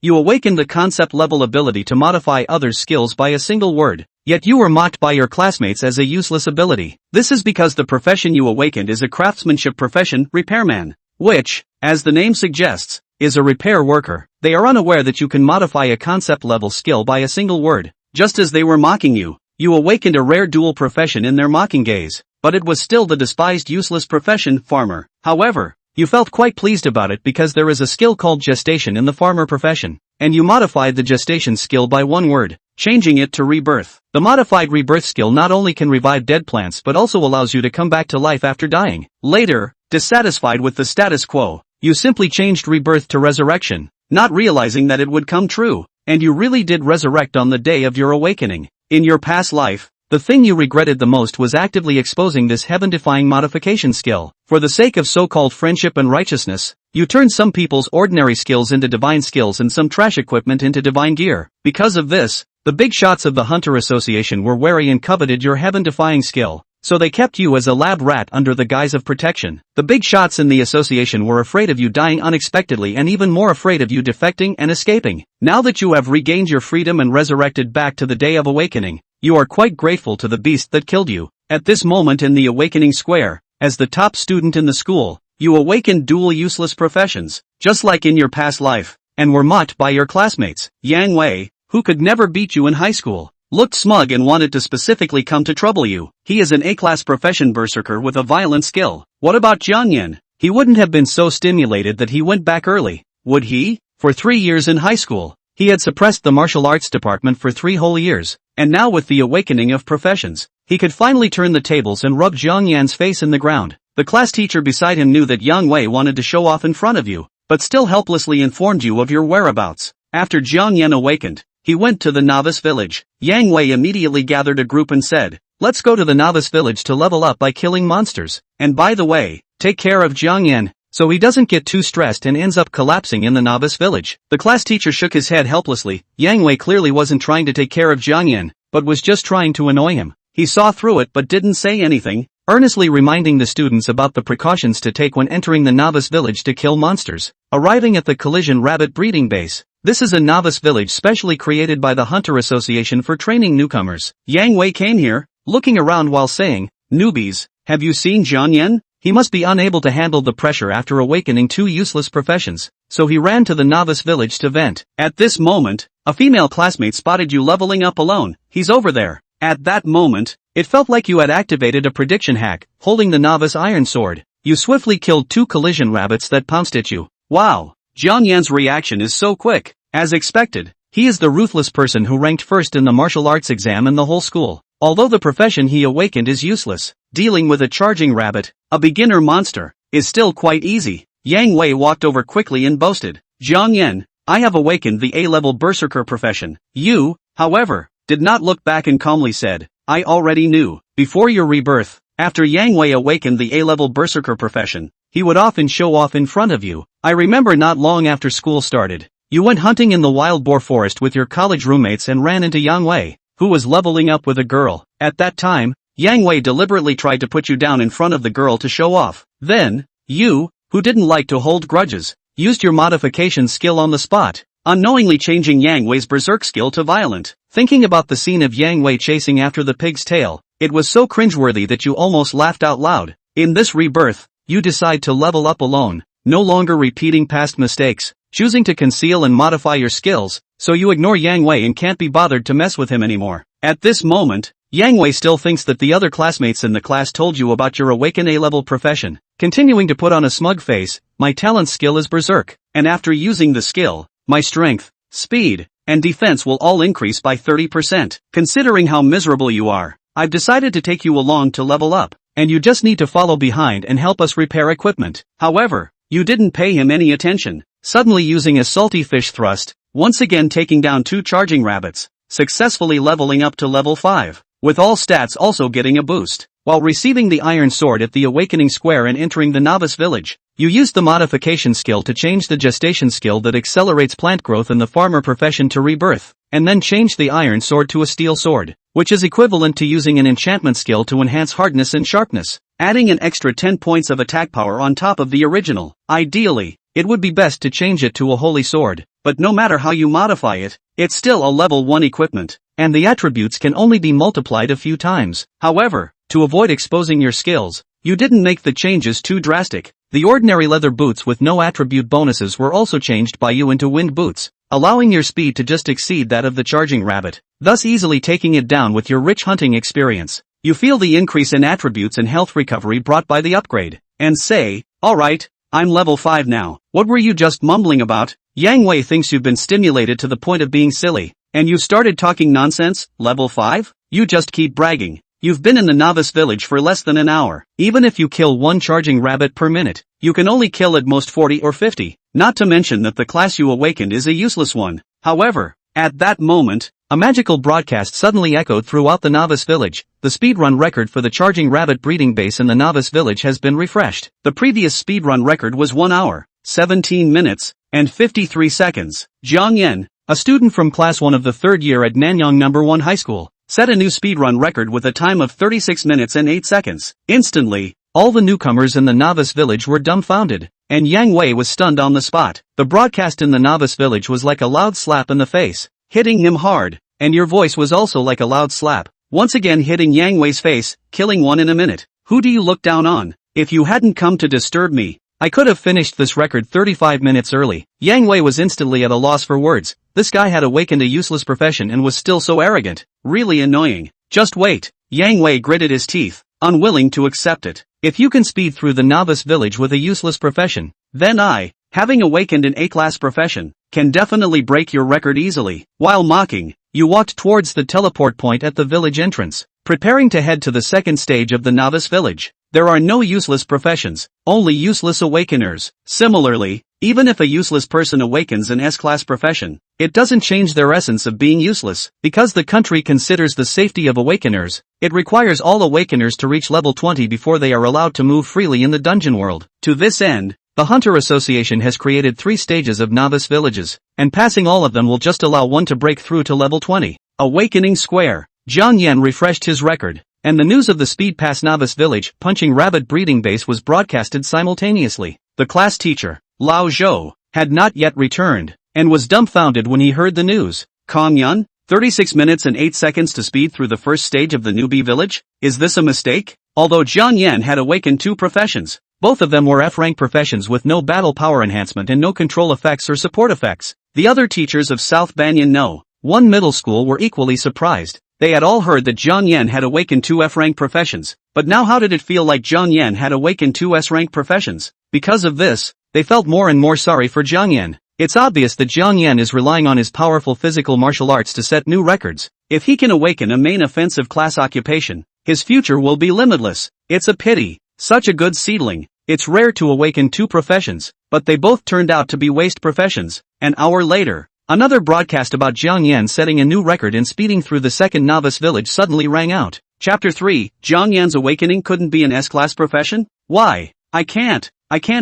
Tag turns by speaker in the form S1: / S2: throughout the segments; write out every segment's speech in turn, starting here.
S1: You awakened the concept level ability to modify others' skills by a single word. Yet you were mocked by your classmates as a useless ability. This is because the profession you awakened is a craftsmanship profession, repairman, which, as the name suggests, is a repair worker. They are unaware that you can modify a concept level skill by a single word. Just as they were mocking you, you awakened a rare dual profession in their mocking gaze, but it was still the despised useless profession, farmer. However, you felt quite pleased about it because there is a skill called gestation in the farmer profession, and you modified the gestation skill by one word, changing it to rebirth. The modified rebirth skill not only can revive dead plants but also allows you to come back to life after dying. Later, dissatisfied with the status quo, you simply changed rebirth to resurrection, not realizing that it would come true, and you really did resurrect on the day of your awakening. In your past life, the thing you regretted the most was actively exposing this heaven-defying modification skill. For the sake of so-called friendship and righteousness, you turned some people's ordinary skills into divine skills and some trash equipment into divine gear. Because of this, the big shots of the Hunter Association were wary and coveted your heaven-defying skill, so they kept you as a lab rat under the guise of protection. The big shots in the association were afraid of you dying unexpectedly and even more afraid of you defecting and escaping. Now that you have regained your freedom and resurrected back to the day of awakening, you are quite grateful to the beast that killed you. At this moment in the awakening square, as the top student in the school, you awakened dual useless professions, just like in your past life, and were mocked by your classmates. Yang Wei, who could never beat you in high school, looked smug and wanted to specifically come to trouble you. He is an A-class profession berserker with a violent skill. What about Jiangyan? He wouldn't have been so stimulated that he went back early, would he? For 3 years in high school, he had suppressed the martial arts department for 3 whole years, and now with the awakening of professions, he could finally turn the tables and rub Jiangyan's face in the ground. The class teacher beside him knew that Yang Wei wanted to show off in front of you, but still helplessly informed you of your whereabouts. After Jiangyan awakened, he went to the novice village. Yang Wei immediately gathered a group and said, "Let's go to the novice village to level up by killing monsters. And by the way, take care of Jiangyan, so he doesn't get too stressed and ends up collapsing in the novice village." The class teacher shook his head helplessly. Yang Wei clearly wasn't trying to take care of Jiangyan, but was just trying to annoy him. He saw through it but didn't say anything, earnestly reminding the students about the precautions to take when entering the novice village to kill monsters. Arriving at the collision rabbit breeding base. This is a novice village specially created by the Hunter Association for training newcomers. Yang Wei came here, looking around while saying, "Newbies, have you seen Jiangyan? He must be unable to handle the pressure after awakening 2 useless professions." So he ran to the novice village to vent. At this moment, a female classmate spotted you leveling up alone. "He's over there." At that moment, it felt like you had activated a prediction hack, holding the novice iron sword. You swiftly killed 2 collision rabbits that pounced at you. Wow, Jiangyan's reaction is so quick. As expected, he is the ruthless person who ranked first in the martial arts exam in the whole school. Although the profession he awakened is useless, dealing with a charging rabbit, a beginner monster, is still quite easy. Yang Wei walked over quickly and boasted, "Jiangyan, I have awakened the A-level berserker profession." You, however, did not look back and calmly said, "I already knew." Before your rebirth, after Yang Wei awakened the A-level berserker profession, he would often show off in front of you. I remember not long after school started, you went hunting in the wild Boar Forest with your college roommates and ran into Yang Wei, who was leveling up with a girl. At that time, Yang Wei deliberately tried to put you down in front of the girl to show off. Then, you, who didn't like to hold grudges, used your modification skill on the spot, unknowingly changing Yang Wei's berserk skill to violent. Thinking about the scene of Yang Wei chasing after the pig's tail, it was so cringeworthy that you almost laughed out loud. In this rebirth, you decide to level up alone, no longer repeating past mistakes, choosing to conceal and modify your skills, so you ignore Yang Wei and can't be bothered to mess with him anymore. At this moment, Yang Wei still thinks that the other classmates in the class told you about your awakened A-level profession, continuing to put on a smug face. "My talent skill is berserk, and after using the skill, my strength, speed, and defense will all increase by 30%. Considering how miserable you are, I've decided to take you along to level up, and you just need to follow behind and help us repair equipment." However, you didn't pay him any attention, suddenly using a salty fish thrust, once again taking down 2 charging rabbits, successfully leveling up to level 5, with all stats also getting a boost. While receiving the iron sword at the awakening square and entering the novice village, you used the modification skill to change the gestation skill that accelerates plant growth in the farmer profession to rebirth, and then changed the iron sword to a steel sword, which is equivalent to using an enchantment skill to enhance hardness and sharpness, adding an extra 10 points of attack power on top of the original. Ideally, it would be best to change it to a holy sword, but no matter how you modify it, it's still a level 1 equipment, and the attributes can only be multiplied a few times. However, to avoid exposing your skills, you didn't make the changes too drastic. The ordinary leather boots with no attribute bonuses were also changed by you into wind boots, allowing your speed to just exceed that of the charging rabbit, thus easily taking it down with your rich hunting experience. You feel the increase in attributes and health recovery brought by the upgrade, and say, alright, I'm level 5 now. What were you just mumbling about? Yang Wei thinks you've been stimulated to the point of being silly, and you started talking nonsense. Level 5? You just keep bragging. You've been in the novice village for less than an hour. Even if you kill one charging rabbit per minute, you can only kill at most 40 or 50, not to mention that the class you awakened is a useless one. However, at that moment, a magical broadcast suddenly echoed throughout the novice village. The speedrun record for the charging rabbit breeding base in the novice village has been refreshed. The previous speedrun record was 1 hour, 17 minutes, and 53 seconds. Zhang Yan, a student from class 1 of the 3rd year at Nanyang No. 1 High School, set a new speedrun record with a time of 36 minutes and 8 seconds. Instantly, all the newcomers in the novice village were dumbfounded, and Yang Wei was stunned on the spot. The broadcast in the novice village was like a loud slap in the face, hitting him hard, and your voice was also like a loud slap, once again hitting Yang Wei's face, killing one in a minute. Who do you look down on? If you hadn't come to disturb me, I could have finished this record 35 minutes early. Yang Wei was instantly at a loss for words. This guy had awakened a useless profession and was still so arrogant. Really annoying. Just wait. Yang Wei gritted his teeth, unwilling to accept it. If you can speed through the novice village with a useless profession, then I, having awakened an A-class profession, can definitely break your record easily. While mocking, you walked towards the teleport point at the village entrance, preparing to head to the second stage of the novice village. There are no useless professions, only useless awakeners. Similarly, even if a useless person awakens an S-class profession, it doesn't change their essence of being useless. Because the country considers the safety of awakeners, it requires all awakeners to reach level 20 before they are allowed to move freely in the dungeon world. To this end, the Hunter Association has created 3 stages of novice villages, and passing all of them will just allow one to break through to level 20. Awakening Square. Zhang Yan refreshed his record, and the news of the Speed Pass Novice Village Punching Rabbit breeding base was broadcasted simultaneously. The class teacher, Lao Zhou, had not yet returned, and was dumbfounded when he heard the news. Kong Yun, 36 minutes and 8 seconds to speed through the first stage of the newbie village? Is this a mistake? Although Zhang Yan had awakened 2 professions, both of them were F-rank professions with no battle power enhancement and no control effects or support effects. The other teachers of South Banyan No. 1 Middle School were equally surprised. They had all heard that Zhang Yan had awakened 2 F-rank professions, but now how did it feel like Zhang Yan had awakened 2 S-rank professions? Because of this, they felt more and more sorry for Zhang Yan. It's obvious that Zhang Yan is relying on his powerful physical martial arts to set new records. If he can awaken a main offensive class occupation, his future will be limitless. It's a pity. Such a good seedling. It's rare to awaken 2 professions, but they both turned out to be waste professions. An hour later, another broadcast about Zhang Yan setting a new record in speeding through the second novice village suddenly rang out. Chapter 3, Zhang Yan's awakening couldn't be an S-class profession? Why? I can't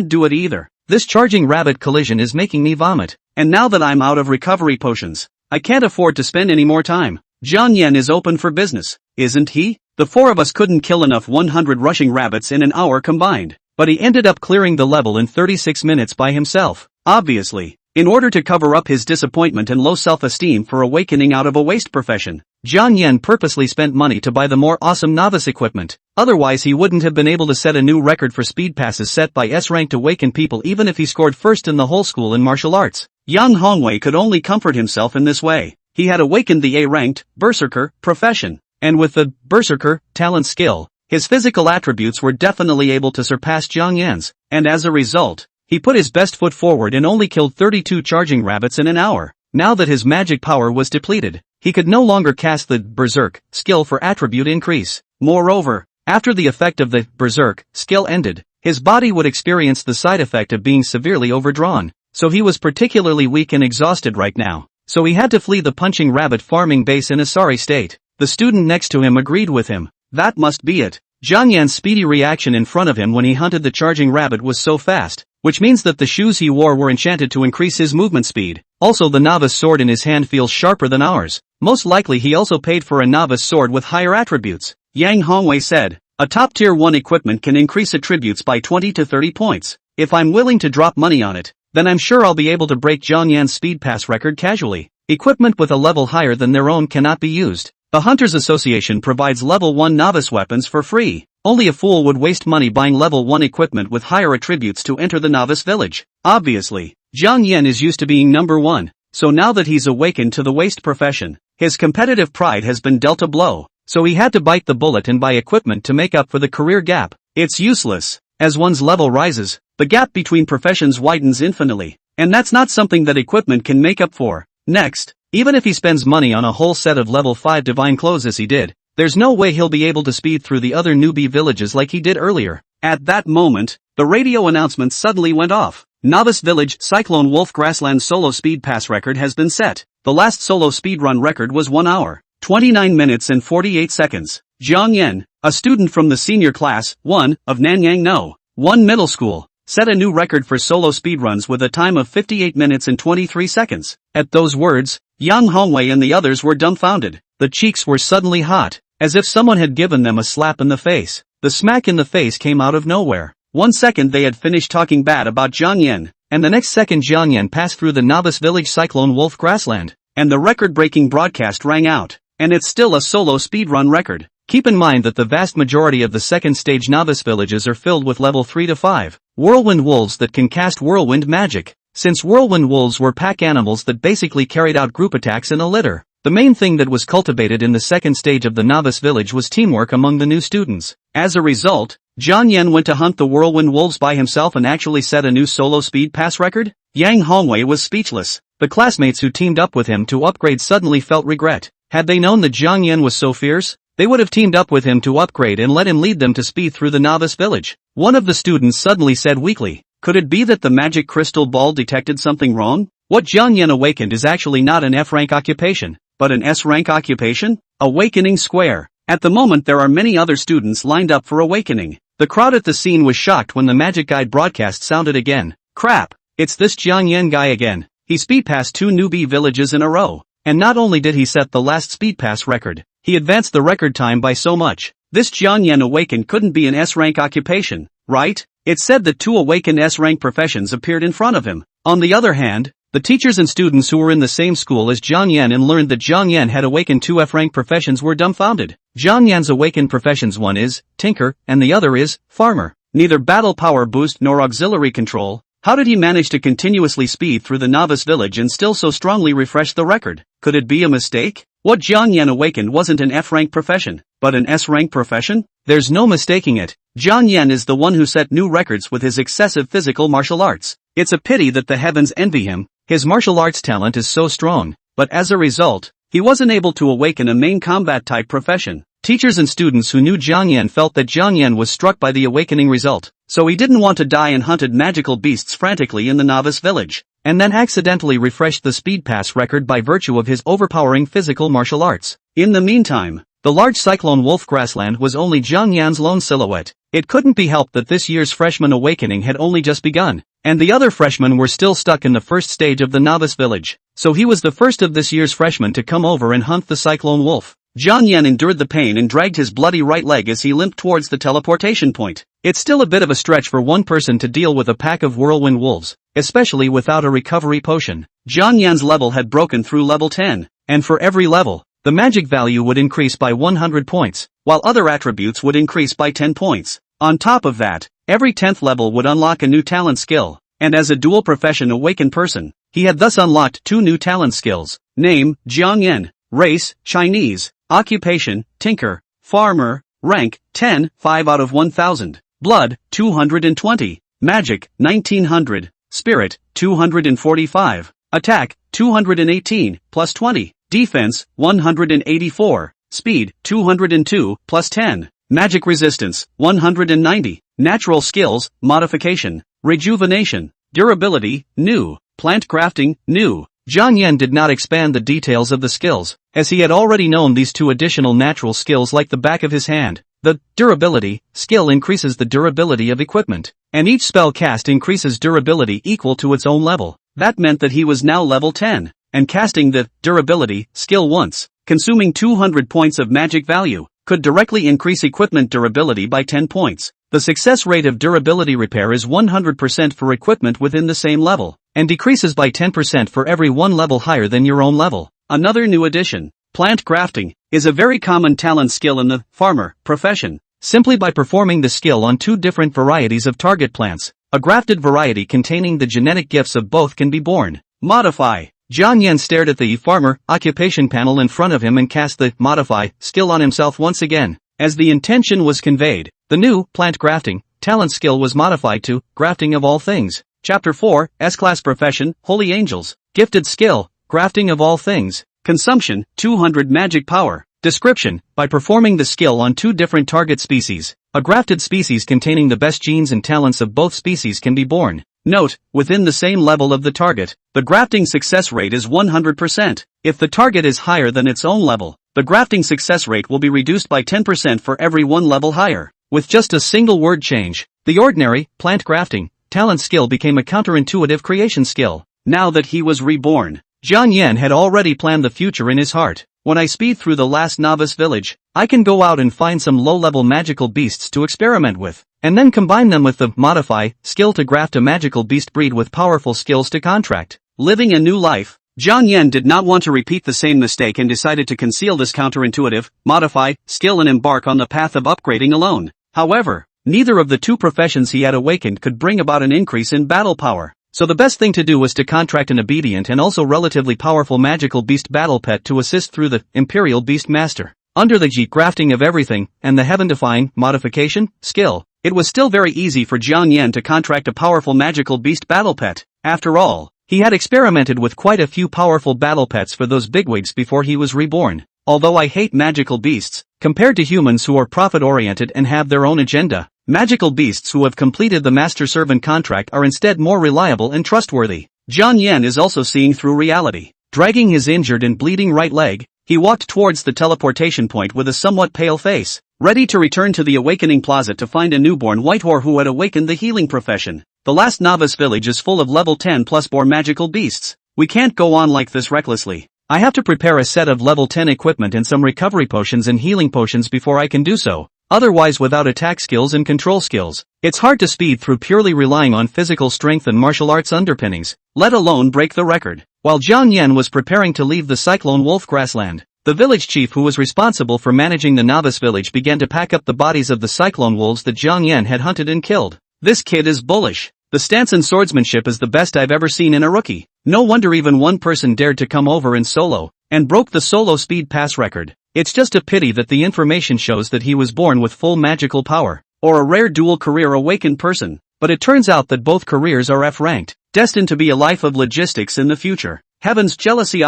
S1: do it either. This charging rabbit collision is making me vomit. And now that I'm out of recovery potions, I can't afford to spend any more time. Zhang Yan is open for business, isn't he? The 4 of us couldn't kill enough 100 rushing rabbits in an hour combined. But he ended up clearing the level in 36 minutes by himself. Obviously, in order to cover up his disappointment and low self-esteem for awakening out of a waste profession, Zhang Yan purposely spent money to buy the more awesome novice equipment. Otherwise he wouldn't have been able to set a new record for speed passes set by S-ranked awakened people even if he scored first in the whole school in martial arts. Young Hongwei could only comfort himself in this way. He had awakened the A-ranked, Berserker, profession, and with the Berserker, talent skill, his physical attributes were definitely able to surpass Zhang Yan's, and as a result, he put his best foot forward and only killed 32 charging rabbits in an hour. Now that his magic power was depleted, he could no longer cast the Berserk skill for attribute increase. Moreover, after the effect of the Berserk skill ended, his body would experience the side effect of being severely overdrawn, so he was particularly weak and exhausted right now. So he had to flee the punching rabbit farming base in a sorry state. The student next to him agreed with him. That must be it. Zhang Yan's speedy reaction in front of him when he hunted the charging rabbit was so fast, which means that the shoes he wore were enchanted to increase his movement speed. Also the novice sword in his hand feels sharper than ours. Most likely he also paid for a novice sword with higher attributes. Yang Hongwei said, a top tier 1 equipment can increase attributes by 20 to 30 points. If I'm willing to drop money on it, then I'm sure I'll be able to break Zhang Yan's speed pass record casually. Equipment with a level higher than their own cannot be used. The Hunters Association provides level 1 novice weapons for free. Only a fool would waste money buying level 1 equipment with higher attributes to enter the novice village. Obviously, Zhang Yan is used to being number 1, so now that he's awakened to the waste profession, his competitive pride has been dealt a blow, so he had to bite the bullet and buy equipment to make up for the career gap. It's useless. As one's level rises, the gap between professions widens infinitely, and that's not something that equipment can make up for. Next, even if he spends money on a whole set of level 5 divine clothes as he did, there's no way he'll be able to speed through the other newbie villages like he did earlier. At that moment, the radio announcement suddenly went off. Novice Village Cyclone Wolf Grassland solo speed pass record has been set. The last solo speedrun record was 1 hour, 29 minutes and 48 seconds. Zhang Yan, a student from the senior class 1 of Nanyang No. 1 Middle School, set a new record for solo speedruns with a time of 58 minutes and 23 seconds. At those words, young Hongwei and the others were dumbfounded. The cheeks were suddenly hot, as if someone had given them a slap in the face. The smack in the face came out of nowhere. 1 second they had finished talking bad about Zhang Yan, and the next second Zhang Yan passed through the Novice Village Cyclone Wolf Grassland, and the record-breaking broadcast rang out. And it's still a solo speedrun record. Keep in mind that the vast majority of the second stage novice villages are filled with level 3 to 5 whirlwind wolves that can cast whirlwind magic. Since whirlwind wolves were pack animals that basically carried out group attacks in a litter, the main thing that was cultivated in the second stage of the novice village was teamwork among the new students. As a result, Zhang Yan went to hunt the whirlwind wolves by himself and actually set a new solo speed pass record? Yang Hongwei was speechless. The classmates who teamed up with him to upgrade suddenly felt regret. Had they known that Zhang Yan was so fierce, they would have teamed up with him to upgrade and let him lead them to speed through the novice village. One of the students suddenly said weakly, "Could it be that the magic crystal ball detected something wrong? What Zhang Yan awakened is actually not an F-rank occupation, but an S-rank occupation? Awakening Square." At the moment there are many other students lined up for awakening. The crowd at the scene was shocked when the magic guide broadcast sounded again. Crap, it's this Zhang Yan guy again. He speed passed 2 newbie villages in a row. And not only did he set the last speed pass record, he advanced the record time by so much. This Zhang Yan awakened couldn't be an S-rank occupation, right? It said that 2 awakened S-rank professions appeared in front of him. On the other hand, the teachers and students who were in the same school as Zhang Yan and learned that Zhang Yan had awakened 2 F-rank professions were dumbfounded. Zhang Yan's awakened professions, one is tinker, and the other is farmer. Neither battle power boost nor auxiliary control. How did he manage to continuously speed through the novice village and still so strongly refresh the record? Could it be a mistake? What Zhang Yan awakened wasn't an F-rank profession, but an S-rank profession? There's no mistaking it. Zhang Yan is the one who set new records with his excessive physical martial arts. It's a pity that the heavens envy him. His martial arts talent is so strong, but as a result, he wasn't able to awaken a main combat type profession. Teachers and students who knew Zhang Yan felt that Zhang Yan was struck by the awakening result, so he didn't want to die and hunted magical beasts frantically in the novice village, and then accidentally refreshed the speed pass record by virtue of his overpowering physical martial arts. In the meantime, the large Cyclone Wolf Grassland was only Zhang Yan's lone silhouette. It couldn't be helped that this year's freshman awakening had only just begun, and the other freshmen were still stuck in the first stage of the novice village, so he was the first of this year's freshmen to come over and hunt the Cyclone Wolf. Zhang Yan endured the pain and dragged his bloody right leg as he limped towards the teleportation point. It's still a bit of a stretch for one person to deal with a pack of whirlwind wolves, especially without a recovery potion. Zhang Yan's level had broken through level 10, and for every level, the magic value would increase by 100 points, while other attributes would increase by 10 points. On top of that, every 10th level would unlock a new talent skill, and as a dual profession awakened person, he had thus unlocked 2 new talent skills. Name, Zhang Yan. Race, Chinese. Occupation, tinker. Farmer. Rank, 10, 5 out of 1000. Blood, 220. Magic, 1900. Spirit, 245. Attack, 218, plus 20. Defense, 184. Speed, 202, plus 10. Magic resistance, 190. Natural skills, modification. Rejuvenation. Durability, new. Plant grafting, new. Zhang Yan did not expand the details of the skills, as he had already known these 2 additional natural skills like the back of his hand. The durability skill increases the durability of equipment, and each spell cast increases durability equal to its own level. That meant that he was now level 10, and casting the durability skill once, consuming 200 points of magic value, could directly increase equipment durability by 10 points. The success rate of durability repair is 100% for equipment within the same level. and decreases by 10% for every one level higher than your own level. Another new addition, plant grafting, is a very common talent skill in the farmer profession. Simply by performing the skill on two different varieties of target plants, a grafted variety containing the genetic gifts of both can be born. Modify. Jiang Yan stared at the farmer occupation panel in front of him and cast the modify skill on himself once again. As the intention was conveyed, the new plant grafting talent skill was modified to grafting of all things. Chapter 4, S-Class Profession, Holy Angels. Gifted skill, grafting of all things. Consumption, 200 magic power. Description, by performing the skill on two different target species, a grafted species containing the best genes and talents of both species can be born. Note, within the same level of the target, the grafting success rate is 100%. If the target is higher than its own level, the grafting success rate will be reduced by 10% for every one level higher. With just a single word change, the ordinary, plant grafting, talent skill became a counterintuitive creation skill. Now that he was reborn, Jiang Yan had already planned the future in his heart. When I speed through the last novice village, I can go out and find some low-level magical beasts to experiment with, and then combine them with the modify skill to graft a magical beast breed with powerful skills to contract. Living a new life, Jiang Yan did not want to repeat the same mistake and decided to conceal this counterintuitive, modify skill and embark on the path of upgrading alone. However, neither of the two professions he had awakened could bring about an increase in battle power. So the best thing to do was to contract an obedient and also relatively powerful magical beast battle pet to assist through the Imperial Beast Master. Under the grafting of everything, and the heaven-defying modification skill, it was still very easy for Jiang Yan to contract a powerful magical beast battle pet. After all, he had experimented with quite a few powerful battle pets for those bigwigs before he was reborn. Although I hate magical beasts, compared to humans who are profit-oriented and have their own agenda, magical beasts who have completed the master-servant contract are instead more reliable and trustworthy. Jiang Yan is also seeing through reality. Dragging his injured and bleeding right leg, he walked towards the teleportation point with a somewhat pale face, ready to return to the awakening plaza to find a newborn white whore who had awakened the healing profession. The last novice village is full of level 10 plus boar magical beasts. We can't go on like this recklessly. I have to prepare a set of level 10 equipment and some recovery potions and healing potions before I can do so. Otherwise, without attack skills and control skills, it's hard to speed through purely relying on physical strength and martial arts underpinnings, let alone break the record. While Jiang Yan was preparing to leave the Cyclone Wolf Grassland, the village chief who was responsible for managing the novice village began to pack up the bodies of the Cyclone wolves that Jiang Yan had hunted and killed. This kid is bullish. The stance and swordsmanship is the best I've ever seen in a rookie. No wonder even one person dared to come over in solo, and broke the solo speed pass record. It's just a pity that the information shows that he was born with full magical power, or a rare dual career awakened person, but it turns out that both careers are F-ranked, destined to be a life of logistics in the future. Heaven's jealousy.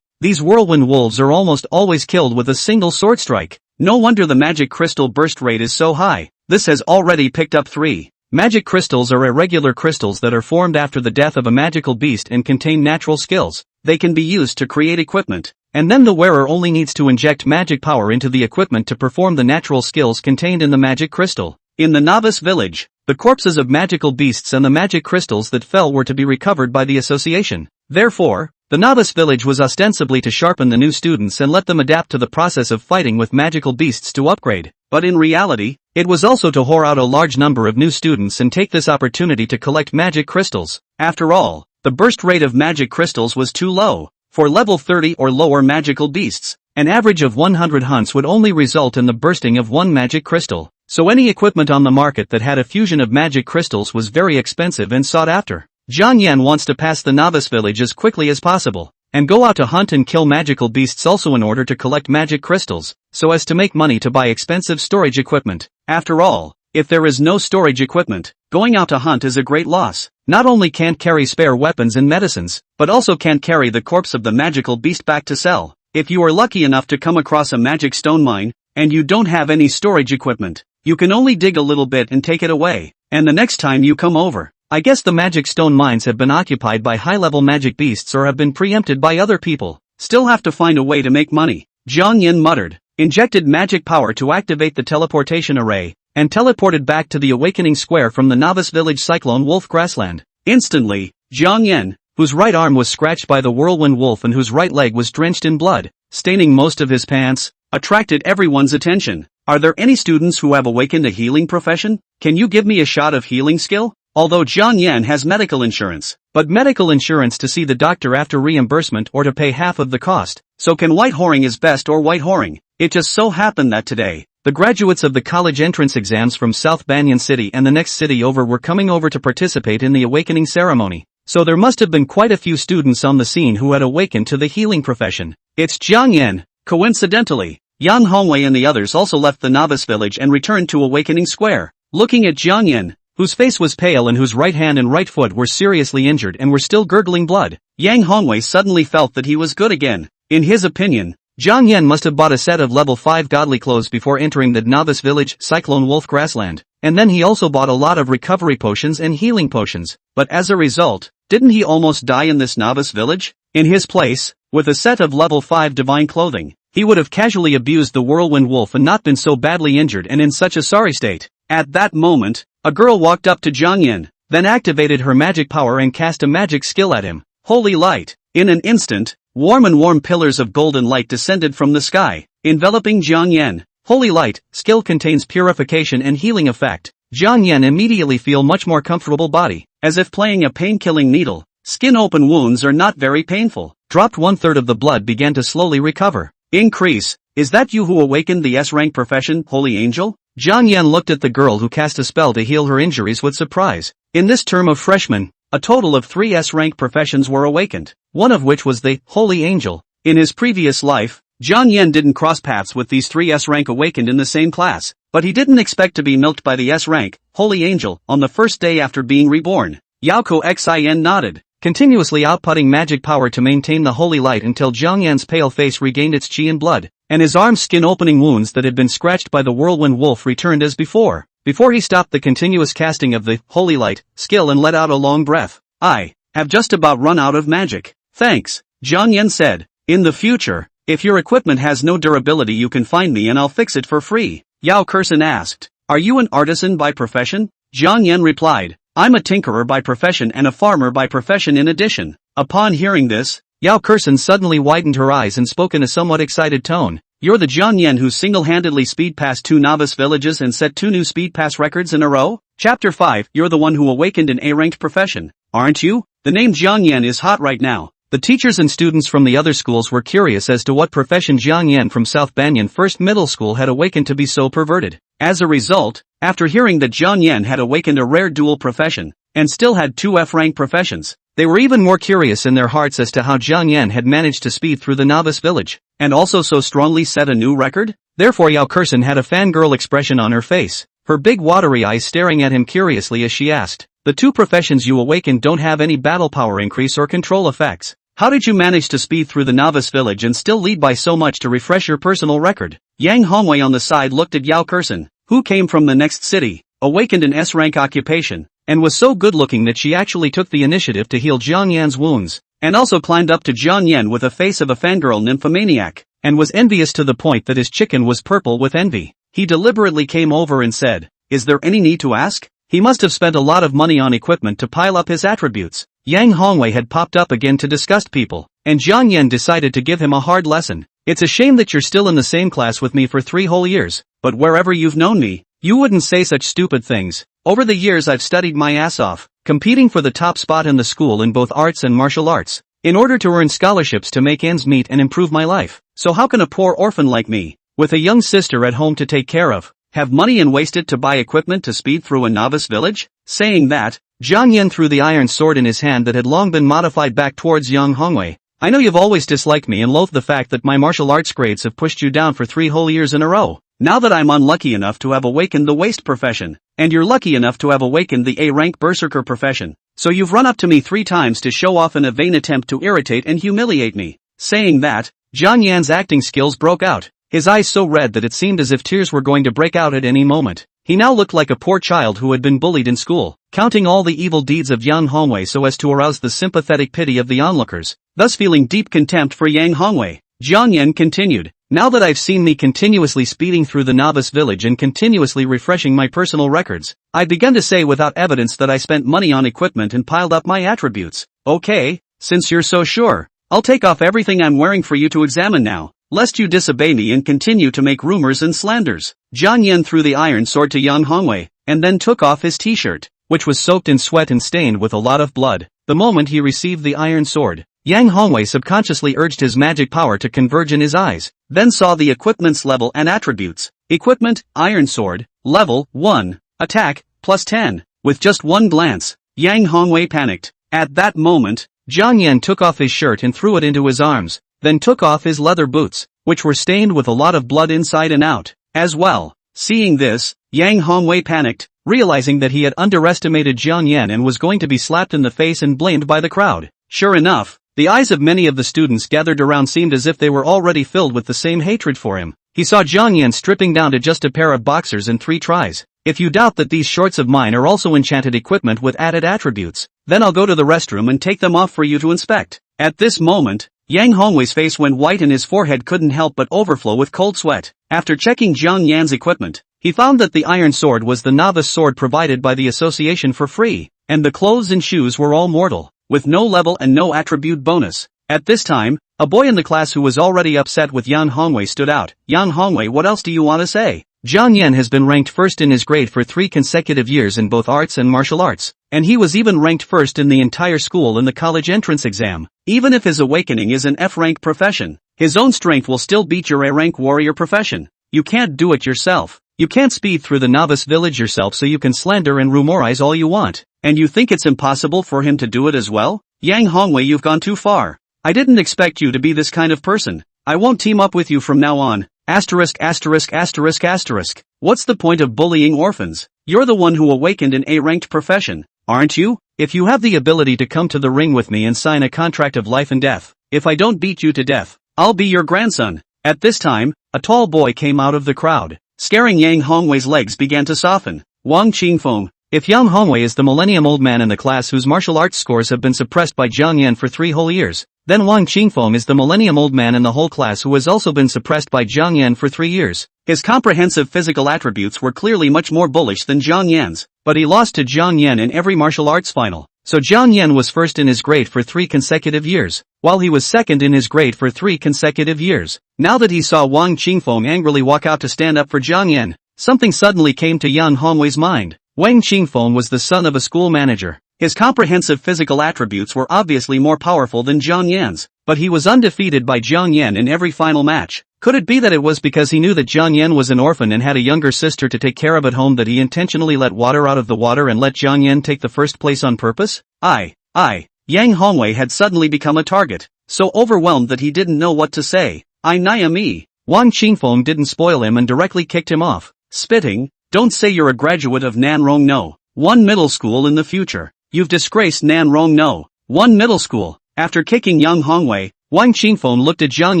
S1: These whirlwind wolves are almost always killed with a single sword strike. No wonder the magic crystal burst rate is so high. This has already picked up 3. Magic crystals are irregular crystals that are formed after the death of a magical beast and contain natural skills. They can be used to create equipment, and then the wearer only needs to inject magic power into the equipment to perform the natural skills contained in the magic crystal. In the novice village, the corpses of magical beasts and the magic crystals that fell were to be recovered by the association. Therefore, the novice village was ostensibly to sharpen the new students and let them adapt to the process of fighting with magical beasts to upgrade. But in reality, it was also to whore out a large number of new students and take this opportunity to collect magic crystals. After all, the burst rate of magic crystals was too low. For level 30 or lower magical beasts, an average of 100 hunts would only result in the bursting of 1 magic crystal. So any equipment on the market that had a fusion of magic crystals was very expensive and sought after. Jiang Yan wants to pass the novice village as quickly as possible, and go out to hunt and kill magical beasts also in order to collect magic crystals, so as to make money to buy expensive storage equipment. After all, if there is no storage equipment, going out to hunt is a great loss. Not only can't carry spare weapons and medicines, but also can't carry the corpse of the magical beast back to sell. If you are lucky enough to come across a magic stone mine, and you don't have any storage equipment, you can only dig a little bit and take it away, and the next time you come over, I guess the magic stone mines have been occupied by high-level magic beasts or have been preempted by other people. Still have to find a way to make money. Jiang Yan muttered, injected magic power to activate the teleportation array, and teleported back to the awakening square from the novice village Cyclone Wolf Grassland. Instantly, Jiang Yan, whose right arm was scratched by the whirlwind wolf and whose right leg was drenched in blood, staining most of his pants, attracted everyone's attention. Are there any students who have awakened a healing profession? Can you give me a shot of healing skill? although Jiang Yan has medical insurance. But medical insurance to see the doctor after reimbursement or to pay half of the cost. So can white whoring is best or white whoring? It just so happened that today, the graduates of the college entrance exams from South Banyan City and the next city over were coming over to participate in the awakening ceremony. So there must have been quite a few students on the scene who had awakened to the healing profession. It's Jiang Yan. Coincidentally, Yan Hongwei and the others also left the novice village and returned to Awakening Square. Looking at Jiang Yan, whose face was pale and whose right hand and right foot were seriously injured and were still gurgling blood, Yang Hongwei suddenly felt that he was good again. In his opinion, Jiang Yan must have bought a set of level 5 godly clothes before entering the novice village Cyclone Wolf Grassland, and then he also bought a lot of recovery potions and healing potions. But as a result, didn't he almost die in this novice village? In his place, with a set of level 5 divine clothing, he would have casually abused the whirlwind wolf and not been so badly injured and in such a sorry state. At that moment, a girl walked up to Jiang Yan, then activated her magic power and cast a magic skill at him. Holy light! In an instant, warm pillars of golden light descended from the sky, enveloping Jiang Yan. Holy light, skill contains purification and healing effect. Jiang Yan immediately feel much more comfortable body, as if playing a pain-killing needle. Skin open wounds are not very painful. Dropped 1/3 of the blood began to slowly recover. Increase, is that you who awakened the S-rank profession, Holy Angel? Jiang Yan looked at the girl who cast a spell to heal her injuries with surprise. In this term of freshman, a total of 3 S-rank professions were awakened, one of which was the Holy Angel. In his previous life, Jiang Yan didn't cross paths with these 3 S-rank awakened in the same class, but he didn't expect to be milked by the S-rank, Holy Angel, on the first day after being reborn. Yao Kexin nodded, continuously outputting magic power to maintain the holy light until Jiang Yan's pale face regained its chi and blood, and his arm's skin-opening wounds that had been scratched by the whirlwind wolf returned as before he stopped the continuous casting of the holy light skill and let out a long breath. I have just about run out of magic. Thanks, Jiang Yan said. In the future, if your equipment has no durability you can find me and I'll fix it for free. Yao Kexin asked, are you an artisan by profession? Jiang Yan replied, I'm a tinkerer by profession and a farmer by profession in addition. Upon hearing this, Yao Kexin suddenly widened her eyes and spoke in a somewhat excited tone. You're the Jiang Yan who single-handedly speed passed 2 novice villages and set 2 new speed pass records in a row? Chapter 5, you're the one who awakened an A-ranked profession, aren't you? The name Jiang Yan is hot right now. The teachers and students from the other schools were curious as to what profession Jiang Yan from South Banyan First Middle School had awakened to be so perverted. As a result, after hearing that Jiang Yan had awakened a rare dual profession, and still had 2 F-rank professions, they were even more curious in their hearts as to how Jiang Yan had managed to speed through the novice village, and also so strongly set a new record. Therefore Yao Kexin had a fangirl expression on her face, her big watery eyes staring at him curiously as she asked, the 2 professions you awakened don't have any battle power increase or control effects. How did you manage to speed through the novice village and still lead by so much to refresh your personal record? Yang Hongwei on the side looked at Yao Kexin, who came from the next city, awakened an S-rank occupation, and was so good-looking that she actually took the initiative to heal Jiang Yan's wounds, and also climbed up to Jiang Yan with a face of a fangirl nymphomaniac, and was envious to the point that his chicken was purple with envy. He deliberately came over and said, is there any need to ask? He must have spent a lot of money on equipment to pile up his attributes. Yang Hongwei had popped up again to disgust people, and Jiang Yan decided to give him a hard lesson. It's a shame that you're still in the same class with me for 3 whole years, but wherever you've known me, you wouldn't say such stupid things. Over the years I've studied my ass off, competing for the top spot in the school in both arts and martial arts, in order to earn scholarships to make ends meet and improve my life. So how can a poor orphan like me, with a young sister at home to take care of, have money and waste it to buy equipment to speed through a novice village? Saying that, Jiang Yan threw the iron sword in his hand that had long been modified back towards Yang Hongwei. I know you've always disliked me and loathed the fact that my martial arts grades have pushed you down for 3 whole years in a row. Now that I'm unlucky enough to have awakened the waste profession, and you're lucky enough to have awakened the A-rank berserker profession, so you've run up to me 3 times to show off in a vain attempt to irritate and humiliate me. Saying that, Jiang Yan's acting skills broke out, his eyes so red that it seemed as if tears were going to break out at any moment. He now looked like a poor child who had been bullied in school, counting all the evil deeds of Yang Hongwei so as to arouse the sympathetic pity of the onlookers, thus feeling deep contempt for Yang Hongwei. Jiang Yan continued, now that I've seen me continuously speeding through the novice village and continuously refreshing my personal records, I've begun to say without evidence that I spent money on equipment and piled up my attributes. Okay, since you're so sure, I'll take off everything I'm wearing for you to examine now, lest you disobey me and continue to make rumors and slanders. Jiang Yan threw the iron sword to Yang Hongwei, and then took off his t-shirt. which was soaked in sweat and stained with a lot of blood. The moment he received the iron sword, Yang Hongwei subconsciously urged his magic power to converge in his eyes, then saw the equipment's level and attributes. Equipment, Iron Sword, Level 1, Attack, plus 10. With just one glance, Yang Hongwei panicked. At that moment, Jiang Yan took off his shirt and threw it into his arms, then took off his leather boots, which were stained with a lot of blood inside and out, as well. Seeing this, Yang Hongwei panicked, realizing that he had underestimated Jiang Yan and was going to be slapped in the face and blamed by the crowd. Sure enough, the eyes of many of the students gathered around seemed as if they were already filled with the same hatred for him. He saw Jiang Yan stripping down to just a pair of boxers in 3 tries. If you doubt that these shorts of mine are also enchanted equipment with added attributes, then I'll go to the restroom and take them off for you to inspect. At this moment, Yang Hongwei's face went white and his forehead couldn't help but overflow with cold sweat. After checking Jiang Yan's equipment, he found that the iron sword was the novice sword provided by the association for free, and the clothes and shoes were all mortal, with no level and no attribute bonus. At this time, a boy in the class who was already upset with Yang Hongwei stood out. Yang Hongwei, what else do you want to say? Jiang Yan has been ranked first in his grade for 3 consecutive years in both arts and martial arts, and he was even ranked first in the entire school in the college entrance exam. Even if his awakening is an F-rank profession, his own strength will still beat your A-rank warrior profession. You can't do it yourself. You can't speed through the novice village yourself, so you can slander and rumorize all you want. And you think it's impossible for him to do it as well? Yang Hongwei, you've gone too far. I didn't expect you to be this kind of person. I won't team up with you from now on. Asterisk asterisk asterisk asterisk. What's the point of bullying orphans? You're the one who awakened an A-ranked profession, aren't you? If you have the ability to come to the ring with me and sign a contract of life and death, if I don't beat you to death, I'll be your grandson. At this time, a tall boy came out of the crowd. Scaring Yang Hongwei's legs began to soften. Wang Qingfeng. If Yang Hongwei is the millennium-old man in the class whose martial arts scores have been suppressed by Jiang Yan for 3 whole years, then Wang Qingfeng is the millennium-old man in the whole class who has also been suppressed by Jiang Yan for 3 years. His comprehensive physical attributes were clearly much more bullish than Jiang Yan's, but he lost to Jiang Yan in every martial arts final. So Jiang Yan was first in his grade for 3 consecutive years, while he was second in his grade for 3 consecutive years. Now that he saw Wang Qingfeng angrily walk out to stand up for Jiang Yan, something suddenly came to Yang Hongwei's mind. Wang Qingfeng was the son of a school manager. His comprehensive physical attributes were obviously more powerful than Jiang Yan's, but he was undefeated by Jiang Yan in every final match. Could it be that it was because he knew that Jiang Yan was an orphan and had a younger sister to take care of at home that he intentionally let water out of the water and let Jiang Yan take the first place on purpose? Yang Hongwei had suddenly become a target, so overwhelmed that he didn't know what to say. Me. Wang Qingfeng didn't spoil him and directly kicked him off, spitting, "Don't say you're a graduate of Nanrong No. 1 middle school in the future. You've disgraced Nanrong No. 1 middle school." After kicking Yang Hongwei, Wang Qingfeng looked at Jiang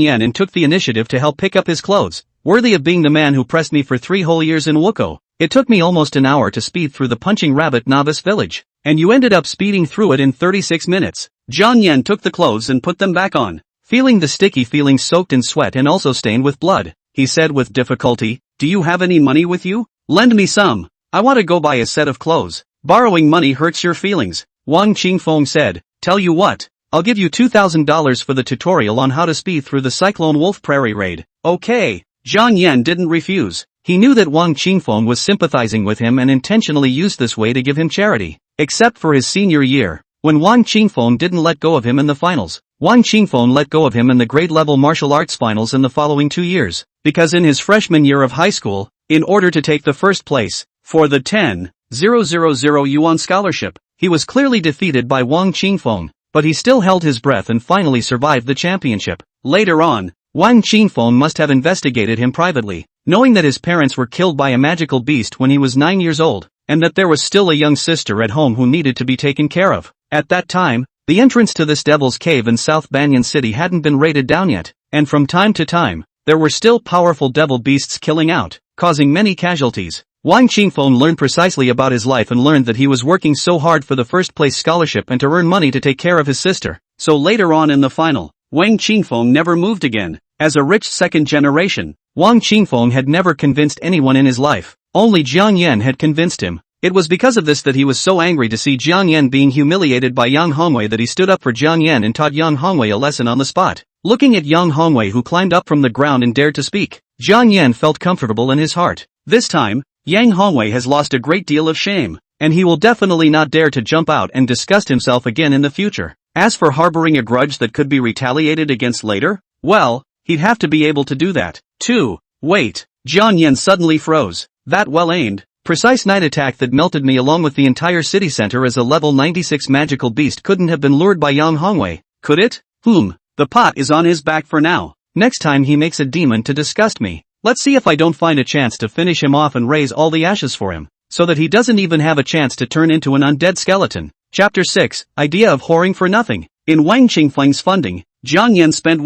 S1: Yan and took the initiative to help pick up his clothes, worthy of being the man who pressed me for 3 whole years in Wuko. It took me almost an hour to speed through the Punching Rabbit novice village, and you ended up speeding through it in 36 minutes. Jiang Yan took the clothes and put them back on, feeling the sticky feeling soaked in sweat and also stained with blood. He said with difficulty, "Do you have any money with you? Lend me some. I want to go buy a set of clothes." "Borrowing money hurts your feelings," Wang Qingfeng said. "Tell you what, I'll give you $2,000 for the tutorial on how to speed through the Cyclone Wolf Prairie raid." "Okay." Jiang Yan didn't refuse. He knew that Wang Qingfeng was sympathizing with him and intentionally used this way to give him charity. Except for his senior year, when Wang Qingfeng didn't let go of him in the finals. Wang Qingfeng let go of him in the grade-level martial arts finals in the following 2 years, because in his freshman year of high school, in order to take the first place for the 10,000 yuan scholarship, he was clearly defeated by Wang Qingfeng, but he still held his breath and finally survived the championship. Later on, Wang Qingfeng must have investigated him privately, knowing that his parents were killed by a magical beast when he was 9 years old, and that there was still a young sister at home who needed to be taken care of. At that time, the entrance to this Devil's Cave in South Banyan City hadn't been raided down yet, and from time to time, there were still powerful devil beasts killing out, causing many casualties. Wang Qingfeng learned precisely about his life and learned that he was working so hard for the first place scholarship and to earn money to take care of his sister. So later on in the final, Wang Qingfeng never moved again. As a rich second generation, Wang Qingfeng had never convinced anyone in his life. Only Jiang Yan had convinced him. It was because of this that he was so angry to see Jiang Yan being humiliated by Yang Hongwei that he stood up for Jiang Yan and taught Yang Hongwei a lesson on the spot. Looking at Yang Hongwei, who climbed up from the ground and dared to speak, Jiang Yan felt comfortable in his heart. This time, Yang Hongwei has lost a great deal of shame, and he will definitely not dare to jump out and disgust himself again in the future. As for harboring a grudge that could be retaliated against later, well, he'd have to be able to do that, too. Wait, Jiang Yan suddenly froze. That well-aimed, precise night attack that melted me along with the entire city center as a level 96 magical beast couldn't have been lured by young Hongwei, could it? The pot is on his back for now. Next time he makes a demon to disgust me, let's see if I don't find a chance to finish him off and raise all the ashes for him, so that he doesn't even have a chance to turn into an undead skeleton. Chapter 6, Idea of Whoring for Nothing. In Wang Qingfeng's funding, Jiang Yan spent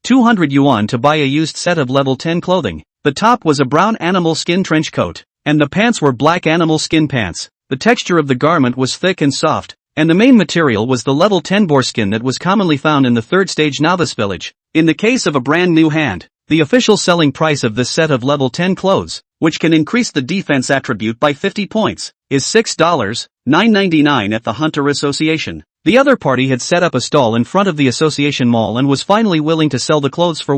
S1: 200 yuan to buy a used set of level 10 clothing. The top was a brown animal skin trench coat, and the pants were black animal skin pants. The texture of the garment was thick and soft, and the main material was the level 10 boar skin that was commonly found in the third stage novice village. In the case of a brand new hand, the official selling price of this set of level 10 clothes, which can increase the defense attribute by 50 points, is $6.999 at the Hunter Association. The other party had set up a stall in front of the association mall and was finally willing to sell the clothes for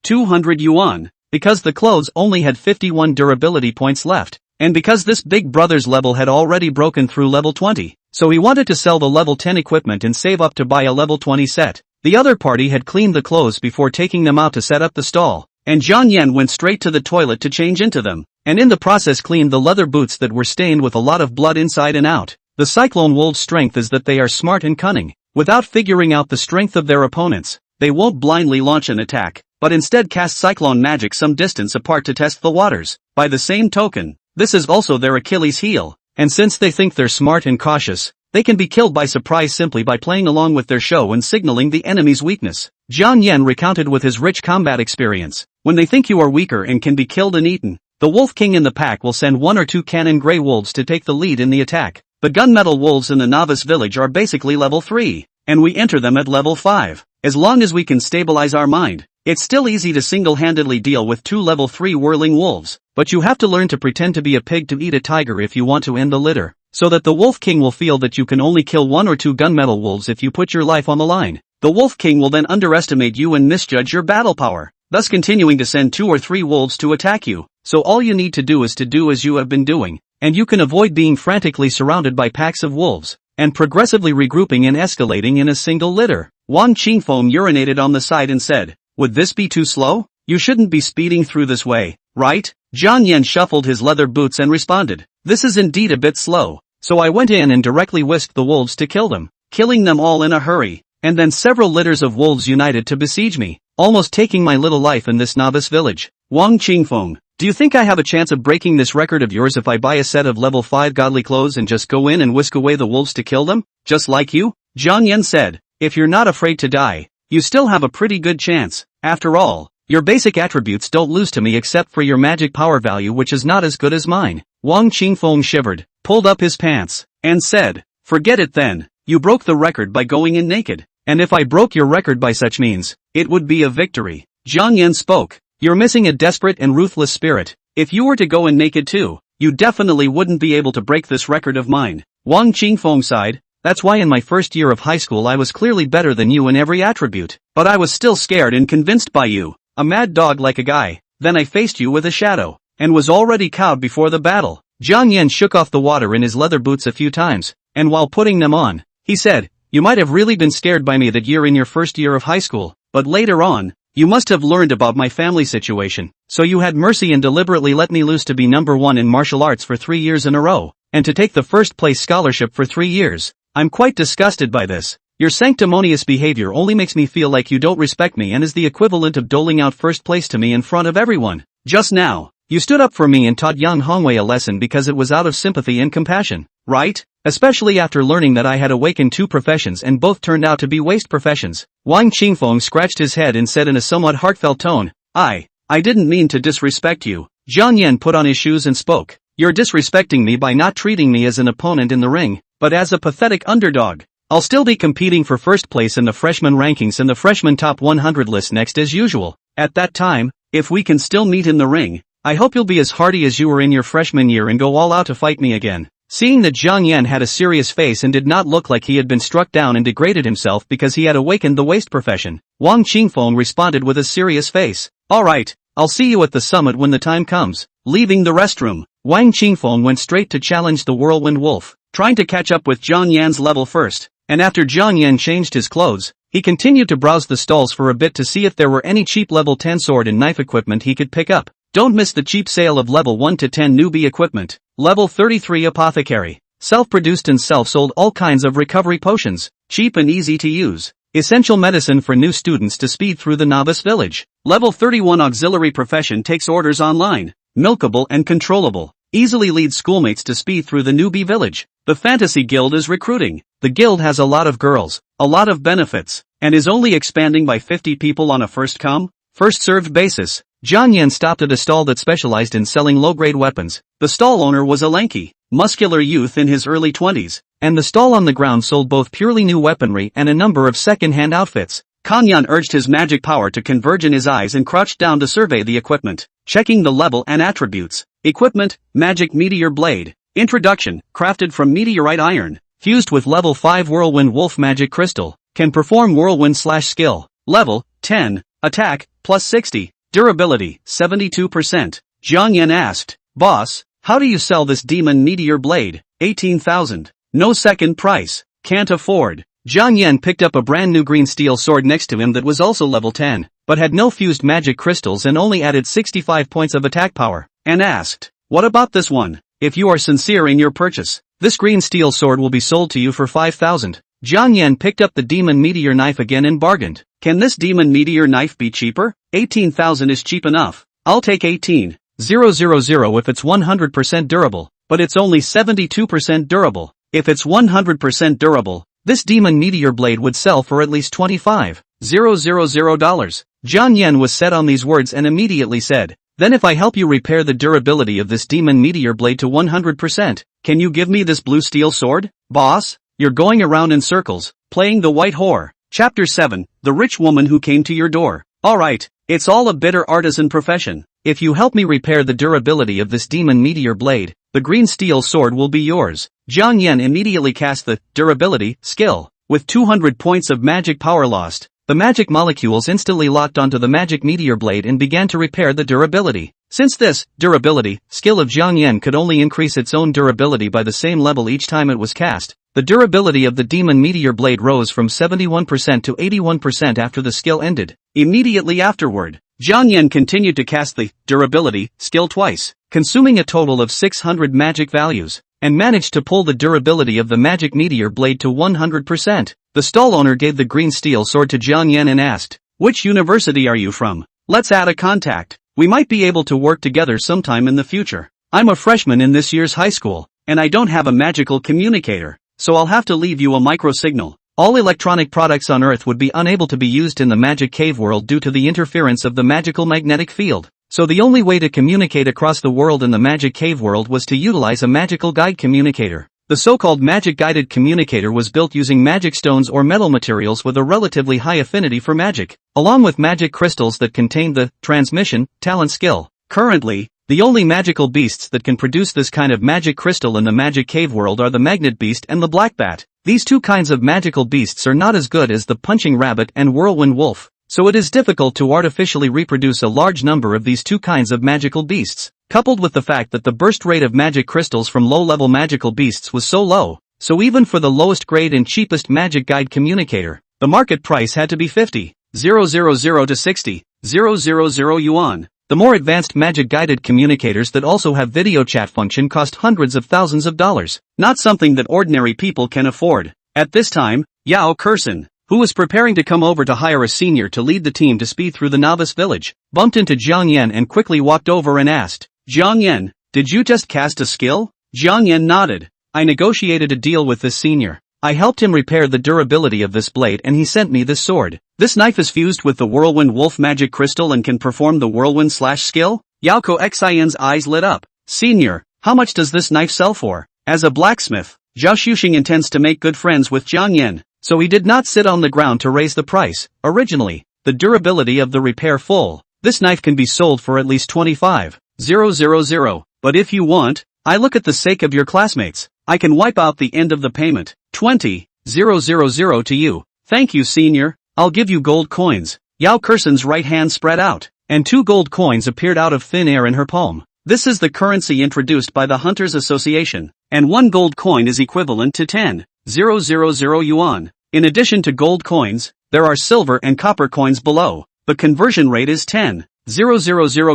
S1: 200 yuan, because the clothes only had 51 durability points left, and because this big brother's level had already broken through level 20, so he wanted to sell the level 10 equipment and save up to buy a level 20 set. The other party had cleaned the clothes before taking them out to set up the stall, and Jiang Yan went straight to the toilet to change into them, and in the process cleaned the leather boots that were stained with a lot of blood inside and out. The Cyclone wolves' strength is that they are smart and cunning. Without figuring out the strength of their opponents, they won't blindly launch an attack, but instead cast Cyclone magic some distance apart to test the waters. By the same token, this is also their Achilles heel, and since they think they're smart and cautious, they can be killed by surprise simply by playing along with their show and signaling the enemy's weakness. Jiang Yan recounted with his rich combat experience. When they think you are weaker and can be killed and eaten, the Wolf King in the pack will send 1 or 2 cannon gray wolves to take the lead in the attack. The gunmetal wolves in the novice village are basically level 3, and we enter them at level 5. As long as we can stabilize our mind, it's still easy to single-handedly deal with 2 level 3 whirling wolves, but you have to learn to pretend to be a pig to eat a tiger if you want to end the litter, so that the Wolf King will feel that you can only kill 1 or 2 gunmetal wolves if you put your life on the line. The Wolf King will then underestimate you and misjudge your battle power, thus continuing to send 2 or 3 wolves to attack you. So all you need to do is to do as you have been doing, and you can avoid being frantically surrounded by packs of wolves, and progressively regrouping and escalating in a single litter. Wang Qingfeng urinated on the side and said, "Would this be too slow? You shouldn't be speeding through this way, right?" Jiang Yan shuffled his leather boots and responded, "This is indeed a bit slow." So I went in and directly whisked the wolves to kill them, killing them all in a hurry, and then several litters of wolves united to besiege me, almost taking my little life in this novice village. Wang Qingfeng, do you think I have a chance of breaking this record of yours if I buy a set of level 5 godly clothes and just go in and whisk away the wolves to kill them? Just like you? Jiang Yan said, "If you're not afraid to die, you still have a pretty good chance. After all, your basic attributes don't lose to me except for your magic power value, which is not as good as mine." Wang Qingfeng shivered, pulled up his pants, and said, "Forget it then. You broke the record by going in naked. And if I broke your record by such means, it would be a victory." Jiang Yan spoke, "You're missing a desperate and ruthless spirit. If you were to go in naked too, you definitely wouldn't be able to break this record of mine." Wang Qingfeng sighed, "That's why in my first year of high school I was clearly better than you in every attribute, but I was still scared and convinced by you, a mad dog like a guy. Then I faced you with a shadow, and was already cowed before the battle." Jiang Yan shook off the water in his leather boots a few times, and while putting them on, he said, "You might have really been scared by me that year in your first year of high school, but later on, you must have learned about my family situation, so you had mercy and deliberately let me loose to be number 1 in martial arts for 3 years in a row, and to take the first place scholarship for 3 years. I'm quite disgusted by this. Your sanctimonious behavior only makes me feel like you don't respect me and is the equivalent of doling out first place to me in front of everyone. Just now, you stood up for me and taught young Hongwei a lesson because it was out of sympathy and compassion, right? Especially after learning that I had awakened 2 professions and both turned out to be waste professions." Wang Qingfeng scratched his head and said in a somewhat heartfelt tone, I didn't mean to disrespect you." Jiang Yan put on his shoes and spoke, "You're disrespecting me by not treating me as an opponent in the ring, but as a pathetic underdog. I'll still be competing for first place in the freshman rankings and the freshman top 100 list next as usual. At that time, if we can still meet in the ring, I hope you'll be as hardy as you were in your freshman year and go all out to fight me again." Seeing that Jiang Yan had a serious face and did not look like he had been struck down and degraded himself because he had awakened the waste profession, Wang Qingfeng responded with a serious face, "Alright, I'll see you at the summit when the time comes." Leaving the restroom, Wang Qingfeng went straight to challenge the Whirlwind Wolf, trying to catch up with Zhang Yan's level first, and after Zhang Yan changed his clothes, he continued to browse the stalls for a bit to see if there were any cheap level 10 sword and knife equipment he could pick up. Don't miss the cheap sale of level 1 to 10 newbie equipment. Level 33 Apothecary. Self-produced and self-sold all kinds of recovery potions, cheap and easy to use. Essential medicine for new students to speed through the novice village. Level 31 Auxiliary Profession takes orders online. Milkable and controllable. Easily leads schoolmates to speed through the newbie village. The Fantasy Guild is recruiting. The guild has a lot of girls, a lot of benefits, and is only expanding by 50 people on a first-come, first-served basis. Zhang Yan stopped at a stall that specialized in selling low-grade weapons. The stall owner was a lanky, muscular youth in his early 20s, and the stall on the ground sold both purely new weaponry and a number of second-hand outfits. Kanyan urged his magic power to converge in his eyes and crouched down to survey the equipment, checking the level and attributes. Equipment, Magic Meteor Blade. Introduction, crafted from meteorite iron, fused with level 5 Whirlwind Wolf Magic Crystal, can perform whirlwind/skill. Level, 10, attack, plus 60, durability, 72%. Zhang Yan asked, "Boss, how do you sell this Demon Meteor Blade?" 18,000. No second price. Can't afford. Zhang Yan picked up a brand new green steel sword next to him that was also level 10, but had no fused magic crystals and only added 65 points of attack power, and asked, "What about this one? If you are sincere in your purchase, this green steel sword will be sold to you for 5,000. Zhang Yan picked up the Demon Meteor Knife again and bargained. "Can this Demon Meteor Knife be cheaper? 18,000 is cheap enough. I'll take 18,000 if it's 100% durable, but it's only 72% durable. If it's 100% durable, this Demon Meteor Blade would sell for at least $25,000. Zhang Yan was set on these words and immediately said, "Then if I help you repair the durability of this Demon Meteor Blade to 100%, can you give me this blue steel sword? Boss, you're going around in circles, playing the white whore." Chapter 7, The Rich Woman Who Came to Your Door. Alright, it's all a bitter artisan profession. If you help me repair the durability of this Demon Meteor Blade, the green steel sword will be yours. Zhang Yan immediately cast the durability skill. With 200 points of magic power lost, the magic molecules instantly locked onto the magic meteor blade and began to repair the durability. Since this durability skill of Zhang Yan could only increase its own durability by the same level each time it was cast, the durability of the Demon Meteor Blade rose from 71% to 81% after the skill ended. Immediately afterward, Zhang Yan continued to cast the durability skill twice, consuming a total of 600 magic values, and managed to pull the durability of the magic meteor blade to 100%. The stall owner gave the green steel sword to Zhang Yan and asked, "Which university are you from? Let's add a contact. We might be able to work together sometime in the future. I'm a freshman in this year's high school, and I don't have a magical communicator, so I'll have to leave you a micro-signal. All electronic products on Earth would be unable to be used in the magic cave world due to the interference of the magical magnetic field. So the only way to communicate across the world in the magic cave world was to utilize a magical guide communicator. The so-called magic guided communicator was built using magic stones or metal materials with a relatively high affinity for magic, along with magic crystals that contained the transmission talent skill. Currently, the only magical beasts that can produce this kind of magic crystal in the magic cave world are the magnet beast and the black bat. These two kinds of magical beasts are not as good as the punching rabbit and whirlwind wolf, so it is difficult to artificially reproduce a large number of these two kinds of magical beasts, coupled with the fact that the burst rate of magic crystals from low-level magical beasts was so low, so even for the lowest grade and cheapest magic guide communicator, the market price had to be 50,000 to 60,000 yuan. The more advanced magic-guided communicators that also have video chat function cost hundreds of thousands of dollars, not something that ordinary people can afford. At this time, Yao Kexin, who was preparing to come over to hire a senior to lead the team to speed through the novice village, bumped into Zhang Yan and quickly walked over and asked, "Zhang Yan, did you just cast a skill?" Zhang Yan nodded. "I negotiated a deal with this senior. I helped him repair the durability of this blade and he sent me this sword. This knife is fused with the Whirlwind Wolf magic crystal and can perform the whirlwind/skill? Yao Kexin's eyes lit up. "Senior, how much does this knife sell for?" As a blacksmith, Zhao Xuxing intends to make good friends with Zhang Yan, so he did not sit on the ground to raise the price. Originally, the durability of the repair full. This knife can be sold for at least 25,000, but if you want, I look at the sake of your classmates, I can wipe out the end of the payment. 20,000 to you. "Thank you, senior. I'll give you gold coins." Yao Kexin's right hand spread out, and 2 gold coins appeared out of thin air in her palm. This is the currency introduced by the Hunters Association, and 1 gold coin is equivalent to 10,000 yuan. In addition to gold coins, there are silver and copper coins below. The conversion rate is 10,000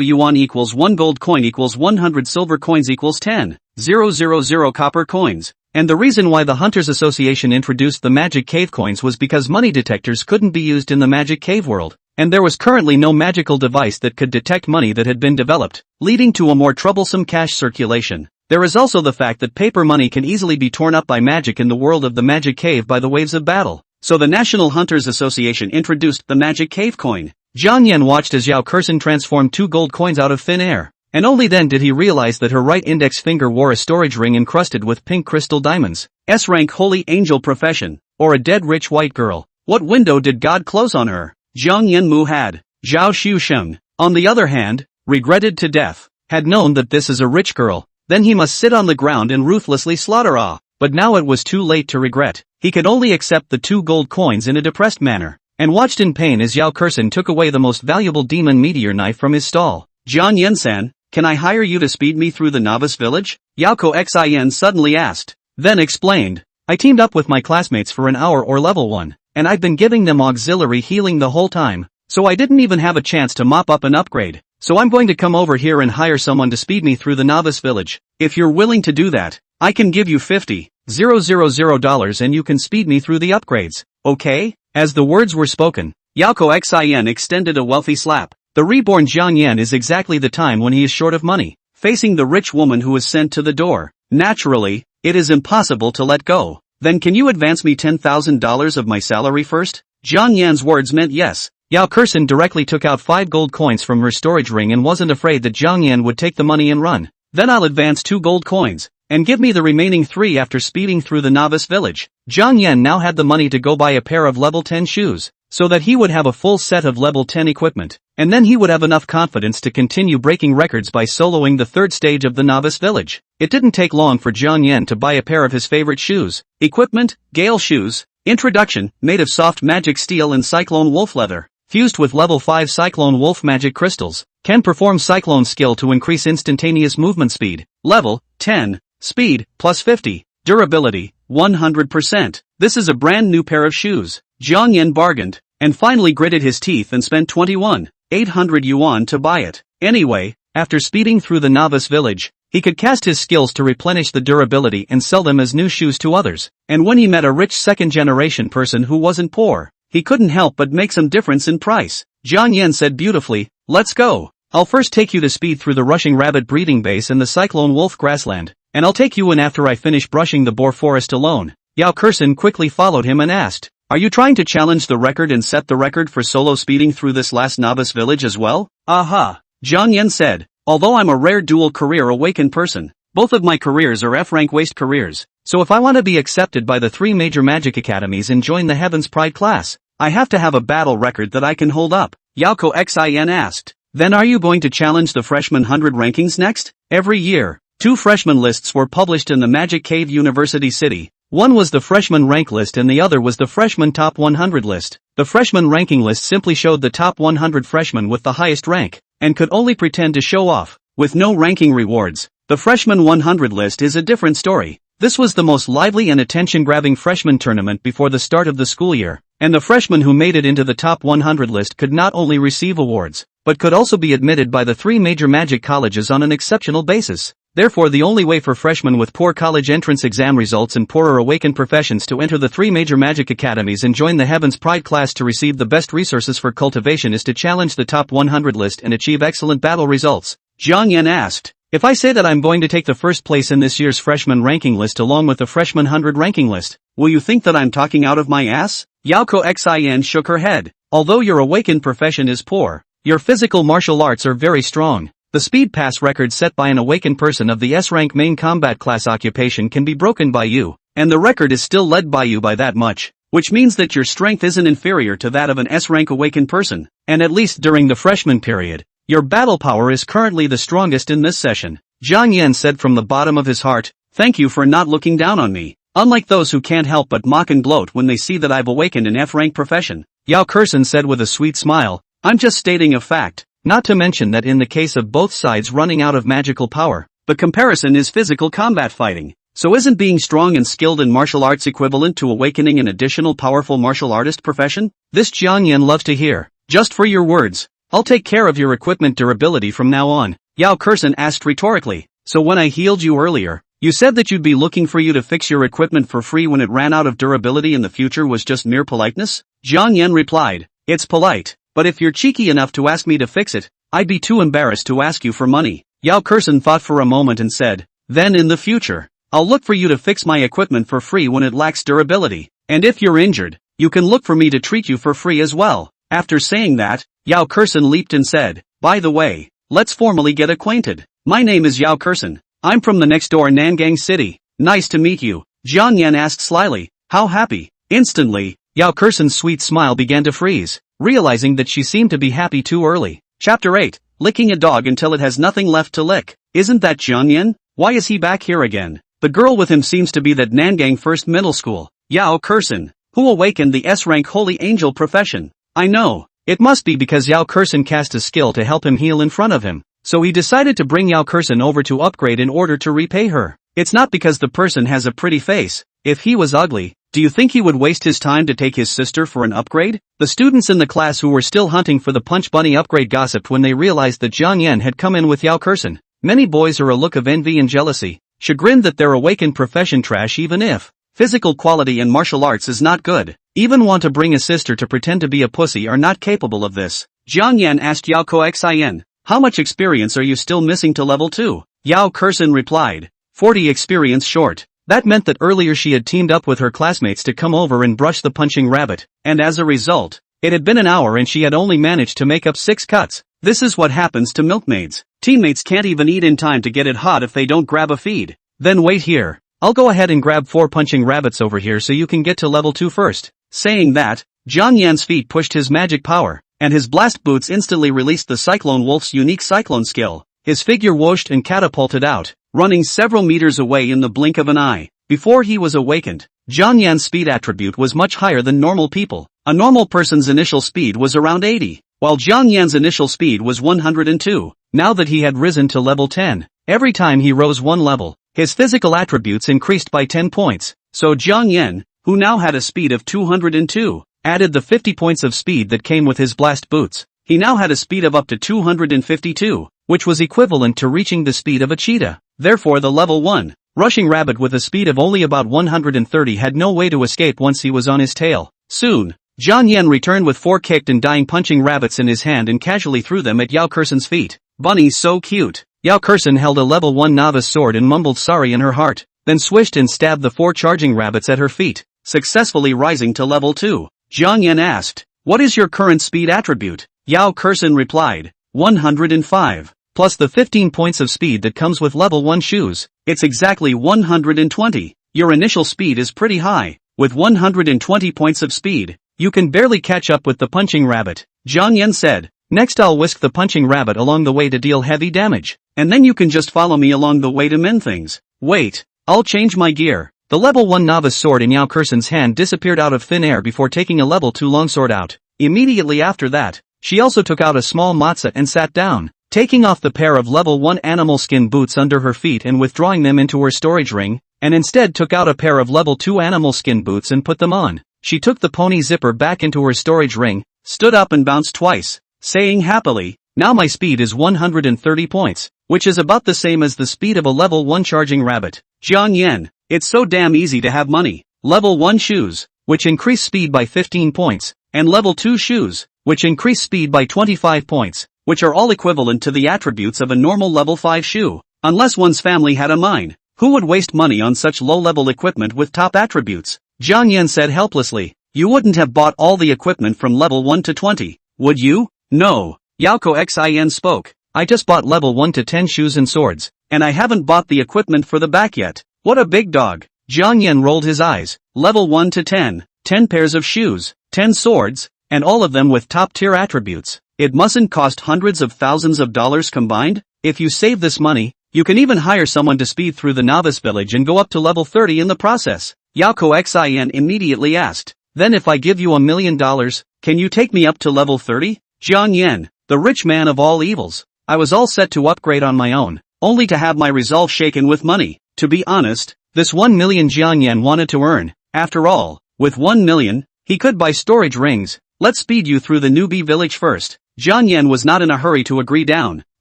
S1: yuan equals 1 gold coin equals 100 silver coins equals 10,000 copper coins. And the reason why the Hunters Association introduced the magic cave coins was because money detectors couldn't be used in the magic cave world, and there was currently no magical device that could detect money that had been developed, leading to a more troublesome cash circulation. There is also the fact that paper money can easily be torn up by magic in the world of the magic cave by the waves of battle. So the National Hunters Association introduced the magic cave coin. Jiang Yan watched as Yao Kexin transformed 2 gold coins out of thin air, and only then did he realize that her right index finger wore a storage ring encrusted with pink crystal diamonds. S-rank holy angel profession, or a dead rich white girl. What window did God close on her? Zhang Yanmu had. Zhao Xiusheng, on the other hand, regretted to death, had known that this is a rich girl, then he must sit on the ground and ruthlessly slaughter her. But now it was too late to regret. He could only accept the 2 gold coins in a depressed manner, and watched in pain as Yao Kexin took away the most valuable demon meteor knife from his stall. Jiang Yansan, can I hire you to speed me through the novice village? Yao Kexin suddenly asked, then explained, I teamed up with my classmates for an hour or level 1, and I've been giving them auxiliary healing the whole time, so I didn't even have a chance to mop up an upgrade. So I'm going to come over here and hire someone to speed me through the novice village. If you're willing to do that, I can give you $50,000 and you can speed me through the upgrades, okay? As the words were spoken, Yao Kexin extended a wealthy slap. The reborn Jiang Yan is exactly the time when he is short of money, facing the rich woman who is sent to the door. Naturally, it is impossible to let go. Then can you advance me $10,000 of my salary first? Jiang Yan's words meant yes. Yao Kexin directly took out 5 gold coins from her storage ring and wasn't afraid that Jiang Yan would take the money and run. Then I'll advance 2 gold coins, and give me the remaining 3 after speeding through the novice village. Jiang Yan now had the money to go buy a pair of level 10 shoes, so that he would have a full set of level 10 equipment, and then he would have enough confidence to continue breaking records by soloing the 3rd stage of the novice village. It didn't take long for Jiang Yan to buy a pair of his favorite shoes. Equipment, Gale shoes. Introduction, made of soft magic steel and Cyclone wolf leather, fused with level 5 Cyclone wolf magic crystals, can perform Cyclone skill to increase instantaneous movement speed. Level 10, speed, plus 50, durability, 100%. This is a brand new pair of shoes. Jiang Yan bargained, and finally gritted his teeth and spent 21,800 yuan to buy it. Anyway, after speeding through the novice village, he could cast his skills to replenish the durability and sell them as new shoes to others. And when he met a rich second-generation person who wasn't poor, he couldn't help but make some difference in price. Jiang Yan said beautifully, let's go. I'll first take you to speed through the rushing rabbit breeding base and the Cyclone wolf grassland, and I'll take you in after I finish brushing the Boar Forest alone. Yao Kexin quickly followed him and asked, are you trying to challenge the record and set the record for solo speeding through this last novice village as well? Aha! Jiang Yan said, although I'm a rare dual career awakened person, both of my careers are F-rank waste careers, so if I want to be accepted by the 3 major magic academies and join the Heaven's Pride class, I have to have a battle record that I can hold up. Yao Kexin asked, then are you going to challenge the freshman 100 rankings next? Every year, 2 freshman lists were published in the Magic Cave University City. One was the freshman rank list and the other was the freshman top 100 list. The freshman ranking list simply showed the top 100 freshmen with the highest rank, and could only pretend to show off, with no ranking rewards. The freshman 100 list is a different story. This was the most lively and attention-grabbing freshman tournament before the start of the school year, and the freshmen who made it into the top 100 list could not only receive awards, but could also be admitted by the 3 major magic colleges on an exceptional basis. Therefore, the only way for freshmen with poor college entrance exam results and poorer awakened professions to enter the 3 major magic academies and join the Heaven's Pride class to receive the best resources for cultivation is to challenge the top 100 list and achieve excellent battle results. Jiang Yan asked, if I say that I'm going to take the first place in this year's freshman ranking list along with the freshman 100 ranking list, will you think that I'm talking out of my ass? Yao Kexin shook her head. Although your awakened profession is poor, your physical martial arts are very strong. The speed pass record set by an awakened person of the S-rank main combat class occupation can be broken by you, and the record is still led by you by that much, which means that your strength isn't inferior to that of an S-rank awakened person, and at least during the freshman period, your battle power is currently the strongest in this session. Jiang Yan said from the bottom of his heart, thank you for not looking down on me, unlike those who can't help but mock and gloat when they see that I've awakened an F-rank profession. Yao Kexin said with a sweet smile, I'm just stating a fact. Not to mention that in the case of both sides running out of magical power, the comparison is physical combat fighting. So isn't being strong and skilled in martial arts equivalent to awakening an additional powerful martial artist profession? This Jiangyan loves to hear. Just for your words. I'll take care of your equipment durability from now on, Yao Kexin asked rhetorically. So when I healed you earlier, you said that you'd be looking for you to fix your equipment for free when it ran out of durability in the future was just mere politeness? Jiangyan replied, it's polite, but if you're cheeky enough to ask me to fix it, I'd be too embarrassed to ask you for money. Yao Kexin thought for a moment and said, then in the future, I'll look for you to fix my equipment for free when it lacks durability, and if you're injured, you can look for me to treat you for free as well. After saying that, Yao Kexin leaped and said, by the way, let's formally get acquainted. My name is Yao Kexin. I'm from the next door Nangang city. Nice to meet you. Jiangyan asked slyly, how happy? Instantly, Yao Kexin's sweet smile began to freeze, realizing that she seemed to be happy too early. Chapter 8, Licking a dog until it has nothing left to lick. Isn't that Jiangyan? Why is he back here again? The girl with him seems to be that Nangang First Middle School, Yao Kexin, who awakened the S-rank Holy Angel profession. I know. It must be because Yao Kexin cast a skill to help him heal in front of him, so he decided to bring Yao Kexin over to upgrade in order to repay her. It's not because the person has a pretty face. If he was ugly, do you think he would waste his time to take his sister for an upgrade? The students in the class who were still hunting for the Punch Bunny upgrade gossiped when they realized that Jiangyan had come in with Yao Kexin. Many boys are a look of envy and jealousy, chagrined that their awakened profession trash even if physical quality in martial arts is not good. Even want to bring a sister to pretend to be a pussy are not capable of this. Jiangyan asked Yao Kexin, how much experience are you still missing to level 2? Yao Kexin replied, 40 experience short. That meant that earlier she had teamed up with her classmates to come over and brush the punching rabbit, and as a result, it had been an hour and she had only managed to make up 6 cuts. This is what happens to milkmaids. Teammates can't even eat in time to get it hot if they don't grab a feed. Then wait here. I'll go ahead and grab 4 punching rabbits over here so you can get to level 2 first. Saying that, Jiangyan's feet pushed his magic power, and his blast boots instantly released the Cyclone Wolf's unique Cyclone skill. His figure whooshed and catapulted out, running several meters away in the blink of an eye. Before he was awakened, Jiangyan's speed attribute was much higher than normal people. A normal person's initial speed was around 80, while Jiangyan's initial speed was 102. Now that he had risen to level 10, every time he rose 1 level, his physical attributes increased by 10 points. So Jiangyan, who now had a speed of 202, added the 50 points of speed that came with his blast boots. He now had a speed of up to 252, which was equivalent to reaching the speed of a cheetah. Therefore the level 1, rushing rabbit with a speed of only about 130 had no way to escape once he was on his tail. Soon, Jiangyan returned with 4 kicked and dying punching rabbits in his hand and casually threw them at Yao Kexin's feet. Bunny so cute. Yao Kexin held a level 1 novice sword and mumbled sorry in her heart, then swished and stabbed the 4 charging rabbits at her feet, successfully rising to level 2. Jiangyan asked, what is your current speed attribute? Yao Kexin replied, 105, plus the 15 points of speed that comes with level 1 shoes. It's exactly 120. Your initial speed is pretty high. With 120 points of speed, you can barely catch up with the punching rabbit. Jiangyan said, next I'll whisk the punching rabbit along the way to deal heavy damage, and then you can just follow me along the way to mend things. Wait, I'll change my gear. The level 1 novice sword in Yao Kexin's hand disappeared out of thin air before taking a level 2 longsword out. Immediately after that, she also took out a small matza and sat down, taking off the pair of level 1 animal skin boots under her feet and withdrawing them into her storage ring, and instead took out a pair of level 2 animal skin boots and put them on. She took the pony zipper back into her storage ring, stood up and bounced twice, saying happily, now my speed is 130 points, which is about the same as the speed of a level 1 charging rabbit. Jiangyan, it's so damn easy to have money. Level 1 shoes, which increase speed by 15 points, and level 2 shoes, which increase speed by 25 points, which are all equivalent to the attributes of a normal level 5 shoe. Unless one's family had a mine, who would waste money on such low-level equipment with top attributes? Jiangyan said helplessly, you wouldn't have bought all the equipment from level 1 to 20, would you? No. Yao Kexin spoke, I just bought level 1 to 10 shoes and swords, and I haven't bought the equipment for the back yet. What a big dog. Jiangyan rolled his eyes. Level 1 to 10, 10 pairs of shoes, 10 swords, and all of them with top-tier attributes. It mustn't cost hundreds of thousands of dollars combined? If you save this money, you can even hire someone to speed through the novice village and go up to level 30 in the process. Yao Kexin immediately asked, then if I give you $1 million, can you take me up to level 30? Jiangyan, the rich man of all evils. I was all set to upgrade on my own, only to have my resolve shaken with money. To be honest, this 1 million Jiangyan wanted to earn. After all, with 1 million, he could buy storage rings. Let's speed you through the newbie village first. Jiangyan was not in a hurry to agree down,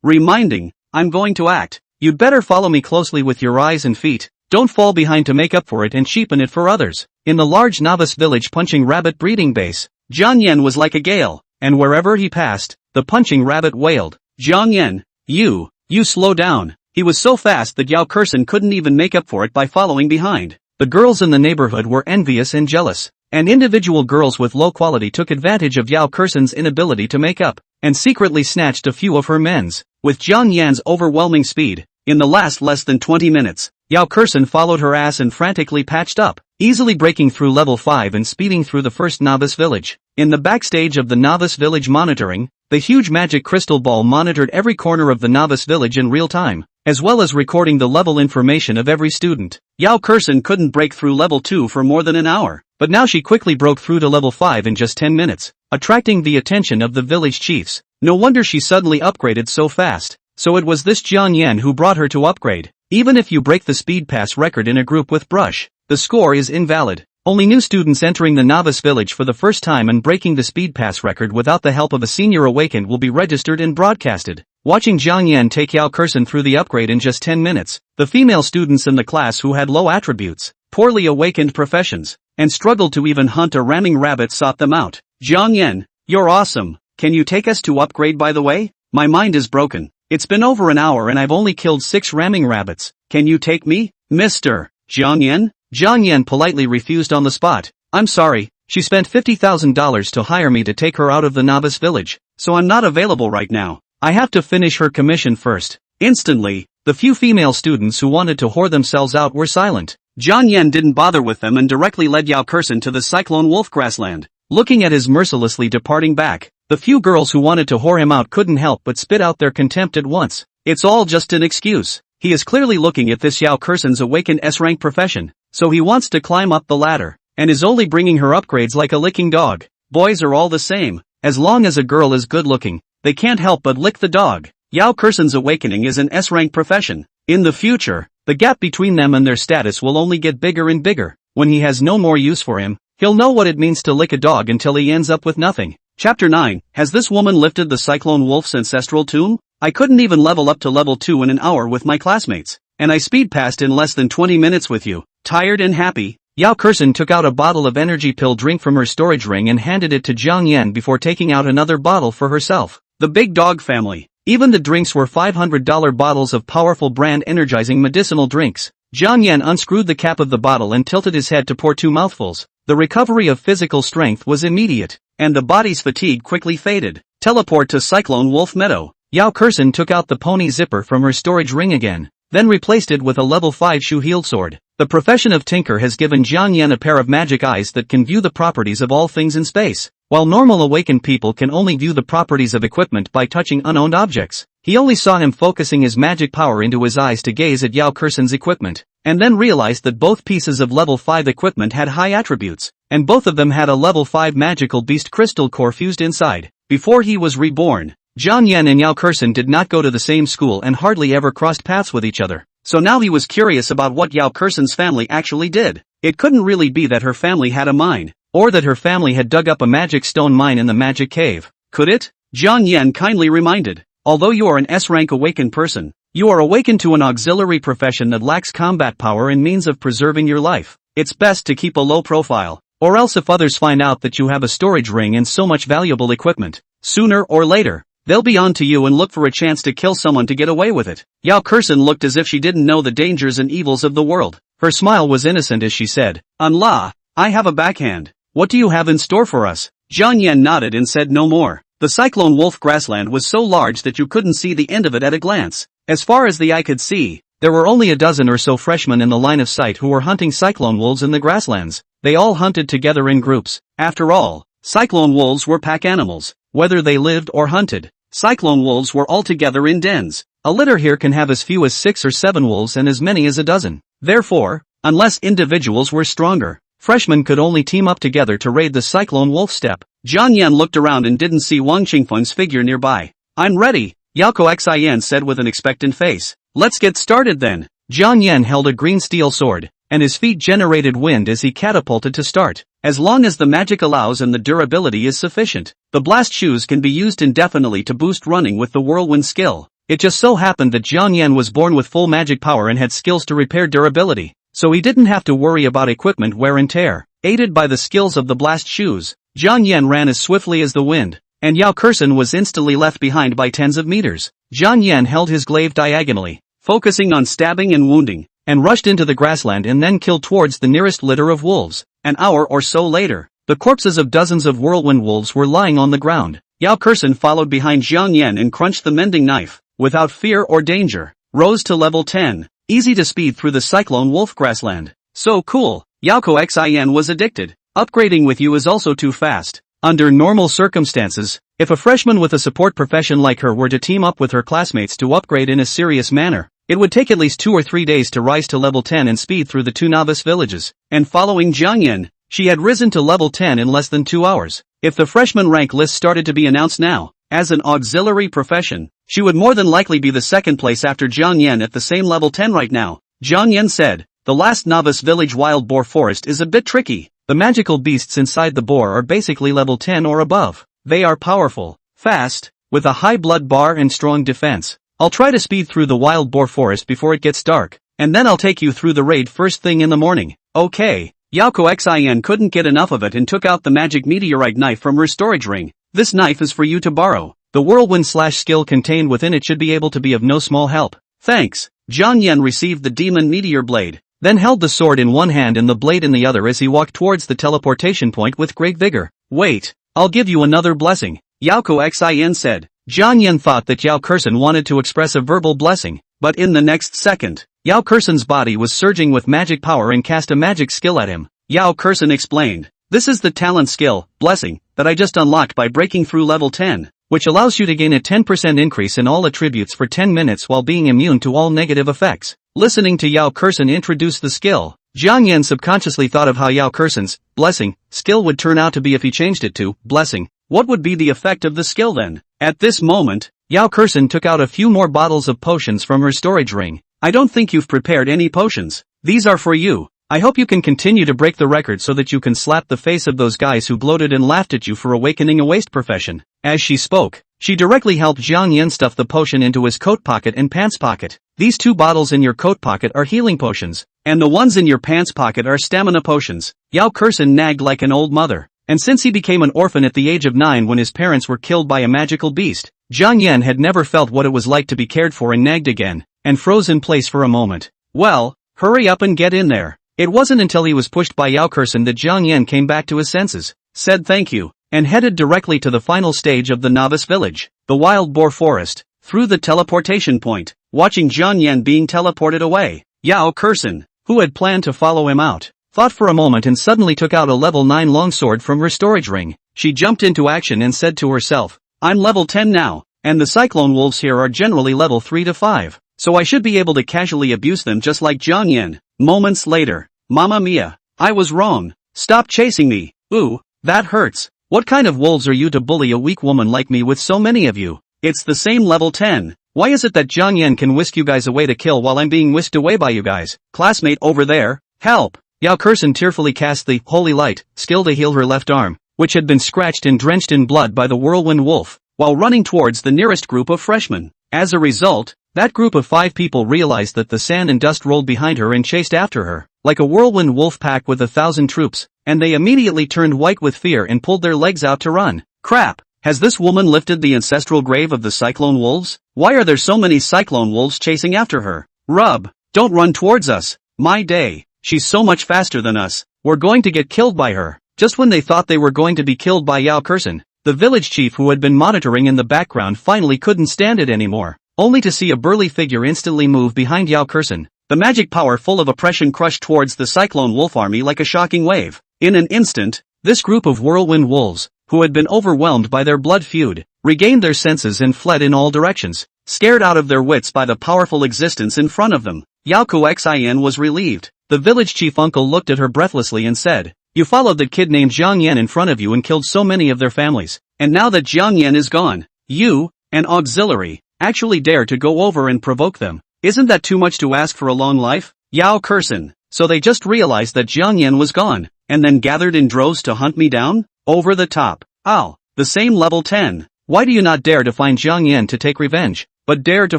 S1: reminding, I'm going to act. You'd better follow me closely with your eyes and feet. Don't fall behind to make up for it and cheapen it for others. In the large novice village punching rabbit breeding base, Jiangyan was like a gale, and wherever he passed, the punching rabbit wailed. Jiangyan, you slow down. He was so fast that Yao Kexin couldn't even make up for it by following behind. The girls in the neighborhood were envious and jealous, and individual girls with low quality took advantage of Yao Kexin's inability to make up, and secretly snatched a few of her men's. With Jiangyan's overwhelming speed, in the less than 20 minutes, Yao Kexin followed her ass and frantically patched up, easily breaking through level 5 and speeding through the first novice village. In the backstage of the novice village monitoring, the huge magic crystal ball monitored every corner of the novice village in real time, as well as recording the level information of every student. Yao Kexin couldn't break through level 2 for more than an hour, but now she quickly broke through to level 5 in just 10 minutes, attracting the attention of the village chiefs. No wonder she suddenly upgraded so fast. So it was this Jiangyan who brought her to upgrade. Even if you break the speed pass record in a group with brush, the score is invalid. Only new students entering the novice village for the first time and breaking the speed pass record without the help of a senior awakened will be registered and broadcasted. Watching Jiangyan take Yao Kexin through the upgrade in just 10 minutes, the female students in the class who had low attributes, poorly awakened professions, and struggled to even hunt a ramming rabbit sought them out. Jiangyan, you're awesome. Can you take us to upgrade by the way? My mind is broken. It's been over an hour and I've only killed 6 ramming rabbits. Can you take me, Mr. Jiangyan? Jiangyan politely refused on the spot. I'm sorry, she spent $50,000 to hire me to take her out of the novice village, so I'm not available right now. I have to finish her commission first. Instantly, the few female students who wanted to whore themselves out were silent. Jiangyan didn't bother with them and directly led Yao Kexin to the Cyclone wolf grassland. Looking at his mercilessly departing back, the few girls who wanted to whore him out couldn't help but spit out their contempt at once. It's all just an excuse. He is clearly looking at this Yao Kexin's awakened S-rank profession, so he wants to climb up the ladder, and is only bringing her upgrades like a licking dog. Boys are all the same. As long as a girl is good looking, they can't help but lick the dog. Yao Kexin's awakening is an S-rank profession. In the future, the gap between them and their status will only get bigger and bigger. When he has no more use for him, he'll know what it means to lick a dog until he ends up with nothing. Chapter 9, has this woman lifted the Cyclone Wolf's ancestral tomb? I couldn't even level up to level 2 in an hour with my classmates, and I speed passed in less than 20 minutes with you. Tired and happy, Yao Kexin took out a bottle of energy pill drink from her storage ring and handed it to Jiangyan before taking out another bottle for herself. The big dog family. Even the drinks were $500 bottles of powerful brand energizing medicinal drinks. Jiangyan unscrewed the cap of the bottle and tilted his head to pour 2 mouthfuls. The recovery of physical strength was immediate, and the body's fatigue quickly faded. Teleport to Cyclone Wolf Meadow. Yao Kexin took out the pony zipper from her storage ring again, then replaced it with a level 5 Shu-Healed sword. The profession of tinker has given Jiangyan a pair of magic eyes that can view the properties of all things in space, while normal awakened people can only view the properties of equipment by touching unowned objects. He only saw him focusing his magic power into his eyes to gaze at Yao Kexin's equipment, and then realized that both pieces of level 5 equipment had high attributes, and both of them had a level 5 magical beast crystal core fused inside. Before he was reborn, Jiangyan and Yao Kexin did not go to the same school and hardly ever crossed paths with each other. So now he was curious about what Yao Kexin's family actually did. It couldn't really be that her family had a mine, or that her family had dug up a magic stone mine in the magic cave. Could it? Jiangyan kindly reminded. Although you are an S-rank awakened person, you are awakened to an auxiliary profession that lacks combat power and means of preserving your life. It's best to keep a low profile, or else if others find out that you have a storage ring and so much valuable equipment, sooner or later, they'll be on to you and look for a chance to kill someone to get away with it. Yao Kexin looked as if she didn't know the dangers and evils of the world. Her smile was innocent as she said, "Allah, I have a backhand. What do you have in store for us?" Jiangyan nodded and said no more. The Cyclone Wolf grassland was so large that you couldn't see the end of it at a glance. As far as the eye could see, there were only a dozen or so freshmen in the line of sight who were hunting cyclone wolves in the grasslands. They all hunted together in groups. After all, cyclone wolves were pack animals, whether they lived or hunted. Cyclone wolves were all together in dens. A litter here can have as few as 6 or 7 wolves and as many as a dozen. Therefore, unless individuals were stronger, freshmen could only team up together to raid the cyclone wolf steppe. Jiangyan looked around and didn't see Wang Qingfeng's figure nearby. I'm ready, Yao Kexin said with an expectant face. Let's get started then. Jiang Yan held a green steel sword, and his feet generated wind as he catapulted to start. As long as the magic allows and the durability is sufficient, the blast shoes can be used indefinitely to boost running with the whirlwind skill. It just so happened that Jiang Yan was born with full magic power and had skills to repair durability, so he didn't have to worry about equipment wear and tear. Aided by the skills of the blast shoes, Jiang Yan ran as swiftly as the wind, and Yao Kexin was instantly left behind by tens of meters. Jiang Yan held his glaive diagonally, focusing on stabbing and wounding, and rushed into the grassland and then killed towards the nearest litter of wolves. An hour or so later, the corpses of dozens of whirlwind wolves were lying on the ground. Yao Kexin followed behind Jiang Yan and crunched the mending knife, without fear or danger. Rose to level 10. Easy to speed through the Cyclone wolf grassland. So cool. Yao Kexin was addicted. Upgrading with you is also too fast. Under normal circumstances, if a freshman with a support profession like her were to team up with her classmates to upgrade in a serious manner, it would take at least 2 or 3 days to rise to level 10 and speed through the 2 novice villages. And following Jiang Yan, she had risen to level 10 in less than 2 hours. If the freshman rank list started to be announced now, as an auxiliary profession, she would more than likely be the second place after Jiang Yan at the same level 10 right now. Jiang Yan said, the last novice village Wild Boar Forest is a bit tricky. The magical beasts inside the boar are basically level 10 or above. They are powerful, fast, with a high blood bar and strong defense. I'll try to speed through the Wild Boar Forest before it gets dark, and then I'll take you through the raid first thing in the morning. Okay. Yao Kexin couldn't get enough of it and took out the magic meteorite knife from her storage ring. This knife is for you to borrow. The whirlwind slash skill contained within it should be able to be of no small help. Thanks. Jiang Yan received the demon meteor blade, then held the sword in one hand and the blade in the other as he walked towards the teleportation point with great vigor. Wait, I'll give you another blessing, Yao Kexin said. Jiang Yan thought that Yao Kexin wanted to express a verbal blessing, but in the next second, Yao Kexin's body was surging with magic power and cast a magic skill at him. Yao Kexin explained, this is the talent skill, blessing, that I just unlocked by breaking through level 10, which allows you to gain a 10% increase in all attributes for 10 minutes while being immune to all negative effects. Listening to Yao Kexin introduce the skill, Jiang Yan subconsciously thought of how Yao Kexin's blessing skill would turn out to be if he changed it to blessing. What would be the effect of the skill then? At this moment, Yao Kexin took out a few more bottles of potions from her storage ring. I don't think you've prepared any potions. These are for you. I hope you can continue to break the record so that you can slap the face of those guys who gloated and laughed at you for awakening a waste profession. As she spoke, she directly helped Jiang Yan stuff the potion into his coat pocket and pants pocket. These 2 bottles in your coat pocket are healing potions, and the ones in your pants pocket are stamina potions. Yao Kexin nagged like an old mother, and since he became an orphan at the age of 9 when his parents were killed by a magical beast, Jiang Yan had never felt what it was like to be cared for and nagged again, and froze in place for a moment. Well, hurry up and get in there. It wasn't until he was pushed by Yao Kexin that Jiang Yan came back to his senses, said thank you, and headed directly to the final stage of the novice village, the Wild Boar Forest, through the teleportation point. Watching Jiang Yan being teleported away, Yao Kexin, who had planned to follow him out, thought for a moment and suddenly took out a level 9 longsword from her storage ring. She jumped into action and said to herself, I'm level 10 now, and the Cyclone wolves here are generally level 3 to 5, so I should be able to casually abuse them just like Jiang Yan. Moments later, Mamma mia, I was wrong. Stop chasing me. Ooh, that hurts. What kind of wolves are you to bully a weak woman like me with so many of you? It's the same level 10. Why is it that Jiang Yan can whisk you guys away to kill while I'm being whisked away by you guys? Classmate over there, help! Yao Kexin tearfully cast the Holy Light skill to heal her left arm, which had been scratched and drenched in blood by the whirlwind wolf, while running towards the nearest group of freshmen. As a result, that group of 5 people realized that the sand and dust rolled behind her and chased after her, like a whirlwind wolf pack with 1,000 troops, and they immediately turned white with fear and pulled their legs out to run. Crap! Has this woman lifted the ancestral grave of the Cyclone wolves? Why are there so many Cyclone wolves chasing after her? Rub! Don't run towards us! My day! She's so much faster than us. We're going to get killed by her. Just when they thought they were going to be killed by Yao Kexin, the village chief who had been monitoring in the background finally couldn't stand it anymore, only to see a burly figure instantly move behind Yao Kexin. The magic power full of oppression crushed towards the Cyclone wolf army like a shocking wave. In an instant, this group of whirlwind wolves, who had been overwhelmed by their blood feud, regained their senses and fled in all directions, scared out of their wits by the powerful existence in front of them. Yao Kexin was relieved. The village chief uncle looked at her breathlessly and said, You followed that kid named Jiang Yan in front of you and killed so many of their families, and now that Jiang Yan is gone, you an auxiliary, actually dare to go over and provoke them. Isn't that too much to ask for a long life? Yao Kexin. So they just realized that Xiaoyuan was gone, and then gathered in droves to hunt me down? Over the top. Ow. The same level 10. Why do you not dare to find Xiaoyuan to take revenge, but dare to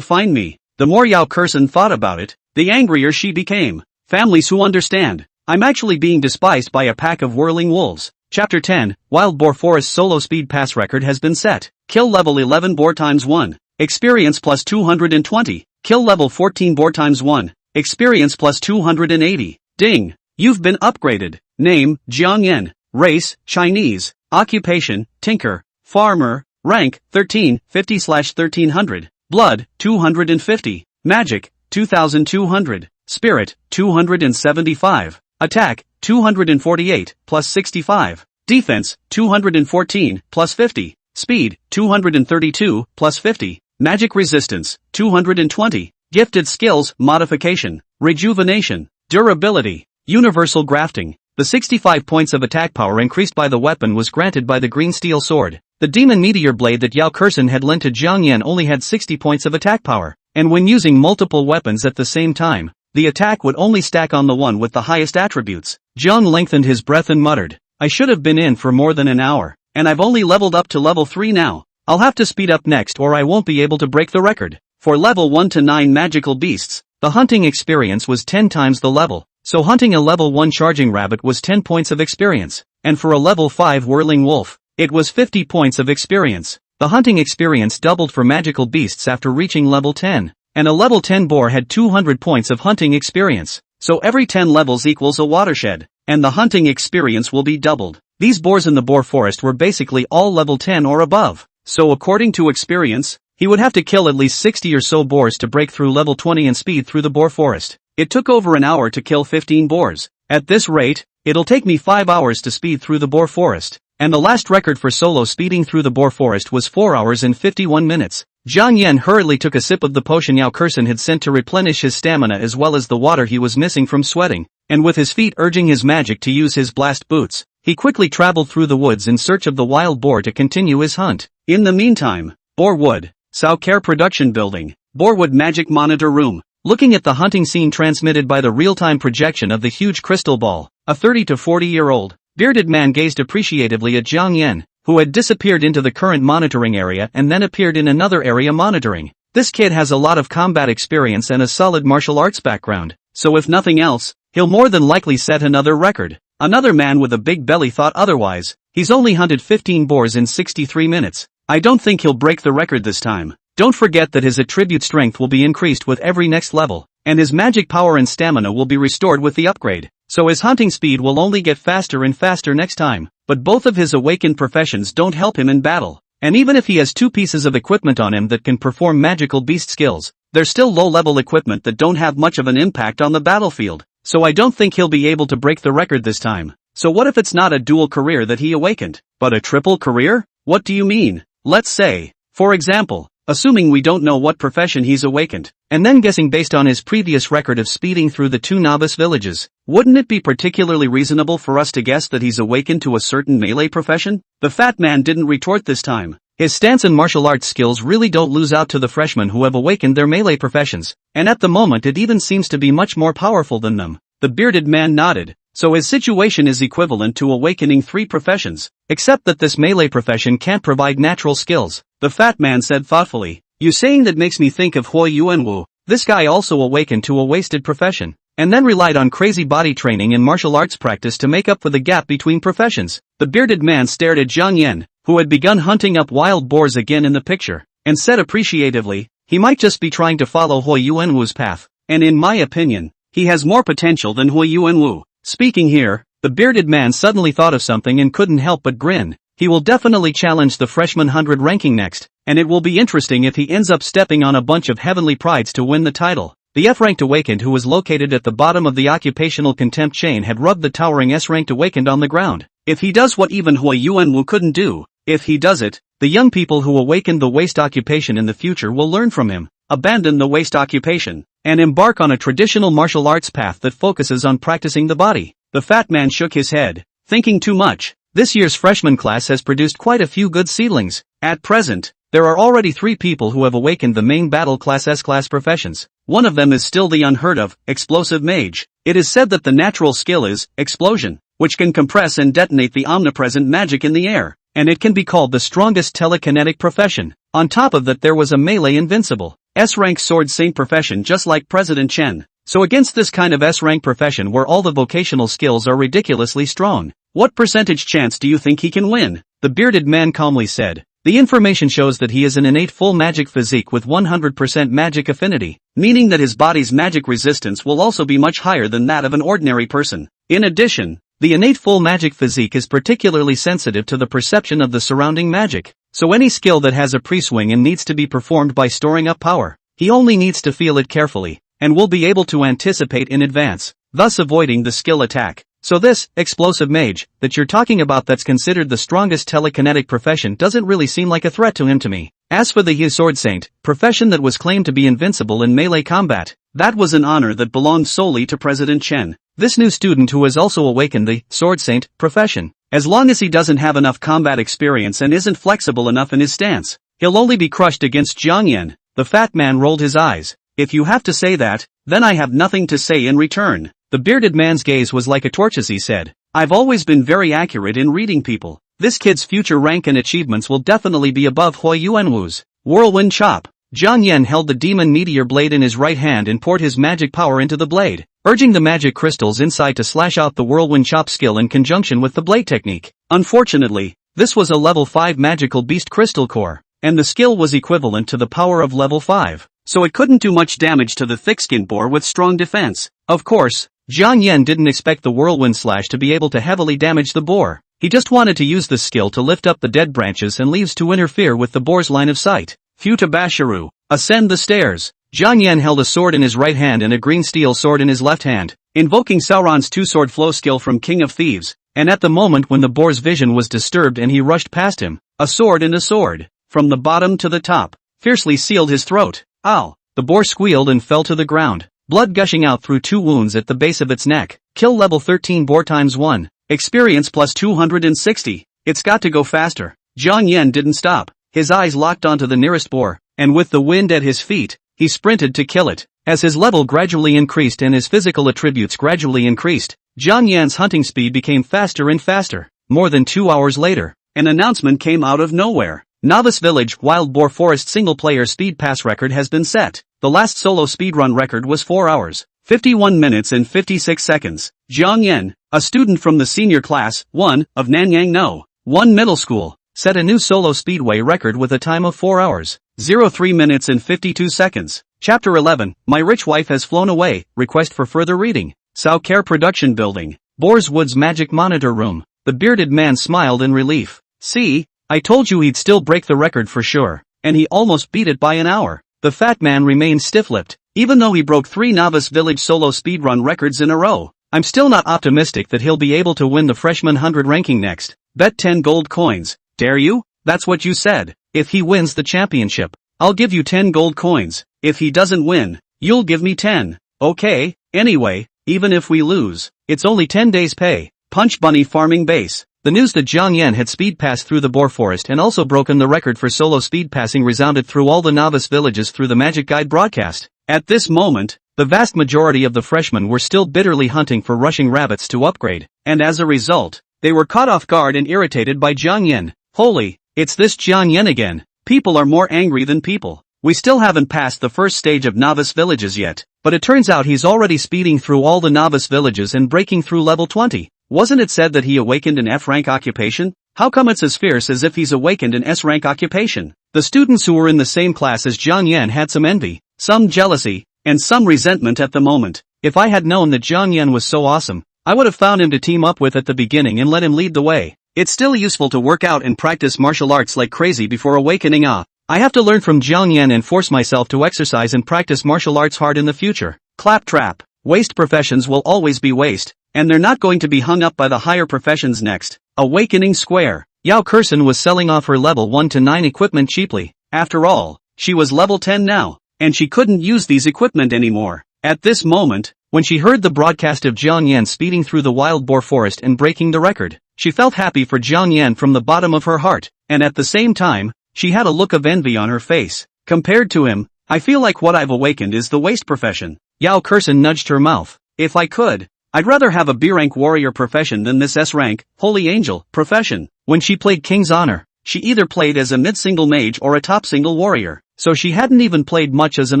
S1: find me? The more Yao Kexin thought about it, the angrier she became. Families who understand. I'm actually being despised by a pack of whirling wolves. Chapter 10, Wild Boar Forest solo speed pass record has been set. Kill level 11 boar times 1. Experience plus 220. Kill level 14 boar times 1. Experience plus 280. Ding. You've been upgraded. Name, Xiaoyuan. Race, Chinese. Occupation, tinker. Farmer. Rank, 13, 50/1300. Blood, 250. Magic, 2200. Spirit, 275. Attack, 248, plus 65. Defense, 214, plus 50. Speed, 232, plus 50. Magic resistance, 220. Gifted skills, modification, rejuvenation, durability, universal grafting. The 65 points of attack power increased by the weapon was granted by the green steel sword. The demon meteor blade that Yao Kexin had lent to Xiaoyuan only had 60 points of attack power, and when using multiple weapons at the same time, the attack would only stack on the one with the highest attributes. Zhang lengthened his breath and muttered, I should have been in for more than an hour, and I've only leveled up to level 3 now. I'll have to speed up next or I won't be able to break the record. For level 1 to 9 magical beasts, the hunting experience was 10 times the level, so hunting a level 1 charging rabbit was 10 points of experience, and for a level 5 whirling wolf, it was 50 points of experience. The hunting experience doubled for magical beasts after reaching level 10, and a level 10 boar had 200 points of hunting experience, so every 10 levels equals a watershed, and the hunting experience will be doubled. These boars in the Boar Forest were basically all level 10 or above, so according to experience, he would have to kill at least 60 or so boars to break through level 20 and speed through the Boar Forest. It took over an hour to kill 15 boars. At this rate, it'll take me 5 hours to speed through the Boar Forest, and the last record for solo speeding through the Boar Forest was 4 hours and 51 minutes. Xiaoyuan hurriedly took a sip of the potion Yao Kexin had sent to replenish his stamina as well as the water he was missing from sweating, and with his feet urging his magic to use his blast boots, he quickly traveled through the woods in search of the wild boar to continue his hunt. In the meantime, Boarwood, Soukare Production Building, Boarwood Magic Monitor Room. Looking at the hunting scene transmitted by the real-time projection of the huge crystal ball, a 30 to 40-year-old, bearded man gazed appreciatively at Xiaoyuan, who had disappeared into the current monitoring area and then appeared in another area monitoring. This kid has a lot of combat experience and a solid martial arts background, so if nothing else, he'll more than likely set another record. Another man with a big belly thought otherwise. He's only hunted 15 boars in 63 minutes. I don't think he'll break the record this time. Don't forget that his attribute strength will be increased with every next level, and his magic power and stamina will be restored with the upgrade, so his hunting speed will only get faster and faster next time. But both of his awakened professions don't help him in battle, and even if he has 2 pieces of equipment on him that can perform magical beast skills, they're still low-level equipment that don't have much of an impact on the battlefield, so I don't think he'll be able to break the record this time. So what if it's not a dual career that he awakened, but a triple career? What do you mean? Let's say, for example, assuming we don't know what profession he's awakened, and then guessing based on his previous record of speeding through the 2 novice villages, wouldn't it be particularly reasonable for us to guess that he's awakened to a certain melee profession? The fat man didn't retort this time. His stance and martial arts skills really don't lose out to the freshmen who have awakened their melee professions, and at the moment it even seems to be much more powerful than them. The bearded man nodded. So his situation is equivalent to awakening 3 professions, except that this melee profession can't provide natural skills. The fat man said thoughtfully, you saying that makes me think of Xiaoyuan. This guy also awakened to a wasted profession, and then relied on crazy body training and martial arts practice to make up for the gap between professions. The bearded man stared at Xiaoyuan, who had begun hunting up wild boars again in the picture, and said appreciatively, he might just be trying to follow Xiaoyuan's path, and in my opinion, he has more potential than Xiaoyuan. Speaking here, the bearded man suddenly thought of something and couldn't help but grin. He will definitely challenge the freshman 100 ranking next, and it will be interesting if he ends up stepping on a bunch of heavenly prides to win the title. The F-ranked awakened who was located at the bottom of the occupational contempt chain had rubbed the towering S-ranked awakened on the ground. If he does what even Xiaoyuan couldn't do, if he does it, the young people who awakened the waste occupation in the future will learn from him, abandon the waste occupation, and embark on a traditional martial arts path that focuses on practicing the body. The fat man shook his head, thinking too much. This year's freshman class has produced quite a few good seedlings. At present, There are already 3 people who have awakened the main battle class S-class professions. One of them is still the unheard of, explosive mage. It is said that the natural skill is explosion, which can compress and detonate the omnipresent magic in the air, and it can be called the strongest telekinetic profession. On top of that there was a melee invincible S-rank sword saint profession just like President Chen. So against this kind of S-rank profession where all the vocational skills are ridiculously strong, what percentage chance do you think he can win? The bearded man calmly said. The information shows that he is an innate full magic physique with 100% magic affinity, meaning that his body's magic resistance will also be much higher than that of an ordinary person. In addition, the innate full magic physique is particularly sensitive to the perception of the surrounding magic, so any skill that has a pre-swing and needs to be performed by storing up power, he only needs to feel it carefully, and will be able to anticipate in advance, thus avoiding the skill attack. So this explosive mage that you're talking about that's considered the strongest telekinetic profession doesn't really seem like a threat to him to me. As for the sword saint profession that was claimed to be invincible in melee combat, that was an honor that belonged solely to President Chen. This new student who has also awakened the sword saint profession, as long as he doesn't have enough combat experience and isn't flexible enough in his stance, he'll only be crushed against Jiang Yan. The fat man rolled his eyes. If you have to say that, then I have nothing to say in return. The bearded man's gaze was like a torch as he said, I've always been very accurate in reading people. This kid's future rank and achievements will definitely be above Xiaoyuan Wu's. Whirlwind chop. Jiang Yan held the demon meteor blade in his right hand and poured his magic power into the blade, urging the magic crystals inside to slash out the whirlwind chop skill in conjunction with the blade technique. Unfortunately, this was a level 5 magical beast crystal core, and the skill was equivalent to the power of level 5, so it couldn't do much damage to the thick-skinned boar with strong defense. Of course, Jiang Yan didn't expect the whirlwind slash to be able to heavily damage the boar. He just wanted to use the skill to lift up the dead branches and leaves to interfere with the boar's line of sight. Futa Basharu. Ascend the stairs. Jiang Yan held a sword in his right hand and a green steel sword in his left hand, invoking Sauron's two-sword flow skill from King of Thieves, and at the moment when the boar's vision was disturbed and he rushed past him, a sword and a sword, from the bottom to the top, fiercely sealed his throat. Ow! The boar squealed and fell to the ground, blood gushing out through 2 wounds at the base of its neck. Kill level 13 boar times 1. Experience plus 260. It's got to go faster. Jiang Yan didn't stop. His eyes locked onto the nearest boar, and with the wind at his feet, he sprinted to kill it. As his level gradually increased and his physical attributes gradually increased, Jiang Yan's hunting speed became faster and faster. More than 2 hours later, an announcement came out of nowhere. Novice Village Wild Boar Forest single-player speed pass record has been set. The last solo speedrun record was 4 hours, 51 minutes and 56 seconds. Jiang Yan, a student from the senior class 1 of Nanyang No. 1 Middle School, set a new solo speedway record with a time of 4 hours, 03 minutes and 52 seconds. Chapter 11, My Rich Wife Has Flown Away, request for further reading. Sao Care Production Building, Boar's Woods Magic Monitor Room. The bearded man smiled in relief. See, I told you he'd still break the record for sure, and he almost beat it by an hour. The fat man remained stiff-lipped. Even though he broke 3 Novice Village solo speedrun records in a row, I'm still not optimistic that he'll be able to win the freshman 100 ranking next. Bet 10 gold coins. Dare you? That's what you said. If he wins the championship, I'll give you 10 gold coins. If he doesn't win, you'll give me 10. Okay, anyway, even if we lose, it's only 10 days pay. Punch Bunny Farming Base. The news that Jiang Yan had speed passed through the Boar Forest and also broken the record for solo speed passing resounded through all the novice villages through the Magic Guide broadcast. At this moment, the vast majority of the freshmen were still bitterly hunting for rushing rabbits to upgrade, and as a result, they were caught off guard and irritated by Jiang Yan. Holy, it's this Jiang Yan again. People are more angry than people. We still haven't passed the first stage of novice villages yet, but it turns out he's already speeding through all the novice villages and breaking through level 20. Wasn't it said that he awakened an F-rank occupation? How come it's as fierce as if he's awakened an S-rank occupation? The students who were in the same class as Jiang Yan had some envy, some jealousy, and some resentment at the moment. If I had known that Jiang Yan was so awesome, I would have found him to team up with at the beginning and let him lead the way. It's still useful to work out and practice martial arts like crazy before awakening. I have to learn from Jiang Yan and force myself to exercise and practice martial arts hard in the future. Claptrap. Waste professions will always be waste, and they're not going to be hung up by the higher professions next. Awakening Square. Yao Kexin was selling off her level 1 to 9 equipment cheaply. After all, she was level 10 now, and she couldn't use these equipment anymore. At this moment, when she heard the broadcast of Jiang Yan speeding through the Wild Boar Forest and breaking the record, she felt happy for Jiang Yan from the bottom of her heart, and at the same time, She had a look of envy on her face. Compared to him, I feel like what I've awakened is the waste profession. Yao Kexin nudged her mouth. If I could, I'd rather have a B-rank warrior profession than this S-rank, holy angel, profession. When she played King's Honor, she either played as a mid-single mage or a top-single warrior, so she hadn't even played much as an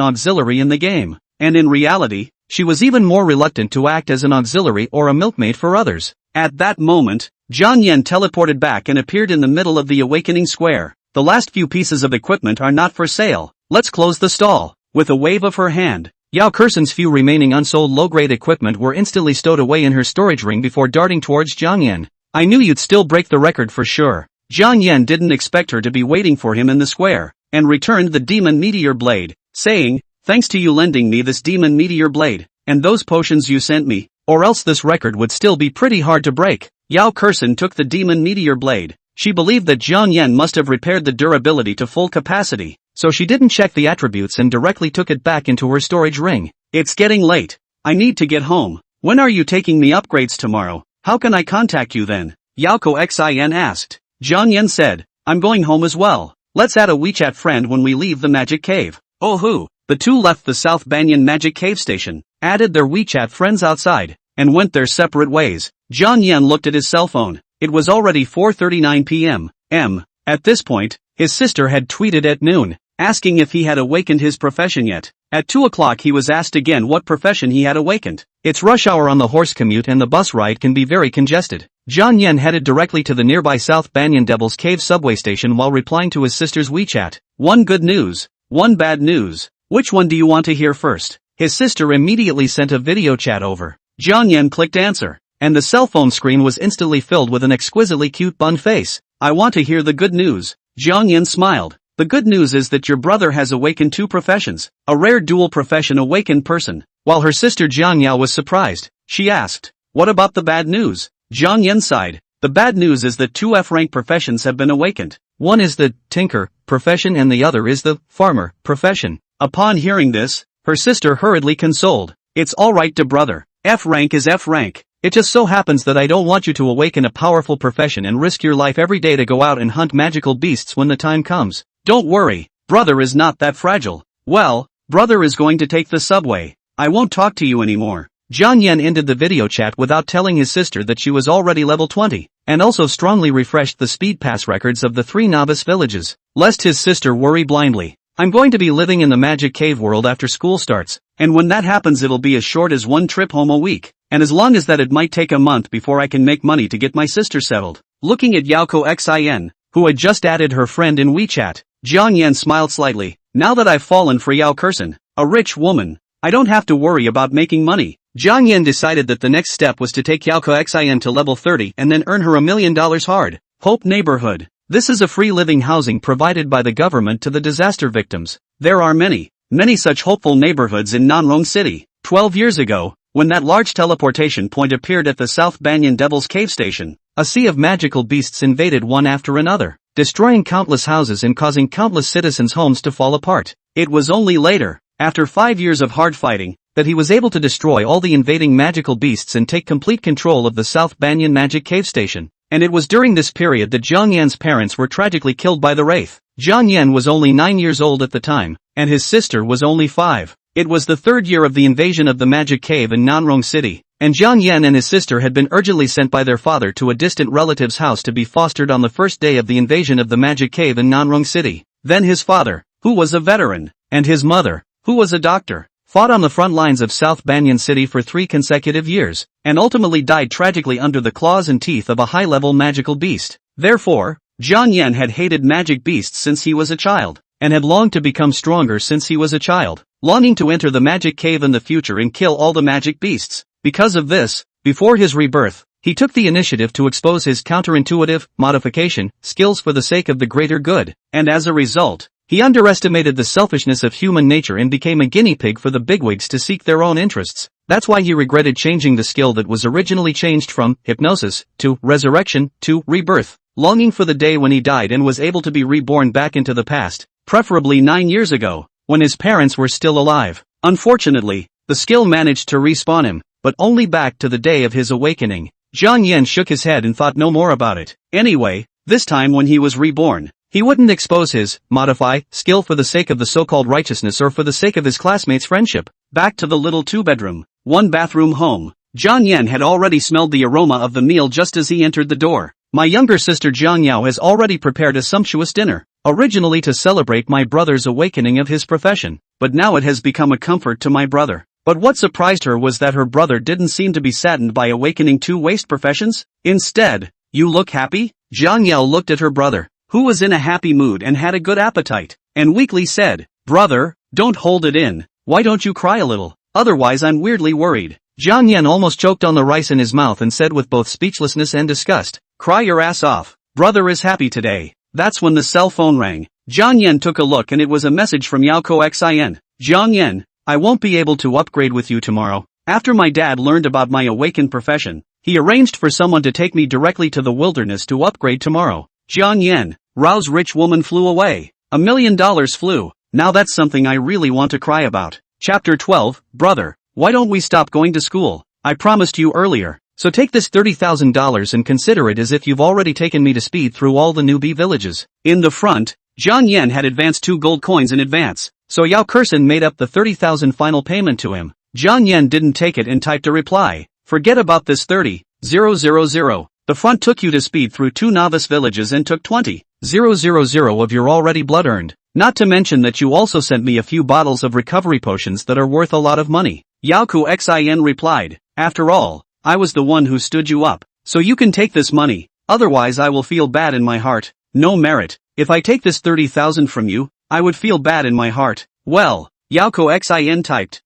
S1: auxiliary in the game. And in reality, she was even more reluctant to act as an auxiliary or a milkmaid for others. At that moment, Zhang Yan teleported back and appeared in the middle of the awakening square. The last few pieces of equipment are not for sale. Let's close the stall. With a wave of her hand, Yao Kexin's few remaining unsold low-grade equipment were instantly stowed away in her storage ring before darting towards Zhang Yan. I knew you'd still break the record for sure. Zhang Yan didn't expect her to be waiting for him in the square, and returned the demon meteor blade, saying, thanks to you lending me this demon meteor blade, and those potions you sent me, or else this record would still be pretty hard to break. Yao Kexin took the demon meteor blade. She believed that Zhang Yan must have repaired the durability to full capacity, so she didn't check the attributes and directly took it back into her storage ring. It's getting late. I need to get home. When are you taking me upgrades tomorrow? How can I contact you then? Yao Kexin asked. Zhang Yan said, I'm going home as well. Let's add a WeChat friend when we leave the magic cave. Oh hoo. The two left the South Banyan Magic Cave Station, added their WeChat friends outside, and went their separate ways. Zhang Yan looked at his cell phone. It was already 4:39 p.m. At this point, his sister had tweeted at noon, asking if he had awakened his profession yet. At 2 o'clock he was asked again what profession he had awakened. It's rush hour on the horse commute and the bus ride can be very congested. Zhang Yan headed directly to the nearby South Banyan Devil's Cave subway station while replying to his sister's WeChat. One good news, one bad news. Which one do you want to hear first? His sister immediately sent a video chat over. Zhang Yan clicked answer, and the cell phone screen was instantly filled with an exquisitely cute bun face. I want to hear the good news. Zhang Yan smiled. The good news is that your brother has awakened 2 professions, a rare dual profession awakened person. While her sister Zhang Yao was surprised, she asked, what about the bad news? Zhang Yan sighed. The bad news is that 2 F-rank professions have been awakened. One is the tinker profession and the other is the farmer profession. Upon hearing this, her sister hurriedly consoled. It's alright to brother. F-rank is F-rank. It just so happens that I don't want you to awaken a powerful profession and risk your life every day to go out and hunt magical beasts when the time comes. Don't worry, brother is not that fragile. Well, brother is going to take the subway. I won't talk to you anymore. Zhang Yan ended the video chat without telling his sister that she was already level 20, and also strongly refreshed the speed pass records of the 3 novice villages, lest his sister worry blindly. I'm going to be living in the magic cave world after school starts, and when that happens it'll be as short as 1 trip home a week, and as long as that it might take a month before I can make money to get my sister settled. Looking at Yao Kexin, who had just added her friend in WeChat, Zhang Yan smiled slightly. Now that I've fallen for Yao Kexin, a rich woman, I don't have to worry about making money. Zhang Yan decided that the next step was to take Yao Kexin to level 30 and then earn her $1 million hard. Hope Neighborhood. This is a free living housing provided by the government to the disaster victims. There are many such hopeful neighborhoods in Nanrong City. 12 years ago, when that large teleportation point appeared at the South Banyan Devil's Cave Station, a sea of magical beasts invaded one after another, destroying countless houses and causing countless citizens' homes to fall apart. It was only later, after 5 years of hard fighting, that he was able to destroy all the invading magical beasts and take complete control of the South Banyan Magic Cave Station. And it was during this period that Zhang Yan's parents were tragically killed by the Wraith. Zhang Yan was only 9 years old at the time, and his sister was only 5. It was the 3rd year of the invasion of the Magic Cave in Nanrong City, and Zhang Yan and his sister had been urgently sent by their father to a distant relative's house to be fostered on the first day of the invasion of the Magic Cave in Nanrong City. Then his father, who was a veteran, and his mother, who was a doctor, fought on the front lines of South Banyan City for 3 consecutive years, and ultimately died tragically under the claws and teeth of a high-level magical beast. Therefore, Zhang Yan had hated magic beasts since he was a child, and had longed to become stronger since he was a child, longing to enter the magic cave in the future and kill all the magic beasts. Because of this, before his rebirth, he took the initiative to expose his counterintuitive modification skills for the sake of the greater good, and as a result, he underestimated the selfishness of human nature and became a guinea pig for the bigwigs to seek their own interests. That's why he regretted changing the skill that was originally changed from hypnosis to resurrection to rebirth, longing for the day when he died and was able to be reborn back into the past, preferably 9 years ago, when his parents were still alive. Unfortunately, the skill managed to respawn him, but only back to the day of his awakening. Zhang Yan shook his head and thought no more about it. Anyway, this time when he was reborn, He wouldn't expose his, modify, skill for the sake of the so-called righteousness or for the sake of his classmates' friendship. Back to the little two-bedroom, one-bathroom home. Jiang Yan had already smelled the aroma of the meal just as he entered the door. My younger sister Jiang Yao has already prepared a sumptuous dinner, originally to celebrate my brother's awakening of his profession, but now it has become a comfort to my brother. But what surprised her was that her brother didn't seem to be saddened by awakening two waste professions. Instead, "You look happy?" Jiang Yao looked at her brother, who was in a happy mood and had a good appetite, and weakly said, "Brother, don't hold it in. Why don't you cry a little? Otherwise I'm weirdly worried." Jiang Yan almost choked on the rice in his mouth and said with both speechlessness and disgust, "Cry your ass off. Brother is happy today." That's when the cell phone rang. Jiang Yan took a look and it was a message from Yao Kexin. "Jiang Yan, I won't be able to upgrade with you tomorrow. After my dad learned about my awakened profession, he arranged for someone to take me directly to the wilderness to upgrade tomorrow." Jiang Yan, Rao's rich woman flew away. $1 million flew. Now that's something I really want to cry about. Chapter 12, Brother, why don't we stop going to school? I promised you earlier. So take this $30,000 and consider it as if you've already taken me to speed through all the newbie villages. In the front, Jiang Yan had advanced 2 gold coins in advance, so Yao Kexin made up the 30,000 final payment to him. Jiang Yan didn't take it and typed a reply. "Forget about this 30,000. The front took you to speed through 2 novice villages and took 20,000 of your already blood earned. Not to mention that you also sent me a few bottles of recovery potions that are worth a lot of money." Yao Kexin replied, "After all, I was the one who stood you up, so you can take this money, otherwise I will feel bad in my heart. No merit. If I take this 30,000 from you, I would feel bad in my heart." Well, Yao Kexin typed,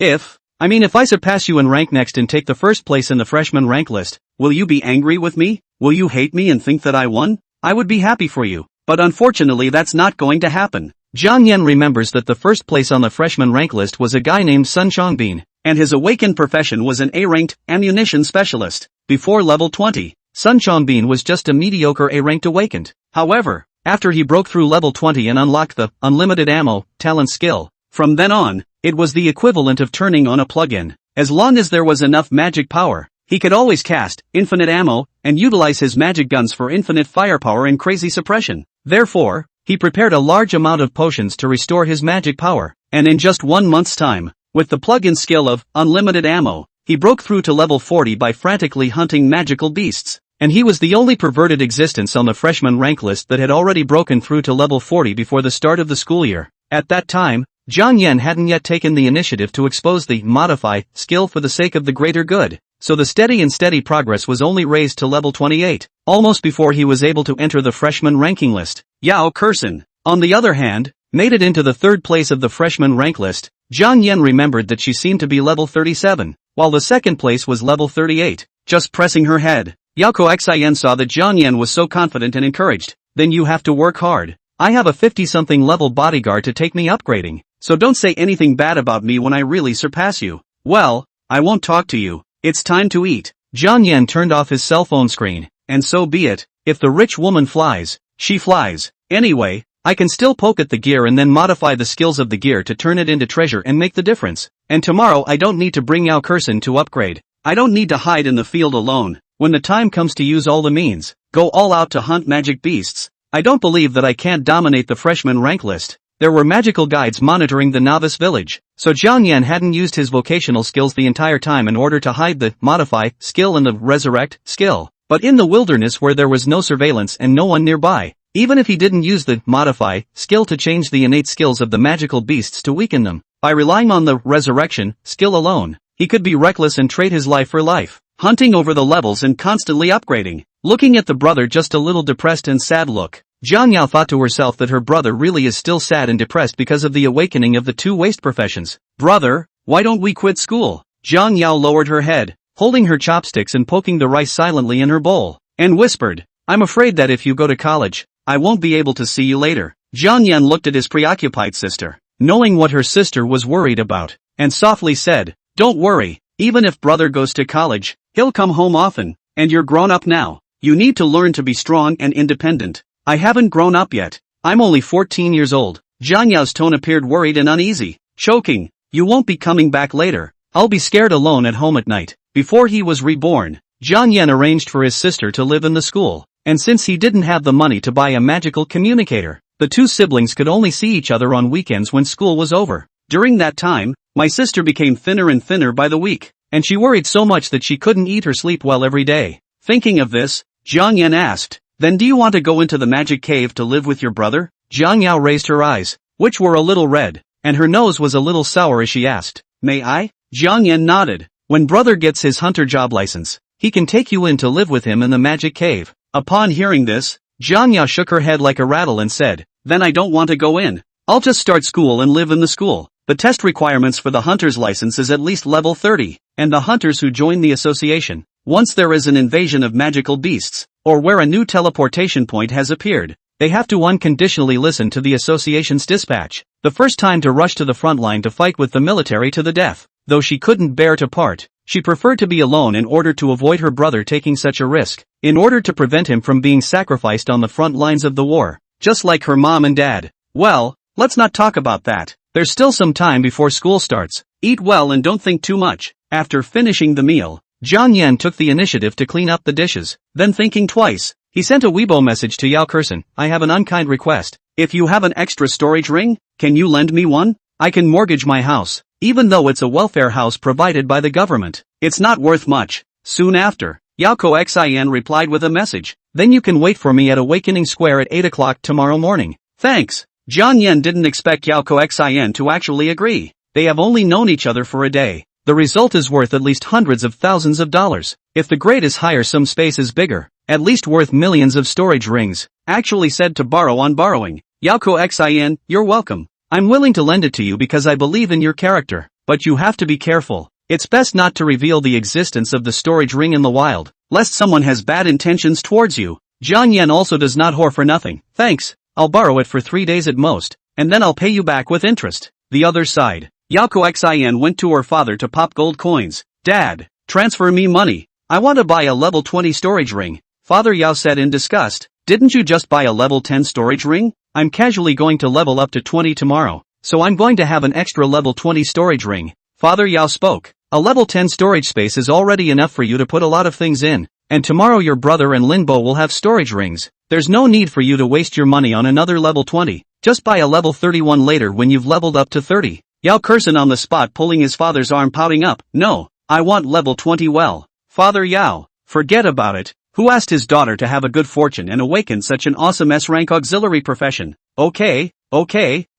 S1: if I surpass you in rank next and take the first place in the freshman rank list, will you be angry with me? Will you hate me and think that I won? I would be happy for you, but unfortunately that's not going to happen. Jiang Yan remembers that the first place on the freshman rank list was a guy named Sun Chongbin, and his awakened profession was an A-ranked ammunition specialist. Before level 20, Sun Chongbin was just a mediocre A-ranked awakened. However, after he broke through level 20 and unlocked the unlimited ammo talent skill, from then on, it was the equivalent of turning on a plug-in. As long as there was enough magic power, he could always cast infinite ammo and utilize his magic guns for infinite firepower and crazy suppression. Therefore, he prepared a large amount of potions to restore his magic power, and in just 1 month's time, with the plug-in skill of unlimited ammo, he broke through to level 40 by frantically hunting magical beasts. And he was the only perverted existence on the freshman rank list that had already broken through to level 40 before the start of the school year. At that time, Jiang Yan hadn't yet taken the initiative to expose the modify skill for the sake of the greater good, so the steady progress was only raised to level 28, almost before he was able to enter the freshman ranking list. Yao Kexin, on the other hand, made it into the 3rd place of the freshman rank list. Jiang Yan remembered that she seemed to be level 37, while the 2nd place was level 38. Just pressing her head, Yao Kexin saw that Jiang Yan was so confident and encouraged. "Then you have to work hard. I have a 50-something level bodyguard to take me upgrading, so don't say anything bad about me when I really surpass you." "Well, I won't talk to you. It's time to eat." Jiang Yan turned off his cell phone screen. "And so be it. If the rich woman flies, she flies. Anyway, I can still poke at the gear and then modify the skills of the gear to turn it into treasure and make the difference. And tomorrow I don't need to bring Yao Kexin to upgrade. I don't need to hide in the field alone. When the time comes to use all the means, go all out to hunt magic beasts. I don't believe that I can't dominate the freshman rank list." There were magical guides monitoring the novice village, so Jiang Yan hadn't used his vocational skills the entire time in order to hide the modify skill and the resurrect skill. But in the wilderness where there was no surveillance and no one nearby, even if he didn't use the modify skill to change the innate skills of the magical beasts to weaken them, by relying on the resurrection skill alone, he could be reckless and trade his life for life, hunting over the levels and constantly upgrading. Looking at the brother just a little depressed and sad look, Jiang Yao thought to herself that her brother really is still sad and depressed because of the awakening of the 2 waste professions. "Brother, why don't we quit school?" Jiang Yao lowered her head, holding her chopsticks and poking the rice silently in her bowl, and whispered, "I'm afraid that if you go to college, I won't be able to see you later." Jiang Yan looked at his preoccupied sister, knowing what her sister was worried about, and softly said, "Don't worry, even if brother goes to college, he'll come home often, and you're grown up now. You need to learn to be strong and independent." "I haven't grown up yet. I'm only 14 years old." Jiang Yao's tone appeared worried and uneasy, choking, "You won't be coming back later. I'll be scared alone at home at night." Before he was reborn, Jiang Yan arranged for his sister to live in the school, and since he didn't have the money to buy a magical communicator, the two siblings could only see each other on weekends when school was over. During that time, my sister became thinner and thinner by the week, and she worried so much that she couldn't eat or sleep well every day. Thinking of this, Jiang Yan asked, "Then do you want to go into the magic cave to live with your brother?" Jiang Yao raised her eyes, which were a little red, and her nose was a little sour as she asked, "May I?" Jiang Yan nodded. "When brother gets his hunter job license, he can take you in to live with him in the magic cave." Upon hearing this, Jiang Yao shook her head like a rattle and said, "Then I don't want to go in. I'll just start school and live in the school. The test requirements for the hunter's license is at least level 30, and the hunters who join the association, once there is an invasion of magical beasts, or where a new teleportation point has appeared, they have to unconditionally listen to the association's dispatch. The first time to rush to the front line to fight with the military to the death. Though she couldn't bear to part, she preferred to be alone in order to avoid her brother taking such a risk, in order to prevent him from being sacrificed on the front lines of the war, just like her mom and dad. Well, let's not talk about that. There's still some time before school starts. Eat well and don't think too much." After finishing the meal, Jiang Yan took the initiative to clean up the dishes. Then thinking twice, he sent a Weibo message to Yao Kexin. "I have an unkind request. If you have an extra storage ring, can you lend me one? I can mortgage my house, even though it's a welfare house provided by the government. It's not worth much." Soon after, Yao Kexin replied with a message. "Then you can wait for me at Awakening Square at 8 o'clock tomorrow morning." Thanks. Jiang Yan didn't expect Yao Kexin to actually agree. They have only known each other for a day. The result is worth at least hundreds of thousands of dollars. If the grade is higher, some space is bigger, at least worth millions of storage rings. Actually said to borrow on borrowing. "Yao Kexin, you're welcome. I'm willing to lend it to you because I believe in your character, but you have to be careful. It's best not to reveal the existence of the storage ring in the wild, lest someone has bad intentions towards you." Jiang Yan also does not whore for nothing. "Thanks, I'll borrow it for 3 days at most, and then I'll pay you back with interest." The other side, Yao Kexin went to her father to pop gold coins. "Dad, transfer me money. I want to buy a level 20 storage ring." Father Yao said in disgust, "Didn't you just buy a level 10 storage ring? I'm casually going to level up to 20 tomorrow, so I'm going to have an extra level 20 storage ring." Father Yao spoke. "A level 10 storage space is already enough for you to put a lot of things in, and tomorrow your brother and Linbo will have storage rings. There's no need for you to waste your money on another level 20. Just buy a level 31 later when you've leveled up to 30. Yao Kexin on the spot pulling his father's arm, pouting up. "No, I want level 20. Well, Father Yao, forget about it. Who asked his daughter to have a good fortune and awaken such an awesome S-rank auxiliary profession? Okay,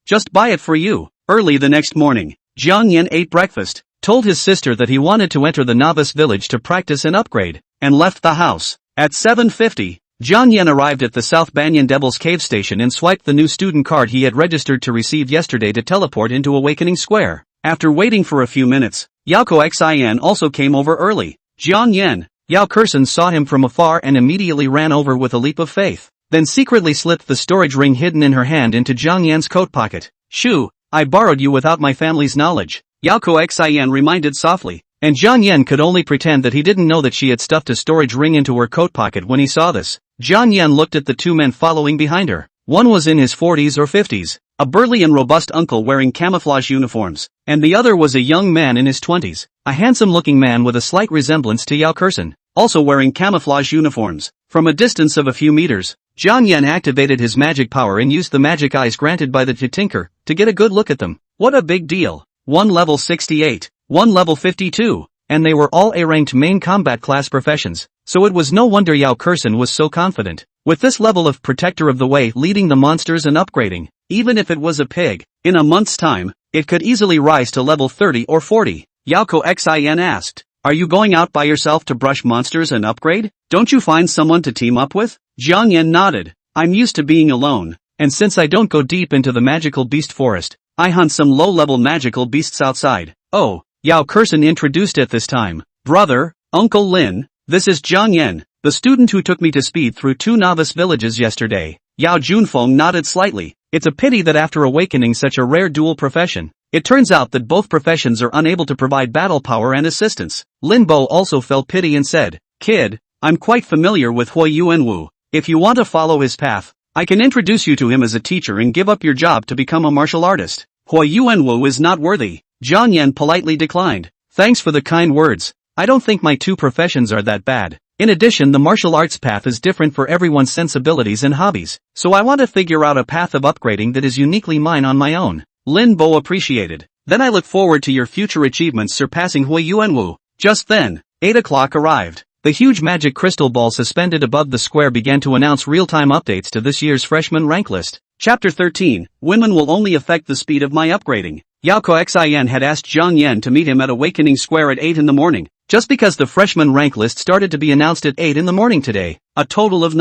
S1: just buy it for you." Early the next morning, Jiang Yan ate breakfast, told his sister that he wanted to enter the novice village to practice and upgrade, and left the house. At 7:50, Jiang Yan arrived at the South Banyan Devil's Cave station and swiped the new student card he had registered to receive yesterday to teleport into Awakening Square. After waiting for a few minutes, Yao Kexin also came over early. Jiang Yan, Yao Kexin saw him from afar and immediately ran over with a leap of faith, then secretly slipped the storage ring hidden in her hand into Jiang Yan's coat pocket. "Shoo, I borrowed you without my family's knowledge," Yao Kexin reminded softly. And Jiang Yan could only pretend that he didn't know that she had stuffed a storage ring into her coat pocket when he saw this. Jiang Yan looked at the two men following behind her. One was in his 40s or 50s, a burly and robust uncle wearing camouflage uniforms, and the other was a young man in his 20s, a handsome-looking man with a slight resemblance to Yao Kexin, also wearing camouflage uniforms. From a distance of a few meters, Jiang Yan activated his magic power and used the magic eyes granted by the Tinker to get a good look at them. What a big deal. One level 68. One level 52, and they were all A-ranked main combat class professions, so it was no wonder Yao Kexin was so confident. With this level of protector of the way leading the monsters and upgrading, even if it was a pig, in a month's time, it could easily rise to level 30 or 40. Yao Kexin asked, "Are you going out by yourself to brush monsters and upgrade? Don't you find someone to team up with?" Jiang Yan nodded. "I'm used to being alone, and since I don't go deep into the magical beast forest, I hunt some low-level magical beasts outside." "Oh," Yao Kexin introduced at this time. "Brother, Uncle Lin, this is Jiang Yan, the student who took me to speed through 2 novice villages yesterday." Yao Junfeng nodded slightly. It's a pity that after awakening such a rare dual profession, it turns out that both professions are unable to provide battle power and assistance. Lin Bo also felt pity and said, "Kid, I'm quite familiar with Xiaoyuan. If you want to follow his path, I can introduce you to him as a teacher and give up your job to become a martial artist." Xiaoyuan is not worthy. Jiang Yan politely declined. "Thanks for the kind words. I don't think my 2 professions are that bad. In addition, the martial arts path is different for everyone's sensibilities and hobbies, so I want to figure out a path of upgrading that is uniquely mine on my own. Lin Bo appreciated. Then I look forward to your future achievements surpassing Xiaoyuan Wu. Just then, 8 o'clock arrived. The huge magic crystal ball suspended above the square began to announce real-time updates to this year's freshman rank list. Chapter 13, Women will only affect the speed of my upgrading. Yao Kexin had asked Zhang Yan to meet him at Awakening Square at 8 in the morning, just because the freshman rank list started to be announced at 8 in the morning today. A total of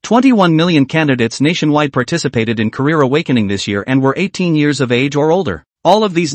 S1: 21 million candidates nationwide participated in Career Awakening this year and were 18 years of age or older. All of these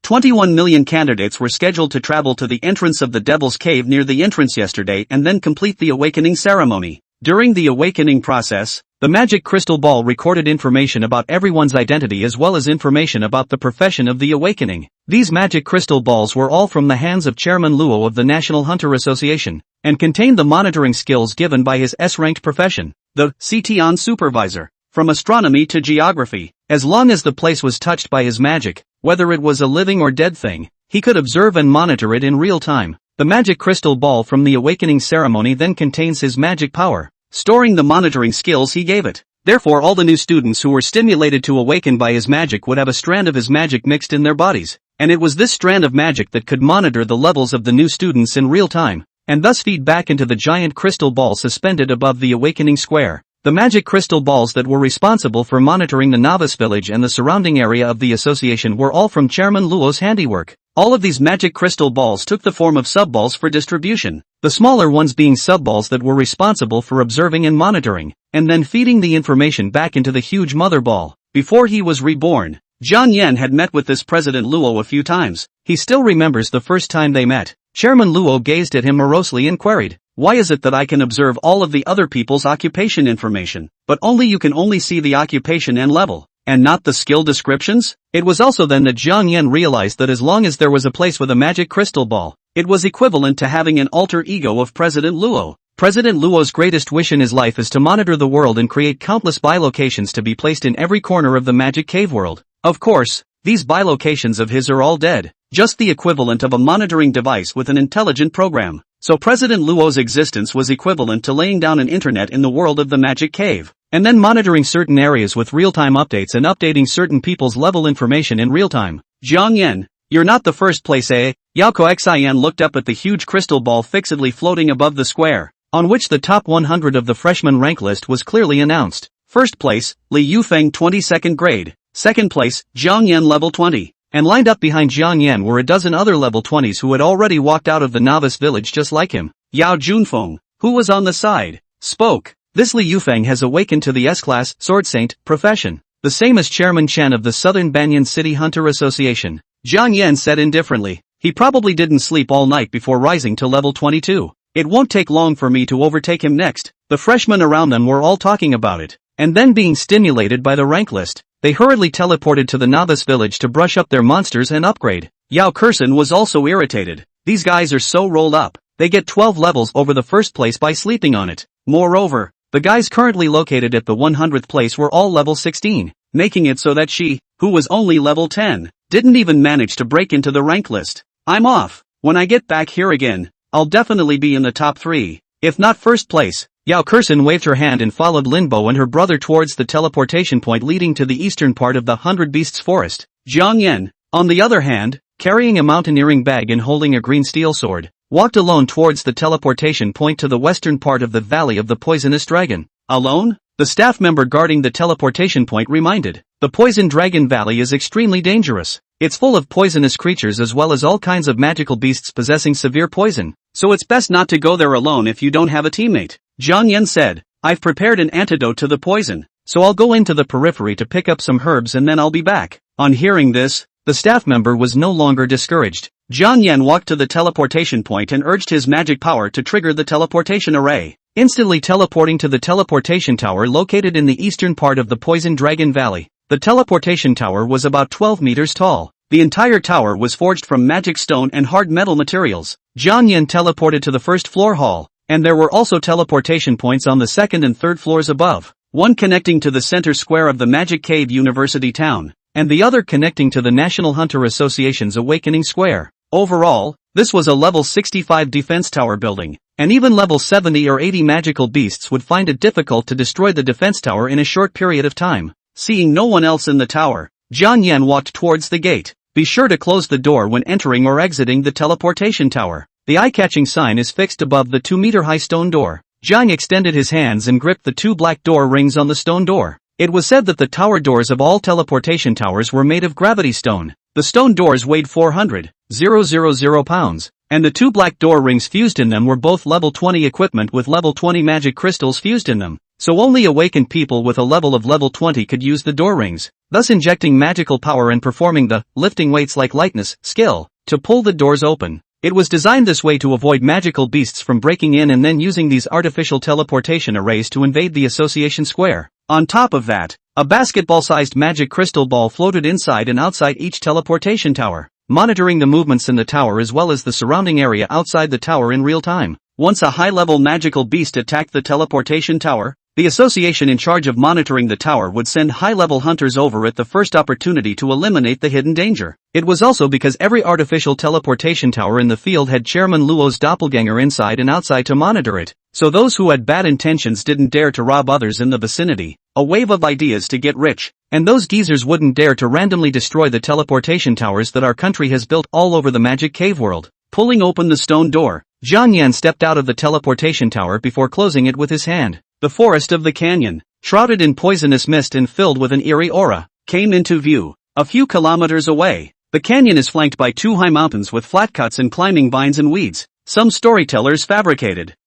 S1: 21 million candidates were scheduled to travel to the entrance of the Devil's Cave near the entrance yesterday and then complete the awakening ceremony. During the awakening process, the magic crystal ball recorded information about everyone's identity as well as information about the profession of the awakening. These magic crystal balls were all from the hands of Chairman Luo of the National Hunter Association, and contained the monitoring skills given by his S-ranked profession, the Citian supervisor. From astronomy to geography, as long as the place was touched by his magic, whether it was a living or dead thing, he could observe and monitor it in real time. The magic crystal ball from the awakening ceremony then contains his magic power, storing the monitoring skills he gave it. Therefore all the new students who were stimulated to awaken by his magic would have a strand of his magic mixed in their bodies, and it was this strand of magic that could monitor the levels of the new students in real time, and thus feed back into the giant crystal ball suspended above the awakening square. The magic crystal balls that were responsible for monitoring the Novice village and the surrounding area of the association were all from Chairman Luo's handiwork. All of these magic crystal balls took the form of sub-balls for distribution, the smaller ones being sub-balls that were responsible for observing and monitoring, and then feeding the information back into the huge mother ball. Before he was reborn, Zhang Yan had met with this President Luo a few times. He still remembers the first time they met. Chairman Luo gazed at him morosely and queried, "Why is it that I can observe all of the other people's occupation information, but you can only see the occupation and level, and not the skill descriptions?" It was also then that Zhang Yan realized that as long as there was a place with a magic crystal ball, it was equivalent to having an alter ego of President Luo. President Luo's greatest wish in his life is to monitor the world and create countless bilocations to be placed in every corner of the magic cave world. Of course, these bilocations of his are all dead, just the equivalent of a monitoring device with an intelligent program. So President Luo's existence was equivalent to laying down an internet in the world of the magic cave, and then monitoring certain areas with real-time updates and updating certain people's level information in real time. "Zhang Yan, you're not the first place, eh?" Yao Kexin looked up at the huge crystal ball fixedly floating above the square, on which the top 100 of the freshman rank list was clearly announced. First place, Li Yufeng 22nd grade. Second place, Zhang Yan level 20. And lined up behind Zhang Yan were a dozen other level 20s who had already walked out of the novice village just like him. Yao Junfeng, who was on the side, spoke. "This Li Yufeng has awakened to the S-class Sword Saint profession, the same as Chairman Chen of the Southern Banyan City Hunter Association." Zhang Yan said indifferently, "He probably didn't sleep all night before rising to level 22. It won't take long for me to overtake him next." The freshmen around them were all talking about it, and then being stimulated by the rank list, they hurriedly teleported to the novice village to brush up their monsters and upgrade. Yao Kexin was also irritated. These guys are so rolled up, they get 12 levels over the first place by sleeping on it. Moreover, the guys currently located at the 100th place were all level 16, making it so that she, who was only level 10, didn't even manage to break into the rank list. "I'm off. When I get back here again, I'll definitely be in the top 3, if not first place." Yao Kexin waved her hand and followed Linbo and her brother towards the teleportation point leading to the eastern part of the 100 Beasts Forest. Zhang Yan, on the other hand, carrying a mountaineering bag and holding a green steel sword, walked alone towards the teleportation point to the western part of the Valley of the Poisonous Dragon. "Alone?" the staff member guarding the teleportation point reminded. "The Poison Dragon Valley is extremely dangerous. It's full of poisonous creatures as well as all kinds of magical beasts possessing severe poison, so it's best not to go there alone if you don't have a teammate." Zhang Yan said, "I've prepared an antidote to the poison, so I'll go into the periphery to pick up some herbs and then I'll be back." On hearing this, the staff member was no longer discouraged. Zhang Yan walked to the teleportation point and urged his magic power to trigger the teleportation array, instantly teleporting to the teleportation tower located in the eastern part of the Poison Dragon Valley. The teleportation tower was about 12 meters tall. The entire tower was forged from magic stone and hard metal materials. Zhang Yan teleported to the first floor hall, and there were also teleportation points on the second and third floors above, one connecting to the center square of the Magic Cave University Town, and the other connecting to the National Hunter Association's Awakening Square. Overall, this was a level 65 defense tower building, and even level 70 or 80 magical beasts would find it difficult to destroy the defense tower in a short period of time. Seeing no one else in the tower, Jiang Yan walked towards the gate. Be sure to close the door when entering or exiting the teleportation tower. The eye-catching sign is fixed above the 2-meter-high stone door. Jiang extended his hands and gripped the 2 black door rings on the stone door. It was said that the tower doors of all teleportation towers were made of gravity stone. The stone doors weighed 400,000 pounds, and the 2 black door rings fused in them were both level 20 equipment with level 20 magic crystals fused in them. So only awakened people with a level of level 20 could use the door rings, thus injecting magical power and performing the lifting weights like lightness skill to pull the doors open. It was designed this way to avoid magical beasts from breaking in and then using these artificial teleportation arrays to invade the association square. On top of that, a basketball-sized magic crystal ball floated inside and outside each teleportation tower, monitoring the movements in the tower as well as the surrounding area outside the tower in real time. Once a high-level magical beast attacked the teleportation tower, the association in charge of monitoring the tower would send high-level hunters over at the first opportunity to eliminate the hidden danger. It was also because every artificial teleportation tower in the field had Chairman Luo's doppelganger inside and outside to monitor it, so those who had bad intentions didn't dare to rob others in the vicinity. A wave of ideas to get rich, and those geezers wouldn't dare to randomly destroy the teleportation towers that our country has built all over the magic cave world. Pulling open the stone door, Jiang Yan stepped out of the teleportation tower before closing it with his hand. The forest of the canyon, shrouded in poisonous mist and filled with an eerie aura, came into view. A few kilometers away, the canyon is flanked by 2 high mountains with flat cuts and climbing vines and weeds. Some storytellers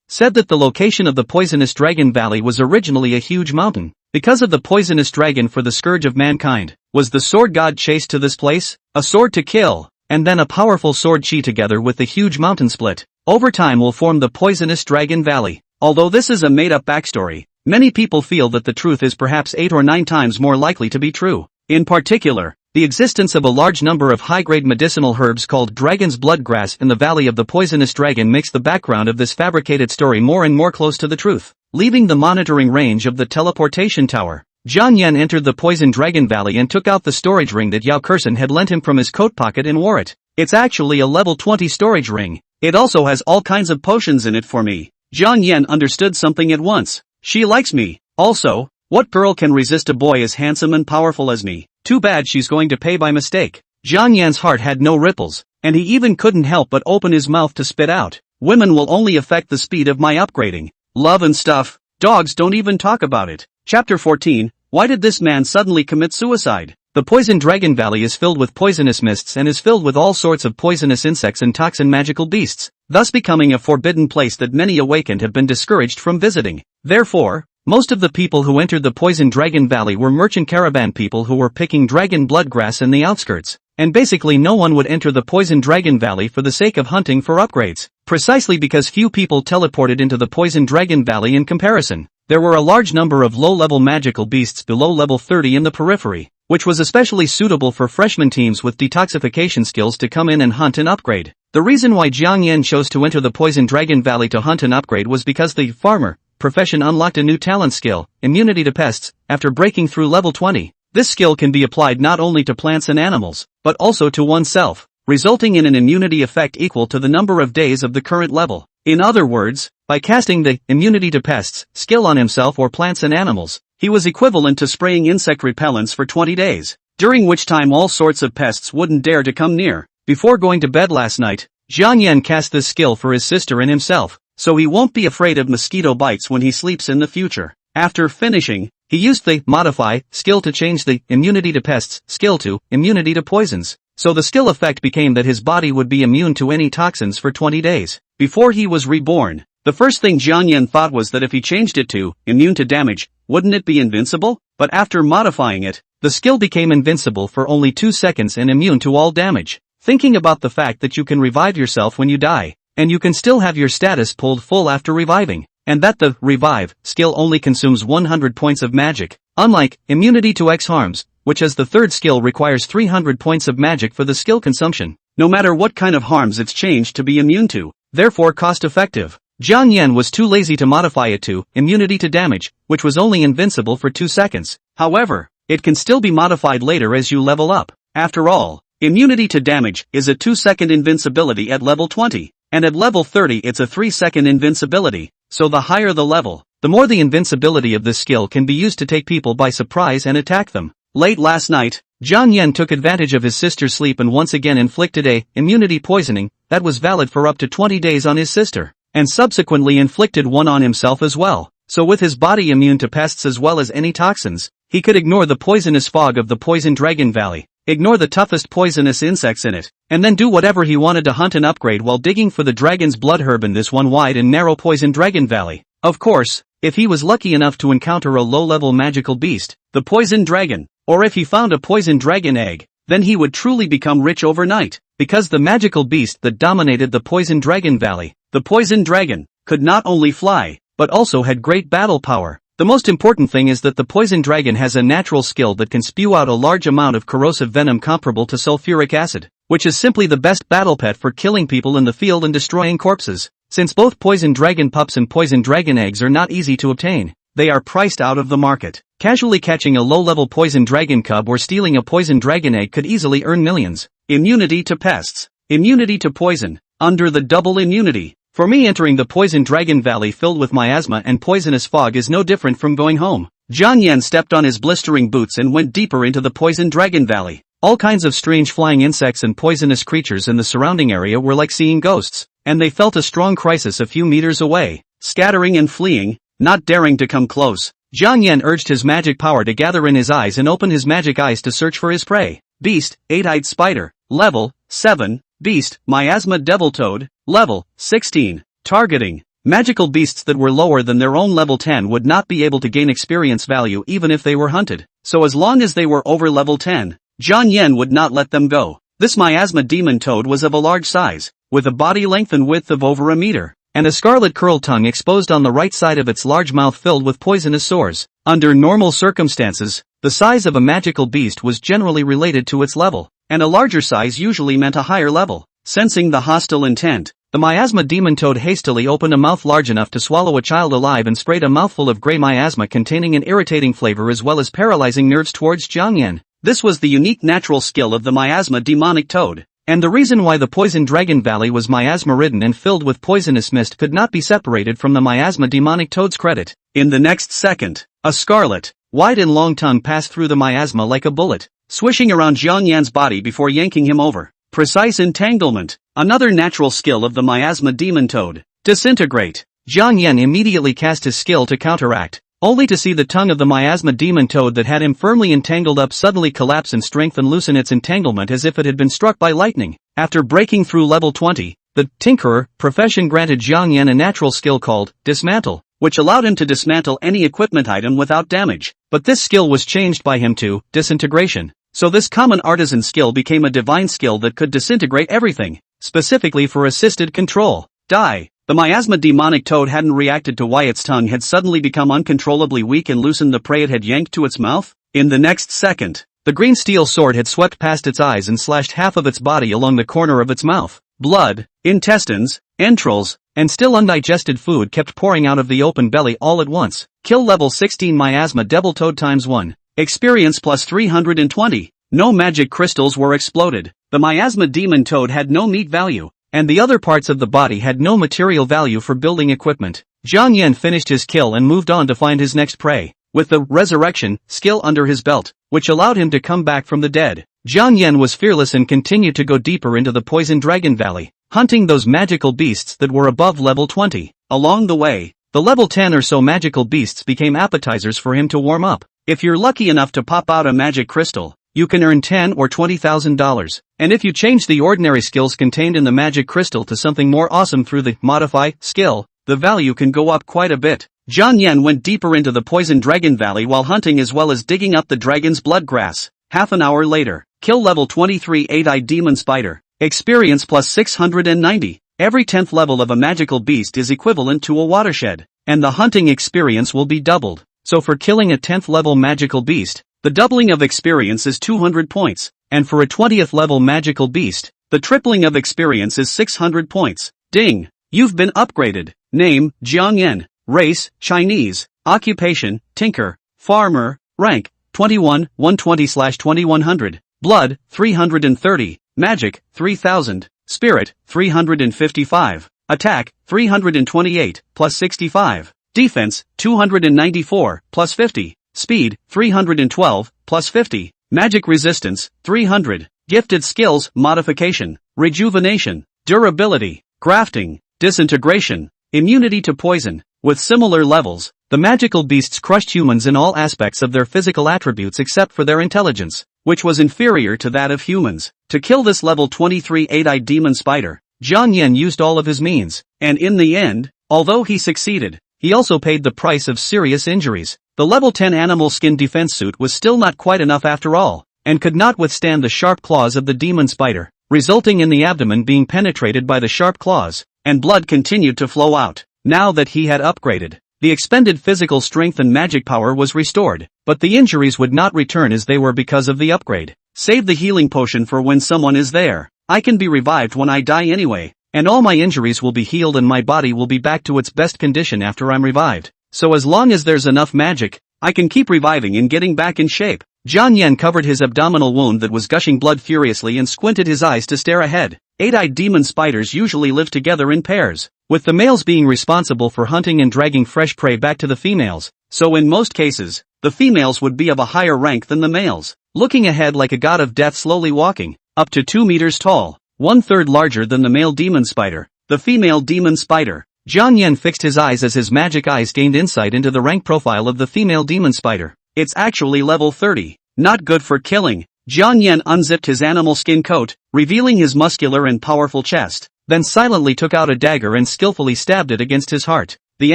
S1: said that the location of the poisonous dragon valley was originally a huge mountain. Because of the poisonous dragon for the scourge of mankind, was the sword god chased to this place? A sword to kill, and then a powerful sword chi together with the huge mountain split, over time will form the poisonous dragon valley. Although this is a made-up backstory, many people feel that the truth is perhaps 8 or 9 times more likely to be true. In particular, the existence of a large number of high-grade medicinal herbs called dragon's blood grass in the valley of the poisonous dragon makes the background of this fabricated story more and more close to the truth. Leaving the monitoring range of the teleportation tower, Jiang Yan entered the poison dragon valley and took out the storage ring that Yao Kexin had lent him from his coat pocket and wore it. It's actually a level 20 storage ring. It also has all kinds of potions in it for me. Jiang Yan understood something at once. She likes me. Also, what girl can resist a boy as handsome and powerful as me? Too bad she's going to pay by mistake. Jiang Yan's heart had no ripples, and he even couldn't help but open his mouth to spit out. Women will only affect the speed of my upgrading. Love and stuff. Dogs don't even talk about it. Chapter 14, Why did this man suddenly commit suicide? The poison dragon valley is filled with poisonous mists and is filled with all sorts of poisonous insects and toxin magical beasts, thus becoming a forbidden place that many awakened have been discouraged from visiting. Therefore, most of the people who entered the poison dragon valley were merchant caravan people who were picking dragon blood grass in the outskirts, and basically no one would enter the poison dragon valley for the sake of hunting for upgrades, precisely because few people teleported into the poison dragon valley in comparison. There were a large number of low-level magical beasts below level 30 in the periphery, which was especially suitable for freshman teams with detoxification skills to come in and hunt and upgrade. The reason why Jiang Yan chose to enter the Poison Dragon Valley to hunt and upgrade was because the farmer profession unlocked a new talent skill, immunity to pests, after breaking through level 20. This skill can be applied not only to plants and animals, but also to oneself, resulting in an immunity effect equal to the number of days of the current level. In other words, by casting the immunity to pests skill on himself or plants and animals, he was equivalent to spraying insect repellents for 20 days, during which time all sorts of pests wouldn't dare to come near. Before going to bed last night, Jiang Yan cast this skill for his sister and himself, so he won't be afraid of mosquito bites when he sleeps in the future. After finishing, he used the modify skill to change the immunity to pests skill to immunity to poisons, so the skill effect became that his body would be immune to any toxins for 20 days. Before he was reborn, the first thing Jiang Yan thought was that if he changed it to immune to damage, wouldn't it be invincible? But after modifying it, the skill became invincible for only 2 seconds and immune to all damage. Thinking about the fact that you can revive yourself when you die, and you can still have your status pulled full after reviving, and that the revive skill only consumes 100 points of magic, unlike immunity to X harms, which as the third skill requires 300 points of magic for the skill consumption, no matter what kind of harms it's changed to be immune to, therefore cost effective. Jiang Yan was too lazy to modify it to immunity to damage, which was only invincible for 2 seconds. However, it can still be modified later as you level up. After all, immunity to damage is a 2-second invincibility at level 20, and at level 30 it's a 3-second invincibility, so the higher the level, the more the invincibility of this skill can be used to take people by surprise and attack them. Late last night, Jiang Yan took advantage of his sister's sleep and once again inflicted a immunity poisoning that was valid for up to 20 days on his sister, and subsequently inflicted one on himself as well. So with his body immune to pests as well as any toxins, he could ignore the poisonous fog of the Poison Dragon Valley, ignore the toughest poisonous insects in it, and then do whatever he wanted to hunt and upgrade while digging for the dragon's blood herb in this one wide and narrow Poison Dragon Valley. Of course, if he was lucky enough to encounter a low-level magical beast, the Poison Dragon, or if he found a Poison Dragon egg, then he would truly become rich overnight, because the magical beast that dominated the Poison Dragon Valley, the Poison Dragon, could not only fly, but also had great battle power. The most important thing is that the Poison Dragon has a natural skill that can spew out a large amount of corrosive venom comparable to sulfuric acid, which is simply the best battle pet for killing people in the field and destroying corpses. Since both Poison Dragon pups and Poison Dragon eggs are not easy to obtain, they are priced out of the market. Casually catching a low-level Poison Dragon cub or stealing a Poison Dragon egg could easily earn millions. Immunity to pests. Immunity to poison. Under the double immunity. For me, entering the Poison Dragon Valley filled with miasma and poisonous fog is no different from going home. Jiang Yan stepped on his blistering boots and went deeper into the Poison Dragon Valley. All kinds of strange flying insects and poisonous creatures in the surrounding area were like seeing ghosts, and they felt a strong crisis a few meters away, scattering and fleeing, not daring to come close. Jiang Yan urged his magic power to gather in his eyes and opened his magic eyes to search for his prey. Beast, 8-eyed spider, level 7. Beast, miasma devil toad, level 16. Targeting. Magical beasts that were lower than their own level 10 would not be able to gain experience value even if they were hunted, so as long as they were over level 10, Jiang Yan would not let them go. This miasma demon toad was of a large size, with a body length and width of over a meter, and a scarlet curled tongue exposed on the right side of its large mouth filled with poisonous sores. Under normal circumstances, the size of a magical beast was generally related to its level, and a larger size usually meant a higher level. Sensing the hostile intent, the miasma demon toad hastily opened a mouth large enough to swallow a child alive and sprayed a mouthful of gray miasma containing an irritating flavor as well as paralyzing nerves towards Jiang Yan. This was the unique natural skill of the miasma demonic toad, and the reason why the Poison Dragon Valley was miasma-ridden and filled with poisonous mist could not be separated from the miasma demonic toad's credit. In the next second, a scarlet, wide and long tongue passed through the miasma like a bullet, swishing around Jiang Yan's body before yanking him over. Precise entanglement, another natural skill of the miasma demon toad. Disintegrate. Jiang Yan immediately cast his skill to counteract, only to see the tongue of the miasma demon toad that had him firmly entangled up suddenly collapse in strength and loosen its entanglement as if it had been struck by lightning. After breaking through level 20, the Tinkerer profession granted Jiang Yan a natural skill called Dismantle, which allowed him to dismantle any equipment item without damage. But this skill was changed by him to Disintegration. So this common artisan skill became a divine skill that could disintegrate everything, specifically for assisted control. Die. The miasma demonic toad hadn't reacted to why its tongue had suddenly become uncontrollably weak and loosened the prey it had yanked to its mouth. In the next second, the green steel sword had swept past its eyes and slashed half of its body along the corner of its mouth. Blood, intestines, entrails, and still undigested food kept pouring out of the open belly all at once. Kill level 16 miasma devil toad times 1. Experience plus 320. No magic crystals were exploded. The miasma demon toad had no meat value, and the other parts of the body had no material value for building equipment. Jiang Yan finished his kill and moved on to find his next prey, with the resurrection skill under his belt, which allowed him to come back from the dead. Jiang Yan was fearless and continued to go deeper into the Poison Dragon Valley, hunting those magical beasts that were above level 20. Along the way, the level 10 or so magical beasts became appetizers for him to warm up. If you're lucky enough to pop out a magic crystal, you can earn $10,000 or $20,000, and if you change the ordinary skills contained in the magic crystal to something more awesome through the Modify skill, the value can go up quite a bit. Jiang Yan went deeper into the Poison Dragon Valley while hunting as well as digging up the dragon's blood grass. Half an hour later, kill level 23 8-eyed demon spider, experience plus 690. Every 10th level of a magical beast is equivalent to a watershed, and the hunting experience will be doubled. So for killing a 10th level magical beast, the doubling of experience is 200 points, and for a 20th level magical beast, the tripling of experience is 600 points. Ding! You've been upgraded. Name, Jiang Yan. Race, Chinese. Occupation, Tinker. Farmer. Rank, 21, 120/2100. Blood, 330. Magic, 3000. Spirit, 355. Attack, 328, plus 65. Defense, 294, plus 50. Speed, 312, plus 50. Magic resistance, 300. Gifted skills, modification, rejuvenation, durability, grafting, disintegration, immunity to poison. With similar levels, the magical beasts crushed humans in all aspects of their physical attributes except for their intelligence, which was inferior to that of humans. To kill this level 23 8-eyed demon spider, Jiang Yan used all of his means, and in the end, although he succeeded, he also paid the price of serious injuries. The level 10 animal skin defense suit was still not quite enough after all, and could not withstand the sharp claws of the demon spider, resulting in the abdomen being penetrated by the sharp claws, and blood continued to flow out. Now that he had upgraded, the expended physical strength and magic power was restored, but the injuries would not return as they were because of the upgrade. Save the healing potion for when someone is there. I can be revived when I die anyway, and all my injuries will be healed and my body will be back to its best condition after I'm revived. So as long as there's enough magic, I can keep reviving and getting back in shape. Jiang Yan covered his abdominal wound that was gushing blood furiously and squinted his eyes to stare ahead. 8-eyed demon spiders usually live together in pairs, with the males being responsible for hunting and dragging fresh prey back to the females, so in most cases, the females would be of a higher rank than the males. Looking ahead like a god of death slowly walking, up to 2 meters tall, 1/3 larger than the male demon spider, the female demon spider. Jiang Yan fixed his eyes as his magic eyes gained insight into the rank profile of the female demon spider. It's actually level 30. Not good for killing. Jiang Yan unzipped his animal skin coat, revealing his muscular and powerful chest, then silently took out a dagger and skillfully stabbed it against his heart. The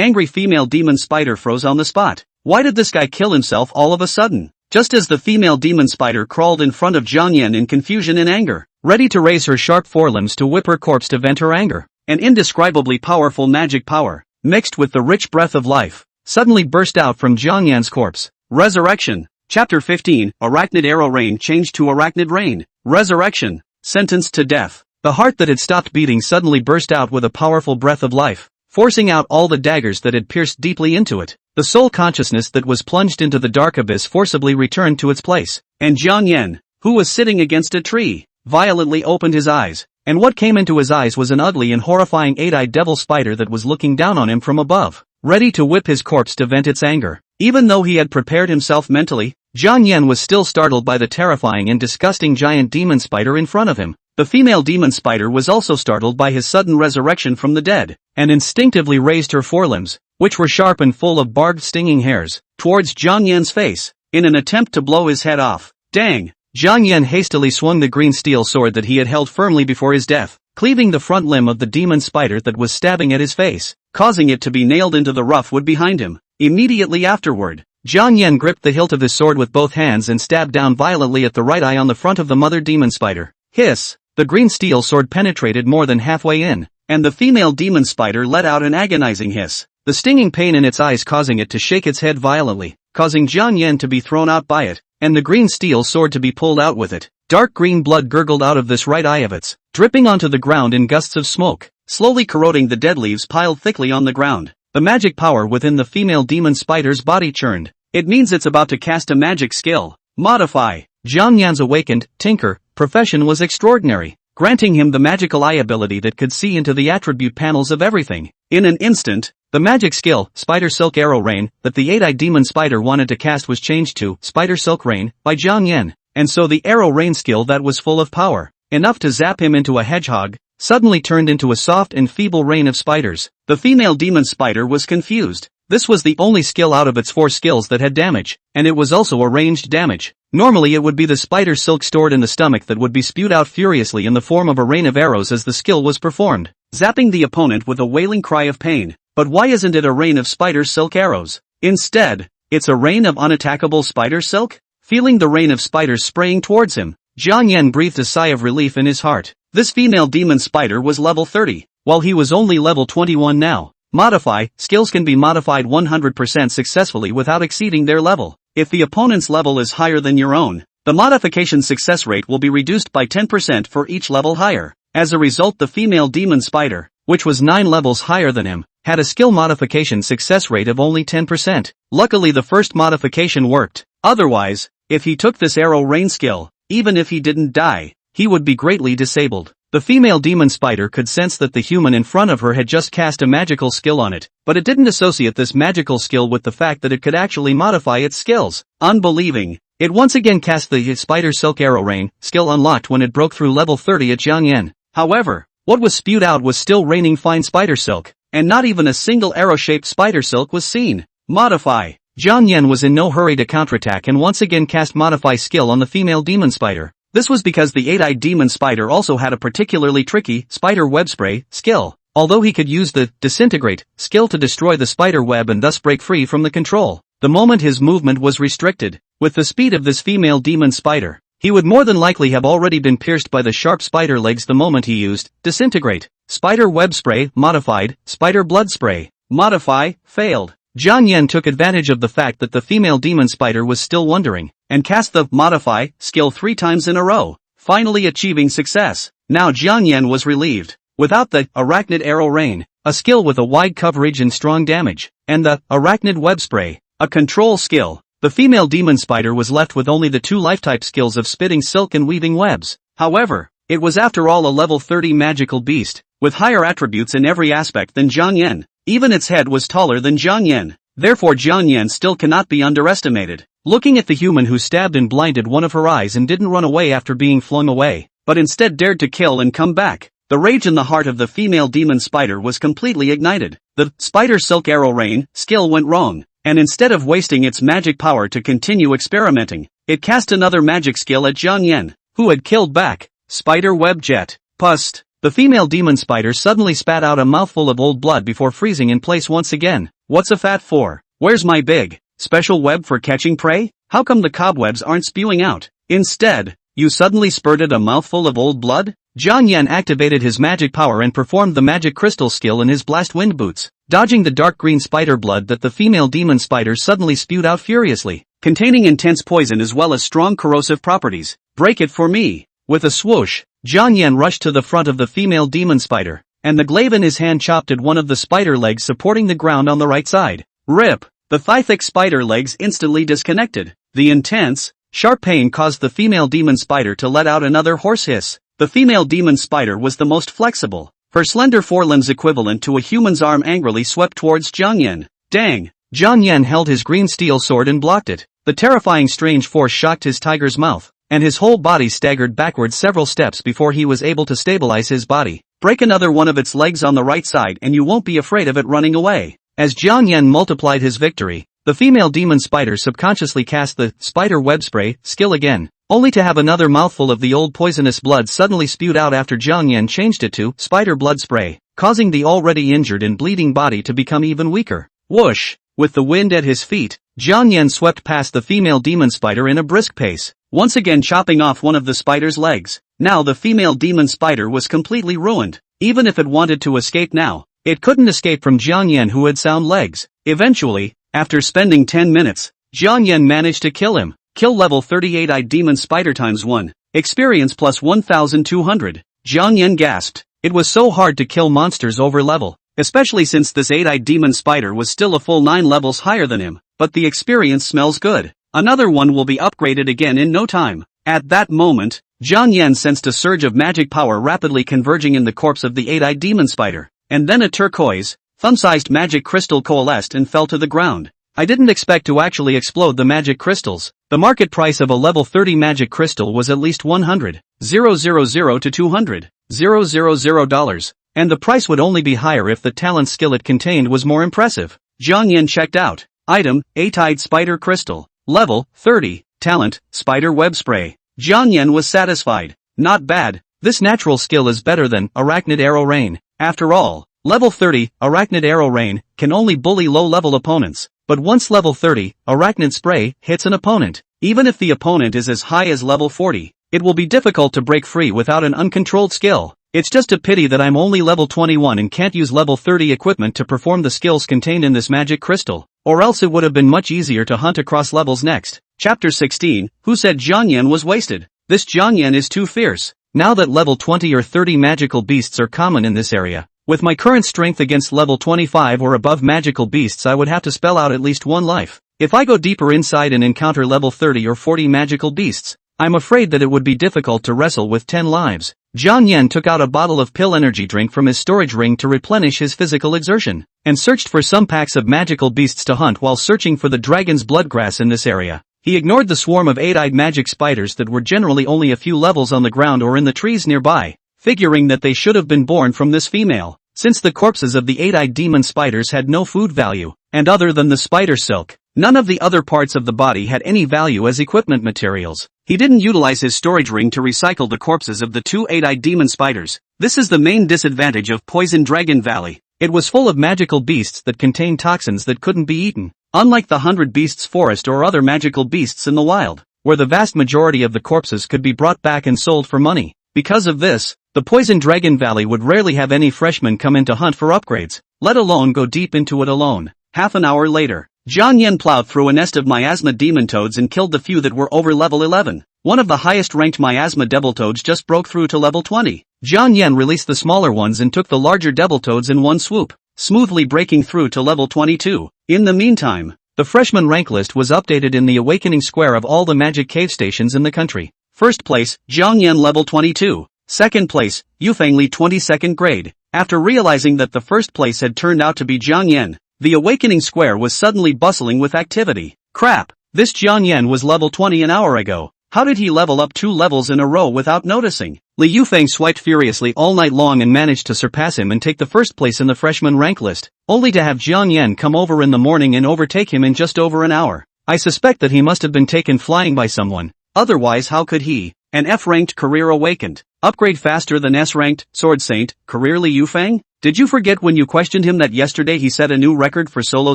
S1: angry female demon spider froze on the spot. Why did this guy kill himself all of a sudden? Just as the female demon spider crawled in front of Jiang Yan in confusion and anger, ready to raise her sharp forelimbs to whip her corpse to vent her anger. An indescribably powerful magic power, mixed with the rich breath of life, suddenly burst out from Jiang Yan's corpse. Resurrection. Chapter 15, Arachnid Arrow Rain changed to Arachnid Rain. Resurrection. Sentenced to death. The heart that had stopped beating suddenly burst out with a powerful breath of life, forcing out all the daggers that had pierced deeply into it. The soul consciousness that was plunged into the dark abyss forcibly returned to its place, and Jiang Yan, who was sitting against a tree, violently opened his eyes, and what came into his eyes was an ugly and horrifying 8-eyed devil spider that was looking down on him from above, ready to whip his corpse to vent its anger. Even though he had prepared himself mentally, Jiang Yan was still startled by the terrifying and disgusting giant demon spider in front of him. The female demon spider was also startled by his sudden resurrection from the dead, and instinctively raised her forelimbs, which were sharp and full of barbed stinging hairs, towards Jiang Yan's face, in an attempt to blow his head off. Dang! Jiang Yan hastily swung the green steel sword that he had held firmly before his death, cleaving the front limb of the demon spider that was stabbing at his face, causing it to be nailed into the rough wood behind him. Immediately afterward, Jiang Yan gripped the hilt of his sword with both hands and stabbed down violently at the right eye on the front of the mother demon spider. Hiss! The green steel sword penetrated more than halfway in, and the female demon spider let out an agonizing hiss, the stinging pain in its eyes causing it to shake its head violently, causing Jiang Yan to be thrown out by it, and the green steel sword to be pulled out with it. Dark green blood gurgled out of this right eye of its, dripping onto the ground in gusts of smoke, slowly corroding the dead leaves piled thickly on the ground. The magic power within the female demon spider's body churned. It means it's about to cast a magic skill. Modify. Jiang Yan's awakened, tinker, profession was extraordinary, granting him the magical eye ability that could see into the attribute panels of everything. In an instant, the magic skill, Spider Silk Arrow Rain, that the 8-eyed demon spider wanted to cast was changed to Spider Silk Rain by Jiang Yan, and so the Arrow Rain skill that was full of power, enough to zap him into a hedgehog, suddenly turned into a soft and feeble rain of spiders. The female demon spider was confused. This was the only skill out of its 4 skills that had damage, and it was also a ranged damage. Normally it would be the spider silk stored in the stomach that would be spewed out furiously in the form of a rain of arrows as the skill was performed, zapping the opponent with a wailing cry of pain. But why isn't it a rain of spider silk arrows? Instead, it's a rain of unattackable spider silk? Feeling the rain of spiders spraying towards him, Jiang Yan breathed a sigh of relief in his heart. This female demon spider was level 30, while he was only level 21 now. Modify, skills can be modified 100% successfully without exceeding their level. If the opponent's level is higher than your own, the modification success rate will be reduced by 10% for each level higher. As a result, the female demon spider, which was 9 levels higher than him, had a skill modification success rate of only 10%. Luckily the first modification worked. Otherwise, if he took this arrow rain skill, even if he didn't die, he would be greatly disabled. The female demon spider could sense that the human in front of her had just cast a magical skill on it, but it didn't associate this magical skill with the fact that it could actually modify its skills. Unbelieving. It once again cast the Spider Silk Arrow Rain skill unlocked when it broke through level 30 at Xiaoyuan. However, what was spewed out was still raining fine spider silk, and not even a single arrow-shaped spider silk was seen. Modify. Xiaoyuan was in no hurry to counterattack and once again cast Modify skill on the female demon spider. This was because the 8-eyed demon spider also had a particularly tricky spider web spray skill, although he could use the Disintegrate skill to destroy the spider web and thus break free from the control. The moment his movement was restricted, with the speed of this female demon spider, he would more than likely have already been pierced by the sharp spider legs the moment he used Disintegrate. Spider web spray, modified, spider blood spray. Modify, failed. Xiaoyuan took advantage of the fact that the female demon spider was still wondering, and cast the Modify skill 3 times in a row, finally achieving success. Now Xiaoyuan was relieved. Without the Arachnid Arrow Rain, a skill with a wide coverage and strong damage, and the Arachnid Web Spray, a control skill, the female demon spider was left with only the 2 life-type skills of spitting silk and weaving webs. However, it was after all a level 30 magical beast, with higher attributes in every aspect than Xiaoyuan. Even its head was taller than Xiaoyuan. Therefore Xiaoyuan still cannot be underestimated. Looking at the human who stabbed and blinded one of her eyes and didn't run away after being flung away, but instead dared to kill and come back, the rage in the heart of the female demon spider was completely ignited. The Spider Silk Arrow Rain skill went wrong, and instead of wasting its magic power to continue experimenting, it cast another magic skill at Xiaoyuan, who had killed back. Spider Web Jet. Pust. The female demon spider suddenly spat out a mouthful of old blood before freezing in place once again. What's a fat for? Where's my big special web for catching prey? How come the cobwebs aren't spewing out? Instead, you suddenly spurted a mouthful of old blood? Xiaoyuan activated his magic power and performed the magic crystal skill in his blast wind boots, dodging the dark green spider blood that the female demon spider suddenly spewed out furiously, containing intense poison as well as strong corrosive properties. Break it for me. With a swoosh, Xiaoyuan rushed to the front of the female demon spider, and the glaive in his hand chopped at one of the spider legs supporting the ground on the right side. Rip! The thigh-thick spider legs instantly disconnected. The intense, sharp pain caused the female demon spider to let out another hoarse hiss. The female demon spider was the most flexible. Her slender forelimbs equivalent to a human's arm angrily swept towards Xiaoyuan. Dang! Xiaoyuan held his green steel sword and blocked it. The terrifying strange force shocked his tiger's mouth, and his whole body staggered backward several steps before he was able to stabilize his body. Break another one of its legs on the right side and you won't be afraid of it running away. As Xiaoyuan multiplied his victory, the female demon spider subconsciously cast the Spider Web Spray skill again, only to have another mouthful of the old poisonous blood suddenly spewed out after Xiaoyuan changed it to Spider Blood Spray, causing the already injured and bleeding body to become even weaker. Whoosh! With the wind at his feet, Xiaoyuan swept past the female demon spider in a brisk pace, once again chopping off one of the spider's legs. Now the female demon spider was completely ruined. Even if it wanted to escape now, it couldn't escape from Xiaoyuan who had sound legs. Eventually, after spending 10 minutes, Xiaoyuan managed to kill him. Kill level 38-eyed demon spider times 1. Experience plus 1200. Xiaoyuan gasped. It was so hard to kill monsters over level, especially since this 8-eyed demon spider was still a full 9 levels higher than him, but the experience smells good. Another one will be upgraded again in no time. At that moment, Xiaoyuan sensed a surge of magic power rapidly converging in the corpse of the 8-eyed demon spider, and then a turquoise, thumb-sized magic crystal coalesced and fell to the ground. I didn't expect to actually explode the magic crystals. The market price of a level 30 magic crystal was at least $100,000 to $200,000, and the price would only be higher if the talent skill it contained was more impressive. Xiaoyuan checked out. Item, 8-eyed spider crystal. Level, 30. Talent, spider web spray. Xiaoyuan was satisfied. Not bad. This natural skill is better than Arachnid Arrow Rain. After all, level 30, Arachnid Arrow Rain, can only bully low-level opponents. But once level 30, Arachnid Spray, hits an opponent, even if the opponent is as high as level 40, it will be difficult to break free without an uncontrolled skill. It's just a pity that I'm only level 21 and can't use level 30 equipment to perform the skills contained in this magic crystal, or else it would have been much easier to hunt across levels next. Chapter 16, Who said Xiaoyuan was wasted? This Xiaoyuan is too fierce. Now that level 20 or 30 magical beasts are common in this area, with my current strength against level 25 or above magical beasts I would have to spell out at least one life. If I go deeper inside and encounter level 30 or 40 magical beasts, I'm afraid that it would be difficult to wrestle with 10 lives. Jiang Yan took out a bottle of pill energy drink from his storage ring to replenish his physical exertion, and searched for some packs of magical beasts to hunt while searching for the dragon's blood grass in this area. He ignored the swarm of 8-eyed magic spiders that were generally only a few levels on the ground or in the trees nearby, figuring that they should have been born from this female, since the corpses of the 8-eyed demon spiders had no food value, and other than the spider silk, none of the other parts of the body had any value as equipment materials. He didn't utilize his storage ring to recycle the corpses of the 2 8-eyed demon spiders. This is the main disadvantage of Poison Dragon Valley. It was full of magical beasts that contained toxins that couldn't be eaten, unlike the 100 Beasts Forest or other magical beasts in the wild, where the vast majority of the corpses could be brought back and sold for money. Because of this, the Poison Dragon Valley would rarely have any freshmen come in to hunt for upgrades, let alone go deep into it alone. Half an hour later, Jiang Yan plowed through a nest of miasma demon toads and killed the few that were over level 11. One of the highest ranked miasma devil toads just broke through to level 20. Jiang Yan released the smaller ones and took the larger devil toads in one swoop, smoothly breaking through to level 22. In the meantime, the freshman rank list was updated in the awakening square of all the magic cave stations in the country. First place, Jiang Yan level 22. Second place, Yufeng Li 22nd grade. After realizing that the first place had turned out to be Jiang Yan, the awakening square was suddenly bustling with activity. Crap, this Jiang Yan was level 20 an hour ago. How did he level up 2 levels in a row without noticing? Li Yufeng swiped furiously all night long and managed to surpass him and take the first place in the freshman rank list, only to have Jiang Yan come over in the morning and overtake him in just over an hour. I suspect that he must have been taken flying by someone. Otherwise how could he, an F-ranked career awakened, upgrade faster than S-ranked, Sword Saint, career Li Yufeng? Did you forget when you questioned him that yesterday he set a new record for solo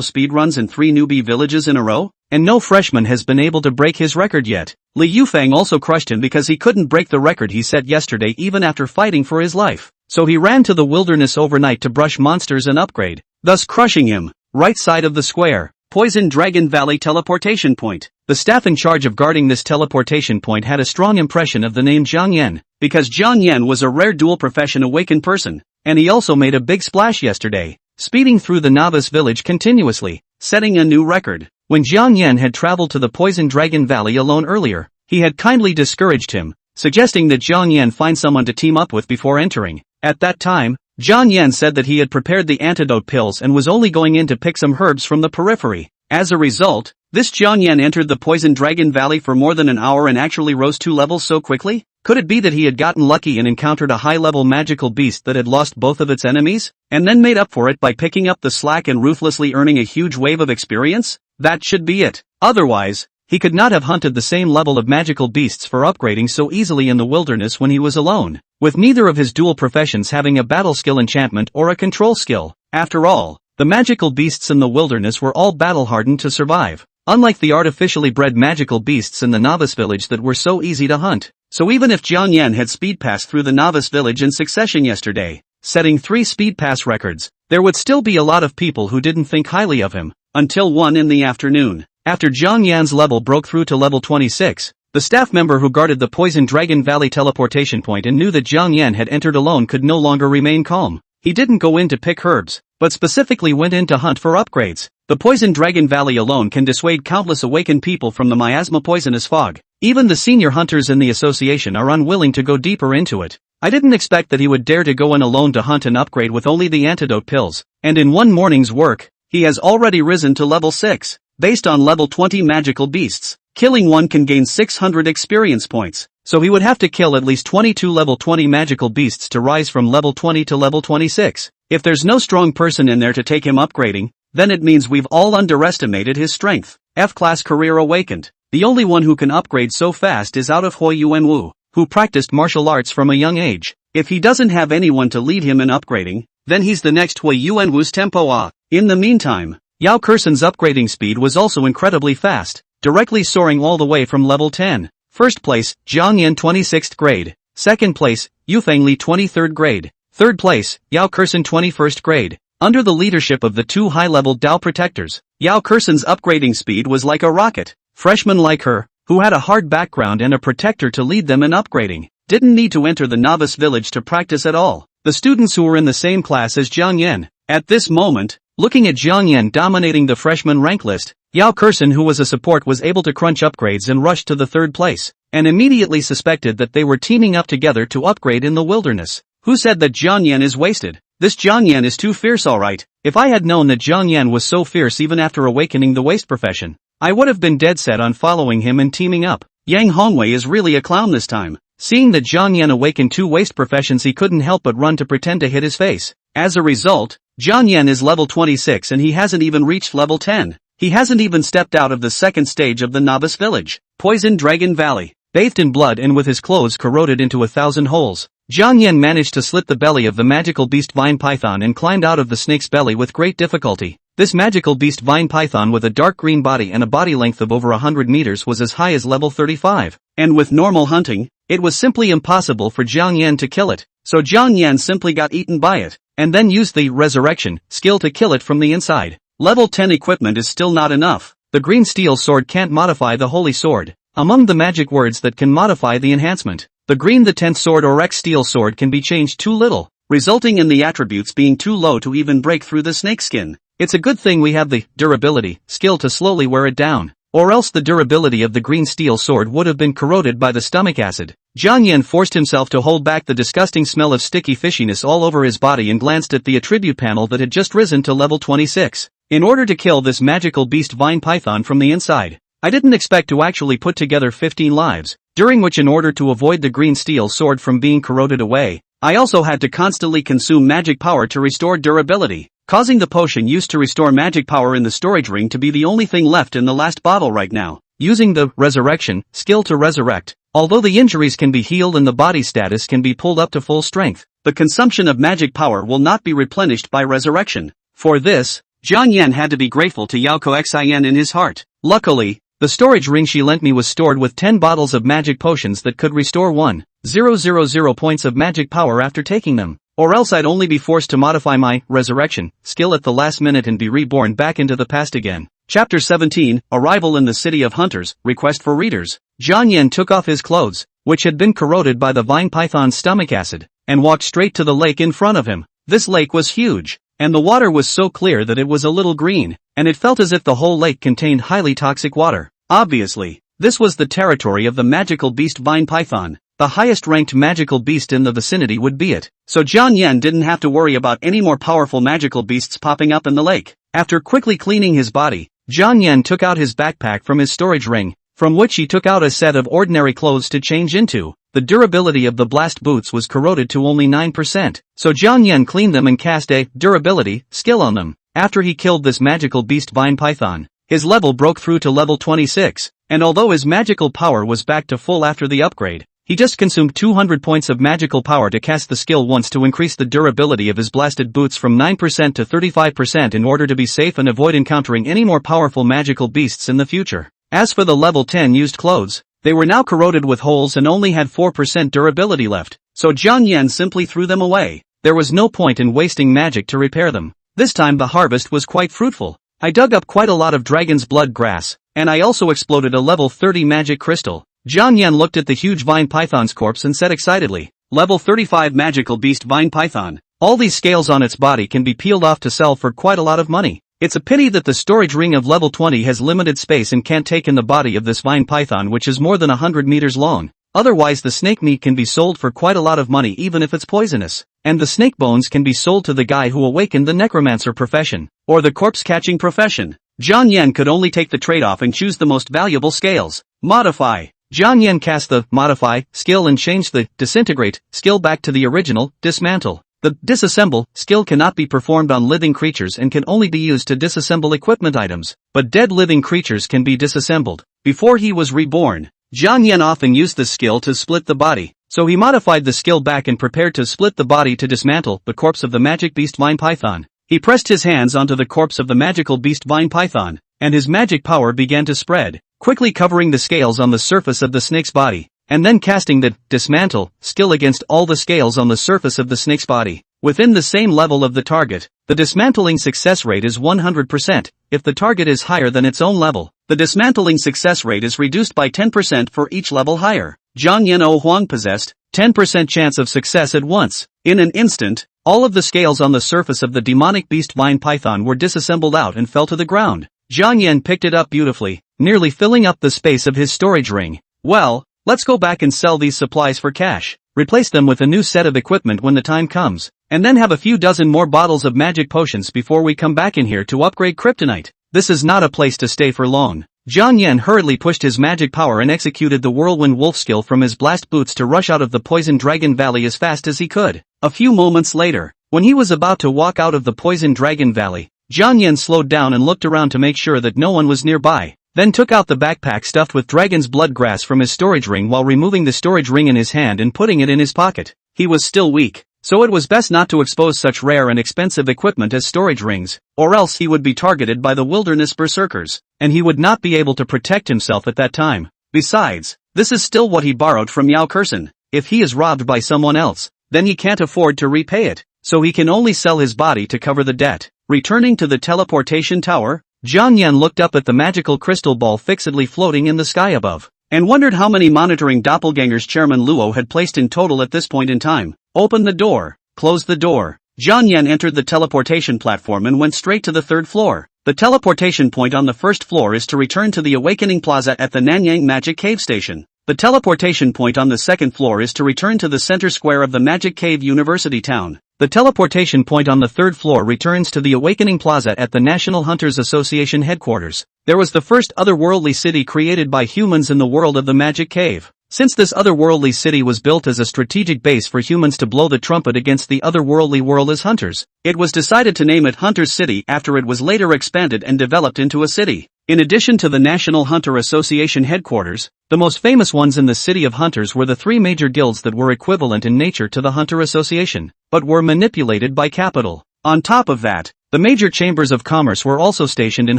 S1: speedruns in 3 newbie villages in a row? And no freshman has been able to break his record yet. Li Yufeng also crushed him because he couldn't break the record he set yesterday even after fighting for his life. So he ran to the wilderness overnight to brush monsters and upgrade, thus crushing him. Right side of the square, Poison Dragon Valley teleportation point. The staff in charge of guarding this teleportation point had a strong impression of the name Jiang Yan, because Jiang Yan was a rare dual profession awakened person, and he also made a big splash yesterday, speeding through the novice village continuously, setting a new record. When Jiang Yan had traveled to the Poison Dragon Valley alone earlier, he had kindly discouraged him, suggesting that Jiang Yan find someone to team up with before entering. At that time, Jiang Yan said that he had prepared the antidote pills and was only going in to pick some herbs from the periphery. As a result, this Jiang Yan entered the Poison Dragon Valley for more than an hour and actually rose 2 levels so quickly? Could it be that he had gotten lucky and encountered a high-level magical beast that had lost both of its enemies, and then made up for it by picking up the slack and ruthlessly earning a huge wave of experience? That should be it. Otherwise, he could not have hunted the same level of magical beasts for upgrading so easily in the wilderness when he was alone, with neither of his dual professions having a battle skill enchantment or a control skill. After all, the magical beasts in the wilderness were all battle-hardened to survive, unlike the artificially bred magical beasts in the novice village that were so easy to hunt. So even if Jiang Yan had speed passed through the novice village in succession yesterday, setting 3 speed pass records, there would still be a lot of people who didn't think highly of him, until 1 in the afternoon. After Jiang Yan's level broke through to level 26, the staff member who guarded the Poison Dragon Valley teleportation point and knew that Jiang Yan had entered alone could no longer remain calm. He didn't go in to pick herbs, but specifically went in to hunt for upgrades. The Poison Dragon Valley alone can dissuade countless awakened people from the miasma poisonous fog. Even the senior hunters in the association are unwilling to go deeper into it. I didn't expect that he would dare to go in alone to hunt and upgrade with only the antidote pills, and in one morning's work, he has already risen to level 6, based on level 20 magical beasts. Killing one can gain 600 experience points, so he would have to kill at least 22 level 20 magical beasts to rise from level 20 to level 26. If there's no strong person in there to take him upgrading, then it means we've all underestimated his strength. F-class career awakened. The only one who can upgrade so fast is out of Xiaoyuan, who practiced martial arts from a young age. If he doesn't have anyone to lead him in upgrading, then he's the next Xiaoyuan's tempo. In the meantime, Yao Kexin's upgrading speed was also incredibly fast, directly soaring all the way from level 10. First place, Jiang Yan 26th grade. Second place, Yufeng Li 23rd grade. Third place, Yao Kexin 21st grade. Under the leadership of the 2 high-level Dao protectors, Yao Kexin's upgrading speed was like a rocket. Freshmen like her, who had a hard background and a protector to lead them in upgrading, didn't need to enter the novice village to practice at all. The students who were in the same class as Jiang Yan. At this moment, looking at Jiang Yan dominating the freshman rank list, Yao Kexin, who was a support, was able to crunch upgrades and rushed to the 3rd place. and immediately suspected that they were teaming up together to upgrade in the wilderness. Who said that Jiang Yan is wasted? This Jiang Yan is too fierce alright. If I had known that Jiang Yan was so fierce even after awakening the waste profession, I would have been dead set on following him and teaming up. Yang Hongwei is really a clown this time. Seeing that Jiang Yan awakened 2 waste professions, he couldn't help but run to pretend to hit his face. As a result, Jiang Yan is level 26 and he hasn't even reached level 10. He hasn't even stepped out of the second stage of the Novice village, Poison Dragon Valley. Bathed in blood and with his clothes corroded into 1,000 holes, Jiang Yan managed to slit the belly of the magical beast vine python and climbed out of the snake's belly with great difficulty. This magical beast vine python with a dark green body and a body length of over 100 meters was as high as level 35, and with normal hunting, it was simply impossible for Jiang Yan to kill it, so Jiang Yan simply got eaten by it, and then used the resurrection skill to kill it from the inside. Level 10 equipment is still not enough. The green steel sword can't modify the holy sword. Among the magic words that can modify the enhancement, the green the 10th sword or X steel sword can be changed too little, resulting in the attributes being too low to even break through the snake skin. It's a good thing we have the durability skill to slowly wear it down, or else the durability of the green steel sword would have been corroded by the stomach acid. Jiang Yan forced himself to hold back the disgusting smell of sticky fishiness all over his body and glanced at the attribute panel that had just risen to level 26. In order to kill this magical beast vine python from the inside, I didn't expect to actually put together 15 lives, during which in order to avoid the green steel sword from being corroded away, I also had to constantly consume magic power to restore durability, causing the potion used to restore magic power in the storage ring to be the only thing left in the last bottle right now. Using the resurrection skill to resurrect, although the injuries can be healed and the body status can be pulled up to full strength, the consumption of magic power will not be replenished by resurrection. For this, Jiang Yan had to be grateful to Yao Kexin in his heart. Luckily, the storage ring she lent me was stored with 10 bottles of magic potions that could restore 1,000 points of magic power after taking them, or else I'd only be forced to modify my resurrection skill at the last minute and be reborn back into the past again. Chapter 17, Arrival in the City of Hunters, Request for Readers. Jiang Yan took off his clothes, which had been corroded by the vine python's stomach acid, and walked straight to the lake in front of him. This lake was huge, and the water was so clear that it was a little green, and it felt as if the whole lake contained highly toxic water. Obviously, this was the territory of the magical beast vine python. The highest ranked magical beast in the vicinity would be it, so Jiang Yan didn't have to worry about any more powerful magical beasts popping up in the lake. After quickly cleaning his body, Jiang Yan took out his backpack from his storage ring, from which he took out a set of ordinary clothes to change into. The durability of the blast boots was corroded to only 9%, so Jiang Yan cleaned them and cast a durability skill on them. After he killed this magical beast vine python, his level broke through to level 26, and although his magical power was back to full after the upgrade, he just consumed 200 points of magical power to cast the skill once to increase the durability of his blasted boots from 9% to 35% in order to be safe and avoid encountering any more powerful magical beasts in the future. As for the level 10 used clothes, they were now corroded with holes and only had 4% durability left, so Jiang Yan simply threw them away. There was no point in wasting magic to repair them. This time the harvest was quite fruitful. I dug up quite a lot of dragon's blood grass, and I also exploded a level 30 magic crystal. Jiang Yan looked at the huge vine python's corpse and said excitedly, "Level 35 magical beast vine python. All these scales on its body can be peeled off to sell for quite a lot of money. It's a pity that the storage ring of level 20 has limited space and can't take in the body of this vine python, which is more than 100 meters long. Otherwise the snake meat can be sold for quite a lot of money even if it's poisonous. And the snake bones can be sold to the guy who awakened the necromancer profession, or the corpse-catching profession." Jiang Yan could only take the trade-off and choose the most valuable scales. Modify. Jiang Yan cast the modify skill and changed the disintegrate skill back to the original dismantle. The disassemble skill cannot be performed on living creatures and can only be used to disassemble equipment items, but dead living creatures can be disassembled. Before he was reborn, Jiang Yan often used this skill to split the body, so he modified the skill back and prepared to split the body to dismantle the corpse of the magic beast vine python. He pressed his hands onto the corpse of the magical beast vine python, and his magic power began to spread, quickly covering the scales on the surface of the snake's body, and then casting the dismantle skill against all the scales on the surface of the snake's body, within the same level of the target. The dismantling success rate is 100%. If the target is higher than its own level, the dismantling success rate is reduced by 10% for each level higher. Jiang Yan O Huang possessed 10% chance of success at once. In an instant, all of the scales on the surface of the demonic beast vine python were disassembled out and fell to the ground. Jiang Yan picked it up beautifully, nearly filling up the space of his storage ring. Well, Let's go back and sell these supplies for cash. Replace them with a new set of equipment when the time comes. And then have a few dozen more bottles of magic potions before we come back in here to upgrade kryptonite. This is not a place to stay for long. Jiang Yan hurriedly pushed his magic power and executed the whirlwind wolf skill from his blast boots to rush out of the poison dragon valley as fast as he could. A few moments later, when he was about to walk out of the poison dragon valley, Jiang Yan slowed down and looked around to make sure that no one was nearby, then took out the backpack stuffed with dragon's blood grass from his storage ring while removing the storage ring in his hand and putting it in his pocket. He was still weak, so it was best not to expose such rare and expensive equipment as storage rings, or else he would be targeted by the wilderness berserkers, and he would not be able to protect himself at that time. Besides, this is still what he borrowed from Yao Kexin. If he is robbed by someone else, then he can't afford to repay it, so he can only sell his body to cover the debt. Returning to the teleportation tower, Jiang Yan looked up at the magical crystal ball fixedly floating in the sky above, and wondered how many monitoring doppelgangers Chairman Luo had placed in total at this point in time. Open the door. Close the door. Jiang Yan entered the teleportation platform and went straight to the third floor. The teleportation point on the first floor is to return to the Awakening Plaza at the Nanyang Magic Cave Station. The teleportation point on the second floor is to return to the center square of the Magic Cave University Town. The teleportation point on the third floor returns to the Awakening Plaza at the National Hunters Association headquarters. There was the first otherworldly city created by humans in the world of the Magic Cave. Since this otherworldly city was built as a strategic base for humans to blow the trumpet against the otherworldly world as hunters, it was decided to name it Hunters City after it was later expanded and developed into a city. In addition to the National Hunter Association headquarters, the most famous ones in the City of Hunters were the three major guilds that were equivalent in nature to the Hunter Association, but were manipulated by capital. On top of that, the major chambers of commerce were also stationed in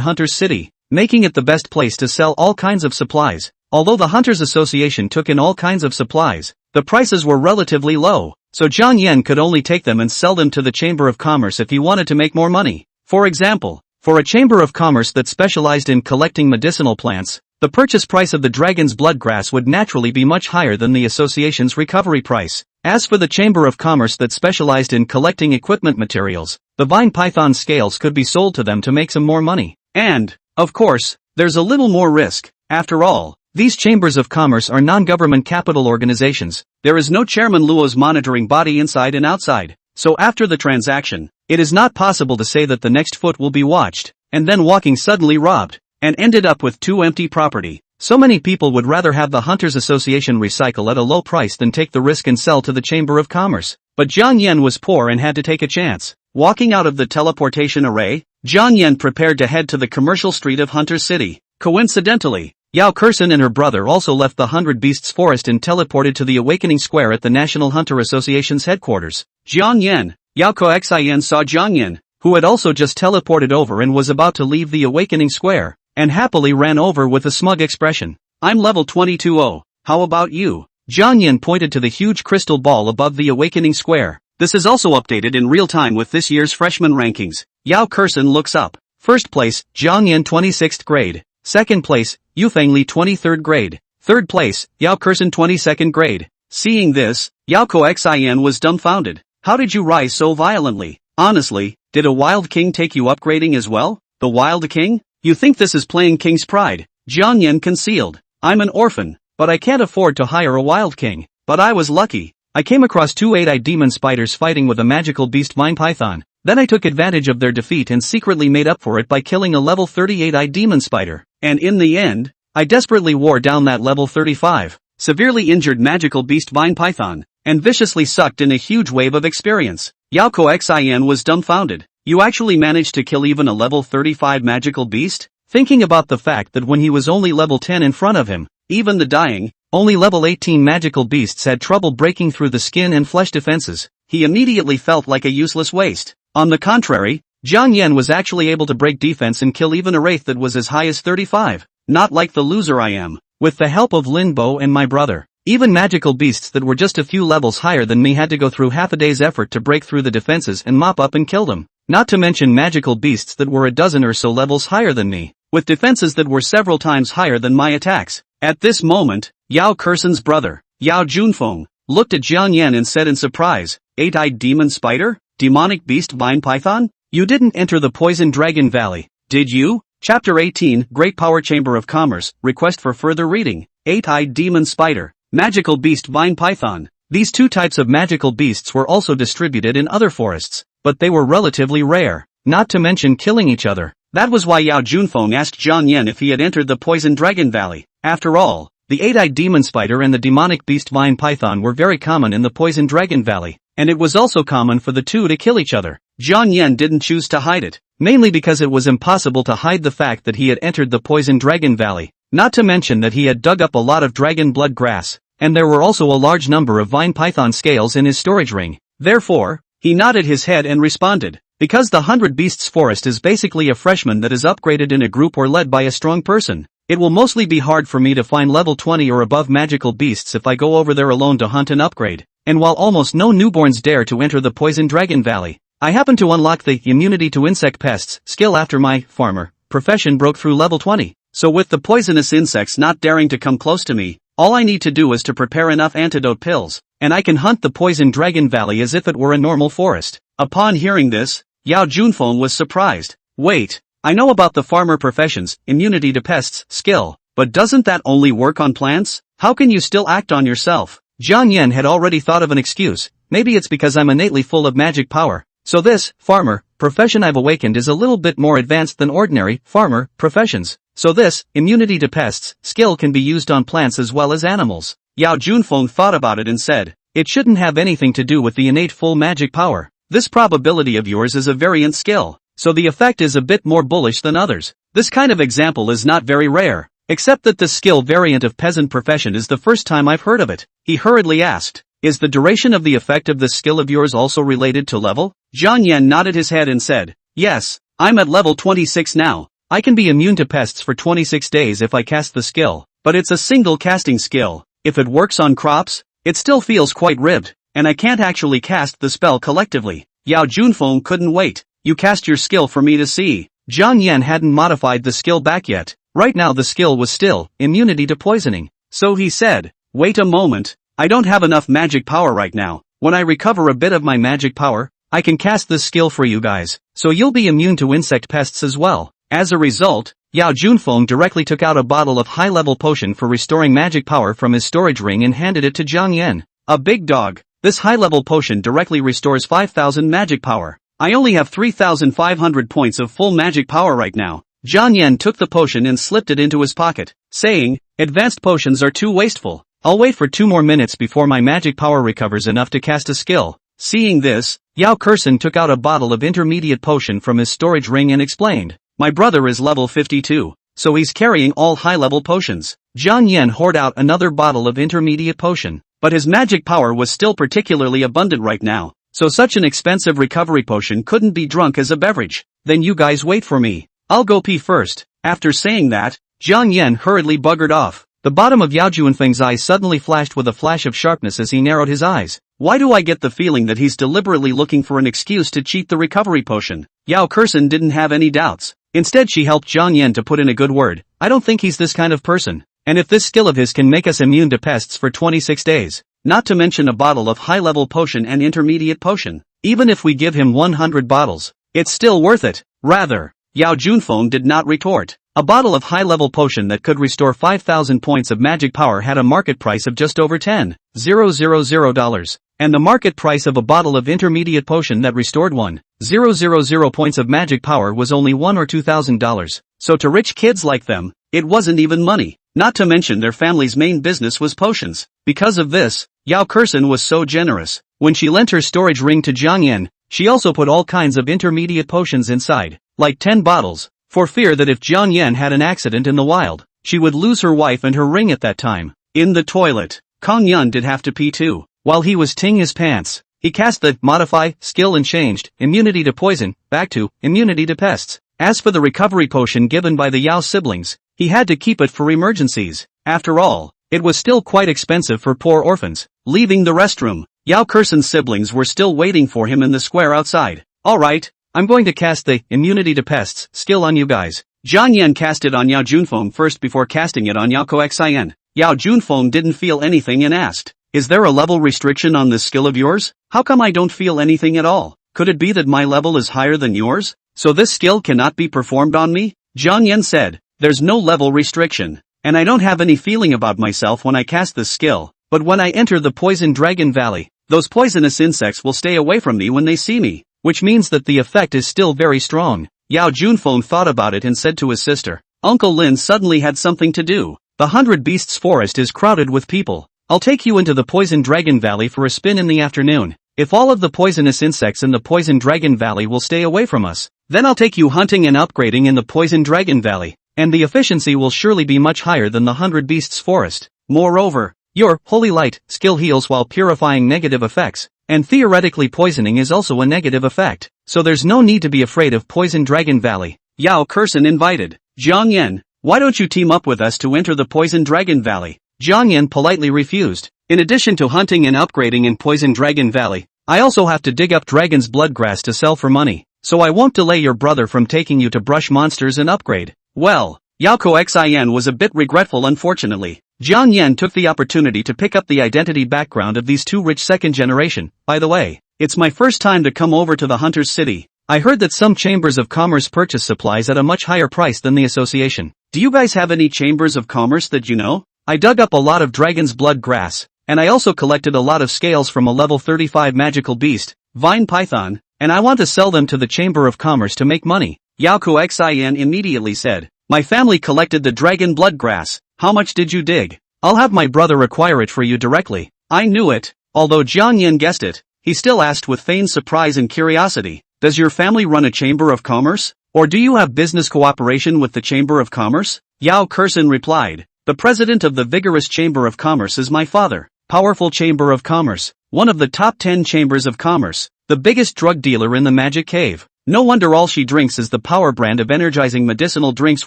S1: Hunters City, making it the best place to sell all kinds of supplies. Although the Hunters Association took in all kinds of supplies, the prices were relatively low, so Jiang Yan could only take them and sell them to the Chamber of Commerce if he wanted to make more money. For example, for a Chamber of Commerce that specialized in collecting medicinal plants, the purchase price of the dragon's blood grass would naturally be much higher than the association's recovery price. As for the Chamber of Commerce that specialized in collecting equipment materials, the vine python scales could be sold to them to make some more money. And, of course, there's a little more risk. After all, these chambers of commerce are non-government capital organizations. There is no Chairman Luo's monitoring body inside and outside. So after the transaction, it is not possible to say that the next foot will be watched, and then walking suddenly robbed, and ended up with two empty property. So many people would rather have the Hunters Association recycle at a low price than take the risk and sell to the Chamber of Commerce. But Jiang Yan was poor and had to take a chance. Walking out of the teleportation array, Jiang Yan prepared to head to the commercial street of Hunter City. Coincidentally, Yao Kexin and her brother also left the 100 Beasts Forest and teleported to the Awakening Square at the National Hunter Association's headquarters. Jiang Yan, Yao Kexin saw Jiang Yan, who had also just teleported over and was about to leave the Awakening Square, and happily ran over with a smug expression. I'm level 22. How about you? Jiang Yan pointed to the huge crystal ball above the Awakening Square. This is also updated in real time with this year's freshman rankings. Yao Kexin looks up. First place, Jiang Yan 26th grade. Second place, Yufeng Li 23rd grade. Third place, Yao Kexin 22nd grade. Seeing this, Yao Kexin was dumbfounded. How did you rise so violently? Honestly, did a wild king take you upgrading as well? The wild king? You think this is playing King's Pride? Jiang Yan concealed. I'm an orphan, but I can't afford to hire a wild king. But I was lucky. I came across two 8-eyed demon spiders fighting with a magical beast vine python. Then I took advantage of their defeat and secretly made up for it by killing a level 38-eyed demon spider. And in the end, I desperately wore down that level 35, severely injured magical beast vine python, and viciously sucked in a huge wave of experience. Yao Kexin was dumbfounded. You actually managed to kill even a level 35 magical beast? Thinking about the fact that when he was only level 10 in front of him, even the dying, only level 18 magical beasts had trouble breaking through the skin and flesh defenses, he immediately felt like a useless waste. On the contrary, Jiang Yan was actually able to break defense and kill even a wraith that was as high as 35. Not like the loser I am. With the help of Lin Bo and my brother, even magical beasts that were just a few levels higher than me had to go through half a day's effort to break through the defenses and mop up and kill them. Not to mention magical beasts that were a dozen or so levels higher than me, with defenses that were several times higher than my attacks. At this moment, Yao Kexin's brother, Yao Junfeng, looked at Jiang Yan and said in surprise, 8-eyed demon spider? Demonic beast vine python? You didn't enter the Poison Dragon Valley, did you? Chapter 18, Great Power Chamber of Commerce, request for further reading. 8-eyed demon spider. Magical Beast Vine Python. These two types of magical beasts were also distributed in other forests, but they were relatively rare, not to mention killing each other. That was why Yao Junfeng asked Zhang Yan if he had entered the Poison Dragon Valley. After all, the eight-eyed demon spider and the demonic beast vine python were very common in the Poison Dragon Valley, and it was also common for the two to kill each other. Zhang Yan didn't choose to hide it, mainly because it was impossible to hide the fact that he had entered the Poison Dragon Valley, not to mention that he had dug up a lot of dragon blood grass, and there were also a large number of vine python scales in his storage ring. Therefore, he nodded his head and responded, because the 100 Beasts Forest is basically a freshman that is upgraded in a group or led by a strong person, it will mostly be hard for me to find level 20 or above magical beasts if I go over there alone to hunt and upgrade, and while almost no newborns dare to enter the Poison Dragon Valley, I happen to unlock the immunity to insect pests skill after my farmer profession broke through level 20. So with the poisonous insects not daring to come close to me, all I need to do is to prepare enough antidote pills, and I can hunt the Poison Dragon Valley as if it were a normal forest. Upon hearing this, Yao Junfeng was surprised. Wait, I know about the farmer profession's immunity to pests skill, but doesn't that only work on plants? How can you still act on yourself? Zhang Yan had already thought of an excuse. Maybe it's because I'm innately full of magic power. So this farmer profession I've awakened is a little bit more advanced than ordinary farmer professions. So this immunity to pests skill can be used on plants as well as animals. Yao Junfeng thought about it and said, it shouldn't have anything to do with the innate full magic power. This probability of yours is a variant skill, so the effect is a bit more bullish than others. This kind of example is not very rare, except that the skill variant of peasant profession is the first time I've heard of it. He hurriedly asked, is the duration of the effect of this skill of yours also related to level? Zhang Yan nodded his head and said, yes, I'm at level 26 now. I can be immune to pests for 26 days if I cast the skill, but it's a single casting skill. If it works on crops, it still feels quite ribbed, and I can't actually cast the spell collectively. Yao Junfeng couldn't wait. You cast your skill for me to see. Zhang Yan hadn't modified the skill back yet. Right now the skill was still immunity to poisoning. So he said, wait a moment, I don't have enough magic power right now. When I recover a bit of my magic power, I can cast this skill for you guys, so you'll be immune to insect pests as well. As a result, Yao Junfeng directly took out a bottle of high-level potion for restoring magic power from his storage ring and handed it to Zhang Yan. A big dog. This high-level potion directly restores 5,000 magic power. I only have 3,500 points of full magic power right now. Zhang Yan took the potion and slipped it into his pocket, saying, advanced potions are too wasteful. I'll wait for 2 more minutes before my magic power recovers enough to cast a skill. Seeing this, Yao Kexin took out a bottle of intermediate potion from his storage ring and explained, my brother is level 52, so he's carrying all high-level potions. Zhang Yan poured out another bottle of intermediate potion, but his magic power was still particularly abundant right now, so such an expensive recovery potion couldn't be drunk as a beverage. Then you guys wait for me. I'll go pee first. After saying that, Zhang Yan hurriedly buggered off. The bottom of Yao Junfeng's eyes suddenly flashed with a flash of sharpness as he narrowed his eyes. Why do I get the feeling that he's deliberately looking for an excuse to cheat the recovery potion? Yao Kexin didn't have any doubts. Instead she helped Zhang Yan to put in a good word. I don't think he's this kind of person. And if this skill of his can make us immune to pests for 26 days, not to mention a bottle of high-level potion and intermediate potion, even if we give him 100 bottles, it's still worth it. Rather, Yao Junfeng did not retort. A bottle of high-level potion that could restore 5,000 points of magic power had a market price of just over $10,000, and the market price of a bottle of intermediate potion that restored 1,000 points of magic power was only $1,000 or $2,000. So to rich kids like them, it wasn't even money. Not to mention their family's main business was potions. Because of this, Yao Kexin was so generous. When she lent her storage ring to Zhang Yan, she also put all kinds of intermediate potions inside, like 10 bottles, for fear that if Zhang Yan had an accident in the wild, she would lose her wife and her ring at that time. In the toilet, Kong Yun did have to pee too. While he was teeing his pants, he cast the modify skill and changed immunity to poison back to immunity to pests. As for the recovery potion given by the Yao siblings, he had to keep it for emergencies. After all, it was still quite expensive for poor orphans. Leaving the restroom, Yao Kexin's siblings were still waiting for him in the square outside. Alright, I'm going to cast the immunity to pests skill on you guys. Zhang Yan cast it on Yao Junfeng first before casting it on Yao Kexin. Yao Junfeng didn't feel anything and asked, is there a level restriction on this skill of yours? How come I don't feel anything at all? Could it be that my level is higher than yours, so this skill cannot be performed on me? Zhang Yan said, there's no level restriction, and I don't have any feeling about myself when I cast this skill. but when I enter the Poison Dragon Valley, those poisonous insects will stay away from me when they see me, which means that the effect is still very strong. Yao Junfeng thought about it and said to his sister, Uncle Lin suddenly had something to do. The 100 Beasts Forest is crowded with people. I'll take you into the Poison Dragon Valley for a spin in the afternoon. If all of the poisonous insects in the Poison Dragon Valley will stay away from us, then I'll take you hunting and upgrading in the Poison Dragon Valley, and the efficiency will surely be much higher than the 100 Beasts Forest. Moreover, your Holy Light skill heals while purifying negative effects, and theoretically poisoning is also a negative effect, so there's no need to be afraid of Poison Dragon Valley. Yao Kexin invited, Zhang Yan, why don't you team up with us to enter the Poison Dragon Valley? Zhang Yan politely refused. In addition to hunting and upgrading in Poison Dragon Valley, I also have to dig up dragon's blood grass to sell for money, so I won't delay your brother from taking you to brush monsters and upgrade. Well, Yao Kexin was a bit regretful unfortunately. Zhang Yan took the opportunity to pick up the identity background of these two rich second generation. By the way, it's my first time to come over to the Hunter's City. I heard that some chambers of commerce purchase supplies at a much higher price than the association. Do you guys have any chambers of commerce that you know? I dug up a lot of dragon's blood grass, and I also collected a lot of scales from a level 35 magical beast, Vine Python, and I want to sell them to the Chamber of Commerce to make money. Yao Kexin immediately said, my family collected the dragon blood grass. How much did you dig? I'll have my brother acquire it for you directly. I knew it. Although Zhang Yan guessed it, he still asked with feigned surprise and curiosity, does your family run a Chamber of Commerce? Or do you have business cooperation with the Chamber of Commerce? Yao Kexin replied, the president of the vigorous Chamber of Commerce is my father. Powerful Chamber of Commerce, one of the top 10 chambers of commerce, the biggest drug dealer in the Magic Cave. No wonder all she drinks is the power brand of energizing medicinal drinks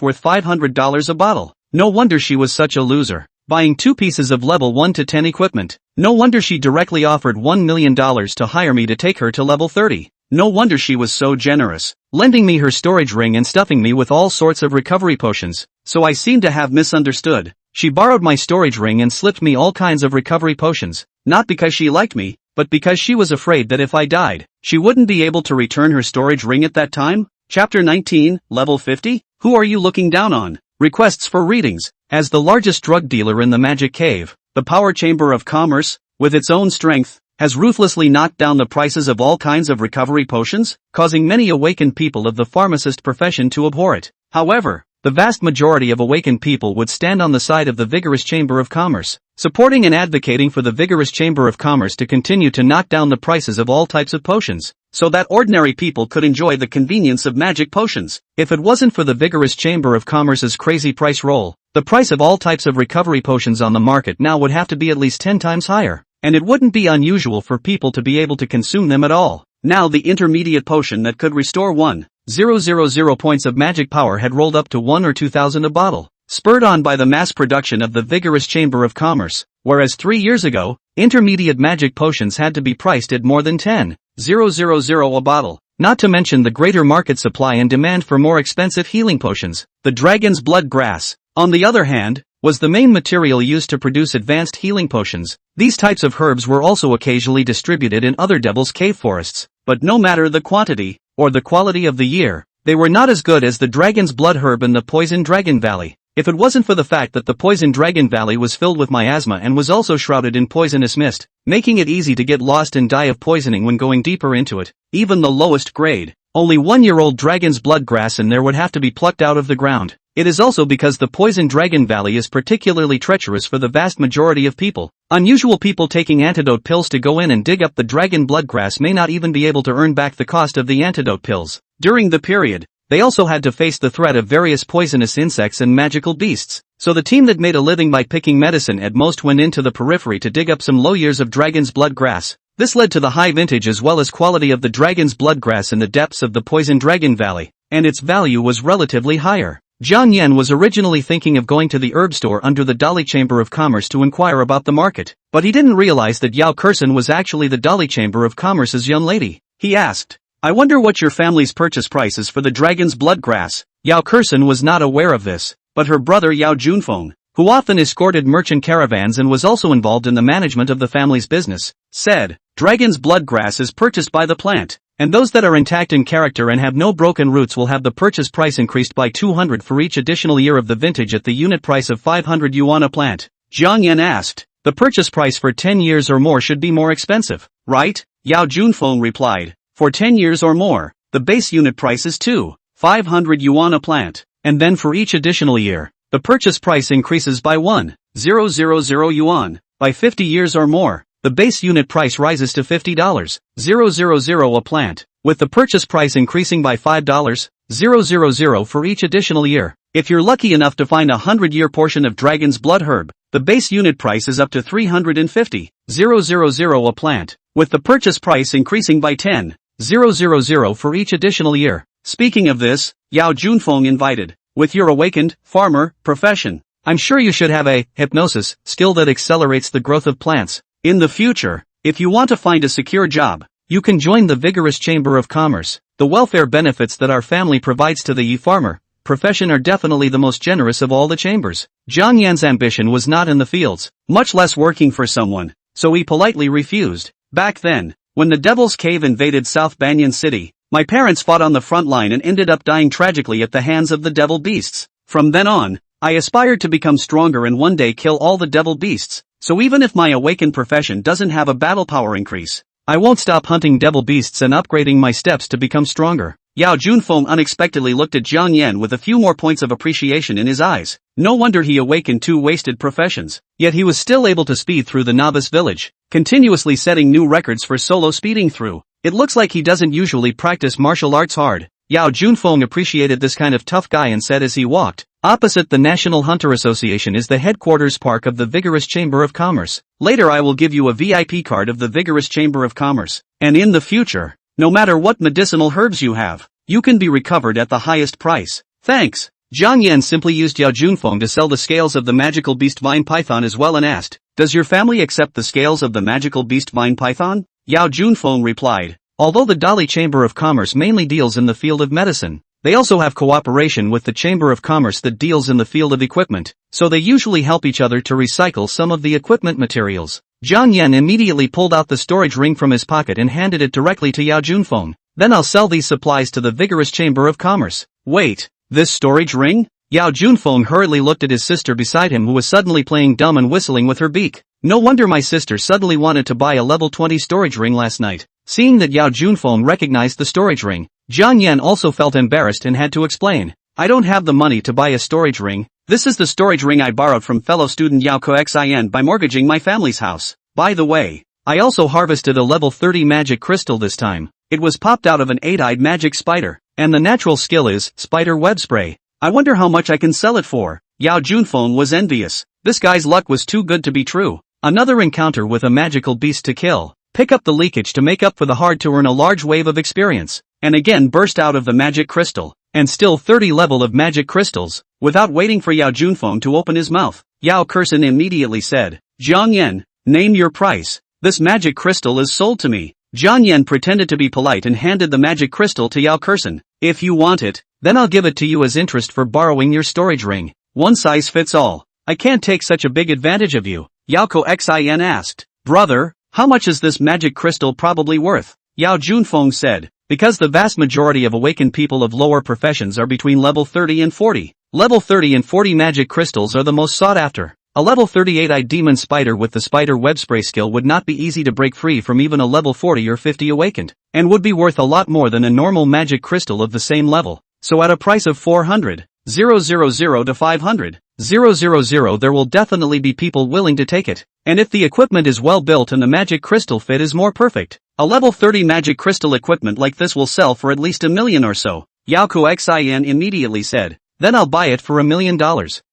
S1: worth $500 a bottle. No wonder she was such a loser, buying 2 pieces of level 1 to 10 equipment. No wonder she directly offered $1 million to hire me to take her to level 30. No wonder she was so generous, lending me her storage ring and stuffing me with all sorts of recovery potions. So I seem to have misunderstood. She borrowed my storage ring and slipped me all kinds of recovery potions, not because she liked me, but because she was afraid that if I died, she wouldn't be able to return her storage ring at that time. Chapter 19, Level 50? Who are you looking down on? Requests for readings. As the largest drug dealer in the Magic Cave, the Power Chamber of Commerce, with its own strength, has ruthlessly knocked down the prices of all kinds of recovery potions, causing many awakened people of the pharmacist profession to abhor it. However, the vast majority of awakened people would stand on the side of the vigorous Chamber of Commerce, supporting and advocating for the vigorous Chamber of Commerce to continue to knock down the prices of all types of potions, so that ordinary people could enjoy the convenience of magic potions. If it wasn't for the vigorous Chamber of Commerce's crazy price roll, the price of all types of recovery potions on the market now would have to be at least 10 times higher, and it wouldn't be unusual for people to be able to consume them at all. Now the intermediate potion that could restore 1,000 points of magic power had rolled up to 1 or 2,000 a bottle, spurred on by the mass production of the vigorous Chamber of Commerce, whereas 3 years ago, intermediate magic potions had to be priced at more than 10,000 a bottle. Not to mention the greater market supply and demand for more expensive healing potions. The dragon's blood grass, on the other hand, was the main material used to produce advanced healing potions. These types of herbs were also occasionally distributed in other Devil's Cave forests, but no matter the quantity, or the quality of the year, they were not as good as the dragon's blood herb in the Poison Dragon Valley. If it wasn't for the fact that the Poison Dragon Valley was filled with miasma and was also shrouded in poisonous mist, making it easy to get lost and die of poisoning when going deeper into it, even the lowest grade, only 1-year-old dragon's blood grass in there would have to be plucked out of the ground. It is also because the Poison Dragon Valley is particularly treacherous for the vast majority of people. Unusual people taking antidote pills to go in and dig up the dragon blood grass may not even be able to earn back the cost of the antidote pills. During the period, they also had to face the threat of various poisonous insects and magical beasts, so the team that made a living by picking medicine at most went into the periphery to dig up some low years of dragon's blood grass. This led to the high vintage as well as quality of the dragon's blood grass in the depths of the Poison Dragon Valley, and its value was relatively higher. Zhang Yan was originally thinking of going to the herb store under the Dolly Chamber of Commerce to inquire about the market, but he didn't realize that Yao Kexin was actually the Dolly Chamber of Commerce's young lady. He asked, I wonder what your family's purchase price is for the dragon's blood grass. Yao Kexin was not aware of this, but her brother Yao Junfeng, who often escorted merchant caravans and was also involved in the management of the family's business, said, dragon's blood grass is purchased by the plant, and those that are intact in character and have no broken roots will have the purchase price increased by 200 for each additional year of the vintage at the unit price of 500 yuan a plant. Zhang Yan asked, The purchase price for 10 years or more should be more expensive, right? Yao Junfeng replied. For 10 years or more, the base unit price is 2,500 yuan a plant, and then for each additional year, the purchase price increases by 1,000 yuan. By 50 years or more, the base unit price rises to $50,000 a plant, with the purchase price increasing by $5,000 for each additional year. If you're lucky enough to find a 100-year portion of Dragon's Blood herb, the base unit price is up to $350,000 a plant, with the purchase price increasing by $10,000 for each additional year. Speaking of this, Yao Junfeng invited, with your awakened farmer profession, I'm sure you should have a hypnosis skill that accelerates the growth of plants. In the future, if you want to find a secure job, you can join the vigorous Chamber of Commerce. The welfare benefits that our family provides to the farmer profession are definitely the most generous of all the chambers. Jiang Yan's ambition was not in the fields, much less working for someone, so he politely refused. Back then, when the Devil's Cave invaded South Banyan City, my parents fought on the front line and ended up dying tragically at the hands of the devil beasts. From then on, I aspired to become stronger and one day kill all the devil beasts, so even if my awakened profession doesn't have a battle power increase, I won't stop hunting devil beasts and upgrading my steps to become stronger. Yao Junfeng unexpectedly looked at Jiang Yan with a few more points of appreciation in his eyes. No wonder he awakened two wasted professions. Yet he was still able to speed through the novice village, continuously setting new records for solo speeding through. It looks like he doesn't usually practice martial arts hard. Yao Junfeng appreciated this kind of tough guy and said as he walked, opposite the National Hunter Association is the headquarters park of the Vigorous Chamber of Commerce. Later I will give you a VIP card of the Vigorous Chamber of Commerce, and in the future, no matter what medicinal herbs you have, you can be recovered at the highest price. Thanks. Jiang Yan simply used Yao Junfeng to sell the scales of the magical beast vine python as well and asked, does your family accept the scales of the magical beast vine python? Yao Junfeng replied, although the Dali Chamber of Commerce mainly deals in the field of medicine, they also have cooperation with the Chamber of Commerce that deals in the field of equipment, so they usually help each other to recycle some of the equipment materials. Jiang Yan immediately pulled out the storage ring from his pocket and handed it directly to Yao Junfeng. Then I'll sell these supplies to the Vigorous Chamber of Commerce. Wait, this storage ring? Yao Junfeng hurriedly looked at his sister beside him who was suddenly playing dumb and whistling with her beak. No wonder my sister suddenly wanted to buy a level 20 storage ring last night. Seeing that Yao Junfeng recognized the storage ring, Jiang Yan also felt embarrassed and had to explain. I don't have the money to buy a storage ring. This is the storage ring I borrowed from fellow student Yao Kexin by mortgaging my family's house. By the way, I also harvested a level 30 magic crystal this time. It was popped out of an 8-eyed magic spider, and the natural skill is spider web spray. I wonder how much I can sell it for. Yao Junfeng was envious. This guy's luck was too good to be true. Another encounter with a magical beast to kill. Pick up the leakage to make up for the hard to earn a large wave of experience, and again burst out of the magic crystal, and still 30 level of magic crystals. Without waiting for Yao Junfeng to open his mouth, Yao Kexin immediately said, Jiang Yan, name your price. This magic crystal is sold to me. Jiang Yan pretended to be polite and handed the magic crystal to Yao Kexin. If you want it, then I'll give it to you as interest for borrowing your storage ring. One size fits all. I can't take such a big advantage of you. Yao Kexin asked, brother, how much is this magic crystal probably worth? Yao Junfeng said, because the vast majority of awakened people of lower professions are between level 30 and 40. Level 30 and 40 magic crystals are the most sought after. A level 38-eyed demon spider with the spider web spray skill would not be easy to break free from even a level 40 or 50 awakened, and would be worth a lot more than a normal magic crystal of the same level. So at a price of 400,000 to 500,000 there will definitely be people willing to take it. And if the equipment is well built and the magic crystal fit is more perfect, a level 30 magic crystal equipment like this will sell for at least $1 million or so. Yao Kexin immediately said, then I'll buy it for $1 million.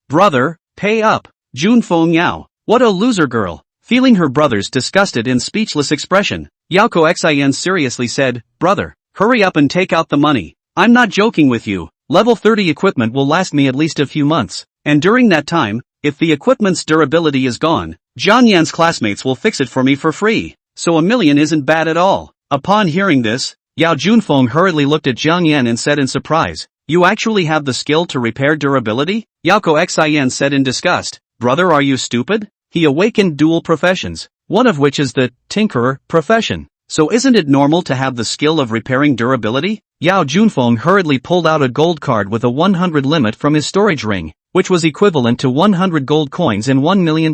S1: Brother, pay up. Junfeng Yao, what a loser girl. Feeling her brother's disgusted and speechless expression, Yao Kexin seriously said, brother, hurry up and take out the money. I'm not joking with you. Level 30 equipment will last me at least a few months, and during that time, if the equipment's durability is gone, Jiang Yan's classmates will fix it for me for free, so $1 million isn't bad at all. Upon hearing this, Yao Junfeng hurriedly looked at Jiang Yan and said in surprise, you actually have the skill to repair durability? Yao Kexin said in disgust, brother, are you stupid? He awakened dual professions, one of which is the tinkerer profession. So isn't it normal to have the skill of repairing durability? Yao Junfeng hurriedly pulled out a gold card with a 100 limit from his storage ring, which was equivalent to 100 gold coins and $1 million.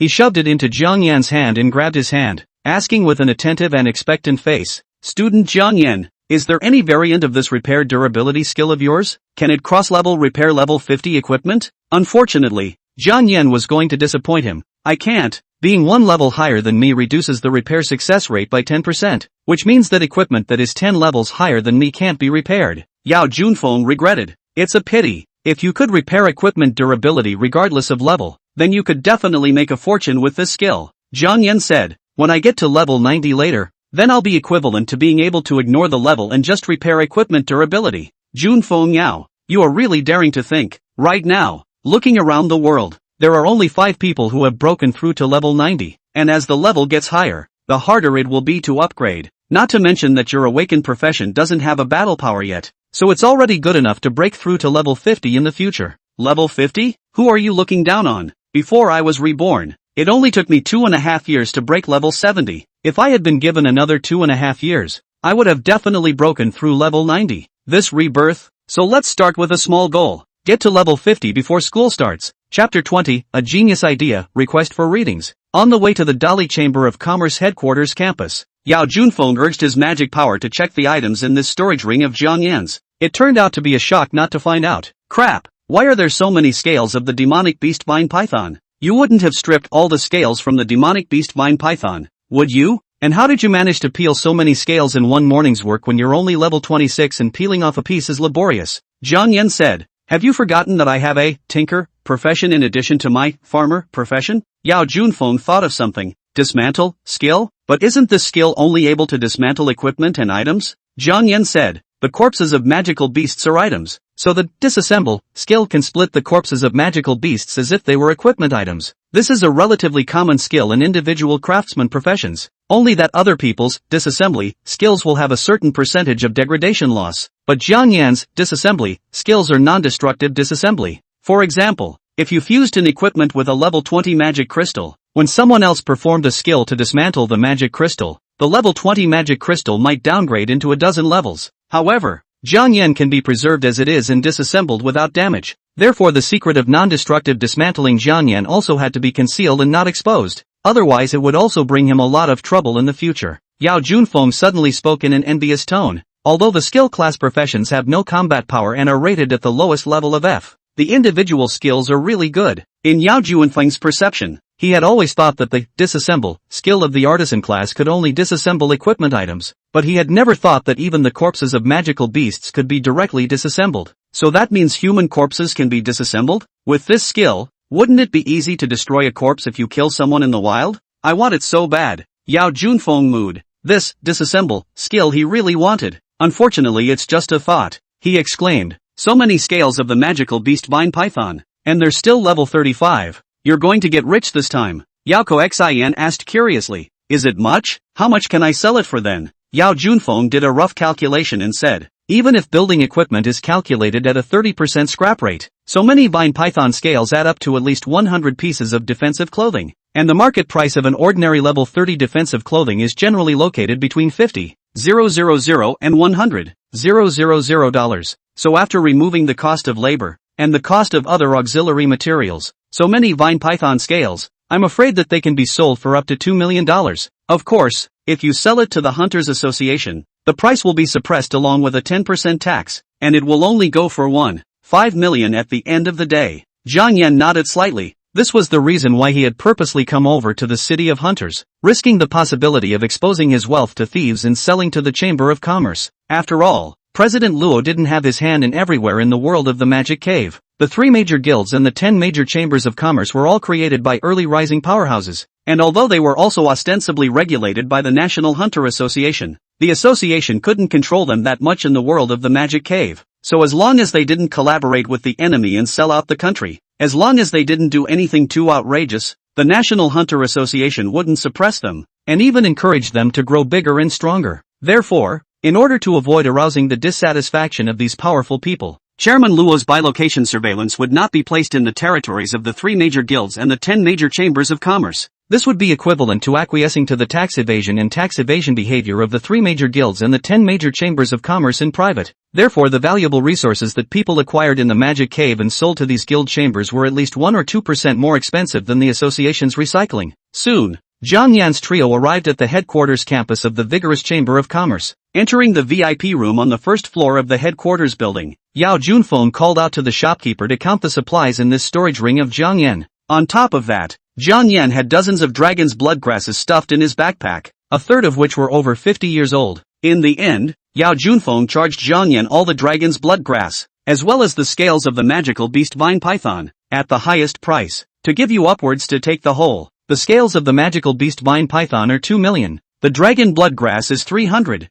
S1: He shoved it into Jiang Yan's hand and grabbed his hand, asking with an attentive and expectant face, "Student Jiang Yan, is there any variant of this repair durability skill of yours? Can it cross-level repair level 50 equipment?" Unfortunately, Jiang Yan was going to disappoint him. "I can't. Being one level higher than me reduces the repair success rate by 10%, which means that equipment that is 10 levels higher than me can't be repaired." Yao Junfeng regretted. "It's a pity. If you could repair equipment durability regardless of level, then you could definitely make a fortune with this skill." Jiang Yan said, "When I get to level 90 later, then I'll be equivalent to being able to ignore the level and just repair equipment durability." Junfeng Yao, you are really daring to think. Right now, looking around the world, there are only 5 people who have broken through to level 90, and as the level gets higher, the harder it will be to upgrade. Not to mention that your awakened profession doesn't have a battle power yet, so it's already good enough to break through to level 50 in the future. Level 50? Who are you looking down on? Before I was reborn, it only took me 2.5 years to break level 70. If I had been given another 2.5 years, I would have definitely broken through level 90. This rebirth? So let's start with a small goal. Get to level 50 before school starts. Chapter 20, A Genius Idea, Request for Readings. On the way to the Dali Chamber of Commerce Headquarters campus, Yao Junfeng urged his magic power to check the items in this storage ring of Jiang Yan's. It turned out to be a shock not to find out. Crap, why are there so many scales of the demonic beast vine python? You wouldn't have stripped all the scales from the demonic beast vine python, would you? And how did you manage to peel so many scales in one morning's work when you're only level 26 and peeling off a piece is laborious? Jiang Yan said, "Have you forgotten that I have a tinker profession in addition to my farmer profession?" Yao Junfeng thought of something. Dismantle skill? But isn't this skill only able to dismantle equipment and items? Jiang Yan said, "The corpses of magical beasts are items, so the disassemble skill can split the corpses of magical beasts as if they were equipment items. This is a relatively common skill in individual craftsman professions, only that other people's disassembly skills will have a certain percentage of degradation loss, but Jiang Yan's disassembly skills are non-destructive disassembly. For example, if you fused an equipment with a level 20 magic crystal, when someone else performed a skill to dismantle the magic crystal, the level 20 magic crystal might downgrade into a dozen levels. However, Jiang Yan can be preserved as it is and disassembled without damage. Therefore the secret of non-destructive dismantling Jiang Yan also had to be concealed and not exposed. Otherwise it would also bring him a lot of trouble in the future." Yao Junfeng suddenly spoke in an envious tone. Although the skill class professions have no combat power and are rated at the lowest level of F, the individual skills are really good. In Yao Junfeng's perception, he had always thought that the disassemble skill of the artisan class could only disassemble equipment items, but he had never thought that even the corpses of magical beasts could be directly disassembled. So that means human corpses can be disassembled? With this skill, wouldn't it be easy to destroy a corpse if you kill someone in the wild? I want it so bad. Yao Junfeng mood. This disassemble skill he really wanted. Unfortunately it's just a thought. He exclaimed, "So many scales of the magical beast vine python, and they're still level 35. You're going to get rich this time." Yao Kexin asked curiously, "Is it much? How much can I sell it for then?" Yao Junfeng did a rough calculation and said, "Even if building equipment is calculated at a 30% scrap rate, so many vine python scales add up to at least 100 pieces of defensive clothing, and the market price of an ordinary level 30 defensive clothing is generally located between $50,000 and $100,000. So after removing the cost of labor, and the cost of other auxiliary materials, so many vine python scales, I'm afraid that they can be sold for up to $2 million. Of course, if you sell it to the Hunters Association, the price will be suppressed along with a 10% tax, and it will only go for $1.5 million at the end of the day." Jiang Yan nodded slightly. This was the reason why he had purposely come over to the city of hunters, risking the possibility of exposing his wealth to thieves and selling to the Chamber of Commerce. After all, President Luo didn't have his hand in everywhere in the world of the Magic Cave. The 3 major guilds and the 10 major chambers of commerce were all created by early rising powerhouses, and although they were also ostensibly regulated by the National Hunter Association, the association couldn't control them that much in the world of the Magic Cave. So as long as they didn't collaborate with the enemy and sell out the country, as long as they didn't do anything too outrageous, the National Hunter Association wouldn't suppress them, and even encourage them to grow bigger and stronger. Therefore, in order to avoid arousing the dissatisfaction of these powerful people, Chairman Luo's bilocation surveillance would not be placed in the territories of the 3 major guilds and the 10 major chambers of commerce. This would be equivalent to acquiescing to the tax evasion behavior of the 3 major guilds and the 10 major chambers of commerce in private. Therefore the valuable resources that people acquired in the magic cave and sold to these guild chambers were at least 1 or 2% more expensive than the association's recycling. Soon, Zhang Yan's trio arrived at the headquarters campus of the vigorous Chamber of Commerce. Entering the VIP room on the first floor of the headquarters building, Yao Junfeng called out to the shopkeeper to count the supplies in this storage ring of Zhang Yan. On top of that, Zhang Yan had dozens of dragon's blood grasses stuffed in his backpack, a third of which were over 50 years old. In the end, Yao Junfeng charged Zhang Yan all the dragon's blood grass, as well as the scales of the magical beast vine python, at the highest price. To give you upwards to take the whole, the scales of the magical beast vine python are 2 million. The dragon blood grass is 300,000.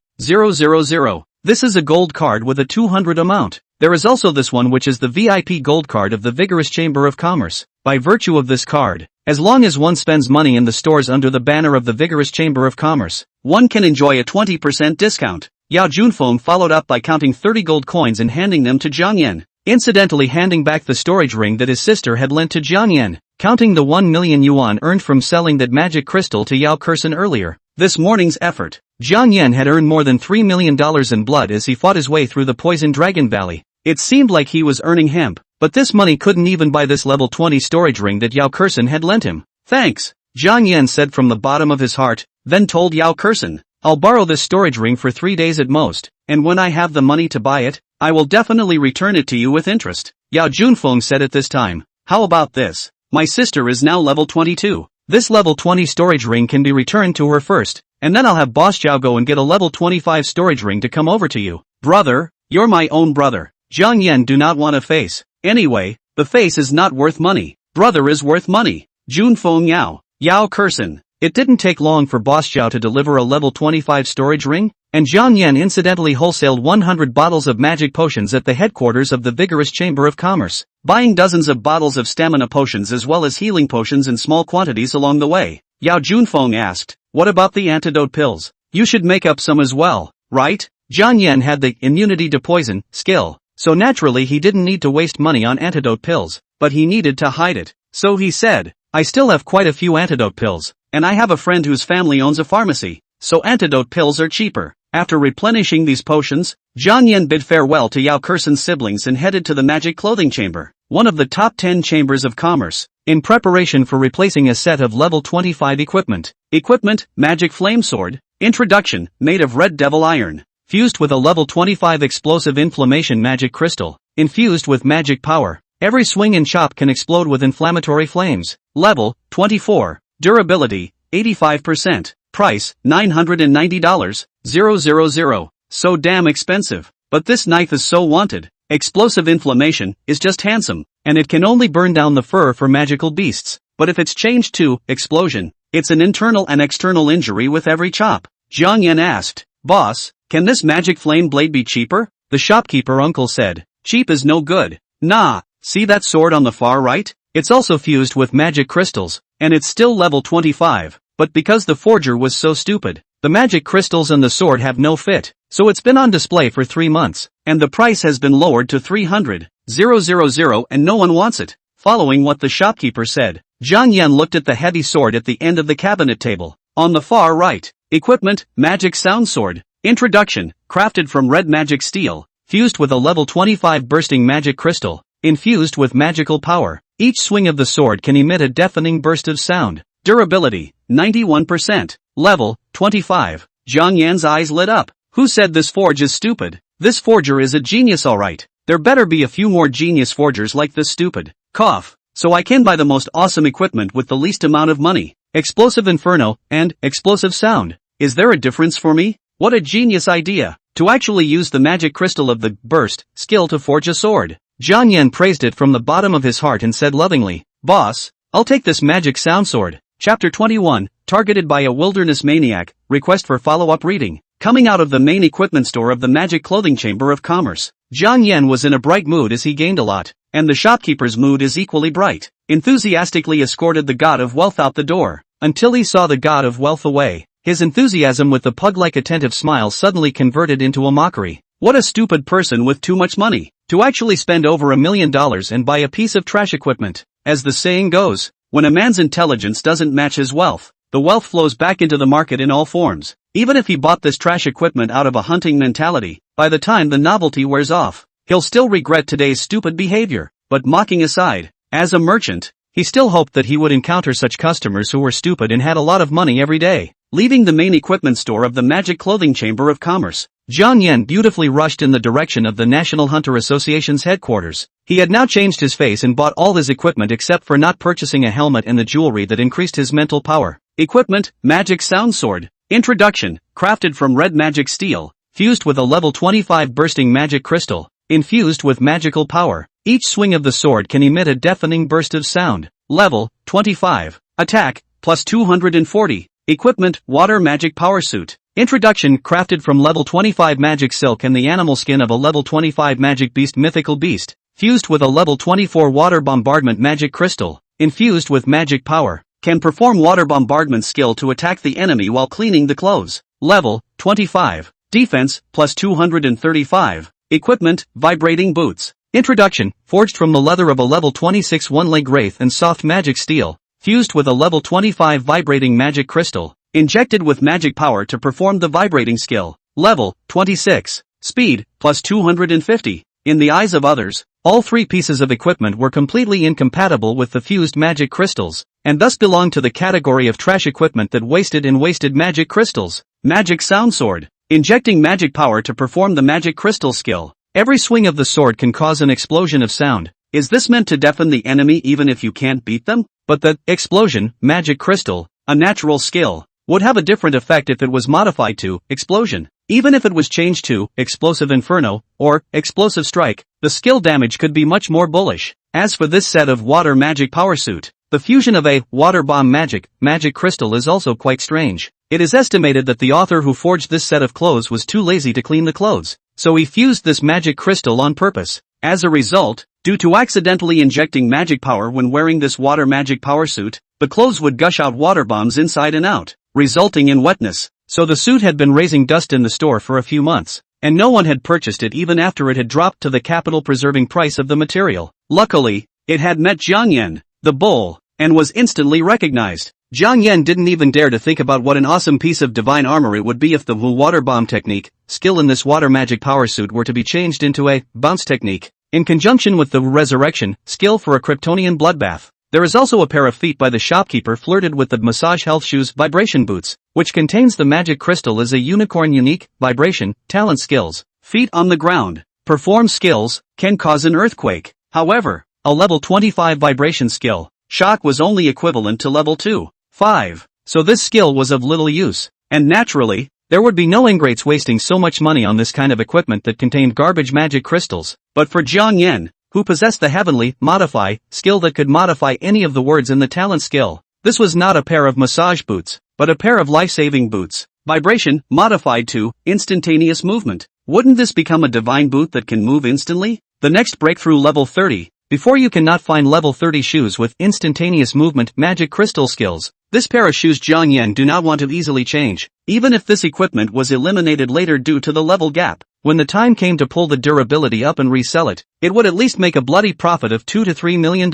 S1: This is a gold card with a 200 amount. There is also this one which is the VIP gold card of the vigorous Chamber of Commerce. By virtue of this card, as long as one spends money in the stores under the banner of the vigorous Chamber of Commerce, one can enjoy a 20% discount. Yao Junfeng followed up by counting 30 gold coins and handing them to Zhang Yan, incidentally handing back the storage ring that his sister had lent to Zhang Yan, counting the 1 million yuan earned from selling that magic crystal to Yao Kexin earlier. This morning's effort, Zhang Yan had earned more than $3 million in blood as he fought his way through the Poison Dragon Valley. It seemed like he was earning hemp, but this money couldn't even buy this level 20 storage ring that Yao Kexin had lent him. Thanks, Zhang Yan said from the bottom of his heart, then told Yao Kexin, I'll borrow this storage ring for 3 days at most, and when I have the money to buy it, I will definitely return it to you with interest. Yao Junfeng said at this time, how about this? My sister is now level 22. This level 20 storage ring can be returned to her first, and then I'll have Boss Zhao go and get a level 25 storage ring to come over to you. Brother, you're my own brother. Zhang Yan do not want a face. Anyway, the face is not worth money. Brother is worth money. Junfeng Yao Kexin. It didn't take long for Boss Zhao to deliver a level 25 storage ring, and Zhang Yan incidentally wholesaled 100 bottles of magic potions at the headquarters of the vigorous Chamber of Commerce, buying dozens of bottles of stamina potions as well as healing potions in small quantities along the way. Yao Junfeng asked, what about the antidote pills? You should make up some as well, right? Zhang Yan had the immunity to poison skill, so naturally he didn't need to waste money on antidote pills, but he needed to hide it. So he said, I still have quite a few antidote pills, and I have a friend whose family owns a pharmacy, so antidote pills are cheaper. After replenishing these potions, Zhang Yan bid farewell to Yao Kexin's siblings and headed to the Magic Clothing Chamber, one of the top 10 chambers of commerce, in preparation for replacing a set of level 25 equipment. Equipment, Magic Flame Sword. Introduction, made of red devil iron, fused with a level 25 explosive inflammation magic crystal, infused with magic power. Every swing and chop can explode with inflammatory flames. Level 24. Durability 85%. Price $990. 000. So damn expensive. But this knife is so wanted. Explosive inflammation is just handsome, and it can only burn down the fur for magical beasts. But if it's changed to explosion, it's an internal and external injury with every chop. Zhang Yan asked, Boss, can this magic flame blade be cheaper? The shopkeeper uncle said, cheap is no good. Nah. See that sword on the far right? It's also fused with magic crystals, and it's still level 25, but because the forger was so stupid, the magic crystals and the sword have no fit, so it's been on display for 3 months, and the price has been lowered to 300,000 and no one wants it. Following what the shopkeeper said, Zhang Yan looked at the heavy sword at the end of the cabinet table. On the far right, equipment, magic sound sword. Introduction, crafted from red magic steel, fused with a level 25 bursting magic crystal. Infused with magical power, each swing of the sword can emit a deafening burst of sound. Durability, 91%. Level, 25. Zhang Yan's eyes lit up. Who said this forge is stupid? This forger is a genius alright. There better be a few more genius forgers like this stupid. Cough. So I can buy the most awesome equipment with the least amount of money. Explosive inferno, and explosive sound. Is there a difference for me? What a genius idea. To actually use the magic crystal of the burst skill to forge a sword. Zhang Yan praised it from the bottom of his heart and said lovingly, Boss, I'll take this magic sound sword. Chapter 21, targeted by a wilderness maniac, request for follow-up reading. Coming out of the main equipment store of the Magic Clothing Chamber of Commerce, Zhang Yan was in a bright mood as he gained a lot, and the shopkeeper's mood is equally bright. Enthusiastically escorted the god of wealth out the door, until he saw the god of wealth away. His enthusiasm with the pug-like attentive smile suddenly converted into a mockery. What a stupid person with too much money, to actually spend over $1 million and buy a piece of trash equipment. As the saying goes, When a man's intelligence doesn't match his wealth, the wealth flows back into the market in all forms. Even if he bought this trash equipment out of a hunting mentality, by the time the novelty wears off, he'll still regret today's stupid behavior. But mocking aside, as a merchant, he still hoped that he would encounter such customers who were stupid and had a lot of money every day. Leaving the main equipment store of the Magic Clothing Chamber of Commerce, Jiang Yan beautifully rushed in the direction of the National Hunter Association's headquarters. He had now changed his face and bought all his equipment except for not purchasing a helmet and the jewelry that increased his mental power. Equipment, Magic Sound Sword. Introduction, crafted from red magic steel, fused with a level 25 bursting magic crystal, infused with magical power. Each swing of the sword can emit a deafening burst of sound. Level, 25. Attack, plus 240. Equipment, water magic power suit. Introduction, crafted from level 25 magic silk and the animal skin of a level 25 magic beast mythical beast, fused with a level 24 water bombardment magic crystal, infused with magic power, can perform water bombardment skill to attack the enemy while cleaning the clothes. Level, 25. Defense, plus 235. Equipment, vibrating boots. Introduction, forged from the leather of a level 26 one-leg wraith and soft magic steel, fused with a level 25 vibrating magic crystal, injected with magic power to perform the vibrating skill. Level, 26. Speed, plus 250. In the eyes of others, all three pieces of equipment were completely incompatible with the fused magic crystals, and thus belonged to the category of trash equipment that wasted magic crystals. Magic Sound Sword. Injecting magic power to perform the magic crystal skill. Every swing of the sword can cause an explosion of sound. Is this meant to deafen the enemy even if you can't beat them? But the explosion, magic crystal, a natural skill, would have a different effect if it was modified to explosion. Even if it was changed to explosive inferno or explosive strike, the skill damage could be much more bullish. As for this set of water magic power suit, the fusion of a water bomb magic crystal is also quite strange. It is estimated that the author who forged this set of clothes was too lazy to clean the clothes, so he fused this magic crystal on purpose. As a result, due to accidentally injecting magic power when wearing this water magic power suit, the clothes would gush out water bombs inside and out, resulting in wetness. So the suit had been raising dust in the store for a few months, and no one had purchased it even after it had dropped to the capital-preserving price of the material. Luckily, it had met Jiang Yan, the bull, and was instantly recognized. Jiang Yan didn't even dare to think about what an awesome piece of divine armor it would be if the water bomb technique, skill in this water magic power suit were to be changed into a bounce technique, in conjunction with the resurrection, skill for a Kryptonian bloodbath. There is also a pair of feet by the shopkeeper flirted with the massage health shoes vibration boots, which contains the magic crystal as a unicorn unique, vibration, talent skills. Feet on the ground, perform skills, can cause an earthquake. However, a level 25 vibration skill, shock was only equivalent to level 2.5, so this skill was of little use, and naturally, there would be no ingrates wasting so much money on this kind of equipment that contained garbage magic crystals. But for Jiang Yan, who possessed the heavenly modify skill that could modify any of the words in the talent skill, this was not a pair of massage boots, but a pair of life-saving boots. Vibration, modified to instantaneous movement. Wouldn't this become a divine boot that can move instantly? The next breakthrough, level 30. Before you cannot find level 30 shoes with instantaneous movement magic crystal skills. This pair of shoes Jiang Yan do not want to easily change, even if this equipment was eliminated later due to the level gap. When the time came to pull the durability up and resell it, it would at least make a bloody profit of $2 to $3 million.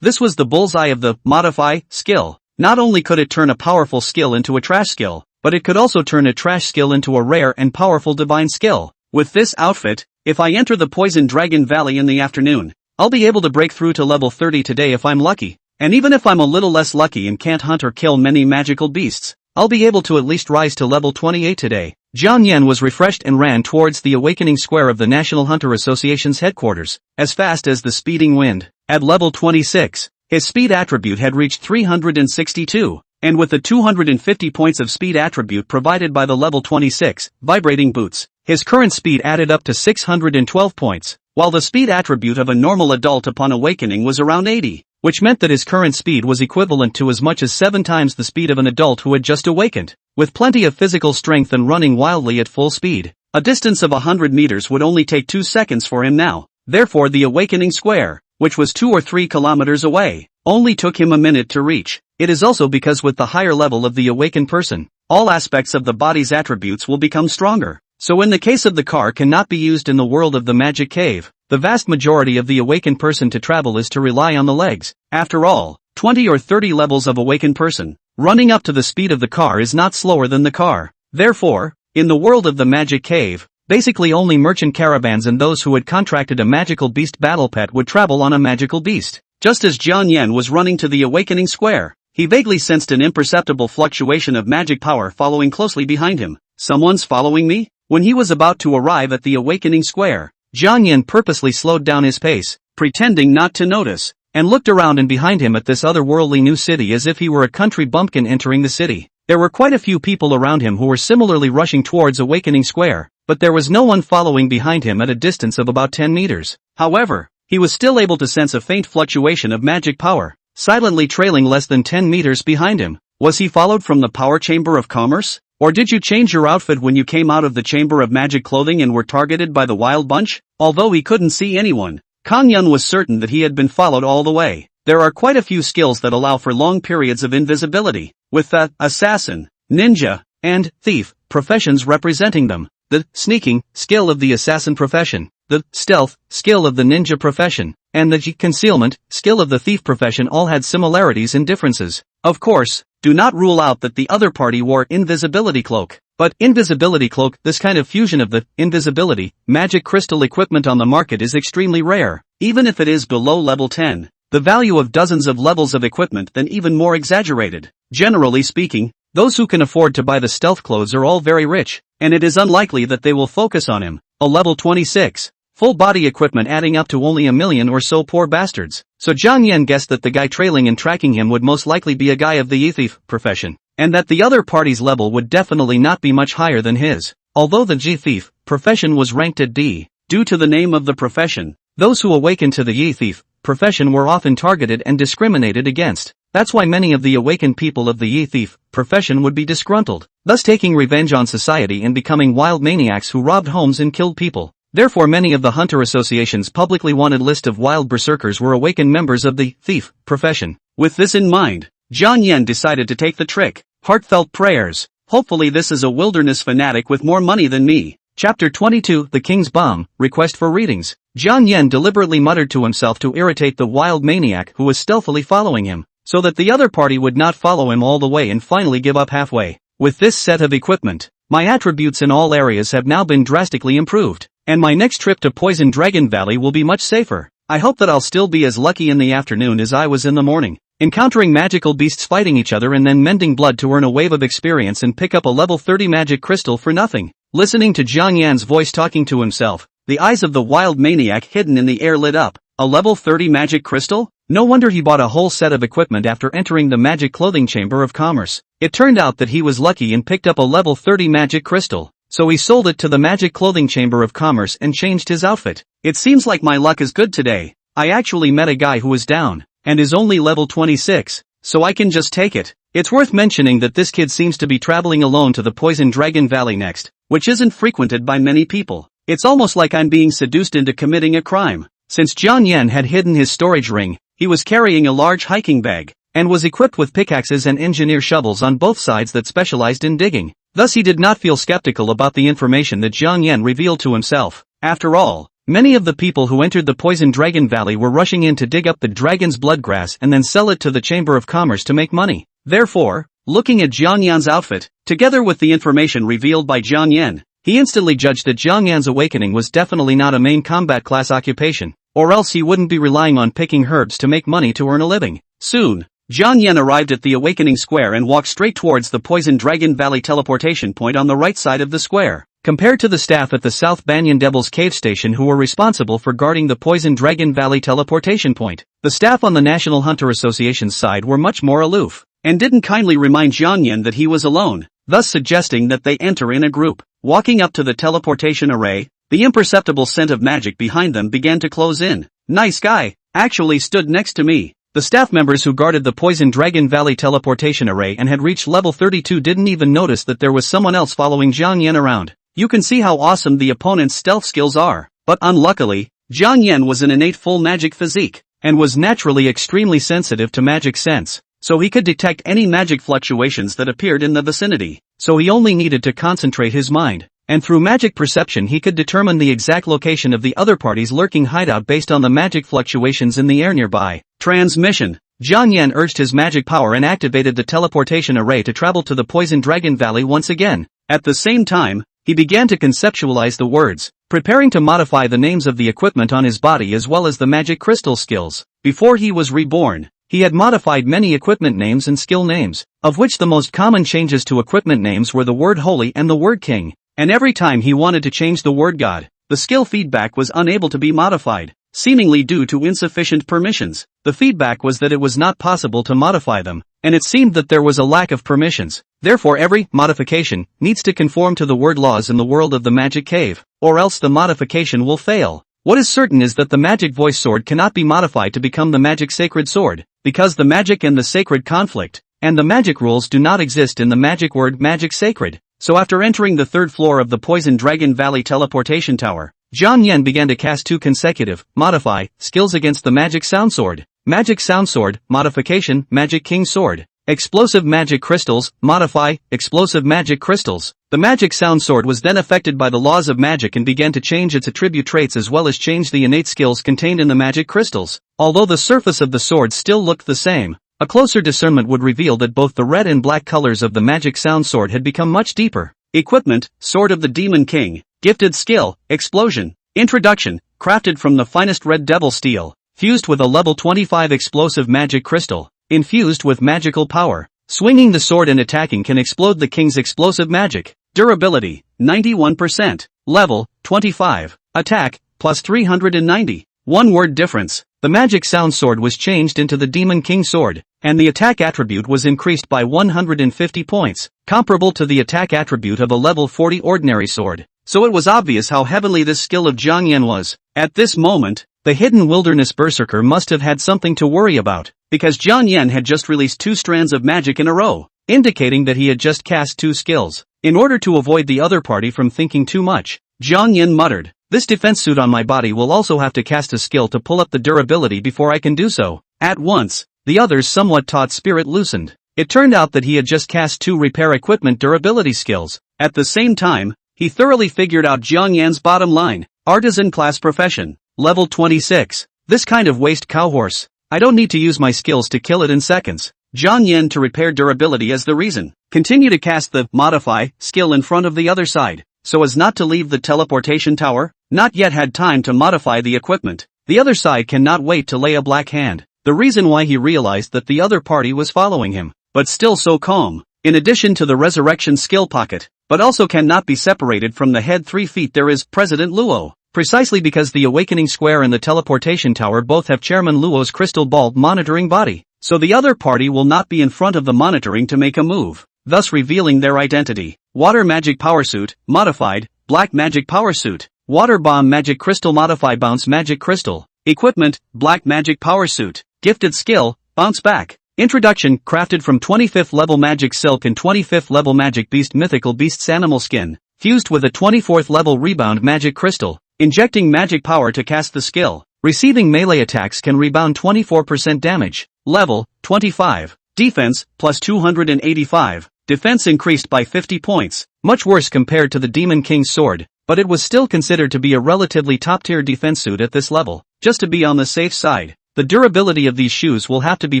S1: This was the bullseye of the modify skill. Not only could it turn a powerful skill into a trash skill, but it could also turn a trash skill into a rare and powerful divine skill. With this outfit, if I enter the Poison Dragon Valley in the afternoon, I'll be able to break through to level 30 today if I'm lucky. And even if I'm a little less lucky and can't hunt or kill many magical beasts, I'll be able to at least rise to level 28 today. Jiang Yan was refreshed and ran towards the awakening square of the National Hunter Association's headquarters, as fast as the speeding wind. At level 26, his speed attribute had reached 362, and with the 250 points of speed attribute provided by the level 26 vibrating boots, his current speed added up to 612 points, while the speed attribute of a normal adult upon awakening was around 80. Which meant that his current speed was equivalent to as much as 7 times the speed of an adult who had just awakened. With plenty of physical strength and running wildly at full speed, a distance of 100 meters would only take 2 seconds for him now. Therefore the awakening square, which was 2 or 3 kilometers away, only took him a minute to reach. It is also because with the higher level of the awakened person, all aspects of the body's attributes will become stronger. So in the case of the car cannot be used in the world of the magic cave, the vast majority of the awakened person to travel is to rely on the legs. After all, 20 or 30 levels of awakened person. Running up to the speed of the car is not slower than the car. Therefore, in the world of the magic cave, basically only merchant caravans and those who had contracted a magical beast battle pet would travel on a magical beast. Just as Jiang Yan was running to the awakening square, he vaguely sensed an imperceptible fluctuation of magic power following closely behind him. Someone's following me? When he was about to arrive at the awakening square, Jiang Yan purposely slowed down his pace, pretending not to notice, and looked around and behind him at this otherworldly new city as if he were a country bumpkin entering the city. There were quite a few people around him who were similarly rushing towards Awakening Square, but there was no one following behind him at a distance of about 10 meters. However, he was still able to sense a faint fluctuation of magic power, silently trailing less than 10 meters behind him. Was he followed from the Power Chamber of Commerce? Or did you change your outfit when you came out of the Chamber of Magic Clothing and were targeted by the Wild Bunch? Although he couldn't see anyone, Kang Yun was certain that he had been followed all the way. There are quite a few skills that allow for long periods of invisibility, with the assassin, ninja, and thief professions representing them. The sneaking skill of the assassin profession, the stealth skill of the ninja profession, and the concealment skill of the thief profession all had similarities and differences. Of course, do not rule out that the other party wore invisibility cloak. But invisibility cloak, this kind of fusion of the invisibility magic crystal equipment on the market is extremely rare, even if it is below level 10. The value of dozens of levels of equipment then even more exaggerated. Generally speaking, those who can afford to buy the stealth clothes are all very rich, and it is unlikely that they will focus on him. A level 26. Full body equipment adding up to only 1 million or so poor bastards. So Jiang Yan guessed that the guy trailing and tracking him would most likely be a guy of the thief profession, and that the other party's level would definitely not be much higher than his. Although the thief profession was ranked at D, due to the name of the profession, those who awakened to the thief profession were often targeted and discriminated against. That's why many of the awakened people of the thief profession would be disgruntled, thus taking revenge on society and becoming wild maniacs who robbed homes and killed people. Therefore many of the hunter associations' publicly wanted list of wild berserkers were awakened members of the thief profession. With this in mind, Jiang Yan decided to take the trick. Heartfelt prayers. Hopefully this is a wilderness fanatic with more money than me. Chapter 22, The King's Bomb, Request for Readings. Jiang Yan deliberately muttered to himself to irritate the wild maniac who was stealthily following him, so that the other party would not follow him all the way and finally give up halfway. With this set of equipment, my attributes in all areas have now been drastically improved, and my next trip to Poison Dragon Valley will be much safer. I hope that I'll still be as lucky in the afternoon as I was in the morning, encountering magical beasts fighting each other and then mending blood to earn a wave of experience and pick up a level 30 magic crystal for nothing. Listening to Jiang Yan's voice talking to himself, the eyes of the wild maniac hidden in the air lit up. A level 30 magic crystal? No wonder he bought a whole set of equipment after entering the Magic Clothing Chamber of Commerce. It turned out that he was lucky and picked up a level 30 magic crystal, so he sold it to the Magic Clothing Chamber of Commerce and changed his outfit. It seems like my luck is good today. I actually met a guy who is down, and is only level 26, so I can just take it. It's worth mentioning that this kid seems to be traveling alone to the Poison Dragon Valley next, which isn't frequented by many people. It's almost like I'm being seduced into committing a crime. Since Jiang Yan had hidden his storage ring, he was carrying a large hiking bag, and was equipped with pickaxes and engineer shovels on both sides that specialized in digging. Thus he did not feel skeptical about the information that Jiang Yan revealed to himself. After all, many of the people who entered the Poison Dragon Valley were rushing in to dig up the dragon's blood grass and then sell it to the Chamber of Commerce to make money. Therefore, looking at Jiang Yan's outfit, together with the information revealed by Jiang Yan, he instantly judged that Jiang Yan's awakening was definitely not a main combat class occupation, or else he wouldn't be relying on picking herbs to make money to earn a living. Soon, Jiang Yan arrived at the Awakening Square and walked straight towards the Poison Dragon Valley teleportation point on the right side of the square. Compared to the staff at the South Banyan Devil's Cave Station who were responsible for guarding the Poison Dragon Valley teleportation point, the staff on the National Hunter Association's side were much more aloof, and didn't kindly remind Jiang Yan that he was alone, thus suggesting that they enter in a group. Walking up to the teleportation array, the imperceptible scent of magic behind them began to close in. Nice guy, actually stood next to me. The staff members who guarded the Poison Dragon Valley teleportation array and had reached level 32 didn't even notice that there was someone else following Jiang Yan around. You can see how awesome the opponent's stealth skills are. But unluckily, Jiang Yan was an innate full magic physique, and was naturally extremely sensitive to magic sense, so he could detect any magic fluctuations that appeared in the vicinity. So he only needed to concentrate his mind, and through magic perception he could determine the exact location of the other party's lurking hideout based on the magic fluctuations in the air nearby. Transmission. Jiang Yan urged his magic power and activated the teleportation array to travel to the Poison Dragon Valley once again. At the same time, he began to conceptualize the words, preparing to modify the names of the equipment on his body as well as the magic crystal skills. Before he was reborn, he had modified many equipment names and skill names, of which the most common changes to equipment names were the word holy and the word king. And every time he wanted to change the word god, the skill feedback was unable to be modified, seemingly due to insufficient permissions. The feedback was that it was not possible to modify them, and it seemed that there was a lack of permissions. Therefore every modification needs to conform to the word laws in the world of the magic cave, or else the modification will fail. What is certain is that the magic voice sword cannot be modified to become the magic sacred sword, because the magic and the sacred conflict, and the magic rules do not exist in the magic word magic sacred. So after entering the third floor of the Poison Dragon Valley teleportation tower, Jiang Yan began to cast 2 consecutive, modify, skills against the magic sound sword. Magic sound sword, modification, magic king sword. Explosive magic crystals, modify, explosive magic crystals. The magic sound sword was then affected by the laws of magic and began to change its attribute traits as well as change the innate skills contained in the magic crystals. Although the surface of the sword still looked the same, a closer discernment would reveal that both the red and black colors of the magic sound sword had become much deeper. Equipment, Sword of the Demon King. Gifted skill, explosion. Introduction, crafted from the finest red devil steel, fused with a level 25 explosive magic crystal, infused with magical power. Swinging the sword and attacking can explode the king's explosive magic. Durability, 91%. Level, 25. Attack, plus 390. One word difference. The magic sound sword was changed into the Demon King sword, and the attack attribute was increased by 150 points, comparable to the attack attribute of a level 40 ordinary sword. So it was obvious how heavenly this skill of Jiang Yan was. At this moment, the hidden wilderness berserker must have had something to worry about, because Jiang Yan had just released 2 strands of magic in a row, indicating that he had just cast 2 skills. In order to avoid the other party from thinking too much, Jiang Yan muttered, "This defense suit on my body will also have to cast a skill to pull up the durability before I can do so." At once, the other's somewhat taut spirit loosened. It turned out that he had just cast 2 repair equipment durability skills. At the same time, he thoroughly figured out Jiang Yan's bottom line. Artisan class profession. Level 26. This kind of waste cowhorse. I don't need to use my skills to kill it in seconds. Jiang Yan to repair durability as the reason. Continue to cast the modify skill in front of the other side, so as not to leave the teleportation tower. Not yet had time to modify the equipment. The other side cannot wait to lay a black hand. The reason why he realized that the other party was following him, but still so calm. In addition to the resurrection skill pocket, but also cannot be separated from the head 3 feet, there is President Luo. Precisely because the awakening square and the teleportation tower both have Chairman Luo's crystal ball monitoring body, so the other party will not be in front of the monitoring to make a move, thus revealing their identity. Water magic power suit, modified, black magic power suit. Water bomb magic crystal, modify bounce magic crystal. Equipment, black magic power suit. Gifted skill, bounce back. Introduction, crafted from 25th level magic silk and 25th level magic beast mythical beast's animal skin, fused with a 24th level rebound magic crystal. Injecting magic power to cast the skill. Receiving melee attacks can rebound 24% damage. Level, 25. Defense, plus 285. Defense increased by 50 points. Much worse compared to the Demon King's sword, but it was still considered to be a relatively top-tier defense suit at this level. Just to be on the safe side, the durability of these shoes will have to be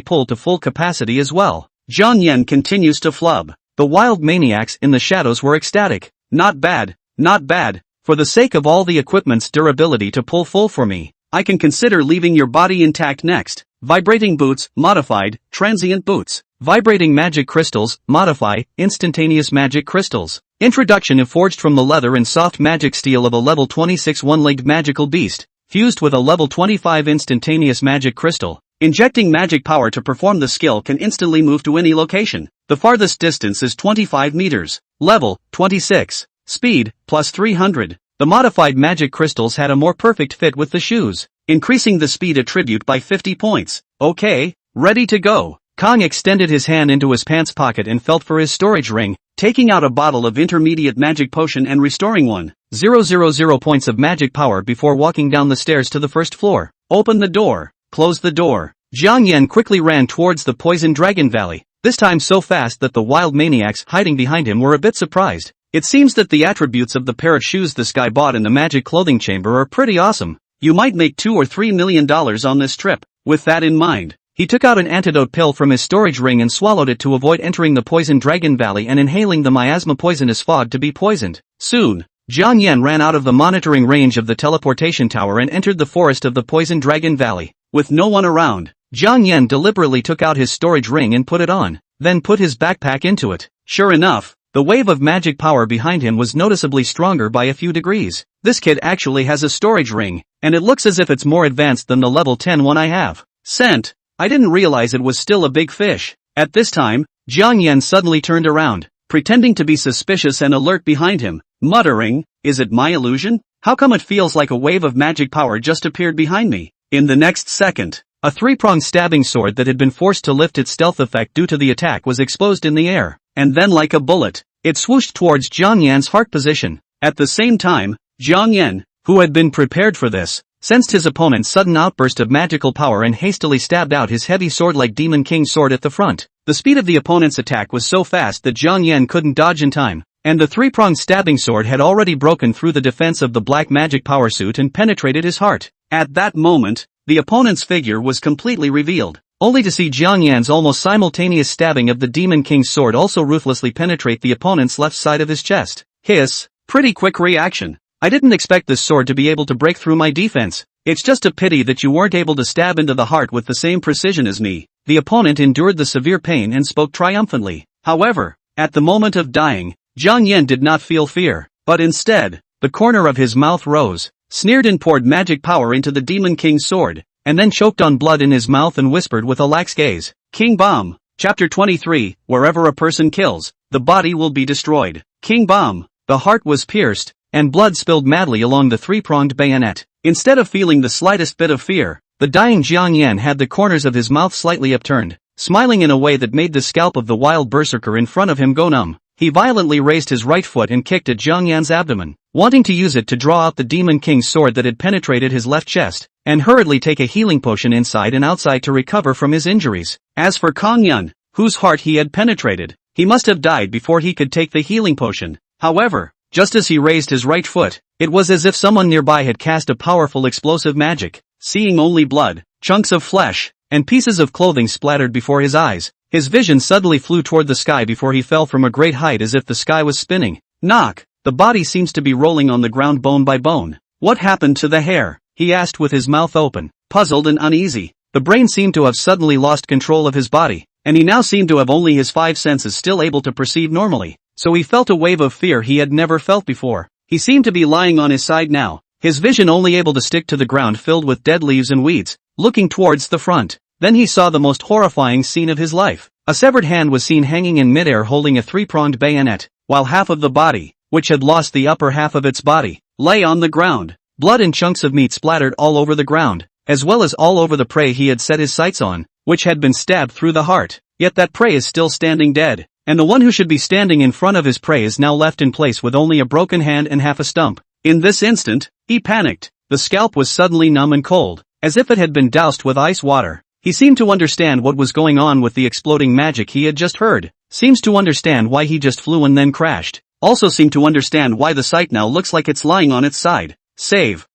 S1: pulled to full capacity as well. Jiang Yan continues to flub. The wild maniacs in the shadows were ecstatic. Not bad, not bad. For the sake of all the equipment's durability to pull full for me, I can consider leaving your body intact next. Vibrating boots, modified, transient boots. Vibrating magic crystals, modify, instantaneous magic crystals. Introduction, forged from the leather and soft magic steel of a level 26 one-legged magical beast, fused with a level 25 instantaneous magic crystal. Injecting magic power to perform the skill can instantly move to any location. The farthest distance is 25 meters. Level, 26. Speed, plus 300. The modified magic crystals had a more perfect fit with the shoes, increasing the speed attribute by 50 points. Okay, ready to go. Kong extended his hand into his pants pocket and felt for his storage ring, taking out a bottle of intermediate magic potion and restoring 1,000 points of magic power before walking down the stairs to the first floor. Open the door. Close the door. Jiang Yan quickly ran towards the Poison Dragon Valley, this time so fast that the wild maniacs hiding behind him were a bit surprised. It seems that the attributes of the pair of shoes this guy bought in the magic clothing chamber are pretty awesome. You might make $2 or $3 million on this trip. With that in mind, He took out an antidote pill from his storage ring and swallowed it to avoid entering the poison dragon valley and inhaling the miasma poisonous fog to be poisoned. Soon, Jiang Yan ran out of the monitoring range of the teleportation tower and entered the forest of the poison dragon valley. With no one around, Jiang Yan deliberately took out his storage ring and put it on, then put his backpack into it. Sure enough, the wave of magic power behind him was noticeably stronger by a few degrees. This kid actually has a storage ring, and it looks as if it's more advanced than the level 10 one I have. Sent. I didn't realize it was still a big fish. At this time, Jiang Yan suddenly turned around, pretending to be suspicious and alert behind him, muttering, "Is it my illusion? How come it feels like a wave of magic power just appeared behind me?" In the next second, a three-pronged stabbing sword that had been forced to lift its stealth effect due to the attack was exposed in the air, and then like a bullet, it swooshed towards Jiang Yan's heart position. At the same time, Jiang Yan, who had been prepared for this, sensed his opponent's sudden outburst of magical power and hastily stabbed out his heavy sword like Demon King's sword at the front. The speed of the opponent's attack was so fast that Jiang Yan couldn't dodge in time, and the three-pronged stabbing sword had already broken through the defense of the black magic power suit and penetrated his heart. At that moment, the opponent's figure was completely revealed, only to see Jiang Yan's almost simultaneous stabbing of the Demon King's sword also ruthlessly penetrate the opponent's left side of his chest. Hiss, pretty quick reaction. I didn't expect this sword to be able to break through my defense. It's just a pity that you weren't able to stab into the heart with the same precision as me. The opponent endured the severe pain and spoke triumphantly. However, at the moment of dying, Jiang Yan did not feel fear, but instead, the corner of his mouth rose, sneered and poured magic power into the Demon King's sword, and then choked on blood in his mouth and whispered with a lax gaze, "King Bomb." Chapter 23, Wherever a person kills, the body will be destroyed. King Bomb. The heart was pierced, and blood spilled madly along the three-pronged bayonet. Instead of feeling the slightest bit of fear, the dying Jiang Yan had the corners of his mouth slightly upturned, smiling in a way that made the scalp of the wild berserker in front of him go numb. He violently raised his right foot and kicked at Jiang Yan's abdomen, wanting to use it to draw out the Demon King's sword that had penetrated his left chest, and hurriedly take a healing potion inside and outside to recover from his injuries. As for Kong Yun, whose heart he had penetrated, he must have died before he could take the healing potion. However, just as he raised his right foot, it was as if someone nearby had cast a powerful explosive magic. Seeing only blood, chunks of flesh, and pieces of clothing splattered before his eyes, his vision suddenly flew toward the sky before he fell from a great height as if the sky was spinning. Knock! The body seems to be rolling on the ground bone by bone. What happened to the hair? He asked with his mouth open, puzzled and uneasy. The brain seemed to have suddenly lost control of his body, and he now seemed to have only his five senses still able to perceive normally. So he felt a wave of fear he had never felt before. He seemed to be lying on his side now, his vision only able to stick to the ground filled with dead leaves and weeds, looking towards the front. Then he saw the most horrifying scene of his life. A severed hand was seen hanging in midair holding a three-pronged bayonet, while half of the body, which had lost the upper half of its body, lay on the ground. Blood and chunks of meat splattered all over the ground, as well as all over the prey he had set his sights on, which had been stabbed through the heart. Yet that prey is still standing dead, and the one who should be standing in front of his prey is now left in place with only a broken hand and half a stump. In this instant, he panicked. The scalp was suddenly numb and cold, as if it had been doused with ice water. He seemed to understand what was going on with the exploding magic he had just heard, seems to understand why he just flew and then crashed, also seemed to understand why the site now looks like it's lying on its side. Save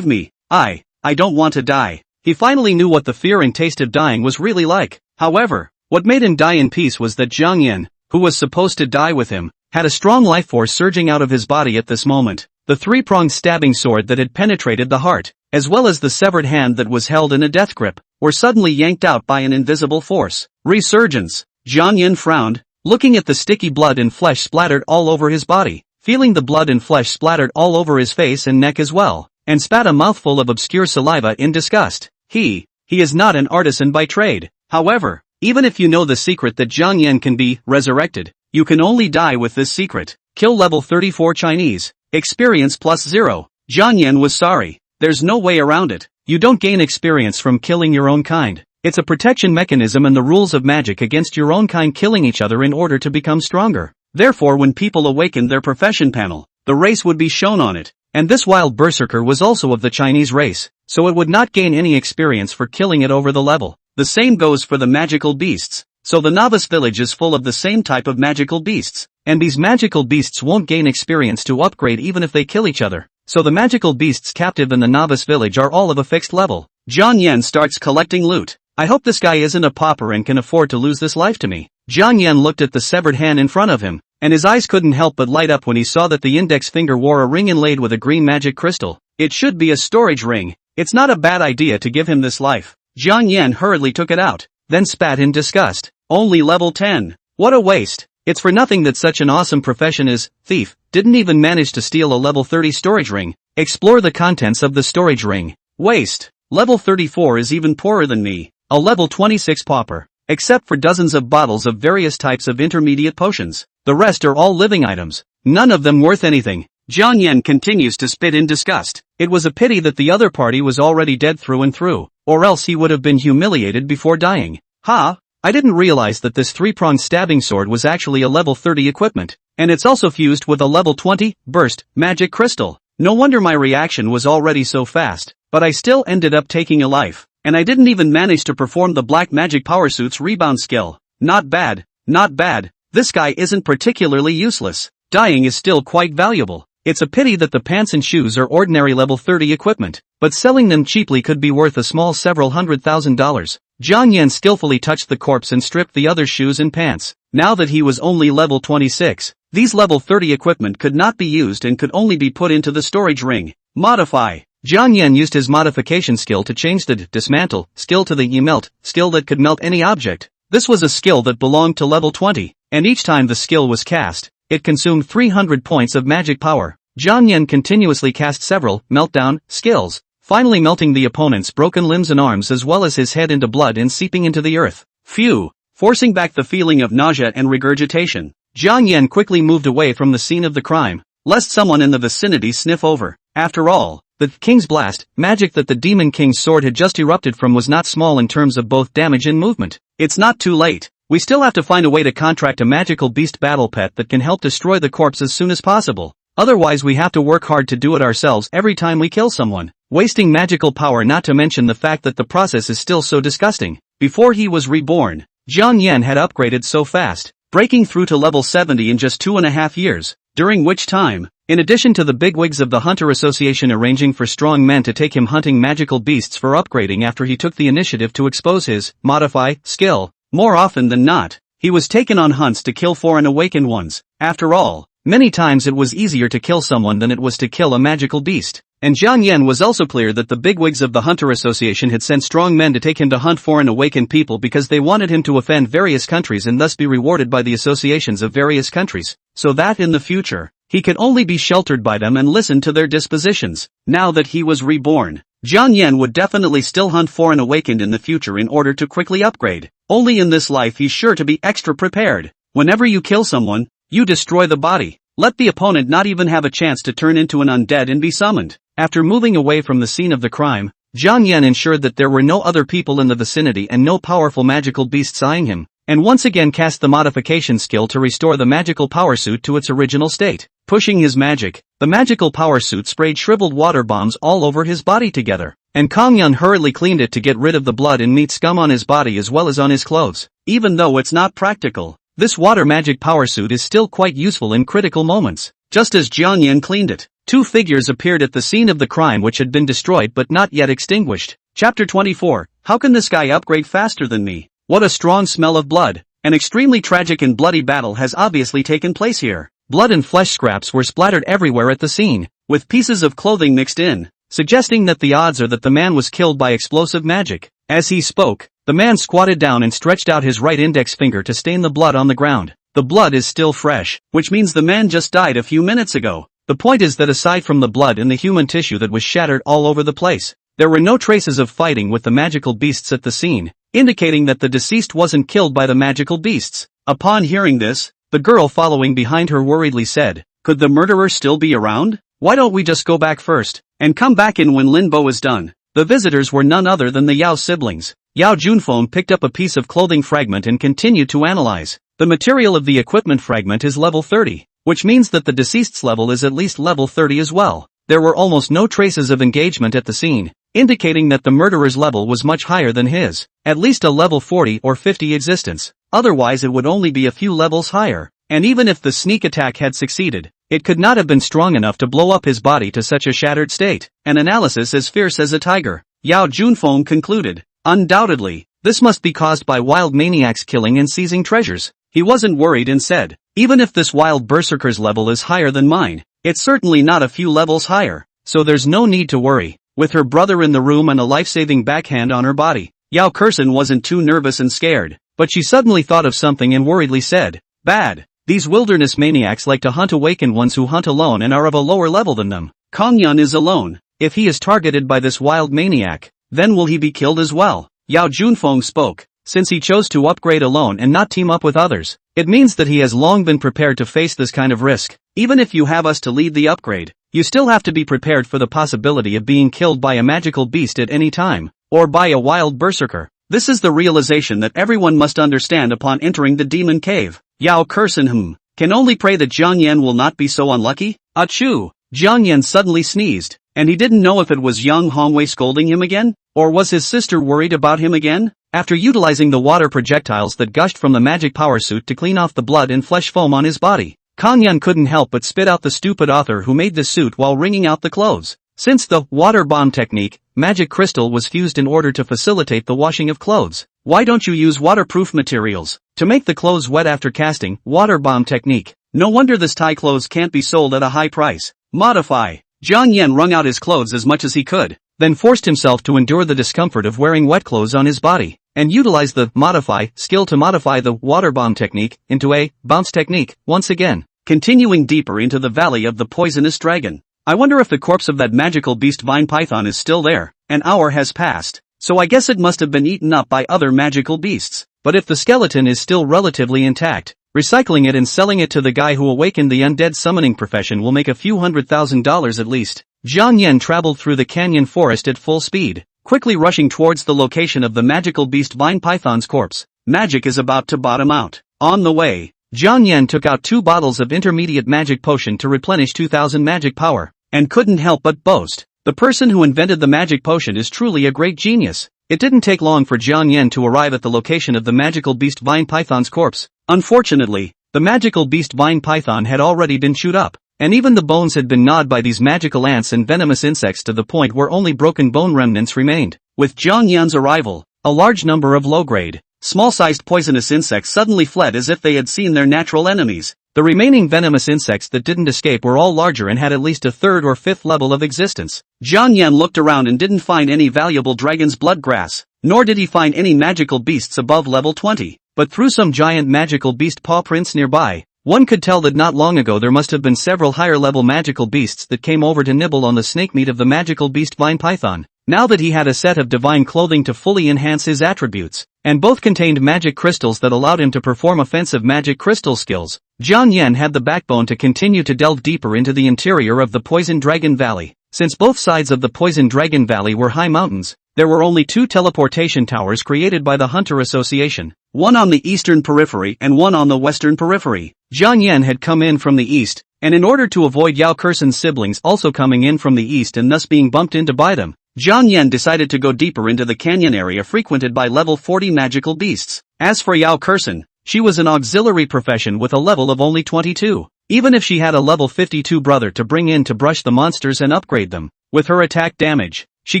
S1: me, I don't want to die. He finally knew what the fear and taste of dying was really like. However, what made him die in peace was that Jiang Yan, who was supposed to die with him, had a strong life force surging out of his body at this moment. The three-pronged stabbing sword that had penetrated the heart, as well as the severed hand that was held in a death grip, were suddenly yanked out by an invisible force. Resurgence. Jiang Yan frowned, looking at the sticky blood and flesh splattered all over his body, feeling the blood and flesh splattered all over his face and neck as well, and spat a mouthful of obscure saliva in disgust. He is not an artisan by trade. However, even if you know the secret that Jiang Yan can be resurrected, you can only die with this secret. Kill level 34 Chinese. Experience +0. Jiang Yan was sorry. There's no way around it. You don't gain experience from killing your own kind. It's a protection mechanism and the rules of magic against your own kind killing each other in order to become stronger. Therefore when people awakened their profession panel, the race would be shown on it. And this wild berserker was also of the Chinese race, so it would not gain any experience for killing it over the level. The same goes for the magical beasts. So the novice village is full of the same type of magical beasts, and these magical beasts won't gain experience to upgrade even if they kill each other. So the magical beasts captive in the novice village are all of a fixed level. Jiang Yan starts collecting loot. I hope this guy isn't a pauper and can afford to lose this life to me. Jiang Yan looked at the severed hand in front of him, and his eyes couldn't help but light up when he saw that the index finger wore a ring inlaid with a green magic crystal. It should be a storage ring. It's not a bad idea to give him this life. Jiang Yan hurriedly took it out, then spat in disgust. Only level 10. What a waste. It's for nothing that such an awesome profession as thief didn't even manage to steal a level 30 storage ring. Explore the contents of the storage ring. Waste. Level 34 is even poorer than me. A level 26 pauper. Except for dozens of bottles of various types of intermediate potions. The rest are all living items. None of them worth anything. Jiang Yan continues to spit in disgust. It was a pity that the other party was already dead through and through, or else he would have been humiliated before dying. I didn't realize that this 3-pronged stabbing sword was actually a level 30 equipment, and it's also fused with a level 20 burst magic crystal. No wonder my reaction was already so fast, but I still ended up taking a life, and I didn't even manage to perform the black magic power suit's rebound skill. Not bad, not bad. This guy isn't particularly useless. Dying is still quite valuable. It's a pity that the pants and shoes are ordinary level 30 equipment, but selling them cheaply could be worth a small several $100,000. Jiang Yan skillfully touched the corpse and stripped the other shoes and pants. Now that he was only level 26, these level 30 equipment could not be used and could only be put into the storage ring. Modify. Jiang Yan used his modification skill to change the dismantle skill to the melt skill that could melt any object. This was a skill that belonged to level 20, and each time the skill was cast, it consumed 300 points of magic power. Jiang Yan continuously cast several meltdown skills, finally melting the opponent's broken limbs and arms as well as his head into blood and seeping into the earth. Phew! Forcing back the feeling of nausea and regurgitation, Jiang Yan quickly moved away from the scene of the crime, lest someone in the vicinity sniff over. After all, the King's Blast, magic that the Demon King's sword had just erupted from was not small in terms of both damage and movement. It's not too late. We still have to find a way to contract a magical beast battle pet that can help destroy the corpse as soon as possible. Otherwise we have to work hard to do it ourselves every time we kill someone, wasting magical power, not to mention the fact that the process is still so disgusting. Before he was reborn, Jiang Yan had upgraded so fast, breaking through to level 70 in just 2.5 years, during which time, in addition to the bigwigs of the Hunter Association arranging for strong men to take him hunting magical beasts for upgrading after he took the initiative to expose his modify skill, more often than not, he was taken on hunts to kill foreign awakened ones. After all, many times it was easier to kill someone than it was to kill a magical beast. And Jiang Yan was also clear that the bigwigs of the Hunter Association had sent strong men to take him to hunt foreign awakened people because they wanted him to offend various countries and thus be rewarded by the associations of various countries, so that in the future, he could only be sheltered by them and listen to their dispositions. Now that he was reborn, Jiang Yan would definitely still hunt foreign awakened in the future in order to quickly upgrade. Only in this life he's sure to be extra prepared. Whenever you kill someone, you destroy the body. Let the opponent not even have a chance to turn into an undead and be summoned. After moving away from the scene of the crime, Jiang Yan ensured that there were no other people in the vicinity and no powerful magical beasts eyeing him, and once again cast the modification skill to restore the magical power suit to its original state. Pushing his magic, the magical power suit sprayed shriveled water bombs all over his body together, and Kong Yun hurriedly cleaned it to get rid of the blood and meat scum on his body as well as on his clothes. Even though it's not practical, this water magic power suit is still quite useful in critical moments. Just as Jiang Yan cleaned it, two figures appeared at the scene of the crime which had been destroyed but not yet extinguished. Chapter 24. How can this guy upgrade faster than me? What a strong smell of blood. An extremely tragic and bloody battle has obviously taken place here. Blood and flesh scraps were splattered everywhere at the scene, with pieces of clothing mixed in, suggesting that the odds are that the man was killed by explosive magic. As he spoke, the man squatted down and stretched out his right index finger to stain the blood on the ground. The blood is still fresh, which means the man just died a few minutes ago. The point is that aside from the blood and the human tissue that was shattered all over the place, there were no traces of fighting with the magical beasts at the scene, indicating that the deceased wasn't killed by the magical beasts. Upon hearing this, the girl following behind her worriedly said, "Could the murderer still be around? Why don't we just go back first, and come back in when Lin Bo is done?" The visitors were none other than the Yao siblings. Yao Junfeng picked up a piece of clothing fragment and continued to analyze. The material of the equipment fragment is level 30, which means that the deceased's level is at least level 30 as well. There were almost no traces of engagement at the scene, indicating that the murderer's level was much higher than his, at least a level 40 or 50 existence. Otherwise it would only be a few levels higher, and even if the sneak attack had succeeded, it could not have been strong enough to blow up his body to such a shattered state. An analysis as fierce as a tiger, Yao Junfeng concluded. Undoubtedly, This must be caused by wild maniacs killing and seizing treasures. He wasn't worried and said, even if this wild berserker's level is higher than mine, it's certainly not a few levels higher, so there's no need to worry. With her brother in the room and a life-saving backhand on her body, Yao Kexin wasn't too nervous and scared, but she suddenly thought of something and worriedly said, bad. These wilderness maniacs like to hunt awakened ones who hunt alone and are of a lower level than them. Kongyun is alone. If he is targeted by this wild maniac, then will he be killed as well? Yao Junfeng spoke. Since he chose to upgrade alone and not team up with others, it means that he has long been prepared to face this kind of risk. Even if you have us to lead the upgrade, you still have to be prepared for the possibility of being killed by a magical beast at any time, or by a wild berserker. This is the realization that everyone must understand upon entering the demon cave. Yao Kexin can only pray that Jiang Yan will not be so unlucky. Achoo! Jiang Yan suddenly sneezed, and he didn't know if it was young Hongwei scolding him again, or was his sister worried about him again? After utilizing the water projectiles that gushed from the magic power suit to clean off the blood and flesh foam on his body, Kongyun couldn't help but spit out the stupid author who made this suit while wringing out the clothes. Since the water bomb technique, magic crystal was fused in order to facilitate the washing of clothes. Why don't you use waterproof materials to make the clothes wet after casting? Water bomb technique. No wonder this Thai clothes can't be sold at a high price. Modify. Jiang Yan wrung out his clothes as much as he could, then forced himself to endure the discomfort of wearing wet clothes on his body, and utilized the modify skill to modify the water bomb technique into a bounce technique once again, continuing deeper into the valley of the poisonous dragon. I wonder if the corpse of that magical beast vine python is still there. An hour has passed, so I guess it must have been eaten up by other magical beasts. But if the skeleton is still relatively intact, recycling it and selling it to the guy who awakened the undead summoning profession will make a few $100,000 at least. Jiang Yan traveled through the canyon forest at full speed, quickly rushing towards the location of the magical beast vine python's corpse. Magic is about to bottom out. On the way, Jiang Yan took out 2 bottles of intermediate magic potion to replenish 2,000 magic power, and couldn't help but boast. The person who invented the magic potion is truly a great genius. It didn't take long for Jiang Yan to arrive at the location of the magical beast vine python's corpse. Unfortunately, the magical beast vine python had already been chewed up, and even the bones had been gnawed by these magical ants and venomous insects to the point where only broken bone remnants remained. With Jiang Yan's arrival, a large number of low-grade, small-sized poisonous insects suddenly fled as if they had seen their natural enemies. The remaining venomous insects that didn't escape were all larger and had at least a 3rd or 5th level of existence. Jiang Yan looked around and didn't find any valuable dragon's blood grass, nor did he find any magical beasts above level 20, but through some giant magical beast paw prints nearby, one could tell that not long ago there must have been several higher-level magical beasts that came over to nibble on the snake meat of the magical beast vine python. Now that he had a set of divine clothing to fully enhance his attributes, and both contained magic crystals that allowed him to perform offensive magic crystal skills, Jiang Yan had the backbone to continue to delve deeper into the interior of the Poison Dragon Valley. Since both sides of the Poison Dragon Valley were high mountains, there were only 2 teleportation towers created by the Hunter Association, one on the eastern periphery and one on the western periphery. Jiang Yan had come in from the east, and in order to avoid Yao Kexin's siblings also coming in from the east and thus being bumped into by them, Jiang Yan decided to go deeper into the canyon area frequented by level 40 magical beasts. As for Yao Kexin, she was an auxiliary profession with a level of only 22. Even if she had a level 52 brother to bring in to brush the monsters and upgrade them, with her attack damage, she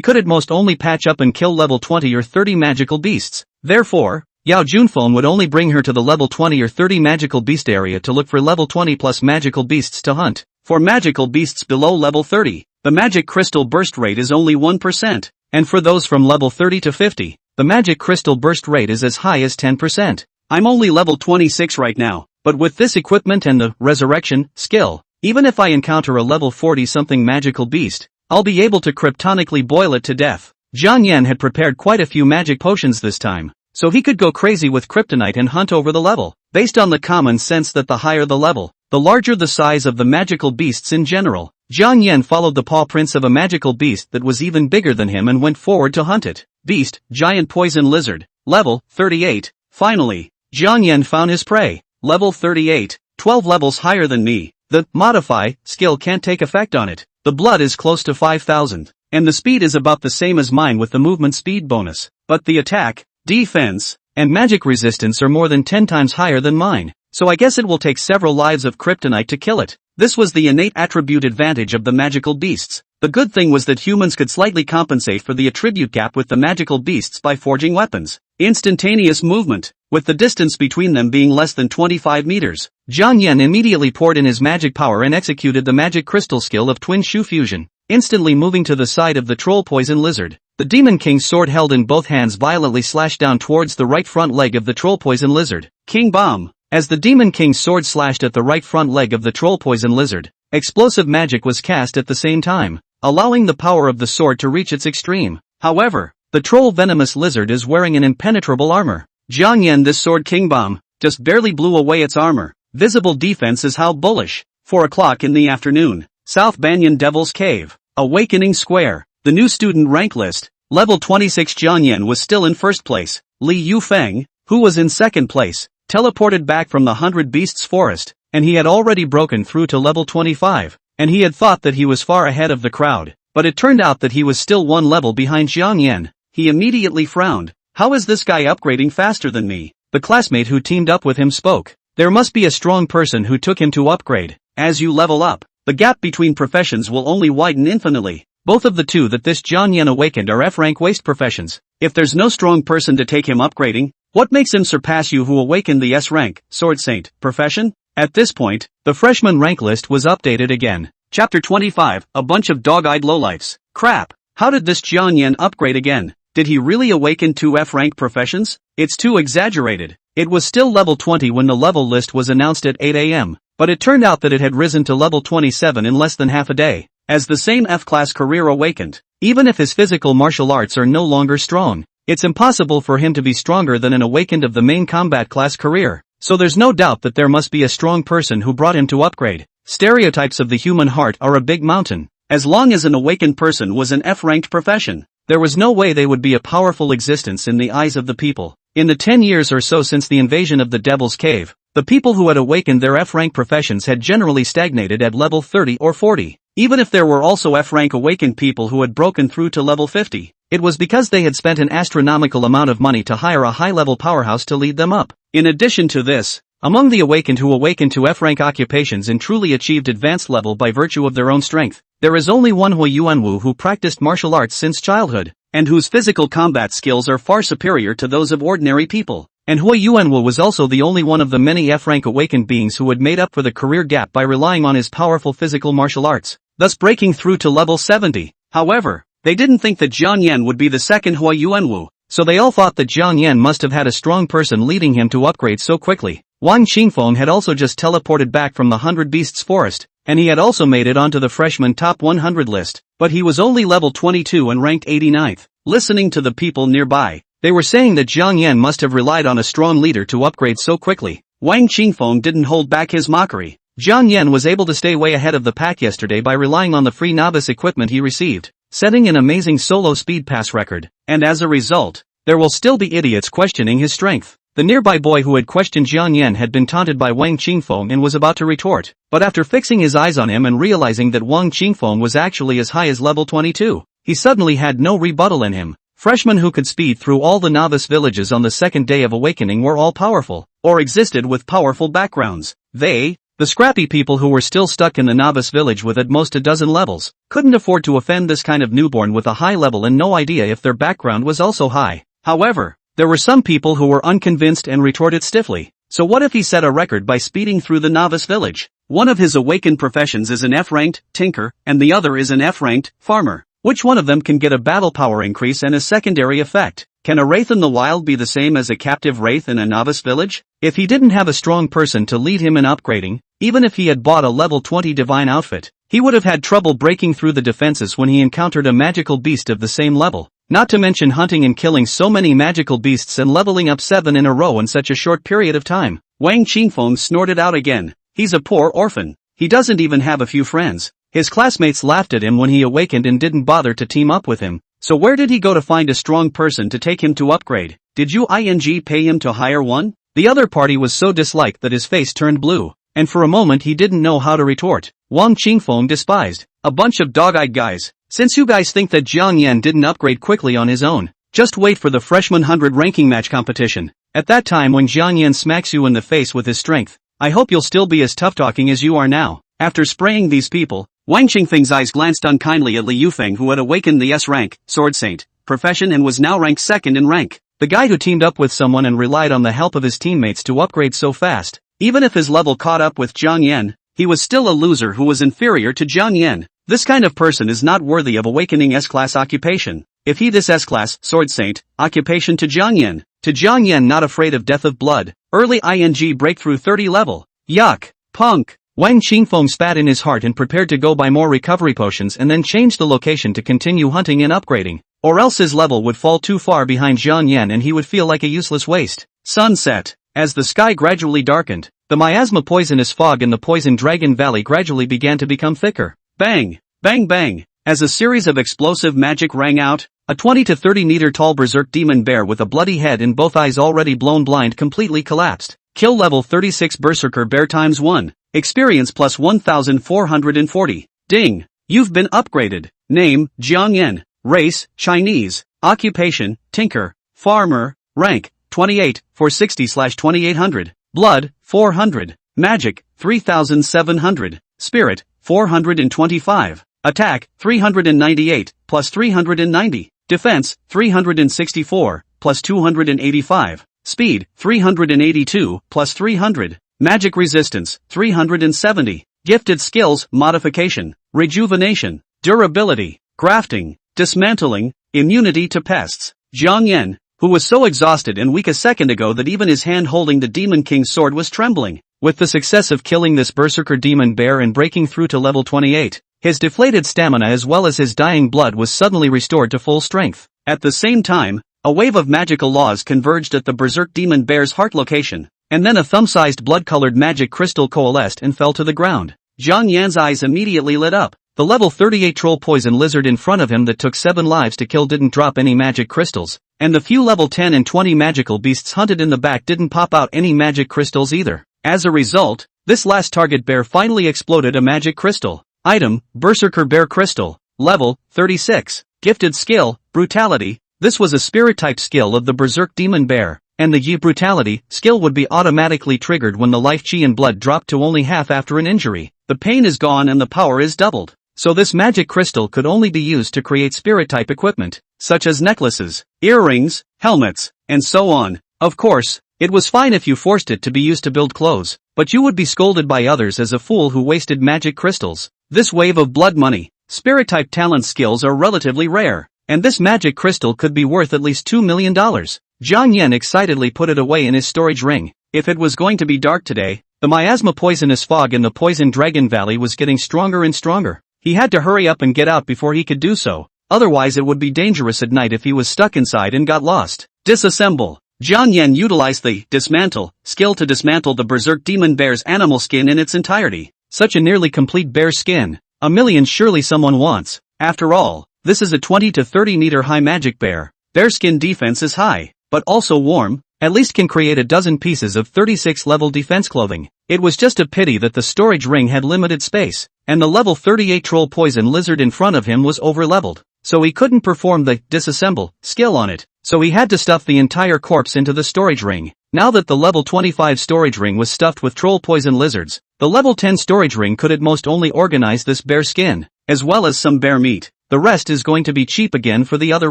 S1: could at most only patch up and kill level 20 or 30 magical beasts. Therefore, Yao Junfeng would only bring her to the level 20 or 30 magical beast area to look for level 20 plus magical beasts to hunt. For magical beasts below level 30, the magic crystal burst rate is only 1%, and for those from level 30 to 50, the magic crystal burst rate is as high as 10%. I'm only level 26 right now, but with this equipment and the resurrection skill, even if I encounter a level 40-something magical beast, I'll be able to kryptonically boil it to death. Jiang Yan had prepared quite a few magic potions this time, so he could go crazy with kryptonite and hunt over the level, based on the common sense that the higher the level, the larger the size of the magical beasts in general. Jiang Yan followed the paw prints of a magical beast that was even bigger than him and went forward to hunt it. Beast, giant poison lizard, level 38. Finally, Jiang Yan found his prey, level 38, 12 levels higher than me. The modify skill can't take effect on it. The blood is close to 5,000, and the speed is about the same as mine with the movement speed bonus, but the attack, defense, and magic resistance are more than 10 times higher than mine, so I guess it will take several lives of kryptonite to kill it. This was the innate attribute advantage of the magical beasts. The good thing was that humans could slightly compensate for the attribute gap with the magical beasts by forging weapons. Instantaneous movement, with the distance between them being less than 25 meters. Jiang Yan immediately poured in his magic power and executed the magic crystal skill of Twin Shu Fusion, instantly moving to the side of the troll poison lizard. The Demon King's sword held in both hands violently slashed down towards the right front leg of the troll poison lizard. King Bomb. As the Demon King's sword slashed at the right front leg of the troll poison lizard, explosive magic was cast at the same time, allowing the power of the sword to reach its extreme. However, the troll venomous lizard is wearing an impenetrable armor. Jiang Yan, this sword King Bomb just barely blew away its armor. Visible defense is how bullish. 4 o'clock in the afternoon. South Banyan Devil's Cave. Awakening Square. The new student rank list. Level 26 Jiang Yan was still in first place. Li Yufeng, who was in second place, teleported back from the 100 Beasts Forest, and he had already broken through to level 25, and he had thought that he was far ahead of the crowd, but it turned out that he was still one level behind Jiang Yan. He immediately frowned. How is this guy upgrading faster than me? The classmate who teamed up with him spoke. There must be a strong person who took him to upgrade. As you level up, the gap between professions will only widen infinitely. Both of the two that this Jiang Yan awakened are F-rank waste professions. If there's no strong person to take him upgrading, what makes him surpass you who awakened the S-rank, Sword Saint, profession? At this point, the freshman rank list was updated again. Chapter 25, a bunch of dog-eyed lowlifes. Crap. How did this Jiang Yan upgrade again? Did he really awaken 2 F-rank professions? It's too exaggerated. It was still level 20 when the level list was announced at 8 a.m., but it turned out that it had risen to level 27 in less than half a day, as the same F-class career awakened. Even if his physical martial arts are no longer strong, it's impossible for him to be stronger than an awakened of the main combat class career, so there's no doubt that there must be a strong person who brought him to upgrade. Stereotypes of the human heart are a big mountain. As long as an awakened person was an F-ranked profession, there was no way they would be a powerful existence in the eyes of the people. In the 10 years or so since the invasion of the Devil's Cave, the people who had awakened their F-rank professions had generally stagnated at level 30 or 40. Even if there were also F-rank awakened people who had broken through to level 50, it was because they had spent an astronomical amount of money to hire a high-level powerhouse to lead them up. In addition to this, among the awakened who awakened to F-rank occupations and truly achieved advanced level by virtue of their own strength, there is only one Xiaoyuan who practiced martial arts since childhood, and whose physical combat skills are far superior to those of ordinary people. And Xiaoyuan was also the only one of the many F-rank awakened beings who had made up for the career gap by relying on his powerful physical martial arts, thus breaking through to level 70. However, they didn't think that Jiang Yan would be the second Xiaoyuan, so they all thought that Jiang Yan must have had a strong person leading him to upgrade so quickly. Wang Qingfeng had also just teleported back from the 100 Beasts Forest, and he had also made it onto the freshman top 100 list, but he was only level 22 and ranked 89th. Listening to the people nearby, they were saying that Jiang Yan must have relied on a strong leader to upgrade so quickly. Wang Qingfeng didn't hold back his mockery. Jiang Yan was able to stay way ahead of the pack yesterday by relying on the free novice equipment he received, setting an amazing solo speed pass record, and as a result, there will still be idiots questioning his strength. The nearby boy who had questioned Jiang Yan had been taunted by Wang Qingfeng and was about to retort, but after fixing his eyes on him and realizing that Wang Qingfeng was actually as high as level 22, he suddenly had no rebuttal in him. Freshmen who could speed through all the novice villages on the second day of awakening were all powerful, or existed with powerful backgrounds. They, the scrappy people who were still stuck in the novice village with at most a dozen levels, couldn't afford to offend this kind of newborn with a high level and no idea if their background was also high. However, there were some people who were unconvinced and retorted stiffly. So what if he set a record by speeding through the novice village? One of his awakened professions is an F-ranked tinker, and the other is an F-ranked farmer. Which one of them can get a battle power increase and a secondary effect? Can a wraith in the wild be the same as a captive wraith in a novice village? If he didn't have a strong person to lead him in upgrading, even if he had bought a level 20 divine outfit, he would have had trouble breaking through the defenses when he encountered a magical beast of the same level. Not to mention hunting and killing so many magical beasts and leveling up 7 in a row in such a short period of time. Wang Qingfeng snorted out again. He's a poor orphan. He doesn't even have a few friends. His classmates laughed at him when he awakened and didn't bother to team up with him. So where did he go to find a strong person to take him to upgrade? Did you pay him to hire one? The other party was so disliked that his face turned blue, and for a moment he didn't know how to retort. Wang Qingfeng despised. A bunch of dog-eyed guys. Since you guys think that Jiang Yan didn't upgrade quickly on his own, just wait for the freshman 100 ranking match competition. At that time when Jiang Yan smacks you in the face with his strength, I hope you'll still be as tough-talking as you are now. After spraying these people, Wang Qingfeng's eyes glanced unkindly at Li Yufeng who had awakened the S-rank, Sword Saint, profession and was now ranked second in rank. The guy who teamed up with someone and relied on the help of his teammates to upgrade so fast. Even if his level caught up with Zhang Yan, he was still a loser who was inferior to Zhang Yan. This kind of person is not worthy of awakening S-class occupation. If he this S-class, Sword Saint, occupation to Zhang Yan. To Zhang Yan not afraid of death of blood. Early ING breakthrough 30 level. Yuck. Punk. Wang Qingfeng spat in his heart and prepared to go buy more recovery potions and then change the location to continue hunting and upgrading. Or else his level would fall too far behind Zhang Yan and he would feel like a useless waste. Sunset. As the sky gradually darkened, the miasma poisonous fog in the Poison Dragon Valley gradually began to become thicker. Bang! Bang bang! As a series of explosive magic rang out, a 20 to 30 meter tall berserk demon bear with a bloody head and both eyes already blown blind completely collapsed. Kill level 36 berserker bear times 1. Experience plus 1440. Ding! You've been upgraded. Name, Jiang Yan. Race, Chinese. Occupation, Tinker. Farmer. Rank, 28, 460/2800. Blood, 400. Magic, 3700. Spirit, 425. Attack, 398, plus 390. Defense, 364, plus 285. Speed, 382, plus 300. Magic resistance, 370. Gifted skills, modification, rejuvenation, durability, grafting, dismantling, immunity to pests. Zhang Yan, who was so exhausted and weak a second ago that even his hand holding the Demon King's sword was trembling. With the success of killing this berserker demon bear and breaking through to level 28, his deflated stamina as well as his dying blood was suddenly restored to full strength. At the same time, a wave of magical laws converged at the berserk demon bear's heart location, and then a thumb-sized blood-colored magic crystal coalesced and fell to the ground. Zhang Yan's eyes immediately lit up. The level 38 troll poison lizard in front of him that took 7 lives to kill didn't drop any magic crystals, and the few level 10 and 20 magical beasts hunted in the back didn't pop out any magic crystals either. As a result, this last target bear finally exploded a magic crystal. Item, Berserker Bear Crystal. Level, 36. Gifted skill, Brutality. This was a spirit-type skill of the Berserk Demon Bear, and the Yi Brutality skill would be automatically triggered when the life chi and blood dropped to only half after an injury. The pain is gone and the power is doubled. So this magic crystal could only be used to create spirit-type equipment, such as necklaces, earrings, helmets, and so on. Of course, it was fine if you forced it to be used to build clothes, but you would be scolded by others as a fool who wasted magic crystals. This wave of blood money, spirit-type talent skills are relatively rare, and this magic crystal could be worth at least $2 million. Zhang Yan excitedly put it away in his storage ring. If it was going to be dark today, the miasma poisonous fog in the Poison Dragon Valley was getting stronger and stronger. He had to hurry up and get out before he could do so, otherwise it would be dangerous at night if he was stuck inside and got lost. Disassemble. Zhang Yan utilized the Dismantle skill to dismantle the Berserk Demon Bear's animal skin in its entirety. Such a nearly complete bear skin. A million surely someone wants. After all, this is a 20 to 30 meter high magic bear. Bear skin defense is high, but also warm, at least can create a dozen pieces of 36 level defense clothing. It was just a pity that the storage ring had limited space, and the level 38 troll poison lizard in front of him was over-leveled, so he couldn't perform the Disassemble skill on it, so he had to stuff the entire corpse into the storage ring. Now that the level 25 storage ring was stuffed with troll poison lizards, the level 10 storage ring could at most only organize this bear skin, as well as some bear meat. The rest is going to be cheap again for the other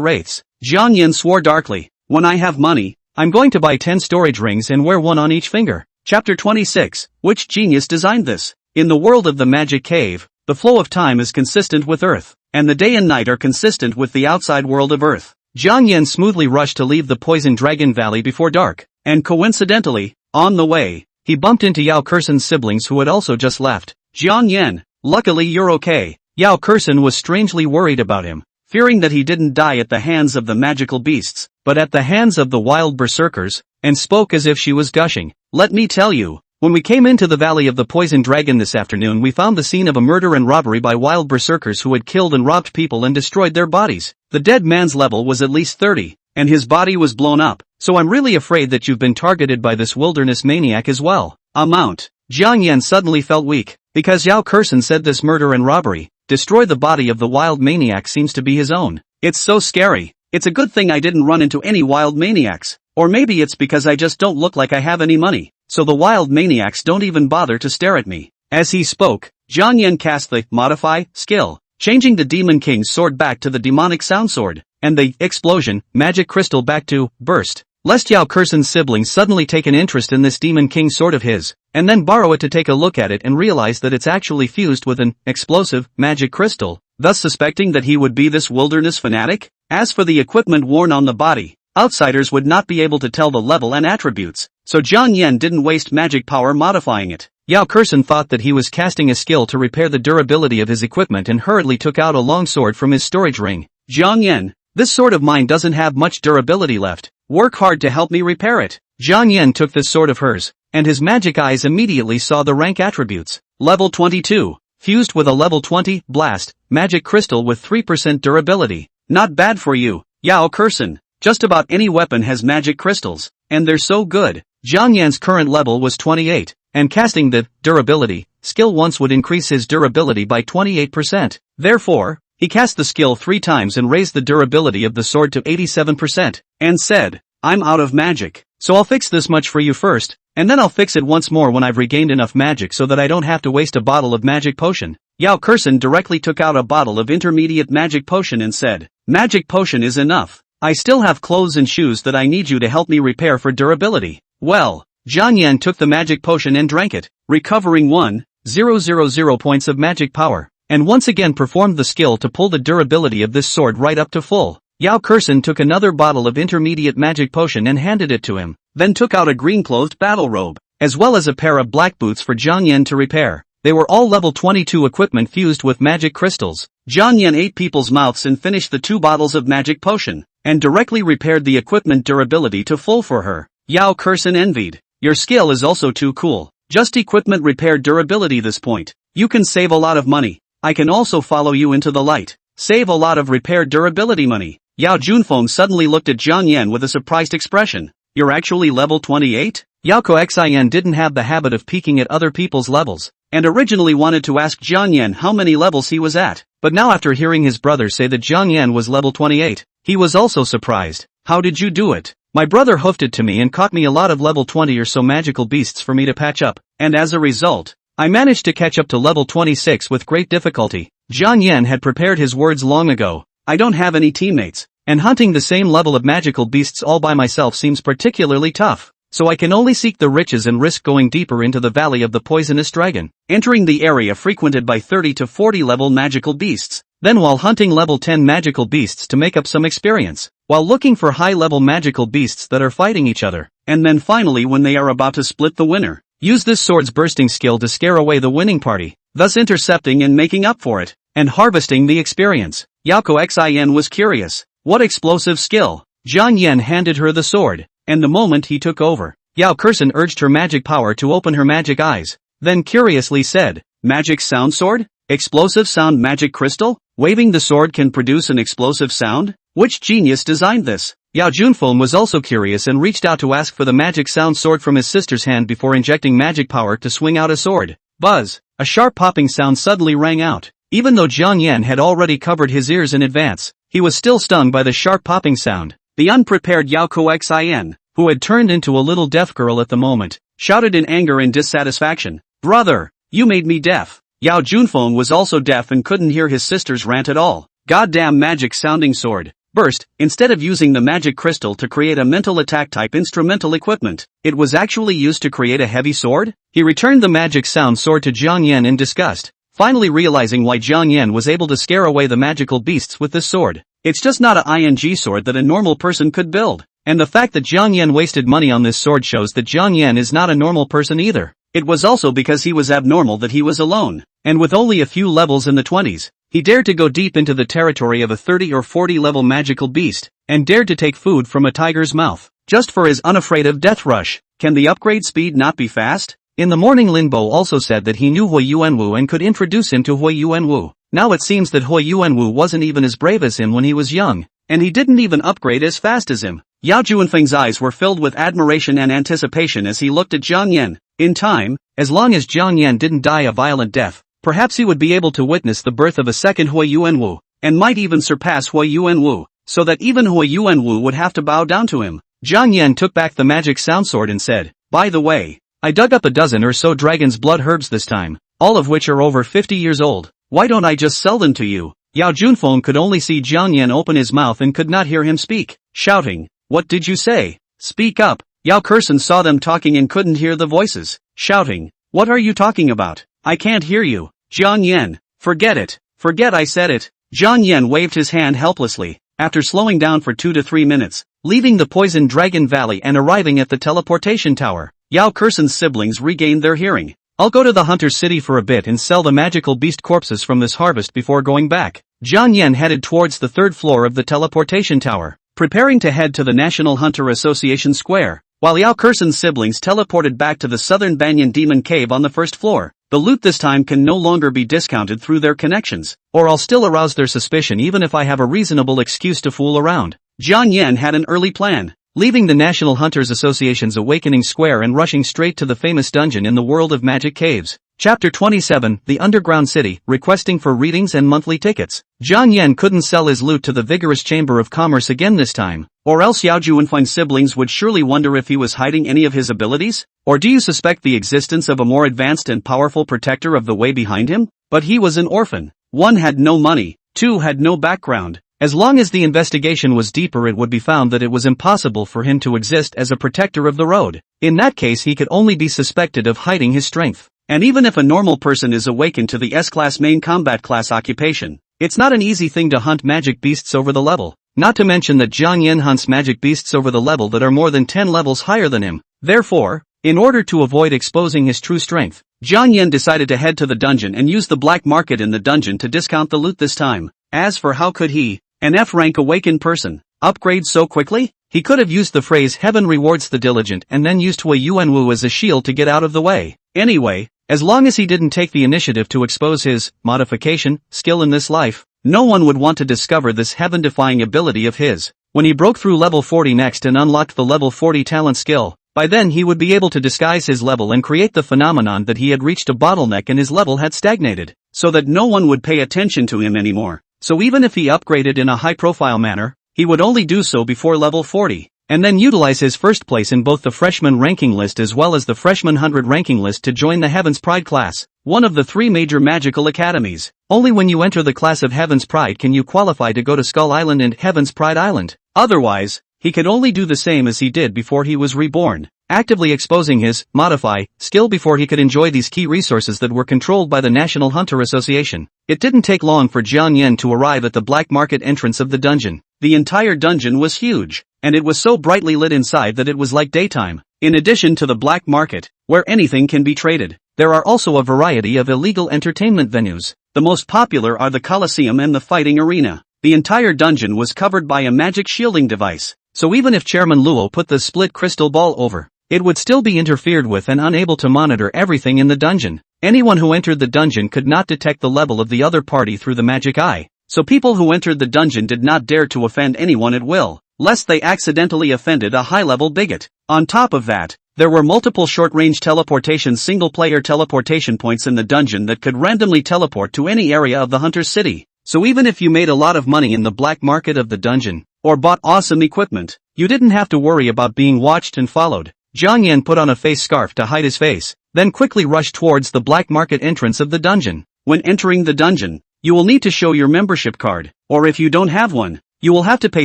S1: wraiths. Zhang Yan swore darkly, when I have money, I'm going to buy 10 storage rings and wear one on each finger. Chapter 26, which genius designed this? In the world of the magic cave, the flow of time is consistent with Earth, and the day and night are consistent with the outside world of Earth. Zhang Yan smoothly rushed to leave the Poison Dragon Valley before dark, and coincidentally, on the way, he bumped into Yao Kexin's siblings who had also just left. Zhang Yan, luckily you're okay. Yao Kexin was strangely worried about him, fearing that he didn't die at the hands of the magical beasts, but at the hands of the wild berserkers, and spoke as if she was gushing. Let me tell you, when we came into the Valley of the Poison Dragon this afternoon we found the scene of a murder and robbery by wild berserkers who had killed and robbed people and destroyed their bodies. The dead man's level was at least 30, and his body was blown up, so I'm really afraid that you've been targeted by this wilderness maniac as well. Zhang Yan suddenly felt weak, because Yao Kexin said this murder and robbery, destroy the body of the wild maniac seems to be his own. It's so scary. It's a good thing I didn't run into any wild maniacs. Or maybe it's because I just don't look like I have any money, so the wild maniacs don't even bother to stare at me. As he spoke, Zhang Yan cast the Modify skill. changing the Demon King's sword back to the demonic sound sword, and the explosion magic crystal back to burst. Lest Yao Kexin's siblings suddenly take an interest in this Demon King sword of his, and then borrow it to take a look at it and realize that it's actually fused with an explosive magic crystal, thus suspecting that he would be this wilderness fanatic. As for the equipment worn on the body, outsiders would not be able to tell the level and attributes, so Jiang Yan didn't waste magic power modifying it. Yao Kexin thought that he was casting a skill to repair the durability of his equipment and hurriedly took out a long sword from his storage ring. Jiang Yan, this sword of mine doesn't have much durability left. Work hard to help me repair it. Jiang Yan took this sword of hers, and his magic eyes immediately saw the rank attributes. Level 22. Fused with a level 20 blast magic crystal with 3% durability. Not bad for you, Yao Kexin. Just about any weapon has magic crystals, and they're so good. Jiang Yan's current level was 28, and casting the durability skill once would increase his durability by 28%. Therefore, he cast the skill 3 times and raised the durability of the sword to 87%, and said, I'm out of magic, so I'll fix this much for you first, and then I'll fix it once more when I've regained enough magic so that I don't have to waste a bottle of magic potion. Yao Kexin directly took out a bottle of intermediate magic potion and said, magic potion is enough. I still have clothes and shoes that I need you to help me repair for durability. Well, Jiang Yan took the magic potion and drank it, recovering 1,000 points of magic power, and once again performed the skill to pull the durability of this sword right up to full. Yao Kexin took another bottle of intermediate magic potion and handed it to him, then took out a green-clothed battle robe, as well as a pair of black boots for Jiang Yan to repair. They were all level 22 equipment fused with magic crystals. Jiang Yan ate people's mouths and finished the 2 bottles of magic potion, and directly repaired the equipment durability to full for her. Yao Kexin envied. Your skill is also too cool. Just equipment repair durability this point. You can save a lot of money. I can also follow you into the light. Save a lot of repair durability money. Yao Junfeng suddenly looked at Jiang Yan with a surprised expression. You're actually level 28? Yao Kexin didn't have the habit of peeking at other people's levels, and originally wanted to ask Jiang Yan how many levels he was at, but now after hearing his brother say that Jiang Yan was level 28, he was also surprised. How did you do it? My brother hoofed it to me and caught me a lot of level 20 or so magical beasts for me to patch up, and as a result, I managed to catch up to level 26 with great difficulty. Jiang Yan had prepared his words long ago. I don't have any teammates, and hunting the same level of magical beasts all by myself seems particularly tough, so I can only seek the riches and risk going deeper into the Valley of the Poisonous Dragon, entering the area frequented by 30 to 40 level magical beasts, then while hunting level 10 magical beasts to make up some experience, while looking for high-level magical beasts that are fighting each other, and then finally when they are about to split the winner, use this sword's bursting skill to scare away the winning party, thus intercepting and making up for it, and harvesting the experience. Yao Kexin was curious. What explosive skill? Jiang Yan handed her the sword, and the moment he took over, Yao Kexin urged her magic power to open her magic eyes, then curiously said, Magic sound sword? Explosive sound magic crystal? Waving the sword can produce an explosive sound? Which genius designed this? Yao Junfeng was also curious and reached out to ask for the magic sound sword from his sister's hand before injecting magic power to swing out a sword. Buzz! A sharp popping sound suddenly rang out. Even though Jiang Yan had already covered his ears in advance, he was still stung by the sharp popping sound. The unprepared Yao Kexin, who had turned into a little deaf girl at the moment, shouted in anger and dissatisfaction. Brother, you made me deaf. Yao Junfeng was also deaf and couldn't hear his sister's rant at all. Goddamn magic sounding sword. Burst, instead of using the magic crystal to create a mental attack type instrumental equipment, it was actually used to create a heavy sword? He returned the magic sound sword to Jiang Yan in disgust, finally realizing why Jiang Yan was able to scare away the magical beasts with this sword. It's just not a ing sword that a normal person could build, and the fact that Jiang Yan wasted money on this sword shows that Jiang Yan is not a normal person either. It was also because he was abnormal that he was alone, and with only a few levels in the 20s. He dared to go deep into the territory of a 30 or 40 level magical beast, and dared to take food from a tiger's mouth, just for his unafraid of death rush. Can the upgrade speed not be fast? In the morning Lin Bo also said that he knew Xiaoyuan Wu and could introduce him to Xiaoyuan Wu. Now it seems that Xiaoyuan Wu wasn't even as brave as him when he was young, and he didn't even upgrade as fast as him. Yao Junfeng's eyes were filled with admiration and anticipation as he looked at Jiang Yan. In time, as long as Jiang Yan didn't die a violent death, perhaps he would be able to witness the birth of a second Xiaoyuan Wu, and might even surpass Xiaoyuan Wu, so that even Xiaoyuan Wu would have to bow down to him. Jiang Yan took back the magic sound sword and said, by the way, I dug up a dozen or so dragon's blood herbs this time, all of which are over 50 years old. Why don't I just sell them to you? Yao Junfeng could only see Jiang Yan open his mouth and could not hear him speak, shouting, "What did you say? Speak up." Yao Kexin saw them talking and couldn't hear the voices, shouting, "What are you talking about? I can't hear you." Jiang Yan, forget it. Forget I said it. Jiang Yan waved his hand helplessly, after slowing down for 2 to 3 minutes, leaving the Poison Dragon Valley and arriving at the teleportation tower. Yao Kexin's siblings regained their hearing. "I'll go to the Hunter's City for a bit and sell the magical beast corpses from this harvest before going back." Jiang Yan headed towards the 3rd floor of the teleportation tower, preparing to head to the National Hunter Association Square, while Yao Kexin's siblings teleported back to the Southern Banyan Demon Cave on the 1st floor. The loot this time can no longer be discounted through their connections, or I'll still arouse their suspicion even if I have a reasonable excuse to fool around. Jiang Yan had an early plan, leaving the National Hunters Association's Awakening Square and rushing straight to the famous dungeon in the World of Magic Caves. Chapter 27, The Underground City, requesting for readings and monthly tickets. Jiang Yan couldn't sell his loot to the vigorous Chamber of Commerce again this time, or else Xiaoyuan's siblings would surely wonder if he was hiding any of his abilities? Or do you suspect the existence of a more advanced and powerful protector of the way behind him? But he was an orphan. 1 had no money, 2 had no background. As long as the investigation was deeper, it would be found that it was impossible for him to exist as a protector of the road. In that case, he could only be suspected of hiding his strength. And even if a normal person is awakened to the S-class main combat class occupation, it's not an easy thing to hunt magic beasts over the level. Not to mention that Jiang Yan hunts magic beasts over the level that are more than 10 levels higher than him. Therefore, in order to avoid exposing his true strength, Jiang Yan decided to head to the dungeon and use the black market in the dungeon to discount the loot this time. As for how could he, an F-rank awakened person, upgrade so quickly? He could have used the phrase "Heaven rewards the diligent" and then used Hui Yuanwu as a shield to get out of the way. Anyway, as long as he didn't take the initiative to expose his modification skill in this life, no one would want to discover this heaven-defying ability of his. When he broke through level 40 next and unlocked the level 40 talent skill, by then he would be able to disguise his level and create the phenomenon that he had reached a bottleneck and his level had stagnated, so that no one would pay attention to him anymore. So even if he upgraded in a high-profile manner, he would only do so before level 40, and then utilize his first place in both the freshman ranking list as well as the freshman 100 ranking list to join the Heaven's Pride class, one of the 3 major magical academies. Only when you enter the class of Heaven's Pride can you qualify to go to Skull Island and Heaven's Pride Island. Otherwise, he could only do the same as he did before he was reborn, actively exposing his modify skill before he could enjoy these key resources that were controlled by the National Hunter Association. It didn't take long for Jiang Yan to arrive at the black market entrance of the dungeon. The entire dungeon was huge, and it was so brightly lit inside that it was like daytime. In addition to the black market, where anything can be traded, there are also a variety of illegal entertainment venues. The most popular are the Colosseum and the fighting arena. The entire dungeon was covered by a magic shielding device, so even if Chairman Luo put the split crystal ball over, it would still be interfered with and unable to monitor everything in the dungeon. Anyone who entered the dungeon could not detect the level of the other party through the magic eye, so people who entered the dungeon did not dare to offend anyone at will, lest they accidentally offended a high-level bigot. On top of that, there were multiple short-range teleportation single-player teleportation points in the dungeon that could randomly teleport to any area of the Hunter's City. So even if you made a lot of money in the black market of the dungeon, or bought awesome equipment, you didn't have to worry about being watched and followed. Jiang Yan put on a face scarf to hide his face, then quickly rushed towards the black market entrance of the dungeon. When entering the dungeon, you will need to show your membership card, or if you don't have one, you will have to pay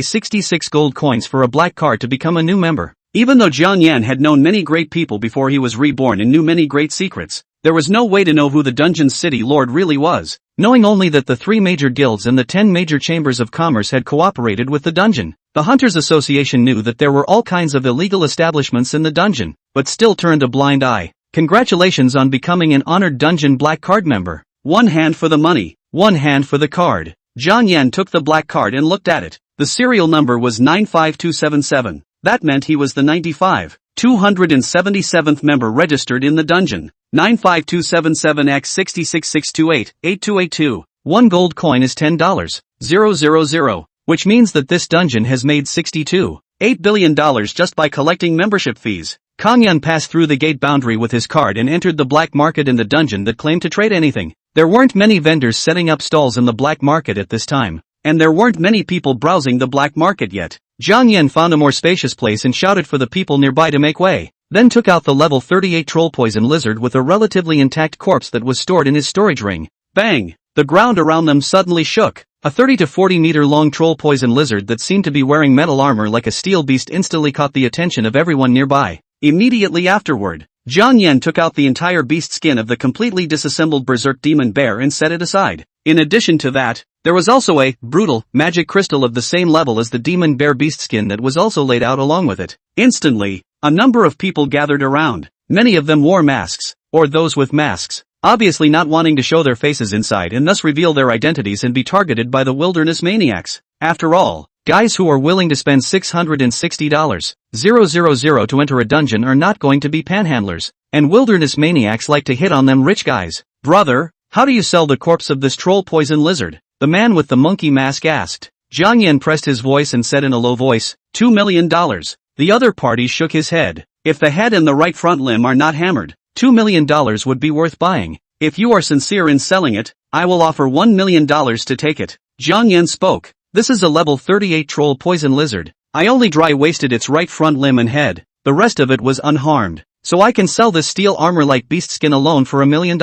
S1: 66 gold coins for a black card to become a new member. Even though Jiang Yan had known many great people before he was reborn and knew many great secrets, there was no way to know who the dungeon's city lord really was, knowing only that the 3 major guilds and the 10 major chambers of commerce had cooperated with the dungeon. The Hunters Association knew that there were all kinds of illegal establishments in the dungeon, but still turned a blind eye. Congratulations on becoming an honored dungeon black card member. 1 hand for the money, 1 hand for the card. Jiang Yan took the black card and looked at it. The serial number was 95277. That meant he was the 277th member registered in the dungeon. 95277x66628-8282. 1 gold coin is $10. 000. Which means that this dungeon has made $62.8 billion just by collecting membership fees. Kang Yan passed through the gate boundary with his card and entered the black market in the dungeon that claimed to trade anything. There weren't many vendors setting up stalls in the black market at this time, and there weren't many people browsing the black market yet. Jiang Yan found a more spacious place and shouted for the people nearby to make way, then took out the level 38 troll poison lizard with a relatively intact corpse that was stored in his storage ring. Bang! the ground around them suddenly shook. A 30 to 40 meter long troll poison lizard that seemed to be wearing metal armor like a steel beast instantly caught the attention of everyone nearby. Immediately afterward, Jiang Yan took out the entire beast skin of the completely disassembled berserk demon bear and set it aside. In addition to that, there was also a brutal magic crystal of the same level as the demon bear beast skin that was also laid out along with it. Instantly, a number of people gathered around. Many of them wore masks, or those with masks, obviously not wanting to show their faces inside and thus reveal their identities and be targeted by the wilderness maniacs. After all, guys who are willing to spend $660,000 to enter a dungeon are not going to be panhandlers, and wilderness maniacs like to hit on them rich guys. Brother, how do you sell the corpse of this troll poison lizard? The man with the monkey mask asked. Jiang Yan pressed his voice and said in a low voice, $2 million. The other party shook his head. If the head and the right front limb are not hammered, $2 million would be worth buying. If you are sincere in selling it, I will offer $1 million to take it. Jiang Yan spoke. This is a level 38 troll poison lizard. I only dry wasted its right front limb and head. The rest of it was unharmed. So I can sell this steel armor-like beast skin alone for $1 million.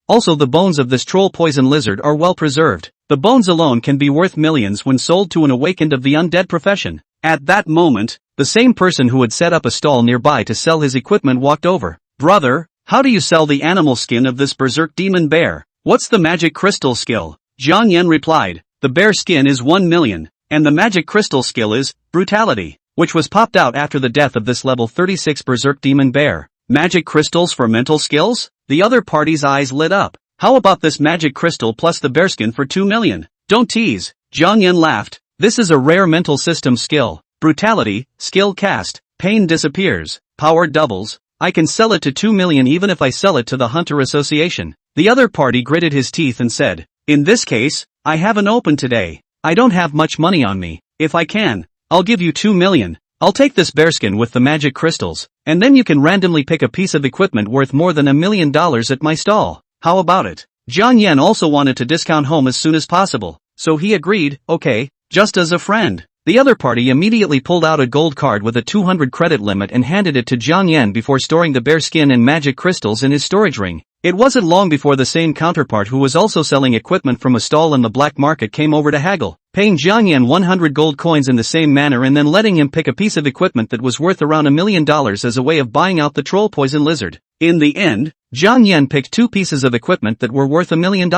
S1: Also the bones of this troll poison lizard are well preserved. The bones alone can be worth millions when sold to an awakened of the undead profession. At that moment, the same person who had set up a stall nearby to sell his equipment walked over. Brother, how do you sell the animal skin of this berserk demon bear? What's the magic crystal skill? Jiang Yan replied, the bear skin is 1 million, and the magic crystal skill is brutality, which was popped out after the death of this level 36 berserk demon bear. Magic crystals for mental skills? The other party's eyes lit up. How about this magic crystal plus the bearskin for 2 million? Don't tease. Jiang Yan laughed. This is a rare mental system skill. Brutality, skill cast, pain disappears, power doubles. I can sell it to 2 million even if I sell it to the Hunter Association. The other party gritted his teeth and said, in this case, I haven't opened today. I don't have much money on me. If I can, I'll give you 2 million. I'll take this bearskin with the magic crystals, and then you can randomly pick a piece of equipment worth more than $1 million at my stall. How about it? Jiang Yan also wanted to discount home as soon as possible, so he agreed, okay, just as a friend. The other party immediately pulled out a gold card with a 200 credit limit and handed it to Jiang Yan before storing the bear skin and magic crystals in his storage ring. It wasn't long before the same counterpart who was also selling equipment from a stall in the black market came over to haggle, paying Jiang Yan 100 gold coins in the same manner and then letting him pick a piece of equipment that was worth around $1 million as a way of buying out the troll poison lizard. In the end, Jiang Yan picked 2 pieces of equipment that were worth $1 million,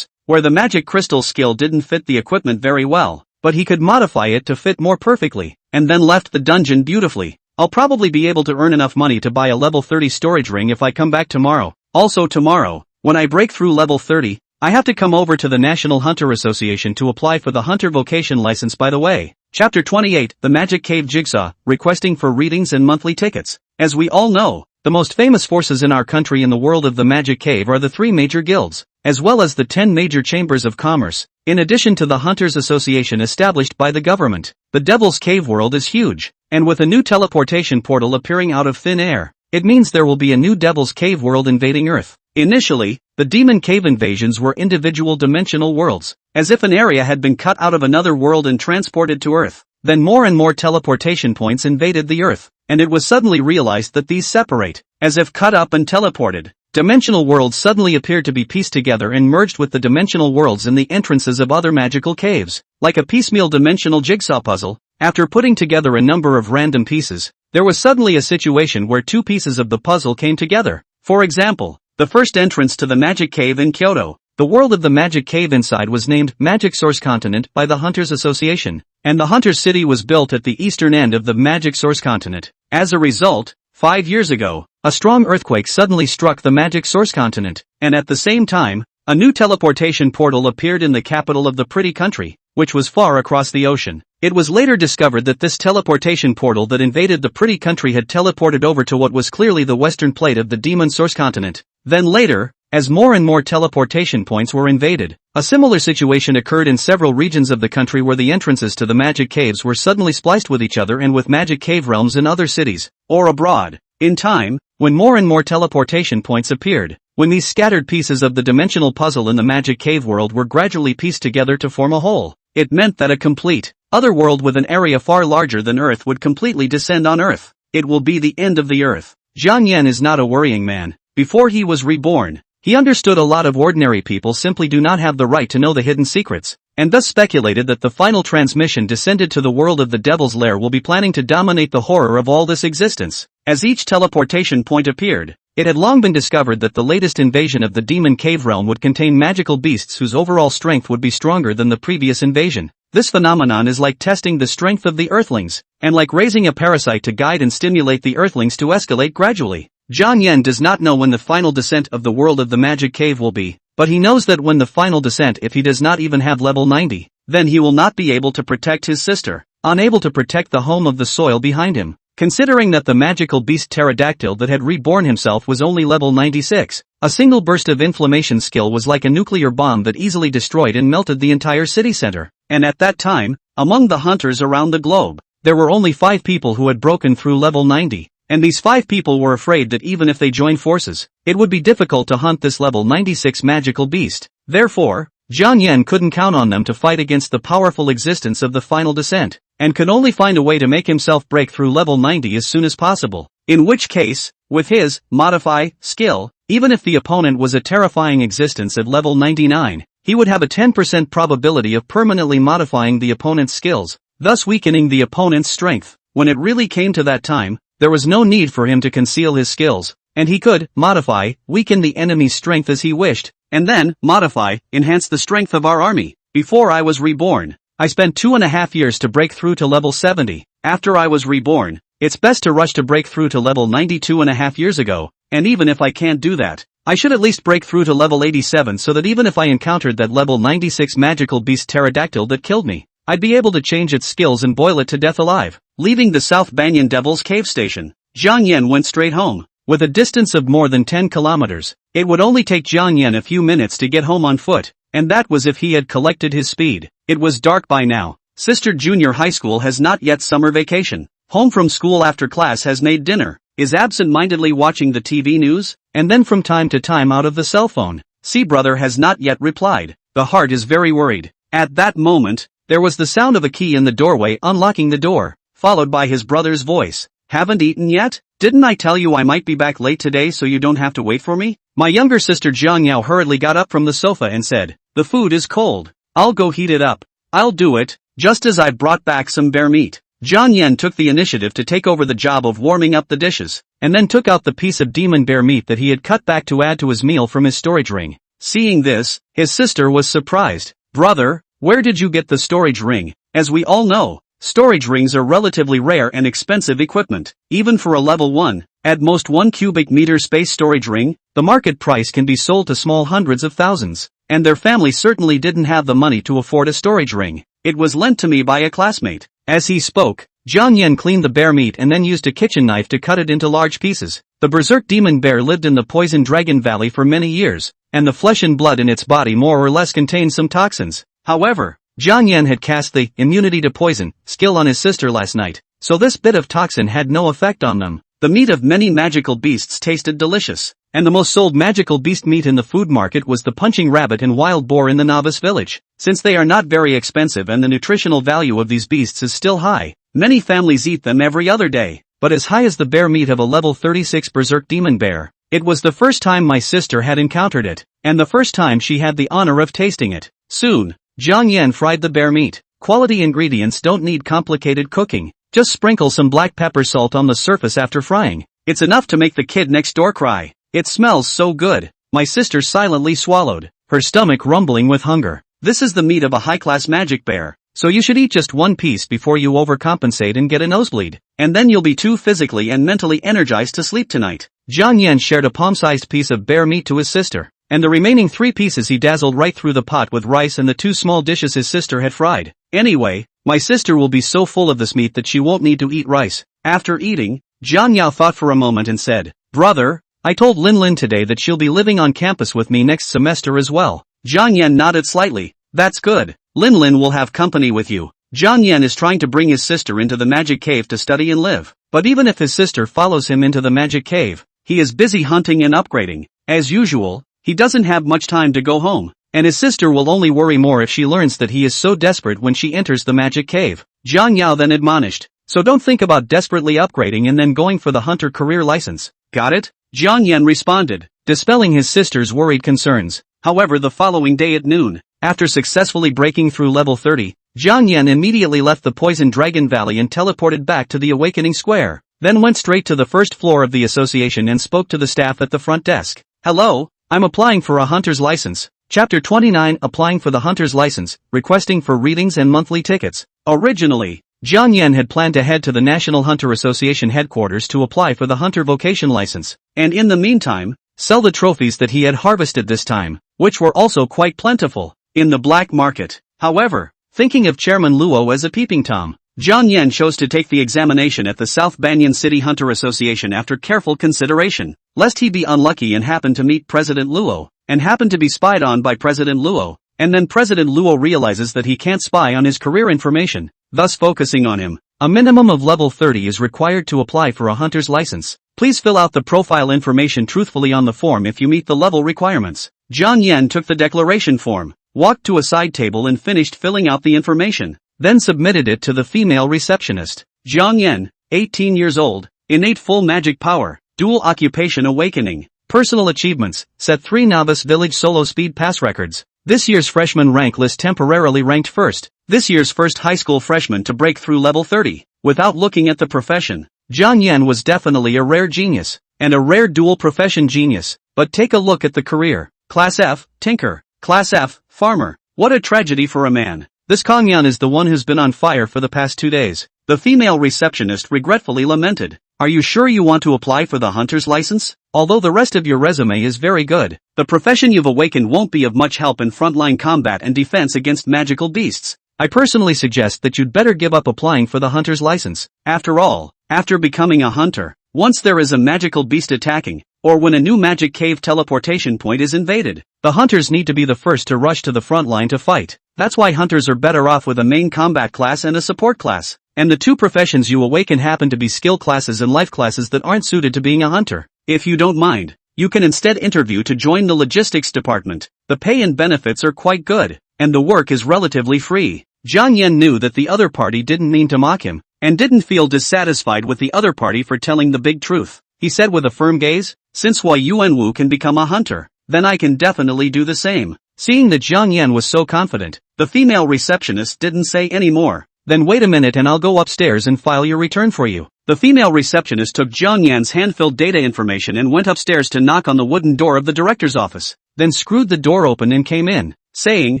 S1: where the magic crystal skill didn't fit the equipment very well, but he could modify it to fit more perfectly, and then left the dungeon beautifully. I'll probably be able to earn enough money to buy a level 30 storage ring if I come back tomorrow. Also tomorrow, when I break through level 30, I have to come over to the National Hunter Association to apply for the Hunter Vocation license. By the way. Chapter 28, The Magic Cave Jigsaw, requesting for readings and monthly tickets. As we all know, the most famous forces in our country in the world of the Magic Cave are the 3 major guilds, as well as the 10 major chambers of commerce, in addition to the Hunters Association established by the government. The Devil's Cave world is huge, and with a new teleportation portal appearing out of thin air, it means there will be a new Devil's Cave world invading Earth. Initially, the Demon Cave invasions were individual dimensional worlds, as if an area had been cut out of another world and transported to Earth. Then more and more teleportation points invaded the Earth, and it was suddenly realized that these separate, as if cut up and teleported. Dimensional worlds suddenly appeared to be pieced together and merged with the dimensional worlds in the entrances of other magical caves, like a piecemeal dimensional jigsaw puzzle. After putting together a number of random pieces, there was suddenly a situation where 2 pieces of the puzzle came together. For example, the first entrance to the Magic Cave in Kyoto. The world of the Magic Cave inside was named Magic Source Continent by the Hunters Association, and the Hunter City was built at the eastern end of the Magic Source Continent. As a result, 5 years ago, a strong earthquake suddenly struck the Magic Source Continent, and at the same time, a new teleportation portal appeared in the capital of the pretty country, which was far across the ocean. It was later discovered that this teleportation portal that invaded the pretty country had teleported over to what was clearly the western plate of the Demon Source Continent. Then later, as more and more teleportation points were invaded, a similar situation occurred in several regions of the country where the entrances to the magic caves were suddenly spliced with each other and with magic cave realms in other cities, or abroad. In time, when more and more teleportation points appeared, when these scattered pieces of the dimensional puzzle in the magic cave world were gradually pieced together to form a whole, it meant that a complete other world with an area far larger than Earth would completely descend on Earth. It will be the end of the Earth. Jiang Yan is not a worrying man. Before he was reborn, He understood a lot of ordinary people simply do not have the right to know the hidden secrets, and thus speculated that the final transmission descended to the world of the Devil's Lair will be planning to dominate the horror of all this existence. As each teleportation point appeared, it had long been discovered that the latest invasion of the Demon Cave realm would contain magical beasts whose overall strength would be stronger than the previous invasion. This phenomenon is like testing the strength of the Earthlings, and like raising a parasite to guide and stimulate the Earthlings to escalate gradually. Jiang Yan does not know when the final descent of the world of the Magic Cave will be, but he knows that when the final descent, if he does not even have level 90, then he will not be able to protect his sister, unable to protect the home of the soil behind him. Considering that the magical beast pterodactyl that had reborn himself was only level 96, a single burst of inflammation skill was like a nuclear bomb that easily destroyed and melted the entire city center. And at that time, among the hunters around the globe, there were only 5 people who had broken through level 90. And these 5 people were afraid that even if they joined forces, it would be difficult to hunt this level 96 magical beast. Therefore, Jiang Yan couldn't count on them to fight against the powerful existence of the final descent, and could only find a way to make himself break through level 90 as soon as possible. In which case, with his modify skill, even if the opponent was a terrifying existence at level 99, he would have a 10% probability of permanently modifying the opponent's skills, thus weakening the opponent's strength. When it really came to that time, there was no need for him to conceal his skills, and he could modify, weaken the enemy's strength as he wished, and then modify, enhance the strength of our army. Before I was reborn, I spent 2.5 years to break through to level 70. After I was reborn, it's best to rush to break through to level 92.5 years ago, and even if I can't do that, I should at least break through to level 87 so that even if I encountered that level 96 magical beast pterodactyl that killed me, I'd be able to change its skills and boil it to death alive. Leaving the South Banyan Devil's Cave Station, Jiang Yan went straight home. With a distance of more than 10 kilometers, it would only take Jiang Yan a few minutes to get home on foot, and that was if he had collected his speed. It was dark by now. Sister Junior High School has not yet summer vacation. Home from school after class has made dinner, is absent-mindedly watching the TV news, and then from time to time out of the cell phone. C brother has not yet replied. The heart is very worried. At that moment, there was the sound of a key in the doorway unlocking the door, followed by his brother's voice. Haven't eaten yet? Didn't I tell you I might be back late today so you don't have to wait for me? My younger sister Jiang Yao hurriedly got up from the sofa and said, the food is cold. I'll go heat it up. I'll do it, just as I brought back some bear meat. Jiang Yan took the initiative to take over the job of warming up the dishes, and then took out the piece of demon bear meat that he had cut back to add to his meal from his storage ring. Seeing this, his sister was surprised. Brother, where did you get the storage ring? As we all know, storage rings are relatively rare and expensive equipment. Even for a level 1, at most 1 cubic meter space storage ring, the market price can be sold to small hundreds of thousands, and their family certainly didn't have the money to afford a storage ring. It was lent to me by a classmate. As he spoke, Jiang Yan cleaned the bear meat and then used a kitchen knife to cut it into large pieces. The berserk demon bear lived in the Poison Dragon Valley for many years, and the flesh and blood in its body more or less contained some toxins. However, Jiang Yan had cast the immunity to poison skill on his sister last night, so this bit of toxin had no effect on them. The meat of many magical beasts tasted delicious, and the most sold magical beast meat in the food market was the punching rabbit and wild boar in the Novice village. Since they are not very expensive and the nutritional value of these beasts is still high, many families eat them every other day, but as high as the bear meat of a level 36 berserk demon bear. It was the first time my sister had encountered it, and the first time she had the honor of tasting it. Soon, Jiang Yan fried the bear meat. Quality ingredients don't need complicated cooking. Just sprinkle some black pepper salt on the surface after frying. It's enough to make the kid next door cry. It smells so good. My sister silently swallowed, her stomach rumbling with hunger. This is the meat of a high-class magic bear, so you should eat just one piece before you overcompensate and get a nosebleed. And then you'll be too physically and mentally energized to sleep tonight. Jiang Yan shared a palm-sized piece of bear meat to his sister, and the remaining 3 pieces he dazzled right through the pot with rice and the 2 small dishes his sister had fried. Anyway, my sister will be so full of this meat that she won't need to eat rice. After eating, Jiang Yao thought for a moment and said, Brother, I told Lin Lin today that she'll be living on campus with me next semester as well. Jiang Yan nodded slightly. That's good. Lin Lin will have company with you. Jiang Yan is trying to bring his sister into the magic cave to study and live. But even if his sister follows him into the magic cave, he is busy hunting and upgrading. As usual, he doesn't have much time to go home, and his sister will only worry more if she learns that he is so desperate when she enters the magic cave. Jiang Yao then admonished, so don't think about desperately upgrading and then going for the hunter career license. Got it? Jiang Yan responded, dispelling his sister's worried concerns. However, the following day at noon, after successfully breaking through level 30, Jiang Yan immediately left the Poison Dragon Valley and teleported back to the Awakening Square, then went straight to the first floor of the association and spoke to the staff at the front desk. Hello, I'm applying for a hunter's license. Chapter 29, Applying for the Hunter's License, Requesting for Readings and Monthly Tickets. Originally, Jiang Yan had planned to head to the National Hunter Association headquarters to apply for the Hunter Vocation License, and in the meantime, sell the trophies that he had harvested this time, which were also quite plentiful, in the black market. However, thinking of Chairman Luo as a peeping Tom, Jiang Yan chose to take the examination at the South Banyan City Hunter Association after careful consideration, lest he be unlucky and happen to meet President Luo, and happen to be spied on by President Luo, and then President Luo realizes that he can't spy on his career information, thus focusing on him. A minimum of level 30 is required to apply for a hunter's license. Please fill out the profile information truthfully on the form if you meet the level requirements. Jiang Yan took the declaration form, walked to a side table and finished filling out the information, then submitted it to the female receptionist. Jiang Yan, 18 years old, innate full magic power, dual occupation awakening, personal achievements, set 3 novice village solo speed pass records. This year's freshman rank list temporarily ranked first. This year's first high school freshman to break through level 30. Without looking at the profession, Jiang Yan was definitely a rare genius, and a rare dual profession genius. But take a look at the career. Class F, Tinker. Class F, Farmer. What a tragedy for a man. This Kong Yan is the one who's been on fire for the past 2 days. The female receptionist regretfully lamented. Are you sure you want to apply for the hunter's license? Although the rest of your resume is very good, the profession you've awakened won't be of much help in frontline combat and defense against magical beasts. I personally suggest that you'd better give up applying for the hunter's license. After all, after becoming a hunter, once there is a magical beast attacking, or when a new magic cave teleportation point is invaded, the hunters need to be the first to rush to the front line to fight. That's why hunters are better off with a main combat class and a support class. And the 2 professions you awaken happen to be skill classes and life classes that aren't suited to being a hunter. If you don't mind, you can instead interview to join the logistics department. The pay and benefits are quite good, and the work is relatively free. Jiang Yan knew that the other party didn't mean to mock him, and didn't feel dissatisfied with the other party for telling the big truth. He said with a firm gaze, since Xiaoyuan can become a hunter, then I can definitely do the same. Seeing that Jiang Yan was so confident, the female receptionist didn't say any more. Then wait a minute and I'll go upstairs and file your return for you. The female receptionist took Jiang Yan's hand-filled data information and went upstairs to knock on the wooden door of the director's office, then screwed the door open and came in, saying,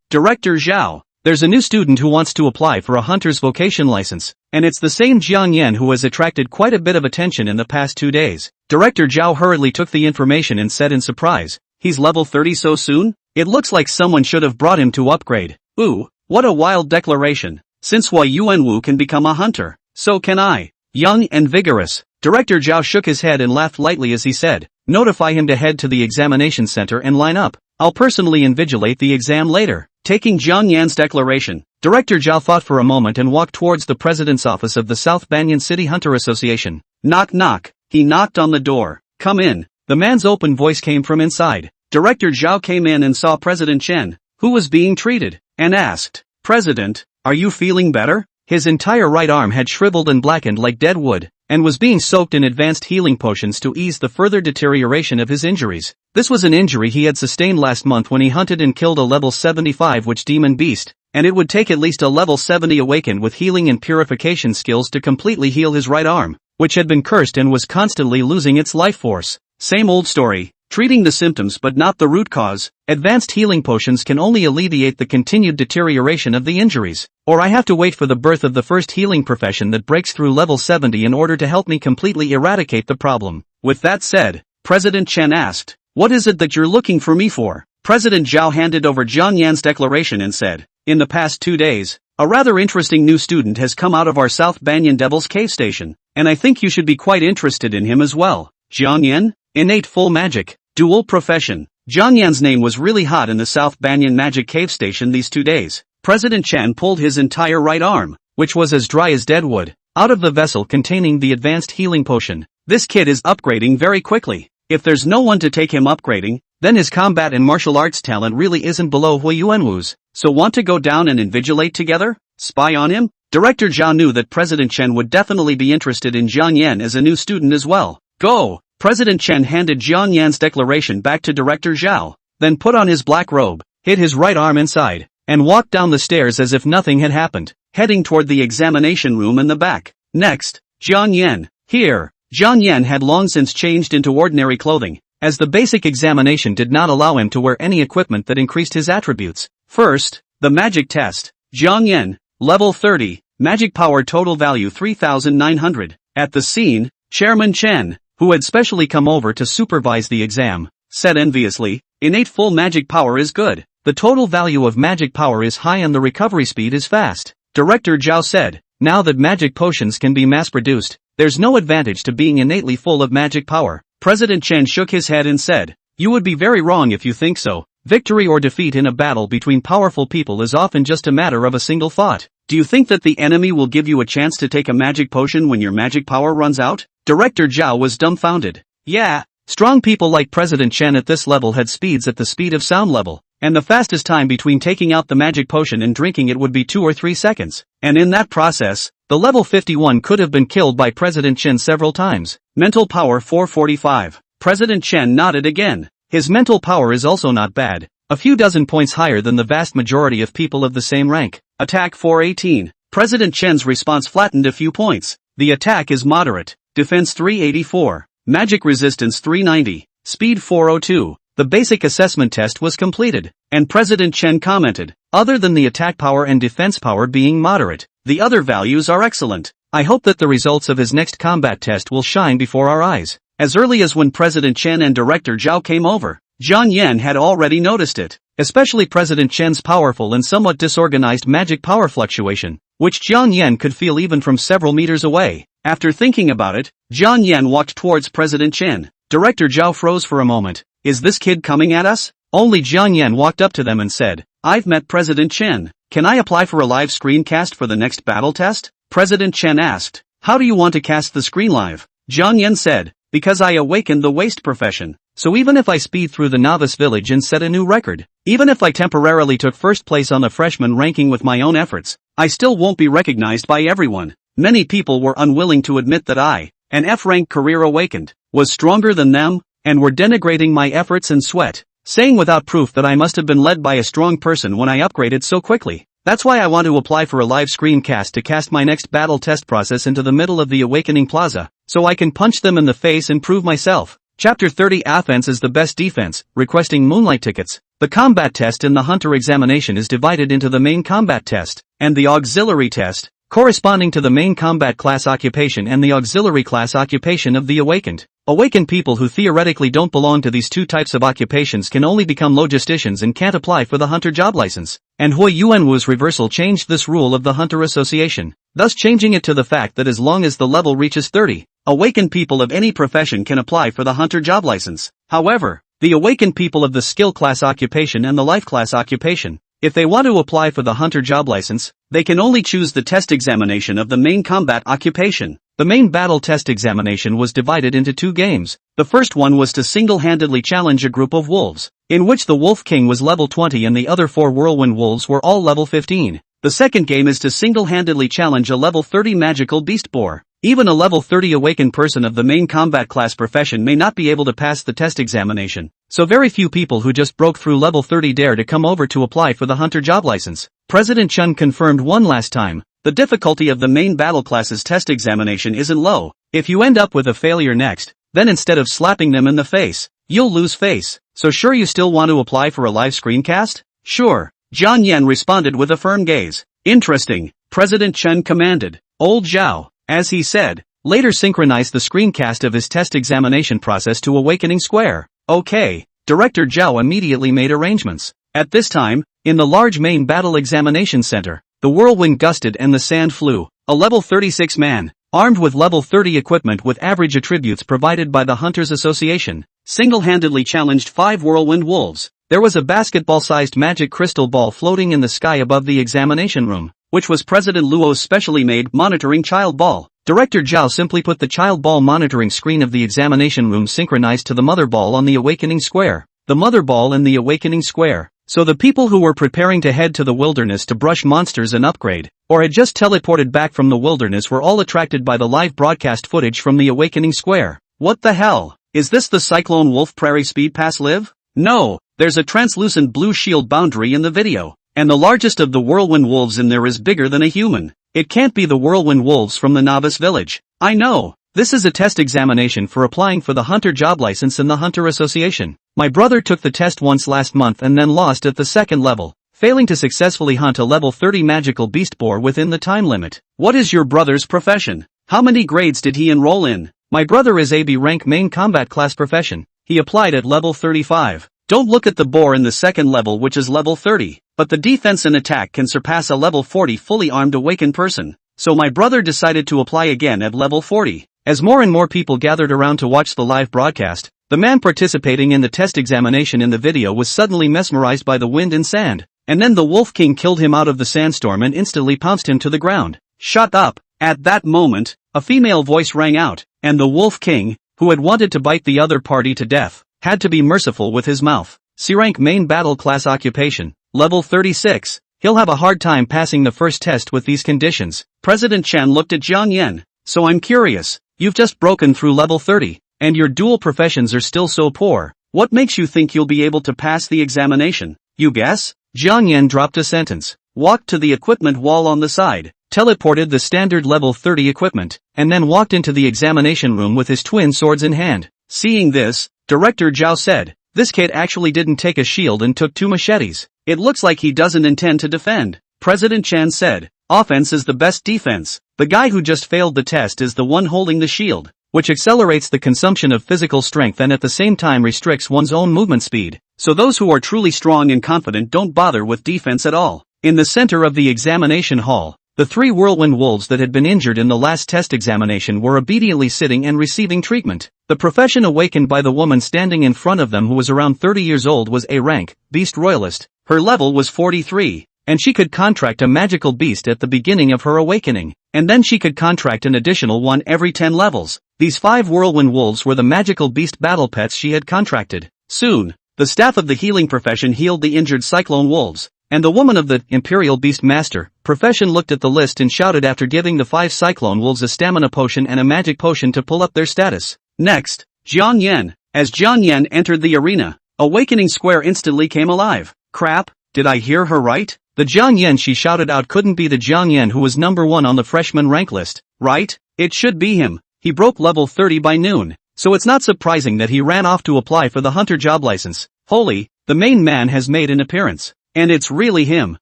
S1: Director Zhao, there's a new student who wants to apply for a hunter's vocation license, and it's the same Jiang Yan who has attracted quite a bit of attention in the past 2 days. Director Zhao hurriedly took the information and said in surprise, he's level 30 so soon? It looks like someone should have brought him to upgrade. Ooh, what a wild declaration. Since Xiaoyuan can become a hunter, so can I. Young and vigorous. Director Zhao shook his head and laughed lightly as he said, notify him to head to the examination center and line up. I'll personally invigilate the exam later. Taking Jiang Yan's declaration, Director Zhao thought for a moment and walked towards the president's office of the South Banyan City Hunter Association. Knock knock. He knocked on the door. Come in. The man's open voice came from inside. Director Zhao came in and saw President Chen, who was being treated, and asked, President, are you feeling better? His entire right arm had shriveled and blackened like dead wood, and was being soaked in advanced healing potions to ease the further deterioration of his injuries. This was an injury he had sustained last month when he hunted and killed a level 75 witch demon beast, and it would take at least a level 70 awakened with healing and purification skills to completely heal his right arm, which had been cursed and was constantly losing its life force. Same old story. Treating the symptoms but not the root cause. Advanced healing potions can only alleviate the continued deterioration of the injuries, or I have to wait for the birth of the first healing profession that breaks through level 70 in order to help me completely eradicate the problem. With that said, President Chen asked, what is it that you're looking for me for? President Zhao handed over Jiang Yan's declaration and said, in the past 2 days, a rather interesting new student has come out of our South Banyan Devil's Cave Station, and I think you should be quite interested in him as well. Jiang Yan? Innate full magic, dual profession. Jiang Yan's name was really hot in the South Banyan Magic Cave Station these 2 days. President Chen pulled his entire right arm, which was as dry as dead wood, out of the vessel containing the advanced healing potion. This kid is upgrading very quickly. If there's no one to take him upgrading, then his combat and martial arts talent really isn't below Xiaoyuan's. So want to go down and invigilate together? Spy on him? Director Zhao knew that President Chen would definitely be interested in Jiang Yan as a new student as well. Go! President Chen handed Jiang Yan's declaration back to Director Zhao, then put on his black robe, hid his right arm inside, and walked down the stairs as if nothing had happened, heading toward the examination room in the back. Next, Jiang Yan. Here, Jiang Yan had long since changed into ordinary clothing, as the basic examination did not allow him to wear any equipment that increased his attributes. First, the magic test. Jiang Yan, level 30, magic power total value 3,900. At the scene, Chairman Chen, who had specially come over to supervise the exam, said enviously, innate full magic power is good, the total value of magic power is high and the recovery speed is fast. Director Zhao said, now that magic potions can be mass-produced, there's no advantage to being innately full of magic power. President Chen shook his head and said, you would be very wrong if you think so. Victory or defeat in a battle between powerful people is often just a matter of a single thought. Do you think that the enemy will give you a chance to take a magic potion when your magic power runs out? Director Zhao was dumbfounded. Yeah, strong people like President Chen at this level had speeds at the speed of sound level, and the fastest time between taking out the magic potion and drinking it would be 2 or 3 seconds. And in that process, the level 51 could have been killed by President Chen several times. Mental power 445. President Chen nodded again. His mental power is also not bad, a few dozen points higher than the vast majority of people of the same rank. Attack 418. President Chen's response flattened a few points. The attack is moderate. Defense 384. Magic resistance 390. Speed 402. The basic assessment test was completed, and President Chen commented, other than the attack power and defense power being moderate, the other values are excellent. I hope that the results of his next combat test will shine before our eyes. As early as when President Chen and Director Zhao came over, Jiang Yan had already noticed it, especially President Chen's powerful and somewhat disorganized magic power fluctuation, which Jiang Yan could feel even from several meters away. After thinking about it, Jiang Yan walked towards President Chen. Director Zhao froze for a moment. Is this kid coming at us? Only Jiang Yan walked up to them and said, I've met President Chen. Can I apply for a live screencast for the next battle test? President Chen asked, how do you want to cast the screen live? Jiang Yan said, because I awakened the waste profession. So even if I speed through the novice village and set a new record, even if I temporarily took first place on the freshman ranking with my own efforts, I still won't be recognized by everyone. Many people were unwilling to admit that I, an F-rank career awakened, was stronger than them, and were denigrating my efforts and sweat, saying without proof that I must have been led by a strong person when I upgraded so quickly. That's why I want to apply for a live screencast to cast my next battle test process into the middle of the awakening plaza, so I can punch them in the face and prove myself. Chapter 30 Offense is the best defense, requesting moonlight tickets. The combat test in the hunter examination is divided into the main combat test, and the auxiliary test, corresponding to the main combat class occupation and the auxiliary class occupation of the awakened. Awakened people who theoretically don't belong to these two types of occupations can only become logisticians and can't apply for the hunter job license. And Xiaoyuan's reversal changed this rule of the hunter association, thus changing it to the fact that as long as the level reaches 30, awakened people of any profession can apply for the hunter job license. However, the awakened people of the skill class occupation and the life class occupation, if they want to apply for the hunter job license, they can only choose the test examination of the main combat occupation. The main battle test examination was divided into 2 games. The first one was to single-handedly challenge a group of wolves, in which the Wolf King was level 20 and the other 4 whirlwind wolves were all level 15. The second game is to single-handedly challenge a level 30 magical beast boar. Even a level 30 awakened person of the main combat class profession may not be able to pass the test examination, so very few people who just broke through level 30 dare to come over to apply for the hunter job license. President Chen confirmed one last time. The difficulty of the main battle class's test examination isn't low. If you end up with a failure next, then instead of slapping them in the face, you'll lose face. So sure you still want to apply for a live screencast? Sure. Jiang Yan responded with a firm gaze. Interesting, President Chen commanded. Old Zhao, as he said, later synchronized the screencast of his test examination process to Awakening Square. Okay, Director Zhao immediately made arrangements. At this time, in the large main battle examination center, the whirlwind gusted and the sand flew. A level 36 man, armed with level 30 equipment with average attributes provided by the Hunters Association, single-handedly challenged 5 whirlwind wolves. There was a basketball-sized magic crystal ball floating in the sky above the examination room, which was President Luo's specially made monitoring child ball. Director Zhao simply put the child ball monitoring screen of the examination room synchronized to the mother ball on the Awakening Square. The mother ball in the Awakening Square. So the people who were preparing to head to the wilderness to brush monsters and upgrade, or had just teleported back from the wilderness were all attracted by the live broadcast footage from the Awakening Square. What the hell? Is this the Cyclone Wolf Prairie Speed Pass Live? No, there's a translucent blue shield boundary in the video, and the largest of the whirlwind wolves in there is bigger than a human. It can't be the whirlwind wolves from the Novice village. I know. This is a test examination for applying for the hunter job license in the Hunter Association. My brother took the test once last month and then lost at the second level, failing to successfully hunt a level 30 magical beast boar within the time limit. What is your brother's profession? How many grades did he enroll in? My brother is AB rank main combat class profession. He applied at level 35. Don't look at the boar in the second level, which is level 30, but the defense and attack can surpass a level 40 fully armed awakened person. So my brother decided to apply again at level 40. As more and more people gathered around to watch the live broadcast, the man participating in the test examination in the video was suddenly mesmerized by the wind and sand, and then the Wolf King killed him out of the sandstorm and instantly pounced him to the ground. Shut up! At that moment, a female voice rang out, and the Wolf King, who had wanted to bite the other party to death, had to be merciful with his mouth. C-rank main battle class occupation, level 36. He'll have a hard time passing the first test with these conditions. President Chen looked at Jiang Yan. So I'm curious. You've just broken through level 30, and your dual professions are still so poor. What makes you think you'll be able to pass the examination? You guess? Jiang Yan dropped a sentence, walked to the equipment wall on the side, teleported the standard level 30 equipment, and then walked into the examination room with his twin swords in hand. Seeing this, Director Zhao said, "This kid actually didn't take a shield and took 2 machetes. It looks like he doesn't intend to defend." President Chen said, "Offense is the best defense. The guy who just failed the test is the one holding the shield, which accelerates the consumption of physical strength and at the same time restricts one's own movement speed. So those who are truly strong and confident don't bother with defense at all." In the center of the examination hall, the 3 whirlwind wolves that had been injured in the last test examination were obediently sitting and receiving treatment. The profession awakened by the woman standing in front of them, who was around 30 years old, was A rank, Beast Royalist. Her level was 43, and she could contract a magical beast at the beginning of her awakening, and then she could contract an additional one every 10 levels. These 5 whirlwind wolves were the magical beast battle pets she had contracted. Soon, the staff of the healing profession healed the injured Cyclone wolves, and the woman of the Imperial Beast Master profession looked at the list and shouted after giving the 5 Cyclone wolves a stamina potion and a magic potion to pull up their status. Next, Jiang Yan. As Jiang Yan entered the arena, Awakening Square instantly came alive. Crap, did I hear her right? The Jiang Yan she shouted out couldn't be the Jiang Yan who was number 1 on the freshman rank list, right? It should be him. He broke level 30 by noon, so it's not surprising that he ran off to apply for the hunter job license. Holy, the main man has made an appearance. And it's really him.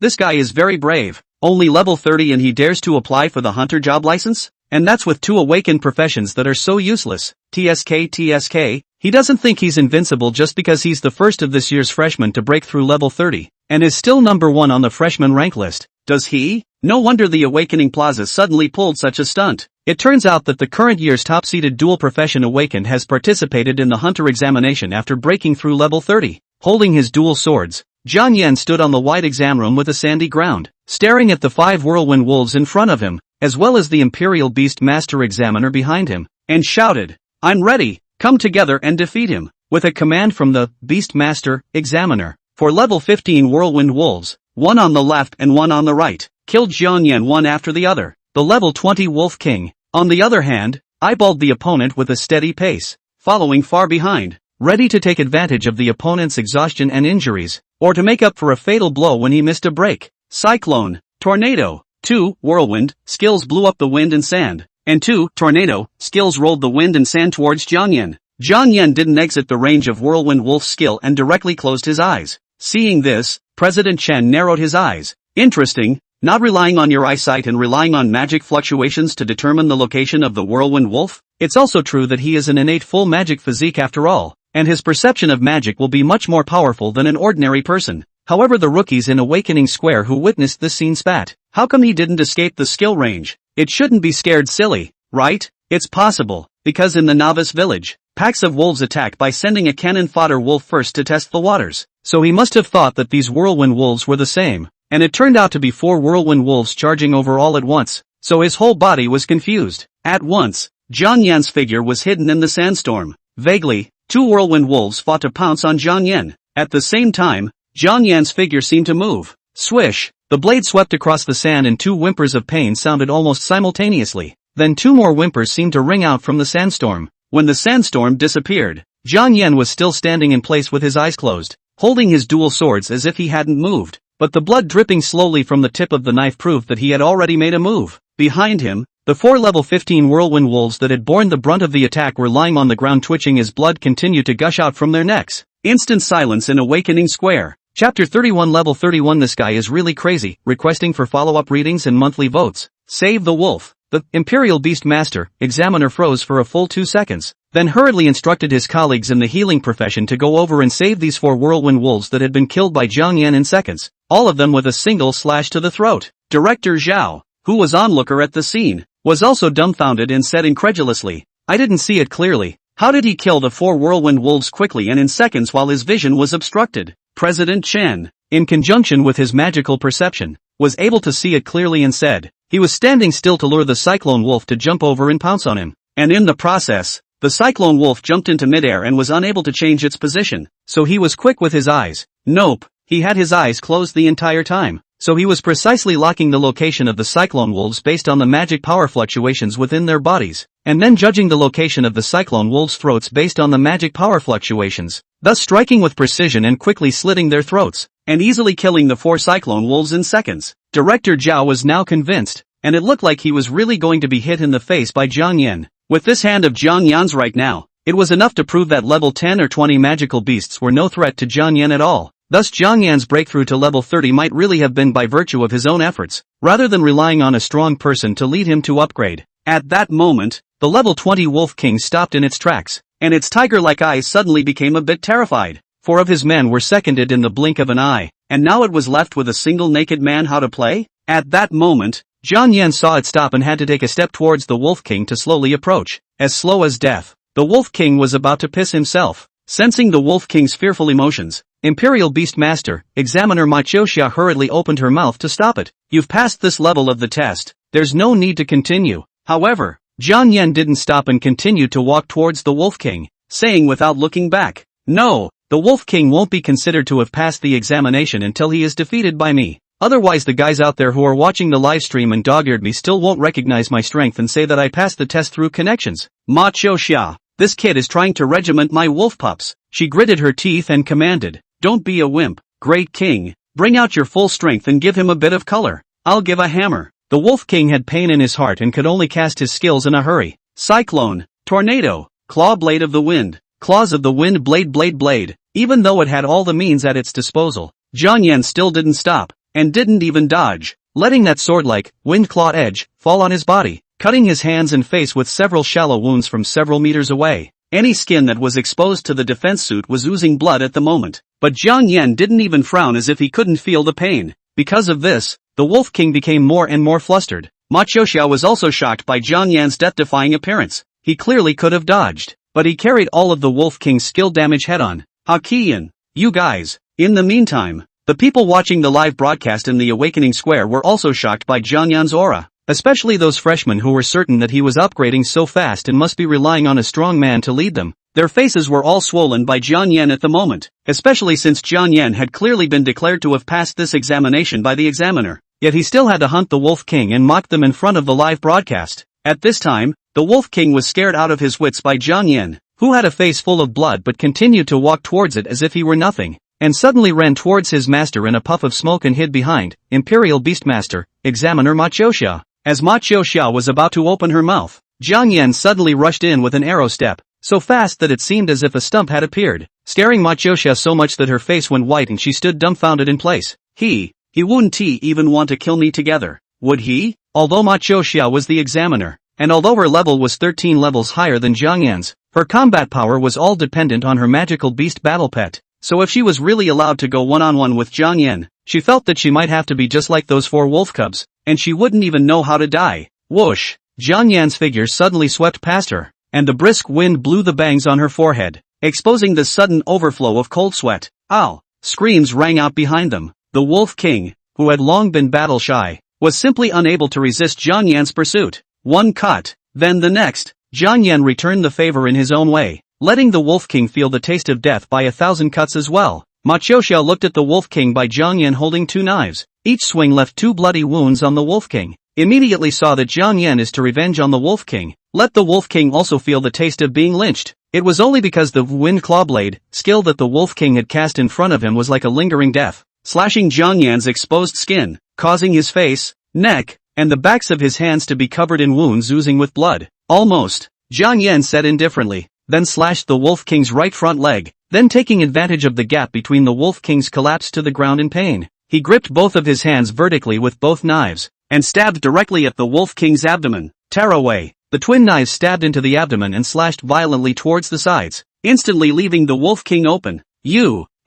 S1: This guy is very brave. Only level 30 and he dares to apply for the hunter job license? And that's with 2 awakened professions that are so useless. TSK. He doesn't think he's invincible just because he's the first of this year's freshmen to break through level 30, and is still number 1 on the freshman rank list. Does he? No wonder the Awakening Plaza suddenly pulled such a stunt. It turns out that the current year's top-seeded dual profession Awakened has participated in the hunter examination after breaking through level 30. Holding his dual swords, Jiang Yan stood on the wide exam room with a sandy ground, staring at the 5 whirlwind wolves in front of him, as well as the Imperial Beast Master Examiner behind him, and shouted, "I'm ready, come together and defeat him." With a command from the Beast Master Examiner, for level 15 whirlwind wolves, 1 on the left and 1 on the right, killed Jiang Yan one after the other. The level 20 Wolf King, on the other hand, eyeballed the opponent with a steady pace, following far behind, ready to take advantage of the opponent's exhaustion and injuries, or to make up for a fatal blow when he missed a break. Cyclone, Tornado, 2 whirlwind skills blew up the wind and sand, and 2 tornado skills rolled the wind and sand towards Jiang Yan. Jiang Yan didn't exit the range of whirlwind wolf skill and directly closed his eyes. Seeing this, President Chen narrowed his eyes. Interesting, not relying on your eyesight and relying on magic fluctuations to determine the location of the whirlwind wolf. It's also true that he is an innate full magic physique after all, and his perception of magic will be much more powerful than an ordinary person. However, the rookies in Awakening Square who witnessed this scene spat. How come he didn't escape the skill range? It shouldn't be scared silly, right? It's possible, because in the Novice village, packs of wolves attack by sending a cannon fodder wolf first to test the waters. So he must have thought that these whirlwind wolves were the same, and it turned out to be 4 whirlwind wolves charging over all at once, so his whole body was confused. At once, Jiang Yan's figure was hidden in the sandstorm. Vaguely, 2 whirlwind wolves fought to pounce on Jiang Yan. At the same time, Jiang Yan's figure seemed to move. Swish! The blade swept across the sand and 2 whimpers of pain sounded almost simultaneously. Then 2 more whimpers seemed to ring out from the sandstorm. When the sandstorm disappeared, Jiang Yan was still standing in place with his eyes closed, holding his dual swords as if he hadn't moved, but the blood dripping slowly from the tip of the knife proved that he had already made a move. Behind him, the 4 level 15 whirlwind wolves that had borne the brunt of the attack were lying on the ground twitching as blood continued to gush out from their necks. Instant silence in Awakening Square. Chapter 31 Level 31 This guy is really crazy, requesting for follow-up readings and monthly votes. Save the wolf. The Imperial Beast Master, Examiner froze for a full 2 seconds, then hurriedly instructed his colleagues in the healing profession to go over and save these 4 whirlwind wolves that had been killed by Jiang Yan in seconds, all of them with a single slash to the throat. Director Zhao, who was onlooker at the scene, was also dumbfounded and said incredulously, "I didn't see it clearly. How did he kill the 4 whirlwind wolves quickly and in seconds while his vision was obstructed?" President Chen, in conjunction with his magical perception, was able to see it clearly and said, he was standing still to lure the Cyclone wolf to jump over and pounce on him, and in the process, the Cyclone wolf jumped into midair and was unable to change its position, so he was quick with his eyes. Nope, he had his eyes closed the entire time, so he was precisely locking the location of the Cyclone wolves based on the magic power fluctuations within their bodies, and then judging the location of the Cyclone wolves' throats based on the magic power fluctuations, thus striking with precision and quickly slitting their throats, and easily killing the 4 Cyclone wolves in seconds. Director Zhao was now convinced, and it looked like he was really going to be hit in the face by Jiang Yan. With this hand of Jiang Yan's right now, it was enough to prove that level 10 or 20 magical beasts were no threat to Jiang Yan at all. Thus Jiang Yan's breakthrough to level 30 might really have been by virtue of his own efforts, rather than relying on a strong person to lead him to upgrade. At that moment, the level 20 Wolf King stopped in its tracks, and its tiger-like eyes suddenly became a bit terrified. 4 of his men were seconded in the blink of an eye, and now it was left with a single naked man. How to play? At that moment, Jiang Yan saw it stop and had to take a step towards the Wolf King to slowly approach. As slow as death, the Wolf King was about to piss himself. Sensing the Wolf King's fearful emotions, Imperial Beast Master, Examiner Ma Xiaoxia hurriedly opened her mouth to stop it. You've passed this level of the test, there's no need to continue. However, Jiang Yan didn't stop and continued to walk towards the Wolf King, saying without looking back, "No, the Wolf King won't be considered to have passed the examination until he is defeated by me. Otherwise the guys out there who are watching the live stream and dog-eared me still won't recognize my strength and say that I passed the test through connections. Ma Xiaoxia, this kid is trying to regiment my wolf pups." She gritted her teeth and commanded, "Don't be a wimp, great king, bring out your full strength and give him a bit of color. I'll give a hammer." The Wolf King had pain in his heart and could only cast his skills in a hurry. Cyclone, Tornado, Claw Blade of the Wind, Claws of the Wind Blade. Even though it had all the means at its disposal, Jiang Yan still didn't stop, and didn't even dodge, letting that sword-like, wind-clawed edge fall on his body, cutting his hands and face with several shallow wounds from several meters away. Any skin that was exposed to the defense suit was oozing blood at the moment, but Jiang Yan didn't even frown as if he couldn't feel the pain. Because of this, the Wolf King became more and more flustered. Ma Xiaoxia was also shocked by Jiang Yan's death-defying appearance. He clearly could have dodged, but he carried all of the Wolf King's skill damage head-on. Hakian, you guys. In the meantime, the people watching the live broadcast in the Awakening Square were also shocked by Jiang Yan's aura, especially those freshmen who were certain that he was upgrading so fast and must be relying on a strong man to lead them. Their faces were all swollen by Jiang Yan at the moment, especially since Jiang Yan had clearly been declared to have passed this examination by the examiner, yet he still had to hunt the Wolf King and mock them in front of the live broadcast. At this time, the Wolf King was scared out of his wits by Jiang Yan, who had a face full of blood but continued to walk towards it as if he were nothing, and suddenly ran towards his master in a puff of smoke and hid behind Imperial Beastmaster, Examiner Ma Xiaoxia. As Ma Xiaoxia was about to open her mouth, Jiang Yan suddenly rushed in with an arrow step, so fast that it seemed as if a stump had appeared, scaring Ma Xiaoxia so much that her face went white and she stood dumbfounded in place. He wouldn't even want to kill me together, would he? Although Ma Xiaoxia was the examiner, and although her level was 13 levels higher than Jiang Yan's, her combat power was all dependent on her magical beast battle pet, so if she was really allowed to go one-on-one with Jiang Yan, she felt that she might have to be just like those 4 wolf cubs, and she wouldn't even know how to die. Whoosh! Jiang Yan's figure suddenly swept past her, and the brisk wind blew the bangs on her forehead, exposing the sudden overflow of cold sweat. Ow! Screams rang out behind them. The Wolf King, who had long been battle-shy, was simply unable to resist Jiang Yan's pursuit. One cut, then the next. Jiang Yan returned the favor in his own way, letting the Wolf King feel the taste of death by 1,000 cuts as well. Ma Xiaoxia looked at the Wolf King by Jiang Yan holding 2 knives. Each swing left 2 bloody wounds on the Wolf King. immediately saw that Jiang Yan is to revenge on the Wolf King. Let the Wolf King also feel the taste of being lynched. It was only because the Wind Clawblade skill that the Wolf King had cast in front of him was like a lingering death, slashing Jiang Yan's exposed skin, causing his face, neck, and the backs of his hands to be covered in wounds oozing with blood. Almost. Jiang Yan said indifferently, then slashed the Wolf King's right front leg, then taking advantage of the gap between the Wolf King's collapse to the ground in pain. He gripped both of his hands vertically with both knives, and stabbed directly at the Wolf King's abdomen. Tear away. The twin knives stabbed into the abdomen and slashed violently towards the sides, instantly leaving the Wolf King open.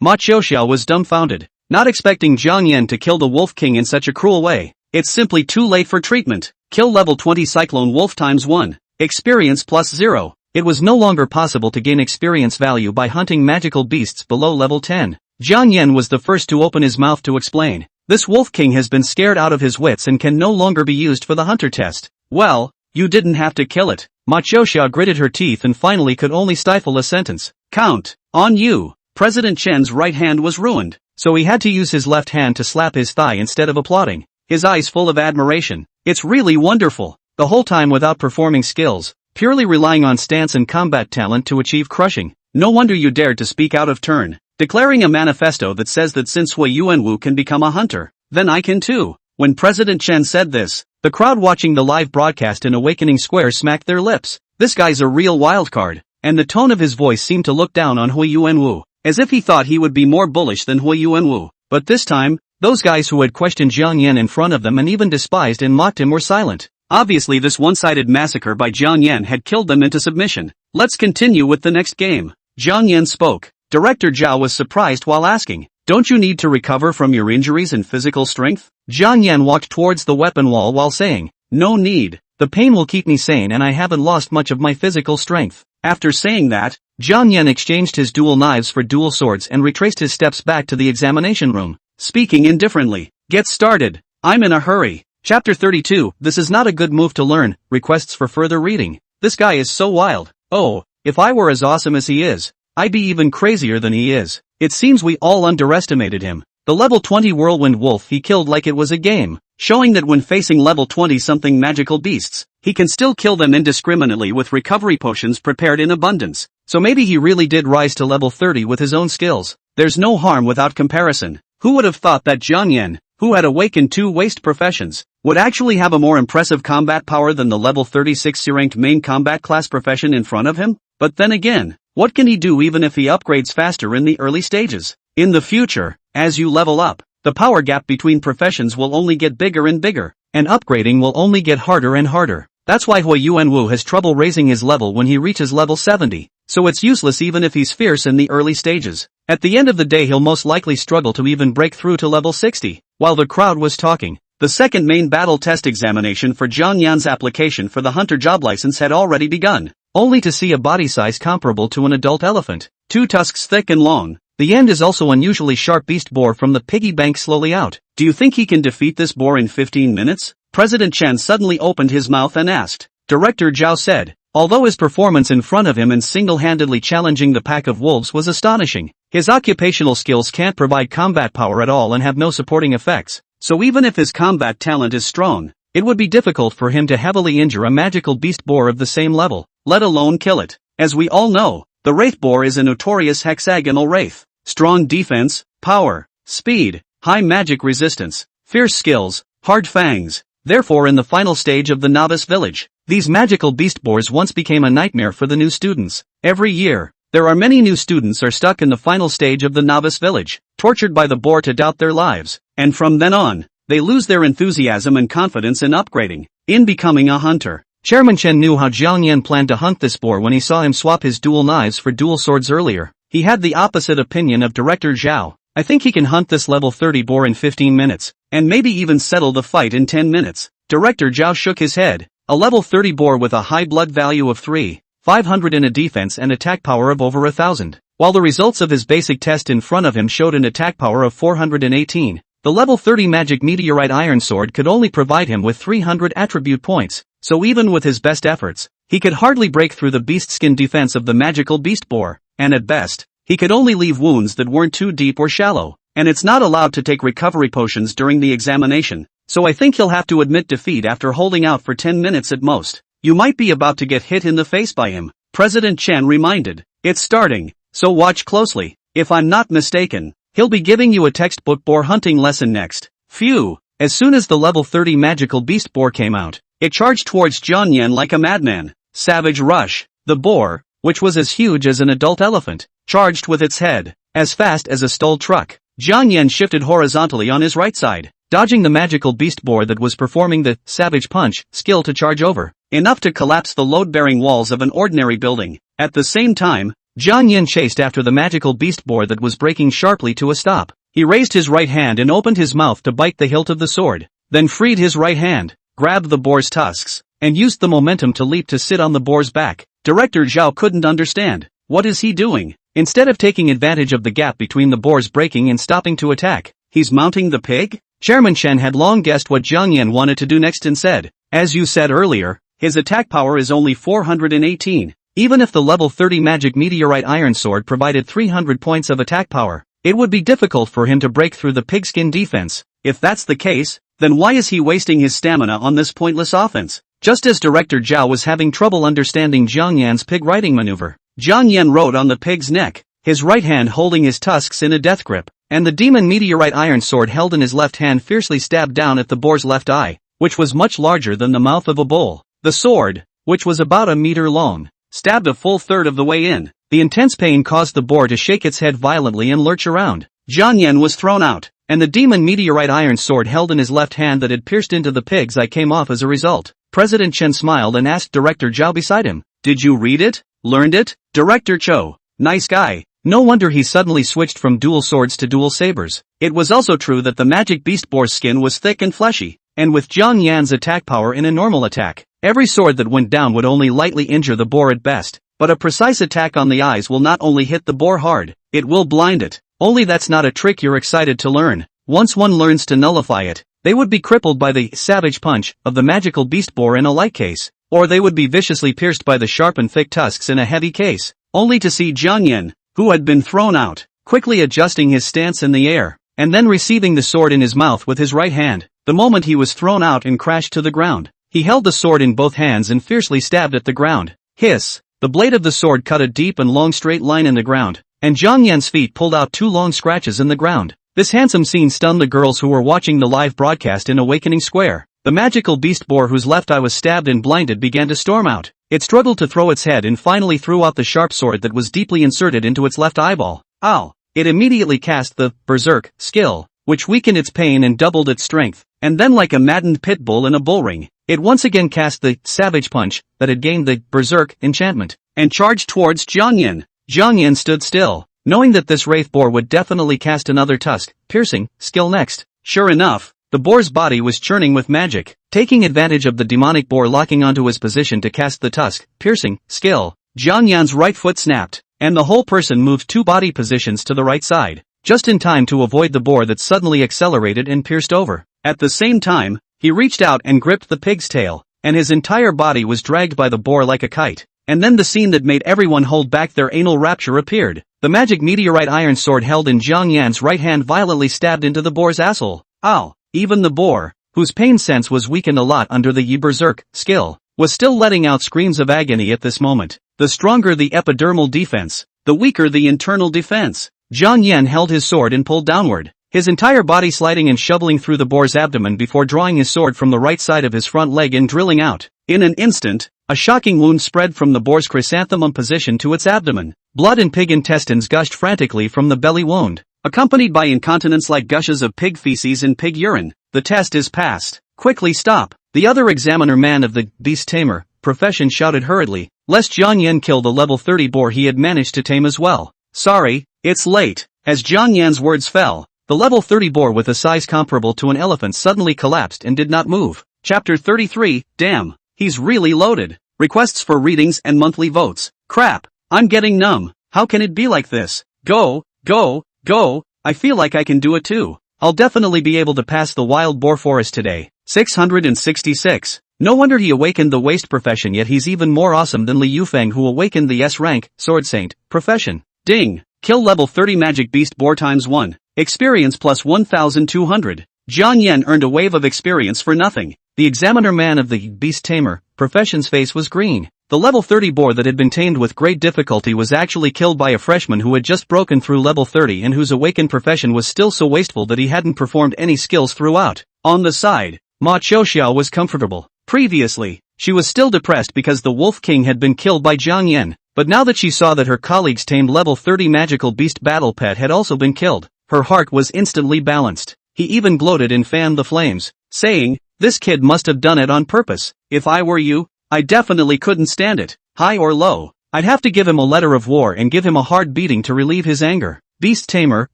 S1: Ma Qiuxiao was dumbfounded, not expecting Jiang Yan to kill the Wolf King in such a cruel way. It's simply too late for treatment. Kill level 20 Cyclone Wolf times 1. Experience plus 0. It was no longer possible to gain experience value by hunting magical beasts below level 10. Jiang Yan was the first to open his mouth to explain. This Wolf King has been scared out of his wits and can no longer be used for the hunter test. Well, you didn't have to kill it. Ma Qiuxiao gritted her teeth and finally could only stifle a sentence. Count. On you. President Chen's right hand was ruined, so he had to use his left hand to slap his thigh instead of applauding, his eyes full of admiration. It's really wonderful. The whole time without performing skills, purely relying on stance and combat talent to achieve crushing. No wonder you dared to speak out of turn, declaring a manifesto that says that since Xiaoyuan can become a hunter, then I can too. When President Chen said this, the crowd watching the live broadcast in Awakening Square smacked their lips. This guy's a real wildcard, and the tone of his voice seemed to look down on Xiaoyuan, as if he thought he would be more bullish than Xiaoyuan. But this time, those guys who had questioned Jiang Yan in front of them and even despised and mocked him were silent. Obviously this one-sided massacre by Jiang Yan had killed them into submission. Let's continue with the next game. Jiang Yan spoke. Director Zhao was surprised while asking, don't you need to recover from your injuries and physical strength? Jiang Yan walked towards the weapon wall while saying, no need. The pain will keep me sane and I haven't lost much of my physical strength. After saying that, Jiang Yan exchanged his dual knives for dual swords and retraced his steps back to the examination room, speaking indifferently. Get started. I'm in a hurry. Chapter 32, this is not a good move to learn, requests for further reading. This guy is so wild. Oh, if I were as awesome as he is, I'd be even crazier than he is. It seems we all underestimated him. The level 20 whirlwind wolf he killed like it was a game, showing that when facing level 20 something magical beasts, he can still kill them indiscriminately with recovery potions prepared in abundance. So maybe he really did rise to level 30 with his own skills. There's no harm without comparison. Who would have thought that Jiang Yan, who had awakened 2 waste professions, would actually have a more impressive combat power than the level 36 C-ranked main combat class profession in front of him? But then again, what can he do even if he upgrades faster in the early stages? In the future, as you level up, the power gap between professions will only get bigger and bigger, and upgrading will only get harder and harder. That's why Xiaoyuan has trouble raising his level when he reaches level 70, so it's useless even if he's fierce in the early stages. At the end of the day he'll most likely struggle to even break through to level 60. While the crowd was talking, the second main battle test examination for Jiang Yan's application for the hunter job license had already begun, only to see a body size comparable to an adult elephant, 2 tusks thick and long. The end is also unusually sharp beast boar from the piggy bank slowly out. Do you think he can defeat this boar in 15 minutes? President Chen suddenly opened his mouth and asked. Director Zhao said, although his performance in front of him and single-handedly challenging the pack of wolves was astonishing, his occupational skills can't provide combat power at all and have no supporting effects, so even if his combat talent is strong, it would be difficult for him to heavily injure a magical beast boar of the same level, let alone kill it. As we all know, the wraith boar is a notorious hexagonal wraith. Strong defense, power, speed, high magic resistance, fierce skills, hard fangs. Therefore in the final stage of the novice village, these magical beast boars once became a nightmare for the new students. Every year, there are many new students are stuck in the final stage of the novice village, tortured by the boar to doubt their lives, and from then on, they lose their enthusiasm and confidence in upgrading, in becoming a hunter. Chairman Chen knew how Jiang Yan planned to hunt this boar when he saw him swap his dual knives for dual swords earlier. He had the opposite opinion of Director Zhao. I think he can hunt this level 30 boar in 15 minutes, and maybe even settle the fight in 10 minutes. Director Zhao shook his head. A level 30 boar with a high blood value of 3,500 in a defense and attack power of over 1,000. While the results of his basic test in front of him showed an attack power of 418, the level 30 magic meteorite iron sword could only provide him with 300 attribute points, so even with his best efforts, he could hardly break through the beast skin defense of the magical beast boar. And at best, he could only leave wounds that weren't too deep or shallow, and it's not allowed to take recovery potions during the examination. so I think he'll have to admit defeat after holding out for 10 minutes at most. You might be about to get hit in the face by him, President Chen reminded. It's starting, so watch closely. If I'm not mistaken, he'll be giving you a textbook boar hunting lesson next. Phew. As soon as the level 30 magical beast boar came out, it charged towards Jianyan like a madman. Savage rush. The boar, which was as huge as an adult elephant, charged with its head, as fast as a stalled truck. Jianyan shifted horizontally on his right side, dodging the magical beast boar that was performing the savage punch skill to charge over, enough to collapse the load-bearing walls of an ordinary building. At the same time, Jianyan chased after the magical beast boar that was braking sharply to a stop. He raised his right hand and opened his mouth to bite the hilt of the sword, then freed his right hand, grabbed the boar's tusks, and used the momentum to leap to sit on the boar's back. Director Zhao couldn't understand. What is he doing? Instead of taking advantage of the gap between the boar's braking and stopping to attack, he's mounting the pig? Chairman Chen had long guessed what Jianyan wanted to do next and said, as you said earlier, his attack power is only 418. Even if the level 30 magic meteorite iron sword provided 300 points of attack power, it would be difficult for him to break through the pigskin defense. If that's the case, then why is he wasting his stamina on this pointless offense? Just as Director Zhao was having trouble understanding Jiangyan's pig riding maneuver, Jiangyan rode on the pig's neck, his right hand holding his tusks in a death grip, and the demon meteorite iron sword held in his left hand fiercely stabbed down at the boar's left eye, which was much larger than the mouth of a bull. The sword, which was about a meter long, stabbed a full third of the way in. The intense pain caused the boar to shake its head violently and lurch around. Jianyan was thrown out, and the demon meteorite iron sword held in his left hand that had pierced into the pig's eye came off as a result. President Chen smiled and asked Director Zhao beside him, "Did you read it? Learned it?" Director Cho, nice guy. No wonder he suddenly switched from dual swords to dual sabers. It was also true that the magic beast boar's skin was thick and fleshy, and with Jiang Yan's attack power in a normal attack, every sword that went down would only lightly injure the boar at best, but a precise attack on the eyes will not only hit the boar hard, it will blind it. Only that's not a trick you're excited to learn. Once one learns to nullify it, they would be crippled by the savage punch of the magical beast boar in a light case, or they would be viciously pierced by the sharp and thick tusks in a heavy case, only to see Jiang Yan, who had been thrown out, quickly adjusting his stance in the air, and then receiving the sword in his mouth with his right hand. The moment he was thrown out and crashed to the ground, he held the sword in both hands and fiercely stabbed at the ground. Hiss! The blade of the sword cut a deep and long straight line in the ground, and Jiang Yan's feet pulled out 2 long scratches in the ground. This handsome scene stunned the girls who were watching the live broadcast in Awakening Square. The magical beast boar whose left eye was stabbed and blinded began to storm out. It struggled to throw its head and finally threw out the sharp sword that was deeply inserted into its left eyeball. Ow! It immediately cast the berserk skill, which weakened its pain and doubled its strength, and then like a maddened pit bull in a bull ring, it once again cast the savage punch that had gained the berserk enchantment, and charged towards Jiang Yan. Jiang Yan stood still, knowing that this wraith boar would definitely cast another tusk, piercing, skill next. Sure enough, the boar's body was churning with magic. Taking advantage of the demonic boar locking onto his position to cast the tusk, piercing, skill, Jiang Yan's right foot snapped, and the whole person moved 2 body positions to the right side, just in time to avoid the boar that suddenly accelerated and pierced over. At the same time, he reached out and gripped the pig's tail, and his entire body was dragged by the boar like a kite. And then the scene that made everyone hold back their anal rapture appeared. The magic meteorite iron sword held in Jiang Yan's right hand violently stabbed into the boar's asshole. Ow! Even the boar, whose pain sense was weakened a lot under the Yi Berserk skill, was still letting out screams of agony at this moment. The stronger the epidermal defense, the weaker the internal defense. Jiang Yan held his sword and pulled downward, his entire body sliding and shoveling through the boar's abdomen before drawing his sword from the right side of his front leg and drilling out. In an instant, a shocking wound spread from the boar's chrysanthemum position to its abdomen. Blood and pig intestines gushed frantically from the belly wound, accompanied by incontinence like gushes of pig feces and pig urine. The test is passed. Quickly stop. The other examiner man of the beast tamer profession shouted hurriedly, lest Jiang Yan kill the level 30 boar he had managed to tame as well. Sorry, it's late. As Jiang Yan's words fell, the level 30 boar with a size comparable to an elephant suddenly collapsed and did not move. Chapter 33, damn, he's really loaded. Requests for readings and monthly votes. Crap, I'm getting numb. How can it be like this? Go, go, go, I feel like I can do it too. I'll definitely be able to pass the wild boar forest today. 666. No wonder he awakened the waste profession, yet he's even more awesome than Li Yufeng, who awakened the S-rank sword saint profession. Ding! Kill level 30 magic beast boar times 1. Experience plus 1200. Jiang Yan earned a wave of experience for nothing. The examiner man of the beast tamer profession's face was green. The level 30 boar that had been tamed with great difficulty was actually killed by a freshman who had just broken through level 30 and whose awakened profession was still so wasteful that he hadn't performed any skills throughout. On the side, Ma Qiuxiao was comfortable. Previously, she was still depressed because the Wolf King had been killed by Jiang Yan, but now that she saw that her colleague's tamed level 30 magical beast battle pet had also been killed, her heart was instantly balanced. He even gloated and fanned the flames, saying, "This kid must have done it on purpose. If I were you, I definitely couldn't stand it, high or low. I'd have to give him a letter of war and give him a hard beating to relieve his anger. Beast tamer,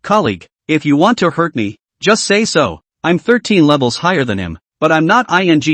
S1: colleague, if you want to hurt me, just say so. I'm 13 levels higher than him, but I'm not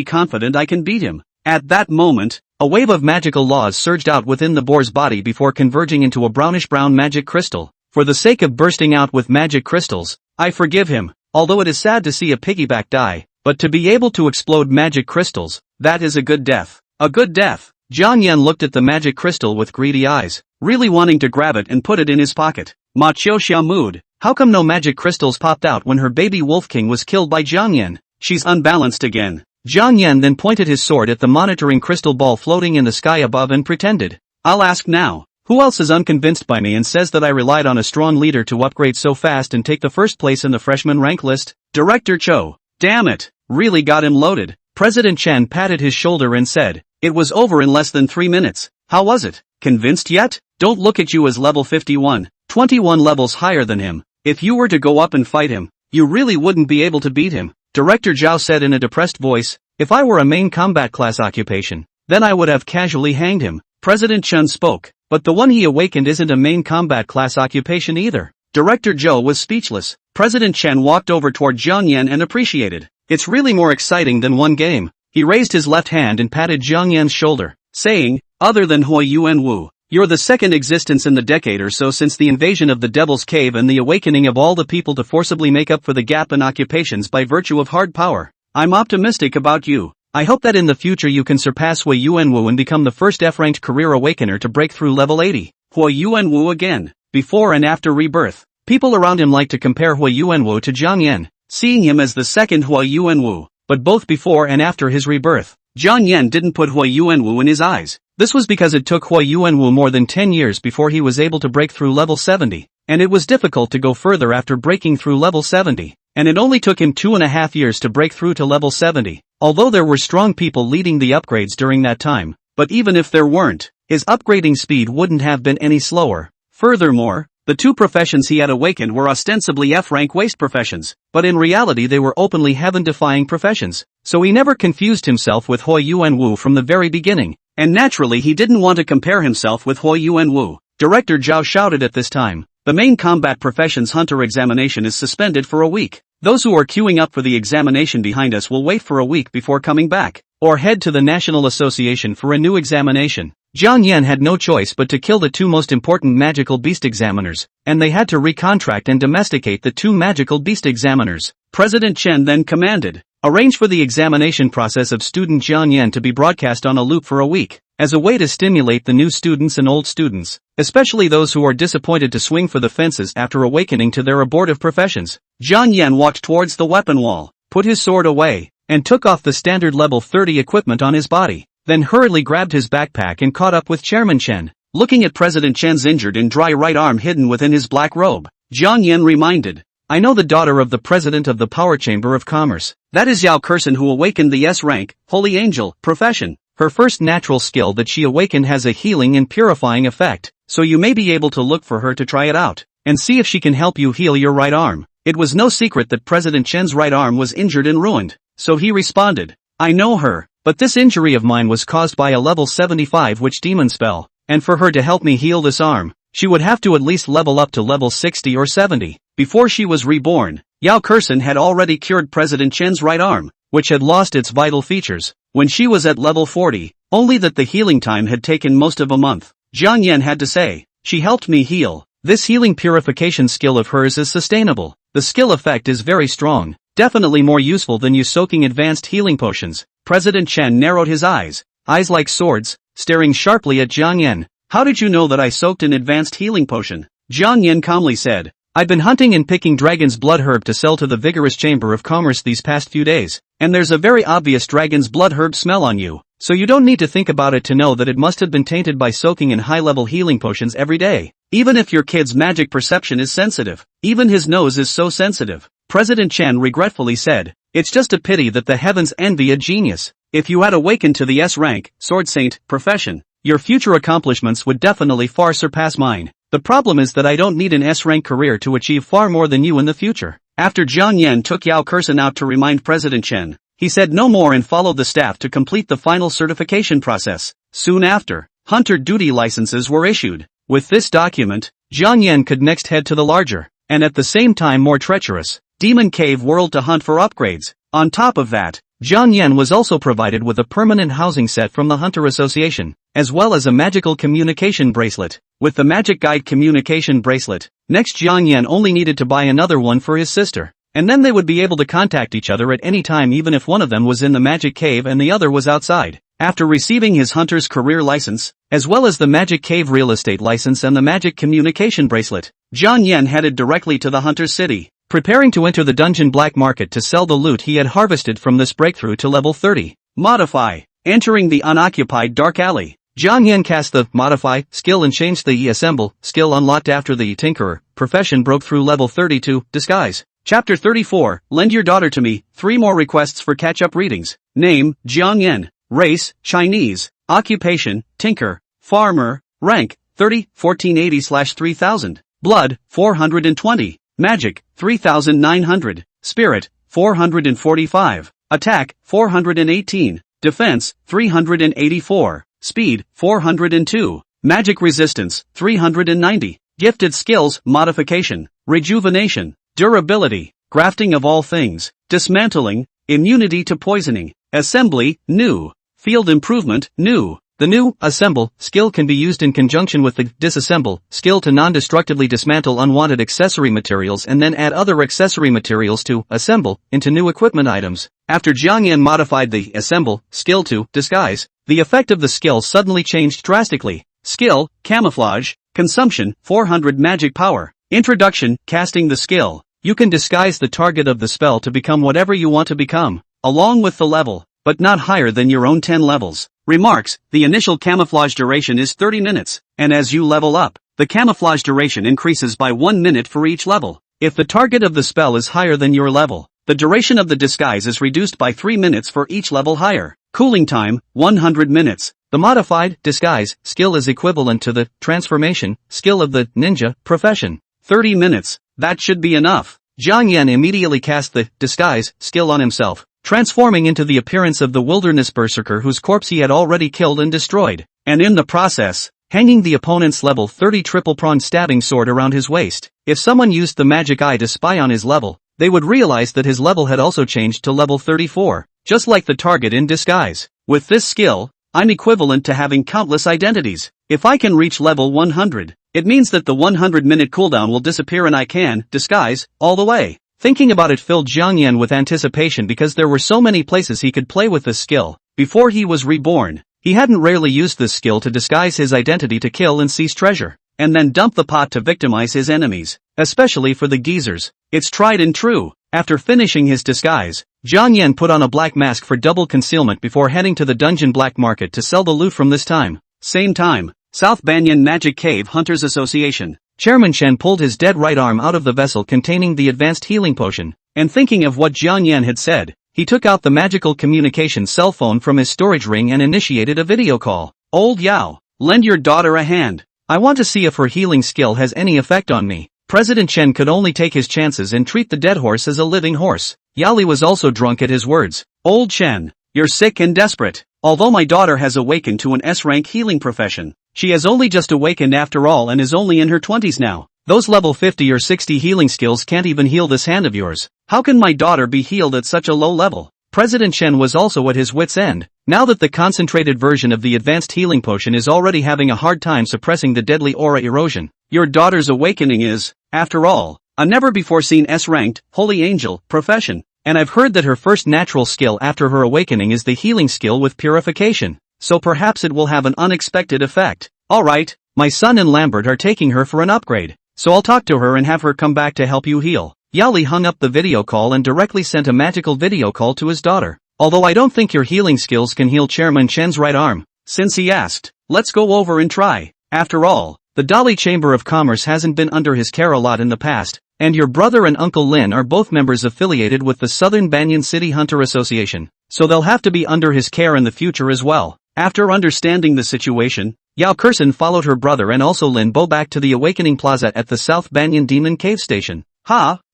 S1: confident I can beat him." At that moment, a wave of magical laws surged out within the boar's body before converging into a brownish-brown magic crystal. For the sake of bursting out with magic crystals, I forgive him, although it is sad to see a piggyback die, but to be able to explode magic crystals, that is a good death. A good death. Jiang Yan looked at the magic crystal with greedy eyes, really wanting to grab it and put it in his pocket. Ma Qiuxiao mood. How come no magic crystals popped out when her baby Wolf King was killed by Jiang Yan? She's unbalanced again. Jiang Yan then pointed his sword at the monitoring crystal ball floating in the sky above and pretended, "I'll ask now. Who else is unconvinced by me and says that I relied on a strong leader to upgrade so fast and take the first place in the freshman rank list?" Director Cho. Damn it. Really got him loaded. President Chen patted his shoulder and said, "It was over in less than 3 minutes. How was it? Convinced yet? Don't look at you as level 51, 21 levels higher than him. If you were to go up and fight him, you really wouldn't be able to beat him." Director Zhao said in a depressed voice, "If I were a main combat class occupation, then I would have casually hanged him." President Chen spoke, "But the one he awakened isn't a main combat class occupation either." Director Zhou was speechless. President Chen walked over toward Jiang Yan and appreciated, "It's really more exciting than one game." He raised his left hand and patted Jiang Yan's shoulder, saying, "Other than Xiaoyuan Wu, you're the second existence in the decade or so since the invasion of the Devil's Cave and the awakening of all the people to forcibly make up for the gap in occupations by virtue of hard power. I'm optimistic about you. I hope that in the future you can surpass Xiaoyuan Wu and become the first F-ranked career awakener to break through level 80. Xiaoyuan Wu again. Before and after rebirth, people around him like to compare Xiaoyuan Wu to Jiang Yan, seeing him as the second Xiaoyuan Wu, but both before and after his rebirth, Jiang Yan didn't put Xiaoyuan Wu in his eyes. This was because it took Xiaoyuan Wu more than 10 years before he was able to break through level 70, and it was difficult to go further after breaking through level 70, and it only took him 2.5 years to break through to level 70, although there were strong people leading the upgrades during that time, but even if there weren't, his upgrading speed wouldn't have been any slower. Furthermore, the two professions he had awakened were ostensibly F-rank waste professions, but in reality they were openly heaven-defying professions, so he never confused himself with Xiaoyuan Wu from the very beginning, and naturally he didn't want to compare himself with Xiaoyuan Wu. Director Zhao shouted at this time, "The main combat professions hunter examination is suspended for a week. Those who are queuing up for the examination behind us will wait for a week before coming back, or head to the National Association for a new examination." Jiang Yan had no choice but to kill the two most important magical beast examiners, and they had to recontract and domesticate the two magical beast examiners. President Chen then commanded, "Arrange for the examination process of student Jiang Yan to be broadcast on a loop for a week, as a way to stimulate the new students and old students, especially those who are disappointed to swing for the fences after awakening to their abortive professions." Jiang Yan walked towards the weapon wall, put his sword away, and took off the standard level 30 equipment on his body, then hurriedly grabbed his backpack and caught up with Chairman Chen. Looking at President Chen's injured and dry right arm hidden within his black robe, Jiang Yan reminded, "I know the daughter of the President of the Power Chamber of Commerce. That is Yao Kexin, who awakened the S-rank, Holy Angel, profession. Her first natural skill that she awakened has a healing and purifying effect, so you may be able to look for her to try it out, and see if she can help you heal your right arm." It was no secret that President Chen's right arm was injured and ruined, so he responded, "I know her, but this injury of mine was caused by a level 75 witch demon spell, and for her to help me heal this arm, she would have to at least level up to level 60 or 70. Before she was reborn, Yao Kexin had already cured President Chen's right arm, which had lost its vital features, when she was at level 40, only that the healing time had taken most of a month. Jiang Yan had to say, "She helped me heal. This healing purification skill of hers is sustainable. The skill effect is very strong, definitely more useful than you soaking advanced healing potions." President Chen narrowed his eyes like swords, staring sharply at Jiang Yan. "How did you know that I soaked an advanced healing potion?" Jiang Yan calmly said, I've been hunting and picking dragon's blood herb to sell to the vigorous chamber of commerce these past few days, and there's a very obvious dragon's blood herb smell on you, so you don't need to think about it to know that it must have been tainted by soaking in high-level healing potions every day. Even if your kid's magic perception is sensitive, even his nose is so sensitive. President Chen regretfully said, "It's just a pity that the heavens envy a genius. If you had awakened to the S-rank, Sword Saint, profession, your future accomplishments would definitely far surpass mine. The problem is that I don't need an S-rank career to achieve far more than you in the future." After Jiang Yan took Yao Kexin out to remind President Chen, he said no more and followed the staff to complete the final certification process. Soon after, hunter duty licenses were issued. With this document, Jiang Yan could next head to the larger, and at the same time more treacherous, Demon Cave World to hunt for upgrades. On top of that, Jiang Yan was also provided with a permanent housing set from the Hunter Association, as well as a magical communication bracelet. With the Magic Guide communication bracelet, next Jiang Yan only needed to buy another one for his sister, and then they would be able to contact each other at any time even if one of them was in the Magic Cave and the other was outside. After receiving his hunter's career license, as well as the Magic Cave real estate license and the Magic communication bracelet, Jiang Yan headed directly to the hunter's city, preparing to enter the dungeon black market to sell the loot he had harvested from this breakthrough to level 30. Modify. Entering the unoccupied dark alley, Jiang Yan cast the Modify skill and changed the Assemble skill unlocked after the Tinkerer profession broke through level 30 to Disguise. Chapter 34, Lend Your Daughter to Me, 3 more requests for catch-up readings. Name, Jiang Yan. Race, Chinese. Occupation, Tinker. Farmer. Rank, 30, 1480/3000. Blood, 420. Magic, 3900. Spirit, 445. Attack, 418. Defense, 384. Speed, 402. Magic resistance, 390. Gifted skills, modification, rejuvenation, durability, grafting of all things, dismantling, immunity to poisoning, assembly, new, field improvement, new. The new Assemble skill can be used in conjunction with the Disassemble skill to non-destructively dismantle unwanted accessory materials and then add other accessory materials to Assemble into new equipment items. After Jiang Yan modified the Assemble skill to Disguise, the effect of the skill suddenly changed drastically. Skill, Camouflage, Consumption, 400 magic power. Introduction, casting the skill. You can disguise the target of the spell to become whatever you want to become, along with the level, but not higher than your own 10 levels. Remarks, the initial camouflage duration is 30 minutes, and as you level up, the camouflage duration increases by 1 minute for each level. If the target of the spell is higher than your level, the duration of the disguise is reduced by 3 minutes for each level higher. Cooling time, 100 minutes. The modified Disguise skill is equivalent to the Transformation skill of the Ninja profession. 30 minutes, that should be enough. Jiang Yan immediately cast the Disguise skill on himself, transforming into the appearance of the wilderness berserker whose corpse he had already killed and destroyed, and in the process, hanging the opponent's level 30 triple-pronged stabbing sword around his waist. If someone used the magic eye to spy on his level, they would realize that his level had also changed to level 34, just like the target in Disguise. With this skill, I'm equivalent to having countless identities. If I can reach level 100, it means that the 100-minute cooldown will disappear and I can disguise all the way. Thinking about it filled Jiang Yan with anticipation because there were so many places he could play with this skill. Before he was reborn, he hadn't rarely used this skill to disguise his identity to kill and seize treasure, and then dump the pot to victimize his enemies, especially for the geezers. It's tried and true. After finishing his disguise, Jiang Yan put on a black mask for double concealment before heading to the dungeon black market to sell the loot from this time. Same time, South Banyan Magic Cave Hunters Association. Chairman Chen pulled his dead right arm out of the vessel containing the advanced healing potion, and thinking of what Jiang Yan had said, he took out the magical communication cell phone from his storage ring and initiated a video call. Old Yao, lend your daughter a hand. I want to see if her healing skill has any effect on me. President Chen could only take his chances and treat the dead horse as a living horse. Yali was also drunk at his words. Old Chen, you're sick and desperate. Although my daughter has awakened to an S-rank healing profession, she has only just awakened after all and is only in her 20s now. Those level 50 or 60 healing skills can't even heal this hand of yours. How can my daughter be healed at such a low level? President Chen was also at his wit's end. Now that the concentrated version of the advanced healing potion is already having a hard time suppressing the deadly aura erosion, your daughter's awakening is, after all, a never-before-seen S-ranked, holy angel, profession. And I've heard that her first natural skill after her awakening is the healing skill with purification. So perhaps it will have an unexpected effect. Alright, my son and Lambert are taking her for an upgrade. so I'll talk to her and have her come back to help you heal. Yao Li hung up the video call and directly sent a magical video call to his daughter. Although I don't think your healing skills can heal Chairman Chen's right arm, since he asked, let's go over and try. After all, the Dali Chamber of Commerce hasn't been under his care a lot in the past, and your brother and Uncle Lin are both members affiliated with the Southern Banyan City Hunter Association, so they'll have to be under his care in the future as well. After understanding the situation, Yao Kexin followed her brother and also Lin Bo back to the Awakening Plaza at the South Banyan Demon Cave Station.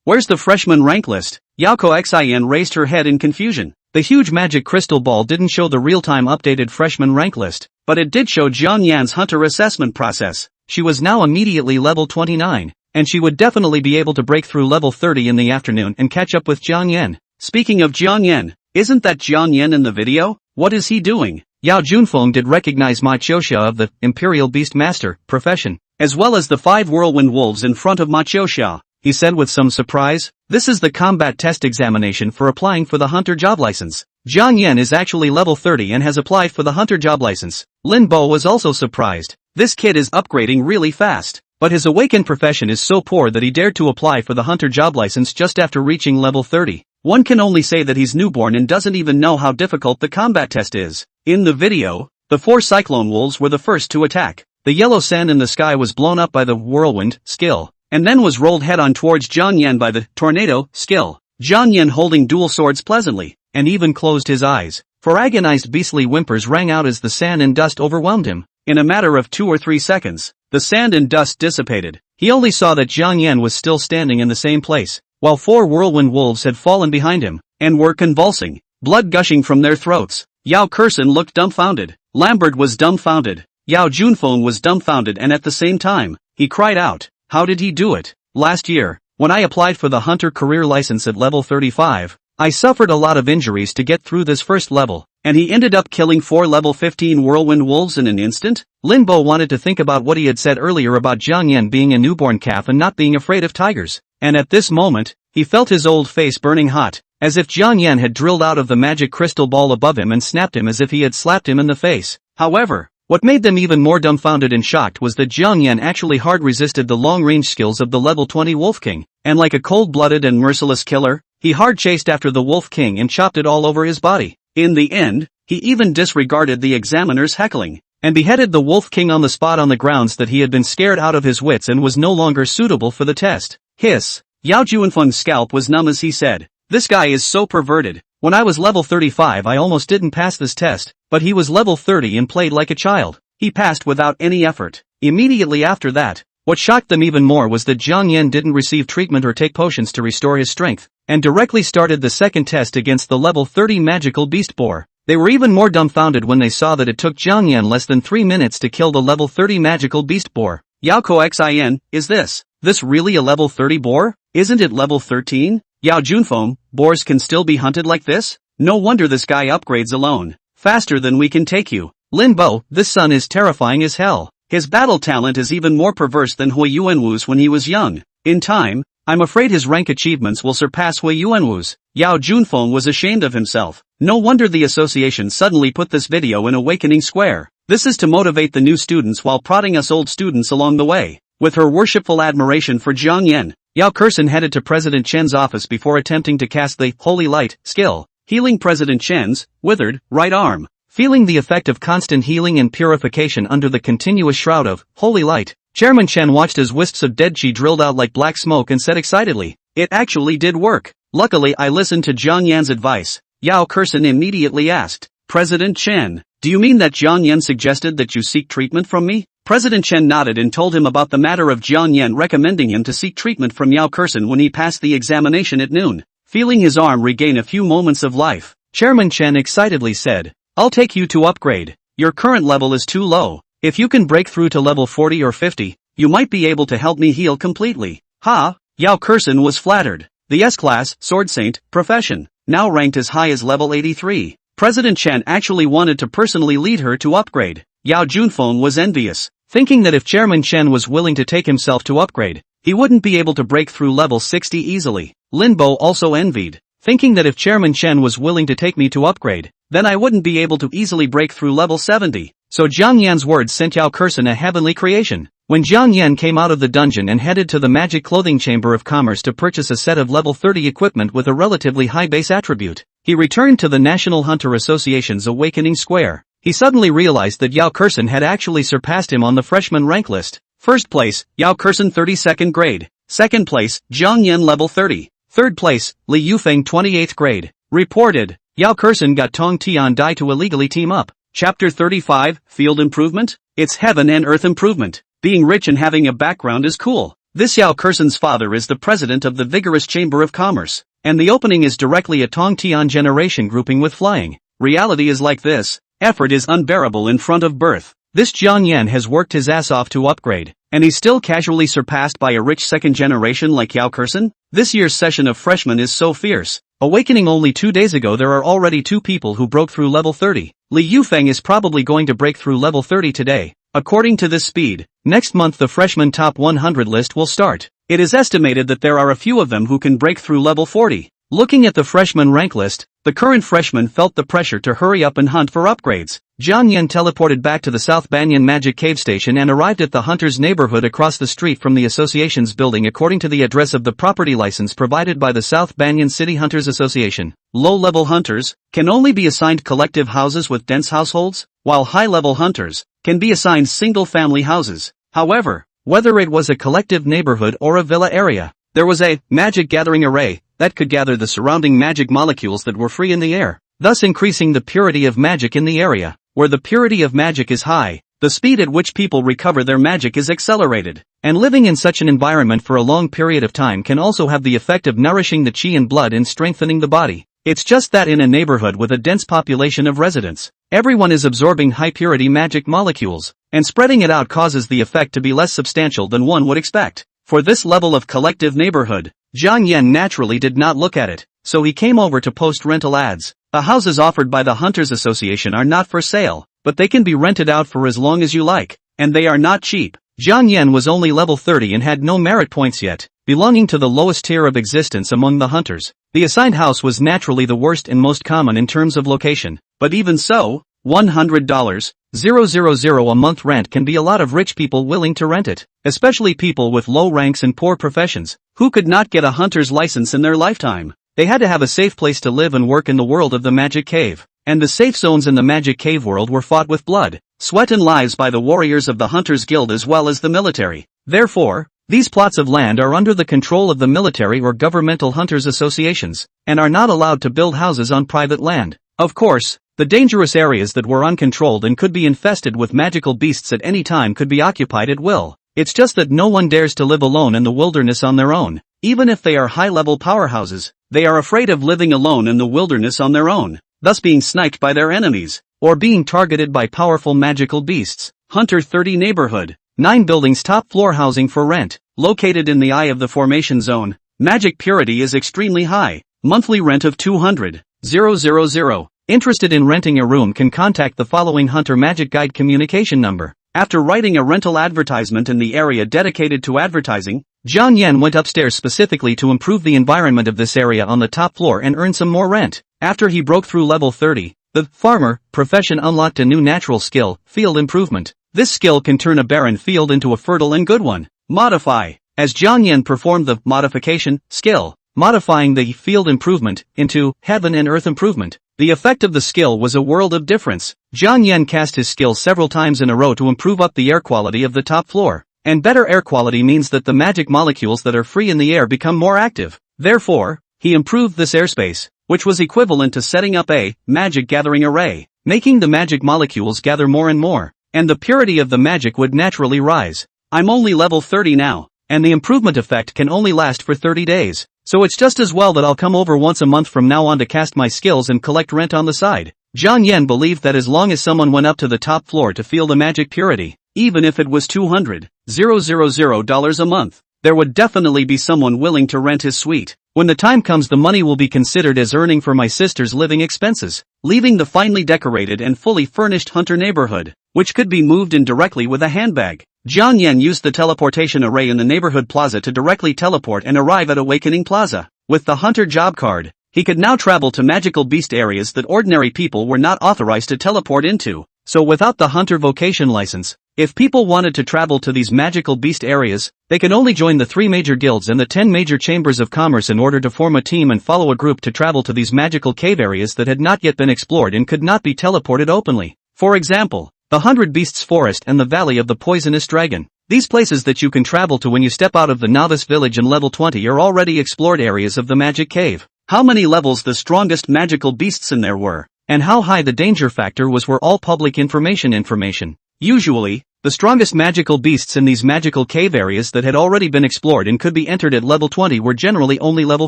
S1: Where's the freshman rank list? Yao Kexin raised her head in confusion. The huge magic crystal ball didn't show the real-time updated freshman rank list, but it did show Jiang Yan's hunter assessment process. She was now immediately level 29, and she would definitely be able to break through level 30 in the afternoon and catch up with Jiang Yan. Speaking of Jiang Yan, isn't that Jiang Yan in the video? What is he doing? Yao Junfeng did recognize Ma Qiuxia of the Imperial Beast Master profession, as well as the 5 whirlwind wolves in front of Ma Qiuxia. He said with some surprise, this is the combat test examination for applying for the hunter job license. Jiang Yan is actually level 30 and has applied for the hunter job license. Lin Bo was also surprised. This kid is upgrading really fast, but his awakened profession is so poor that he dared to apply for the hunter job license just after reaching level 30. One can only say that he's newborn and doesn't even know how difficult the combat test is. In the video, the 4 cyclone wolves were the first to attack. The yellow sand in the sky was blown up by the whirlwind skill, and then was rolled head-on towards Jiang Yan by the tornado skill. Jiang Yan holding dual swords pleasantly, and even closed his eyes, for agonized beastly whimpers rang out as the sand and dust overwhelmed him. In a matter of 2 or 3 seconds, the sand and dust dissipated. He only saw that Jiang Yan was still standing in the same place, while 4 whirlwind wolves had fallen behind him, and were convulsing, blood gushing from their throats. Yao Kexin looked dumbfounded. Lambert was dumbfounded. Yao Junfeng was dumbfounded, and at the same time, he cried out, how did he do it? Last year, when I applied for the hunter career license at level 35, I suffered a lot of injuries to get through this first level, and he ended up killing 4 level 15 whirlwind wolves in an instant? Lin Bo wanted to think about what he had said earlier about Jiang Yan being a newborn calf and not being afraid of tigers, and at this moment, he felt his old face burning hot, as if Jiang Yan had drilled out of the magic crystal ball above him and snapped him as if he had slapped him in the face. However, what made them even more dumbfounded and shocked was that Jiang Yan actually hard resisted the long-range skills of the level 20 Wolf King, and like a cold-blooded and merciless killer, he hard chased after the Wolf King and chopped it all over his body. In the end, he even disregarded the examiner's heckling, and beheaded the Wolf King on the spot on the grounds that he had been scared out of his wits and was no longer suitable for the test. Hiss. Yao Junfeng's scalp was numb as he said, this guy is so perverted. When I was level 35 I almost didn't pass this test, but he was level 30 and played like a child. He passed without any effort. Immediately after that, what shocked them even more was that Jiang Yan didn't receive treatment or take potions to restore his strength, and directly started the second test against the level 30 magical beast boar. They were even more dumbfounded when they saw that it took Jiang Yan less than 3 minutes to kill the level 30 magical beast boar. Yao Kexin, is this really a level 30 boar? Isn't it level 13? Yao Junfeng, boars can still be hunted like this? No wonder this guy upgrades alone. Faster than we can take you. Lin Bo, this son is terrifying as hell. His battle talent is even more perverse than Hui Yuanwu's when he was young. In time, I'm afraid his rank achievements will surpass Hui Yuanwu's. Yao Junfeng was ashamed of himself. No wonder the association suddenly put this video in Awakening Square. This is to motivate the new students while prodding us old students along the way. With her worshipful admiration for Jiang Yan, Yao Kexin headed to President Chen's office before attempting to cast the Holy Light skill, healing President Chen's withered right arm. Feeling the effect of constant healing and purification under the continuous shroud of Holy Light, Chairman Chen watched as wisps of dead chi drilled out like black smoke and said excitedly, it actually did work. Luckily I listened to Jiang Yan's advice. Yao Kexin immediately asked, President Chen, do you mean that Jiang Yan suggested that you seek treatment from me? President Chen nodded and told him about the matter of Jiang Yan recommending him to seek treatment from Yao Kexin when he passed the examination at noon. Feeling his arm regain a few moments of life, Chairman Chen excitedly said, I'll take you to upgrade. Your current level is too low. If you can break through to level 40 or 50, you might be able to help me heal completely. Ha! Yao Kexin was flattered. The S-class, Sword Saint, profession, now ranked as high as level 83. President Chen actually wanted to personally lead her to upgrade. Yao Junfeng was envious, thinking that if Chairman Chen was willing to take himself to upgrade, he wouldn't be able to break through level 60 easily. Lin Bo also envied, thinking that if Chairman Chen was willing to take me to upgrade, then I wouldn't be able to easily break through level 70. So Jiang Yan's words sent Yao Kexin a heavenly creation. When Jiang Yan came out of the dungeon and headed to the Magic Clothing Chamber of Commerce to purchase a set of level 30 equipment with a relatively high base attribute, he returned to the National Hunter Association's Awakening Square. He suddenly realized that Yao Kexin had actually surpassed him on the freshman rank list. First place, Yao Kexin 32nd grade. Second place, Jiang Yan level 30. Third place, Li Yufeng 28th grade. Reported, Yao Kexin got Tong Tian Dai to illegally team up. Chapter 35, Field Improvement? It's heaven and earth improvement. Being rich and having a background is cool. This Yao Kexin's father is the president of the Vigorous Chamber of Commerce, and the opening is directly a Tong Tian generation grouping with flying. Reality is like this, effort is unbearable in front of birth. This Jiang Yan has worked his ass off to upgrade, and he's still casually surpassed by a rich second generation like Yao Kexin? This year's session of freshmen is so fierce. Awakening only 2 days ago there are already 2 people who broke through level 30. Li Yufeng is probably going to break through level 30 today. According to this speed, next month the freshman top 100 list will start. It is estimated that there are a few of them who can break through level 40. Looking at the freshman rank list, the current freshman felt the pressure to hurry up and hunt for upgrades. Jiang Yan teleported back to the South Banyan Magic Cave Station and arrived at the Hunters neighborhood across the street from the association's building according to the address of the property license provided by the South Banyan City Hunters Association. Low-level hunters can only be assigned collective houses with dense households, while high-level hunters can be assigned single-family houses. However, whether it was a collective neighborhood or a villa area, there was a magic gathering array that could gather the surrounding magic molecules that were free in the air, thus increasing the purity of magic in the area. Where the purity of magic is high, the speed at which people recover their magic is accelerated, and living in such an environment for a long period of time can also have the effect of nourishing the qi and blood and strengthening the body. It's just that in a neighborhood with a dense population of residents, everyone is absorbing high-purity magic molecules, and spreading it out causes the effect to be less substantial than one would expect. For this level of collective neighborhood, Jiang Yan naturally did not look at it, so he came over to post rental ads. The houses offered by the Hunters Association are not for sale, but they can be rented out for as long as you like, and they are not cheap. Jiang Yan was only level 30 and had no merit points yet, belonging to the lowest tier of existence among the hunters. The assigned house was naturally the worst and most common in terms of location, but even so, $100,000 a month rent can be a lot of rich people willing to rent it, especially people with low ranks and poor professions, who could not get a hunter's license in their lifetime. They had to have a safe place to live and work in the world of the Magic Cave, and the safe zones in the Magic Cave world were fought with blood, sweat and lives by the warriors of the Hunters Guild as well as the military. Therefore, these plots of land are under the control of the military or governmental hunters associations, and are not allowed to build houses on private land. Of course, the dangerous areas that were uncontrolled and could be infested with magical beasts at any time could be occupied at will. It's just that no one dares to live alone in the wilderness on their own. Even if they are high-level powerhouses, they are afraid of living alone in the wilderness on their own, thus being sniped by their enemies, or being targeted by powerful magical beasts. Hunter 30 Neighborhood. 9 buildings top floor housing for rent, located in the eye of the formation zone. Magic purity is extremely high. Monthly rent of 200,000. Interested in renting a room can contact the following Hunter Magic Guide communication number. After writing a rental advertisement in the area dedicated to advertising, Jiang Yan went upstairs specifically to improve the environment of this area on the top floor and earn some more rent. After he broke through level 30, the farmer profession unlocked a new natural skill, field improvement. This skill can turn a barren field into a fertile and good one. Modify. As Jiang Yan performed the modification skill, modifying the field improvement into heaven and earth improvement, the effect of the skill was a world of difference. Jiang Yan cast his skill several times in a row to improve up the air quality of the top floor. And better air quality means that the magic molecules that are free in the air become more active. Therefore, he improved this airspace, which was equivalent to setting up a magic gathering array, making the magic molecules gather more and more, and the purity of the magic would naturally rise. I'm only level 30 now, and the improvement effect can only last for 30 days, so it's just as well that I'll come over once a month from now on to cast my skills and collect rent on the side. Jiang Yan believed that as long as someone went up to the top floor to feel the magic purity, even if it was $200,000 a month, there would definitely be someone willing to rent his suite. When the time comes, the money will be considered as earning for my sister's living expenses, leaving the finely decorated and fully furnished Hunter neighborhood, which could be moved in directly with a handbag. Jiang Yan used the teleportation array in the neighborhood plaza to directly teleport and arrive at Awakening Plaza. With the Hunter job card, he could now travel to magical beast areas that ordinary people were not authorized to teleport into. So without the Hunter vocation license, If people wanted to travel to these magical beast areas, they could only join the 3 major guilds and the 10 major chambers of commerce in order to form a team and follow a group to travel to these magical cave areas that had not yet been explored and could not be teleported openly. For example, the 100 Beasts Forest and the Valley of the Poisonous Dragon. These places that you can travel to when you step out of the Novice Village in level 20 are already explored areas of the Magic Cave. How many levels the strongest magical beasts in there were, and how high the danger factor was were all public information. Usually, the strongest magical beasts in these magical cave areas that had already been explored and could be entered at level 20 were generally only level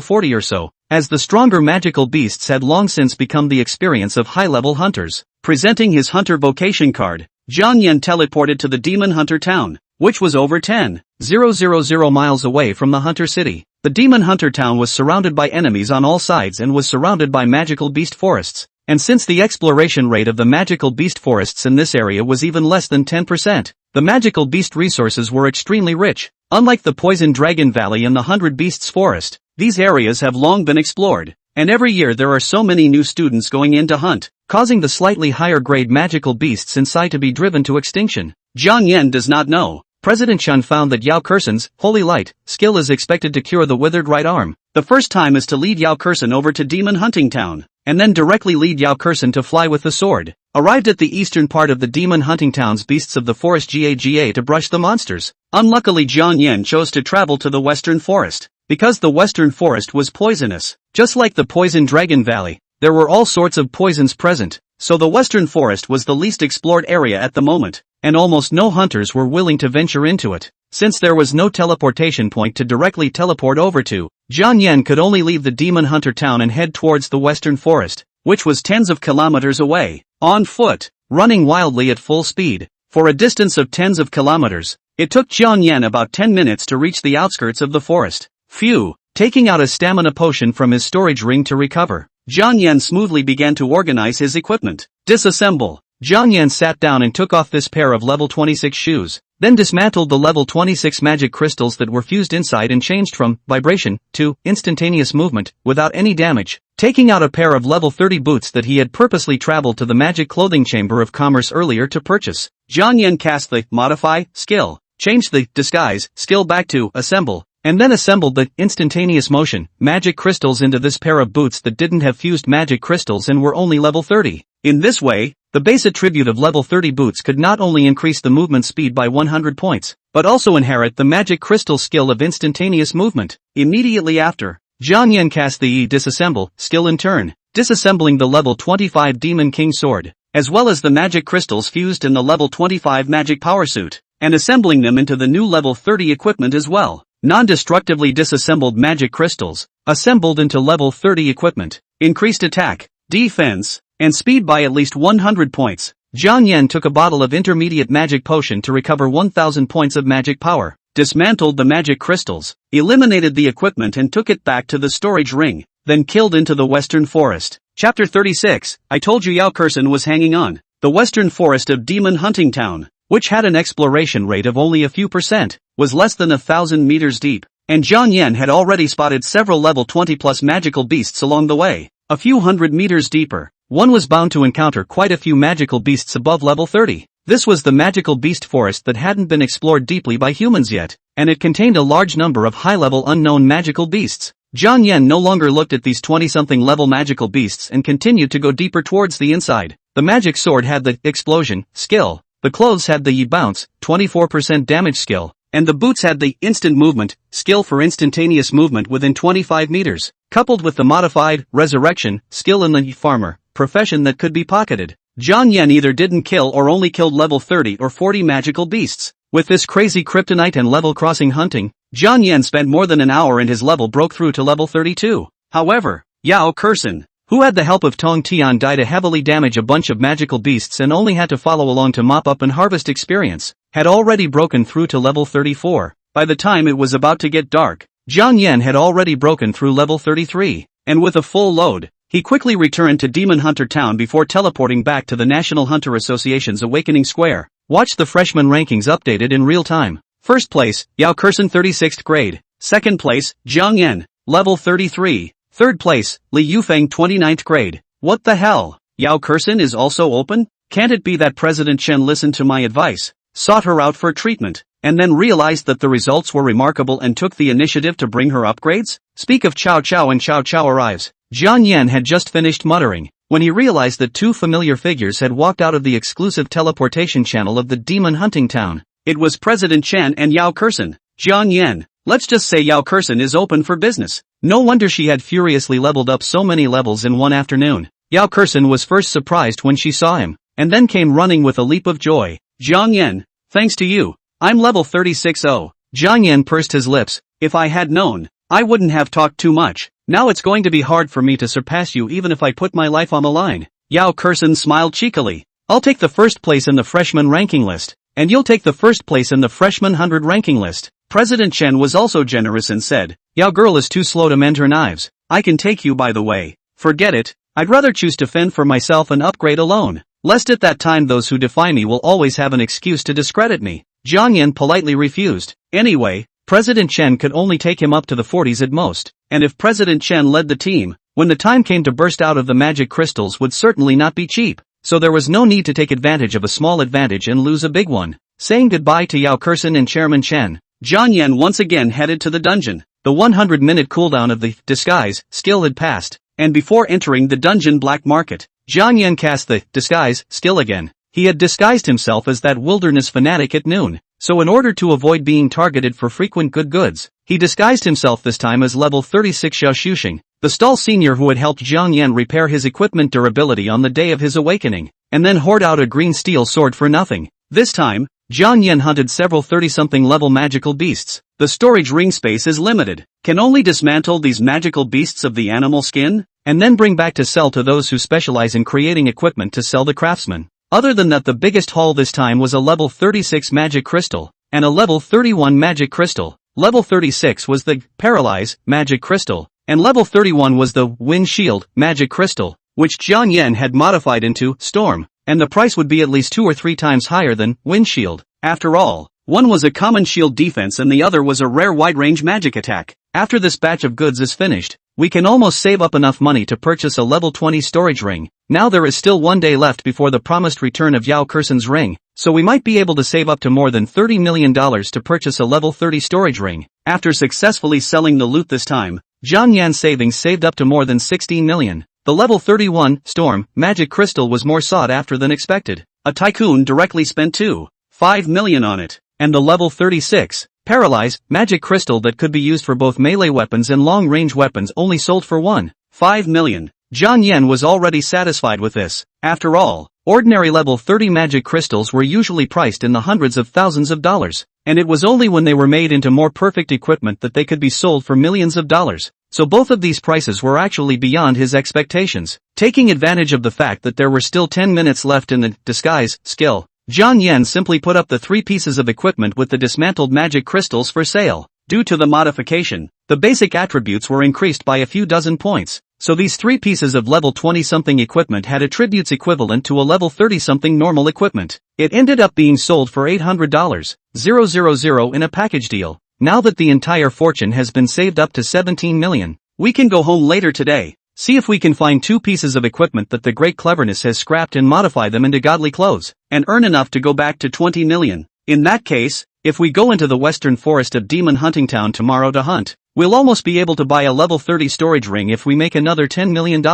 S1: 40 or so, as the stronger magical beasts had long since become the experience of high-level hunters. Presenting his hunter vocation card, Jiang Yan teleported to the Demon Hunter town, which was over 10,000 miles away from the Hunter City. The Demon Hunter town was surrounded by enemies on all sides and was surrounded by magical beast forests. And since the exploration rate of the magical beast forests in this area was even less than 10%, the magical beast resources were extremely rich. Unlike the Poison Dragon Valley and the 100 Beasts Forest, these areas have long been explored, and every year there are so many new students going in to hunt, causing the slightly higher grade magical beasts inside to be driven to extinction. Jiang Yan does not know. President Chun found that Yao Kexin's Holy Light skill is expected to cure the withered right arm. The first time is to lead Yao Kexin over to Demon Hunting Town, and then directly lead Yao Kexin to fly with the sword. Arrived at the eastern part of the Demon Hunting Town's Beasts of the Forest GAGA to brush the monsters. Unluckily Jiang Yan chose to travel to the Western Forest, because the Western Forest was poisonous. Just like the Poison Dragon Valley, there were all sorts of poisons present, so the Western Forest was the least explored area at the moment, and almost no hunters were willing to venture into it. Since there was no teleportation point to directly teleport over to, Jiang Yan could only leave the Demon Hunter town and head towards the Western Forest, which was tens of kilometers away, on foot, running wildly at full speed. For a distance of tens of kilometers, it took Jiang Yan about 10 minutes to reach the outskirts of the forest. Phew! Taking out a stamina potion from his storage ring to recover, Jiang Yan smoothly began to organize his equipment. Disassemble. Jiang Yan sat down and took off this pair of level 26 shoes, then dismantled the level 26 magic crystals that were fused inside and changed from vibration to instantaneous movement without any damage. Taking out a pair of level 30 boots that he had purposely traveled to the Magic Clothing Chamber of Commerce earlier to purchase, Jiang Yan cast the Modify skill, changed the Disguise skill back to Assemble, and then assembled the Instantaneous Motion magic crystals into this pair of boots that didn't have fused magic crystals and were only level 30. In this way, the base attribute of level 30 boots could not only increase the movement speed by 100 points, but also inherit the magic crystal skill of instantaneous movement. Immediately after, Jiang Yan cast the Disassemble skill in turn, disassembling the level 25 Demon King Sword, as well as the magic crystals fused in the level 25 magic power suit, and assembling them into the new level 30 equipment as well. Non-destructively disassembled magic crystals, assembled into level 30 equipment, increased attack, defense, and speed by at least 100 points. Jiang Yan took a bottle of intermediate magic potion to recover 1000 points of magic power, dismantled the magic crystals, eliminated the equipment and took it back to the storage ring, then killed into the Western Forest. Chapter 36, I told you Yao Kexin was hanging on. The Western Forest of Demon Hunting Town, which had an exploration rate of only a few percent, was less than 1,000 meters deep, and Jiang Yan had already spotted several level 20 plus magical beasts along the way. A few hundred meters deeper, one was bound to encounter quite a few magical beasts above level 30. This was the magical beast forest that hadn't been explored deeply by humans yet, and it contained a large number of high-level unknown magical beasts. Jiang Yan no longer looked at these 20-something level magical beasts and continued to go deeper towards the inside. The magic sword had the explosion skill, the clothes had the Yi bounce, 24% damage skill, and the boots had the instant movement skill for instantaneous movement within 25 meters, coupled with the modified resurrection skill in the Yi farmer profession that could be pocketed. Jiang Yan either didn't kill or only killed level 30 or 40 magical beasts. With this crazy kryptonite and level crossing hunting, Jiang Yan spent more than an hour and his level broke through to level 32. However, Yao Kexin, who had the help of Tong Tian Dai to heavily damage a bunch of magical beasts and only had to follow along to mop up and harvest experience, had already broken through to level 34. By the time it was about to get dark, Jiang Yan had already broken through level 33, and with a full load, he quickly returned to Demon Hunter Town before teleporting back to the National Hunter Association's Awakening Square. Watch the freshman rankings updated in real time. First place, Yao Kexin 36th grade. Second place, Jiang Yan, level 33. Third place, Li Yufeng 29th grade. What the hell? Yao Kexin is also open? Can't it be that President Chen listened to my advice? sought her out for treatment, and then realized that the results were remarkable and took the initiative to bring her upgrades? Speak of Cao Cao and Cao Cao arrives. Jiang Yan had just finished muttering when he realized that two familiar figures had walked out of the exclusive teleportation channel of the demon hunting town. It was President Chen and Yao Kexin. Jiang Yan, let's just say Yao Kexin is open for business. No wonder she had furiously leveled up so many levels in one afternoon. Yao Kexin was first surprised when she saw him, and then came running with a leap of joy. Jiang Yan, thanks to you, I'm level 36-0. Jiang Yan pursed his lips. If I had known, I wouldn't have talked too much. Now it's going to be hard for me to surpass you even if I put my life on the line. Yao Kexin smiled cheekily. I'll take the first place in the freshman ranking list, and you'll take the first place in the freshman 100 ranking list. President Chen was also generous and said, Yao girl is too slow to mend her knives. I can take you by the way. Forget it, I'd rather choose to fend for myself and upgrade alone, lest at that time those who defy me will always have an excuse to discredit me. Jiang Yan politely refused. Anyway, President Chen could only take him up to the 40s at most, and if President Chen led the team, when the time came to burst out of the magic crystals would certainly not be cheap, so there was no need to take advantage of a small advantage and lose a big one. Saying goodbye to Yao Kexin and Chairman Chen, Jiang Yan once again headed to the dungeon. The 100-minute cooldown of the disguise skill had passed, and before entering the dungeon black market, Jiang Yan cast the disguise skill again. He had disguised himself as that wilderness fanatic at noon, so in order to avoid being targeted for frequent good goods, he disguised himself this time as level 36 Xiaoyuan, the stall senior who had helped Jiang Yan repair his equipment durability on the day of his awakening, and then hoard out a green steel sword for nothing. This time, Jiang Yan hunted several 30-something level magical beasts. The storage ring space is limited. Can only dismantle these magical beasts of the animal skin, and then bring back to sell to those who specialize in creating equipment to sell the craftsmen. Other than that, the biggest haul this time was a level 36 magic crystal, and a level 31 magic crystal. Level 36 was the Paralyze magic crystal, and level 31 was the Wind Shield magic crystal, which Jiang Yan had modified into Storm, and the price would be at least 2 or 3 times higher than Wind Shield. After all, one was a common shield defense and the other was a rare wide-range magic attack. After this batch of goods is finished, we can almost save up enough money to purchase a level 20 storage ring. Now there is still one day left before the promised return of Yao Kexin's ring, so we might be able to save up to more than $30 million to purchase a level 30 storage ring. After successfully selling the loot this time, Jiang Yan's savings saved up to more than 16 million. The level 31 Storm magic crystal was more sought after than expected. A tycoon directly spent 2.5 million on it, and the level 36 Paralyze magic crystal that could be used for both melee weapons and long-range weapons only sold for 1.5 million. Jiang Yan was already satisfied with this. After all, ordinary level 30 magic crystals were usually priced in the hundreds of thousands of dollars, and it was only when they were made into more perfect equipment that they could be sold for millions of dollars. So both of these prices were actually beyond his expectations. Taking advantage of the fact that there were still 10 minutes left in the disguise skill, Jiang Yan simply put up the 3 pieces of equipment with the dismantled magic crystals for sale. Due to the modification, the basic attributes were increased by a few dozen points, so these 3 pieces of level 20-something equipment had attributes equivalent to a level 30-something normal equipment. It ended up being sold for $800,000 in a package deal. Now that the entire fortune has been saved up to 17 million, we can go home later today, see if we can find 2 pieces of equipment that the great cleverness has scrapped and modify them into godly clothes, and earn enough to go back to 20 million. In that case, if we go into the western forest of Demon Hunting Town tomorrow to hunt, we'll almost be able to buy a level 30 storage ring if we make another $10 million.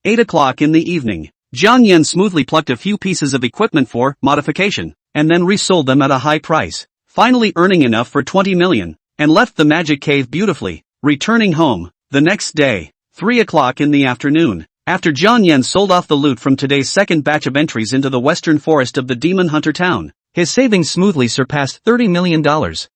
S1: 8 o'clock in the evening. Jiang Yan smoothly plucked a few pieces of equipment for modification, and then resold them at a high price, finally earning enough for 20 million, and left the magic cave beautifully. Returning home, the next day, 3 o'clock in the afternoon, after Jiang Yan sold off the loot from today's second batch of entries into the western forest of the Demon Hunter Town, his savings smoothly surpassed $30 million.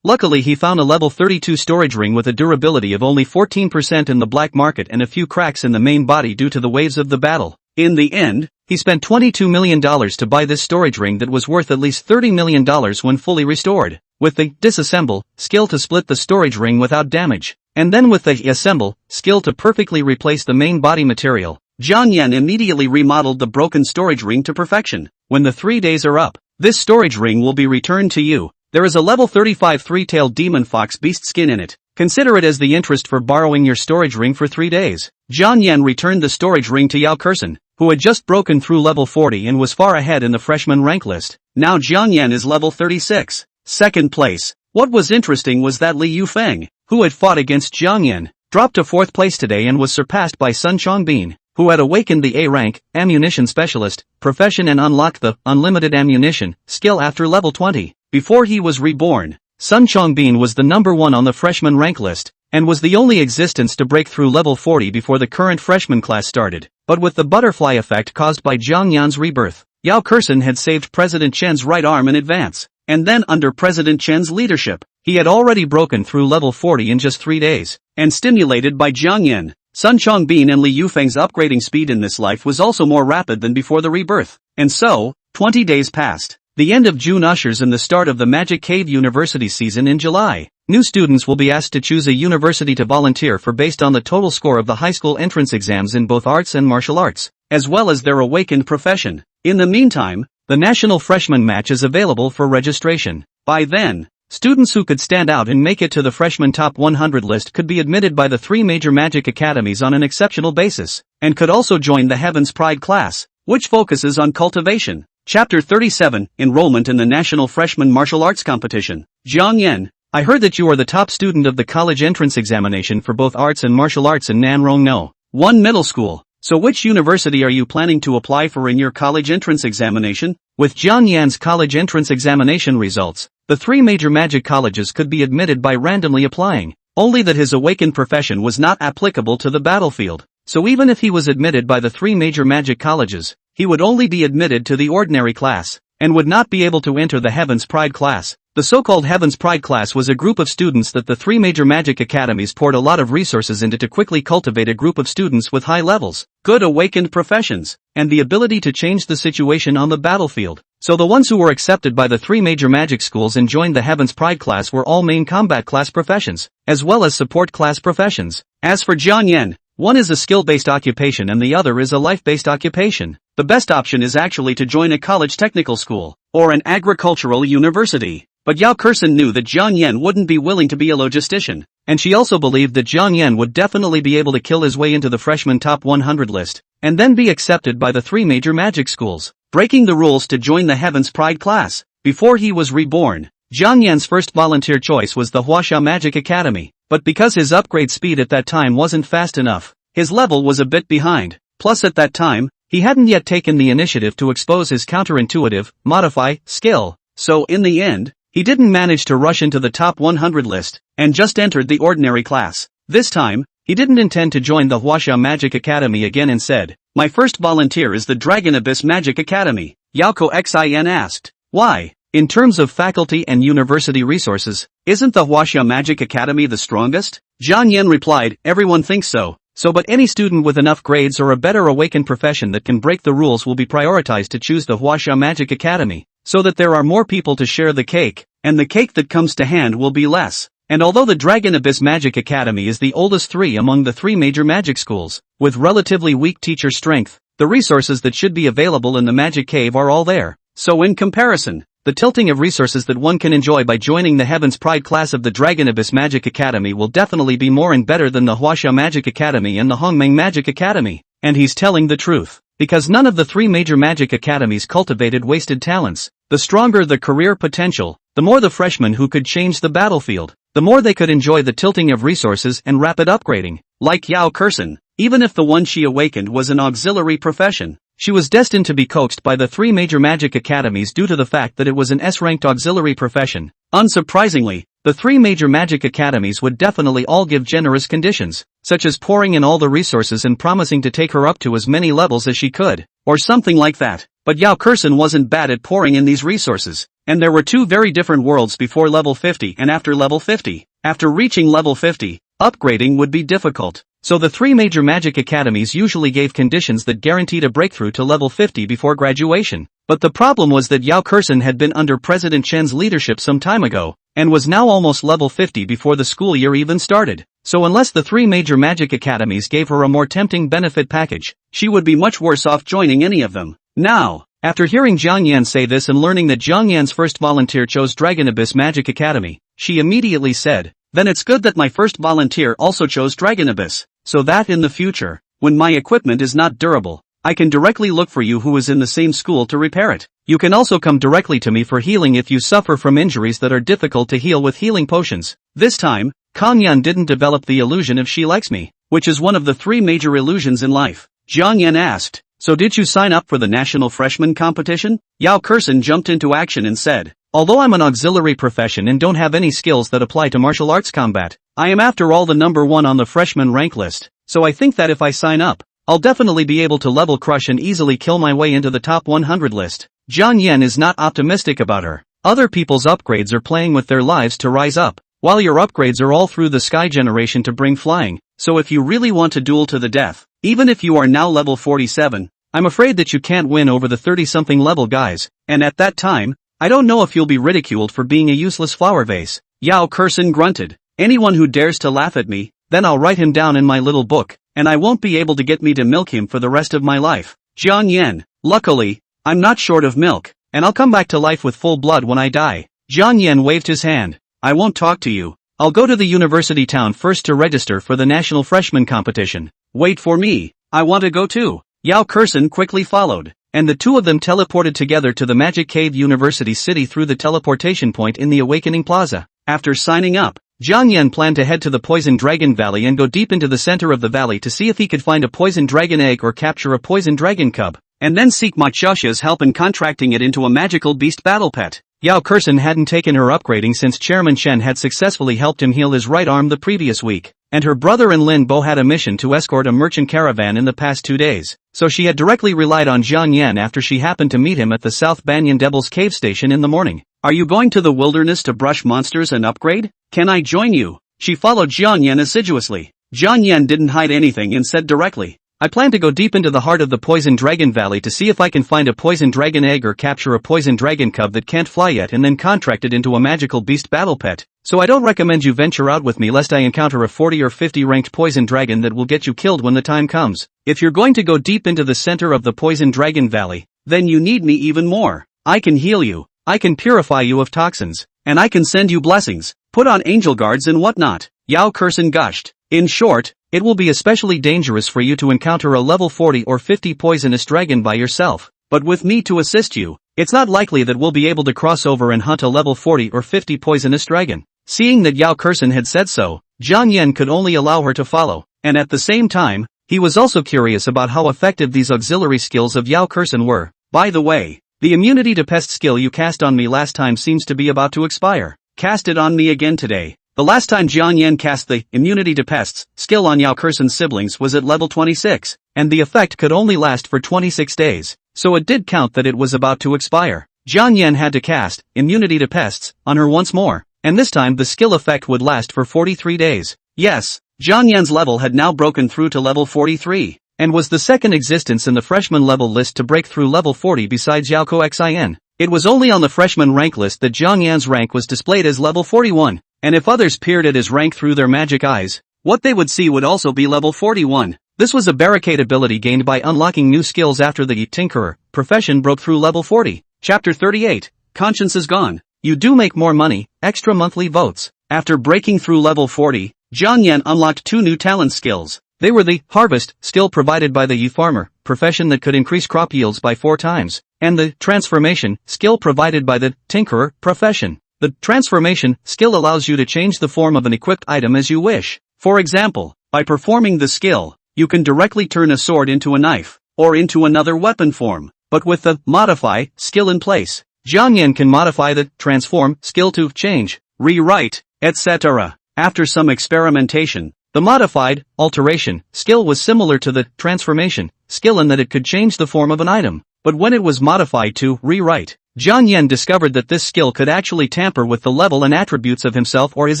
S1: Luckily he found a level 32 storage ring with a durability of only 14% in the black market and a few cracks in the main body due to the waves of the battle. In the end, he spent $22 million to buy this storage ring that was worth at least $30 million when fully restored, with the disassemble skill to split the storage ring without damage, and then with the assemble skill to perfectly replace the main body material. Jiang Yan immediately remodeled the broken storage ring to perfection. When the 3 days are up, this storage ring will be returned to you. There is a level 35 three-tailed demon fox beast skin in it, Consider it as the interest for borrowing your storage ring for 3 days. Jiang Yan returned the storage ring to Yao Kexin, who had just broken through level 40 and was far ahead in the freshman rank list. Now Jiang Yan is level 36. Second place. What was interesting was that Li Yufeng, who had fought against Jiang Yan, dropped to 4th place today and was surpassed by Sun Chongbin, who had awakened the A rank, ammunition specialist, profession and unlocked the unlimited ammunition skill after level 20. Before he was reborn, Sun Chongbin was the number 1 on the freshman rank list, and was the only existence to break through level 40 before the current freshman class started. But with the butterfly effect caused by Jiang Yan's rebirth, Yao Kexin had saved President Chen's right arm in advance, and then under President Chen's leadership, he had already broken through level 40 in just 3 days, and stimulated by Jiang Yan, Sun Chongbin and Li Yufeng's upgrading speed in this life was also more rapid than before the rebirth. And so, 20 days passed. The end of June ushers in the start of the Magic Cave University season in July. New students will be asked to choose a university to volunteer for based on the total score of the high school entrance exams in both arts and martial arts, as well as their awakened profession. In the meantime, the National Freshman Match is available for registration. By then, students who could stand out and make it to the freshman top 100 list could be admitted by the 3 major magic academies on an exceptional basis, and could also join the Heaven's Pride class, which focuses on cultivation. Chapter 37, Enrollment in the National Freshman Martial Arts Competition. Jiang Yan, I heard that you are the top student of the college entrance examination for both arts and martial arts in Nanrong No. 1 Middle School. So which university are you planning to apply for in your college entrance examination? With Jiang Yan's college entrance examination results, the 3 major magic colleges could be admitted by randomly applying, only that his awakened profession was not applicable to the battlefield. So even if he was admitted by the 3 major magic colleges, he would only be admitted to the ordinary class, and would not be able to enter the Heaven's Pride class. The so-called Heaven's Pride class was a group of students that the 3 major magic academies poured a lot of resources into to quickly cultivate a group of students with high levels, good awakened professions, and the ability to change the situation on the battlefield. So the ones who were accepted by the 3 major magic schools and joined the Heaven's Pride class were all main combat class professions, as well as support class professions. As for Jiang Yan, one is a skill-based occupation and the other is a life-based occupation. The best option is actually to join a college technical school, or an agricultural university. But Yao Kexin knew that Jiang Yan wouldn't be willing to be a logistician, and she also believed that Jiang Yan would definitely be able to kill his way into the freshman top 100 list, and then be accepted by the 3 major magic schools, breaking the rules to join the Heaven's Pride class. Before he was reborn, Jiang Yan's first volunteer choice was the Huaxia Magic Academy, but because his upgrade speed at that time wasn't fast enough, his level was a bit behind. Plus at that time, he hadn't yet taken the initiative to expose his counterintuitive, modify, skill, so in the end, he didn't manage to rush into the top 100 list, and just entered the ordinary class. This time, he didn't intend to join the Huaxia Magic Academy again and said, "My first volunteer is the Dragon Abyss Magic Academy." Yao Kexin asked, "Why? In terms of faculty and university resources, isn't the Huaxia Magic Academy the strongest?" Jiang Yan replied, "Everyone thinks so. But any student with enough grades or a better awakened profession that can break the rules will be prioritized to choose the Huaxia Magic Academy, so that there are more people to share the cake, and the cake that comes to hand will be less." And although the Dragon Abyss Magic Academy is the oldest 3 among the 3 major magic schools, with relatively weak teacher strength, the resources that should be available in the Magic Cave are all there. So in comparison, the tilting of resources that one can enjoy by joining the Heaven's Pride class of the Dragon Abyss Magic Academy will definitely be more and better than the Huaxia Magic Academy and the Hongmeng Magic Academy. And he's telling the truth, because none of the 3 major magic academies cultivated wasted talents. The stronger the career potential, the more the freshmen who could change the battlefield, the more they could enjoy the tilting of resources and rapid upgrading. Like Yao Kexin, even if the one she awakened was an auxiliary profession, she was destined to be coaxed by the 3 major magic academies due to the fact that it was an S-ranked auxiliary profession. Unsurprisingly, the 3 major magic academies would definitely all give generous conditions, such as pouring in all the resources and promising to take her up to as many levels as she could, or something like that. But Yao Kexin wasn't bad at pouring in these resources, and there were 2 very different worlds before level 50 and after level 50. After reaching level 50, upgrading would be difficult. So the 3 major magic academies usually gave conditions that guaranteed a breakthrough to level 50 before graduation. But the problem was that Yao Kexin had been under President Chen's leadership some time ago, and was now almost level 50 before the school year even started. So unless the 3 major magic academies gave her a more tempting benefit package, she would be much worse off joining any of them. Now, after hearing Jiang Yan say this and learning that Jiang Yan's first volunteer chose Dragon Abyss Magic Academy, she immediately said, Then it's good that my first volunteer also chose Dragon Abyss, so that in the future, when my equipment is not durable, I can directly look for you who is in the same school to repair it. You can also come directly to me for healing if you suffer from injuries that are difficult to heal with healing potions. This time, Kang Yan didn't develop the illusion of she likes me, which is one of the 3 major illusions in life. Jiang Yan asked, so did you sign up for the national freshman competition? Yao Kexin jumped into action and said, although I'm an auxiliary profession and don't have any skills that apply to martial arts combat, I am after all the number 1 on the freshman rank list, so I think that if I sign up, I'll definitely be able to level crush and easily kill my way into the top 100 list. Jiang Yan is not optimistic about her. Other people's upgrades are playing with their lives to rise up, while your upgrades are all through the sky generation to bring flying, so if you really want to duel to the death, even if you are now level 47, I'm afraid that you can't win over the 30-something level guys, and at that time, I don't know if you'll be ridiculed for being a useless flower vase. Yao Kexin grunted, anyone who dares to laugh at me, then I'll write him down in my little book, and I won't be able to get me to milk him for the rest of my life. Jiang Yan, luckily, I'm not short of milk, and I'll come back to life with full blood when I die. Jiang Yan waved his hand, I won't talk to you. I'll go to the university town first to register for the national freshman competition. Wait for me, I want to go too. Yao Kexin quickly followed, and the 2 of them teleported together to the Magic Cave University City through the teleportation point in the Awakening Plaza. After signing up, Jiang Yan planned to head to the Poison Dragon Valley and go deep into the center of the valley to see if he could find a poison dragon egg or capture a poison dragon cub, and then seek Ma Xiaoxia's help in contracting it into a magical beast battle pet. Yao Kexin hadn't taken her upgrading since Chairman Chen had successfully helped him heal his right arm the previous week, and her brother and Lin Bo had a mission to escort a merchant caravan in the past 2 days, so she had directly relied on Jiang Yan after she happened to meet him at the South Banyan Devil's Cave station in the morning. Are you going to the wilderness to brush monsters and upgrade? Can I join you? She followed Jiang Yan assiduously. Jiang Yan didn't hide anything and said directly, I plan to go deep into the heart of the Poison Dragon Valley to see if I can find a poison dragon egg or capture a poison dragon cub that can't fly yet and then contract it into a magical beast battle pet, so I don't recommend you venture out with me lest I encounter a 40 or 50 ranked poison dragon that will get you killed when the time comes. If you're going to go deep into the center of the Poison Dragon Valley, then you need me even more. I can heal you, I can purify you of toxins, and I can send you blessings, put on angel guards and whatnot. Yao Kexin gushed. In short, it will be especially dangerous for you to encounter a level 40 or 50 poisonous dragon by yourself, but with me to assist you, it's not likely that we'll be able to cross over and hunt a level 40 or 50 poisonous dragon. Seeing that Yao Kexin had said so, Jiang Yan could only allow her to follow, and at the same time, he was also curious about how effective these auxiliary skills of Yao Kexin were. By the way, the immunity to pest skill you cast on me last time seems to be about to expire. Cast it on me again today. The last time Jiang Yan cast the immunity to pests skill on Yao Kexin's siblings was at level 26, and the effect could only last for 26 days, so it did count that it was about to expire. Jiang Yan had to cast immunity to pests on her once more, and this time the skill effect would last for 43 days. Yes, Jiang Yan's level had now broken through to level 43, and was the second existence in the freshman level list to break through level 40 besides Yao Kexin. It was only on the freshman rank list that Jiang Yan's rank was displayed as level 41. And if others peered at his rank through their magic eyes, what they would see would also be level 41. This was a barricade ability gained by unlocking new skills after the Tinkerer profession broke through level 40. Chapter 38, Conscience is Gone. You do make more money, extra monthly votes. After breaking through level 40, Jiang Yan unlocked 2 new talent skills. They were the Harvest skill provided by the Farmer profession that could increase crop yields by 4 times, and the Transformation skill provided by the Tinkerer profession. The Transformation skill allows you to change the form of an equipped item as you wish. For example, by performing the skill, you can directly turn a sword into a knife, or into another weapon form. But with the Modify skill in place, Jiang Yan can modify the Transform skill to change, rewrite, etc. After some experimentation, the Modified Alteration skill was similar to the Transformation skill in that it could change the form of an item. But when it was modified to Rewrite, Jiang Yan discovered that this skill could actually tamper with the level and attributes of himself or his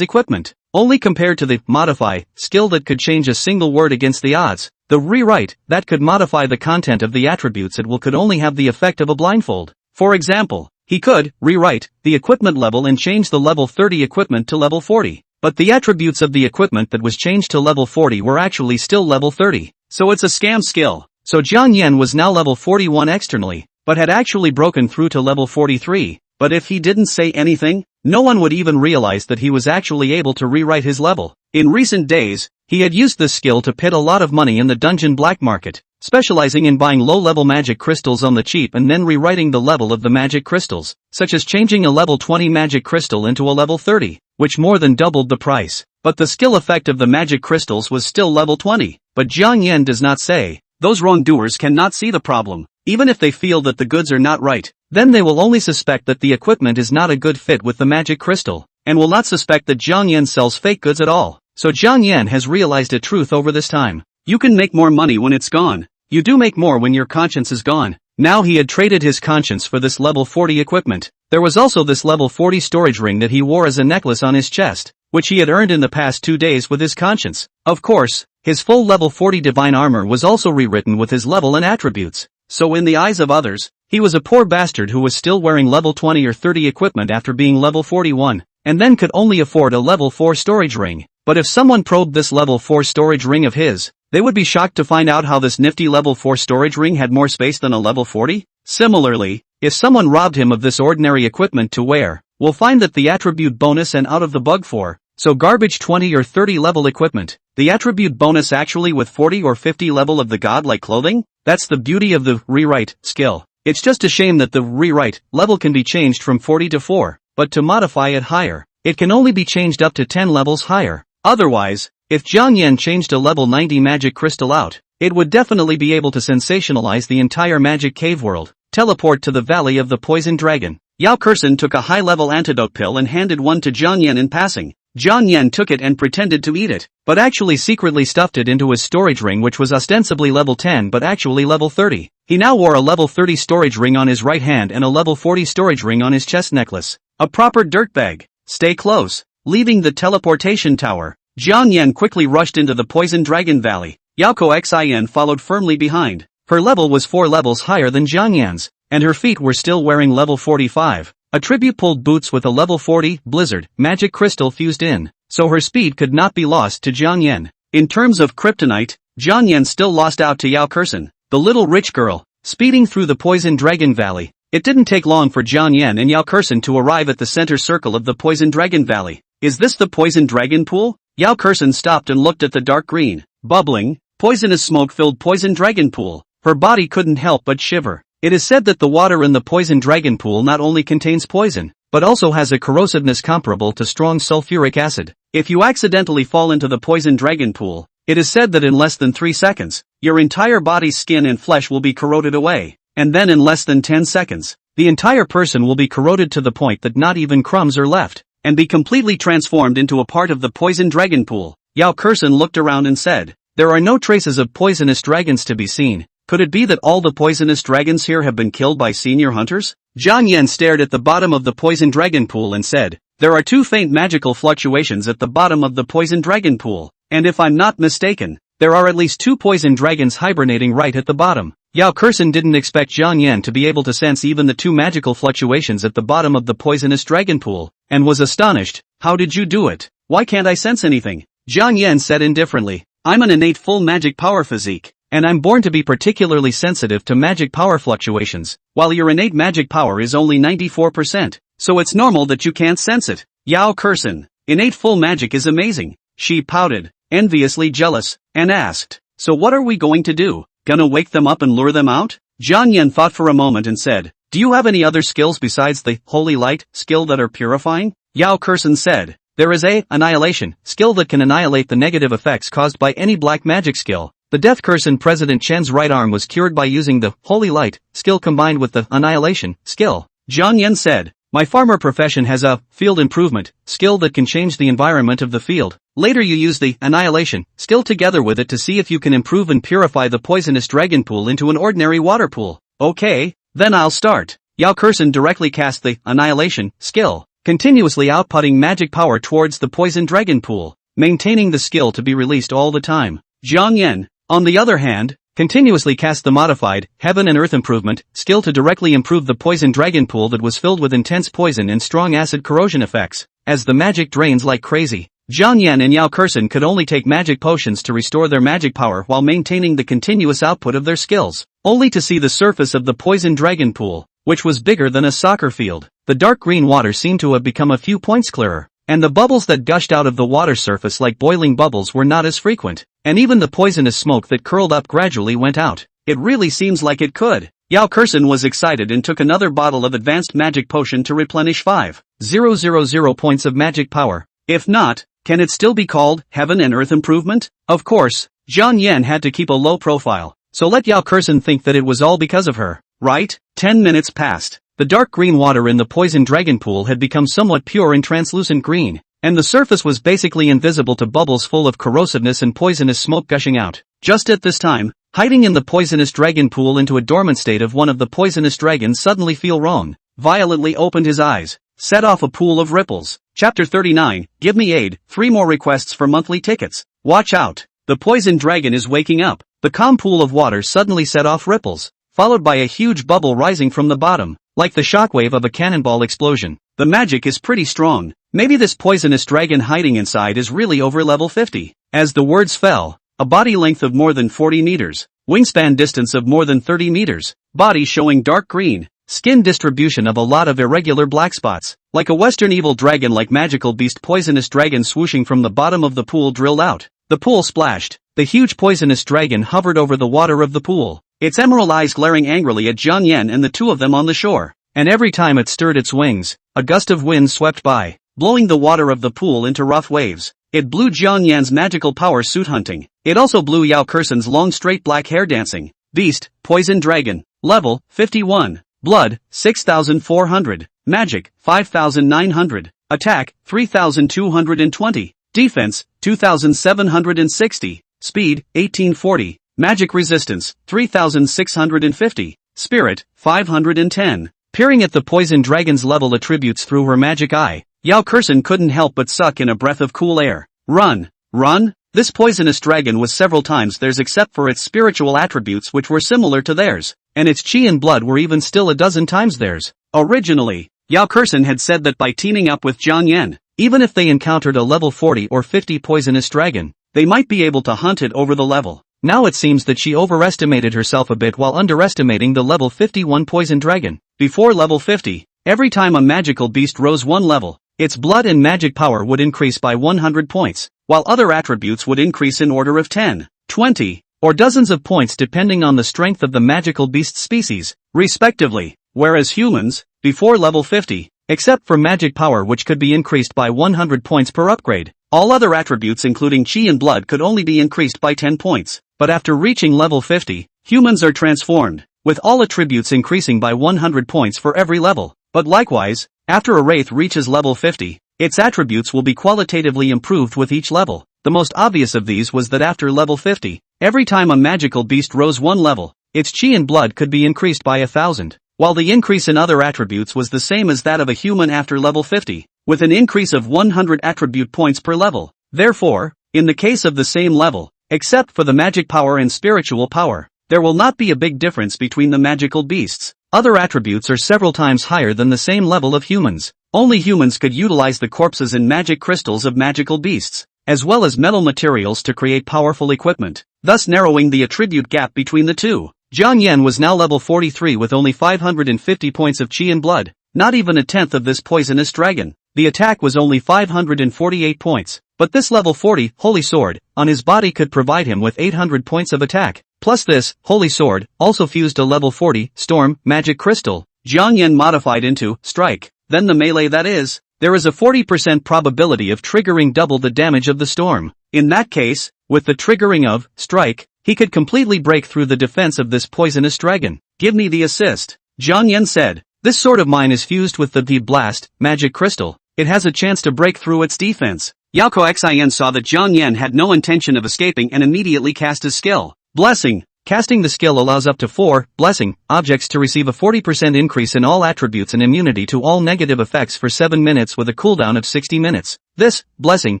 S1: equipment. Only compared to the Modify skill that could change a single word against the odds, the Rewrite that could modify the content of the attributes could only have the effect of a blindfold. For example, he could rewrite the equipment level and change the level 30 equipment to level 40. But the attributes of the equipment that was changed to level 40 were actually still level 30. So it's a scam skill. So Jiang Yan was now level 41 externally, but had actually broken through to level 43. But if he didn't say anything, no one would even realize that he was actually able to rewrite his level. In recent days, he had used this skill to pit a lot of money in the dungeon black market, specializing in buying low-level magic crystals on the cheap and then rewriting the level of the magic crystals, such as changing a level 20 magic crystal into a level 30, which more than doubled the price. But the skill effect of the magic crystals was still level 20. But Jiang Yan does not say. Those wrongdoers cannot see the problem. Even if they feel that the goods are not right, then they will only suspect that the equipment is not a good fit with the magic crystal, and will not suspect that Jiang Yan sells fake goods at all. So Jiang Yan has realized a truth over this time. You can make more money when it's gone. You do make more when your conscience is gone. Now he had traded his conscience for this level 40 equipment. There was also this level 40 storage ring that he wore as a necklace on his chest, which he had earned in the past 2 days with his conscience. Of course, his full level 40 divine armor was also rewritten with his level and attributes. So in the eyes of others, he was a poor bastard who was still wearing level 20 or 30 equipment after being level 41, and then could only afford a level 4 storage ring. But if someone probed this level 4 storage ring of his, they would be shocked to find out how this nifty level 4 storage ring had more space than a level 40. Similarly, if someone robbed him of this ordinary equipment to wear, we'll find that the attribute bonus and out of the bug 4, so garbage 20 or 30 level equipment, the attribute bonus actually with 40 or 50 level of the godlike clothing? That's the beauty of the rewrite skill. It's just a shame that the rewrite level can be changed from 40 to 4, but to modify it higher, it can only be changed up to 10 levels higher. Otherwise, if Jiang Yan changed a level 90 magic crystal out, it would definitely be able to sensationalize the entire magic cave world. Teleport to the Valley of the Poison Dragon. Yao Kexin took a high-level antidote pill and handed one to Jiang Yan in passing. Jiang Yan took it and pretended to eat it, but actually secretly stuffed it into his storage ring, which was ostensibly level 10 but actually level 30. He now wore a level 30 storage ring on his right hand and a level 40 storage ring on his chest necklace. A proper dirtbag. Stay close. Leaving the teleportation tower, Jiang Yan quickly rushed into the Poison Dragon Valley. Yao Kexin followed firmly behind. Her level was 4 levels higher than Jiang Yan's, and her feet were still wearing level 45. Attribute-pulled boots with a level 40 blizzard magic crystal fused in, so her speed could not be lost to Jiang Yan. In terms of kryptonite, Jiang Yan still lost out to Yao Kexin, the little rich girl, speeding through the Poison Dragon Valley. It didn't take long for Jiang Yan and Yao Kexin to arrive at the center circle of the Poison Dragon Valley. Is this the Poison Dragon Pool? Yao Kexin stopped and looked at the dark green, bubbling, poisonous smoke-filled Poison Dragon Pool. Her body couldn't help but shiver. It is said that the water in the Poison Dragon Pool not only contains poison, but also has a corrosiveness comparable to strong sulfuric acid. If you accidentally fall into the Poison Dragon Pool, it is said that in less than 3 seconds, your entire body's skin and flesh will be corroded away, and then in less than 10 seconds, the entire person will be corroded to the point that not even crumbs are left, and be completely transformed into a part of the Poison Dragon Pool. Yao Kexin looked around and said, "There are no traces of poisonous dragons to be seen. Could it be that all the poisonous dragons here have been killed by senior hunters?" Jiang Yan stared at the bottom of the Poison Dragon Pool and said, "There are 2 faint magical fluctuations at the bottom of the Poison Dragon Pool, and if I'm not mistaken, there are at least 2 poison dragons hibernating right at the bottom." Yao Kexin didn't expect Jiang Yan to be able to sense even the 2 magical fluctuations at the bottom of the Poisonous Dragon Pool, and was astonished. "How did you do it? Why can't I sense anything?" Jiang Yan said indifferently, "I'm an innate full magic power physique, and I'm born to be particularly sensitive to magic power fluctuations, while your innate magic power is only 94%, so it's normal that you can't sense it." Yao Kexin, innate full magic is amazing. She pouted, enviously jealous, and asked, "So what are we going to do? Gonna wake them up and lure them out?" Jiang Yan thought for a moment and said, "Do you have any other skills besides the holy light skill that are purifying?" Yao Kexin said, "There is a annihilation skill that can annihilate the negative effects caused by any black magic skill. The Death Curse in President Chen's right arm was cured by using the holy light skill combined with the annihilation skill." Jiang Yan said, "My farmer profession has a field improvement skill that can change the environment of the field. Later you use the annihilation skill together with it to see if you can improve and purify the poisonous dragon pool into an ordinary water pool." "Okay, then I'll start." Yao Kexin directly cast the annihilation skill, continuously outputting magic power towards the poison dragon pool, maintaining the skill to be released all the time. Jiang Yan, on the other hand, continuously cast the modified Heaven and Earth Improvement skill to directly improve the poison dragon pool that was filled with intense poison and strong acid corrosion effects. As the magic drains like crazy, Jiang Yan and Yao Kexin could only take magic potions to restore their magic power while maintaining the continuous output of their skills, only to see the surface of the poison dragon pool which was bigger than a soccer field. The dark green water seemed to have become a few points clearer, and the bubbles that gushed out of the water surface like boiling bubbles were not as frequent, and even the poisonous smoke that curled up gradually went out. It really seems like it could. Yao Kexin was excited and took another bottle of advanced magic potion to replenish 5,000 points of magic power. If not, can it still be called heaven and earth improvement? Of course, Zhang Yan had to keep a low profile, so let Yao Kexin think that it was all because of her, right? 10 minutes passed. The dark green water in the poison dragon pool had become somewhat pure and translucent green, and the surface was basically invisible to bubbles full of corrosiveness and poisonous smoke gushing out. Just at this time, hiding in the poisonous dragon pool into a dormant state of one of the poisonous dragons suddenly feel wrong, violently opened his eyes, set off a pool of ripples. Chapter 39, Give me aid, 3 more requests for monthly tickets. Watch out. The poison dragon is waking up. The calm pool of water suddenly set off ripples, followed by a huge bubble rising from the bottom, like the shockwave of a cannonball explosion. The magic is pretty strong. Maybe this poisonous dragon hiding inside is really over level 50. As the words fell, a body length of more than 40 meters, wingspan distance of more than 30 meters, body showing dark green, skin distribution of a lot of irregular black spots, like a western evil dragon like magical beast poisonous dragon swooshing from the bottom of the pool drilled out. The pool splashed. The huge poisonous dragon hovered over the water of the pool, its emerald eyes glaring angrily at Zhang Yan and the two of them on the shore. And every time it stirred its wings, a gust of wind swept by, blowing the water of the pool into rough waves. It blew Zhang Yan's magical power suit hunting. It also blew Yao Kexin's long straight black hair dancing. Beast, Poison Dragon. Level, 51. Blood, 6,400. Magic, 5,900. Attack, 3,220. Defense, 2,760. Speed, 1840. Magic resistance, 3,650. Spirit, 510. Peering at the poison dragon's level attributes through her magic eye, Yao Kexin couldn't help but suck in a breath of cool air. Run! Run! This poisonous dragon was several times theirs except for its spiritual attributes which were similar to theirs, and its chi and blood were even still a dozen times theirs. Originally, Yao Kexin had said that by teaming up with Zhang Yan, even if they encountered a level 40 or 50 poisonous dragon, they might be able to hunt it over the level. Now it seems that she overestimated herself a bit while underestimating the level 51 poison dragon. Before level 50, every time a magical beast rose one level, its blood and magic power would increase by 100 points, while other attributes would increase in order of 10, 20, or dozens of points depending on the strength of the magical beast species, respectively, whereas humans, before level 50, except for magic power which could be increased by 100 points per upgrade, all other attributes including chi and blood could only be increased by 10 points. But after reaching level 50, humans are transformed, with all attributes increasing by 100 points for every level. But likewise, after a wraith reaches level 50, its attributes will be qualitatively improved with each level. The most obvious of these was that after level 50, every time a magical beast rose one level, its chi and blood could be increased by 1,000, while the increase in other attributes was the same as that of a human after level 50, with an increase of 100 attribute points per level. Therefore, in the case of the same level, except for the magic power and spiritual power, there will not be a big difference between the magical beasts. Other attributes are several times higher than the same level of humans. Only humans could utilize the corpses and magic crystals of magical beasts, as well as metal materials to create powerful equipment, thus narrowing the attribute gap between the two. Zhang Yan was now level 43 with only 550 points of chi and blood, not even a tenth of this poisonous dragon. The attack was only 548 points, but this level 40 Holy Sword on his body could provide him with 800 points of attack. Plus this Holy Sword also fused a level 40 Storm Magic Crystal, Zhang Yan modified into Strike. Then the melee, that is, there is a 40% probability of triggering double the damage of the storm. In that case, with the triggering of Strike, he could completely break through the defense of this poisonous dragon. Give me the assist, Zhang Yan said. This sword of mine is fused with the Blast Magic Crystal. It has a chance to break through its defense. Yao Kexin saw that Zhang Yan had no intention of escaping and immediately cast his skill. Blessing. Casting the skill allows up to 4 blessing objects to receive a 40% increase in all attributes and immunity to all negative effects for 7 minutes with a cooldown of 60 minutes. This blessing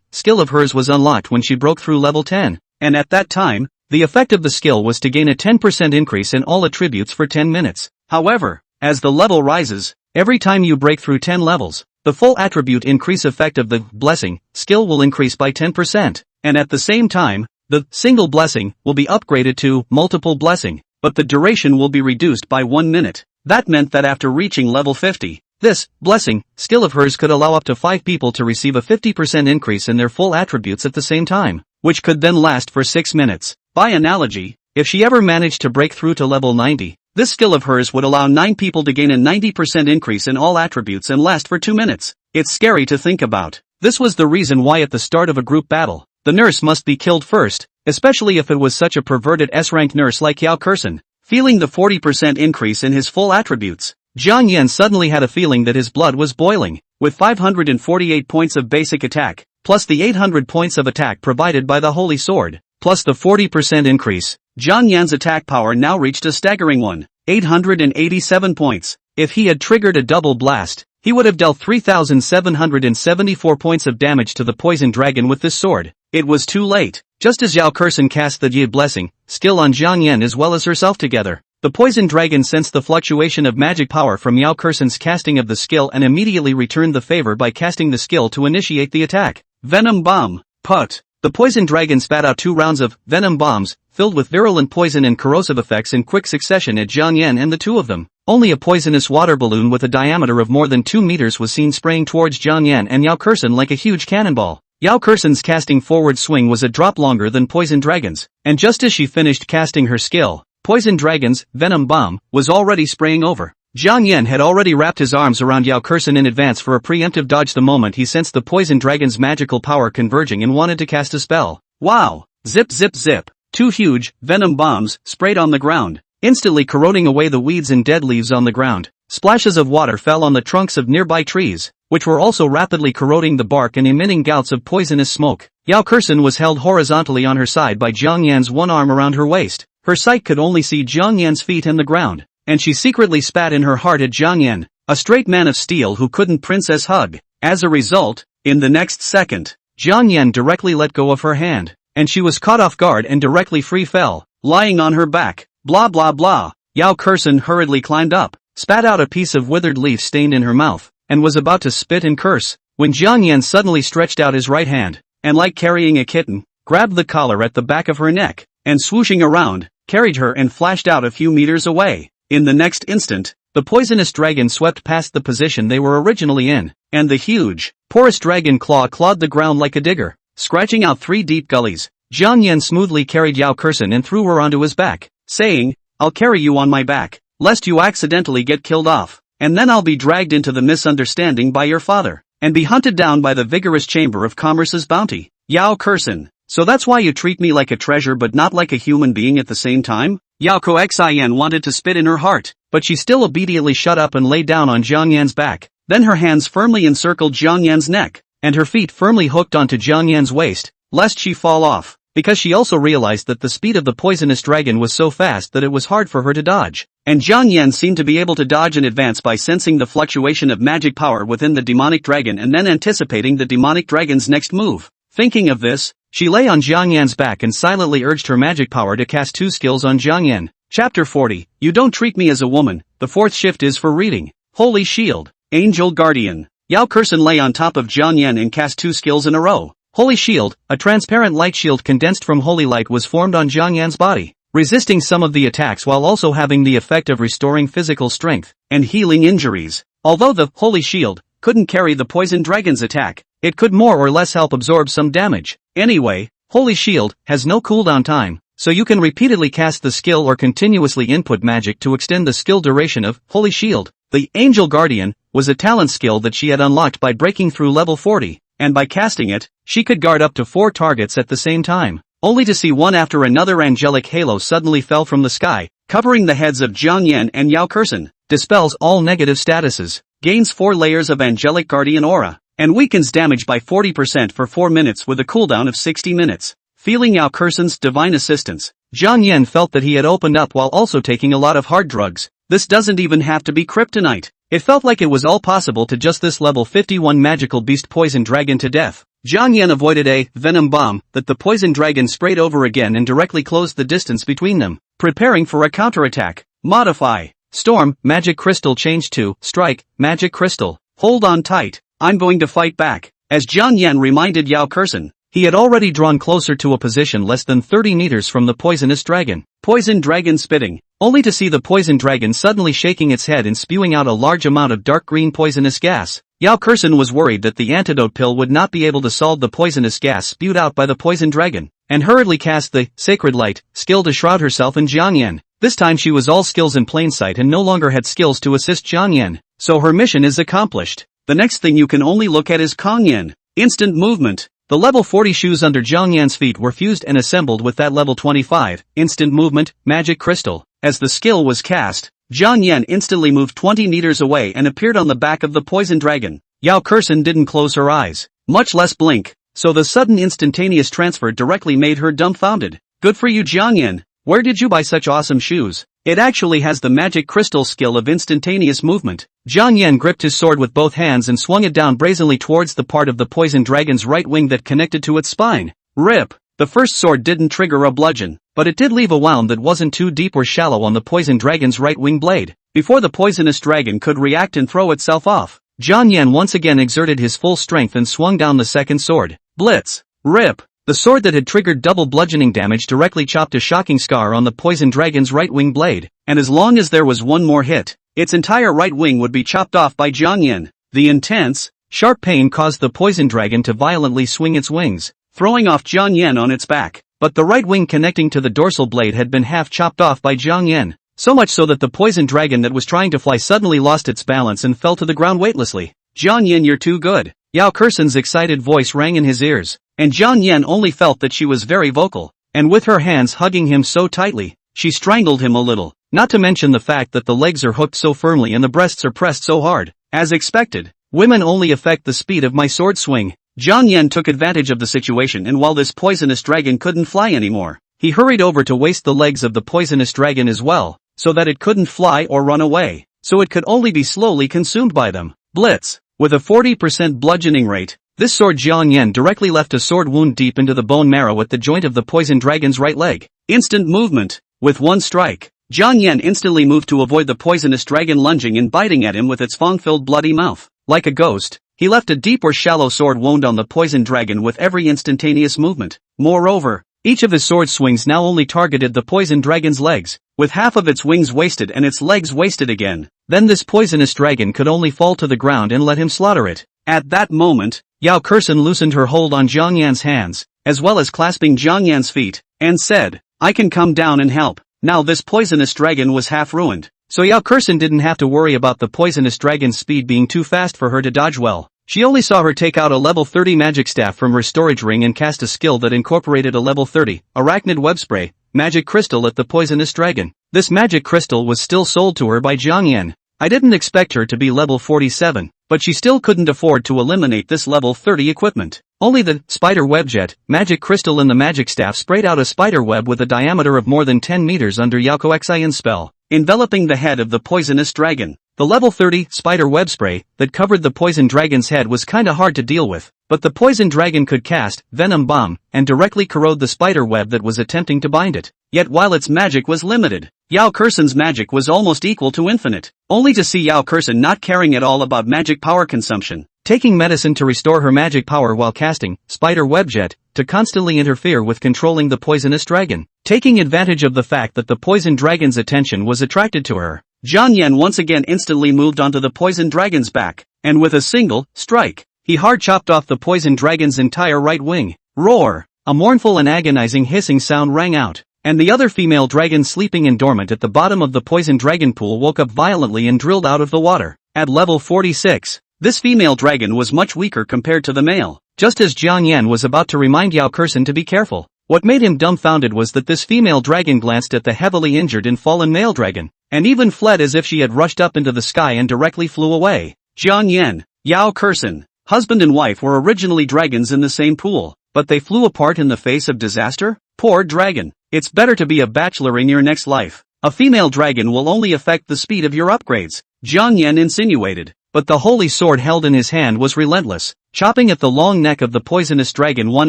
S1: skill of hers was unlocked when she broke through level 10, and at that time, the effect of the skill was to gain a 10% increase in all attributes for 10 minutes. However, as the level rises, every time you break through 10 levels, the full attribute increase effect of the blessing skill will increase by 10%, and at the same time, the single blessing will be upgraded to multiple blessing, but the duration will be reduced by 1 minute. That meant that after reaching level 50, this blessing skill of hers could allow up to 5 people to receive a 50% increase in their full attributes at the same time, which could then last for 6 minutes. By analogy, if she ever managed to break through to level 90, this skill of hers would allow 9 people to gain a 90% increase in all attributes and last for 2 minutes. It's scary to think about. This was the reason why at the start of a group battle, the nurse must be killed first, especially if it was such a perverted S-rank nurse like Yao Kexin. Feeling the 40% increase in his full attributes, Jiang Yan suddenly had a feeling that his blood was boiling. With 548 points of basic attack, plus the 800 points of attack provided by the Holy Sword, plus the 40% increase, Jiang Yan's attack power now reached a staggering 887 points. If he had triggered a double blast, he would have dealt 3,774 points of damage to the poison dragon with this sword. It was too late. Just as Yao Kexin cast the Yi blessing skill on Jiang Yan as well as herself together, the poison dragon sensed the fluctuation of magic power from Yao Kexin's casting of the skill and immediately returned the favor by casting the skill to initiate the attack. Venom Bomb. Put. The poison dragon spat out 2 rounds of venom bombs, filled with virulent poison and corrosive effects in quick succession at Jiang Yan and the two of them. Only a poisonous water balloon with a diameter of more than 2 meters was seen spraying towards Jiang Yan and Yao Kexin like a huge cannonball. Yao Kexin's casting forward swing was a drop longer than Poison Dragon's, and just as she finished casting her skill, Poison Dragon's venom bomb was already spraying over. Jiang Yan had already wrapped his arms around Yao Kexin in advance for a preemptive dodge the moment he sensed the Poison Dragon's magical power converging and wanted to cast a spell. Wow! Zip zip zip! 2 huge venom bombs sprayed on the ground, instantly corroding away the weeds and dead leaves on the ground. Splashes of water fell on the trunks of nearby trees, which were also rapidly corroding the bark and emitting gouts of poisonous smoke. Yao Kexin was held horizontally on her side by Jiang Yan's one arm around her waist. Her sight could only see Jiang Yan's feet and the ground, and she secretly spat in her heart at Jiang Yan, a straight man of steel who couldn't princess hug. As a result, in the next second, Jiang Yan directly let go of her hand, and she was caught off guard and directly free fell, lying on her back. Blah blah blah. Yao Kexin hurriedly climbed up, spat out a piece of withered leaf stained in her mouth, and was about to spit and curse, when Jiang Yan suddenly stretched out his right hand, and like carrying a kitten, grabbed the collar at the back of her neck, and swooshing around, carried her and flashed out a few meters away. In the next instant, the poisonous dragon swept past the position they were originally in, and the huge, porous dragon claw clawed the ground like a digger, scratching out 3 deep gullies. Jiang Yan smoothly carried Yao Kexin and threw her onto his back, saying, "I'll carry you on my back, lest you accidentally get killed off, and then I'll be dragged into the misunderstanding by your father, and be hunted down by the vigorous Chamber of Commerce's bounty." Yao Kexin, so that's why you treat me like a treasure but not like a human being at the same time? Yao Kexin wanted to spit in her heart, but she still obediently shut up and lay down on Jiang Yan's back. Then her hands firmly encircled Jiang Yan's neck, and her feet firmly hooked onto Jiang Yan's waist, lest she fall off, because she also realized that the speed of the poisonous dragon was so fast that it was hard for her to dodge. And Jiang Yan seemed to be able to dodge in advance by sensing the fluctuation of magic power within the demonic dragon and then anticipating the demonic dragon's next move. Thinking of this, she lay on Jiang Yan's back and silently urged her magic power to cast 2 skills on Jiang Yan. Chapter 40, You Don't Treat Me as a Woman. The 4th shift is for reading. Holy Shield. Angel Guardian. Yao Kexin lay on top of Jiang Yan and cast 2 skills in a row. Holy Shield, a transparent light shield condensed from holy light was formed on Jiang Yan's body, resisting some of the attacks while also having the effect of restoring physical strength and healing injuries. Although the Holy Shield couldn't carry the Poison Dragon's attack, it could more or less help absorb some damage. Anyway, Holy Shield has no cooldown time, so you can repeatedly cast the skill or continuously input magic to extend the skill duration of Holy Shield. The Angel Guardian was a talent skill that she had unlocked by breaking through level 40, and by casting it, she could guard up to 4 targets at the same time, only to see one after another angelic halo suddenly fell from the sky, covering the heads of Jiang Yan and Yao Kexin, dispels all negative statuses, gains 4 layers of angelic guardian aura, and weakens damage by 40% for 4 minutes with a cooldown of 60 minutes. Feeling Yao Kexin's divine assistance, Jiang Yan felt that he had opened up while also taking a lot of hard drugs. This doesn't even have to be kryptonite. It felt like it was all possible to just this level 51 magical beast poison dragon to death. Jiang Yan avoided a venom bomb that the poison dragon sprayed over again and directly closed the distance between them, preparing for a counterattack. Modify. Storm, magic crystal changed to strike, magic crystal. Hold on tight, I'm going to fight back. As Jiang Yan reminded Yao Kexin, he had already drawn closer to a position less than 30 meters from the poisonous dragon. Poison dragon spitting. only to see the poison dragon suddenly shaking its head and spewing out a large amount of dark green poisonous gas. Yao Kexin was worried that the antidote pill would not be able to solve the poisonous gas spewed out by the poison dragon, and hurriedly cast the Sacred Light skill to shroud herself in Jiangyan. This time she was all skills in plain sight and no longer had skills to assist Jiangyan, so her mission is accomplished. The next thing you can only look at is Kongyan. Instant movement. The level 40 shoes under Jiangyan's feet were fused and assembled with that level 25, instant movement, magic crystal. As the skill was cast, Jiangyan instantly moved 20 meters away and appeared on the back of the poison dragon. Yao Kexin didn't close her eyes, much less blink, so the sudden instantaneous transfer directly made her dumbfounded. Good for you, Jiangyan. Where did you buy such awesome shoes? It actually has the magic crystal skill of instantaneous movement. Jiangyan gripped his sword with both hands and swung it down brazenly towards the part of the poison dragon's right wing that connected to its spine. Rip! The first sword didn't trigger a bludgeon, but it did leave a wound that wasn't too deep or shallow on the poison dragon's right wing blade. Before the poisonous dragon could react and throw itself off, Jiangyan once again exerted his full strength and swung down the second sword. Blitz! Rip! The sword that had triggered double bludgeoning damage directly chopped a shocking scar on the poison dragon's right wing blade, and as long as there was one more hit, its entire right wing would be chopped off by Jiangyan. The intense, sharp pain caused the poison dragon to violently swing its wings, throwing off Jiangyan on its back, but the right wing connecting to the dorsal blade had been half chopped off by Jiangyan, so much so that the poison dragon that was trying to fly suddenly lost its balance and fell to the ground weightlessly. Jiangyan, you're too good. Yao Kexin's excited voice rang in his ears, and Jiangyan only felt that she was very vocal, and with her hands hugging him so tightly, she strangled him a little, not to mention the fact that the legs are hooked so firmly and the breasts are pressed so hard. As expected, women only affect the speed of my sword swing. Jiangyan took advantage of the situation, and while this poisonous dragon couldn't fly anymore, he hurried over to waste the legs of the poisonous dragon as well, so that it couldn't fly or run away, so it could only be slowly consumed by them. Blitz! With a 40% bludgeoning rate, this sword Jiangyan directly left a sword wound deep into the bone marrow at the joint of the poison dragon's right leg. Instant movement. With one strike, Jiangyan instantly moved to avoid the poisonous dragon lunging and biting at him with its fang-filled bloody mouth. Like a ghost, he left a deep or shallow sword wound on the poison dragon with every instantaneous movement. Moreover, each of his sword swings now only targeted the poison dragon's legs, with half of its wings wasted and its legs wasted again. Then this poisonous dragon could only fall to the ground and let him slaughter it. At that moment, Yao Kexin loosened her hold on Jiangyan's hands, as well as clasping Jiangyan's feet, and said, I can come down and help. Now this poisonous dragon was half ruined, so Yao Kexin didn't have to worry about the poisonous dragon's speed being too fast for her to dodge well. She only saw her take out a level 30 magic staff from her storage ring and cast a skill that incorporated a level 30, arachnid web spray, magic crystal at the poisonous dragon. This magic crystal was still sold to her by Jiangyan. I didn't expect her to be level 47, but she still couldn't afford to eliminate this level 30 equipment. Only the spider webjet, magic crystal in the magic staff sprayed out a spider web with a diameter of more than 10 meters under Yao Kexin's spell, enveloping the head of the poisonous dragon. The level 30 spider web spray that covered the poison dragon's head was kinda hard to deal with, but the poison dragon could cast venom bomb and directly corrode the spider web that was attempting to bind it. Yet while its magic was limited, Yao Kexin's magic was almost equal to infinite, only to see Yao Kexin not caring at all about magic power consumption, taking medicine to restore her magic power while casting spider webjet to constantly interfere with controlling the poisonous dragon. Taking advantage of the fact that the poison dragon's attention was attracted to her, Jiangyan once again instantly moved onto the poison dragon's back, and with a single strike, he hard chopped off the poison dragon's entire right wing. Roar! A mournful and agonizing hissing sound rang out, and the other female dragon sleeping and dormant at the bottom of the poison dragon pool woke up violently and drilled out of the water. At level 46, this female dragon was much weaker compared to the male. Just as Jiangyan was about to remind Yao Kexin to be careful, what made him dumbfounded was that this female dragon glanced at the heavily injured and fallen male dragon, and even fled as if she had rushed up into the sky and directly flew away. Jiangyan, Yao Kexin, husband and wife were originally dragons in the same pool, but they flew apart in the face of disaster? Poor dragon. It's better to be a bachelor in your next life. A female dragon will only affect the speed of your upgrades, Jiangyan insinuated, but the holy sword held in his hand was relentless, chopping at the long neck of the poisonous dragon one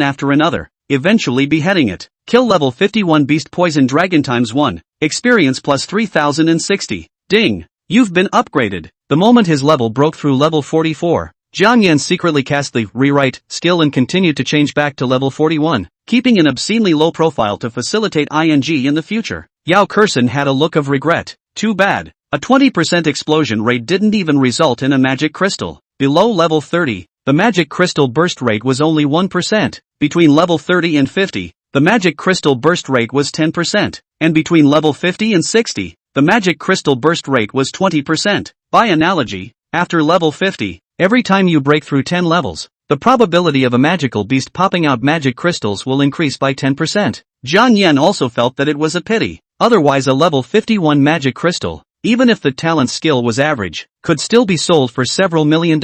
S1: after another, eventually beheading it. Kill level 51 beast poison dragon times 1, experience plus 3060. Ding! You've been upgraded. The moment his level broke through level 44, Jiangyan secretly cast the rewrite skill and continued to change back to level 41, keeping an obscenely low profile to facilitate ING in the future. Yao Kexin had a look of regret. Too bad. A 20% explosion rate didn't even result in a magic crystal. Below level 30, the magic crystal burst rate was only 1%. Between level 30 and 50, the magic crystal burst rate was 10%. And between level 50 and 60, the magic crystal burst rate was 20%. By analogy, after level 50, every time you break through 10 levels, the probability of a magical beast popping out magic crystals will increase by 10%. Jiang Yan also felt that it was a pity. Otherwise a level 51 magic crystal, even if the talent skill was average, could still be sold for several $1 million.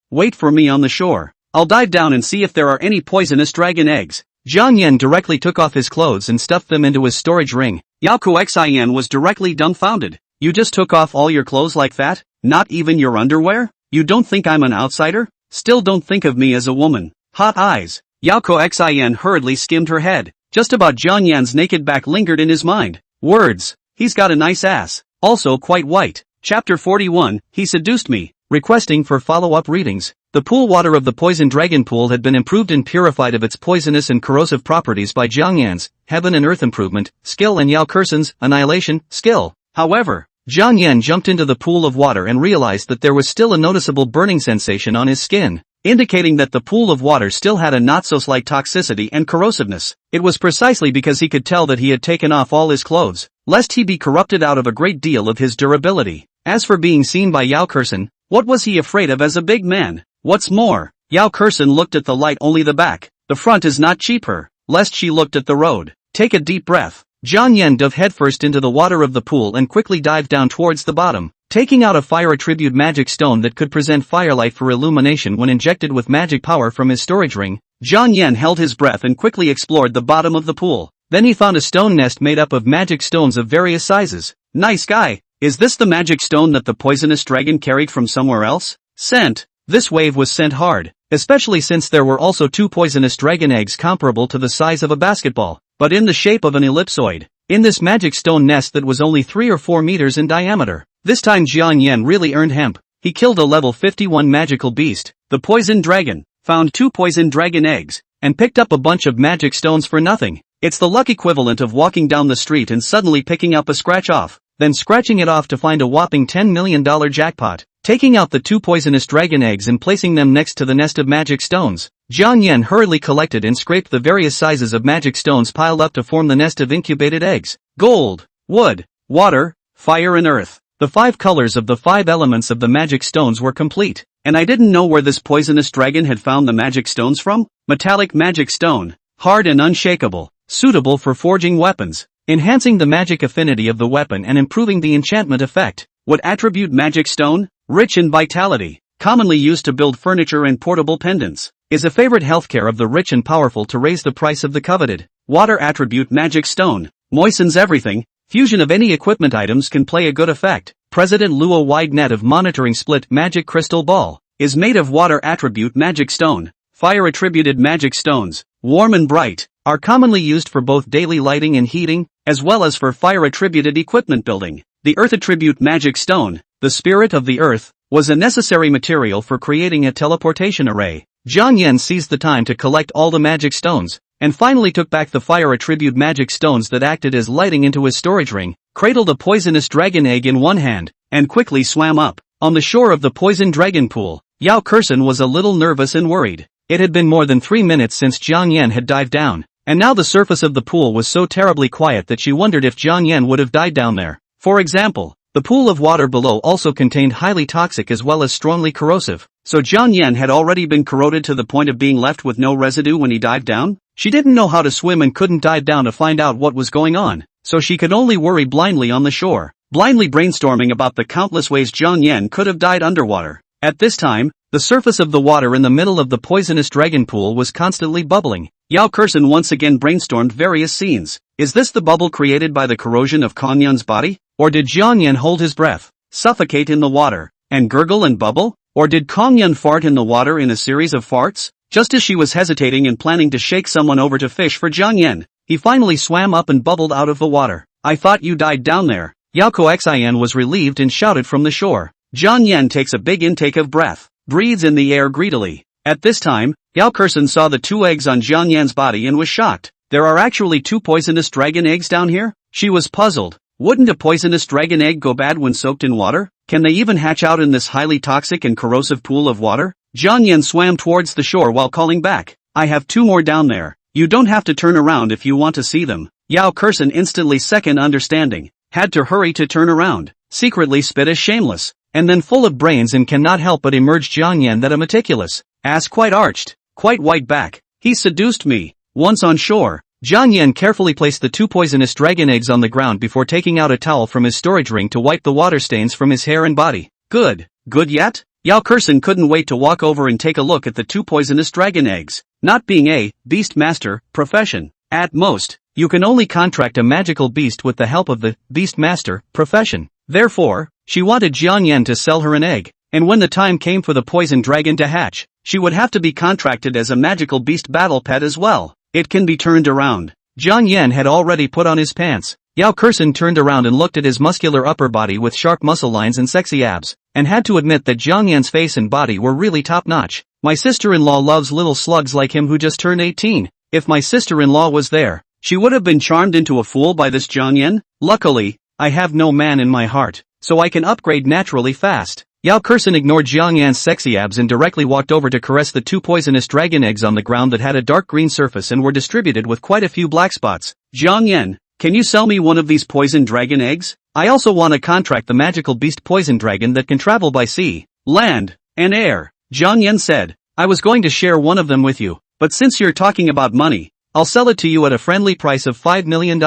S1: Wait for me on the shore. I'll dive down and see if there are any poisonous dragon eggs. Jiang Yan directly took off his clothes and stuffed them into his storage ring. Yao Kexin was directly dumbfounded. You just took off all your clothes like that? Not even your underwear? You don't think I'm an outsider? Still don't think of me as a woman. Hot eyes. Yao Kexin hurriedly skimmed her head. Just about Jiang Yan's naked back lingered in his mind. Words. He's got a nice ass. Also quite white. Chapter 41, he seduced me. Requesting for follow-up readings. The pool water of the poison dragon pool had been improved and purified of its poisonous and corrosive properties by Jiang Yan's Heaven and Earth Improvement skill and Yao Kexin's Annihilation skill. However, Jiang Yan jumped into the pool of water and realized that there was still a noticeable burning sensation on his skin, indicating that the pool of water still had a not-so-slight toxicity and corrosiveness. It was precisely because he could tell that he had taken off all his clothes, lest he be corrupted out of a great deal of his durability. As for being seen by Yao Kexin, what was he afraid of as a big man? What's more, Yao Kexin looked at the light, only the back. The front is not cheaper, lest she looked at the road. Take a deep breath. Jiang Yan dove headfirst into the water of the pool and quickly dived down towards the bottom, taking out a fire attribute magic stone that could present firelight for illumination when injected with magic power from his storage ring. Jiang Yan held his breath and quickly explored the bottom of the pool. Then he found a stone nest made up of magic stones of various sizes. Nice guy. Is this the magic stone that the poisonous dragon carried from somewhere else? Sent. This wave was sent hard, especially since there were also 2 poisonous dragon eggs comparable to the size of a basketball, but in the shape of an ellipsoid, in this magic stone nest that was only 3 or 4 meters in diameter. This time Jiang Yan really earned hemp. He killed a level 51 magical beast, the poison dragon, found 2 poison dragon eggs, and picked up a bunch of magic stones for nothing. It's the luck equivalent of walking down the street and suddenly picking up a scratch off, then scratching it off to find a whopping $10 million jackpot. Taking out the 2 poisonous dragon eggs and placing them next to the nest of magic stones, Jiang Yan hurriedly collected and scraped the various sizes of magic stones piled up to form the nest of incubated eggs. Gold, wood, water, fire and earth. The 5 colors of the 5 elements of the magic stones were complete. And I didn't know where this poisonous dragon had found the magic stones from? Metallic magic stone, hard and unshakable, suitable for forging weapons, enhancing the magic affinity of the weapon and improving the enchantment effect. What attribute magic stone? Rich in vitality, commonly used to build furniture and portable pendants, is a favorite healthcare of the rich and powerful to raise the price of the coveted. Water attribute magic stone, moistens everything. Fusion of any equipment items can play a good effect. President Luo wide net of monitoring split magic crystal ball, is made of water attribute magic stone. Fire attributed magic stones, warm and bright, are commonly used for both daily lighting and heating, as well as for fire attributed equipment building. The earth attribute magic stone, the spirit of the earth, was a necessary material for creating a teleportation array. Jiang Yan seized the time to collect all the magic stones, and finally took back the fire attribute magic stones that acted as lighting into his storage ring, cradled a poisonous dragon egg in one hand, and quickly swam up. On the shore of the poison dragon pool, Yao Kexin was a little nervous and worried. It had been more than 3 minutes since Jiang Yan had dived down, and now the surface of the pool was so terribly quiet that she wondered if Jiang Yan would have died down there. For example, the pool of water below also contained highly toxic as well as strongly corrosive, so Jiang Yan had already been corroded to the point of being left with no residue when he dived down? She didn't know how to swim and couldn't dive down to find out what was going on, so she could only worry blindly on the shore, blindly brainstorming about the countless ways Jiang Yan could have died underwater. At this time, the surface of the water in the middle of the poisonous dragon pool was constantly bubbling. Yao Kexin once again brainstormed various scenes. Is this the bubble created by the corrosion of Kong Yun's body? Or did Jiang Yan hold his breath, suffocate in the water, and gurgle and bubble? Or did Kong Yun fart in the water in a series of farts? Just as she was hesitating and planning to shake someone over to fish for Jiang Yan, he finally swam up and bubbled out of the water. I thought you died down there. Yao Kexin was relieved and shouted from the shore. Jiang Yan takes a big intake of breath, breathes in the air greedily. At this time, Yao Kexin saw the 2 eggs on Jiang Yan's body and was shocked. There are actually 2 poisonous dragon eggs down here? She was puzzled. Wouldn't a poisonous dragon egg go bad when soaked in water? Can they even hatch out in this highly toxic and corrosive pool of water? Jiang Yan swam towards the shore while calling back. I have 2 more down there. You don't have to turn around if you want to see them. Yao Kexin instantly second understanding. Had to hurry to turn around. Secretly spit as shameless. And then full of brains and cannot help but emerge Jiang Yan that a meticulous, ass quite arched, quite white back. He seduced me. Once on shore, Jiang Yan carefully placed the 2 poisonous dragon eggs on the ground before taking out a towel from his storage ring to wipe the water stains from his hair and body. Good. Good yet? Yao Kexin couldn't wait to walk over and take a look at the 2 poisonous dragon eggs. Not being a beast master profession, at most, you can only contract a magical beast with the help of the beast master profession. Therefore, she wanted Jiang Yan to sell her an egg, and when the time came for the poison dragon to hatch, she would have to be contracted as a magical beast battle pet as well. It can be turned around. Jiang Yan had already put on his pants. Yao Kexin turned around and looked at his muscular upper body with sharp muscle lines and sexy abs, and had to admit that Jiang Yan's face and body were really top-notch. My sister-in-law loves little slugs like him who just turned 18. If my sister-in-law was there, she would have been charmed into a fool by this Jiang Yan. Luckily, I have no man in my heart, so I can upgrade naturally fast. Yao Kexin ignored Jiang Yan's sexy abs and directly walked over to caress the 2 poisonous dragon eggs on the ground that had a dark green surface and were distributed with quite a few black spots. Jiang Yan, can you sell me one of these poison dragon eggs? I also want to contract the magical beast poison dragon that can travel by sea, land, and air. Jiang Yan said, I was going to share one of them with you, but since you're talking about money, I'll sell it to you at a friendly price of $5 million.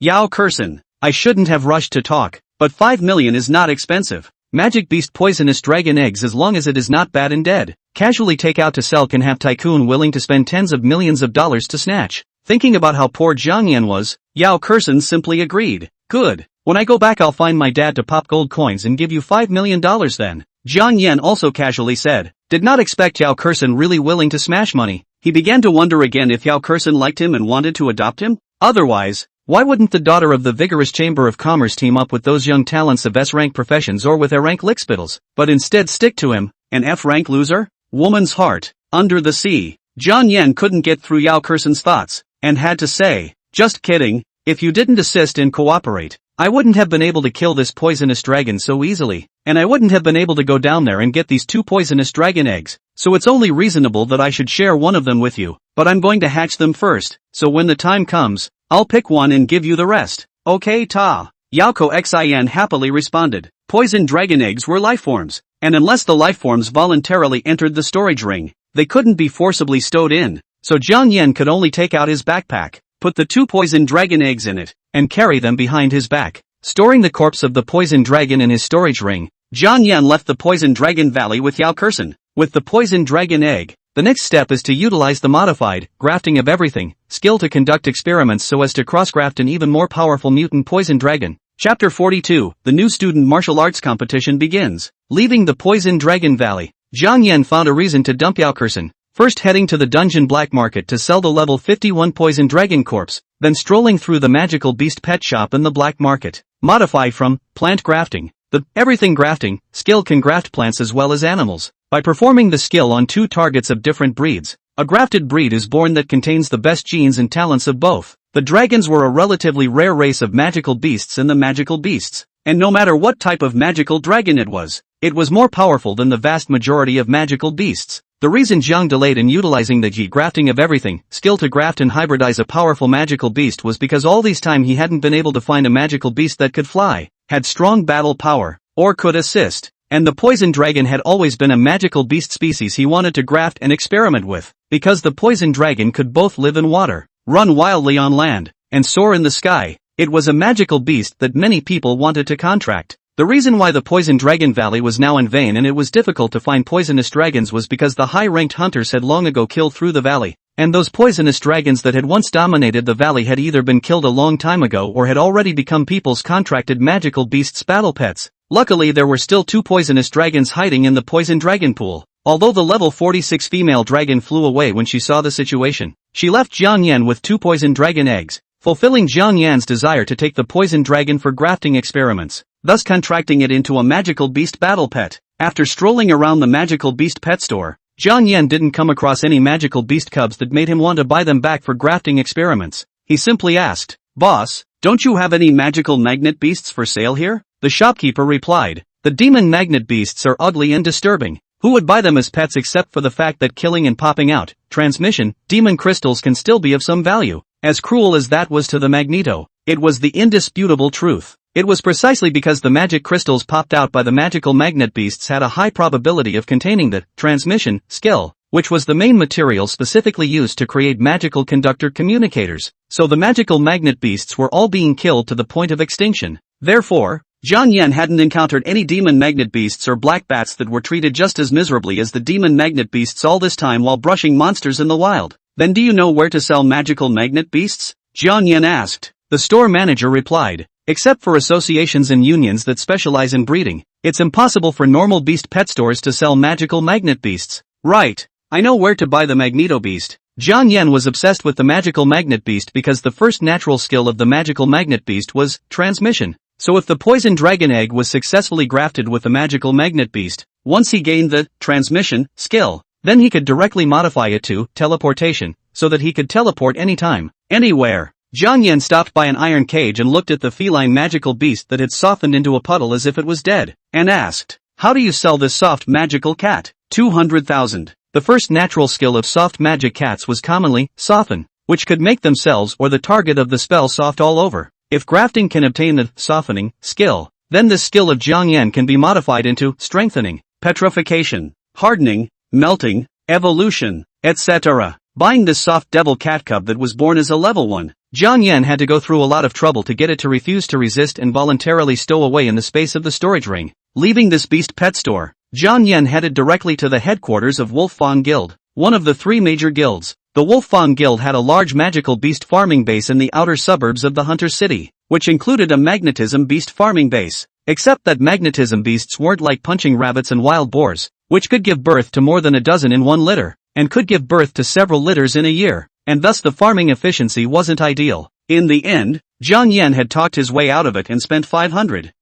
S1: Yao Kexin, I shouldn't have rushed to talk, but 5 million is not expensive. Magic beast poisonous dragon eggs, as long as it is not bad and dead, casually take out to sell, can have tycoon willing to spend tens of millions of dollars to snatch. Thinking about how poor Jiang Yan was, Yao Kexin simply agreed. Good. When I go back I'll find my dad to pop gold coins and give you $5 million then. Jiang Yan also casually said. Did not expect Yao Kexin really willing to smash money. He began to wonder again if Yao Kexin liked him and wanted to adopt him. Otherwise, why wouldn't the daughter of the vigorous Chamber of Commerce team up with those young talents of S-rank professions or with A-rank lickspittles, but instead stick to him, an F-rank loser? Woman's heart, under the sea. Jiang Yan couldn't get through Yao Kexin's thoughts, and had to say, just kidding, if you didn't assist and cooperate, I wouldn't have been able to kill this poisonous dragon so easily, and I wouldn't have been able to go down there and get these 2 poisonous dragon eggs, so it's only reasonable that I should share one of them with you, but I'm going to hatch them first, so when the time comes, I'll pick one and give you the rest. Okay ta. Yao Kexin happily responded. Poison dragon eggs were lifeforms, and unless the lifeforms voluntarily entered the storage ring, they couldn't be forcibly stowed in, so Jiang Yan could only take out his backpack, put the 2 poison dragon eggs in it, and carry them behind his back. Storing the corpse of the poison dragon in his storage ring, Jiang Yan left the poison dragon valley with Yao Kexin. With the poison dragon egg, the next step is to utilize the modified, grafting of everything, skill to conduct experiments so as to cross-graft an even more powerful mutant poison dragon. Chapter 42, the new student martial arts competition begins. Leaving the poison dragon valley, Jiang Yan found a reason to dump Yao Kexin, first heading to the dungeon black market to sell the level 51 poison dragon corpse, then strolling through the magical beast pet shop in the black market. Modify from plant grafting. The everything grafting skill can graft plants as well as animals. By performing the skill on 2 targets of different breeds, a grafted breed is born that contains the best genes and talents of both. The dragons were a relatively rare race of magical beasts in the magical beasts, and no matter what type of magical dragon it was more powerful than the vast majority of magical beasts. The reason Zhang delayed in utilizing the grafting of everything skill to graft and hybridize a powerful magical beast was because all this time he hadn't been able to find a magical beast that could fly, had strong battle power, or could assist. And the poison dragon had always been a magical beast species he wanted to graft and experiment with, because the poison dragon could both live in water, run wildly on land, and soar in the sky. It was a magical beast that many people wanted to contract. The reason why the poison dragon valley was now in vain and it was difficult to find poisonous dragons was because the high-ranked hunters had long ago killed through the valley, and those poisonous dragons that had once dominated the valley had either been killed a long time ago or had already become people's contracted magical beasts battle pets. Luckily there were still 2 poisonous dragons hiding in the poison dragon pool. Although the level 46 female dragon flew away when she saw the situation, she left Jiang Yan with 2 poison dragon eggs, fulfilling Jiang Yan's desire to take the poison dragon for grafting experiments, thus contracting it into a magical beast battle pet. After strolling around the magical beast pet store, Jiang Yan didn't come across any magical beast cubs that made him want to buy them back for grafting experiments. He simply asked, "Boss, don't you have any magical magnet beasts for sale here?" The shopkeeper replied, "The demon magnet beasts are ugly and disturbing. Who would buy them as pets except for the fact that killing and popping out, transmission, demon crystals can still be of some value?" As cruel as that was to the Magneto, it was the indisputable truth. It was precisely because the magic crystals popped out by the magical magnet beasts had a high probability of containing the transmission skill, which was the main material specifically used to create magical conductor communicators. So the magical magnet beasts were all being killed to the point of extinction. Therefore, Jiang Yan hadn't encountered any demon magnet beasts or black bats that were treated just as miserably as the demon magnet beasts all this time while brushing monsters in the wild. "Then do you know where to sell magical magnet beasts?" Jiang Yan asked. The store manager replied, "Except for associations and unions that specialize in breeding, it's impossible for normal beast pet stores to sell magical magnet beasts." "Right. I know where to buy the Magneto beast." Jiang Yan was obsessed with the magical magnet beast because the first natural skill of the magical magnet beast was transmission. So if the poison dragon egg was successfully grafted with the magical magnet beast, once he gained the transmission skill, then he could directly modify it to teleportation, so that he could teleport anytime, anywhere. Jiang Yan stopped by an iron cage and looked at the feline magical beast that had softened into a puddle as if it was dead, and asked, "How do you sell this soft magical cat?" 200,000. The first natural skill of soft magic cats was commonly soften, which could make themselves or the target of the spell soft all over. If grafting can obtain the softening skill, then the skill of Jiang Yan can be modified into strengthening, petrification, hardening, melting, evolution, etc. Buying this soft devil cat cub that was born as a level 1, Jiang Yan had to go through a lot of trouble to get it to refuse to resist and voluntarily stow away in the space of the storage ring. Leaving this beast pet store, Jiang Yan headed directly to the headquarters of Wolf Fang Guild, one of the 3 major guilds. The Wolf Fang Guild had a large magical beast farming base in the outer suburbs of the Hunter City, which included a magnetism beast farming base. Except that magnetism beasts weren't like punching rabbits and wild boars, which could give birth to more than a dozen in one litter, and could give birth to several litters in a year, and thus the farming efficiency wasn't ideal. In the end, Jiang Yan had talked his way out of it and spent 500,000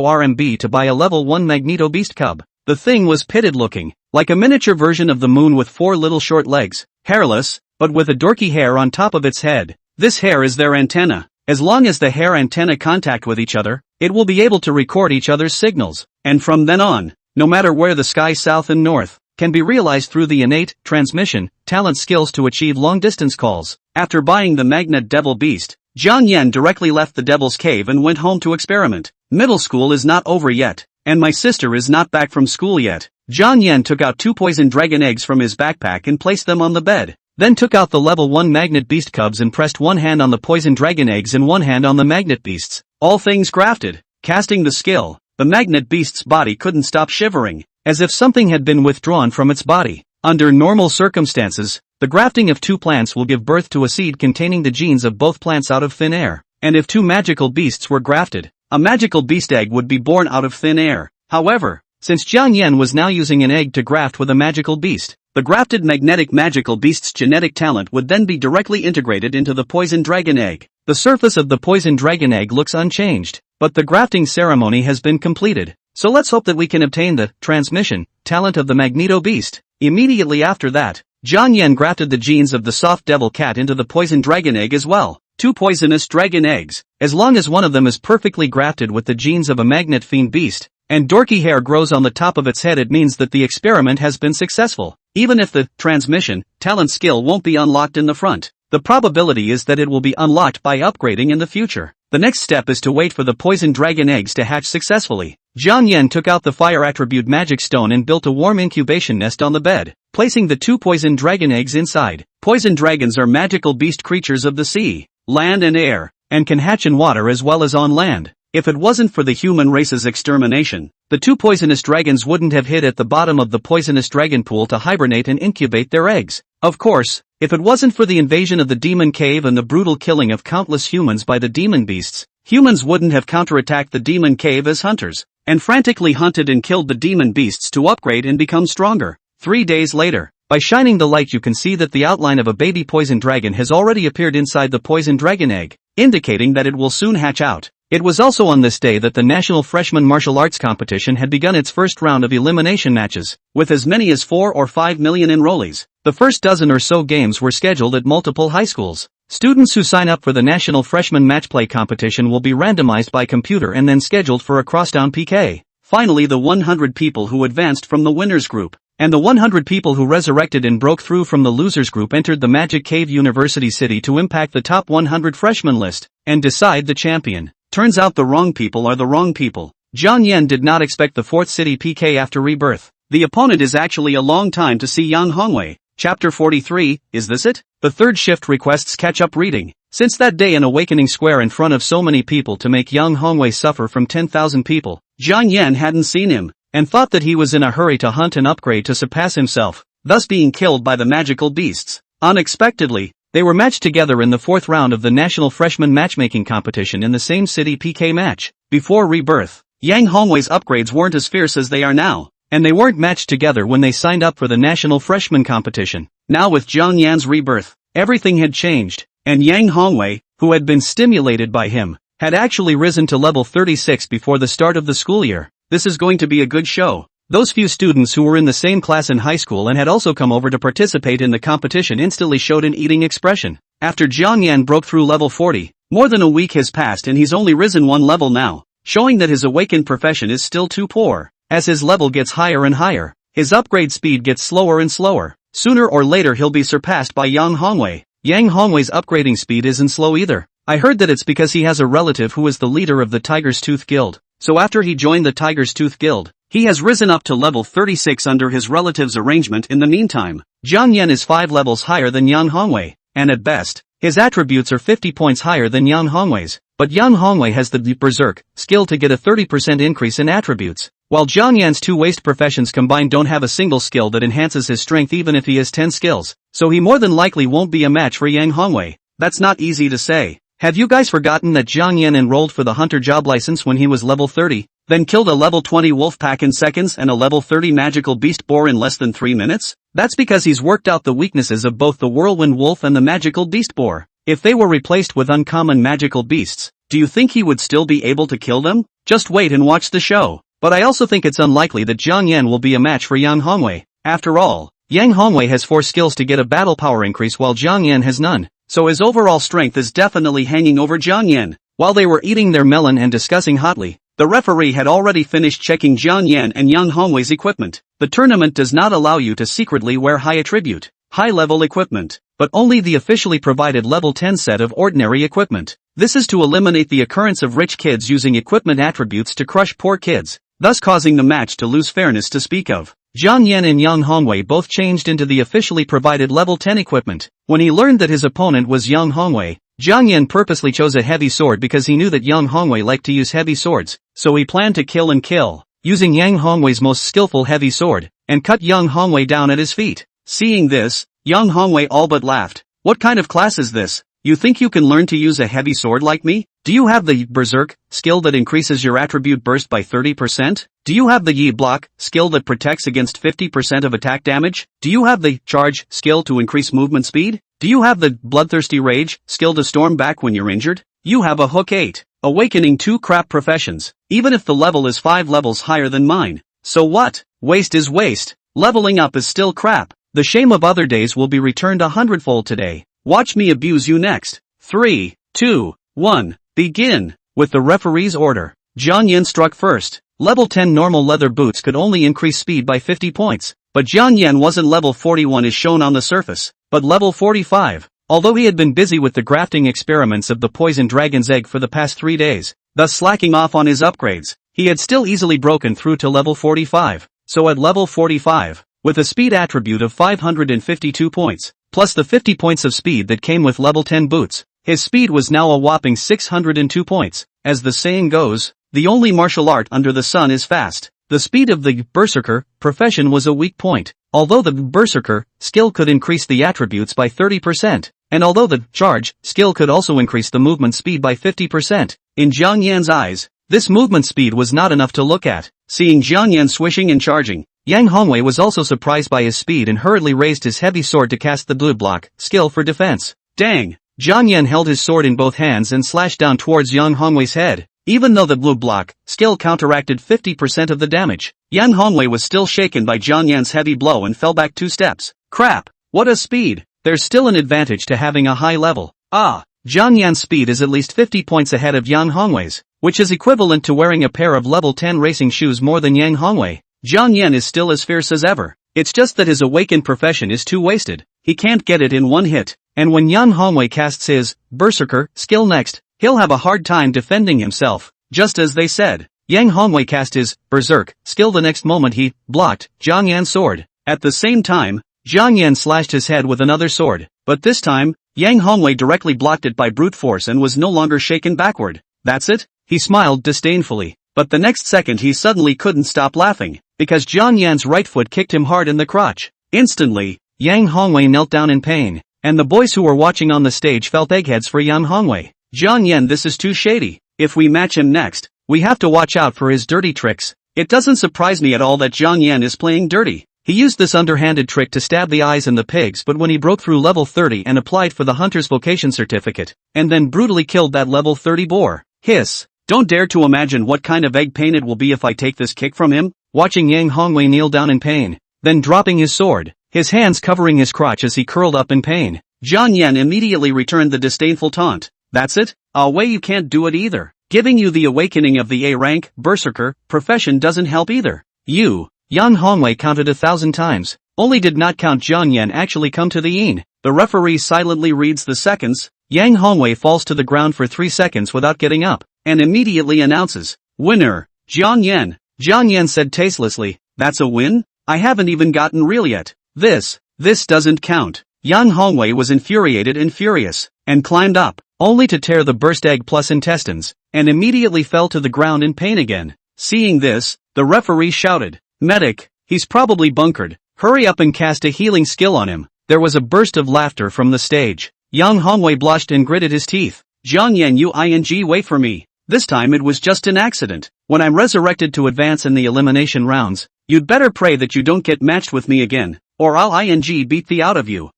S1: RMB to buy a level 1 Magneto beast cub. The thing was pitted looking, like a miniature version of the moon with 4 little short legs, hairless, but with a dorky hair on top of its head. This hair is their antenna. As long as the hair antenna contact with each other, it will be able to record each other's signals, and from then on, no matter where the sky south and north, can be realized through the innate transmission talent skills to achieve long-distance calls. After buying the Magnet Devil Beast, Jiang Yan directly left the Devil's Cave and went home to experiment. Middle school is not over yet, and my sister is not back from school yet. Jiang Yan took out 2 poison dragon eggs from his backpack and placed them on the bed. Then took out the level 1 magnet beast cubs and pressed one hand on the poison dragon eggs and one hand on the magnet beasts. All things grafted. Casting the skill, the magnet beast's body couldn't stop shivering, as if something had been withdrawn from its body. Under normal circumstances, the grafting of 2 plants will give birth to a seed containing the genes of both plants out of thin air. And if 2 magical beasts were grafted, a magical beast egg would be born out of thin air. However, since Jiang Yan was now using an egg to graft with a magical beast, the grafted magnetic magical beast's genetic talent would then be directly integrated into the poison dragon egg. The surface of the poison dragon egg looks unchanged, but the grafting ceremony has been completed. So let's hope that we can obtain the transmission talent of the Magneto beast. Immediately after that, Jiang Yan grafted the genes of the soft devil cat into the poison dragon egg as well. 2 poisonous dragon eggs. As long as one of them is perfectly grafted with the genes of a magnet fiend beast, and dorky hair grows on the top of its head, it means that the experiment has been successful. Even if the transmission talent skill won't be unlocked in the front, the probability is that it will be unlocked by upgrading in the future. The next step is to wait for the poison dragon eggs to hatch successfully. Jiang Yan took out the fire attribute magic stone and built a warm incubation nest on the bed, placing the 2 poison dragon eggs inside. Poison dragons are magical beast creatures of the sea, land and air, and can hatch in water as well as on land. If it wasn't for the human race's extermination, the 2 poisonous dragons wouldn't have hid at the bottom of the poisonous dragon pool to hibernate and incubate their eggs. Of course, if it wasn't for the invasion of the demon cave and the brutal killing of countless humans by the demon beasts, humans wouldn't have counterattacked the demon cave as hunters, and frantically hunted and killed the demon beasts to upgrade and become stronger. 3 days later, by shining the light you can see that the outline of a baby poison dragon has already appeared inside the poison dragon egg, indicating that it will soon hatch out. It was also on this day that the National Freshman Martial Arts Competition had begun its first round of elimination matches, with as many as 4 or 5 million enrollees. The first dozen or so games were scheduled at multiple high schools. Students who sign up for the National Freshman Matchplay Competition will be randomized by computer and then scheduled for a crosstown PK. Finally, the 100 people who advanced from the winners group and the 100 people who resurrected and broke through from the losers group entered the Magic Cave University City to impact the top 100 freshmen list and decide the champion. Turns out the wrong people are the wrong people. Zhang Yan did not expect the 4th city PK after rebirth. The opponent is actually a long time to see Yang Hongwei. Chapter 43, is this it? The third shift requests catch-up reading. Since that day an awakening square in front of so many people to make Yang Hongwei suffer from 10,000 people, Zhang Yan hadn't seen him, and thought that he was in a hurry to hunt and upgrade to surpass himself, thus being killed by the magical beasts. Unexpectedly, they were matched together in the 4th round of the National Freshman Matchmaking Competition in the same city PK match. Before rebirth, Yang Hongwei's upgrades weren't as fierce as they are now, and they weren't matched together when they signed up for the National Freshman Competition. Now with Zhang Yan's rebirth, everything had changed, and Yang Hongwei, who had been stimulated by him, had actually risen to level 36 before the start of the school year. This is going to be a good show. Those few students who were in the same class in high school and had also come over to participate in the competition instantly showed an eating expression. After Zhang Yan broke through level 40, more than a week has passed and he's only risen one level now, showing that his awakened profession is still too poor. As his level gets higher and higher, his upgrade speed gets slower and slower. Sooner or later he'll be surpassed by Yang Hongwei. Yang Hongwei's upgrading speed isn't slow either. I heard that it's because he has a relative who is the leader of the Tiger's Tooth Guild. So after he joined the Tiger's Tooth Guild, he has risen up to level 36 under his relative's arrangement. In the meantime, Zhang Yan is 5 levels higher than Yang Hongwei, and at best, his attributes are 50 points higher than Yang Hongwei's. But Yang Hongwei has the berserk skill to get a 30% increase in attributes, while Zhang Yan's 2 waste professions combined don't have a single skill that enhances his strength even if he has 10 skills, so he more than likely won't be a match for Yang Hongwei. That's not easy to say. Have you guys forgotten that Zhang Yan enrolled for the hunter job license when he was level 30, then killed a level 20 wolf pack in seconds and a level 30 magical beast boar in less than 3 minutes? That's because he's worked out the weaknesses of both the whirlwind wolf and the magical beast boar. If they were replaced with uncommon magical beasts, do you think he would still be able to kill them? Just wait and watch the show. But I also think it's unlikely that Zhang Yan will be a match for Yang Hongwei. After all, Yang Hongwei has 4 skills to get a battle power increase while Zhang Yan has none, so his overall strength is definitely hanging over Zhang Yan. While they were eating their melon and discussing hotly, the referee had already finished checking Zhang Yan and Yang Hongwei's equipment. The tournament does not allow you to secretly wear high-level equipment, but only the officially provided level 10 set of ordinary equipment. This is to eliminate the occurrence of rich kids using equipment attributes to crush poor kids, thus causing the match to lose fairness to speak of. Zhang Yan and Yang Hongwei both changed into the officially provided level 10 equipment. When he learned that his opponent was Yang Hongwei, Zhang Yan purposely chose a heavy sword because he knew that Yang Hongwei liked to use heavy swords, so he planned to kill, using Yang Hongwei's most skillful heavy sword, and cut Yang Hongwei down at his feet. Seeing this, Yang Hongwei all but laughed. What kind of class is this? You think you can learn to use a heavy sword like me? Do you have the berserk skill that increases your attribute burst by 30%? Do you have the yi block skill that protects against 50% of attack damage? Do you have the charge skill to increase movement speed? Do you have the bloodthirsty rage skill to storm back when you're injured? You have a hook 8, awakening 2 crap professions, even if the level is 5 levels higher than mine. So what? Waste is waste. Leveling up is still crap. The shame of other days will be returned 100-fold today. Watch me abuse you next. 3, 2, 1, begin. With the referee's order, Zhang Yan struck first. Level 10 normal leather boots could only increase speed by 50 points, but Zhang Yan wasn't level 41 as shown on the surface, but level 45. Although he had been busy with the grafting experiments of the poison dragon's egg for the past 3 days, thus slacking off on his upgrades, he had still easily broken through to level 45. So at level 45, with a speed attribute of 552 points, plus the 50 points of speed that came with level 10 boots, his speed was now a whopping 602 points. As the saying goes, the only martial art under the sun is fast. The speed of the berserker profession was a weak point, although the berserker skill could increase the attributes by 30%, and although the charge skill could also increase the movement speed by 50%. In Zhang Yan's eyes, this movement speed was not enough to look at. Seeing Zhang Yan swishing and charging, Yang Hongwei was also surprised by his speed and hurriedly raised his heavy sword to cast the blue block skill for defense. Dang! Zhang Yan held his sword in both hands and slashed down towards Yang Hongwei's head. Even though the blue block skill counteracted 50% of the damage, Yang Hongwei was still shaken by Zhang Yan's heavy blow and fell back 2 steps. Crap! What a speed! There's still an advantage to having a high level. Zhang Yan's speed is at least 50 points ahead of Yang Hongwei's, which is equivalent to wearing a pair of level 10 racing shoes more than Yang Hongwei. Zhang Yan is still as fierce as ever. It's just that his awakened profession is too wasted. He can't get it in one hit, and when Yang Hongwei casts his Berserker skill next, he'll have a hard time defending himself. Just as they said, Yang Hongwei cast his Berserk skill the next moment he blocked Zhang Yan's sword. At the same time, Zhang Yan slashed his head with another sword, but this time, Yang Hongwei directly blocked it by brute force and was no longer shaken backward. That's it? He smiled disdainfully, but the next second he suddenly couldn't stop laughing, because Zhang Yan's right foot kicked him hard in the crotch. Instantly, Yang Hongwei knelt down in pain, and the boys who were watching on the stage felt eggheads for Yang Hongwei. Zhang Yan, this is too shady. If we match him next, we have to watch out for his dirty tricks. It doesn't surprise me at all that Zhang Yan is playing dirty. He used this underhanded trick to stab the eyes in the pigs, but when he broke through level 30 and applied for the hunter's vocation certificate, and then brutally killed that level 30 boar. Hiss. Don't dare to imagine what kind of egg pain it will be if I take this kick from him. Watching Yang Hongwei kneel down in pain, then dropping his sword, his hands covering his crotch as he curled up in pain, Zhang Yan immediately returned the disdainful taunt. That's it? Way you can't do it either. Giving you the awakening of the A-rank, Berserker, profession doesn't help either. Yang Hongwei counted 1,000 times, only did not count Zhang Yan actually come to the yin. The referee silently reads the seconds. Yang Hongwei falls to the ground for 3 seconds without getting up, and immediately announces, winner, Zhang Yan. Zhang Yan said tastelessly, that's a win? I haven't even gotten real yet. This doesn't count. Yang Hongwei was infuriated and furious, and climbed up, only to tear the burst egg plus intestines, and immediately fell to the ground in pain again. Seeing this, the referee shouted, medic, he's probably bunkered, hurry up and cast a healing skill on him. There was a burst of laughter from the stage. Yang Hongwei blushed and gritted his teeth. Zhang Yan, wait for me. This time it was just an accident. When I'm resurrected to advance in the elimination rounds, you'd better pray that you don't get matched with me again, or I'll beat the out of you.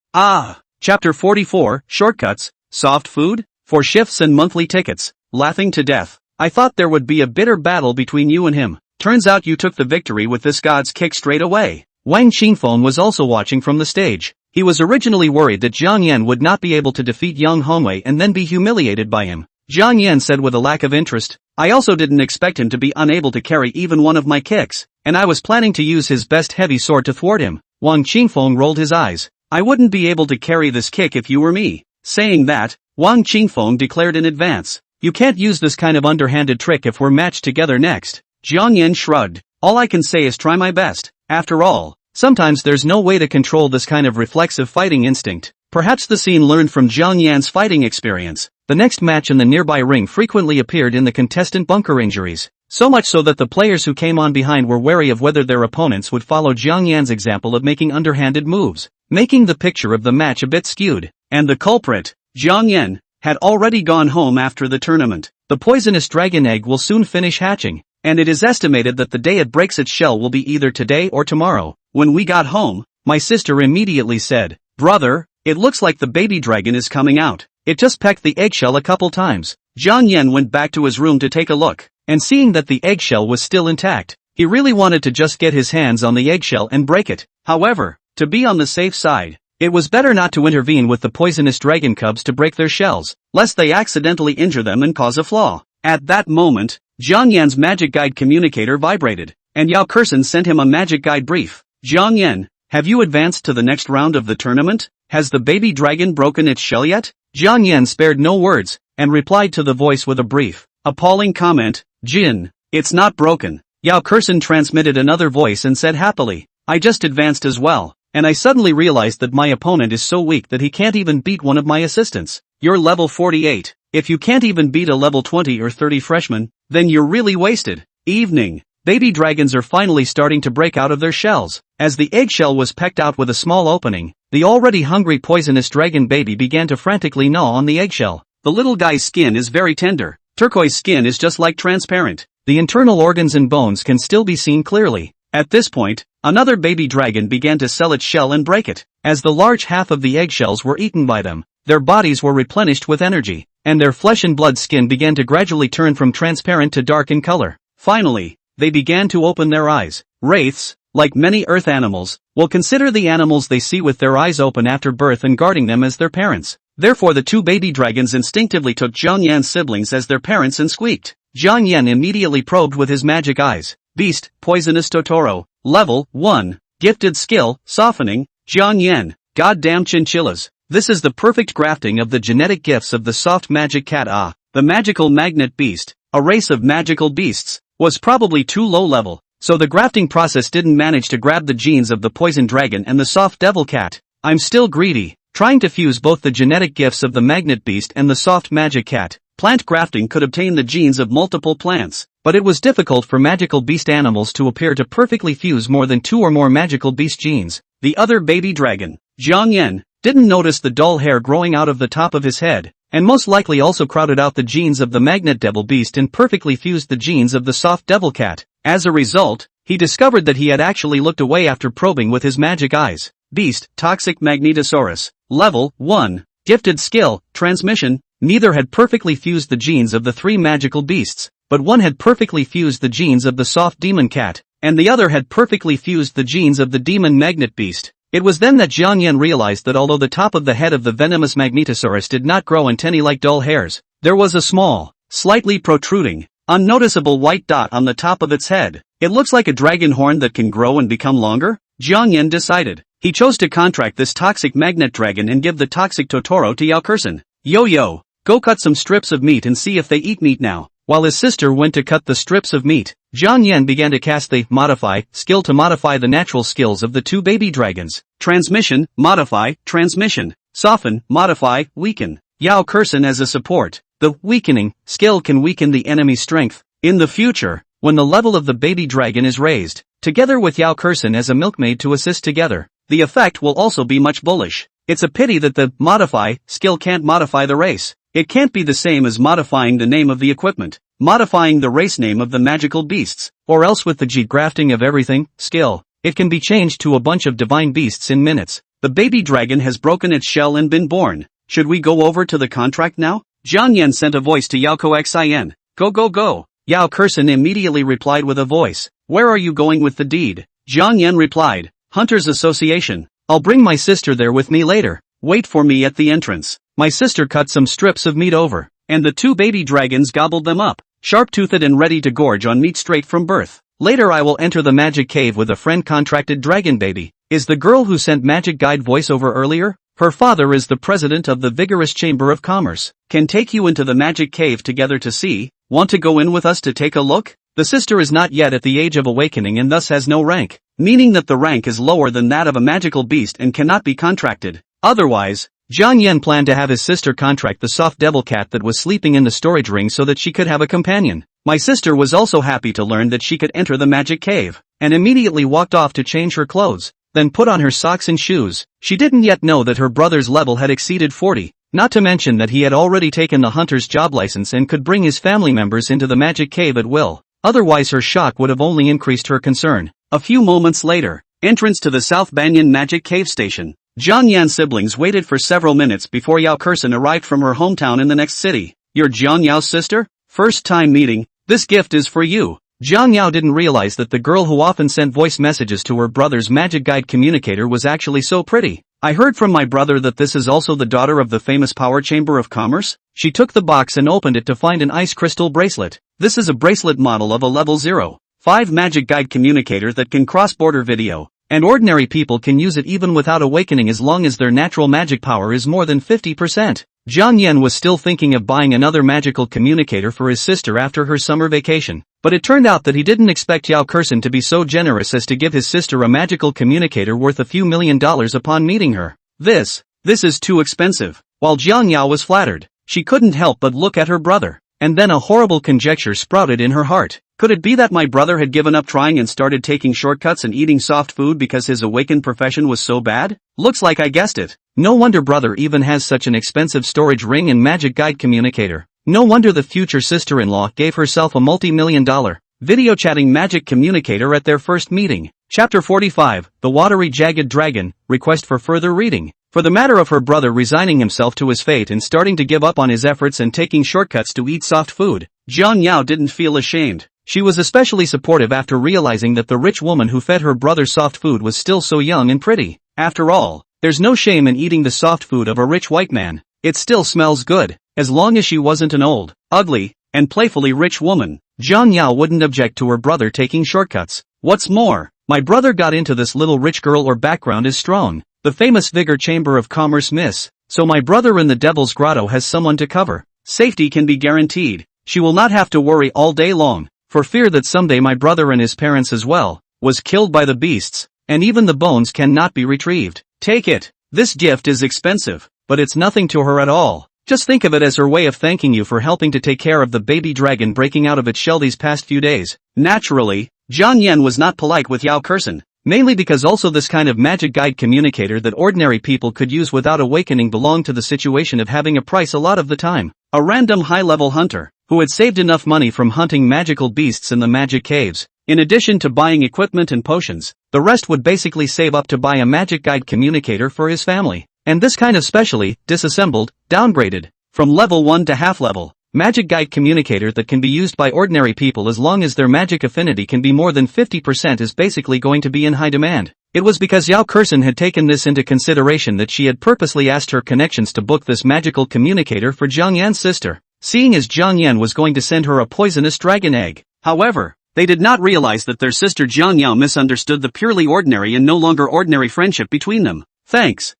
S1: Chapter 44, Shortcuts, Soft Food? For shifts and monthly tickets, laughing to death. I thought there would be a bitter battle between you and him. Turns out you took the victory with this god's kick straight away. Wang Qingfeng was also watching from the stage. He was originally worried that Zhang Yan would not be able to defeat Yang Hongwei and then be humiliated by him. Zhang Yan said with a lack of interest, I also didn't expect him to be unable to carry even one of my kicks, and I was planning to use his best heavy sword to thwart him. Wang Qingfeng rolled his eyes. I wouldn't be able to carry this kick if you were me. Saying that, Wang Qingfeng declared in advance, you can't use this kind of underhanded trick if we're matched together next. Zhang Yan shrugged. All I can say is try my best. After all, sometimes there's no way to control this kind of reflexive fighting instinct. Perhaps the scene learned from Zhang Yan's fighting experience. The next match in the nearby ring frequently appeared in the contestant bunker injuries. So much so that the players who came on behind were wary of whether their opponents would follow Zhang Yan's example of making underhanded moves, making the picture of the match a bit skewed. And the culprit, Zhang Yan, had already gone home after the tournament. The poisonous dragon egg will soon finish hatching, and it is estimated that the day it breaks its shell will be either today or tomorrow. When we got home, my sister immediately said, brother, it looks like the baby dragon is coming out. It just pecked the eggshell a couple times. Zhang Yan went back to his room to take a look, and seeing that the eggshell was still intact, he really wanted to just get his hands on the eggshell and break it. However, to be on the safe side, it was better not to intervene with the poisonous dragon cubs to break their shells, lest they accidentally injure them and cause a flaw. At that moment, Zhang Yan's magic guide communicator vibrated, and Yao Kexin sent him a magic guide brief. Zhang Yan, have you advanced to the next round of the tournament? Has the baby dragon broken its shell yet? Zhang Yan spared no words, and replied to the voice with a brief, appalling comment, Jin, it's not broken. Yao Kexin transmitted another voice and said happily, I just advanced as well, and I suddenly realized that my opponent is so weak that he can't even beat one of my assistants. You're level 48. If you can't even beat a level 20 or 30 freshman, then you're really wasted. Evening. Baby dragons are finally starting to break out of their shells. As the eggshell was pecked out with a small opening, the already hungry poisonous dragon baby began to frantically gnaw on the eggshell. The little guy's skin is very tender. Turquoise skin is just like transparent. The internal organs and bones can still be seen clearly. At this point, another baby dragon began to sell its shell and break it. As the large half of the eggshells were eaten by them, their bodies were replenished with energy, and their flesh and blood skin began to gradually turn from transparent to dark in color. Finally, they began to open their eyes. Wraiths, like many earth animals, will consider the animals they see with their eyes open after birth and guarding them as their parents. Therefore the two baby dragons instinctively took Zhang Yan's siblings as their parents and squeaked. Zhang Yan immediately probed with his magic eyes. Beast, Poisonous Totoro. Level 1. Gifted skill, Softening. Zhang Yan. Goddamn chinchillas. This is the perfect grafting of the genetic gifts of the soft magic cat. The magical magnet beast, a race of magical beasts, was probably too low level, so the grafting process didn't manage to grab the genes of the poison dragon and the soft devil cat. I'm still greedy, trying to fuse both the genetic gifts of the magnet beast and the soft magic cat. Plant grafting could obtain the genes of multiple plants, but it was difficult for magical beast animals to appear to perfectly fuse more than 2 or more magical beast genes. The other baby dragon, Zhang Yan, didn't notice the dull hair growing out of the top of his head, and most likely also crowded out the genes of the magnet devil beast and perfectly fused the genes of the soft devil cat. As a result, he discovered that he had actually looked away after probing with his magic eyes. Beast, Toxic Magnetosaurus. Level 1. Gifted skill, Transmission. Neither had perfectly fused the genes of the 3 magical beasts, but one had perfectly fused the genes of the soft demon cat, and the other had perfectly fused the genes of the demon magnet beast. It was then that Zhang Yan realized that although the top of the head of the venomous Magnetosaurus did not grow antennae like dull hairs, there was a small, slightly protruding, unnoticeable white dot on the top of its head. It looks like a dragon horn that can grow and become longer? Zhang Yan decided. He chose to contract this toxic magnet dragon and give the toxic Totoro to Yao Kexin. Yo, go cut some strips of meat and see if they eat meat now. While his sister went to cut the strips of meat, Zhang Yan began to cast the Modify skill to modify the natural skills of the 2 baby dragons. Transmission, Modify, Transmission. Soften, Modify, Weaken. Yao Kexin as a support. The Weakening skill can weaken the enemy's strength. In the future, when the level of the baby dragon is raised, together with Yao Kexin as a milkmaid to assist together, the effect will also be much bullish. It's a pity that the Modify skill can't modify the race. It can't be the same as modifying the name of the equipment, modifying the race name of the magical beasts, or else with the grafting of everything skill, it can be changed to a bunch of divine beasts in minutes. The baby dragon has broken its shell and been born. Should we go over to the contract now? Zhang Yan sent a voice to Yao Kexin. Go. Yao Kexin immediately replied with a voice. Where are you going with the deed? Zhang Yan replied. Hunters Association. I'll bring my sister there with me later. Wait for me at the entrance. My sister cut some strips of meat over, and the 2 baby dragons gobbled them up, sharp-toothed and ready to gorge on meat straight from birth. Later I will enter the magic cave with a friend contracted dragon baby. Is the girl who sent magic guide voiceover earlier? Her father is the president of the Vigorous Chamber of Commerce. Can take you into the magic cave together to see. Want to go in with us to take a look? The sister is not yet at the age of awakening and thus has no rank, meaning that the rank is lower than that of a magical beast and cannot be contracted. Otherwise, Zhang Yan planned to have his sister contract the soft devil cat that was sleeping in the storage ring so that she could have a companion. My sister was also happy to learn that she could enter the magic cave, and immediately walked off to change her clothes, then put on her socks and shoes. She didn't yet know that her brother's level had exceeded 40, not to mention that he had already taken the hunter's job license and could bring his family members into the magic cave at will. Otherwise her shock would have only increased her concern. A few moments later, entrance to the South Banyan Magic Cave Station. Zhang Yan's siblings waited for several minutes before Yao Kexin arrived from her hometown in the next city. You're Zhang Yao's sister? First time meeting. This gift is for you. Zhang Yao didn't realize that the girl who often sent voice messages to her brother's magic guide communicator was actually so pretty. I heard from my brother that this is also the daughter of the famous Power Chamber of Commerce. She took the box and opened it to find an ice crystal bracelet. This is a bracelet model of a level 0.5 magic guide communicator that can cross-border video, and ordinary people can use it even without awakening as long as their natural magic power is more than 50%. Zhang Yan was still thinking of buying another magical communicator for his sister after her summer vacation, but it turned out that he didn't expect Yao Kexin to be so generous as to give his sister a magical communicator worth a few $1 million upon meeting her. This is too expensive. While Zhang Yao was flattered, she couldn't help but look at her brother, and then a horrible conjecture sprouted in her heart. Could it be that my brother had given up trying and started taking shortcuts and eating soft food because his awakened profession was so bad? Looks like I guessed it. No wonder brother even has such an expensive storage ring and magic guide communicator. No wonder the future sister-in-law gave herself a multi-million-dollar video chatting magic communicator at their first meeting. Chapter 45, The Watery Jagged Dragon, Request for Further Reading. For the matter of her brother resigning himself to his fate and starting to give up on his efforts and taking shortcuts to eat soft food, Jiang Yao didn't feel ashamed. She was especially supportive after realizing that the rich woman who fed her brother soft food was still so young and pretty. After all, there's no shame in eating the soft food of a rich white man. It still smells good, as long as she wasn't an old, ugly, and playfully rich woman. Jiang Yao wouldn't object to her brother taking shortcuts. What's more, my brother got into this little rich girl or background is strong. The famous Vigor Chamber of Commerce miss. So my brother in the Devil's Grotto has someone to cover. Safety can be guaranteed. She will not have to worry all day long, for fear that someday my brother and his parents as well, was killed by the beasts, and even the bones cannot be retrieved. Take it. This gift is expensive, but it's nothing to her at all. Just think of it as her way of thanking you for helping to take care of the baby dragon breaking out of its shell these past few days. Naturally, Jiang Yan was not polite with Yao Kexin, mainly because also this kind of magic guide communicator that ordinary people could use without awakening belonged to the situation of having a price a lot of the time. A random high-level hunter, who had saved enough money from hunting magical beasts in the magic caves, in addition to buying equipment and potions, the rest would basically save up to buy a magic guide communicator for his family. And this kind of specially, disassembled, downgraded, from level 1 to half level, magic guide communicator that can be used by ordinary people as long as their magic affinity can be more than 50% is basically going to be in high demand. It was because Yao Kexin had taken this into consideration that she had purposely asked her connections to book this magical communicator for Jiang Yan's sister, seeing as Jiang Yan was going to send her a poisonous dragon egg. However, they did not realize that their sister Jiang Yao misunderstood the purely ordinary and no longer ordinary friendship between them. Thanks.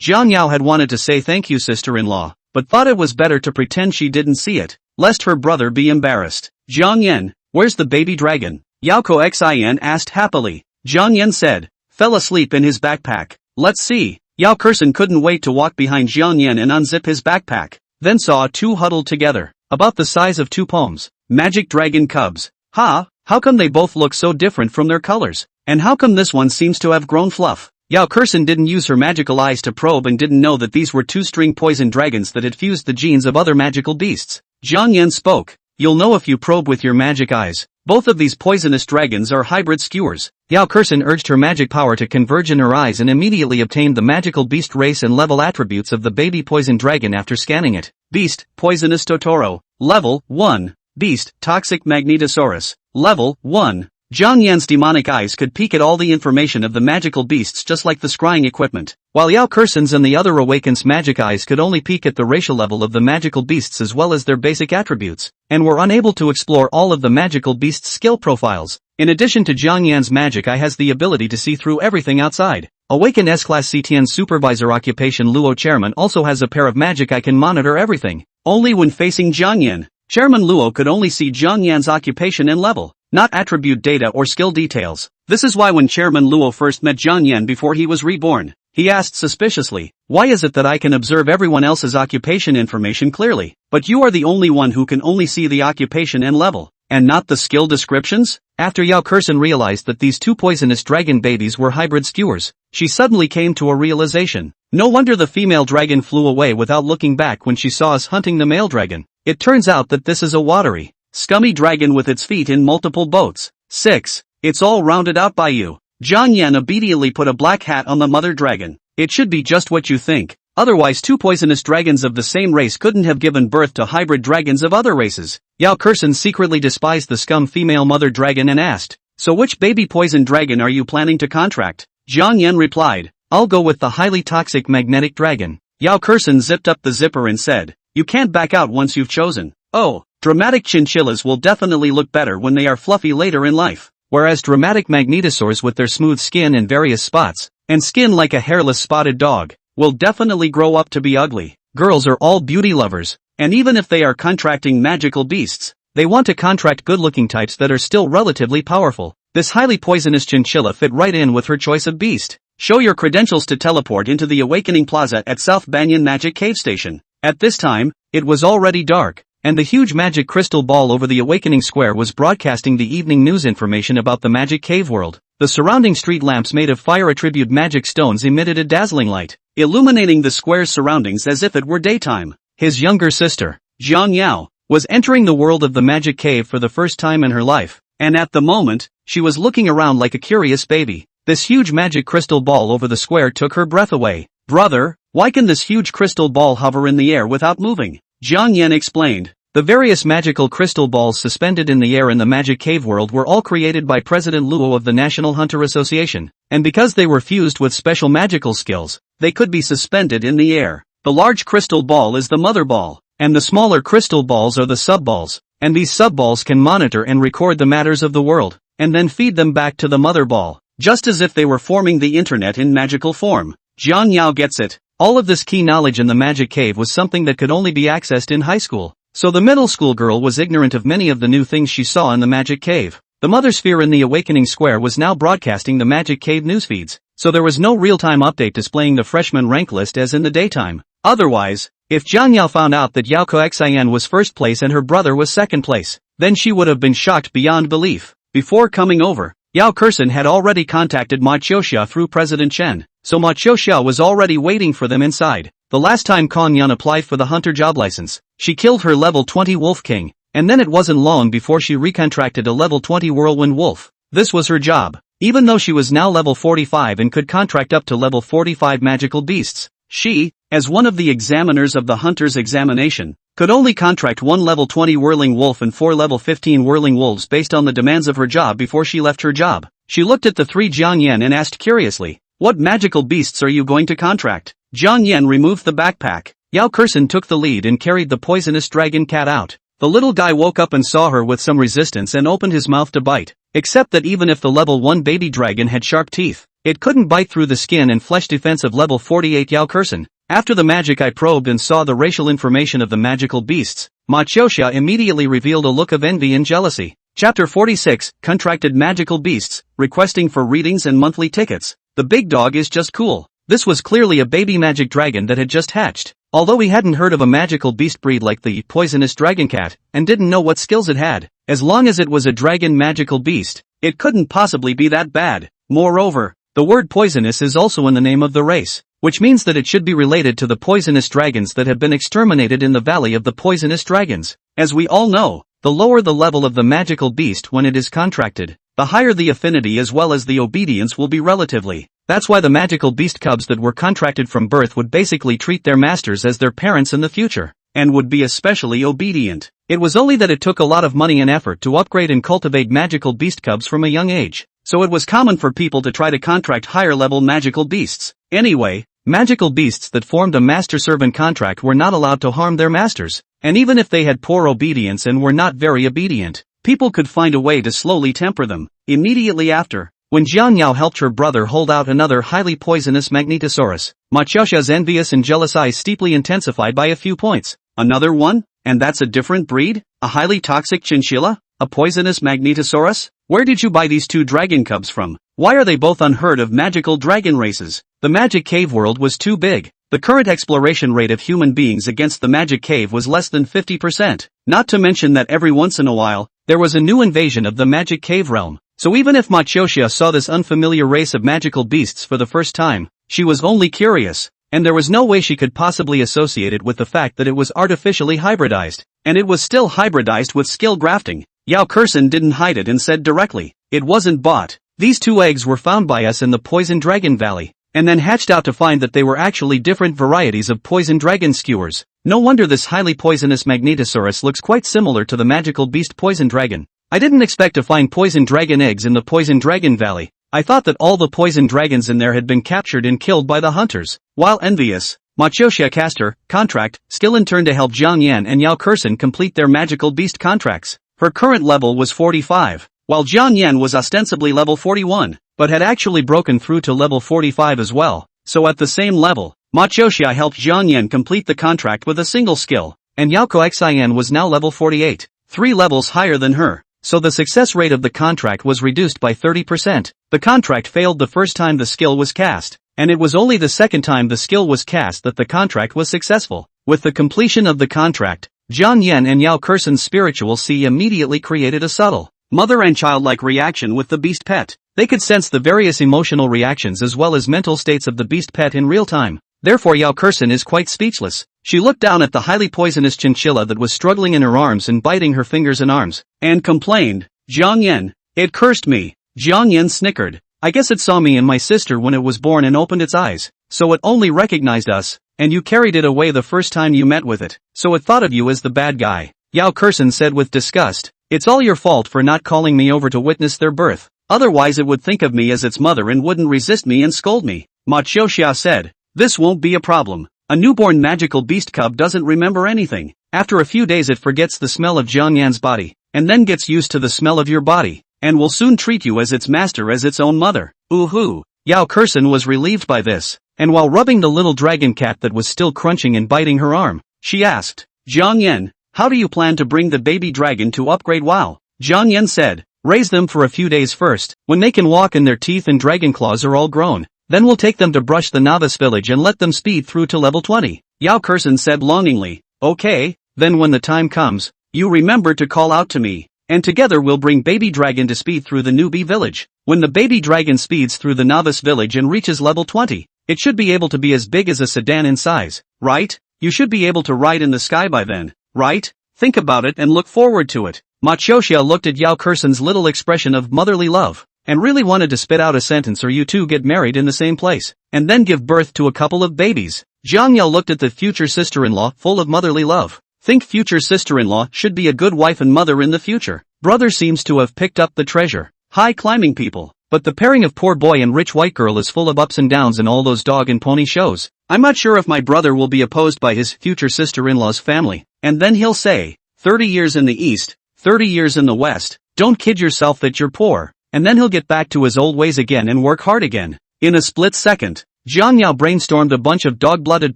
S1: Jiang Yao had wanted to say thank you sister-in-law, but thought it was better to pretend she didn't see it, lest her brother be embarrassed. Jiang Yan, where's the baby dragon? Yao Kexin asked happily. Jiang Yan said, fell asleep in his backpack. Let's see. Yao Kexin couldn't wait to walk behind Jiang Yan and unzip his backpack, then saw two huddled together, about the size of two palms. Magic dragon cubs. How come they both look so different from their colors? And how come this one seems to have grown fluff? Yao Kexin didn't use her magical eyes to probe and didn't know that these were two-string poison dragons that had fused the genes of other magical beasts. Jiang Yan spoke. You'll know if you probe with your magic eyes. Both of these poisonous dragons are hybrid skewers. Yao Kexin urged her magic power to converge in her eyes and immediately obtained the magical beast race and level attributes of the baby poison dragon after scanning it. Beast, Poisonous Totoro. Level 1. Beast, Toxic Magnetosaurus. Level 1. Jiang Yan's demonic eyes could peek at all the information of the magical beasts just like the scrying equipment, while Yao Kexin's and the other awakens' magic eyes could only peek at the racial level of the magical beasts as well as their basic attributes, and were unable to explore all of the magical beasts' skill profiles. In addition to Jiang Yan's magic eye has the ability to see through everything outside. Awaken S-Class CTN Supervisor Occupation Luo Chairman also has a pair of magic eye can monitor everything. Only when facing Jiang Yan, Chairman Luo could only see Jiang Yan's occupation and level, not attribute data or skill details. This is why when Chairman Luo first met Jiang Yan before he was reborn, he asked suspiciously, why is it that I can observe everyone else's occupation information clearly, but you are the only one who can only see the occupation and level, and not the skill descriptions? After Yao Kexin realized that these two poisonous dragon babies were hybrid skewers, she suddenly came to a realization. No wonder the female dragon flew away without looking back when she saw us hunting the male dragon. It turns out that this is a watery, scummy dragon with its feet in multiple boats. 6. It's all rounded out by you. Jiang Yan obediently put a black hat on the mother dragon. It should be just what you think. Otherwise two poisonous dragons of the same race couldn't have given birth to hybrid dragons of other races. Yao Kexin secretly despised the scum female mother dragon and asked, so which baby poison dragon are you planning to contract? Jiang Yan replied, I'll go with the highly toxic magnetic dragon. Yao Kexin zipped up the zipper and said, you can't back out once you've chosen. Oh, dramatic chinchillas will definitely look better when they are fluffy later in life, whereas dramatic magnetosaurs with their smooth skin and various spots, and skin like a hairless spotted dog, will definitely grow up to be ugly. Girls are all beauty lovers, and even if they are contracting magical beasts, they want to contract good-looking types that are still relatively powerful. This highly poisonous chinchilla fit right in with her choice of beast. Show your credentials to teleport into the Awakening Plaza at South Banyan Magic Cave Station. At this time, it was already dark, and the huge magic crystal ball over the Awakening Square was broadcasting the evening news information about the magic cave world. The surrounding street lamps made of fire attribute magic stones emitted a dazzling light, illuminating the square's surroundings as if it were daytime. His younger sister, Jiang Yao, was entering the world of the magic cave for the first time in her life, and at the moment, she was looking around like a curious baby. This huge magic crystal ball over the square took her breath away. Brother, why can this huge crystal ball hover in the air without moving? Jiang Yan explained. The various magical crystal balls suspended in the air in the magic cave world were all created by President Luo of the National Hunter Association, and because they were fused with special magical skills, they could be suspended in the air. The large crystal ball is the mother ball, and the smaller crystal balls are the sub-balls, and these sub-balls can monitor and record the matters of the world, and then feed them back to the mother ball, just as if they were forming the internet in magical form. Jiang Yao gets it. All of this key knowledge in the magic cave was something that could only be accessed in high school. So the middle school girl was ignorant of many of the new things she saw in the magic cave. The mother sphere in the Awakening Square was now broadcasting the magic cave newsfeeds, so there was no real-time update displaying the freshman rank list as in the daytime. Otherwise, if Jiang Yao found out that Yao Kexin was first place and her brother was second place, then she would have been shocked beyond belief. Before coming over, Yao Kexin had already contacted Ma Qiuxia through President Chen, so Ma Qiuxia was already waiting for them inside. The last time Kong Yan applied for the hunter job license, she killed her level 20 Wolf King, and then it wasn't long before she recontracted a level 20 Whirlwind Wolf. This was her job. Even though she was now level 45 and could contract up to level 45 magical beasts, she, as one of the examiners of the hunter's examination, could only contract one level 20 Whirling Wolf and 4 level 15 Whirling Wolves based on the demands of her job before she left her job. She looked at the three Jiang Yan and asked curiously, "What magical beasts are you going to contract?" Jiang Yan removed the backpack. Yao Kexin took the lead and carried the poisonous dragon cat out. The little guy woke up and saw her with some resistance and opened his mouth to bite, except that even if the level 1 baby dragon had sharp teeth, it couldn't bite through the skin and flesh defense of level 48 Yao Kexin. After the magic eye probed and saw the racial information of the magical beasts, Ma Qiuxia immediately revealed a look of envy and jealousy. Chapter 46, Contracted Magical Beasts, Requesting for Readings and Monthly Tickets. The big dog is just cool. This was clearly a baby magic dragon that had just hatched. Although he hadn't heard of a magical beast breed like the poisonous dragon cat, and didn't know what skills it had, as long as it was a dragon magical beast, it couldn't possibly be that bad. Moreover, the word poisonous is also in the name of the race, which means that it should be related to the poisonous dragons that have been exterminated in the Valley of the Poisonous Dragons. As we all know, the lower the level of the magical beast when it is contracted, the higher the affinity as well as the obedience will be relatively. That's why the magical beast cubs that were contracted from birth would basically treat their masters as their parents in the future, and would be especially obedient. It was only that it took a lot of money and effort to upgrade and cultivate magical beast cubs from a young age, so it was common for people to try to contract higher-level magical beasts. Anyway, magical beasts that formed a master-servant contract were not allowed to harm their masters, and even if they had poor obedience and were not very obedient, people could find a way to slowly temper them. Immediately after, when Jiang Yao helped her brother hold out another highly poisonous Magnetosaurus, Ma Qiuxia's envious and jealous eyes steeply intensified by a few points. Another one? And that's a different breed? A highly toxic chinchilla? A poisonous Magnetosaurus? Where did you buy these two dragon cubs from? Why are they both unheard of magical dragon races? The magic cave world was too big. The current exploration rate of human beings against the magic cave was less than 50%. Not to mention that every once in a while, there was a new invasion of the magic cave realm. So even if Ma Qiuxia saw this unfamiliar race of magical beasts for the first time, she was only curious, and there was no way she could possibly associate it with the fact that it was artificially hybridized, and it was still hybridized with skill grafting. Yao Kexin didn't hide it and said directly, "It wasn't bought. These two eggs were found by us in the Poison Dragon Valley, and then hatched out to find that they were actually different varieties of poison dragon skewers. No wonder this highly poisonous Magnetosaurus looks quite similar to the magical beast Poison Dragon. I didn't expect to find poison dragon eggs in the Poison Dragon Valley. I thought that all the poison dragons in there had been captured and killed by the hunters." While envious, Ma Qiuxia cast her contract skill in turn to help Jiang Yan and Yao Kexin complete their magical beast contracts. Her current level was 45, while Jiang Yan was ostensibly level 41, but had actually broken through to level 45 as well. So at the same level, Ma Qiuxia helped Jiang Yan complete the contract with a single skill, and Yao Kexin was now level 48, 3 levels higher than her. So the success rate of the contract was reduced by 30%. The contract failed the first time the skill was cast, and it was only the second time the skill was cast that the contract was successful. With the completion of the contract, Jiang Yan and Yao Kexin's spiritual sea immediately created a subtle, mother and childlike reaction with the beast pet. They could sense the various emotional reactions as well as mental states of the beast pet in real time. Therefore Yao Kexin is quite speechless. She looked down at the highly poisonous chinchilla that was struggling in her arms and biting her fingers and arms, and complained, "Jiang Yan, it cursed me." Jiang Yan snickered. "I guess it saw me and my sister when it was born and opened its eyes. so it only recognized us, and you carried it away the first time you met with it, so it thought of you as the bad guy. Yao Kexin said with disgust. It's all your fault for not calling me over to witness their birth. Otherwise it would think of me as its mother and wouldn't resist me and scold me. Ma Qiuxia said. This won't be a problem. A newborn magical beast cub doesn't remember anything. After a few days it forgets the smell of Jiangyan's body, and then gets used to the smell of your body, and will soon treat you as its master as its own mother. Ooh-hoo. Yao Kexin was relieved by this, and while rubbing the little dragon cat that was still crunching and biting her arm, she asked, Jiangyan, how do you plan to bring the baby dragon to upgrade WoW? Jiangyan said, raise them for a few days first, when they can walk and their teeth and dragon claws are all grown. Then we'll take them to brush the novice village and let them speed through to level 20. Yao Kexin said longingly, okay, then when the time comes, you remember to call out to me, and together we'll bring baby dragon to speed through the newbie village. When the baby dragon speeds through the novice village and reaches level 20, it should be able to be as big as a sedan in size, right? You should be able to ride in the sky by then, right? Think about it and look forward to it. Ma Qiuxia looked at Yao Kexin's little expression of motherly love, and really wanted to spit out a sentence or you two get married in the same place, and then give birth to a couple of babies. Zhang Yao looked at the future sister-in-law full of motherly love. Think future sister-in-law should be a good wife and mother in the future. Brother seems to have picked up the treasure. High climbing people. But the pairing of poor boy and rich white girl is full of ups and downs in all those dog and pony shows. I'm not sure if my brother will be opposed by his future sister-in-law's family, and then he'll say, 30 years in the east, 30 years in the west, don't kid yourself that you're poor, and then he'll get back to his old ways again and work hard again. In a split second, Zhang Yao brainstormed a bunch of dog-blooded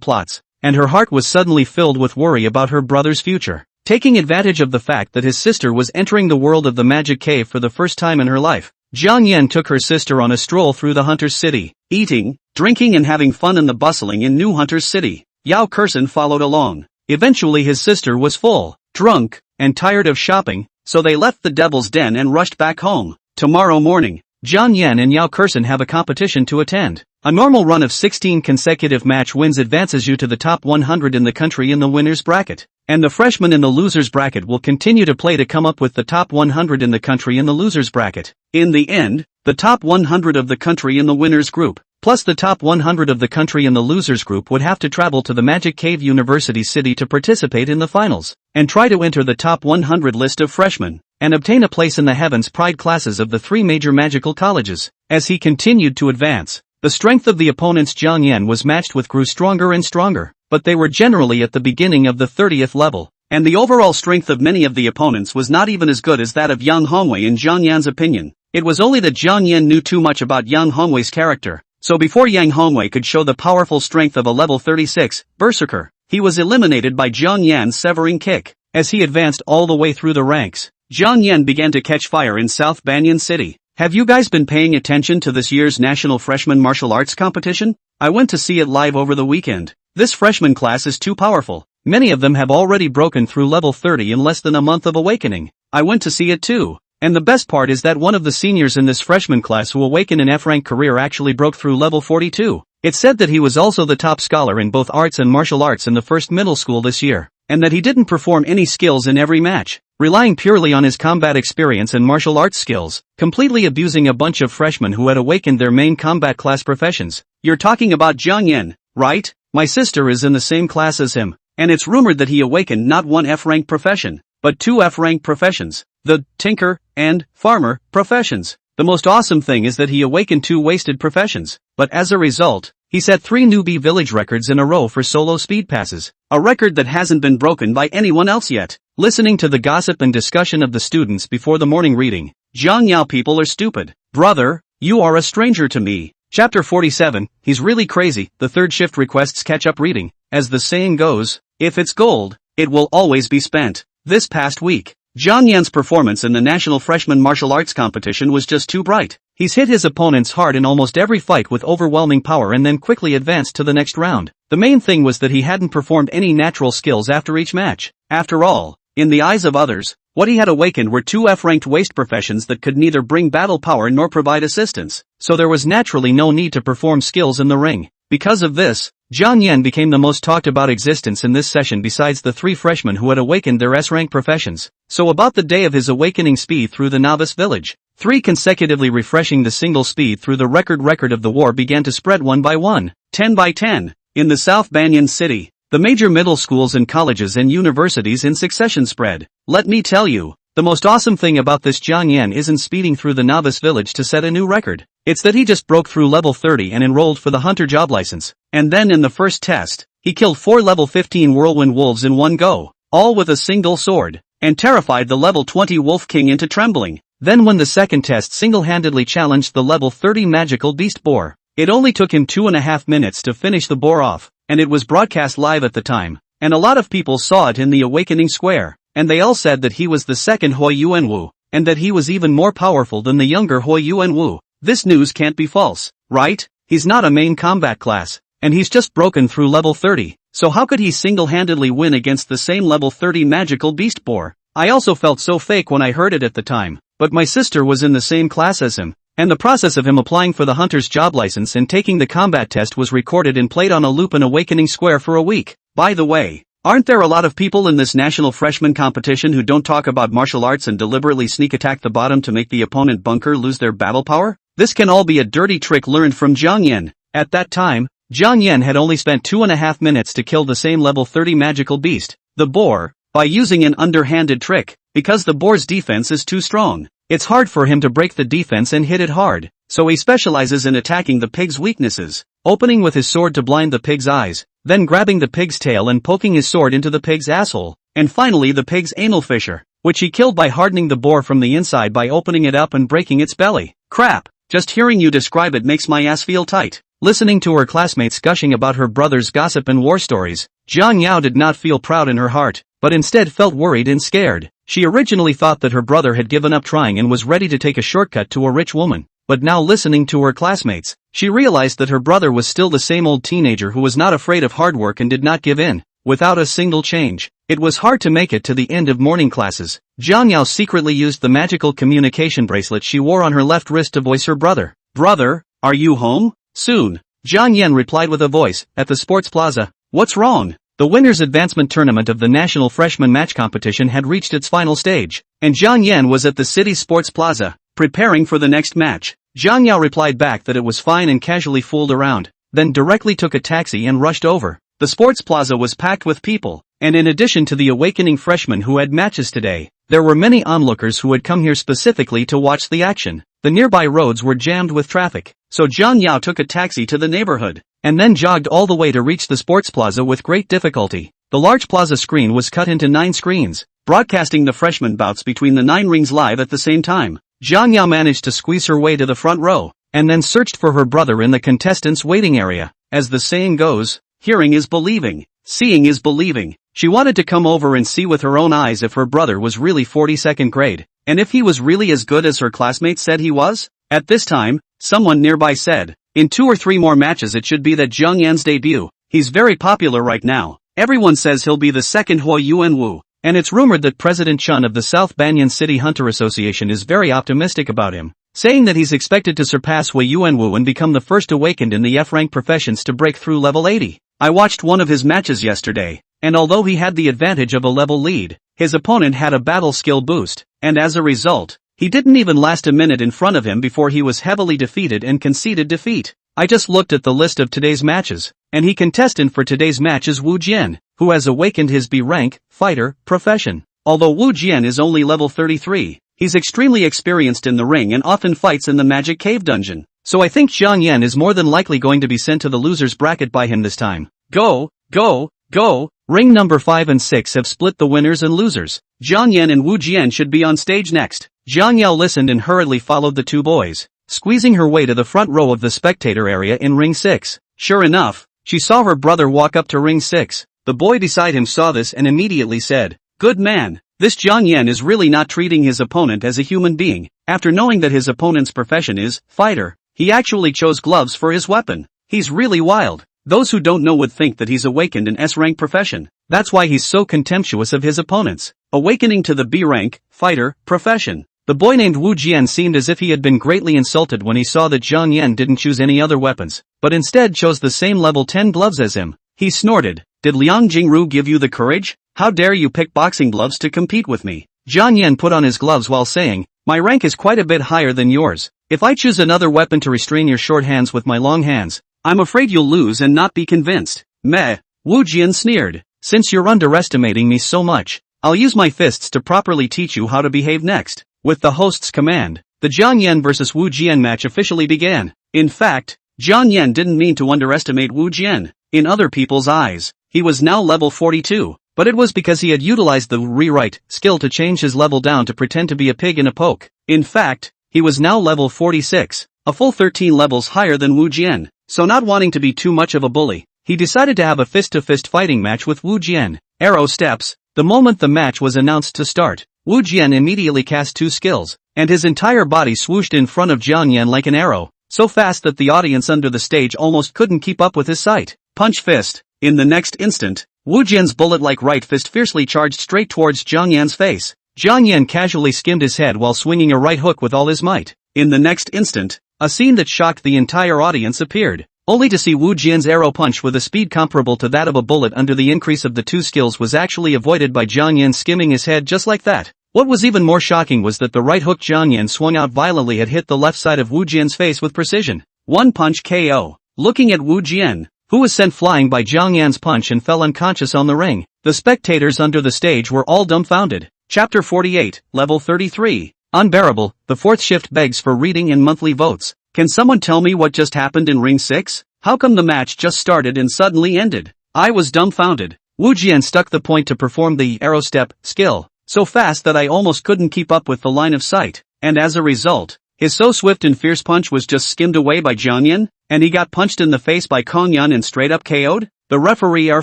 S1: plots, and her heart was suddenly filled with worry about her brother's future. Taking advantage of the fact that his sister was entering the world of the magic cave for the first time in her life, Jiang Yan took her sister on a stroll through the Hunter's City, eating, drinking and having fun in the bustling and new Hunter's City. Yao Kexin followed along. Eventually his sister was full, drunk, and tired of shopping, so they left the Devil's Den and rushed back home. Tomorrow morning, Jiang Yan and Yao Kexin have a competition to attend. A normal run of 16 consecutive match wins advances you to the top 100 in the country in the winner's bracket, and the freshmen in the loser's bracket will continue to play to come up with the top 100 in the country in the loser's bracket. In the end, the top 100 of the country in the winner's group, plus the top 100 of the country in the loser's group would have to travel to the Magic Cave University City to participate in the finals, and try to enter the top 100 list of freshmen, and obtain a place in the Heaven's Pride classes of the three major magical colleges. As he continued to advance, the strength of the opponents Jiang Yan was matched with grew stronger and stronger, but they were generally at the beginning of the 30th level, and the overall strength of many of the opponents was not even as good as that of young Hongwei in Jiang Yan's opinion. It was only that Jiang Yan knew too much about young Hongwei's character, so before Yang Hongwei could show the powerful strength of a level 36 berserker, he was eliminated by Jiang Yan's severing kick. As he advanced all the way through the ranks, Jiang Yan began to catch fire in South Banyan City. Have you guys been paying attention to this year's National Freshman Martial Arts Competition? I went to see it live over the weekend. This freshman class is too powerful. Many of them have already broken through level 30 in less than a month of awakening. I went to see it too. And the best part is that one of the seniors in this freshman class who awakened an F-rank career actually broke through level 42. It said that he was also the top scholar in both arts and martial arts in the first middle school this year, and that he didn't perform any skills in every match, relying purely on his combat experience and martial arts skills, completely abusing a bunch of freshmen who had awakened their main combat class professions. You're talking about Jiang Yan, right? My sister is in the same class as him, and it's rumored that he awakened not one F-rank profession, but two F-rank professions, the tinker and farmer professions. The most awesome thing is that he awakened two wasted professions, but as a result, he set 3 newbie village records in a row for solo speed passes, a record that hasn't been broken by anyone else yet. Listening to the gossip and discussion of the students before the morning reading, Jiang Yao people are stupid. Brother, you are a stranger to me. Chapter 47, he's really crazy. The third shift requests catch-up reading. As the saying goes, if it's gold, it will always be spent. This past week, Jiang Yan's performance in the National Freshman Martial Arts Competition was just too bright. He's hit his opponents hard in almost every fight with overwhelming power and then quickly advanced to the next round. The main thing was that he hadn't performed any natural skills after each match. After all, in the eyes of others, what he had awakened were 2 F-ranked waste professions that could neither bring battle power nor provide assistance, so there was naturally no need to perform skills in the ring. Because of this, Jiang Yan became the most talked about existence in this session besides the 3 freshmen who had awakened their S-rank professions. So about the day of his awakening speed through the novice village, 3 consecutively refreshing the single speed through the record of the war began to spread one by one. 10 by 10. In the South Banyan City, the major middle schools and colleges and universities in succession spread. Let me tell you, the most awesome thing about this Jiang Yan isn't speeding through the novice village to set a new record. It's that he just broke through level 30 and enrolled for the hunter job license. And then in the first test, he killed 4 level 15 whirlwind wolves in one go, all with a single sword, and terrified the level 20 wolf king into trembling. Then when the second test single-handedly challenged the level 30 magical beast boar, it only took him 2.5 minutes to finish the boar off, and it was broadcast live at the time, and a lot of people saw it in the Awakening Square, and they all said that he was the second Xiaoyuan Wu, and that he was even more powerful than the younger Xiaoyuan Wu. This news can't be false, right? He's not a main combat class, and he's just broken through level 30, so how could he single-handedly win against the same level 30 magical beast boar? I also felt so fake when I heard it at the time, but my sister was in the same class as him, and the process of him applying for the hunter's job license and taking the combat test was recorded and played on a loop in Awakening Square for a week. By the way, aren't there a lot of people in this national freshman competition who don't talk about martial arts and deliberately sneak attack the bottom to make the opponent bunker lose their battle power? This can all be a dirty trick learned from Jiang Yan. At that time, Jiang Yan had only spent 2.5 minutes to kill the same level 30 magical beast, the boar, by using an underhanded trick. Because the boar's defense is too strong, it's hard for him to break the defense and hit it hard, so he specializes in attacking the pig's weaknesses, opening with his sword to blind the pig's eyes, then grabbing the pig's tail and poking his sword into the pig's asshole, and finally the pig's anal fissure, which he killed by hardening the boar from the inside by opening it up and breaking its belly. Crap, just hearing you describe it makes my ass feel tight. Listening to her classmates gushing about her brother's gossip and war stories, Zhang Yao did not feel proud in her heart, but instead felt worried and scared. She originally thought that her brother had given up trying and was ready to take a shortcut to a rich woman, but now listening to her classmates, she realized that her brother was still the same old teenager who was not afraid of hard work and did not give in, without a single change. It was hard to make it to the end of morning classes. Zhang Yao secretly used the magical communication bracelet she wore on her left wrist to voice her brother. Brother, are you home? Soon. Jiang Yan replied with a voice, at the sports plaza. What's wrong? The winner's advancement tournament of the national freshman match competition had reached its final stage, and Jiang Yan was at the city sports plaza, preparing for the next match. Zhang Yao replied back that it was fine and casually fooled around, then directly took a taxi and rushed over. The sports plaza was packed with people, and in addition to the awakening freshmen who had matches today, there were many onlookers who had come here specifically to watch the action. The nearby roads were jammed with traffic, so Zhang Yao took a taxi to the neighborhood, and then jogged all the way to reach the sports plaza with great difficulty. The large plaza screen was cut into 9 screens, broadcasting the freshman bouts between the 9 rings live at the same time. Zhang Yao managed to squeeze her way to the front row, and then searched for her brother in the contestants' waiting area. As the saying goes, hearing is believing, seeing is believing. She wanted to come over and see with her own eyes if her brother was really 42nd grade, and if he was really as good as her classmates said he was. At this time, someone nearby said, in 2 or 3 more matches it should be that Zhang Yan's debut. He's very popular right now. Everyone says he'll be the second Xiaoyuan Wu, and it's rumored that President Chun of the South Banyan City Hunter Association is very optimistic about him, saying that he's expected to surpass Xiaoyuan Wu and become the first awakened in the F-rank professions to break through level 80. I watched one of his matches yesterday, and although he had the advantage of a level lead, his opponent had a battle skill boost, and as a result, he didn't even last a minute in front of him before he was heavily defeated and conceded defeat. I just looked at the list of today's matches, and he contestant for today's match is Wu Jian, who has awakened his B-rank, fighter, profession. Although Wu Jian is only level 33, he's extremely experienced in the ring and often fights in the Magic Cave dungeon. So I think Zhang Yan is more than likely going to be sent to the losers bracket by him this time. Go, go, go! Ring number 5 and 6 have split the winners and losers. Zhang Yan and Wu Jian should be on stage next. Zhang Yao listened and hurriedly followed the 2 boys, squeezing her way to the front row of the spectator area in ring 6. Sure enough, she saw her brother walk up to ring 6. The boy beside him saw this and immediately said, "Good man, this Zhang Yan is really not treating his opponent as a human being." After knowing that his opponent's profession is fighter, he actually chose gloves for his weapon. He's really wild. Those who don't know would think that he's awakened an S-rank profession. That's why he's so contemptuous of his opponents. Awakening to the B-rank, fighter, profession. The boy named Wu Jian seemed as if he had been greatly insulted when he saw that Zhang Yan didn't choose any other weapons, but instead chose the same level 10 gloves as him. He snorted, "Did Liang Jingru give you the courage? How dare you pick boxing gloves to compete with me?" Zhang Yan put on his gloves while saying, "My rank is quite a bit higher than yours. If I choose another weapon to restrain your short hands with my long hands, I'm afraid you'll lose and not be convinced. Meh. Wu Jian sneered. Since you're underestimating me so much, I'll use my fists to properly teach you how to behave next. With the host's command, the Jiang Yan vs Wu Jian match officially began. In fact, Jiang Yan didn't mean to underestimate Wu Jian. In other people's eyes, he was now level 42, but it was because he had utilized the rewrite skill to change his level down to pretend to be a pig in a poke. In fact, he was now level 46, a full 13 levels higher than Wu Jian, so not wanting to be too much of a bully, he decided to have a fist-to-fist fighting match with Wu Jian. Arrow steps. The moment the match was announced to start, Wu Jian immediately cast 2 skills, and his entire body swooshed in front of Jiang Yan like an arrow, so fast that the audience under the stage almost couldn't keep up with his sight. Punch fist. In the next instant, Wu Jian's bullet-like right fist fiercely charged straight towards Jiang Yan's face. Jiang Yan casually skimmed his head while swinging a right hook with all his might. In the next instant, a scene that shocked the entire audience appeared, only to see Wu Jian's arrow punch with a speed comparable to that of a bullet under the increase of the 2 skills was actually avoided by Jiang Yan skimming his head just like that. What was even more shocking was that the right hook Jiang Yan swung out violently had hit the left side of Wu Jian's face with precision. One punch KO. Looking at Wu Jian, who was sent flying by Jiang Yan's punch and fell unconscious on the ring, the spectators under the stage were all dumbfounded. Chapter 48, Level 33. Unbearable, the 4th shift begs for reading and monthly votes. Can someone tell me what just happened in Ring 6? How come the match just started and suddenly ended? I was dumbfounded. Wu Jian stuck the point to perform the arrow step skill so fast that I almost couldn't keep up with the line of sight, and as a result, his so swift and fierce punch was just skimmed away by Jiang Yan, and he got punched in the face by Kong Yan and straight up KO'd? The referee are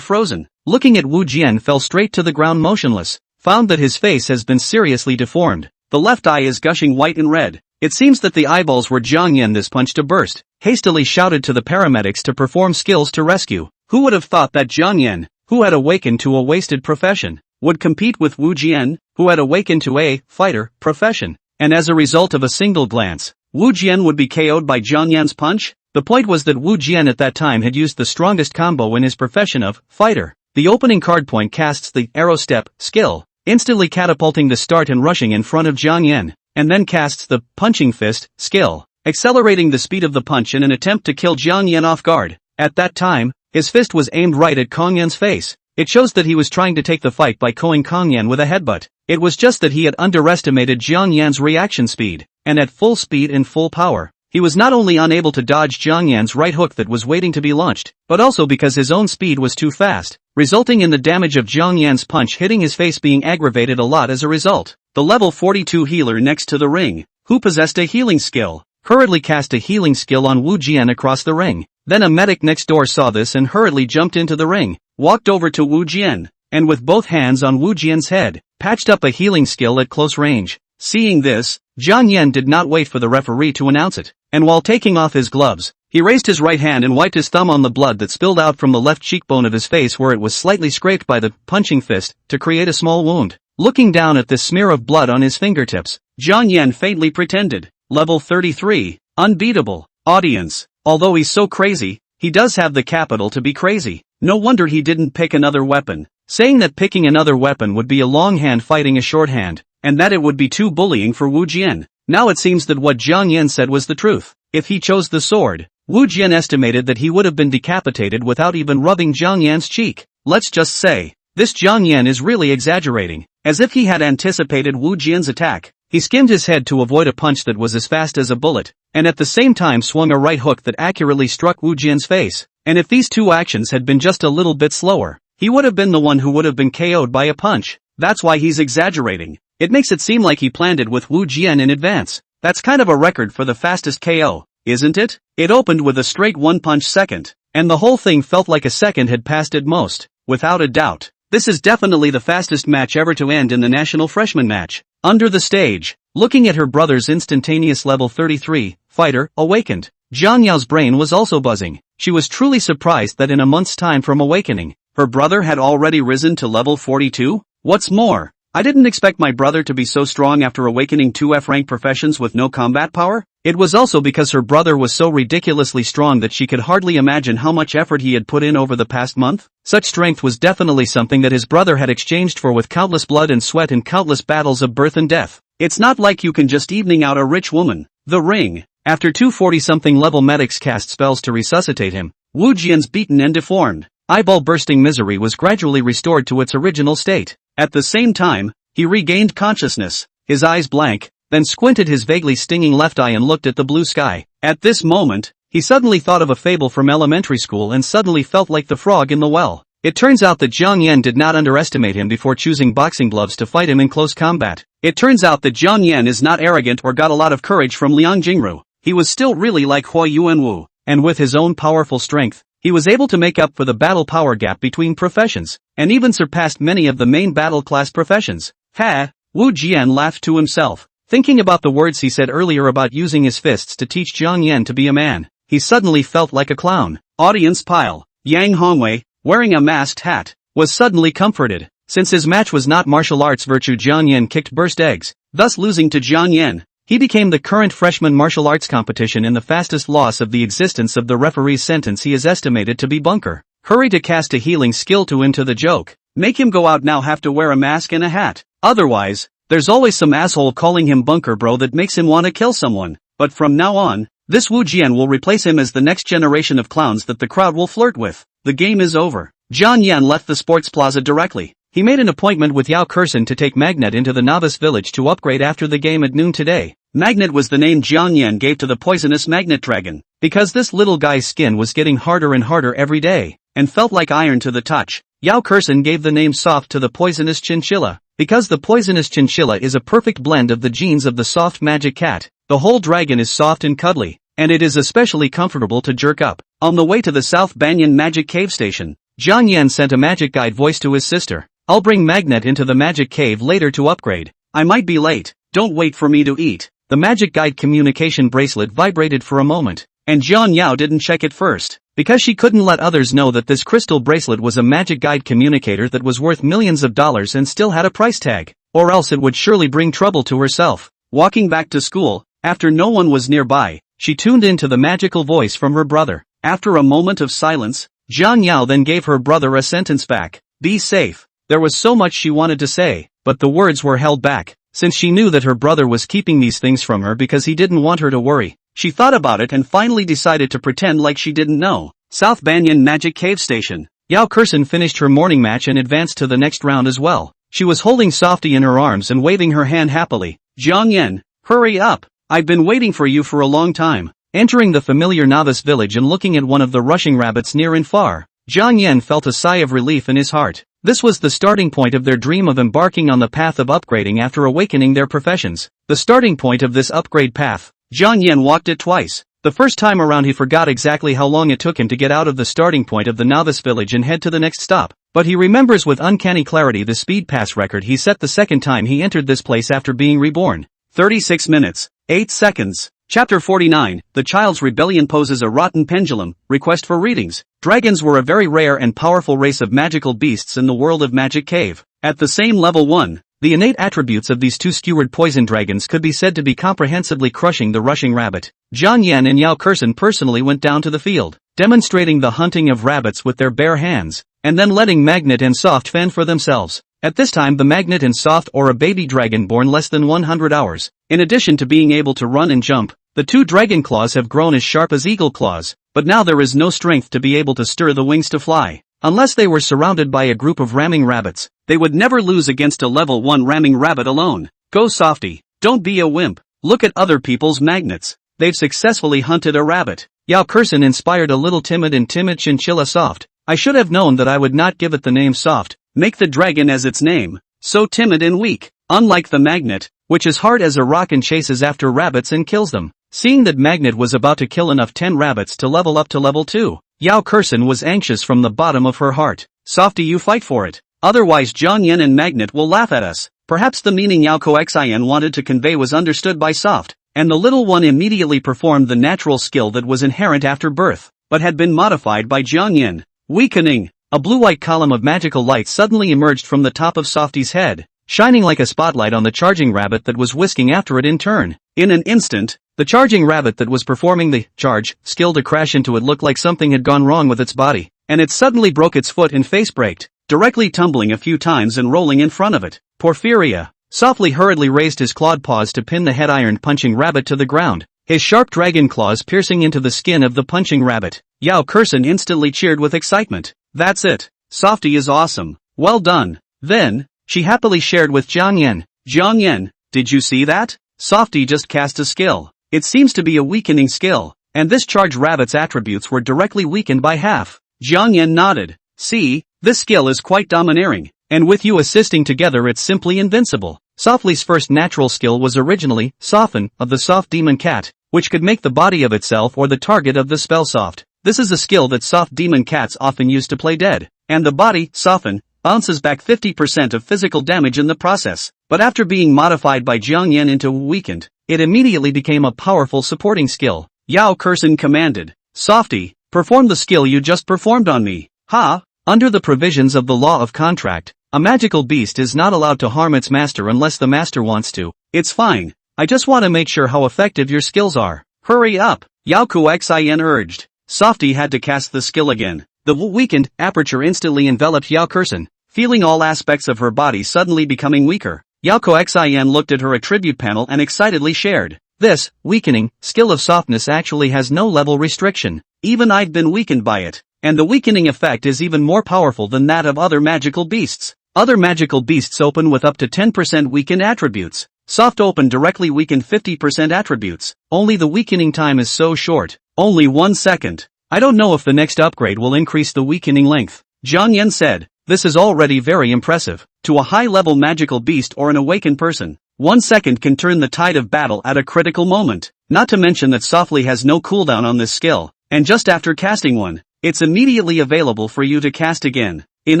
S1: frozen. Looking at Wu Jian fell straight to the ground motionless, found that his face has been seriously deformed. The left eye is gushing white and red. It seems that the eyeballs were Jiang Yan this punch to burst. Hastily shouted to the paramedics to perform skills to rescue. Who would have thought that Jiang Yan, who had awakened to a wasted profession, would compete with Wu Jian, who had awakened to a fighter profession, and as a result of a single glance, Wu Jian would be KO'd by Jiang Yan's punch? The point was that Wu Jian at that time had used the strongest combo in his profession of fighter. The opening card point casts the arrow step skill, instantly catapulting the start and rushing in front of Jiang Yan, and then casts the punching fist skill, accelerating the speed of the punch in an attempt to kill Jiang Yan off guard. At that time, his fist was aimed right at Kong Yan's face. It shows that he was trying to take the fight by KOing Kong Yan with a headbutt. It was just that he had underestimated Jiang Yan's reaction speed, and at full speed and full power, he was not only unable to dodge Jiang Yan's right hook that was waiting to be launched, but also because his own speed was too fast, resulting in the damage of Jiang Yan's punch hitting his face being aggravated a lot as a result. The level 42 healer next to the ring, who possessed a healing skill, hurriedly cast a healing skill on Wu Jian across the ring. Then a medic next door saw this and hurriedly jumped into the ring, walked over to Wu Jian, and with both hands on Wu Jian's head, patched up a healing skill at close range. Seeing this, Jiang Yan did not wait for the referee to announce it, and while taking off his gloves, he raised his right hand and wiped his thumb on the blood that spilled out from the left cheekbone of his face where it was slightly scraped by the punching fist, to create a small wound. Looking down at this smear of blood on his fingertips, Jiang Yan faintly pretended. Level 33, unbeatable. Audience, although he's so crazy, he does have the capital to be crazy. No wonder he didn't pick another weapon, saying that picking another weapon would be a long hand fighting a short hand, and that it would be too bullying for Wu Jian. Now it seems that what Jiang Yan said was the truth. If he chose the sword, Wu Jian estimated that he would have been decapitated without even rubbing Jiang Yan's cheek. Let's just say, this Jiang Yan is really exaggerating. As if he had anticipated Wu Jian's attack, he skimmed his head to avoid a punch that was as fast as a bullet, and at the same time swung a right hook that accurately struck Wu Jian's face. And if these two actions had been just a little bit slower, he would have been the one who would have been KO'd by a punch. That's why he's exaggerating. It makes it seem like he planned it with Wu Jian in advance. That's kind of a record for the fastest KO, isn't it? It opened with a straight one-punch second, and the whole thing felt like a second had passed at most. Without a doubt, this is definitely the fastest match ever to end in the National Freshman match. Under the stage, looking at her brother's instantaneous level 33 fighter awakened, Zhang Yao's brain was also buzzing. She was truly surprised that in a month's time from awakening, her brother had already risen to level 42. What's more, I didn't expect my brother to be so strong after awakening 2 F-rank professions with no combat power. It was also because her brother was so ridiculously strong that she could hardly imagine how much effort he had put in over the past month. Such strength was definitely something that his brother had exchanged for with countless blood and sweat and countless battles of birth and death. It's not like you can just evening out a rich woman. The ring. After 240-something level medics cast spells to resuscitate him, Wu Jian's beaten and deformed, eyeball-bursting misery was gradually restored to its original state. At the same time, he regained consciousness, his eyes blank, then squinted his vaguely stinging left eye and looked at the blue sky. At this moment, he suddenly thought of a fable from elementary school and suddenly felt like the frog in the well. It turns out that Jiang Yan did not underestimate him before choosing boxing gloves to fight him in close combat. It turns out that Jiang Yan is not arrogant or got a lot of courage from Liang Jingru. He was still really like Xiaoyuan Wu, and with his own powerful strength, he was able to make up for the battle power gap between professions, and even surpassed many of the main battle class professions. Ha! Wu Jian laughed to himself, thinking about the words he said earlier about using his fists to teach Jiang Yan to be a man. He suddenly felt like a clown. Audience pile. Yang Hongwei, wearing a masked hat, was suddenly comforted. Since his match was not martial arts virtue, Jiang Yan kicked burst eggs, thus losing to Jiang Yan. He became the current freshman martial arts competition in the fastest loss of the existence of the referee's sentence he is estimated to be bunker. Hurry to cast a healing skill to into the joke. Make him go out now have to wear a mask and a hat. Otherwise, there's always some asshole calling him bunker bro that makes him want to kill someone. But from now on, this Wu Jian will replace him as the next generation of clowns that the crowd will flirt with. The game is over. Jiang Yan left the sports plaza directly. He made an appointment with Yao Kexin to take Magnet into the Novice village to upgrade after the game at noon today. Magnet was the name Jiang Yan gave to the poisonous magnet dragon, because this little guy's skin was getting harder and harder every day, and felt like iron to the touch. Yao Kexin gave the name Soft to the poisonous chinchilla, because the poisonous chinchilla is a perfect blend of the genes of the soft magic cat. The whole dragon is soft and cuddly, and it is especially comfortable to jerk up. On the way to the South Banyan Magic Cave Station, Jiang Yan sent a magic guide voice to his sister. I'll bring Magnet into the magic cave later to upgrade. I might be late, don't wait for me to eat. The magic guide communication bracelet vibrated for a moment, and Jiang Yao didn't check it first, because she couldn't let others know that this crystal bracelet was a magic guide communicator that was worth millions of dollars and still had a price tag, or else it would surely bring trouble to herself. Walking back to school, after no one was nearby, she tuned into the magical voice from her brother. After a moment of silence, Jiang Yao then gave her brother a sentence back. Be safe. There was so much she wanted to say, but the words were held back, since she knew that her brother was keeping these things from her because he didn't want her to worry. She thought about it and finally decided to pretend like she didn't know. South Banyan Magic Cave Station. Yao Kexin finished her morning match and advanced to the next round as well. She was holding Softy in her arms and waving her hand happily. Jiang Yan, hurry up! I've been waiting for you for a long time. Entering the familiar Novice village and looking at one of the rushing rabbits near and far, Jiang Yan felt a sigh of relief in his heart. This was the starting point of their dream of embarking on the path of upgrading after awakening their professions. The starting point of this upgrade path. Jiang Yan walked it twice. The first time around he forgot exactly how long it took him to get out of the starting point of the Novice village and head to the next stop. But he remembers with uncanny clarity the speed pass record he set the second time he entered this place after being reborn. 36 minutes, 8 seconds. Chapter 49, The Child's Rebellion poses a rotten pendulum. Request for readings. Dragons were a very rare and powerful race of magical beasts in the world of Magic Cave. At the same level 1, the innate attributes of these two skewered poison dragons could be said to be comprehensively crushing the rushing rabbit. Jiang Yan and Yao Kexin personally went down to the field, demonstrating the hunting of rabbits with their bare hands, and then letting Magnet and Soft fend for themselves. At this time the Magnet and Soft or a baby dragon born less than 100 hours. In addition to being able to run and jump, the two dragon claws have grown as sharp as eagle claws, but now there is no strength to be able to stir the wings to fly. Unless they were surrounded by a group of ramming rabbits, they would never lose against a level 1 ramming rabbit alone. Go Softy, don't be a wimp. Look at other people's magnets. They've successfully hunted a rabbit. Yao Kexin inspired a little timid chinchilla Soft. I should have known that I would not give it the name Soft. Make the dragon as its name. So timid and weak. Unlike the Magnet, which is hard as a rock and chases after rabbits and kills them. Seeing that Magnet was about to kill enough 10 rabbits to level up to level 2, Yao Kexin was anxious from the bottom of her heart. Softy, you fight for it. Otherwise Jiang Yan and Magnet will laugh at us. Perhaps the meaning Yao Kexin wanted to convey was understood by Soft, and the little one immediately performed the natural skill that was inherent after birth, but had been modified by Jiang Yan. Weakening. A blue-white column of magical light suddenly emerged from the top of Softy's head, shining like a spotlight on the charging rabbit that was whisking after it in turn. In an instant, the charging rabbit that was performing the charge skill to crash into it looked like something had gone wrong with its body, and it suddenly broke its foot and face braked, directly tumbling a few times and rolling in front of it. Porphyria softly hurriedly raised his clawed paws to pin the head iron punching rabbit to the ground. his sharp dragon claws piercing into the skin of the punching rabbit. Yao Kexin instantly cheered with excitement. That's it. Softy is awesome. Well done. Then, she happily shared with Jiang Yan, did you see that? Softy just cast a skill. It seems to be a weakening skill, and this charged rabbit's attributes were directly weakened by half. Jiang Yan nodded. See, this skill is quite domineering, and with you assisting together it's simply invincible. Softly's first natural skill was originally, Soften, of the soft demon cat, which could make the body of itself or the target of the spell soft. This is a skill that soft demon cats often use to play dead, and the body, Soften, bounces back 50% of physical damage in the process. But after being modified by Jiang Yan into weakened, it immediately became a powerful supporting skill. Yao Kexin commanded, Softy, perform the skill you just performed on me. Ha! Under the provisions of the law of contract, a magical beast is not allowed to harm its master unless the master wants to. It's fine. I just want to make sure how effective your skills are. Hurry up, Yao Kexin urged. Softy had to cast the skill again. The weakened aperture instantly enveloped Yao Kexin, feeling all aspects of her body suddenly becoming weaker. Yao Kexin looked at her attribute panel and excitedly shared. This weakening skill of softness actually has no level restriction. Even I've been weakened by it. And the weakening effect is even more powerful than that of other magical beasts. Other magical beasts open with up to 10% weakened attributes. Soft open directly weakened 50% attributes. Only the weakening time is so short. Only 1 second. I don't know if the next upgrade will increase the weakening length. Jiang Yan said. This is already very impressive. To a high-level magical beast or an awakened person, 1 second can turn the tide of battle at a critical moment. Not to mention that Softly has no cooldown on this skill, and just after casting one, it's immediately available for you to cast again. In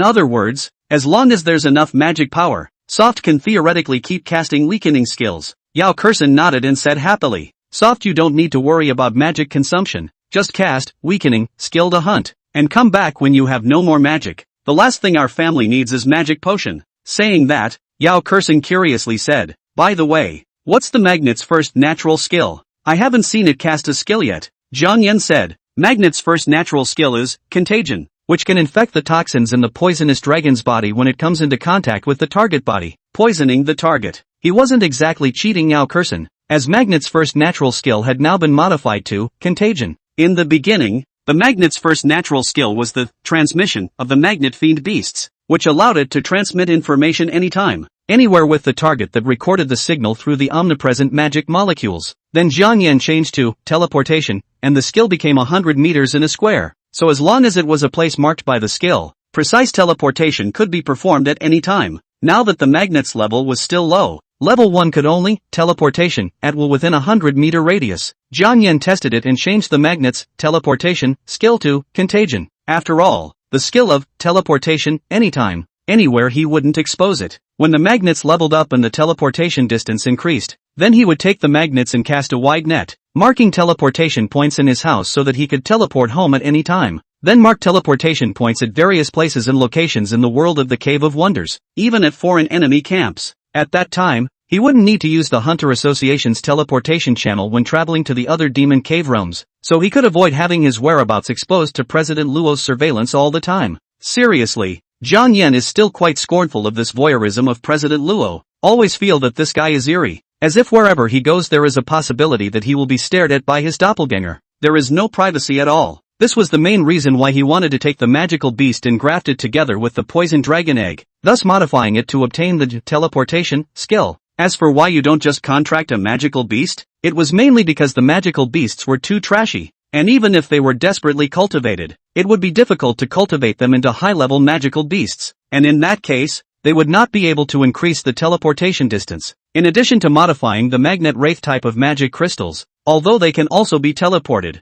S1: other words, as long as there's enough magic power, Soft can theoretically keep casting weakening skills. Yao Kexin nodded and said happily, Soft, you don't need to worry about magic consumption. Just cast, weakening, skill to hunt, and come back when you have no more magic. The last thing our family needs is magic potion. Saying that, Yao Kexin curiously said, by the way, what's the magnet's first natural skill? I haven't seen it cast a skill yet. Jiang Yan said, Magnet's first natural skill is contagion, which can infect the toxins in the poisonous dragon's body when it comes into contact with the target body, poisoning the target. He wasn't exactly cheating Yao Kexin, as Magnet's first natural skill had now been modified to contagion. In the beginning, the Magnet's first natural skill was the transmission of the magnet fiend beasts, which allowed it to transmit information anytime, anywhere with the target that recorded the signal through the omnipresent magic molecules. Then Jiang Yan changed to teleportation, and the skill became 100 meters in a square. So as long as it was a place marked by the skill, precise teleportation could be performed at any time. Now that the magnet's level was still low, level 1 could only teleportation at will within a 100-meter radius. Jiang Yan tested it and changed the magnet's teleportation skill to contagion. After all, the skill of teleportation anytime, anywhere he wouldn't expose it. When the magnets leveled up and the teleportation distance increased, then he would take the magnets and cast a wide net, marking teleportation points in his house so that he could teleport home at any time. Then mark teleportation points at various places and locations in the world of the Cave of Wonders, even at foreign enemy camps. At that time, he wouldn't need to use the Hunter Association's teleportation channel when traveling to the other demon cave realms, so he could avoid having his whereabouts exposed to President Luo's surveillance all the time. Seriously, Jiang Yan is still quite scornful of this voyeurism of President Luo. Always feel that this guy is eerie, as if wherever he goes there is a possibility that he will be stared at by his doppelganger. There is no privacy at all. This was the main reason why he wanted to take the magical beast and graft it together with the poison dragon egg, thus modifying it to obtain the teleportation skill. As for why you don't just contract a magical beast, it was mainly because the magical beasts were too trashy, and even if they were desperately cultivated, it would be difficult to cultivate them into high-level magical beasts, and in that case, they would not be able to increase the teleportation distance. In addition to modifying the magnet wraith type of magic crystals, although they can also be teleported.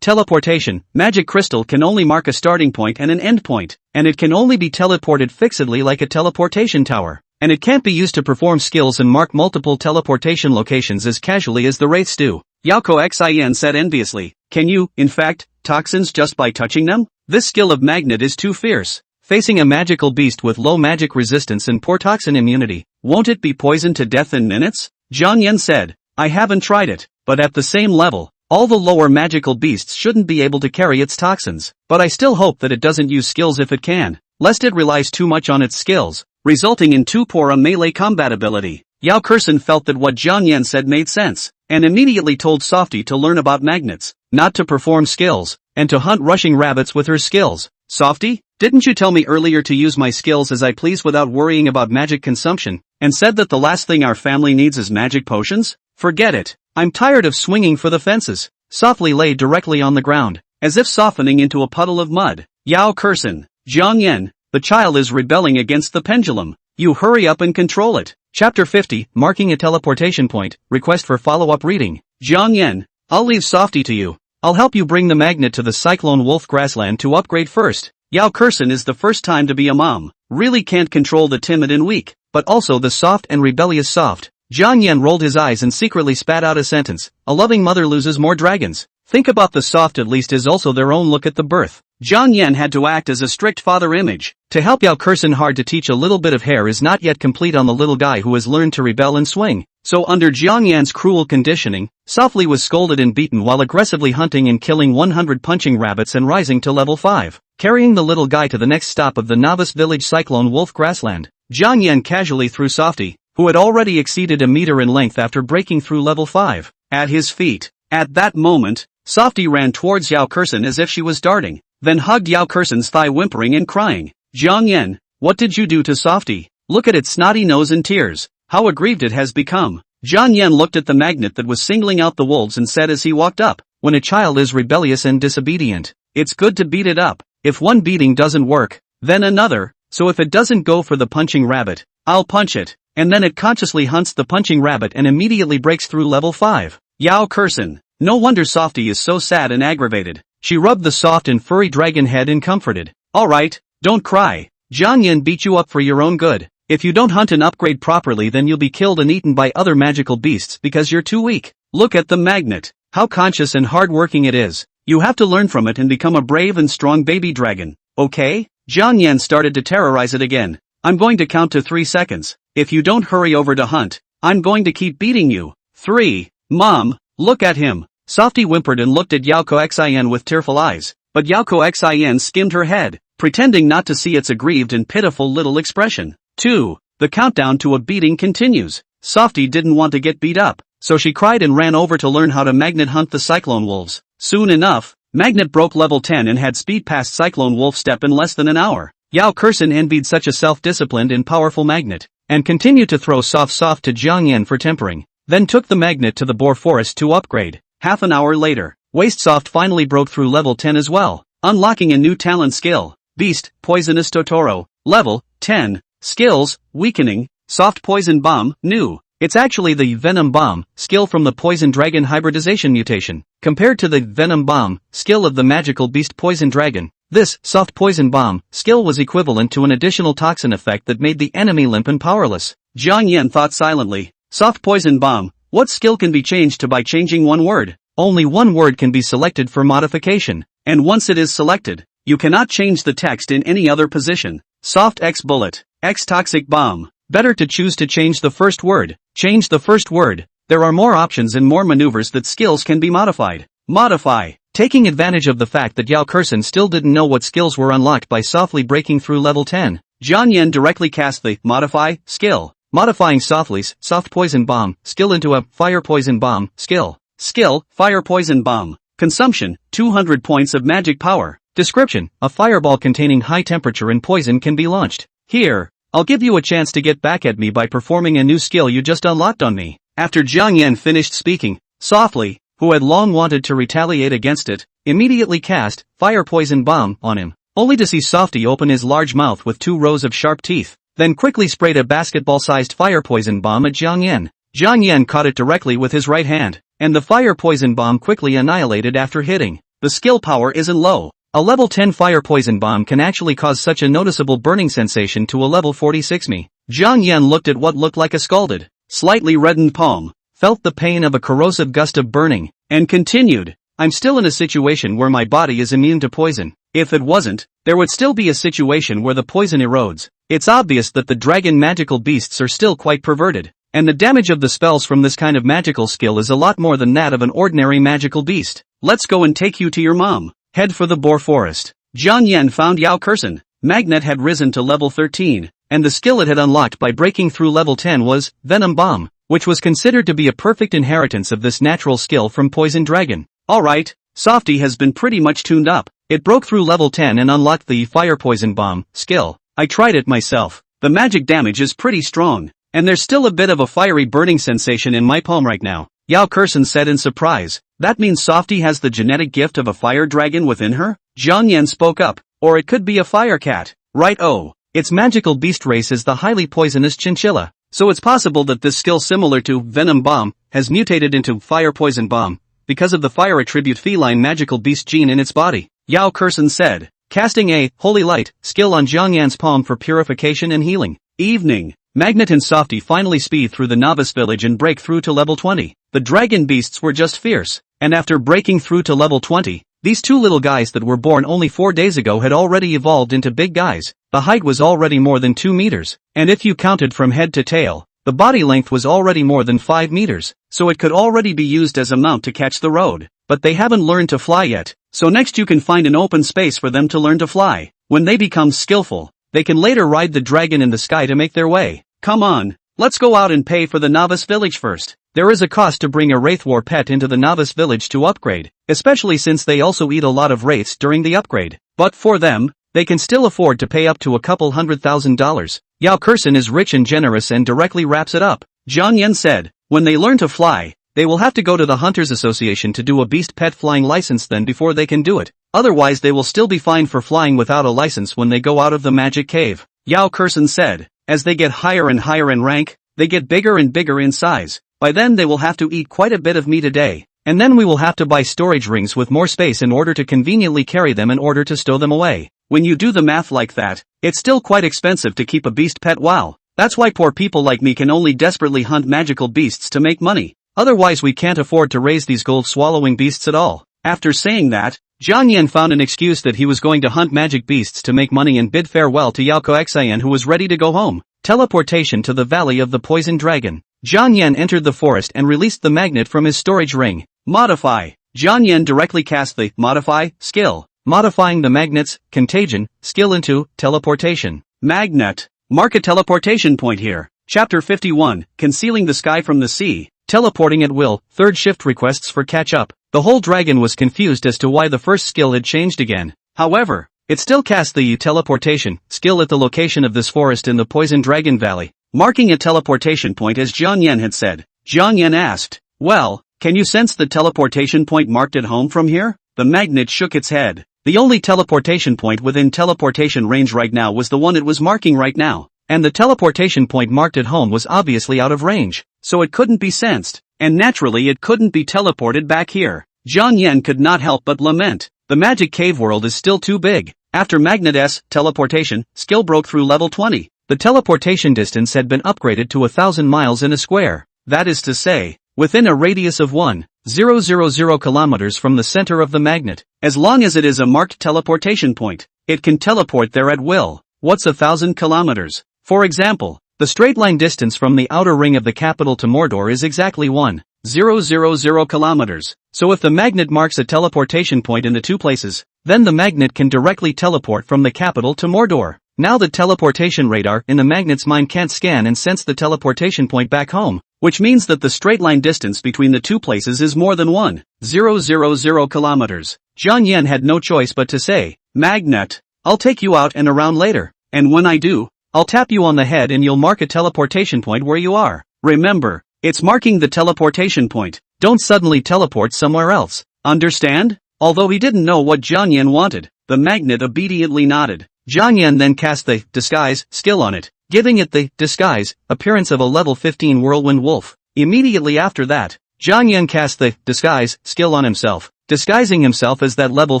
S1: Teleportation, magic crystal can only mark a starting point and an end point, and it can only be teleported fixedly like a teleportation tower. And it can't be used to perform skills and mark multiple teleportation locations as casually as the wraiths do. Yao Kexin said enviously, can you, in fact, toxins just by touching them? This skill of magnet is too fierce. Facing a magical beast with low magic resistance and poor toxin immunity, won't it be poisoned to death in minutes? Jiang Yan said, I haven't tried it, but at the same level, all the lower magical beasts shouldn't be able to carry its toxins. But I still hope that it doesn't use skills if it can, lest it relies too much on its skills, resulting in too poor a melee combat ability. Yao Kexin felt that what Jiang Yan said made sense. and immediately told Softy to learn about magnets, not to perform skills, and to hunt rushing rabbits with her skills. Softy, didn't you tell me earlier to use my skills as I please without worrying about magic consumption, and said that the last thing our family needs is magic potions? Forget it. I'm tired of swinging for the fences. Softly lay directly on the ground, as if softening into a puddle of mud. Yao Kexin, Zhang, the child is rebelling against the pendulum. You hurry up and control it. Chapter 50, marking a teleportation point, request for follow-up reading. Zhang, I'll leave Softy to you. I'll help you bring the magnet to the Cyclone Wolf Grassland to upgrade first. Yao Kexin is the first time to be a mom. Really can't control the timid and weak, but also the soft and rebellious soft. Zhang rolled his eyes and secretly spat out a sentence. A loving mother loses more dragons. Think about the soft, at least is also their own look at the birth. Zhang had to act as a strict father image. To help Yao Kexin hard to teach a little bit of hair is not yet complete on the little guy who has learned to rebel and swing. So under Zhang cruel conditioning, Softly was scolded and beaten while aggressively hunting and killing 100 punching rabbits and rising to level 5. Carrying the little guy to the next stop of the novice village Cyclone Wolf Grassland, Zhang casually threw Softy, who had already exceeded a meter in length after breaking through level 5, at his feet. At that moment, Softy ran towards Yao Kexin as if she was darting, then hugged Yao Kexin's thigh whimpering and crying. Zhang, what did you do to Softy? Look at its snotty nose and tears. How aggrieved it has become. Zhang looked at the magnet that was singling out the wolves and said as he walked up, when a child is rebellious and disobedient, it's good to beat it up. If one beating doesn't work, then another, so if it doesn't go for the punching rabbit, I'll punch it. And then it consciously hunts the punching rabbit and immediately breaks through level 5. Yao Kexin. No wonder Softy is so sad and aggravated. She rubbed the soft and furry dragon head and comforted. Alright, don't cry. Zhang beat you up for your own good. If you don't hunt and upgrade properly then you'll be killed and eaten by other magical beasts because you're too weak. Look at the magnet. How conscious and hard-working it is. You have to learn from it and become a brave and strong baby dragon. Okay? Zhang started to terrorize it again. I'm going to count to 3 seconds. If you don't hurry over to hunt, I'm going to keep beating you. 3. Mom, look at him. Softy whimpered and looked at Yao Kexin with tearful eyes, but Yao Kexin skimmed her head, pretending not to see its aggrieved and pitiful little expression. 2. The countdown to a beating continues. Softy didn't want to get beat up, so she cried and ran over to learn how to magnet hunt the Cyclone Wolves. Soon enough, Magnet broke level 10 and had speed past Cyclone Wolf step in less than an hour. Yao Kexin envied such a self-disciplined and powerful magnet, and continued to throw soft to Zhang for tempering, then took the magnet to the Boar Forest to upgrade. Half an hour later, Waste Soft finally broke through level 10 as well, unlocking a new talent skill, Beast, Poisonous Totoro, level 10, skills, Weakening, Soft Poison Bomb, new. It's actually the Venom Bomb skill from the Poison Dragon hybridization mutation. Compared to the Venom Bomb skill of the magical beast Poison Dragon, this Soft Poison Bomb skill was equivalent to an additional toxin effect that made the enemy limp and powerless. Zhang thought silently. Soft Poison Bomb, what skill can be changed to by changing one word? Only one word can be selected for modification, and once it is selected, you cannot change the text in any other position. Soft X Bullet, X Toxic Bomb. Better to choose to change the first word. Change the first word. There are more options and more maneuvers that skills can be modified. Modify. Taking advantage of the fact that Yao Kexin still didn't know what skills were unlocked by softly breaking through level 10, Zhang directly cast the Modify skill, modifying Softly's Soft Poison Bomb skill into a Fire Poison Bomb skill. Skill, Fire Poison Bomb. Consumption, 200 points of magic power. Description, a fireball containing high temperature and poison can be launched. Here, I'll give you a chance to get back at me by performing a new skill you just unlocked on me. After Zhang finished speaking, Softly, who had long wanted to retaliate against it, immediately cast Fire Poison Bomb on him, only to see Softy open his large mouth with 2 rows of sharp teeth, then quickly sprayed a basketball-sized Fire Poison Bomb at Zhang. Zhang caught it directly with his right hand, and the Fire Poison Bomb quickly annihilated after hitting. The skill power isn't low. A level 10 Fire Poison Bomb can actually cause such a noticeable burning sensation to a level 46 me. Zhang looked at what looked like a scalded, slightly reddened palm, felt the pain of a corrosive gust of burning, and continued, I'm still in a situation where my body is immune to poison. If it wasn't, there would still be a situation where the poison erodes. It's obvious that the dragon magical beasts are still quite perverted, and the damage of the spells from this kind of magical skill is a lot more than that of an ordinary magical beast. Let's go and take you to your mom. Head for the Boar Forest. Zhang found Yao Kexin. Magnet had risen to level 13, and the skill it had unlocked by breaking through level 10 was Venom Bomb. which was considered to be a perfect inheritance of this natural skill from Poison Dragon. Alright, Softy has been pretty much tuned up. It broke through level 10 and unlocked the Fire Poison Bomb skill. I tried it myself. The magic damage is pretty strong, and there's still a bit of a fiery burning sensation in my palm right now. Yao Kexin said in surprise. That means Softy has the genetic gift of a fire dragon within her? Jiang Yan spoke up. Or it could be a fire cat. Right, oh. Its magical beast race is the highly poisonous chinchilla. So it's possible that this skill, similar to Venom Bomb, has mutated into Fire Poison Bomb because of the fire attribute feline magical beast gene in its body. Yao Kexin said, casting a Holy Light skill on Jiang Yan's palm for purification and healing. Evening. Magnet and Softy finally speed through the Novice village and break through to level 20. The dragon beasts were just fierce, and after breaking through to level 20, these two little guys that were born only 4 days ago had already evolved into big guys. The height was already more than 2 meters, and if you counted from head to tail, the body length was already more than 5 meters, so it could already be used as a mount to catch the road. But they haven't learned to fly yet, so next you can find an open space for them to learn to fly. When they become skillful, they can later ride the dragon in the sky to make their way. Come on, let's go out and pay for the Novice village first. There is a cost to bring a Wraithwar pet into the Novice village to upgrade, especially since they also eat a lot of wraiths during the upgrade. But for them, they can still afford to pay up to a couple $100,000. Yao Kexin is rich and generous and directly wraps it up. Jiang Yan said, when they learn to fly, they will have to go to the Hunters Association to do a beast pet flying license then before they can do it. Otherwise they will still be fined for flying without a license when they go out of the magic cave. Yao Kexin said, as they get higher and higher in rank, they get bigger and bigger in size. By then they will have to eat quite a bit of meat a day, and then we will have to buy storage rings with more space in order to conveniently carry them in order to stow them away. When you do the math like that, it's still quite expensive to keep a beast pet. Wow. That's why poor people like me can only desperately hunt magical beasts to make money. Otherwise we can't afford to raise these gold-swallowing beasts at all. After saying that, Jiang Yan found an excuse that he was going to hunt magic beasts to make money and bid farewell to Yao Kexin, who was ready to go home. Teleportation to the Valley of the Poison Dragon. Jiang Yan entered the forest and released the magnet from his storage ring. Modify. Jiang Yan directly cast the Modify skill, modifying the magnet's Contagion skill into Teleportation. Magnet. Mark a teleportation point here. Chapter 51, Concealing the Sky from the Sea. Teleporting at will, third shift requests for catch-up. The whole dragon was confused as to why the first skill had changed again. However, it still cast the teleportation skill at the location of this forest in the Poison Dragon Valley, marking a teleportation point as Jiang Yan had said. Jiang Yan asked, well, can you sense the teleportation point marked at home from here? The magnet shook its head. The only teleportation point within teleportation range right now was the one it was marking right now, and the teleportation point marked at home was obviously out of range, so it couldn't be sensed, and naturally it couldn't be teleported back here. Jiang Yan could not help but lament. The magic cave world is still too big. After Magnet's teleportation skill broke through level 20, the teleportation distance had been upgraded to 1,000 miles in a square. That is to say, within a radius of 1,000 kilometers from the center of the magnet. As long as it is a marked teleportation point, it can teleport there at will. What's 1,000 kilometers? For example, the straight line distance from the outer ring of the capital to Mordor is exactly 1,000 kilometers. So if the magnet marks a teleportation point in the two places, then the magnet can directly teleport from the capital to Mordor. Now the teleportation radar in the magnet's mind can't scan and sense the teleportation point back home, which means that the straight line distance between the two places is more than 1,000 kilometers. Jiang Yan had no choice but to say, Magnet, I'll take you out and around later, and when I do, I'll tap you on the head and you'll mark a teleportation point where you are. Remember, it's marking the teleportation point. Don't suddenly teleport somewhere else. Understand? Although he didn't know what Jiang Yan wanted, the magnet obediently nodded. Jiang Yan then cast the Disguise skill on it, giving it the Disguise appearance of a level 15 whirlwind wolf. Immediately after that, Jiang Yan cast the Disguise skill on himself, disguising himself as that level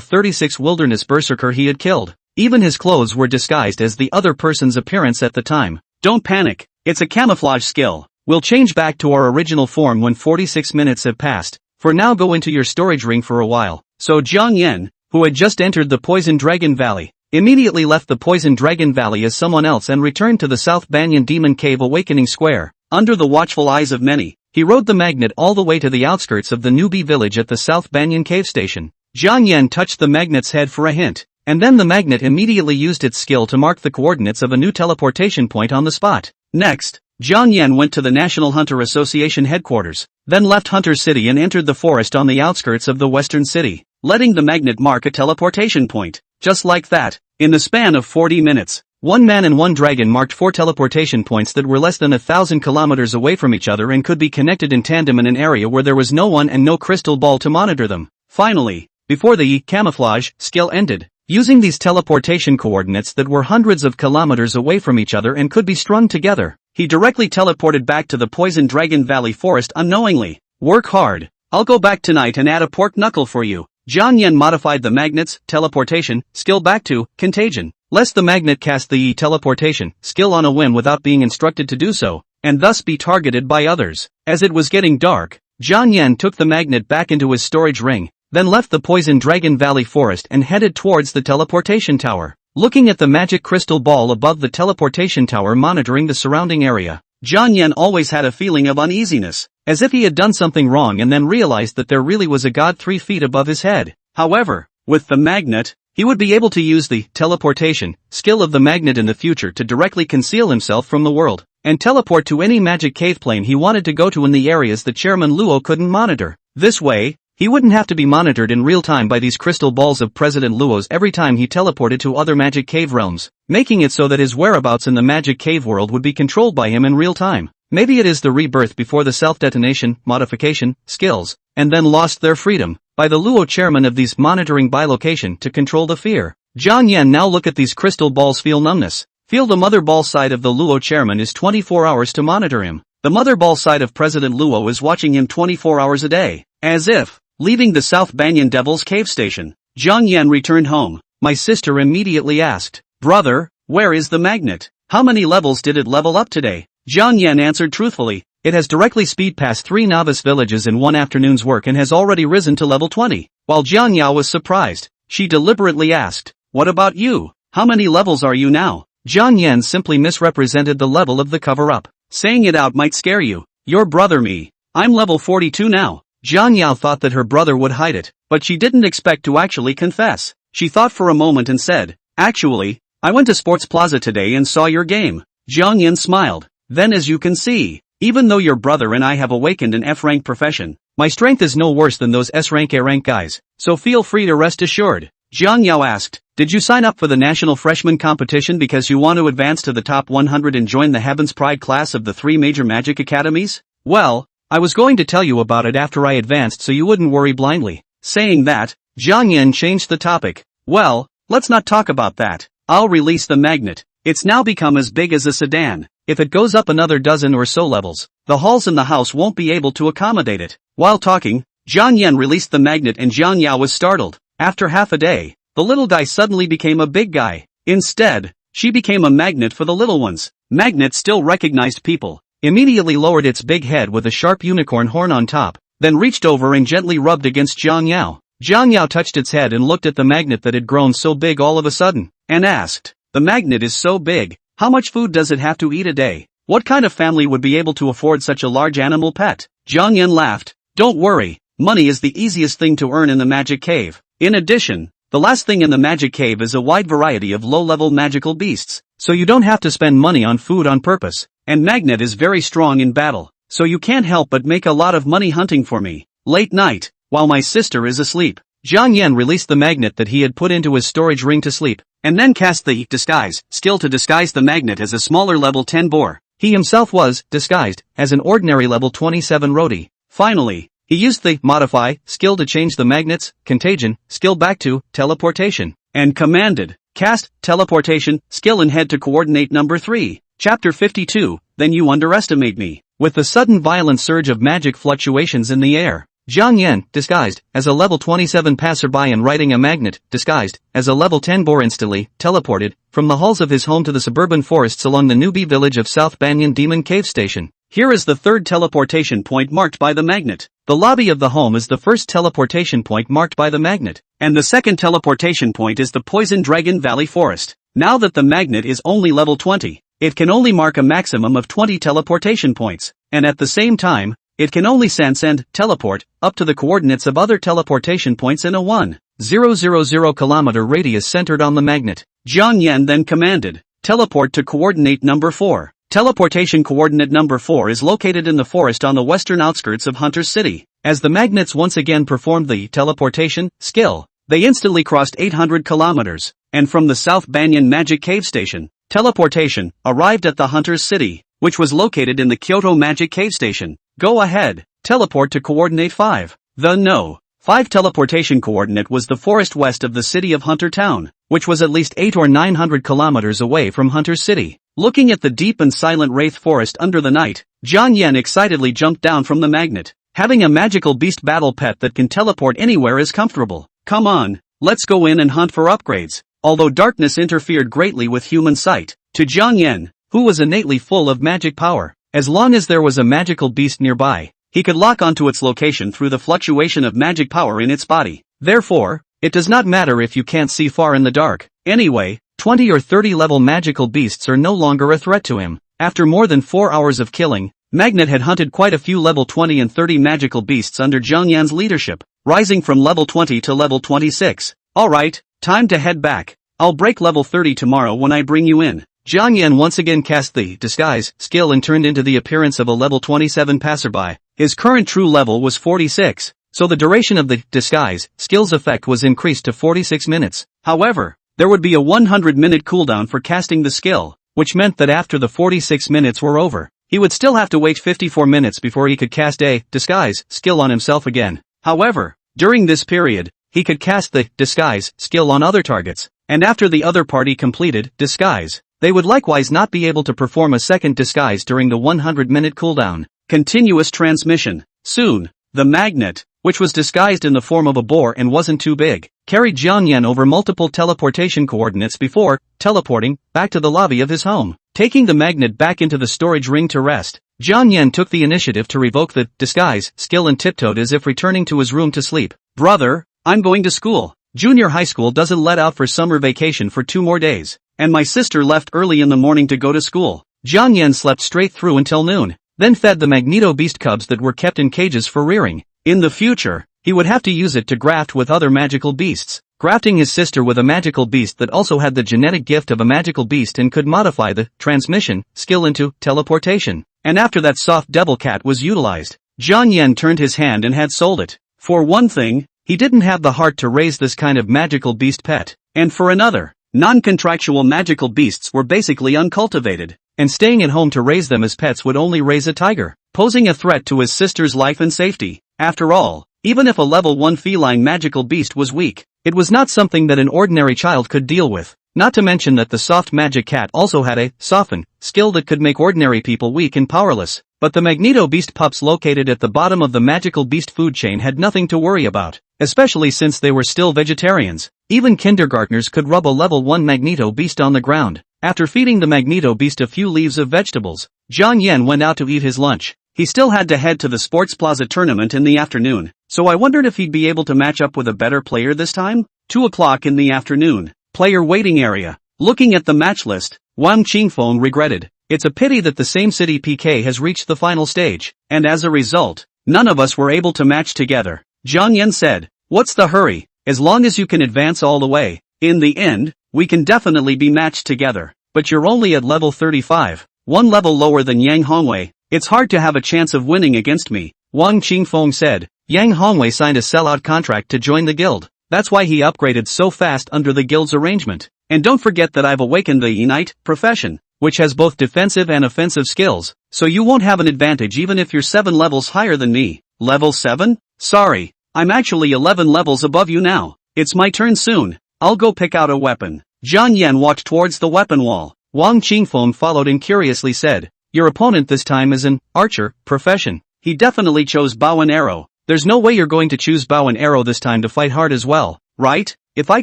S1: 36 wilderness berserker he had killed. Even his clothes were disguised as the other person's appearance at the time. Don't panic, it's a camouflage skill. We'll change back to our original form when 46 minutes have passed. For now go into your storage ring for a while. So Jiang Yan, who had just entered the Poison Dragon Valley, immediately left the Poison Dragon Valley as someone else and returned to the South Banyan Demon Cave Awakening Square. Under the watchful eyes of many, he rode the magnet all the way to the outskirts of the newbie village at the South Banyan Cave Station. Jiang Yan touched the magnet's head for a hint, and then the magnet immediately used its skill to mark the coordinates of a new teleportation point on the spot. Next, Jiang Yan went to the National Hunter Association headquarters, then left Hunter City and entered the forest on the outskirts of the western city, letting the magnet mark a teleportation point. Just like that, in the span of 40 minutes, one man and one dragon marked 4 teleportation points that were less than 1,000 kilometers away from each other and could be connected in tandem in an area where there was no one and no crystal ball to monitor them. Finally, before the camouflage skill ended, using these teleportation coordinates that were hundreds of kilometers away from each other and could be strung together, he directly teleported back to the Poison Dragon Valley Forest unknowingly. Work hard. I'll go back tonight and add a pork knuckle for you. Jiang Yan modified the magnet's teleportation skill back to contagion, lest the magnet cast the teleportation skill on a whim without being instructed to do so, and thus be targeted by others. As it was getting dark, Jiang Yan took the magnet back into his storage ring, then left the Poison Dragon Valley Forest and headed towards the teleportation tower. Looking at the magic crystal ball above the teleportation tower monitoring the surrounding area, Jiang Yan always had a feeling of uneasiness, as if he had done something wrong and then realized that there really was a god 3 feet above his head. However, with the magnet, he would be able to use the teleportation skill of the magnet in the future to directly conceal himself from the world, and teleport to any magic cave plane he wanted to go to in the areas that Chairman Luo couldn't monitor. This way, he wouldn't have to be monitored in real time by these crystal balls of President Luo's every time he teleported to other magic cave realms, making it so that his whereabouts in the magic cave world would be controlled by him in real time. Maybe it is the rebirth before the self-detonation, modification, skills, and then lost their freedom, by the Luo chairman of these monitoring by location to control the fear. Jiang Yan now look at these crystal balls feel numbness. Feel the mother ball side of the Luo chairman is 24 hours to monitor him. The mother ball side of President Luo is watching him 24 hours a day. As if, leaving the South Banyan Devil's Cave Station, Jiang Yan returned home. My sister immediately asked, "Brother, where is the magnet? How many levels did it level up today?" Jiang Yan answered truthfully, "It has directly speed past 3 novice villages in one afternoon's work and has already risen to level 20. While Jiang Yao was surprised, she deliberately asked, "What about you? How many levels are you now?" Jiang Yan simply misrepresented the level of the cover-up. Saying it out might scare you. Your brother me. I'm level 42 now. Jiang Yao thought that her brother would hide it, but she didn't expect to actually confess. She thought for a moment and said, "Actually, I went to Sports Plaza today and saw your game." Jiang Yan smiled. "Then as you can see, even though your brother and I have awakened an F-rank profession, my strength is no worse than those S-rank A-rank guys, so feel free to rest assured." Jiang Yao asked, "Did you sign up for the National Freshman Competition because you want to advance to the top 100 and join the Heaven's Pride class of the 3 major magic academies?" "Well, I was going to tell you about it after I advanced so you wouldn't worry blindly." Saying that, Jiang Yan changed the topic. "Well, let's not talk about that. I'll release the magnet. It's now become as big as a sedan. If it goes up another dozen or so levels, the halls in the house won't be able to accommodate it." While talking, Jiang Yan released the magnet and Jiang Yao was startled. After half a day, the little guy suddenly became a big guy. Instead, she became a magnet for the little ones. Magnet still recognized people, immediately lowered its big head with a sharp unicorn horn on top, then reached over and gently rubbed against Jiang Yao. Jiang Yao touched its head and looked at the magnet that had grown so big all of a sudden, and asked, "The magnet is so big, how much food does it have to eat a day? What kind of family would be able to afford such a large animal pet?" Jiang Yan laughed. "Don't worry, money is the easiest thing to earn in the magic cave. In addition, the last thing in the magic cave is a wide variety of low-level magical beasts, so you don't have to spend money on food on purpose. And magnet is very strong in battle, so you can't help but make a lot of money hunting for me. Late night, while my sister is asleep." Jiang Yan released the magnet that he had put into his storage ring to sleep, and then cast the disguise skill to disguise the magnet as a smaller level 10 boar. He himself was disguised as an ordinary level 27 roadie. Finally, he used the modify skill to change the magnet's contagion skill back to teleportation, and commanded, "Cast teleportation skill and head to coordinate number 3. Chapter 52, Then You Underestimate Me." With the sudden violent surge of magic fluctuations in the air, Jiang Yan, disguised as a level 27 passerby and riding a magnet, disguised as a level 10 boar instantly, teleported from the halls of his home to the suburban forests along the newbie village of South Banyan Demon Cave Station. Here is the third teleportation point marked by the magnet. The lobby of the home is the first teleportation point marked by the magnet, and the second teleportation point is the Poison Dragon Valley Forest. Now that the magnet is only level 20, it can only mark a maximum of 20 teleportation points, and at the same time, it can only sense and teleport up to the coordinates of other teleportation points in a 1,000 kilometer radius centered on the magnet. Jiang Yan then commanded, "Teleport to coordinate number 4. Teleportation coordinate number 4 is located in the forest on the western outskirts of Hunter's City. As the magnets once again performed the teleportation skill, they instantly crossed 800 kilometers, and from the South Banyan Magic Cave Station, teleportation arrived at the Hunter's City, which was located in the Kyoto Magic Cave Station. Go ahead, teleport to coordinate 5. The No. 5 teleportation coordinate was the forest west of the city of Hunter Town, which was at least 8 or 900 kilometers away from Hunter's City. Looking at the deep and silent wraith forest under the night, Xiaoyuan excitedly jumped down from the magnet. Having a magical beast battle pet that can teleport anywhere is comfortable. Come on, let's go in and hunt for upgrades. Although darkness interfered greatly with human sight, to Xiaoyuan, who was innately full of magic power, as long as there was a magical beast nearby, he could lock onto its location through the fluctuation of magic power in its body. Therefore, it does not matter if you can't see far in the dark. Anyway, 20 or 30 level magical beasts are no longer a threat to him. After more than 4 hours of killing, Magnet had hunted quite a few level 20 and 30 magical beasts under Xiaoyuan's leadership, rising from level 20 to level 26. Alright, time to head back. I'll break level 30 tomorrow when I bring you in. Xiaoyuan once again cast the disguise skill and turned into the appearance of a level 27 passerby. His current true level was 46, so the duration of the disguise skill's effect was increased to 46 minutes. However, there would be a 100-minute cooldown for casting the skill, which meant that after the 46 minutes were over, he would still have to wait 54 minutes before he could cast a disguise skill on himself again. However, during this period, he could cast the disguise skill on other targets, and after the other party completed disguise, they would likewise not be able to perform a second disguise during the 100-minute cooldown. Continuous transmission. Soon, the magnet, which was disguised in the form of a boar and wasn't too big, carried Xiaoyuan over multiple teleportation coordinates before teleporting back to the lobby of his home. Taking the magnet back into the storage ring to rest, Xiaoyuan took the initiative to revoke the disguise skill and tiptoed as if returning to his room to sleep. Brother, I'm going to school. Junior high school doesn't let out for summer vacation for 2 more days, and my sister left early in the morning to go to school. Xiaoyuan slept straight through until noon, then fed the Magneto beast cubs that were kept in cages for rearing. In the future, he would have to use it to graft with other magical beasts, grafting his sister with a magical beast that also had the genetic gift of a magical beast and could modify the transmission skill into teleportation. And after that soft devil cat was utilized, Xiaoyuan turned his hand and had sold it. For one thing, he didn't have the heart to raise this kind of magical beast pet, and for another, non-contractual magical beasts were basically uncultivated, and staying at home to raise them as pets would only raise a tiger, posing a threat to his sister's life and safety. After all, even if a level 1 feline magical beast was weak, it was not something that an ordinary child could deal with, not to mention that the soft magic cat also had a soften skill that could make ordinary people weak and powerless. But the Magneto beast pups located at the bottom of the magical beast food chain had nothing to worry about, especially since they were still vegetarians. Even kindergartners could rub a level 1 Magneto beast on the ground. After feeding the Magneto beast a few leaves of vegetables, Xiaoyuan went out to eat his lunch. He still had to head to the Sports Plaza tournament in the afternoon, so I wondered if he'd be able to match up with a better player this time. 2 o'clock in the afternoon. Player waiting area. Looking at the match list, Wang Qingfeng regretted. It's a pity that the same city PK has reached the final stage, and as a result, none of us were able to match together. Xiaoyuan said, "What's the hurry? As long as you can advance all the way. In the end, we can definitely be matched together. But you're only at level 35, 1 level lower than Yang Hongwei. It's hard to have a chance of winning against me," Wang Qingfeng said. Yang Hongwei signed a sellout contract to join the guild. That's why he upgraded so fast under the guild's arrangement. And don't forget that I've awakened the Unite profession, which has both defensive and offensive skills, so you won't have an advantage even if you're 7 levels higher than me. Level 7? Sorry, I'm actually 11 levels above you now. It's my turn soon. I'll go pick out a weapon. Xiaoyuan walked towards the weapon wall. Wang Qingfeng followed and curiously said, "Your opponent this time is an archer profession. He definitely chose bow and arrow. There's no way you're going to choose bow and arrow this time to fight hard as well, right? If I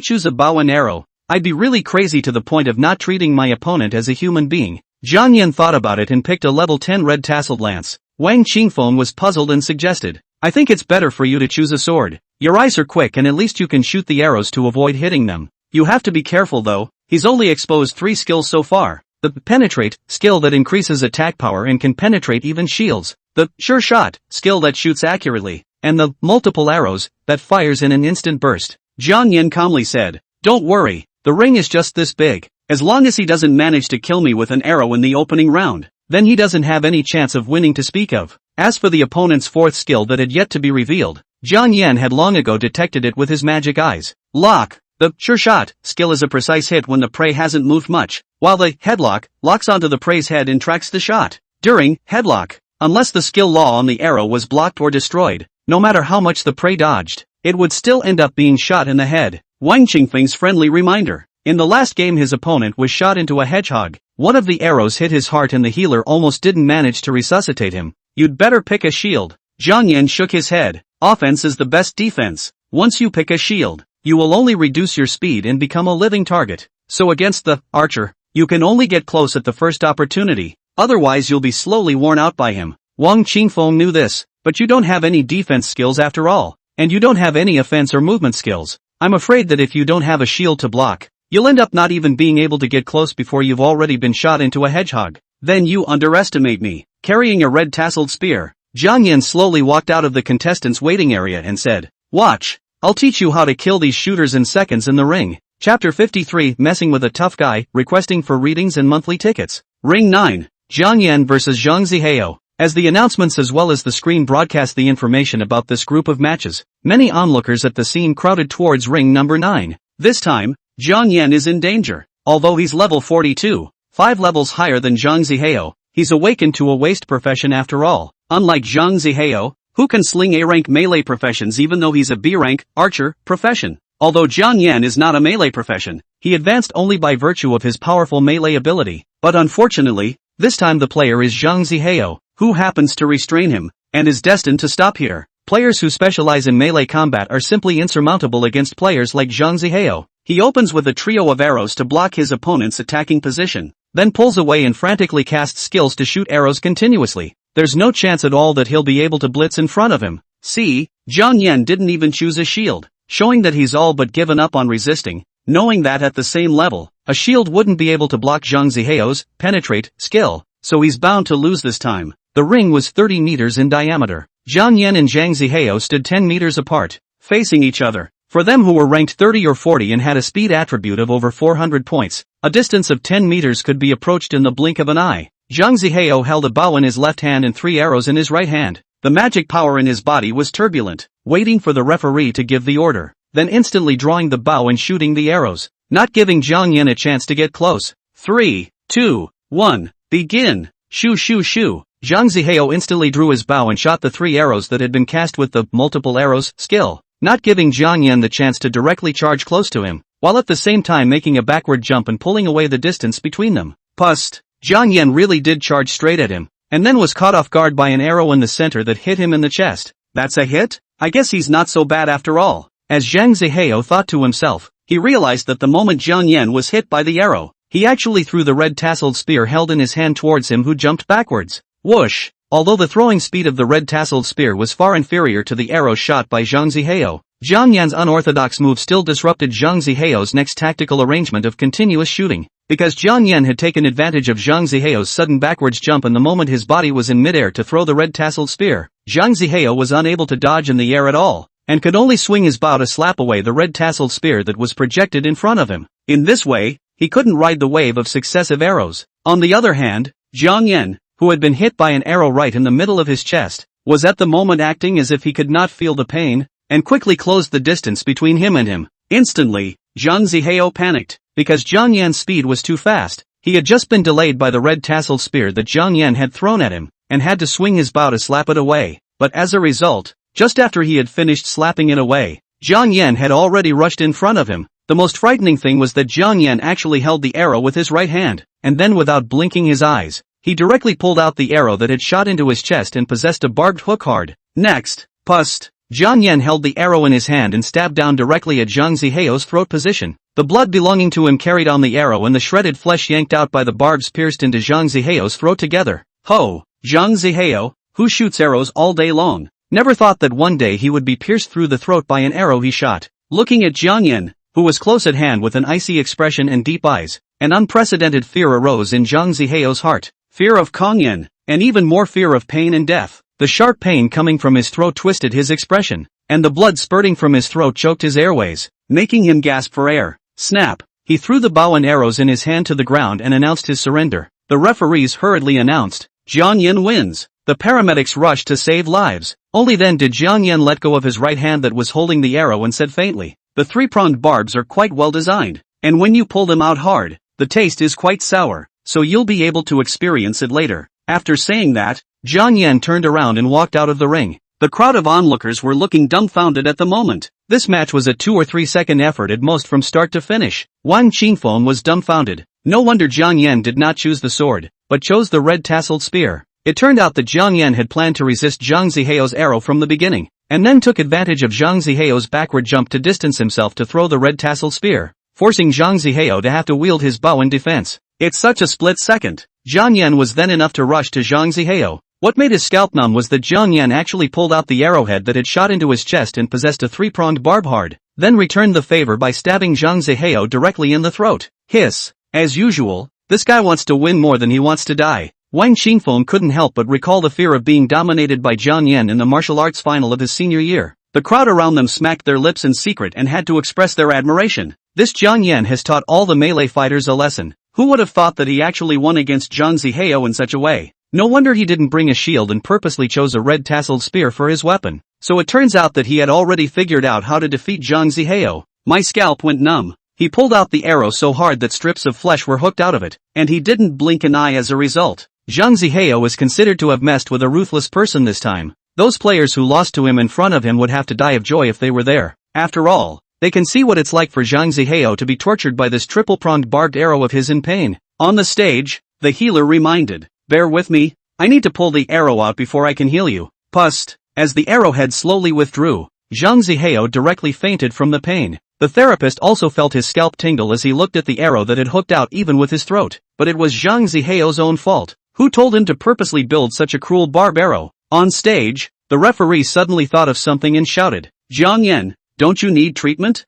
S1: choose a bow and arrow, I'd be really crazy to the point of not treating my opponent as a human being." Xiaoyuan thought about it and picked a level 10 red tasseled lance. Wang Qingfeng was puzzled and suggested, "I think it's better for you to choose a sword. Your eyes are quick and at least you can shoot the arrows to avoid hitting them. You have to be careful though, he's only exposed 3 skills so far. The penetrate skill that increases attack power and can penetrate even shields, the sure shot skill that shoots accurately, and the multiple arrows that fires in an instant burst." Xiaoyuan calmly said, "Don't worry, the ring is just this big. As long as he doesn't manage to kill me with an arrow in the opening round, then he doesn't have any chance of winning to speak of. As for the opponent's fourth skill that had yet to be revealed, Zhang Yan had long ago detected it with his magic eyes. Lock. The sure shot skill is a precise hit when the prey hasn't moved much, while the headlock locks onto the prey's head and tracks the shot. During headlock, unless the skill law on the arrow was blocked or destroyed, no matter how much the prey dodged, it would still end up being shot in the head. Wang Qingfeng's friendly reminder. In the last game his opponent was shot into a hedgehog. One of the arrows hit his heart and the healer almost didn't manage to resuscitate him. You'd better pick a shield. Zhang Yan shook his head. Offense is the best defense. Once you pick a shield, you will only reduce your speed and become a living target. So against the archer, you can only get close at the first opportunity. Otherwise you'll be slowly worn out by him. Wang Qingfeng knew this, but you don't have any defense skills after all. And you don't have any offense or movement skills. I'm afraid that if you don't have a shield to block, you'll end up not even being able to get close before you've already been shot into a hedgehog. Then you underestimate me. Carrying a red tasseled spear, Zhang Yan slowly walked out of the contestants' waiting area and said, "Watch. I'll teach you how to kill these shooters in seconds in the ring." Chapter 53 Messing with a Tough Guy, Requesting for Readings and Monthly Tickets. Ring 9. Zhang Yan vs Zhang Zihao. As the announcements as well as the screen broadcast the information about this group of matches, many onlookers at the scene crowded towards ring number 9. This time, Zhang Yan is in danger. Although he's level 42, 5 levels higher than Zhang Zihao, he's awakened to a waste profession after all. Unlike Zhang Zihao, who can sling A-rank melee professions even though he's a B-rank archer profession. Although Zhang Yan is not a melee profession, he advanced only by virtue of his powerful melee ability. But unfortunately, this time the player is Zhang Zihao, who happens to restrain him, and is destined to stop here. Players who specialize in melee combat are simply insurmountable against players like Zhang Zihao. He opens with a trio of arrows to block his opponent's attacking position, then pulls away and frantically casts skills to shoot arrows continuously. There's no chance at all that he'll be able to blitz in front of him. See, Zhang Yan didn't even choose a shield, showing that he's all but given up on resisting, knowing that at the same level, a shield wouldn't be able to block Zhang Zihao's penetrate skill, so he's bound to lose this time. The ring was 30 meters in diameter. Zhang Yan and Zhang Zihao stood 10 meters apart, facing each other. For them who were ranked 30 or 40 and had a speed attribute of over 400 points, a distance of 10 meters could be approached in the blink of an eye. Zhang Zihao held a bow in his left hand and 3 arrows in his right hand. The magic power in his body was turbulent, waiting for the referee to give the order, then instantly drawing the bow and shooting the arrows, not giving Zhang Yan a chance to get close. 3, 2, 1, begin! Shoo shoo shoo! Zhang Zihao instantly drew his bow and shot the 3 arrows that had been cast with the multiple arrows skill, not giving Zhang Yan the chance to directly charge close to him, while at the same time making a backward jump and pulling away the distance between them. Pust! Zhang Yan really did charge straight at him, and then was caught off guard by an arrow in the center that hit him in the chest. That's a hit? I guess he's not so bad after all. As Zhang Zihao thought to himself, he realized that the moment Zhang Yan was hit by the arrow, he actually threw the red tasseled spear held in his hand towards him, who jumped backwards. Whoosh! Although the throwing speed of the red tasseled spear was far inferior to the arrow shot by Zhang Zihao, Zhang Yan's unorthodox move still disrupted Zhang Zihao's next tactical arrangement of continuous shooting. Because Zhang Yan had taken advantage of Zhang Zihao's sudden backwards jump and the moment his body was in midair to throw the red tasseled spear, Zhang Zihao was unable to dodge in the air at all, and could only swing his bow to slap away the red tasseled spear that was projected in front of him. In this way, he couldn't ride the wave of successive arrows. On the other hand, Zhang Yan, who had been hit by an arrow right in the middle of his chest, was at the moment acting as if he could not feel the pain, and quickly closed the distance between him and him. Instantly, Zhang Zihao panicked, because Zhang Yan's speed was too fast. He had just been delayed by the red tasseled spear that Zhang Yan had thrown at him, and had to swing his bow to slap it away. But as a result, just after he had finished slapping it away, Zhang Yan had already rushed in front of him. The most frightening thing was that Zhang Yan actually held the arrow with his right hand, and then without blinking his eyes, he directly pulled out the arrow that had shot into his chest and possessed a barbed hook hard. Next, pust! Zhang Yan held the arrow in his hand and stabbed down directly at Zhang Zihao's throat position. The blood belonging to him carried on the arrow and the shredded flesh yanked out by the barbs pierced into Zhang Zihao's throat together. Ho! Zhang Zihao, who shoots arrows all day long, never thought that one day he would be pierced through the throat by an arrow he shot. Looking at Zhang Yan, who was close at hand with an icy expression and deep eyes, an unprecedented fear arose in Zhang Zihao's heart. Fear of Kong Yan, and even more fear of pain and death. The sharp pain coming from his throat twisted his expression, and the blood spurting from his throat choked his airways, making him gasp for air. Snap! He threw the bow and arrows in his hand to the ground and announced his surrender. the referees hurriedly announced, Jiang Yan wins. The paramedics rushed to save lives. Only then did Jiang Yan let go of his right hand that was holding the arrow and said faintly, the three-pronged barbs are quite well designed, and when you pull them out hard, the taste is quite sour, so you'll be able to experience it later. After saying that, Jiang Yan turned around and walked out of the ring. The crowd of onlookers were looking dumbfounded at the moment. This match was a 2 or 3 second effort at most from start to finish. Wang Qingfeng was dumbfounded. No wonder Jiang Yan did not choose the sword, but chose the red-tasseled spear. It turned out that Jiang Yan had planned to resist Zhang Ziheo's arrow from the beginning, and then took advantage of Zhang Ziheo's backward jump to distance himself to throw the red-tasseled spear, forcing Zhang Ziheo to have to wield his bow in defense. It's such a split second. Jiang Yan was then enough to rush to Zhang Ziheo. What made his scalp numb was that Jiang Yan actually pulled out the arrowhead that had shot into his chest and possessed a three-pronged barb hard, then returned the favor by stabbing Zhang Ziheo directly in the throat. Hiss. As usual, this guy wants to win more than he wants to die. Wang Qingfeng couldn't help but recall the fear of being dominated by Jiang Yan in the martial arts final of his senior year. The crowd around them smacked their lips in secret and had to express their admiration. This Jiang Yan has taught all the melee fighters a lesson. Who would have thought that he actually won against Zhang Ziheo in such a way? No wonder he didn't bring a shield and purposely chose a red-tasseled spear for his weapon. So it turns out that he had already figured out how to defeat Zhang Ziheo. My scalp went numb. He pulled out the arrow so hard that strips of flesh were hooked out of it, and he didn't blink an eye as a result. Zhang Ziheo is considered to have messed with a ruthless person this time. Those players who lost to him in front of him would have to die of joy if they were there. After all, they can see what it's like for Zhang Ziheo to be tortured by this triple-pronged barbed arrow of his in pain. On the stage, the healer reminded, bear with me, I need to pull the arrow out before I can heal you. Pust. As the arrowhead slowly withdrew, Zhang Ziheo directly fainted from the pain. The therapist also felt his scalp tingle as he looked at the arrow that had hooked out even with his throat. But it was Zhang Ziheo's own fault. Who told him to purposely build such a cruel barb arrow? On stage, the referee suddenly thought of something and shouted, Jiang Yan, don't you need treatment?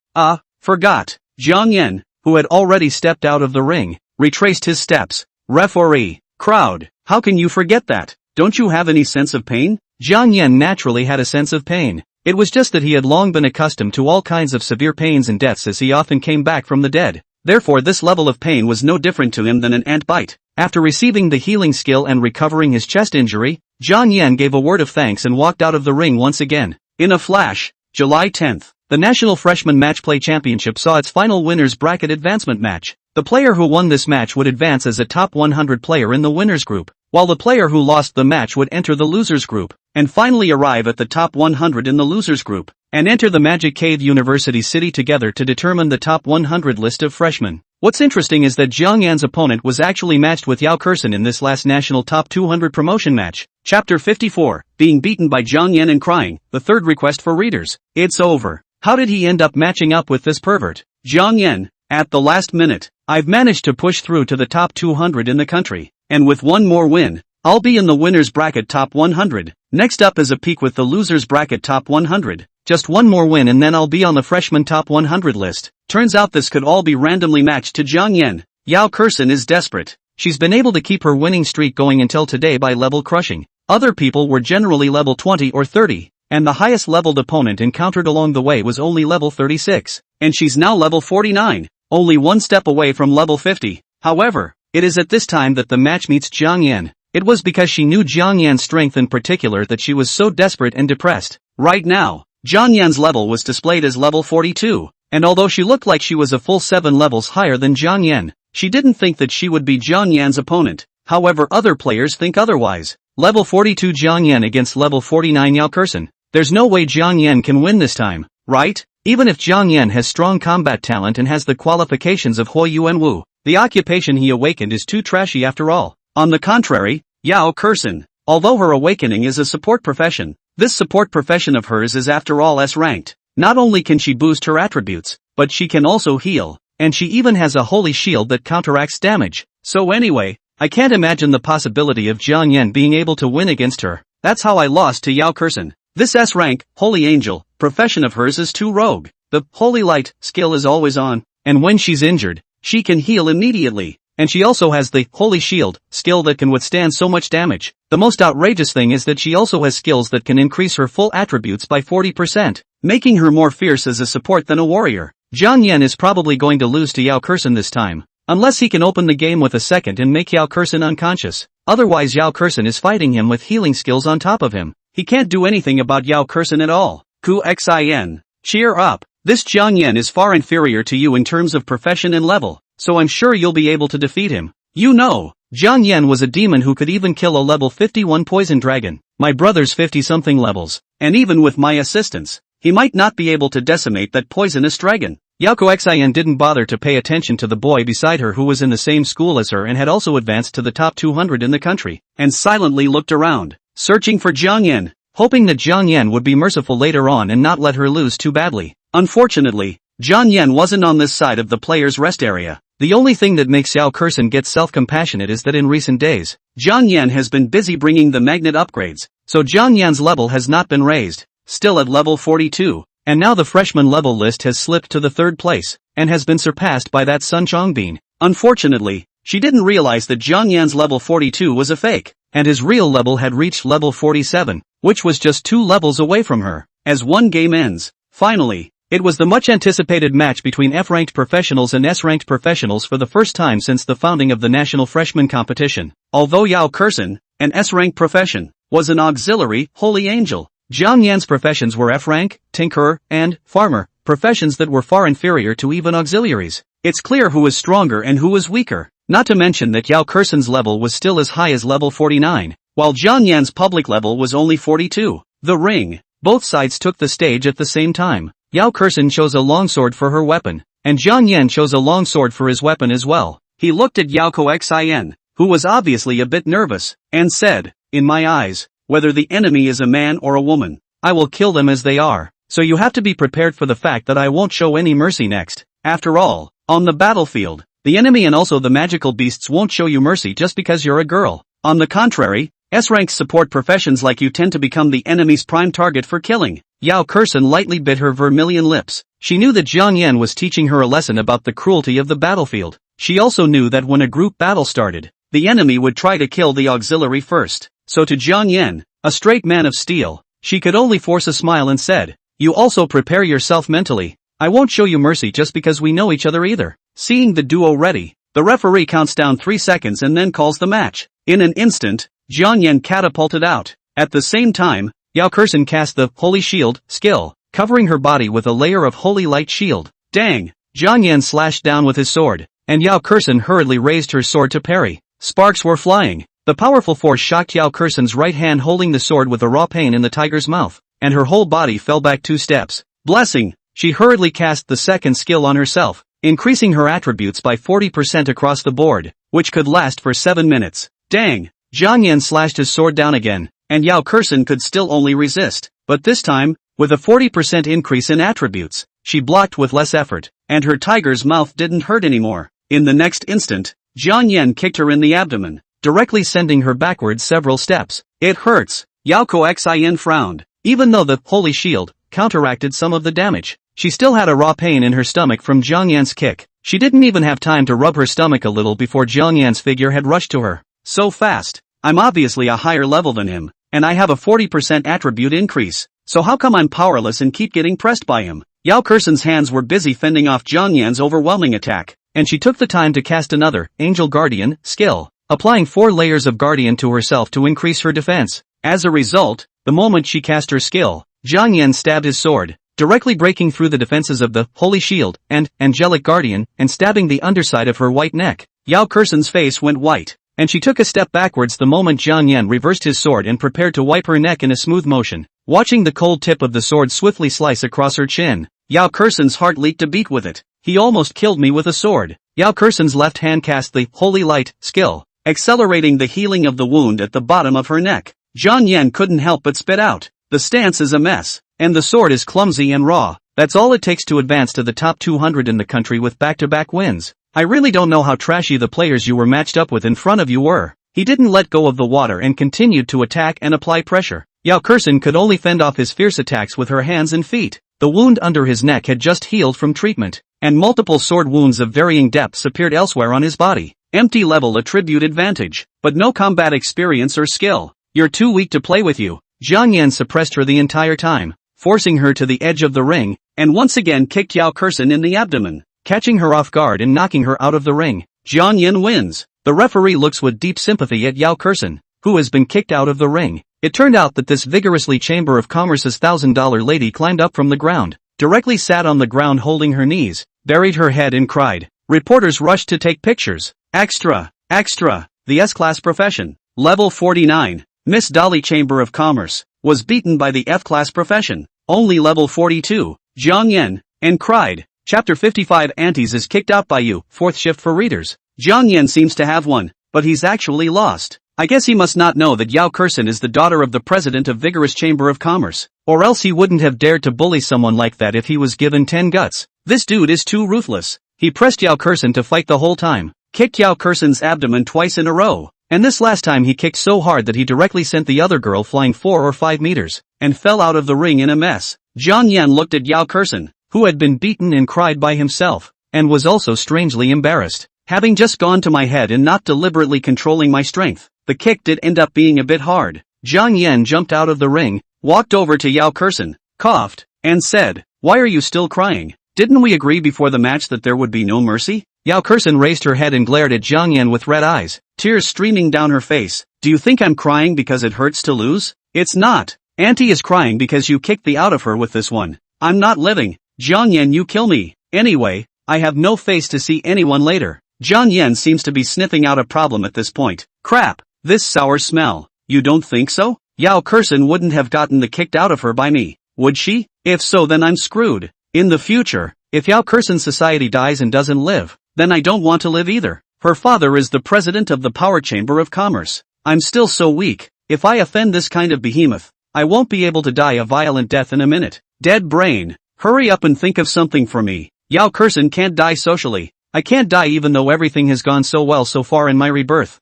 S1: Forgot. Jiang Yan, who had already stepped out of the ring, retraced his steps. Referee. Crowd. How can you forget that? Don't you have any sense of pain? Jiang Yan naturally had a sense of pain. It was just that he had long been accustomed to all kinds of severe pains and deaths as he often came back from the dead. Therefore this level of pain was no different to him than an ant bite. After receiving the healing skill and recovering his chest injury, Jiang Yan gave a word of thanks and walked out of the ring once again. In a flash, July 10th, the National Freshman Match Play Championship saw its final winners bracket advancement match. The player who won this match would advance as a top 100 player in the winners group, while the player who lost the match would enter the losers group, and finally arrive at the top 100 in the losers group, and enter the Magic Cave University City together to determine the top 100 list of freshmen. What's interesting is that Jiang Yan's opponent was actually matched with Yao Kexin in this last national top 200 promotion match. Chapter 54, being beaten by Jiang Yan and crying, the third request for readers. It's over. How did he end up matching up with this pervert? Jiang Yan, at the last minute, I've managed to push through to the top 200 in the country, and with one more win, I'll be in the winners bracket top 100. Next up is a peek with the losers bracket top 100. Just one more win and then I'll be on the freshman top 100 list. Turns out this could all be randomly matched to Jiang Yan. Yao Kexin is desperate. She's been able to keep her winning streak going until today by level crushing. Other people were generally level 20 or 30, and the highest leveled opponent encountered along the way was only level 36, and she's now level 49, only one step away from level 50. However, it is at this time that the match meets Jiang Yan. It was because she knew Jiang Yan's strength in particular that she was so desperate and depressed. Right now, Jiang Yan's level was displayed as level 42, and although she looked like she was a full 7 levels higher than Jiang Yan, she didn't think that she would be Jiang Yan's opponent. However, other players think otherwise. Level 42 Jiang Yan against level 49 Yao Kexin. There's no way Jiang Yan can win this time, right? Even if Jiang Yan has strong combat talent and has the qualifications of Xiaoyuan Wu, the occupation he awakened is too trashy after all. On the contrary, Yao Kexin, although her awakening is a support profession, this support profession of hers is after all S-ranked. Not only can she boost her attributes, but she can also heal, and she even has a holy shield that counteracts damage. So anyway, I can't imagine the possibility of Jiang Yan being able to win against her. That's how I lost to Yao Kexin. This S-rank, Holy Angel, profession of hers is too rogue. The Holy Light skill is always on, and when she's injured, she can heal immediately. And she also has the Holy Shield skill that can withstand so much damage. The most outrageous thing is that she also has skills that can increase her full attributes by 40%, making her more fierce as a support than a warrior. Jiang Yan is probably going to lose to Yao Kexin this time, Unless he can open the game with a second and make Yao Kexin unconscious. Otherwise Yao Kexin is fighting him with healing skills on top of him. He can't do anything about Yao Kexin at all. Xin. Cheer up. This Jiang Yan is far inferior to you in terms of profession and level, so I'm sure you'll be able to defeat him. You know, Jiang Yan was a demon who could even kill a level 51 poison dragon. My brother's 50-something levels, and even with my assistance, he might not be able to decimate that poisonous dragon. Yao Kexin didn't bother to pay attention to the boy beside her who was in the same school as her and had also advanced to the top 200 in the country, and silently looked around, searching for Jiang Yan, hoping that Jiang Yan would be merciful later on and not let her lose too badly. Unfortunately, Jiang Yan wasn't on this side of the player's rest area. The only thing that makes Yao Kexin get self-compassionate is that in recent days, Jiang Yan has been busy bringing the magnet upgrades, so Jiang Yan's level has not been raised, still at level 42. And now the freshman level list has slipped to the 3rd place, and has been surpassed by that Sun Chongbin. Unfortunately, she didn't realize that Jiang Yan's level 42 was a fake, and his real level had reached level 47, which was just 2 levels away from her. As one game ends, finally, it was the much-anticipated match between F-ranked professionals and S-ranked professionals for the first time since the founding of the national freshman competition. Although Yao Kexin, an S-ranked profession, was an auxiliary, holy angel, Jiang Yan's professions were F-rank, tinkerer, and farmer, professions that were far inferior to even auxiliaries. It's clear who was stronger and who was weaker, not to mention that Yao Kexin's level was still as high as level 49, while Jiang Yan's public level was only 42. The ring. Both sides took the stage at the same time. Yao Kexin chose a longsword for her weapon, and Jiang Yan chose a longsword for his weapon as well. He looked at Yao Kexin, who was obviously a bit nervous, and said, "In my eyes, whether the enemy is a man or a woman, I will kill them as they are, so you have to be prepared for the fact that I won't show any mercy next. After all, on the battlefield, the enemy and also the magical beasts won't show you mercy just because you're a girl. On the contrary, S-rank support professions like you tend to become the enemy's prime target for killing." Yao Kexin lightly bit her vermilion lips. She knew that Jiang Yan was teaching her a lesson about the cruelty of the battlefield. She also knew that when a group battle started, the enemy would try to kill the auxiliary first. So to Jiang Yan, a straight man of steel, she could only force a smile and said, "You also prepare yourself mentally. I won't show you mercy just because we know each other either." Seeing the duo ready, the referee counts down 3 seconds and then calls the match. In an instant, Jiang Yan catapulted out. At the same time, Yao Kexin cast the Holy Shield skill, covering her body with a layer of Holy Light Shield. Dang! Jiang Yan slashed down with his sword, and Yao Kexin hurriedly raised her sword to parry. Sparks were flying. The powerful force shocked Yao Kexin's right hand holding the sword with a raw pain in the tiger's mouth, and her whole body fell back 2 steps. Blessing! She hurriedly cast the second skill on herself, increasing her attributes by 40% across the board, which could last for 7 minutes. Dang! Jiang Yan slashed his sword down again, and Yao Kexin could still only resist, but this time, with a 40% increase in attributes, she blocked with less effort, and her tiger's mouth didn't hurt anymore. In the next instant, Jiang Yan kicked her in the abdomen, directly sending her backwards several steps. "It hurts." Yao Kexin frowned. Even though the Holy Shield counteracted some of the damage, she still had a raw pain in her stomach from Jiang Yan's kick. She didn't even have time to rub her stomach a little before Jiang Yan's figure had rushed to her. So fast. I'm obviously a higher level than him, and I have a 40% attribute increase, so how come I'm powerless and keep getting pressed by him? Yao Kexin's hands were busy fending off Jiang Yan's overwhelming attack, and she took the time to cast another, Angel Guardian, skill, applying 4 layers of Guardian to herself to increase her defense. As a result, the moment she cast her skill, Jiang Yan stabbed his sword, directly breaking through the defenses of the Holy Shield and Angelic Guardian and stabbing the underside of her white neck. Yao Kexin's face went white, and she took a step backwards the moment Jiang Yan reversed his sword and prepared to wipe her neck in a smooth motion. Watching the cold tip of the sword swiftly slice across her chin, Yao Kexin's heart leaped a beat with it. He almost killed me with a sword. Yao Kexin's left hand cast the Holy Light skill, accelerating the healing of the wound at the bottom of her neck. Jiang Yan couldn't help but spit out. "The stance is a mess, and the sword is clumsy and raw. That's all it takes to advance to the top 200 in the country with back-to-back wins. I really don't know how trashy the players you were matched up with in front of you were." He didn't let go of the water and continued to attack and apply pressure. Yao Kexin could only fend off his fierce attacks with her hands and feet. The wound under his neck had just healed from treatment, and multiple sword wounds of varying depths appeared elsewhere on his body. Empty level attribute advantage, but no combat experience or skill. "You're too weak to play with you." Jiang Yan suppressed her the entire time, forcing her to the edge of the ring, and once again kicked Yao Kexin in the abdomen, catching her off guard and knocking her out of the ring. Jiang Yan wins. The referee looks with deep sympathy at Yao Kexin, who has been kicked out of the ring. It turned out that this vigorously Chamber of Commerce's $1,000 lady climbed up from the ground, directly sat on the ground holding her knees, buried her head and cried. Reporters rushed to take pictures. Extra, extra, the S-class profession. Level 49, Miss Dolly Chamber of Commerce, was beaten by the F-class profession. Only level 42, Jiang Yan, and cried. Chapter 55 Antes is kicked out by you, 4th shift for readers. Jiang Yan seems to have won, but he's actually lost. I guess he must not know that Yao Kexin is the daughter of the president of Vigorous Chamber of Commerce, or else he wouldn't have dared to bully someone like that if he was given 10 guts. This dude is too ruthless. He pressed Yao Kexin to fight the whole time, kicked Yao Kexin's abdomen twice in a row, and this last time he kicked so hard that he directly sent the other girl flying 4 or 5 meters, and fell out of the ring in a mess. Jiang Yan looked at Yao Kexin, who had been beaten and cried by himself, and was also strangely embarrassed. Having just gone to my head and not deliberately controlling my strength, the kick did end up being a bit hard. Jiang Yan jumped out of the ring, walked over to Yao Kexin, coughed, and said, "Why are you still crying? Didn't we agree before the match that there would be no mercy?" Yao Kexin raised her head and glared at Jiang Yan with red eyes, tears streaming down her face. "Do you think I'm crying because it hurts to lose? It's not. Auntie is crying because you kicked the out of her with this one. I'm not living. Jiang Yan, you kill me. Anyway, I have no face to see anyone later." Jiang Yan seems to be sniffing out a problem at this point. Crap, this sour smell. You don't think so? Yao Kexin wouldn't have gotten the kicked out of her by me, would she? If so, then I'm screwed. In the future, if Yao Kexin's society dies and doesn't live, then I don't want to live either. Her father is the president of the Power Chamber of Commerce. I'm still so weak. If I offend this kind of behemoth, I won't be able to die a violent death in a minute. Dead brain. Hurry up and think of something for me. Yao Kexin can't die socially. I can't die even though everything has gone so well so far in my rebirth.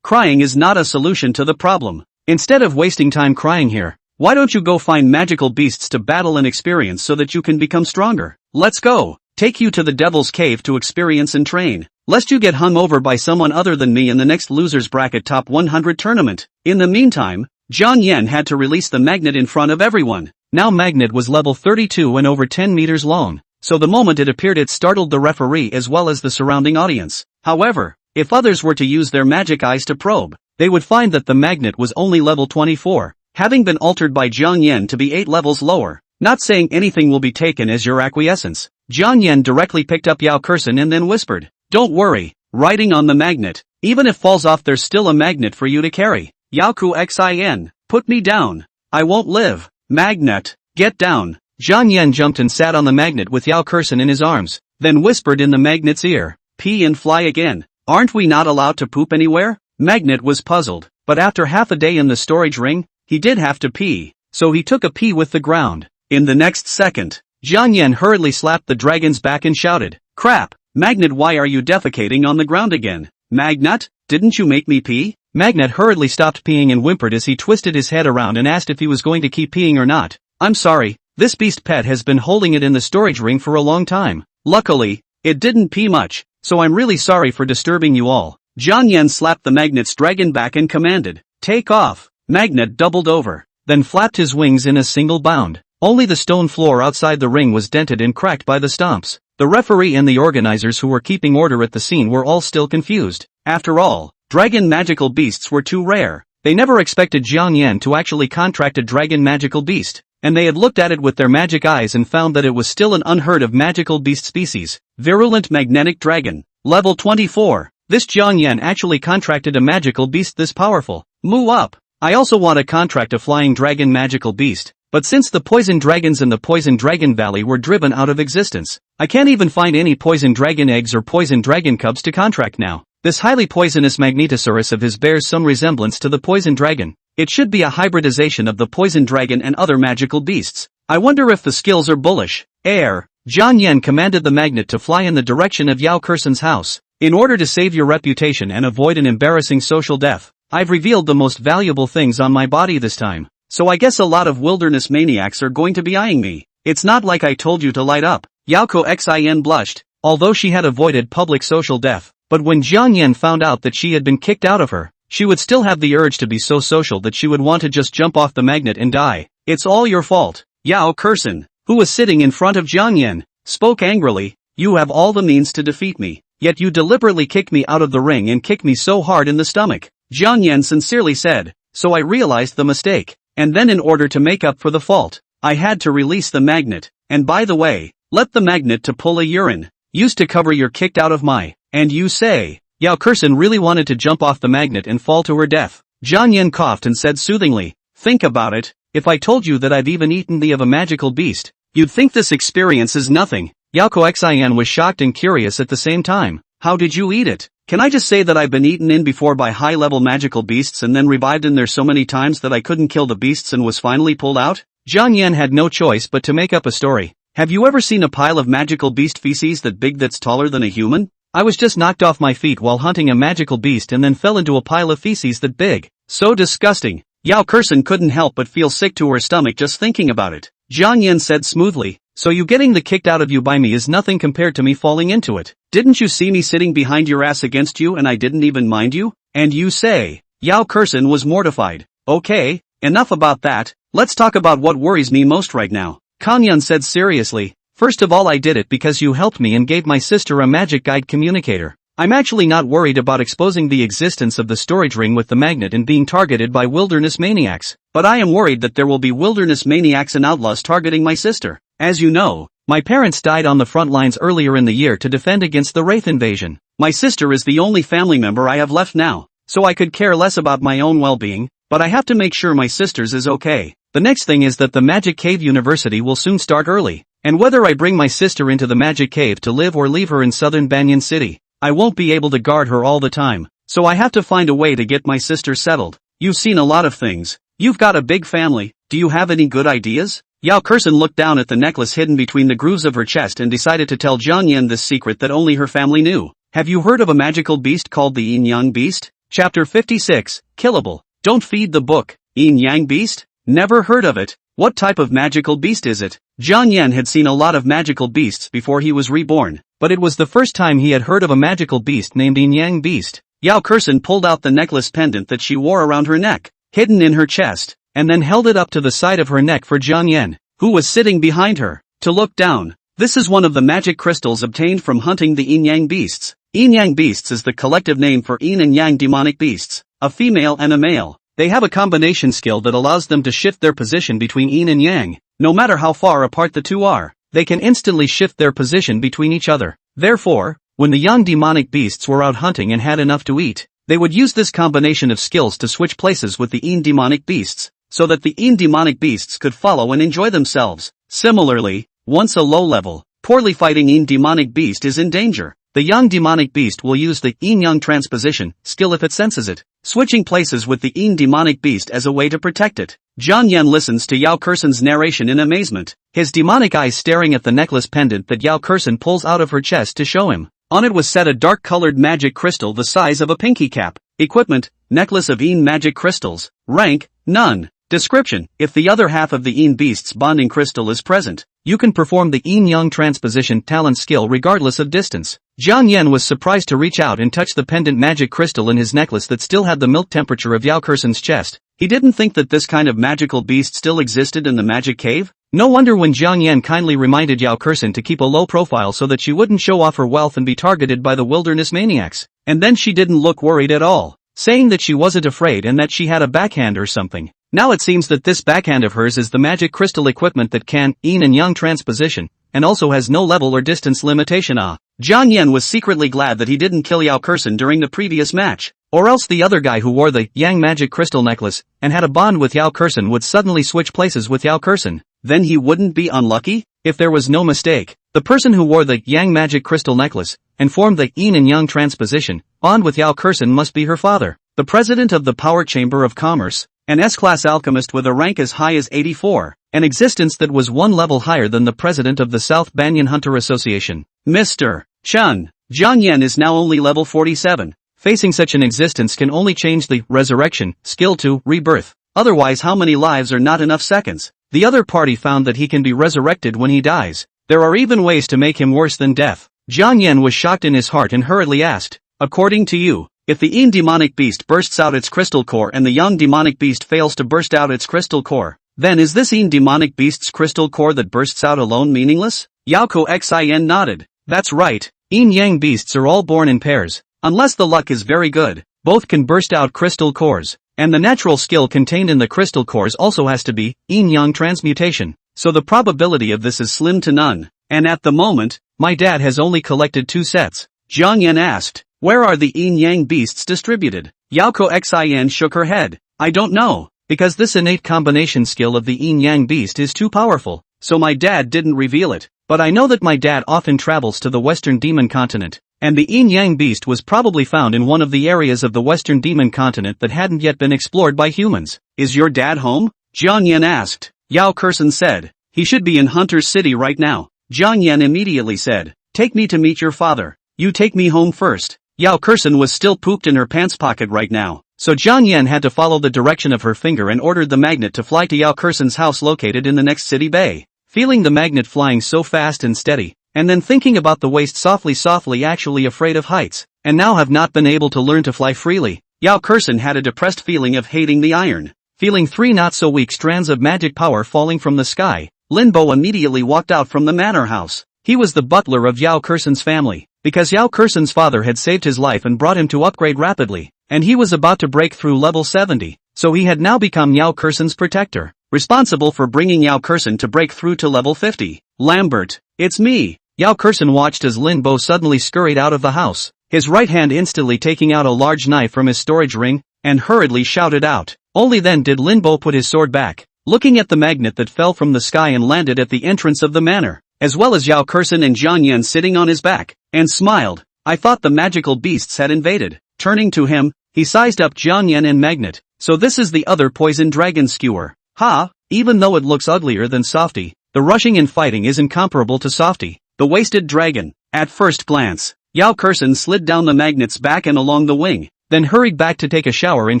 S1: Crying is not a solution to the problem. Instead of wasting time crying here, why don't you go find magical beasts to battle and experience so that you can become stronger? Let's go. Take you to the Devil's Cave to experience and train, lest you get hung over by someone other than me in the next Losers Bracket Top 100 tournament. In the meantime, Jiang Yan had to release the magnet in front of everyone. Now magnet was level 32 and over 10 meters long, so the moment it appeared it startled the referee as well as the surrounding audience. However, if others were to use their magic eyes to probe, they would find that the magnet was only level 24, having been altered by Jiang Yan to be 8 levels lower. Not saying anything will be taken as your acquiescence. Jiang Yan directly picked up Yao Kexin and then whispered, "Don't worry, riding on the magnet, even if falls off there's still a magnet for you to carry. Yao Kexin, put me down. I won't live. Magnet, get down." Jiang Yan jumped and sat on the magnet with Yao Kexin in his arms, then whispered in the magnet's ear, "Pee and fly again. Aren't we not allowed to poop anywhere?" Magnet was puzzled, but after half a day in the storage ring, he did have to pee, so he took a pee with the ground. In the next second, Jiang Yan hurriedly slapped the dragon's back and shouted, "Crap, Magnet, why are you defecating on the ground again? Magnet, didn't you make me pee?" Magnet hurriedly stopped peeing and whimpered as he twisted his head around and asked if he was going to keep peeing or not. "I'm sorry, this beast pet has been holding it in the storage ring for a long time. Luckily, it didn't pee much, so I'm really sorry for disturbing you all." Jiang Yan slapped the magnet's dragon back and commanded, "Take off." Magnet doubled over, then flapped his wings in a single bound. Only the stone floor outside the ring was dented and cracked by the stomps. The referee and the organizers who were keeping order at the scene were all still confused. After all, dragon magical beasts were too rare. They never expected Jiang Yan to actually contract a dragon magical beast, and they had looked at it with their magic eyes and found that it was still an unheard of magical beast species. Virulent magnetic dragon. Level 24. This Jiang Yan actually contracted a magical beast this powerful. Moo up. I also want to contract a flying dragon magical beast, but since the poison dragons in the poison dragon valley were driven out of existence, I can't even find any poison dragon eggs or poison dragon cubs to contract now. This highly poisonous Magnetosaurus of his bears some resemblance to the poison dragon. It should be a hybridization of the poison dragon and other magical beasts. I wonder if the skills are bullish. Air. Jiang Yan commanded the magnet to fly in the direction of Yao Kexin's house. In order to save your reputation and avoid an embarrassing social death, I've revealed the most valuable things on my body this time, so I guess a lot of wilderness maniacs are going to be eyeing me. It's not like I told you to light up. Yao Kexin blushed, although she had avoided public social death, but when Jiang Yan found out that she had been kicked out of her, she would still have the urge to be so social that she would want to just jump off the magnet and die. "It's all your fault." Yao Kexin, who was sitting in front of Jiang Yan, spoke angrily, "You have all the means to defeat me, yet you deliberately kicked me out of the ring and kicked me so hard in the stomach. Jiang Yan sincerely said, so I realized the mistake. And then in order to make up for the fault, I had to release the magnet. And by the way, let the magnet to pull a urine used to cover your kicked out of my, and you say. Yao Kexin really wanted to jump off the magnet and fall to her death. Jiang Yan coughed and said soothingly, think about it, if I told you that I've even eaten thee of a magical beast, you'd think this experience is nothing. Yao Kexin was shocked and curious at the same time. How did you eat it? Can I just say that I've been eaten in before by high-level magical beasts and then revived in there so many times that I couldn't kill the beasts and was finally pulled out? Jiang Yan had no choice but to make up a story. Have you ever seen a pile of magical beast feces that big that's taller than a human? I was just knocked off my feet while hunting a magical beast and then fell into a pile of feces that big. So disgusting. Yao Kexin couldn't help but feel sick to her stomach just thinking about it. Jiang Yan said smoothly, so you getting the kicked out of you by me is nothing compared to me falling into it. Didn't you see me sitting behind your ass against you and I didn't even mind you? And you say. Yao Kexin was mortified. Okay, enough about that, let's talk about what worries me most right now. Kanyan said seriously, first of all I did it because you helped me and gave my sister a magic guide communicator. I'm actually not worried about exposing the existence of the storage ring with the magnet and being targeted by wilderness maniacs, but I am worried that there will be wilderness maniacs and outlaws targeting my sister. As you know, my parents died on the front lines earlier in the year to defend against the Wraith invasion. My sister is the only family member I have left now, so I could care less about my own well-being, but I have to make sure my sister's is okay. The next thing is that the Magic Cave University will soon start early, and whether I bring my sister into the Magic Cave to live or leave her in southern Banyan City, I won't be able to guard her all the time, so I have to find a way to get my sister settled. You've seen a lot of things. You've got a big family, do you have any good ideas? Yao Kexin looked down at the necklace hidden between the grooves of her chest and decided to tell Jiang Yan this secret that only her family knew. Have you heard of a magical beast called the yinyang beast? Chapter 56, Killable. Don't feed the book. Yinyang beast? Never heard of it. What type of magical beast is it? Jiang Yan had seen a lot of magical beasts before he was reborn, but it was the first time he had heard of a magical beast named yinyang beast. Yao Kexin pulled out the necklace pendant that she wore around her neck, hidden in her chest, and then held it up to the side of her neck for Jiang Yan, who was sitting behind her, to look down. This is one of the magic crystals obtained from hunting the yinyang beasts. Yinyang beasts is the collective name for yin and yang demonic beasts, a female and a male. They have a combination skill that allows them to shift their position between yin and yang. No matter how far apart the two are, they can instantly shift their position between each other. Therefore, when the young demonic beasts were out hunting and had enough to eat, they would use this combination of skills to switch places with the yin demonic beasts, so that the yin demonic beasts could follow and enjoy themselves. Similarly, once a low-level, poorly fighting yin demonic beast is in danger, the young demonic beast will use the yin-yang transposition skill if it senses it, switching places with the yin demonic beast as a way to protect it. Jiang Yan listens to Yao Kexin's narration in amazement, his demonic eyes staring at the necklace pendant that Yao Kexin pulls out of her chest to show him. On it was set a dark-colored magic crystal the size of a pinky cap. Equipment, necklace of yin magic crystals. Rank, none. Description, if the other half of the yin beast's bonding crystal is present, you can perform the yin-yang transposition talent skill regardless of distance. Jiang Yan was surprised to reach out and touch the pendant magic crystal in his necklace that still had the milk temperature of Yao Kexin's chest. He didn't think that this kind of magical beast still existed in the magic cave. No wonder when Jiang Yan kindly reminded Yao Kexin to keep a low profile so that she wouldn't show off her wealth and be targeted by the wilderness maniacs. And then she didn't look worried at all, saying that she wasn't afraid and that she had a backhand or something. Now it seems that this backhand of hers is the magic crystal equipment that can yin and yang transposition, and also has no level or distance limitation. Jiang Yan was secretly glad that he didn't kill Yao Kexin during the previous match, or else the other guy who wore the yang magic crystal necklace and had a bond with Yao Kexin would suddenly switch places with Yao Kexin. Then he wouldn't be unlucky? If there was no mistake, the person who wore the yang magic crystal necklace and formed the yin and yang transposition bond with Yao Kexin must be her father, the president of the Power Chamber of Commerce, an S-class alchemist with a rank as high as 84, an existence that was one level higher than the president of the South Banyan Hunter Association. Mr. Chun. Jiang Yan is now only level 47. Facing such an existence can only change the resurrection skill to rebirth. Otherwise, how many lives are not enough seconds? The other party found that he can be resurrected when he dies. There are even ways to make him worse than death. Jiang Yan was shocked in his heart and hurriedly asked, according to you, if the yin demonic beast bursts out its crystal core and the yang demonic beast fails to burst out its crystal core, then is this yin demonic beast's crystal core that bursts out alone meaningless? Yao Kexin nodded. That's right, Yin-yang beasts are all born in pairs. Unless the luck is very good, both can burst out crystal cores. And the natural skill contained in the crystal cores also has to be yin-yang transmutation. So the probability of this is slim to none. And at the moment, my dad has only collected 2 sets. Xiaoyuan asked, where are the yin-yang beasts distributed? Yao Kexin shook her head. I don't know, because this innate combination skill of the yin-yang beast is too powerful, so my dad didn't reveal it. But I know that my dad often travels to the western demon continent, and the yin-yang beast was probably found in one of the areas of the western demon continent that hadn't yet been explored by humans. Is your dad home? Jiangyan asked. Yao Kexin said, he should be in Hunter's City right now. Jiangyan immediately said, take me to meet your father. You take me home first. Yao Kexin was still pooped in her pants pocket right now, so Jiangyan had to follow the direction of her finger and ordered the magnet to fly to Yao Kexin's house located in the next city bay. Feeling the magnet flying so fast and steady, and then thinking about the waist softly actually afraid of heights, and now have not been able to learn to fly freely, Yao Kexin had a depressed feeling of hating the iron. Feeling 3 not-so-weak strands of magic power falling from the sky, Linbo immediately walked out from the manor house. He was the butler of Yao Kexin's family, because Yao Kexin's father had saved his life and brought him to upgrade rapidly, and he was about to break through level 70, so he had now become Yao Kexin's protector, responsible for bringing Yao Kexin to break through to level 50. Lambert, it's me. Yao Kexin watched as Linbo suddenly scurried out of the house, his right hand instantly taking out a large knife from his storage ring, and hurriedly shouted out. Only then did Linbo put his sword back, looking at the magnet that fell from the sky and landed at the entrance of the manor, as well as Yao Kexin and Jiangyan sitting on his back, and smiled. I thought the magical beasts had invaded. Turning to him, he sized up Jiangyan and magnet. So this is the other poison dragon skewer. Ha, even though it looks uglier than Softy, the rushing and fighting isn't comparable to Softy, the wasted dragon. At first glance, Yao Kexin slid down the magnet's back and along the wing, then hurried back to take a shower and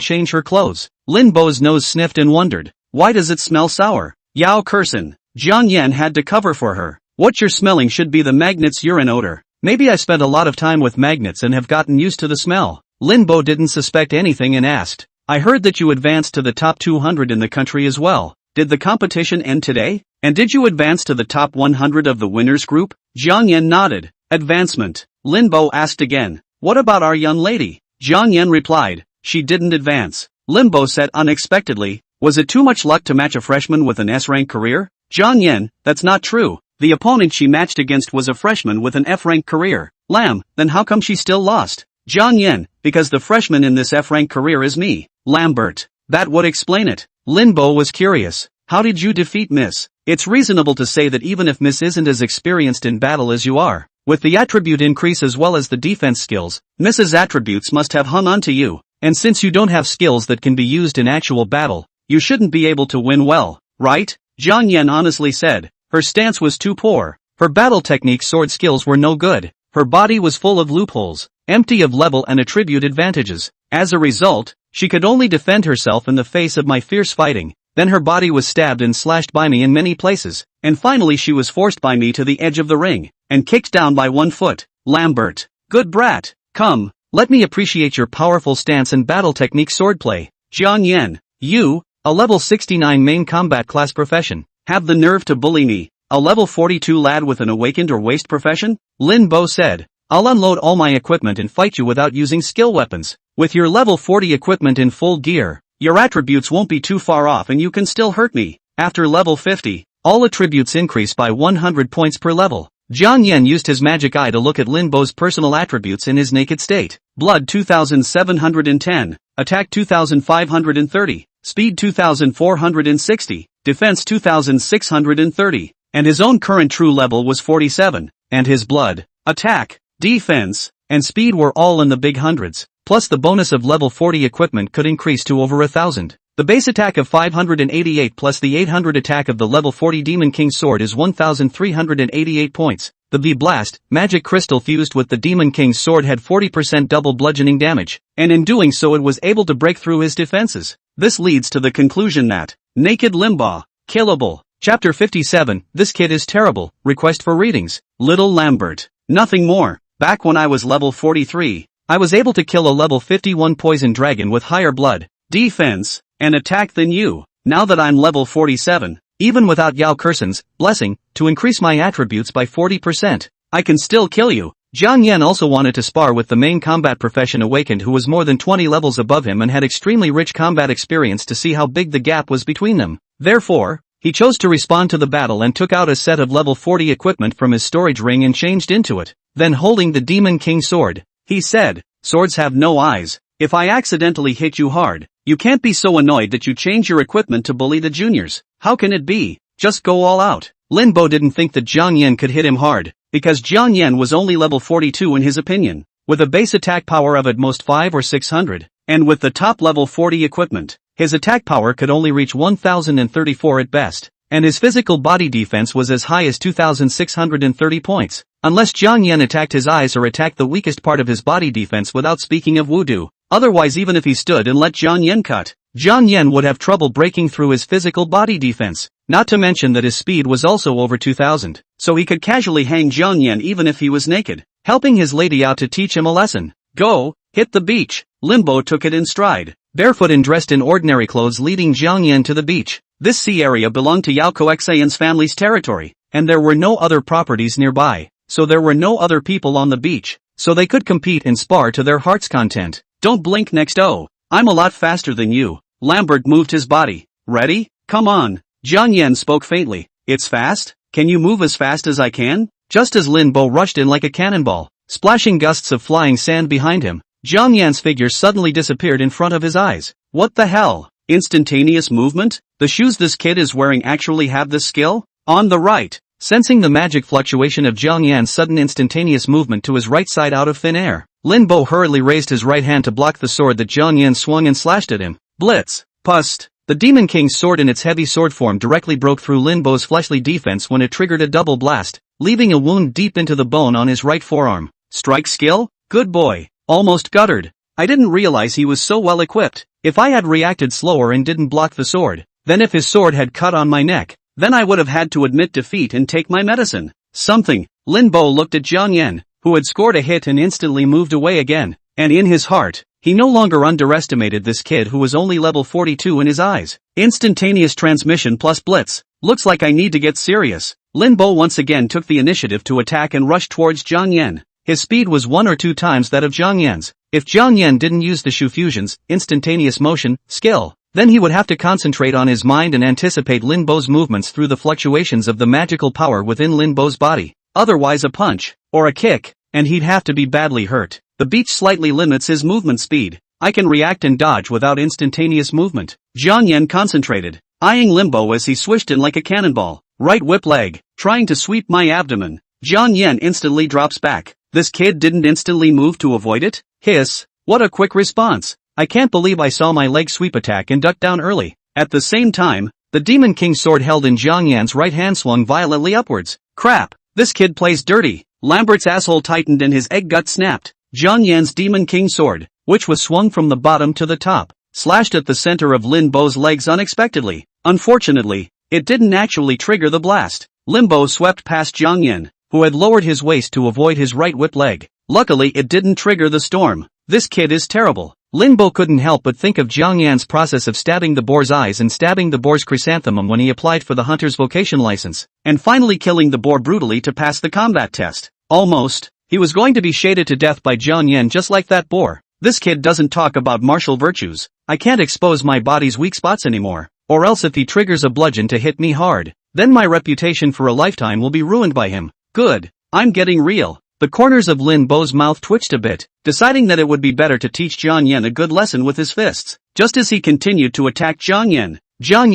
S1: change her clothes. Linbo's nose sniffed and wondered, why does it smell sour? Yao Kexin, Jiangyan had to cover for her. What you're smelling should be the magnet's urine odor. Maybe I spent a lot of time with magnets and have gotten used to the smell. Linbo didn't suspect anything and asked, I heard that you advanced to the top 200 in the country as well. Did the competition end today? And did you advance to the top 100 of the winners group? Jiangyan nodded. Advancement. Linbo asked again. What about our young lady? Jiangyan replied. She didn't advance. Linbo said unexpectedly. Was it too much luck to match a freshman with an S-rank career? Jiangyan, that's not true. The opponent she matched against was a freshman with an F-rank career. Lamb, then how come she still lost? Jiangyan, because the freshman in this F-rank career is me. Lambert. That would explain it. Linbo was curious. How did you defeat Miss? It's reasonable to say that even if Miss isn't as experienced in battle as you are, with the attribute increase as well as the defense skills, Miss's attributes must have hung on to you. And since you don't have skills that can be used in actual battle, you shouldn't be able to win well, right? Jiangyan honestly said. Her stance was too poor. Her battle technique sword skills were no good. Her body was full of loopholes, empty of level and attribute advantages. As a result, she could only defend herself in the face of my fierce fighting. Then her body was stabbed and slashed by me in many places, and finally she was forced by me to the edge of the ring, and kicked down by 1 foot. Lambert. Good brat. Come, let me appreciate your powerful stance and battle technique swordplay. Jiangyan. You, a level 69 main combat class profession, have the nerve to bully me, a level 42 lad with an awakened or waste profession? Linbo said. I'll unload all my equipment and fight you without using skill weapons. With your level 40 equipment in full gear, your attributes won't be too far off and you can still hurt me. After level 50, all attributes increase by 100 points per level. Jiangyan used his magic eye to look at Linbo's personal attributes in his naked state. Blood 2710, attack 2530, speed 2460, defense 2630, and his own current true level was 47, and his blood, attack, defense, and speed were all in the big hundreds. Plus the bonus of level 40 equipment could increase to over 1000. The base attack of 588 plus the 800 attack of the level 40 Demon King sword is 1388 points. The B Blast, magic crystal fused with the Demon King's sword had 40% double bludgeoning damage, and in doing so it was able to break through his defenses. This leads to the conclusion that, Naked Limbaugh, killable. Chapter 57, This Kid is Terrible, Request for Readings. Little Lambert. Nothing more. Back when I was level 43, I was able to kill a level 51 poison dragon with higher blood, defense, and attack than you. Now that I'm level 47, even without Yao Kexin's blessing to increase my attributes by 40%, I can still kill you. Jiang Yan also wanted to spar with the main combat profession awakened who was more than 20 levels above him and had extremely rich combat experience to see how big the gap was between them. Therefore, he chose to respond to the battle and took out a set of level 40 equipment from his storage ring and changed into it. Then holding the Demon King sword, he said, "Swords have no eyes. If I accidentally hit you hard, you can't be so annoyed that you change your equipment to bully the juniors. How can it be? Just go all out." Lin Bo didn't think that Jiang Yan could hit him hard, because Jiang Yan was only level 42 in his opinion, with a base attack power of at most 5 or 600, and with the top level 40 equipment, his attack power could only reach 1034 at best, and his physical body defense was as high as 2630 points, unless Jiang Yan attacked his eyes or attacked the weakest part of his body defense without speaking of Wudu. Otherwise, even if he stood and let Jiang Yan cut, Jiang Yan would have trouble breaking through his physical body defense, not to mention that his speed was also over 2000, so he could casually hang Jiang Yan even if he was naked, helping his lady out to teach him a lesson. "Go, hit the beach." Limbo took it in stride, barefoot and dressed in ordinary clothes, leading Jiang Yan to the beach. This sea area belonged to Yao Kexin's family's territory, and there were no other properties nearby, so there were no other people on the beach, so they could compete and spar to their heart's content. "Don't blink next. Oh, I'm a lot faster than you." Lambert moved his body. "Ready? Come on." Jiang Yan spoke faintly. "It's fast? Can you move as fast as I can?" Just as Lin Bo rushed in like a cannonball, splashing gusts of flying sand behind him, Jiang Yan's figure suddenly disappeared in front of his eyes. What the hell? Instantaneous movement? The shoes this kid is wearing actually have this skill? On the right. Sensing the magic fluctuation of Jiang Yan's sudden instantaneous movement to his right side out of thin air, Lin Bo hurriedly raised his right hand to block the sword that Jiang Yan swung and slashed at him. Blitz. Pust. The Demon King's sword in its heavy sword form directly broke through Lin Bo's fleshly defense when it triggered a double blast, leaving a wound deep into the bone on his right forearm. Strike skill? Good boy. Almost guttered. I didn't realize he was so well equipped. If I had reacted slower and didn't block the sword, then if his sword had cut on my neck, then I would have had to admit defeat and take my medicine. Something. Lin Bo looked at Jiang Yan, who had scored a hit and instantly moved away again, and in his heart, he no longer underestimated this kid who was only level 42 in his eyes. Instantaneous transmission plus blitz. Looks like I need to get serious. Lin Bo once again took the initiative to attack and rush towards Jiang Yan. His speed was 1 or 2 times that of Jiang Yan's. If Jiang Yan didn't use the Shu Fusion's instantaneous motion skill, then he would have to concentrate on his mind and anticipate Lin Bo's movements through the fluctuations of the magical power within Lin Bo's body. Otherwise a punch, or a kick, and he'd have to be badly hurt. The beach slightly limits his movement speed. I can react and dodge without instantaneous movement. Jiang Yan concentrated, eyeing Lin Bo as he swished in like a cannonball. Right whip leg, trying to sweep my abdomen. Jiang Yan instantly drops back. This kid didn't instantly move to avoid it? Hiss. What a quick response. I can't believe I saw my leg sweep attack and duck down early. At the same time, the Demon King's sword held in Jiang Yan's right hand swung violently upwards. Crap. This kid plays dirty. Lambert's asshole tightened and his egg gut snapped. Jiang Yan's Demon King sword, which was swung from the bottom to the top, slashed at the center of Lin Bo's legs unexpectedly. Unfortunately, it didn't actually trigger the blast. Lin Bo swept past Jiang Yan, who had lowered his waist to avoid his right whip leg. Luckily it didn't trigger the storm. This kid is terrible. Lin Bo couldn't help but think of Jiang Yan's process of stabbing the boar's eyes and stabbing the boar's chrysanthemum when he applied for the hunter's vocation license, and finally killing the boar brutally to pass the combat test. Almost. He was going to be shaded to death by Jiang Yan just like that boar. This kid doesn't talk about martial virtues. I can't expose my body's weak spots anymore, or else if he triggers a bludgeon to hit me hard, then my reputation for a lifetime will be ruined by him. Good. I'm getting real. The corners of Lin Bo's mouth twitched a bit, deciding that it would be better to teach Jiang Yan a good lesson with his fists. Just as he continued to attack Jiang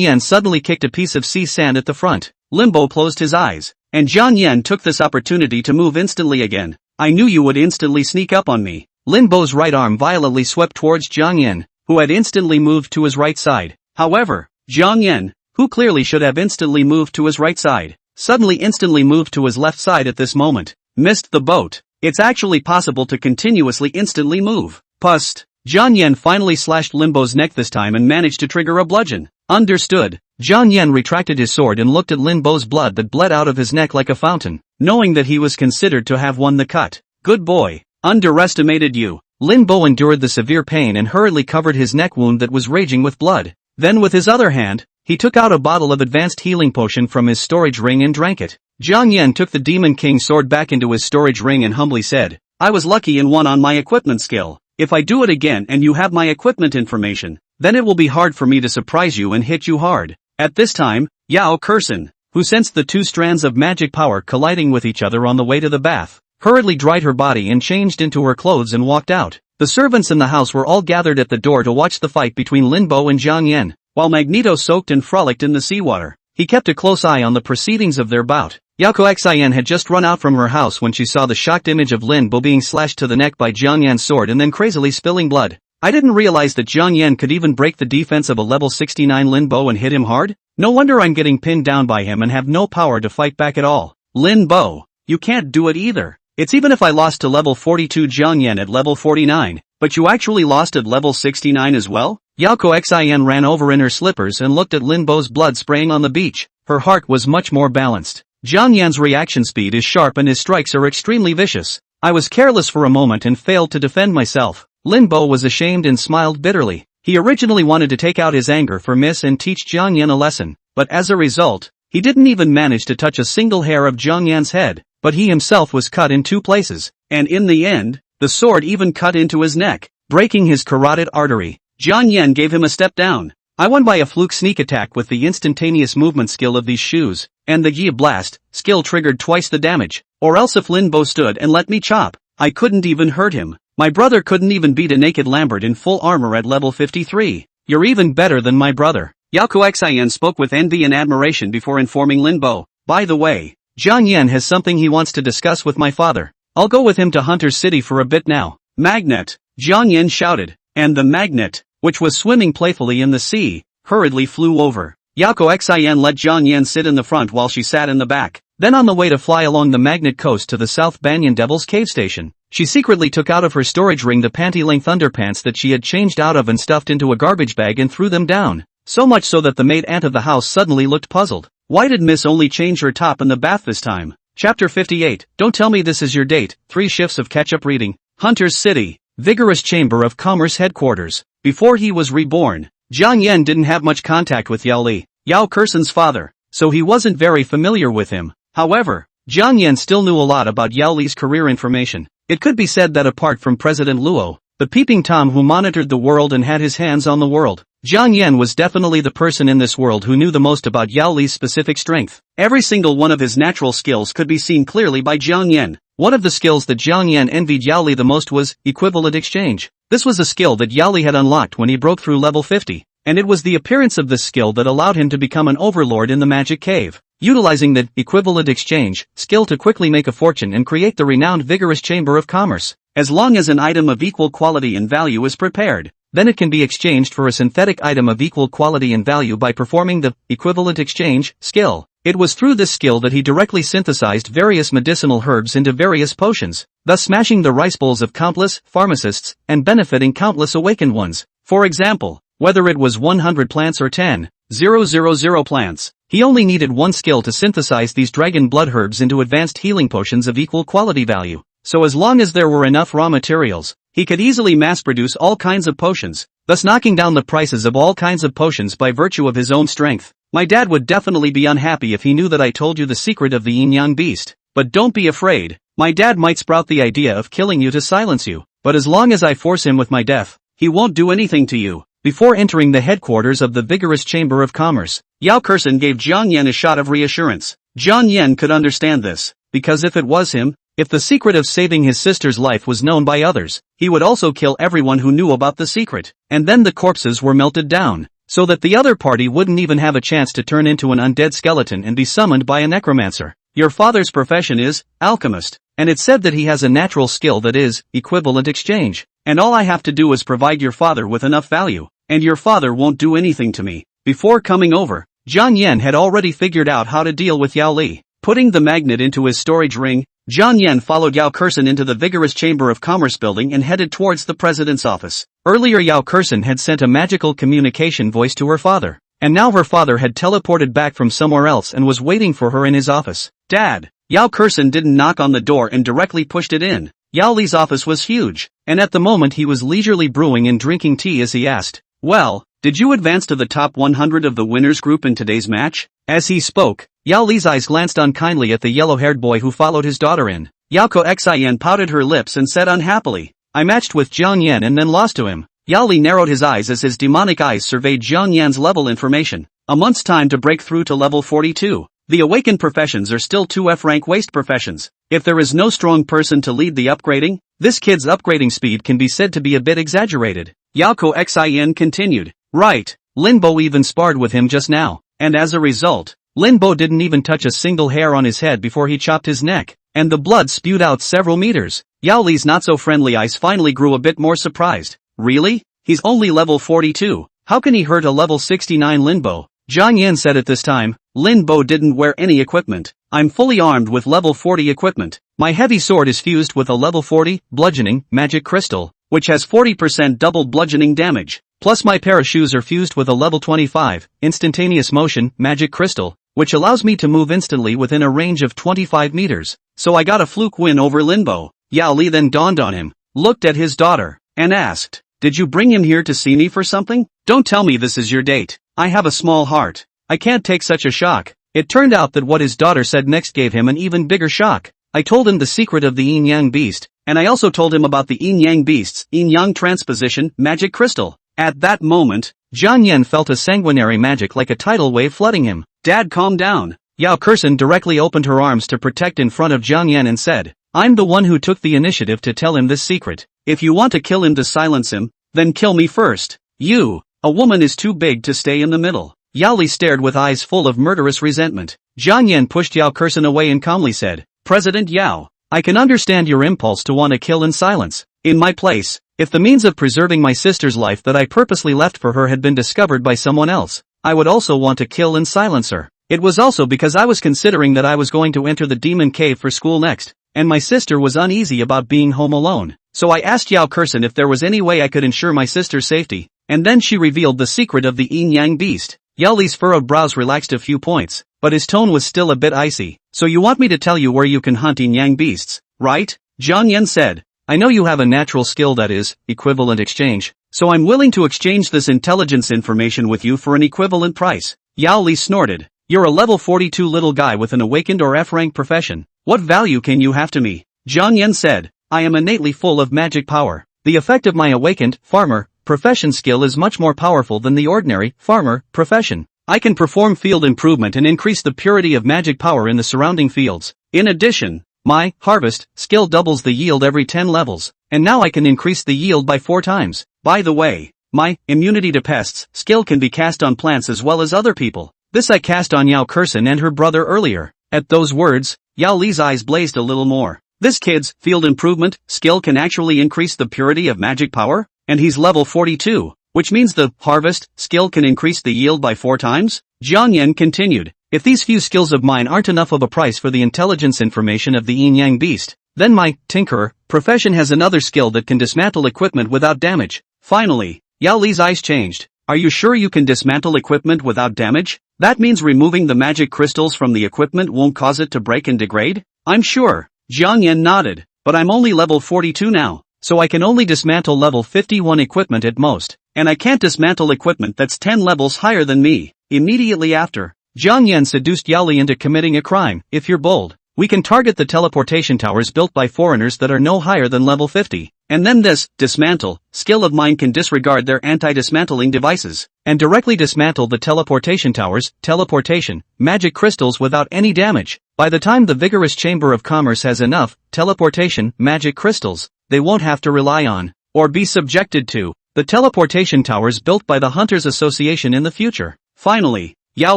S1: Yan suddenly kicked a piece of sea sand at the front. Lin Bo closed his eyes, and Jiang Yan took this opportunity to move instantly again. I knew you would instantly sneak up on me. Lin Bo's right arm violently swept towards Jiang Yan, who had instantly moved to his right side. However, Jiang Yan, who clearly should have instantly moved to his right side, suddenly instantly moved to his left side at this moment. Missed the boat. It's actually possible to continuously instantly move. Pust. Jiang Yan finally slashed Lin Bo's neck this time and managed to trigger a bludgeon. Understood. Jiang Yan retracted his sword and looked at Lin Bo's blood that bled out of his neck like a fountain, knowing that he was considered to have won the cut. Good boy. Underestimated you. Lin Bo endured the severe pain and hurriedly covered his neck wound that was raging with blood. Then with his other hand, he took out a bottle of advanced healing potion from his storage ring and drank it. Jiang Yan took the Demon King's sword back into his storage ring and humbly said, I was lucky and won on my equipment skill. If I do it again and you have my equipment information, then it will be hard for me to surprise you and hit you hard. At this time, Yao Kexin, who sensed the two strands of magic power colliding with each other on the way to the bath, hurriedly dried her body and changed into her clothes and walked out. The servants in the house were all gathered at the door to watch the fight between Lin Bo and Jiang Yan, while Magneto soaked and frolicked in the seawater. He kept a close eye on the proceedings of their bout. Yao Kexin had just run out from her house when she saw the shocked image of Lin Bo being slashed to the neck by Jiang Yan's sword and then crazily spilling blood. I didn't realize that Jiang Yan could even break the defense of a level 69 Lin Bo and hit him hard? No wonder I'm getting pinned down by him and have no power to fight back at all. Lin Bo, you can't do it either. It's even if I lost to level 42 Jiang Yan at level 49, but you actually lost at level 69 as well? Yao Kexin ran over in her slippers and looked at Lin Bo's blood spraying on the beach. Her heart was much more balanced. Jiang Yan's reaction speed is sharp and his strikes are extremely vicious. I was careless for a moment and failed to defend myself. Lin Bo was ashamed and smiled bitterly. He originally wanted to take out his anger for Miss and teach Jiang Yan a lesson, but as a result, he didn't even manage to touch a single hair of Jiang Yan's head, but he himself was cut in 2 places, and in the end, the sword even cut into his neck, breaking his carotid artery. Jiang Yan gave him a step down. I won by a fluke sneak attack with the instantaneous movement skill of these shoes, and the Yi Blast skill triggered twice the damage, or else if Lin Bo stood and let me chop, I couldn't even hurt him. My brother couldn't even beat a naked Lambert in full armor at level 53. You're even better than my brother. Yao Kexin spoke with envy and admiration before informing Lin Bo. By the way, Jiang Yan has something he wants to discuss with my father. I'll go with him to Hunter's City for a bit now. Magnet! Jiang Yan shouted, and the magnet, which was swimming playfully in the sea, hurriedly flew over. Yao Kexin let Jiang Yan sit in the front while she sat in the back. Then on the way to fly along the magnet coast to the South Banyan Devil's Cave Station, she secretly took out of her storage ring the panty-length underpants that she had changed out of and stuffed into a garbage bag and threw them down. So much so that the maid aunt of the house suddenly looked puzzled. Why did Miss only change her top in the bath this time? Chapter 58. Don't tell me this is your date. 3 shifts of catch-up reading. Hunter's City. Vigorous Chamber of Commerce Headquarters. Before he was reborn, Jiang Yan didn't have much contact with Yao Li, Yao Kexin's father, so he wasn't very familiar with him. However, Jiang Yan still knew a lot about Yao Li's career information. It could be said that apart from President Luo, the peeping Tom who monitored the world and had his hands on the world, Jiang Yan was definitely the person in this world who knew the most about Yao Li's specific strength. Every single one of his natural skills could be seen clearly by Jiang Yan. One of the skills that Jiang Yan envied Yao Li the most was equivalent exchange. This was a skill that Yao Li had unlocked when he broke through level 50, and it was the appearance of this skill that allowed him to become an overlord in the magic cave, utilizing the equivalent exchange skill to quickly make a fortune and create the renowned vigorous chamber of commerce. As long as an item of equal quality and value is prepared, then it can be exchanged for a synthetic item of equal quality and value by performing the equivalent exchange skill. It was through this skill that he directly synthesized various medicinal herbs into various potions, thus smashing the rice bowls of countless pharmacists and benefiting countless awakened ones. For example, whether it was 100 plants or 10,000 plants, he only needed one skill to synthesize these dragon blood herbs into advanced healing potions of equal quality value. So as long as there were enough raw materials, he could easily mass-produce all kinds of potions, thus knocking down the prices of all kinds of potions by virtue of his own strength. My dad would definitely be unhappy if he knew that I told you the secret of the yinyang beast. But don't be afraid, my dad might sprout the idea of killing you to silence you, but as long as I force him with my death, he won't do anything to you. Before entering the headquarters of the vigorous Chamber of Commerce, Yao Kexin gave Jiang Yan a shot of reassurance. Jiang Yan could understand this, because if it was him, if the secret of saving his sister's life was known by others, he would also kill everyone who knew about the secret, and then the corpses were melted down, so that the other party wouldn't even have a chance to turn into an undead skeleton and be summoned by a necromancer. Your father's profession is alchemist, and it's said that he has a natural skill that is equivalent exchange, and all I have to do is provide your father with enough value, and your father won't do anything to me. Before coming over, Jiang Yan had already figured out how to deal with Yao Li. Putting the magnet into his storage ring, Jiang Yan followed Yao Kexin into the vigorous Chamber of Commerce building and headed towards the president's office. Earlier Yao Kexin had sent a magical communication voice to her father, and now her father had teleported back from somewhere else and was waiting for her in his office. Dad! Yao Kexin didn't knock on the door and directly pushed it in. Yao Li's office was huge, and at the moment he was leisurely brewing and drinking tea as he asked, "Well, did you advance to the top 100 of the winners group in today's match?" As he spoke, Yao Li's eyes glanced unkindly at the yellow-haired boy who followed his daughter in. Yao Kexin pouted her lips and said unhappily, I matched with Zhang Yan and then lost to him. Yao Li narrowed his eyes as his demonic eyes surveyed Zhang Yan's level information. A month's time to break through to level 42. The awakened professions are still 2F rank waste professions. If there is no strong person to lead the upgrading, this kid's upgrading speed can be said to be a bit exaggerated. Yao Kexin continued. Right, Lin Bo even sparred with him just now, and as a result, Lin Bo didn't even touch a single hair on his head before he chopped his neck, and the blood spewed out several meters. Yao Li's not-so-friendly eyes finally grew a bit more surprised. Really? He's only level 42. How can he hurt a level 69 Lin Bo? Zhang Yan said at this time, Lin Bo didn't wear any equipment. I'm fully armed with level 40 equipment. My heavy sword is fused with a level 40, bludgeoning, magic crystal, which has 40% double bludgeoning damage. Plus my pair of shoes are fused with a level 25, instantaneous motion, magic crystal, which allows me to move instantly within a range of 25 meters. So I got a fluke win over Lin Bo. Yao Li then dawned on him, looked at his daughter, and asked, did you bring him here to see me for something? Don't tell me this is your date. I have a small heart. I can't take such a shock. It turned out that what his daughter said next gave him an even bigger shock. I told him the secret of the yinyang beast, and I also told him about the yinyang beast's yinyang transposition magic crystal. At that moment, Zhang Yan felt a sanguinary magic like a tidal wave flooding him. Dad, calm down. Yao Kexin directly opened her arms to protect in front of Zhang Yan and said, I'm the one who took the initiative to tell him this secret. If you want to kill him to silence him, then kill me first. You, a woman is too big to stay in the middle. Yao Li stared with eyes full of murderous resentment. Zhang Yan pushed Yao Kexin away and calmly said, President Yao, I can understand your impulse to want to kill in silence. In my place, if the means of preserving my sister's life that I purposely left for her had been discovered by someone else, I would also want to kill and silence her. It was also because I was considering that I was going to enter the demon cave for school next, and my sister was uneasy about being home alone. So I asked Yao Kexin if there was any way I could ensure my sister's safety, and then she revealed the secret of the yinyang beast. Yao Li's furrowed brows relaxed a few points, but his tone was still a bit icy. So you want me to tell you where you can hunt yinyang beasts, right? Zhang Yan said. I know you have a natural skill that is, equivalent exchange, so I'm willing to exchange this intelligence information with you for an equivalent price. Yao Li snorted. You're a level 42 little guy with an awakened or F-rank profession. What value can you have to me? Zhang Yan said. I am innately full of magic power. The effect of my awakened, farmer, profession skill is much more powerful than the ordinary, farmer, profession. I can perform field improvement and increase the purity of magic power in the surrounding fields. In addition, my harvest skill doubles the yield every 10 levels, and now I can increase the yield by 4 times. By the way, my immunity to pests skill can be cast on plants as well as other people. This I cast on Yao Kexin and her brother earlier. At those words, Yao Li's eyes blazed a little more. This kid's field improvement skill can actually increase the purity of magic power, and he's level 42, which means the harvest skill can increase the yield by 4 times? Zhang Yan continued. If these few skills of mine aren't enough of a price for the intelligence information of the yinyang beast, then my tinkerer profession has another skill that can dismantle equipment without damage. Finally, Yao Li's eyes changed. Are you sure you can dismantle equipment without damage? That means removing the magic crystals from the equipment won't cause it to break and degrade? I'm sure. Zhang Yan nodded. But I'm only level 42 now, so I can only dismantle level 51 equipment at most, and I can't dismantle equipment that's 10 levels higher than me. Immediately after, Zhang Yan seduced Yao Li into committing a crime. If you're bold, we can target the teleportation towers built by foreigners that are no higher than level 50. And then this, dismantle, skill of mine can disregard their anti-dismantling devices, and directly dismantle the teleportation towers, teleportation, magic crystals without any damage. By the time the vigorous Chamber of Commerce has enough, teleportation, magic crystals, they won't have to rely on, or be subjected to, the teleportation towers built by the Hunters Association in the future. Finally, Yao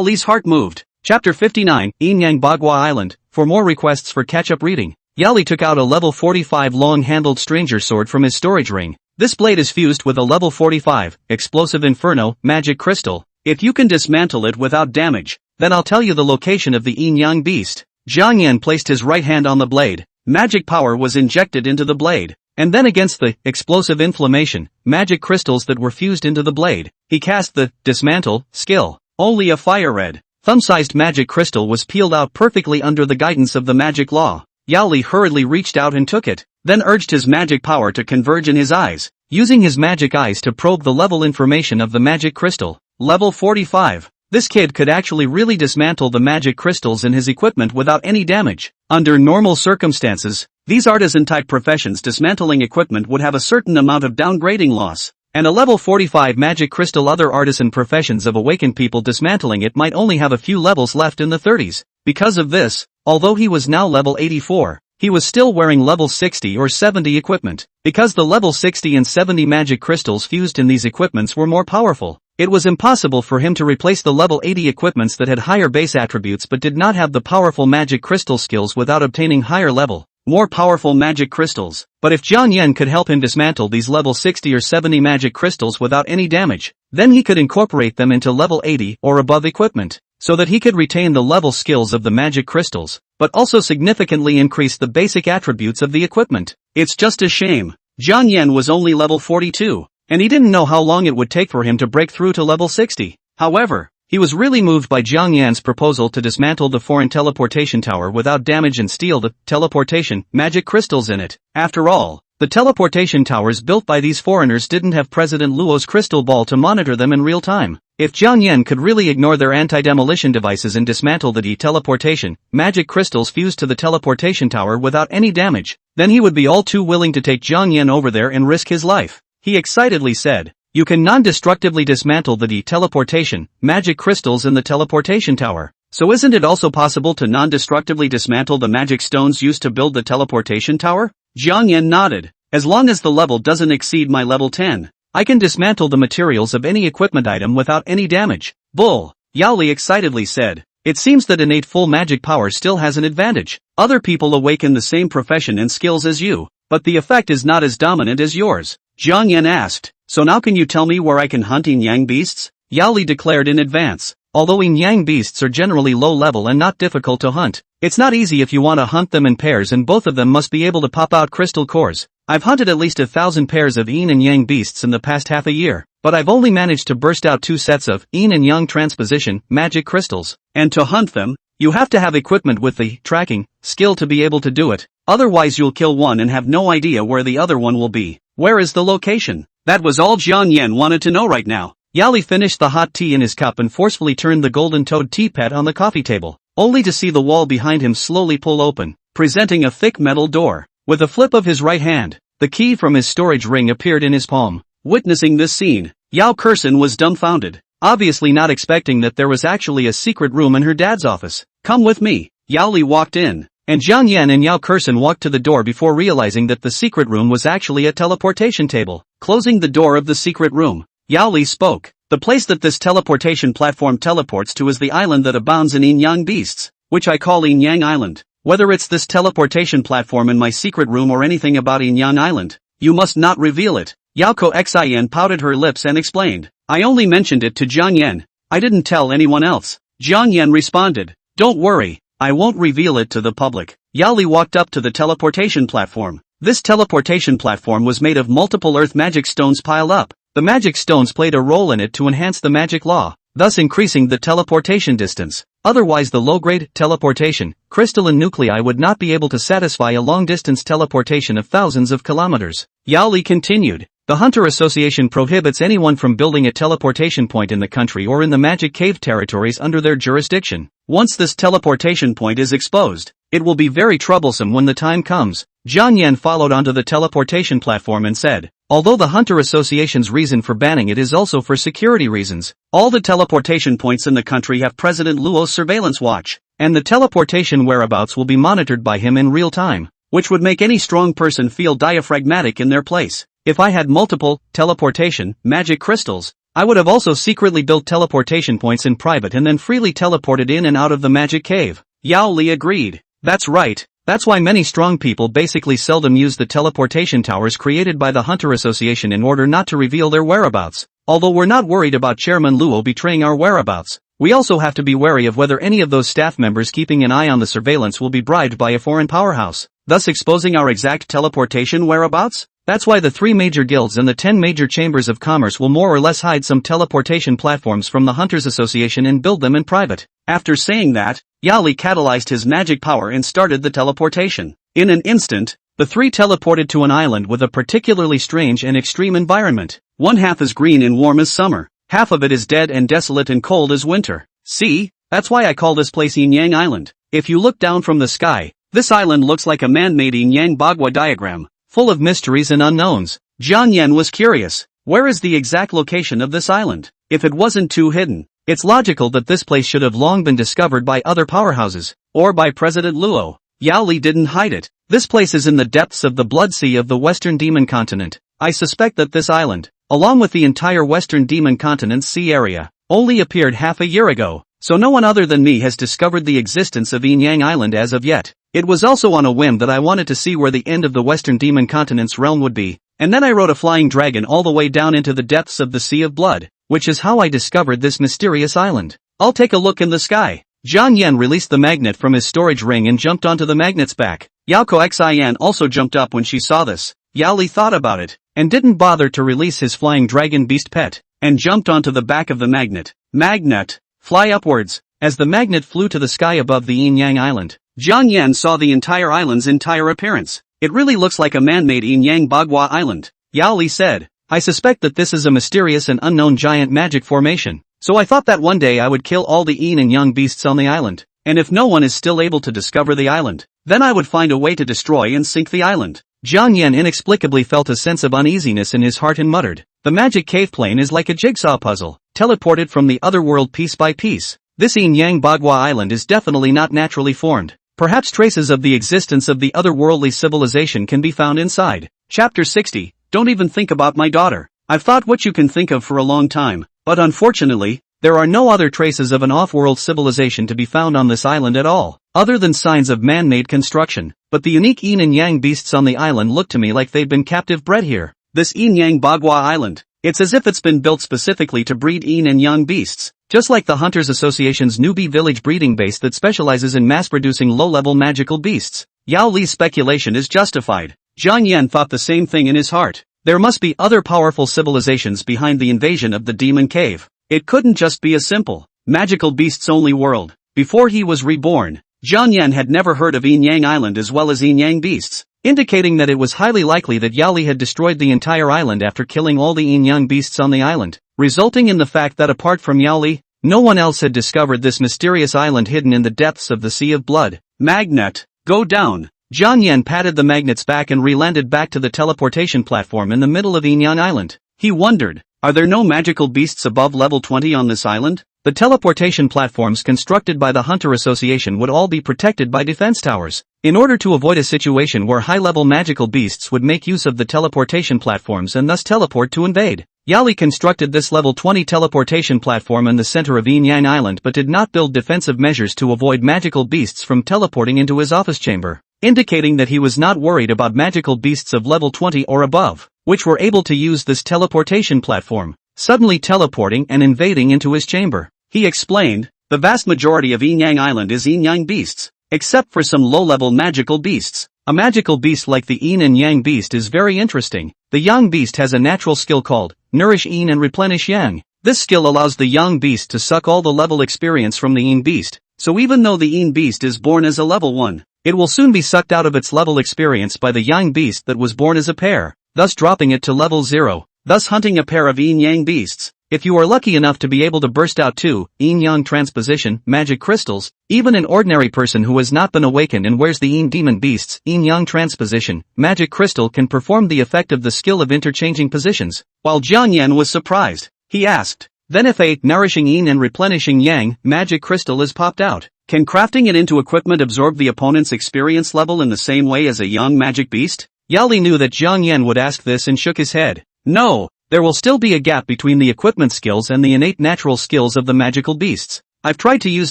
S1: Li's heart moved. Chapter 59, Yinyang Bagua Island. For more requests for catch-up reading, Yao Li took out a level 45 long-handled stranger sword from his storage ring. This blade is fused with a level 45, explosive inferno, magic crystal. If you can dismantle it without damage, then I'll tell you the location of the yinyang beast. Zhang Yan placed his right hand on the blade. Magic power was injected into the blade, and then against the explosive inflammation, magic crystals that were fused into the blade, he cast the dismantle skill. Only a fire red, thumb-sized magic crystal was peeled out perfectly under the guidance of the magic law. Yao Li hurriedly reached out and took it, then urged his magic power to converge in his eyes, using his magic eyes to probe the level information of the magic crystal. Level 45. This kid could actually really dismantle the magic crystals in his equipment without any damage. Under normal circumstances, these artisan-type professions dismantling equipment would have a certain amount of downgrading loss. And a level 45 magic crystal other artisan professions of awakened people dismantling it might only have a few levels left in the 30s. Because of this, although he was now level 84, he was still wearing level 60 or 70 equipment. Because the level 60 and 70 magic crystals fused in these equipments were more powerful, it was impossible for him to replace the level 80 equipments that had higher base attributes but did not have the powerful magic crystal skills without obtaining higher level, more powerful magic crystals. But if Jiang Yan could help him dismantle these level 60 or 70 magic crystals without any damage, then he could incorporate them into level 80 or above equipment, so that he could retain the level skills of the magic crystals, but also significantly increase the basic attributes of the equipment. It's just a shame Jiang Yan was only level 42. And he didn't know how long it would take for him to break through to level 60. However, he was really moved by Jiang Yan's proposal to dismantle the foreign teleportation tower without damage and steal the teleportation magic crystals in it. After all, the teleportation towers built by these foreigners didn't have President Luo's crystal ball to monitor them in real time. If Jiang Yan could really ignore their anti-demolition devices and dismantle the teleportation magic crystals fused to the teleportation tower without any damage, then he would be all too willing to take Jiang Yan over there and risk his life. He excitedly said, "You can non-destructively dismantle the teleportation magic crystals in the teleportation tower. So isn't it also possible to non-destructively dismantle the magic stones used to build the teleportation tower?" Jiang Yan nodded. "As long as the level doesn't exceed my level 10, I can dismantle the materials of any equipment item without any damage." "Bull," Yao Li excitedly said. "It seems that innate full magic power still has an advantage. Other people awaken the same profession and skills as you, but the effect is not as dominant as yours." Jiang Yan asked, "So now can you tell me where I can hunt yinyang beasts?" Yao Li declared in advance. Although yinyang beasts are generally low level and not difficult to hunt, it's not easy if you want to hunt them in pairs and both of them must be able to pop out crystal cores. I've hunted at least 1,000 pairs of yin and yang beasts in the past half a year, but I've only managed to burst out 2 sets of yin and yang transposition magic crystals. And to hunt them, you have to have equipment with the tracking skill to be able to do it. Otherwise you'll kill one and have no idea where the other one will be. Where is the location? That was all Jiang Yan wanted to know right now. Yao Li finished the hot tea in his cup and forcefully turned the golden-toed teapot on the coffee table, only to see the wall behind him slowly pull open, presenting a thick metal door. With a flip of his right hand, the key from his storage ring appeared in his palm. Witnessing this scene, Yao Kexin was dumbfounded, obviously not expecting that there was actually a secret room in her dad's office. "Come with me." Yao Li walked in, and Jiang Yan and Yao Kexin walked to the door before realizing that the secret room was actually a teleportation table. Closing the door of the secret room, Yao Li spoke. "The place that this teleportation platform teleports to is the island that abounds in yinyang beasts, which I call Yinyang Island. Whether it's this teleportation platform in my secret room or anything about Yinyang Island, you must not reveal it." Yao Kexin pouted her lips and explained, "I only mentioned it to Jiang Yan. I didn't tell anyone else." Jiang Yan responded, "Don't worry, I won't reveal it to the public." Yao Li walked up to the teleportation platform. This teleportation platform was made of multiple earth magic stones piled up. The magic stones played a role in it to enhance the magic law, thus increasing the teleportation distance. Otherwise the low-grade teleportation crystalline nuclei would not be able to satisfy a long-distance teleportation of thousands of kilometers. Yao Li continued, "The Hunter Association prohibits anyone from building a teleportation point in the country or in the magic cave territories under their jurisdiction. Once this teleportation point is exposed, it will be very troublesome when the time comes." Jiang Yan followed onto the teleportation platform and said, "Although the Hunter Association's reason for banning it is also for security reasons, all the teleportation points in the country have President Luo's surveillance watch, and the teleportation whereabouts will be monitored by him in real time, which would make any strong person feel diaphragmatic in their place. If I had multiple teleportation magic crystals, I would have also secretly built teleportation points in private and then freely teleported in and out of the magic cave." Yao Li agreed. "That's right. That's why many strong people basically seldom use the teleportation towers created by the Hunter Association in order not to reveal their whereabouts. Although we're not worried about Chairman Luo betraying our whereabouts, we also have to be wary of whether any of those staff members keeping an eye on the surveillance will be bribed by a foreign powerhouse, thus exposing our exact teleportation whereabouts. That's why the 3 major guilds and the 10 major chambers of commerce will more or less hide some teleportation platforms from the Hunters Association and build them in private." After saying that, Yao Li catalyzed his magic power and started the teleportation. In an instant, the 3 teleported to an island with a particularly strange and extreme environment. One half is green and warm as summer, Half of it is dead and desolate and cold as winter. See? That's why I call this place Yinyang Island. If you look down from the sky, this island looks like a man-made Yinyang Bagua diagram, full of mysteries and unknowns. Jiang Yan was curious. Where is the exact location of this island? If it wasn't too hidden, it's logical that this place should have long been discovered by other powerhouses, or by President Luo. Yao Li didn't hide it. This place is in the depths of the Blood Sea of the Western Demon Continent. I suspect that this island, along with the entire Western Demon Continent's sea area, only appeared half a year ago, so no one other than me has discovered the existence of Yinyang Island as of yet. It was also on a whim that I wanted to see where the end of the Western Demon Continent's realm would be, and then I rode a flying dragon all the way down into the depths of the Sea of Blood, which is how I discovered this mysterious island. I'll take a look in the sky. Jiang Yan released the magnet from his storage ring and jumped onto the magnet's back. Yao Kexin also jumped up when she saw this. Yao Li thought about it, and didn't bother to release his flying dragon beast pet, and jumped onto the back of the magnet. Magnet, fly upwards. As the magnet flew to the sky above the Yinyang Island, Jiang Yan saw the entire island's entire appearance. It really looks like a man-made Yinyang Bagua Island. Yao Li said, I suspect that this is a mysterious and unknown giant magic formation, so I thought that one day I would kill all the yin and yang beasts on the island, and if no one is still able to discover the island, then I would find a way to destroy and sink the island. Jiang Yan inexplicably felt a sense of uneasiness in his heart and muttered, the magic cave plane is like a jigsaw puzzle, teleported from the other world piece by piece. This Yinyang Bagua Island is definitely not naturally formed. Perhaps traces of the existence of the otherworldly civilization can be found inside. Chapter 60, Don't even think about my daughter. I've thought what you can think of for a long time, but unfortunately, there are no other traces of an off-world civilization to be found on this island at all, other than signs of man-made construction. But the unique yin and yang beasts on the island look to me like they've been captive bred here. This Yinyang Bagua Island, it's as if it's been built specifically to breed yin and yang beasts. Just like the Hunters Association's newbie village breeding base that specializes in mass-producing low-level magical beasts. Yao Li's speculation is justified. Jiang Yan thought the same thing in his heart. There must be other powerful civilizations behind the invasion of the Demon Cave. It couldn't just be a simple, magical beasts-only world. Before he was reborn, Jiang Yan had never heard of Yinyang Island as well as Yinyang beasts, indicating that it was highly likely that Yao Li had destroyed the entire island after killing all the yin-yang beasts on the island, resulting in the fact that apart from Yao Li, no one else had discovered this mysterious island hidden in the depths of the Sea of Blood. Magnet, go down. Jiang Yan patted the magnet's back and re-landed back to the teleportation platform in the middle of Yinyang Island. He wondered, are there no magical beasts above level 20 on this island? The teleportation platforms constructed by the Hunter Association would all be protected by defense towers. In order to avoid a situation where high-level magical beasts would make use of the teleportation platforms and thus teleport to invade, Yao Li constructed this level 20 teleportation platform in the center of Yinyang Island but did not build defensive measures to avoid magical beasts from teleporting into his office chamber, indicating that he was not worried about magical beasts of level 20 or above, which were able to use this teleportation platform, suddenly teleporting and invading into his chamber. He explained, the vast majority of Yinyang Island is yin-yang beasts, except for some low-level magical beasts. A magical beast like the yin and yang beast is very interesting. The yang beast has a natural skill called Nourish Yin and Replenish Yang. This skill allows the yang beast to suck all the level experience from the yin beast, so even though the yin beast is born as a level 1, it will soon be sucked out of its level experience by the yang beast that was born as a pair, thus dropping it to level 0, thus hunting a pair of yin-yang beasts. If you are lucky enough to be able to burst out 2 yin-yang transposition magic crystals, even an ordinary person who has not been awakened and wears the yin demon beast's yin-yang transposition magic crystal can perform the effect of the skill of interchanging positions. While Jiang Yan was surprised, he asked, then if a nourishing yin and replenishing yang magic crystal is popped out, can crafting it into equipment absorb the opponent's experience level in the same way as a yang magic beast? Yao Li knew that Jiang Yan would ask this and shook his head. No. There will still be a gap between the equipment skills and the innate natural skills of the magical beasts. I've tried to use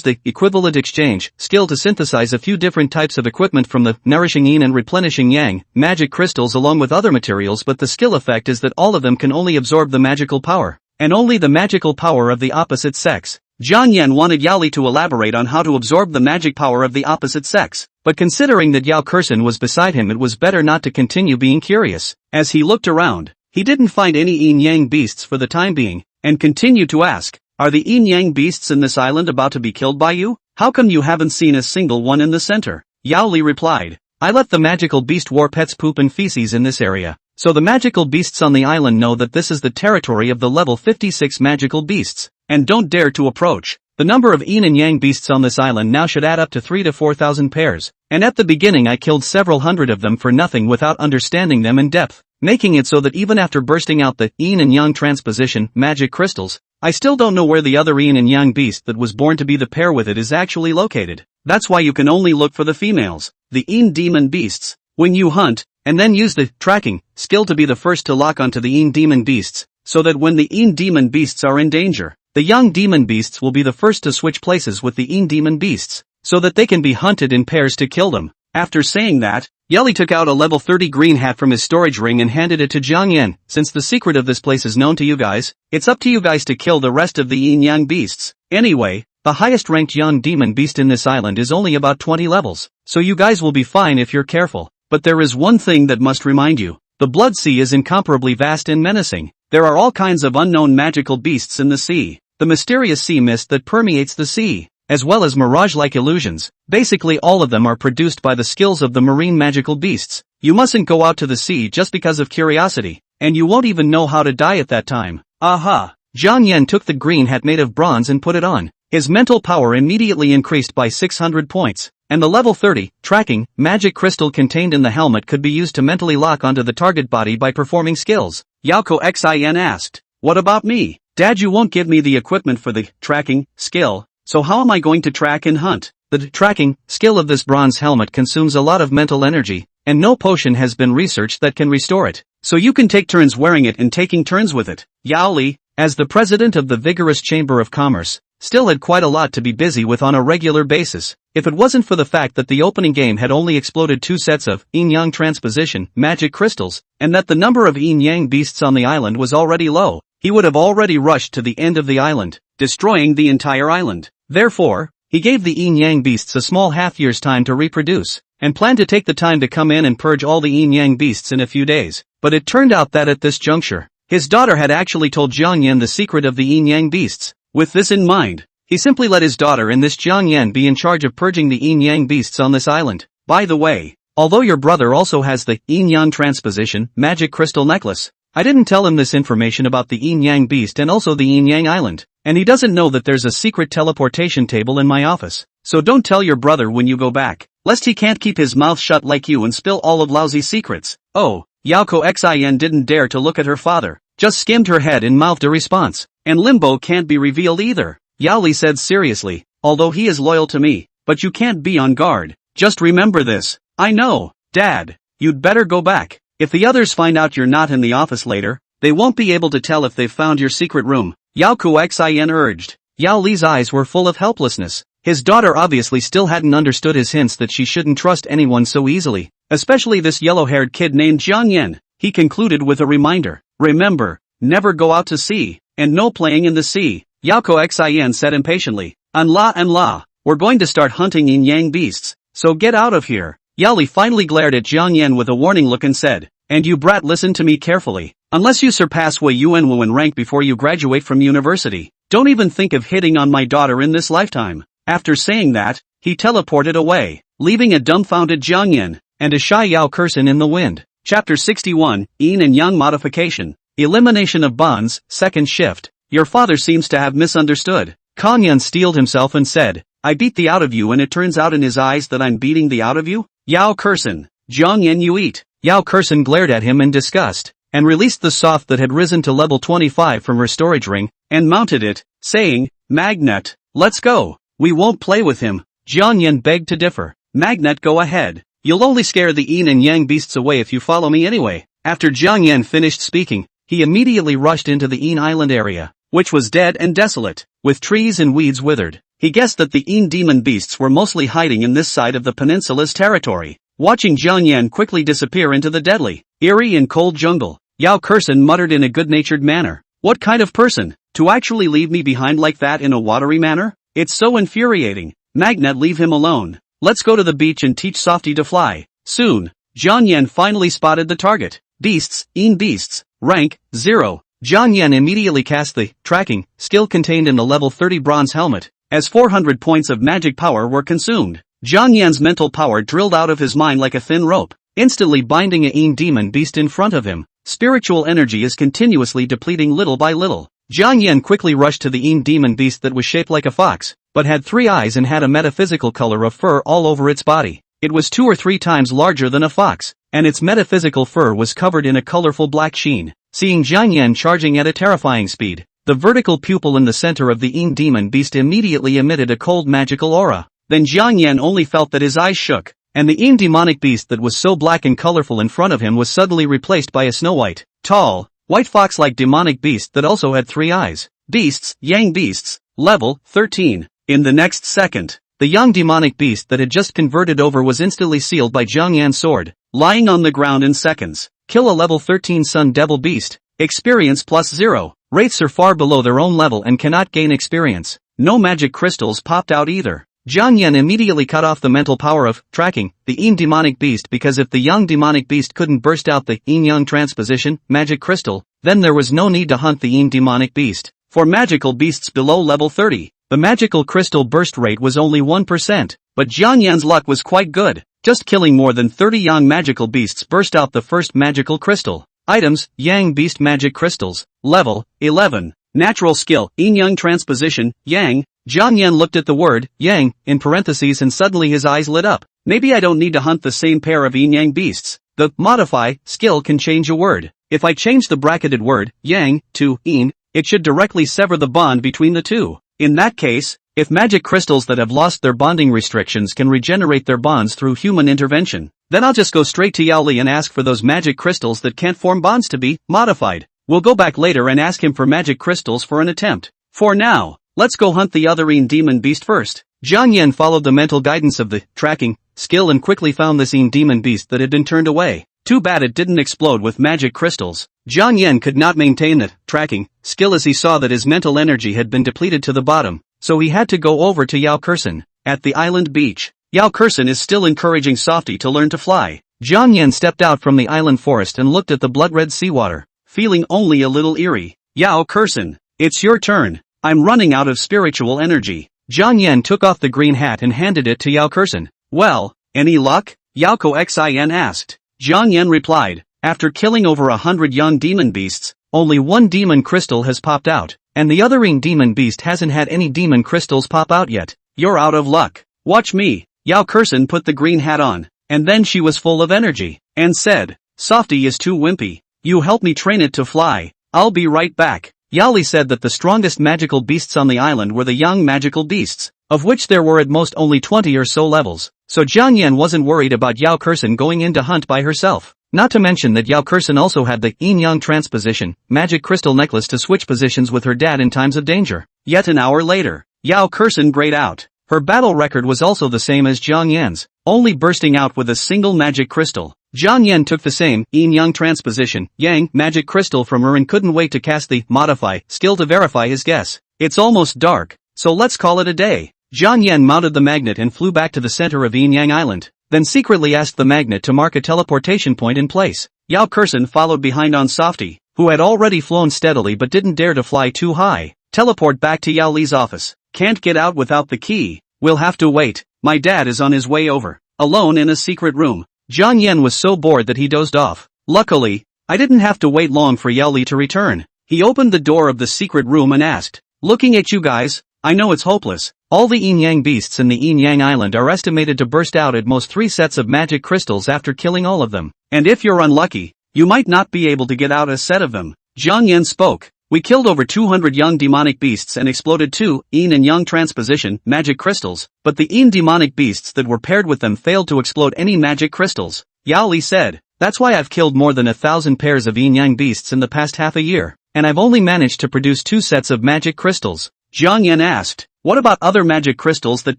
S1: the equivalent exchange skill to synthesize a few different types of equipment from the nourishing yin and replenishing yang magic crystals along with other materials, but the skill effect is that all of them can only absorb the magical power, and only the magical power of the opposite sex. Jiang Yan wanted Yao Li to elaborate on how to absorb the magic power of the opposite sex, but considering that Yao Kexin was beside him, it was better not to continue being curious. As he looked around, he didn't find any yin-yang beasts for the time being, and continued to ask, are the yin-yang beasts in this island about to be killed by you? How come you haven't seen a single one in the center? Yao Li replied, I let the magical beast war pets poop and feces in this area. So the magical beasts on the island know that this is the territory of the level 56 magical beasts, and don't dare to approach. The number of yin and yang beasts on this island now should add up to 3 to 4,000 pairs, and at the beginning I killed several hundred of them for nothing without understanding them in depth, making it so that even after bursting out the yin and yang transposition magic crystals, I still don't know where the other yin and yang beast that was born to be the pair with it is actually located. That's why you can only look for the females, the yin demon beasts, when you hunt, and then use the tracking skill to be the first to lock onto the yin demon beasts, so that when the yin demon beasts are in danger, the young demon beasts will be the first to switch places with the yin demon beasts, so that they can be hunted in pairs to kill them. After saying that, Yeli took out a level 30 green hat from his storage ring and handed it to Xiaoyuan. Since the secret of this place is known to you guys, it's up to you guys to kill the rest of the yin-yang beasts. Anyway, the highest ranked young demon beast in this island is only about 20 levels, so you guys will be fine if you're careful. But there is one thing that must remind you. The Blood Sea is incomparably vast and menacing. There are all kinds of unknown magical beasts in the sea. The mysterious sea mist that permeates the sea, as well as mirage-like illusions, basically all of them are produced by the skills of the marine magical beasts. You mustn't go out to the sea just because of curiosity, and you won't even know how to die at that time. Aha! Xiaoyuan took the green hat made of bronze and put it on. His mental power immediately increased by 600 points, and the level 30, tracking, magic crystal contained in the helmet could be used to mentally lock onto the target body by performing skills. Yao Kexin asked, "What about me? Dad, you won't give me the equipment for the tracking skill, so how am I going to track and hunt?" The tracking skill of this bronze helmet consumes a lot of mental energy, and no potion has been researched that can restore it, so you can take turns wearing it and taking turns with it. Yao Li, as the president of the vigorous Chamber of Commerce, still had quite a lot to be busy with on a regular basis. If it wasn't for the fact that the opening game had only exploded 2 sets of yin-yang transposition magic crystals, and that the number of yin-yang beasts on the island was already low, he would have already rushed to the end of the island, destroying the entire island. Therefore, he gave the yin-yang beasts a small half-year's time to reproduce, and planned to take the time to come in and purge all the yin-yang beasts in a few days. But it turned out that at this juncture, his daughter had actually told Xiaoyuan the secret of the yin-yang beasts. With this in mind, he simply let his daughter and this Xiaoyuan be in charge of purging the yin-yang beasts on this island. By the way, although your brother also has the yin-yang transposition magic crystal necklace, I didn't tell him this information about the yin-yang beast and also the yin-yang island, and he doesn't know that there's a secret teleportation table in my office. So don't tell your brother when you go back, lest he can't keep his mouth shut like you and spill all of lousy secrets. Oh, Yao Kexin didn't dare to look at her father, just skimmed her head and mouthed a response. And limbo can't be revealed either, Yao Li said seriously, although he is loyal to me, but you can't be on guard. Just remember this. I know, Dad, you'd better go back. If the others find out you're not in the office later, they won't be able to tell if they've found your secret room, Yao Kexin urged. Yao Li's eyes were full of helplessness. His daughter obviously still hadn't understood his hints that she shouldn't trust anyone so easily, especially this yellow-haired kid named Xiaoyuan. He concluded with a reminder. Remember, never go out to sea, and no playing in the sea, Yao Kexin said impatiently. Anla, we're going to start hunting yin-yang beasts, so get out of here. Yao Li finally glared at Xiaoyuan with a warning look and said, "And you brat, listen to me carefully. Unless you surpass Wei Yuanwu in rank before you graduate from university, don't even think of hitting on my daughter in this lifetime." After saying that, he teleported away, leaving a dumbfounded Xiaoyuan and a shy Yao Kexin in the wind. Chapter 61, Yin and Yang Modification. Elimination of bonds, second shift. Your father seems to have misunderstood. Kanyan steeled himself and said, "I beat the out of you and it turns out in his eyes that I'm beating the out of you? Yao Kexin, Xiaoyuan you eat." Yao Kexin glared at him in disgust, and released the soft that had risen to level 25 from her storage ring, and mounted it, saying, "Magnet, let's go." "We won't play with him." Xiaoyuan begged to differ. "Magnet, go ahead. You'll only scare the yin and yang beasts away if you follow me anyway." After Xiaoyuan finished speaking, he immediately rushed into the Yin Island area, which was dead and desolate, with trees and weeds withered. He guessed that the Yin demon beasts were mostly hiding in this side of the peninsula's territory. Watching Xiaoyuan quickly disappear into the deadly, eerie and cold jungle, Yao Kexin muttered in a good-natured manner, "What kind of person, to actually leave me behind like that in a watery manner? It's so infuriating. Magnet, leave him alone. Let's go to the beach and teach Softy to fly." Soon, Xiaoyuan finally spotted the target. Beasts, Yin beasts, rank 0. Xiaoyuan immediately cast the tracking skill contained in the level 30 bronze helmet, as 400 points of magic power were consumed. Xiaoyuan's mental power drilled out of his mind like a thin rope. instantly binding a yin demon beast in front of him. Spiritual energy is continuously depleting little by little. Jiang Yan quickly rushed to the yin demon beast that was shaped like a fox, but had 3 eyes and had a metaphysical color of fur all over its body. It was 2 or 3 times larger than a fox, and its metaphysical fur was covered in a colorful black sheen. Seeing Jiang Yan charging at a terrifying speed, the vertical pupil in the center of the yin demon beast immediately emitted a cold magical aura. Then Jiang Yan only felt that his eyes shook, and the yin demonic beast that was so black and colorful in front of him was suddenly replaced by a snow-white, tall, white fox-like demonic beast that also had 3 eyes. Beasts, Yang beasts, level 13. In the next second, the young demonic beast that had just converted over was instantly sealed by Jiang Yan's sword, lying on the ground in seconds. Kill a level 13 Sun Devil beast. Experience +0. Wraiths are far below their own level and cannot gain experience. No magic crystals popped out either. Jiang Yan immediately cut off the mental power of tracking the yin demonic beast, because if the young demonic beast couldn't burst out the yin-yang transposition magic crystal, then there was no need to hunt the yin demonic beast. For magical beasts below level 30, the magical crystal burst rate was only 1%, but Jiang Yan's luck was quite good. Just killing more than 30 young magical beasts burst out the first magical crystal. Items, Yang Beast Magic Crystals, level 11. Natural skill, yin-yang transposition, yang. Jiang Yan looked at the word, yang, in parentheses, and suddenly his eyes lit up. Maybe I don't need to hunt the same pair of yin-yang beasts. The modify skill can change a word. If I change the bracketed word, yang, to yin, it should directly sever the bond between the two. In that case, if magic crystals that have lost their bonding restrictions can regenerate their bonds through human intervention, then I'll just go straight to Yao Li and ask for those magic crystals that can't form bonds to be modified. We'll go back later and ask him for magic crystals for an attempt. For now, let's go hunt the other yin demon beast first. Jiang Yan followed the mental guidance of the tracking skill and quickly found this yin demon beast that had been turned away. Too bad it didn't explode with magic crystals. Jiang Yan could not maintain the tracking skill as he saw that his mental energy had been depleted to the bottom, so he had to go over to Yao Kexin at the island beach. Yao Kexin is still encouraging Softy to learn to fly. Jiang Yan stepped out from the island forest and looked at the blood-red seawater, feeling only a little eerie. Yao Kexin, it's your turn. I'm running out of spiritual energy. Jiang Yan took off the green hat and handed it to Yao Kexin. Well, any luck? Yao Kexin asked. Jiang Yan replied, after killing over 100 young demon beasts, only 1 demon crystal has popped out, and the other ring demon beast hasn't had any demon crystals pop out yet. You're out of luck. Watch me. Yao Kexin put the green hat on, and then she was full of energy, and said, Softy is too wimpy. You help me train it to fly. I'll be right back. Yao Li said that the strongest magical beasts on the island were the young magical beasts, of which there were at most only 20 or so levels, so Jiang Yan wasn't worried about Yao Kexin going in to hunt by herself. Not to mention that Yao Kexin also had the yin-yang transposition magic crystal necklace to switch positions with her dad in times of danger. Yet an hour later, Yao Kexin grayed out. Her battle record was also the same as Jiang Yan's, only bursting out with a single magic crystal. Jiang Yan took the same yin-yang transposition yang magic crystal from her and couldn't wait to cast the modify skill to verify his guess. It's almost dark, so let's call it a day. Jiang Yan mounted the magnet and flew back to the center of Yinyang Island, then secretly asked the magnet to mark a teleportation point in place. Yao Kexin followed behind on Softy, who had already flown steadily but didn't dare to fly too high. Teleport back to Yao Li's office. Can't get out without the key. We'll have to wait. My dad is on his way over. Alone in a secret room. Jiang Yan was so bored that he dozed off. Luckily, I didn't have to wait long for Yao Li to return. He opened the door of the secret room and asked, looking at you guys, I know it's hopeless. All the yin-yang beasts in the yin-yang island are estimated to burst out at most 3 sets of magic crystals after killing all of them. And if you're unlucky, you might not be able to get out a set of them. Jiang Yan spoke. We killed over 200 young demonic beasts and exploded 2 yin and yang transposition magic crystals, but the yin demonic beasts that were paired with them failed to explode any magic crystals. Yao Li said, that's why I've killed more than 1,000 pairs of yin-yang beasts in the past half a year, and I've only managed to produce 2 sets of magic crystals. Jiang Yan asked, what about other magic crystals that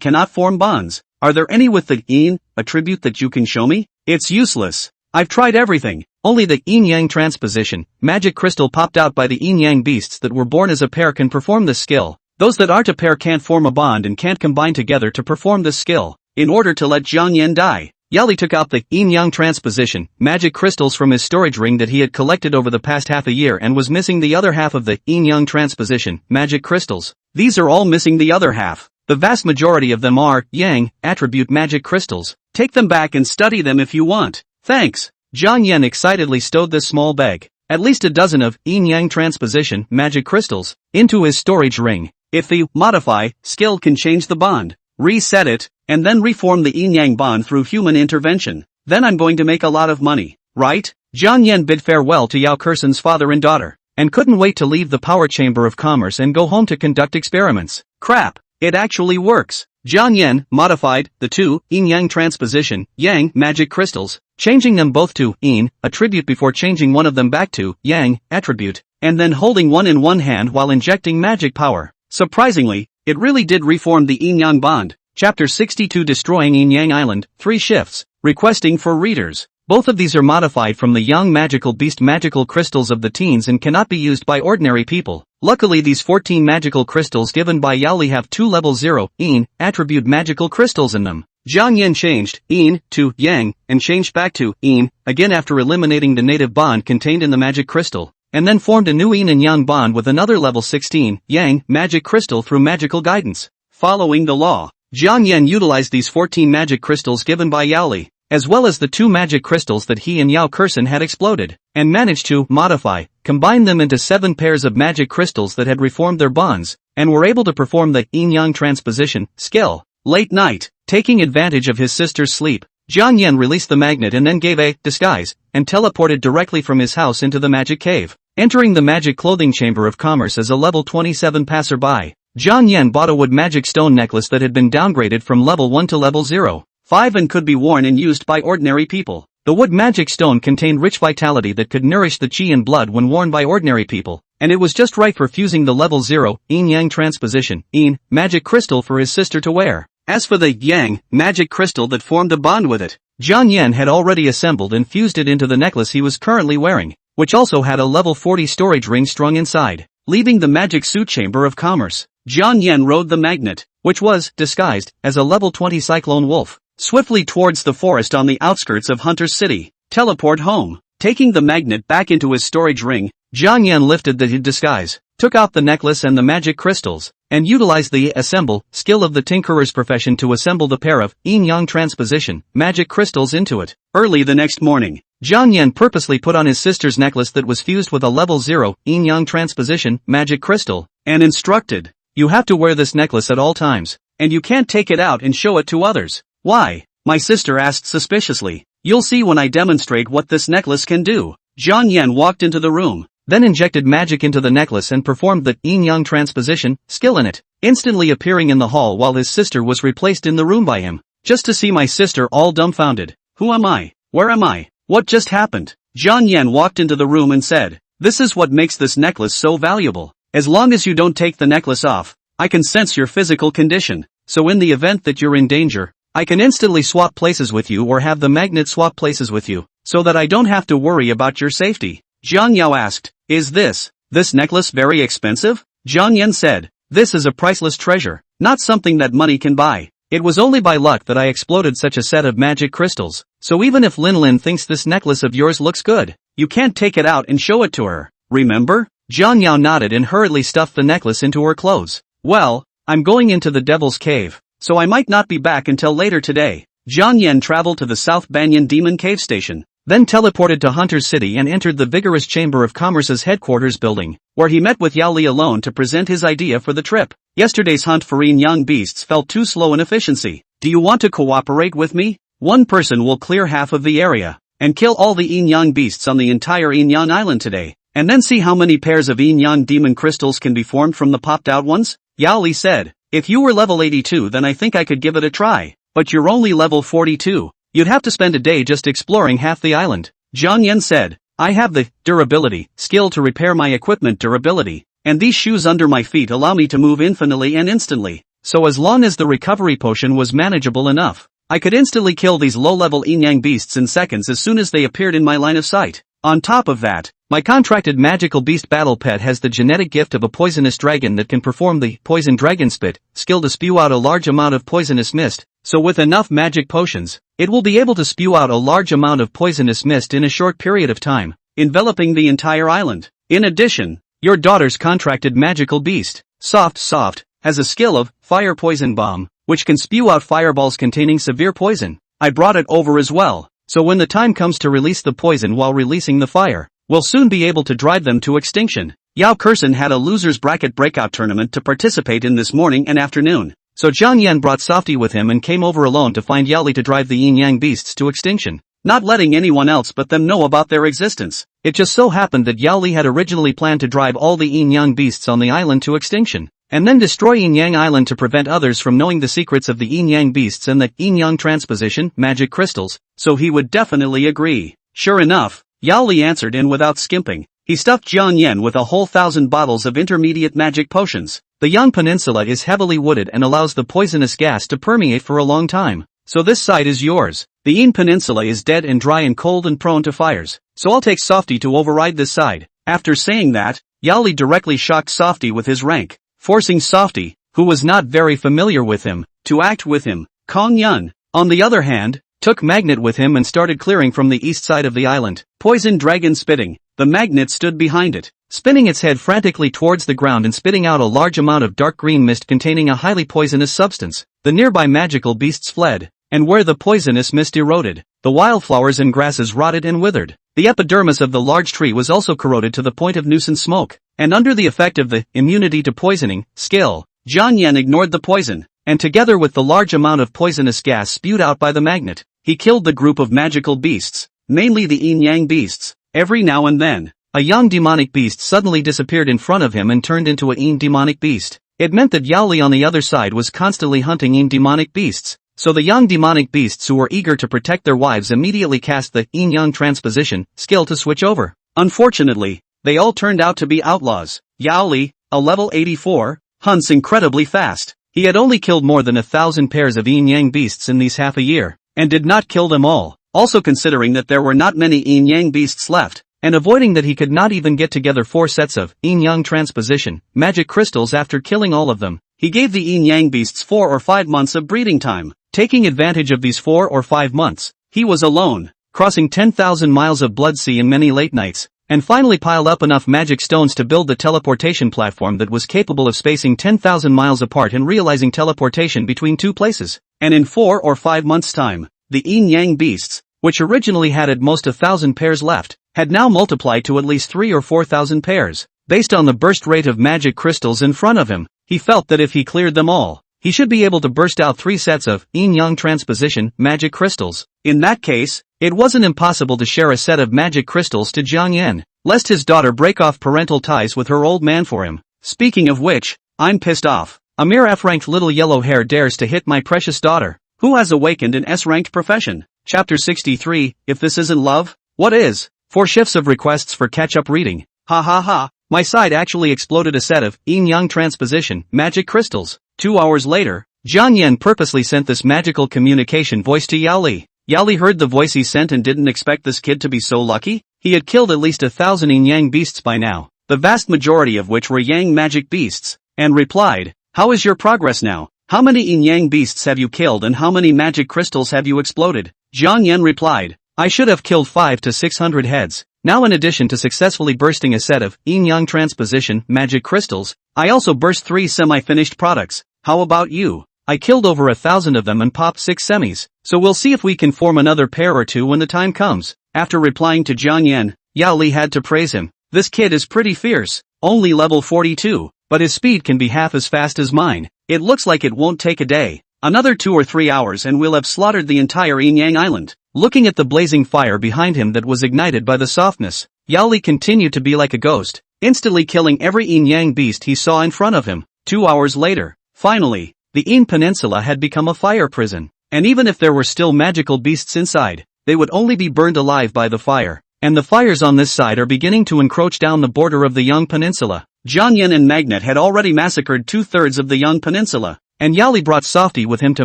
S1: cannot form bonds? Are there any with the yin attribute that you can show me? It's useless. I've tried everything. Only the yin-yang transposition magic crystal popped out by the yin-yang beasts that were born as a pair can perform this skill. Those that aren't a pair can't form a bond and can't combine together to perform this skill. In order to let Jiang Yan die, Yao Li took out the yin-yang transposition magic crystals from his storage ring that he had collected over the past half a year and was missing the other half of the yin-yang transposition magic crystals. These are all missing the other half. The vast majority of them are yang attribute magic crystals. Take them back and study them if you want. Thanks. Jiang Yan excitedly stowed this small bag, at least a dozen of yinyang transposition magic crystals, into his storage ring. If the modify skill can change the bond, reset it, and then reform the yinyang bond through human intervention, then I'm going to make a lot of money, right? Jiang Yan bid farewell to Yao Kexin's father and daughter, and couldn't wait to leave the power chamber of commerce and go home to conduct experiments. Crap, it actually works. Jiang Yan modified the two yin-yang transposition yang magic crystals, changing them both to yin attribute before changing one of them back to yang attribute, and then holding one in one hand while injecting magic power. Surprisingly, it really did reform the yin-yang bond. Chapter 62 Destroying Yinyang Island, 3 shifts, requesting for readers. Both of these are modified from the young magical beast magical crystals of the teens and cannot be used by ordinary people. Luckily these 14 magical crystals given by Yao Li have 2 level 0, yin, attribute magical crystals in them. Jiang Yan changed yin to yang, and changed back to yin, again after eliminating the native bond contained in the magic crystal, and then formed a new yin and yang bond with another level 16, yang, magic crystal through magical guidance. Following the law, Jiang Yan utilized these 14 magic crystals given by Yao Li, as well as the 2 magic crystals that he and Yao Kexin had exploded, and managed to modify, combine them into 7 pairs of magic crystals that had reformed their bonds, and were able to perform the yin-yang transposition skill. Late night, taking advantage of his sister's sleep, Jiang Yan released the magnet and then gave a disguise, and teleported directly from his house into the magic cave, entering the magic clothing chamber of commerce as a level 27 passerby. Jiang Yan bought a wood magic stone necklace that had been downgraded from level 1 to level 0.5 and could be worn and used by ordinary people. The wood magic stone contained rich vitality that could nourish the qi and blood when worn by ordinary people, and it was just right for fusing the level 0, yin-yang transposition, yin, magic crystal for his sister to wear. As for the yang, magic crystal that formed a bond with it, Jiang Yan had already assembled and fused it into the necklace he was currently wearing, which also had a level 40 storage ring strung inside. Leaving the magic suit chamber of commerce, Jiang Yan rode the magnet, which was disguised as a level 20 Cyclone wolf, swiftly towards the forest on the outskirts of Hunter's City. Teleport home. Taking the magnet back into his storage ring, Jiang Yan lifted the disguise, took out the necklace and the magic crystals, and utilized the assemble skill of the tinkerer's profession to assemble the pair of yin-yang transposition magic crystals into it. Early the next morning, Jiang Yan purposely put on his sister's necklace that was fused with a level 0 yin-yang transposition magic crystal, and instructed, "You have to wear this necklace at all times, and you can't take it out and show it to others." "Why?" my sister asked suspiciously. "You'll see when I demonstrate what this necklace can do." Jiang Yan walked into the room, then injected magic into the necklace and performed the yin-yang transposition skill in it, instantly appearing in the hall while his sister was replaced in the room by him. Just to see my sister all dumbfounded. "Who am I? Where am I? What just happened?" Jiang Yan walked into the room and said, "This is what makes this necklace so valuable. As long as you don't take the necklace off, I can sense your physical condition, so in the event that you're in danger, I can instantly swap places with you or have the magnet swap places with you, so that I don't have to worry about your safety." Jiang Yao asked, "Is this necklace very expensive?" Jiang Yan said, "This is a priceless treasure, not something that money can buy. It was only by luck that I exploded such a set of magic crystals, so even if Lin Lin thinks this necklace of yours looks good, you can't take it out and show it to her. Remember?" Jiang Yao nodded and hurriedly stuffed the necklace into her clothes. "Well, I'm going into the Devil's Cave, so I might not be back until later today." Jiang Yan traveled to the South Banyan Demon Cave Station, then teleported to Hunter's City and entered the vigorous Chamber of Commerce's headquarters building, where he met with Yao Li alone to present his idea for the trip. Yesterday's hunt for yin-yang beasts felt too slow in efficiency. "Do you want to cooperate with me? One person will clear half of the area, and kill all the yin-yang beasts on the entire yin-yang island today, and then see how many pairs of yin-yang demon crystals can be formed from the popped-out ones?" Yao Li said, "If you were level 82 then I think I could give it a try, but you're only level 42. You'd have to spend a day just exploring half the island." Jiang Yan said, "I have the durability skill to repair my equipment durability, and these shoes under my feet allow me to move infinitely and instantly, so as long as the recovery potion was manageable enough, I could instantly kill these low-level yin-yang beasts in seconds as soon as they appeared in my line of sight. On top of that, my contracted magical beast battle pet has the genetic gift of a poisonous dragon that can perform the poison dragon spit skill to spew out a large amount of poisonous mist, so with enough magic potions, it will be able to spew out a large amount of poisonous mist in a short period of time, enveloping the entire island. In addition, your daughter's contracted magical beast, Soft, has a skill of fire poison bomb, which can spew out fireballs containing severe poison. I brought it over as well." so when the time comes to release the poison while releasing the fire, we'll soon be able to drive them to extinction. Yao Kexin had a loser's bracket breakout tournament to participate in this morning and afternoon, so Zhang Yan brought Softy with him and came over alone to find Yao Li to drive the yinyang beasts to extinction, not letting anyone else but them know about their existence. It just so happened that Yao Li had originally planned to drive all the yinyang beasts on the island to extinction, and then destroy Yinyang Island to prevent others from knowing the secrets of the yinyang beasts and the yinyang transposition, magic crystals, so he would definitely agree. Sure enough, Yao Li answered in without skimping. He stuffed Jiang Yan with a whole 1,000 bottles of intermediate magic potions. The Yang Peninsula is heavily wooded and allows the poisonous gas to permeate for a long time, so this side is yours. The Yin Peninsula is dead and dry and cold and prone to fires, so I'll take Softy to override this side. After saying that, Yao Li directly shocked Softy with his rank, forcing Softy, who was not very familiar with him, to act with him. Kong Yun, on the other hand, took Magnet with him and started clearing from the east side of the island. Poison dragon spitting. The magnet stood behind it, spinning its head frantically towards the ground and spitting out a large amount of dark green mist containing a highly poisonous substance. The nearby magical beasts fled, and where the poisonous mist eroded, the wildflowers and grasses rotted and withered. The epidermis of the large tree was also corroded to the point of nuisance smoke, and under the effect of the immunity to poisoning skill, Jiang Yan ignored the poison, and together with the large amount of poisonous gas spewed out by the magnet, he killed the group of magical beasts, mainly the yin-yang beasts. Every now and then, a young demonic beast suddenly disappeared in front of him and turned into a yin demonic beast. It meant that Yao Li on the other side was constantly hunting yin demonic beasts, so the young demonic beasts who were eager to protect their wives immediately cast the yin-yang transposition skill to switch over. Unfortunately, they all turned out to be outlaws. Yao Li, a level 84, hunts incredibly fast. He had only killed more than 1,000 pairs of yin-yang beasts in these half a year, and did not kill them all. Also considering that there were not many yin-yang beasts left, and avoiding that he could not even get together 4 sets of yin-yang transposition magic crystals after killing all of them, he gave the yin-yang beasts 4 or 5 months of breeding time. Taking advantage of these 4 or 5 months, he was alone, crossing 10,000 miles of blood sea in many late nights, and finally piled up enough magic stones to build the teleportation platform that was capable of spacing 10,000 miles apart and realizing teleportation between 2 places. And in 4 or 5 months' time, the yin-yang beasts, which originally had at most 1,000 pairs left, had now multiplied to at least 3 or 4,000 pairs. Based on the burst rate of magic crystals in front of him, he felt that if he cleared them all, he should be able to burst out 3 sets of yin-yang transposition magic crystals. In that case, it wasn't impossible to share a set of magic crystals to Jiang Yan, lest his daughter break off parental ties with her old man for him. Speaking of which, I'm pissed off. A mere F-ranked little yellow hair dares to hit my precious daughter, who has awakened an S-ranked profession. Chapter 63, If This Isn't Love, What Is? 4 shifts of requests for catch-up reading. Ha ha ha, my side actually exploded a set of yin-yang transposition magic crystals. 2 hours later, Jiang Yan purposely sent this magical communication voice to Yao Li. Yao Li heard the voice he sent and didn't expect this kid to be so lucky. He had killed at least 1,000 yin-yang beasts by now, the vast majority of which were yang magic beasts, and replied, "How is your progress now? How many yin-yang beasts have you killed and how many magic crystals have you exploded?" Jiang Yan replied, "I should have killed 500 to 600 heads. Now in addition to successfully bursting a set of yin-yang transposition magic crystals, I also burst 3 semi-finished products. How about you? I killed over 1,000 of them and popped 6 semis, so we'll see if we can form another pair or 2 when the time comes." After replying to Jiang Yan, Yao Li had to praise him. This kid is pretty fierce, only level 42, but his speed can be half as fast as mine. It looks like it won't take a day. Another 2 or 3 hours and we'll have slaughtered the entire Yinyang Island. Looking at the blazing fire behind him that was ignited by the softness, Yao Li continued to be like a ghost, instantly killing every Yinyang beast he saw in front of him. 2 hours later, finally, the Yin Peninsula had become a fire prison, and even if there were still magical beasts inside, they would only be burned alive by the fire, and the fires on this side are beginning to encroach down the border of the Yang Peninsula. Jiang Yan and Magnet had already massacred 2/3 of the Yang Peninsula, and Yao Li brought Softy with him to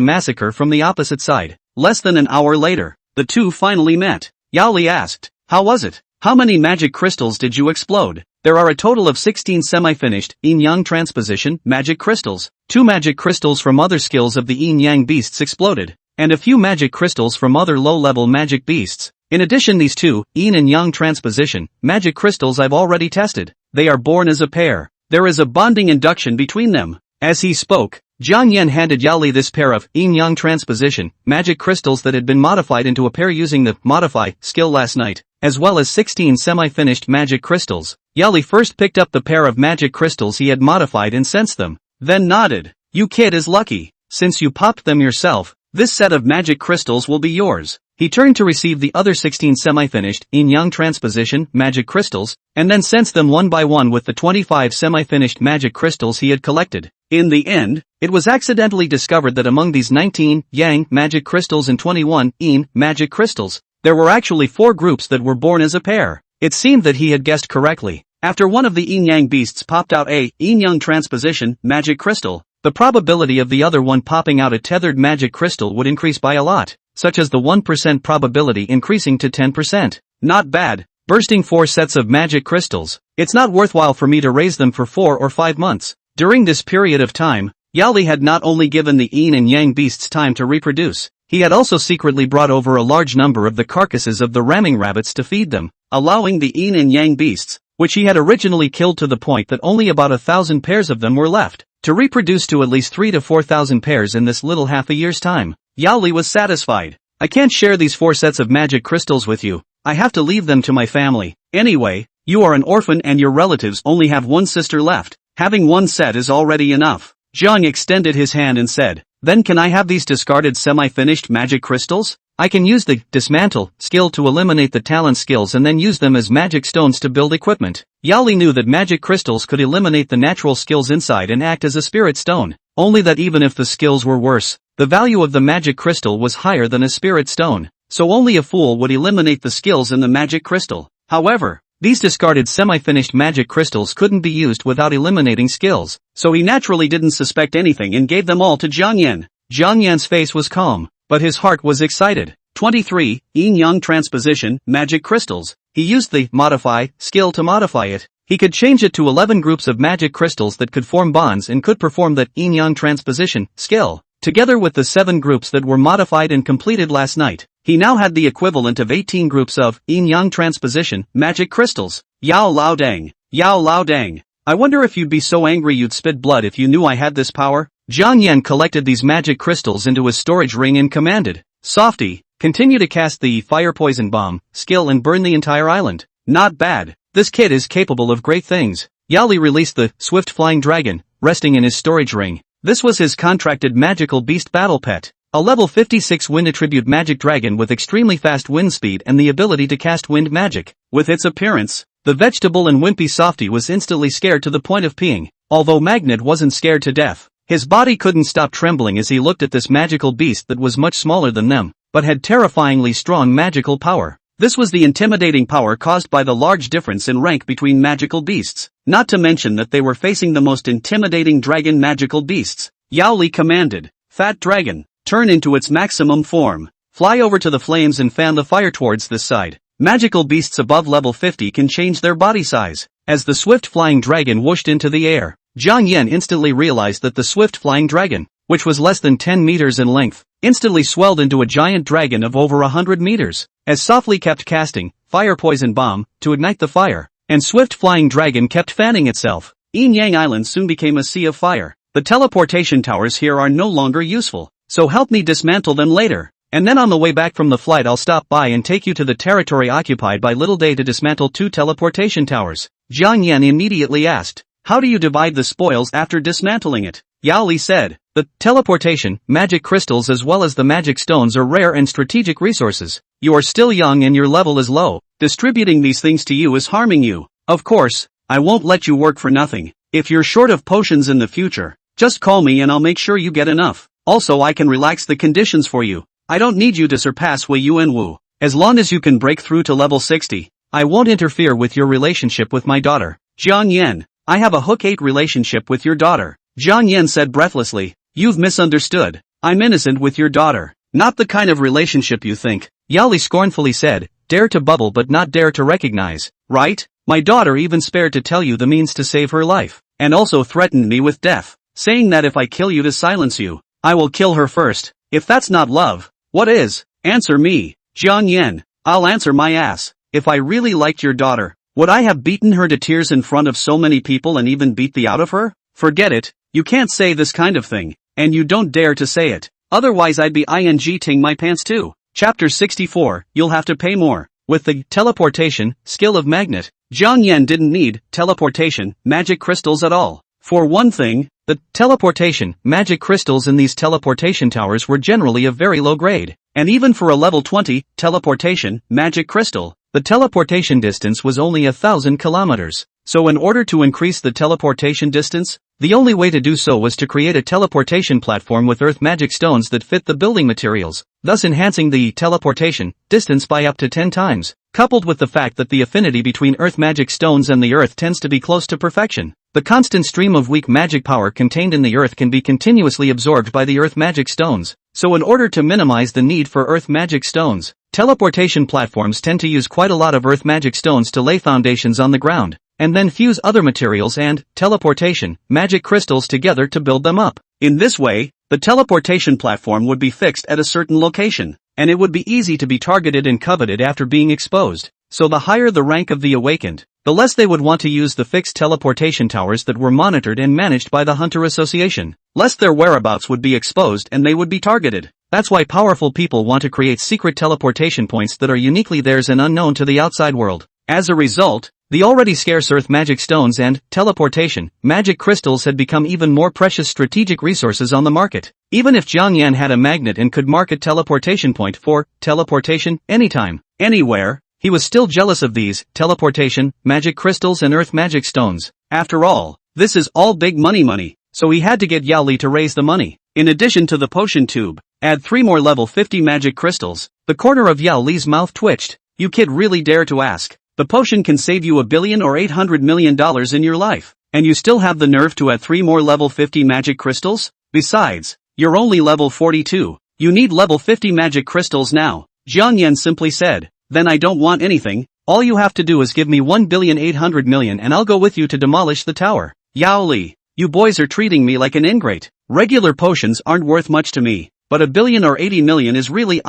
S1: massacre from the opposite side. Less than an hour later, the two finally met. Yao Li asked, "How was it? How many magic crystals did you explode?" "There are a total of 16 semi-finished yin-yang transposition magic crystals. 2 magic crystals from other skills of the yin-yang beasts exploded, and a few magic crystals from other low-level magic beasts. In addition, these 2 yin and yang transposition magic crystals I've already tested. They are born as a pair. There is a bonding induction between them." As he spoke, Jiang Yan handed Yao Li this pair of yinyang transposition magic crystals that had been modified into a pair using the modify skill last night, as well as 16 semi-finished magic crystals. Yao Li first picked up the pair of magic crystals he had modified and sensed them, then nodded. You kid is lucky. Since you popped them yourself, this set of magic crystals will be yours. He turned to receive the other 16 semi-finished yin-yang transposition magic crystals, and then sensed them one by one with the 25 semi-finished magic crystals he had collected. In the end, it was accidentally discovered that among these 19 yang magic crystals and 21 yin magic crystals, there were actually 4 groups that were born as a pair. It seemed that he had guessed correctly. After one of the yin-yang beasts popped out a yin-yang transposition magic crystal, the probability of the other one popping out a tethered magic crystal would increase by a lot, such as the 1% probability increasing to 10%. Not bad. Bursting 4 sets of magic crystals. It's not worthwhile for me to raise them for 4 or 5 months. During this period of time, Yao Li had not only given the yin and yang beasts time to reproduce, he had also secretly brought over a large number of the carcasses of the ramming rabbits to feed them, allowing the yin and yang beasts, which he had originally killed to the point that only about 1,000 pairs of them were left, to reproduce to at least 3,000 to 4,000 pairs in this little half a year's time. Yao Li was satisfied. I can't share these 4 sets of magic crystals with you. I have to leave them to my family. Anyway, you are an orphan and your relatives only have 1 sister left. Having 1 set is already enough. Zhang extended his hand and said, then can I have these discarded semi-finished magic crystals? I can use the dismantle skill to eliminate the talent skills and then use them as magic stones to build equipment. Yao Li knew that magic crystals could eliminate the natural skills inside and act as a spirit stone, only that even if the skills were worse, the value of the magic crystal was higher than a spirit stone, so only a fool would eliminate the skills in the magic crystal. However, these discarded semi-finished magic crystals couldn't be used without eliminating skills, so he naturally didn't suspect anything and gave them all to Jiang Yan. Jiang Yan's face was calm, but his heart was excited. 23. Yin-yang transposition, magic crystals. He used the modify skill to modify it. He could change it to 11 groups of magic crystals that could form bonds and could perform that yin-yang transposition skill. Together with the 7 groups that were modified and completed last night, he now had the equivalent of 18 groups of yin-yang transposition magic crystals. Yao Lao Dang. Yao Lao Dang. I wonder if you'd be so angry you'd spit blood if you knew I had this power? Jiang Yan collected these magic crystals into his storage ring and commanded, Softy, continue to cast the fire poison bomb skill and burn the entire island. Not bad. This kid is capable of great things. Yao Li released the swift flying dragon, resting in his storage ring. This was his contracted magical beast battle pet, a level 56 wind attribute magic dragon with extremely fast wind speed and the ability to cast wind magic. With its appearance, the vegetable and wimpy Softy was instantly scared to the point of peeing, although Magnet wasn't scared to death. His body couldn't stop trembling as he looked at this magical beast that was much smaller than them, but had terrifyingly strong magical power. This was the intimidating power caused by the large difference in rank between magical beasts, not to mention that they were facing the most intimidating dragon magical beasts. Yao Li commanded, Fat Dragon, turn into its maximum form. Fly over to the flames and fan the fire towards this side. Magical beasts above level 50 can change their body size. As the swift flying dragon whooshed into the air, Jiang Yan instantly realized that the swift flying dragon, which was less than 10 meters in length, instantly swelled into a giant dragon of over 100 meters. As softly kept casting fire poison bomb to ignite the fire, and swift flying dragon kept fanning itself, Yinyang Island soon became a sea of fire. The teleportation towers here are no longer useful, so help me dismantle them later. And then on the way back from the flight I'll stop by and take you to the territory occupied by Little Day to dismantle 2 teleportation towers. Jiang Yan immediately asked, how do you divide the spoils after dismantling it? Yao Li said, the teleportation, magic crystals as well as the magic stones are rare and strategic resources. You are still young and your level is low. Distributing these things to you is harming you. Of course, I won't let you work for nothing. If you're short of potions in the future, just call me and I'll make sure you get enough. Also I can relax the conditions for you. I don't need you to surpass Wei Yuan Wu. As long as you can break through to level 60, I won't interfere with your relationship with my daughter. Jiang Yan, I have a hook-8 relationship with your daughter. Jiang Yan said breathlessly, you've misunderstood. I'm innocent with your daughter. Not the kind of relationship you think. Yao Li scornfully said, dare to bubble but not dare to recognize, right? My daughter even spared to tell you the means to save her life, and also threatened me with death, saying that if I kill you to silence you, I will kill her first. If that's not love, what is? Answer me. Jiang Yan, I'll answer my ass. If I really liked your daughter, would I have beaten her to tears in front of so many people and even beat the out of her? Forget it, you can't say this kind of thing. And you don't dare to say it. Otherwise I'd be ing-ting my pants too. Chapter 64, you'll have to pay more. With the teleportation skill of magnet, Jiang Yan didn't need teleportation magic crystals at all. For one thing, the teleportation magic crystals in these teleportation towers were generally of very low grade, and even for a level 20 teleportation magic crystal, the teleportation distance was only 1,000 kilometers. So in order to increase the teleportation distance, the only way to do so was to create a teleportation platform with earth magic stones that fit the building materials, thus enhancing the teleportation distance by up to 10 times, coupled with the fact that the affinity between earth magic stones and the earth tends to be close to perfection. The constant stream of weak magic power contained in the earth can be continuously absorbed by the earth magic stones, so in order to minimize the need for earth magic stones, teleportation platforms tend to use quite a lot of earth magic stones to lay foundations on the ground, and then fuse other materials and teleportation magic crystals together to build them up. In this way, the teleportation platform would be fixed at a certain location, and it would be easy to be targeted and coveted after being exposed. So the higher the rank of the awakened, the less they would want to use the fixed teleportation towers that were monitored and managed by the Hunter Association, lest their whereabouts would be exposed and they would be targeted. That's why powerful people want to create secret teleportation points that are uniquely theirs and unknown to the outside world. As a result, the already scarce earth magic stones and teleportation magic crystals had become even more precious strategic resources on the market. Even if Jiang Yan had a magnet and could mark a teleportation point for teleportation anytime, anywhere, he was still jealous of these teleportation magic crystals and earth magic stones. After all, this is all big money, so he had to get Yao Li to raise the money. In addition to the potion tube, add 3 more level 50 magic crystals. The corner of Yao Li's mouth twitched. You kid really dare to ask? The potion can save you $1 billion or $800 million in your life, and you still have the nerve to add 3 more level 50 magic crystals? Besides, you're only level 42. You need level 50 magic crystals now. Jiang Yan simply said. Then I don't want anything. All you have to do is give me $1,800 million and I'll go with you to demolish the tower. Yao Li, you boys are treating me like an ingrate. Regular potions aren't worth much to me, but $1 billion or $80 million is really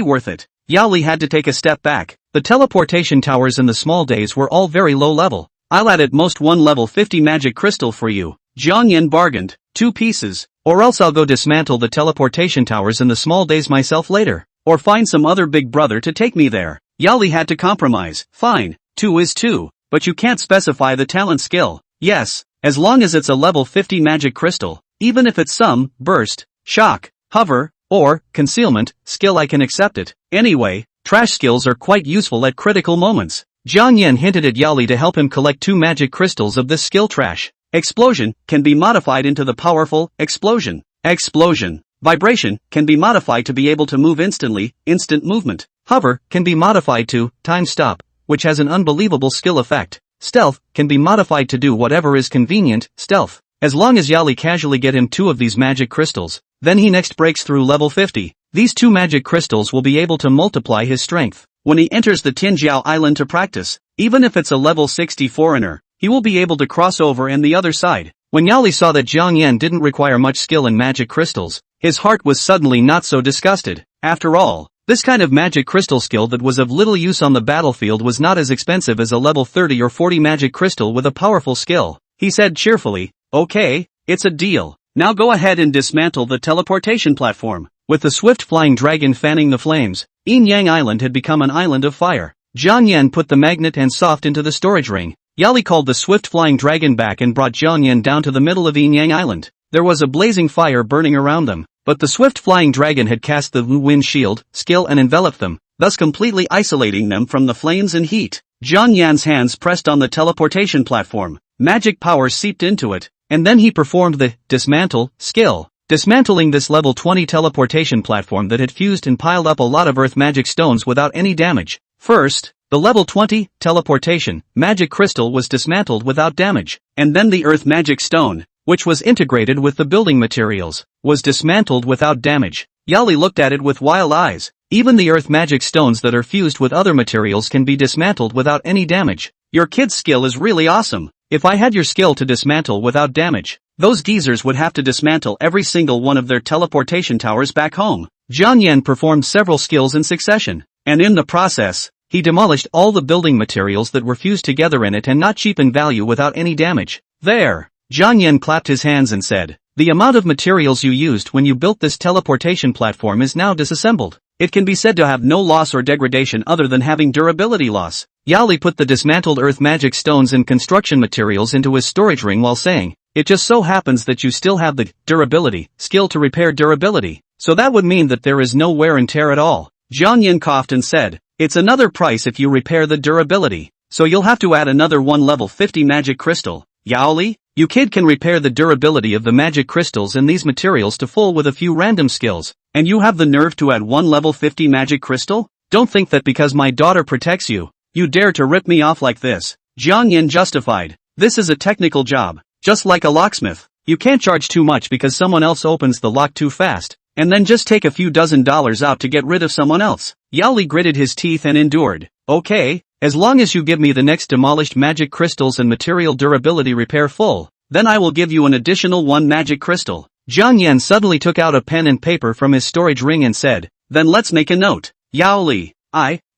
S1: worth it. Yao Li had to take a step back. The teleportation towers in the small days were all very low level. I'll add at most 1 level 50 magic crystal for you. Jiang Yan bargained. 2 pieces. Or else I'll go dismantle the teleportation towers in the small days myself later. Or find some other big brother to take me there. Yao Li had to compromise. Fine, 2 is 2, but you can't specify the talent skill. Yes, as long as it's a level 50 magic crystal, even if it's some burst, shock, hover, or concealment skill I can accept it. Anyway, trash skills are quite useful at critical moments. Jiang Yan hinted at Yao Li to help him collect 2 magic crystals of this skill trash. Explosion can be modified into the powerful explosion. Explosion. Vibration can be modified to be able to move instantly, instant movement. Hover can be modified to time stop, which has an unbelievable skill effect. Stealth can be modified to do whatever is convenient, stealth. As long as Yao Li casually get him 2 of these magic crystals, then he next breaks through level 50. These 2 magic crystals will be able to multiply his strength. When he enters the Tinjiao Island to practice, even if it's a level 60 foreigner, he will be able to cross over and the other side. When Yao Li saw that Jiang Yan didn't require much skill in magic crystals, his heart was suddenly not so disgusted. After all, this kind of magic crystal skill that was of little use on the battlefield was not as expensive as a level 30 or 40 magic crystal with a powerful skill. He said cheerfully, okay, it's a deal. Now go ahead and dismantle the teleportation platform. With the swift flying dragon fanning the flames, Yinyang Island had become an island of fire. Jiang Yan put the magnet and soft into the storage ring. Yao Li called the swift flying dragon back and brought Jiang Yan down to the middle of Yinyang Island. There was a blazing fire burning around them, but the swift flying dragon had cast the Wu Wind Shield skill and enveloped them, thus completely isolating them from the flames and heat. Jiang Yan's hands pressed on the teleportation platform. Magic power seeped into it, and then he performed the dismantle skill, dismantling this level 20 teleportation platform that had fused and piled up a lot of earth magic stones without any damage. First, the level 20 teleportation magic crystal was dismantled without damage, and then the earth magic stone, which was integrated with the building materials, was dismantled without damage. Yao Li looked at it with wild eyes. Even the earth magic stones that are fused with other materials can be dismantled without any damage. Your kid's skill is really awesome. If I had your skill to dismantle without damage, those geezers would have to dismantle every single one of their teleportation towers back home. Jiang Yan performed several skills in succession, and in the process, he demolished all the building materials that were fused together in it and not cheap in value without any damage. There! Jiang Yan clapped his hands and said, The amount of materials you used when you built this teleportation platform is now disassembled. It can be said to have no loss or degradation other than having durability loss. Yao Li put the dismantled earth magic stones and construction materials into his storage ring while saying, "It just so happens that you still have the durability skill to repair durability. So that would mean that there is no wear and tear at all." Jiang Yin coughed and said, "It's another price if you repair the durability. So you'll have to add another 1 level 50 magic crystal. Yao Li, you kid can repair the durability of the magic crystals and these materials to full with a few random skills, and you have the nerve to add 1 level 50 magic crystal? Don't think that because my daughter protects you, you dare to rip me off like this." Jiang Yin justified, "This is a technical job, just like a locksmith. You can't charge too much because someone else opens the lock too fast, and then just take a few $dozen out to get rid of someone else." Yao Li gritted his teeth and endured. "Okay, as long as you give me the next demolished magic crystals and material durability repair full, then I will give you an additional 1 magic crystal." Jiang Yan suddenly took out a pen and paper from his storage ring and said, "Then let's make a note. Yao Li,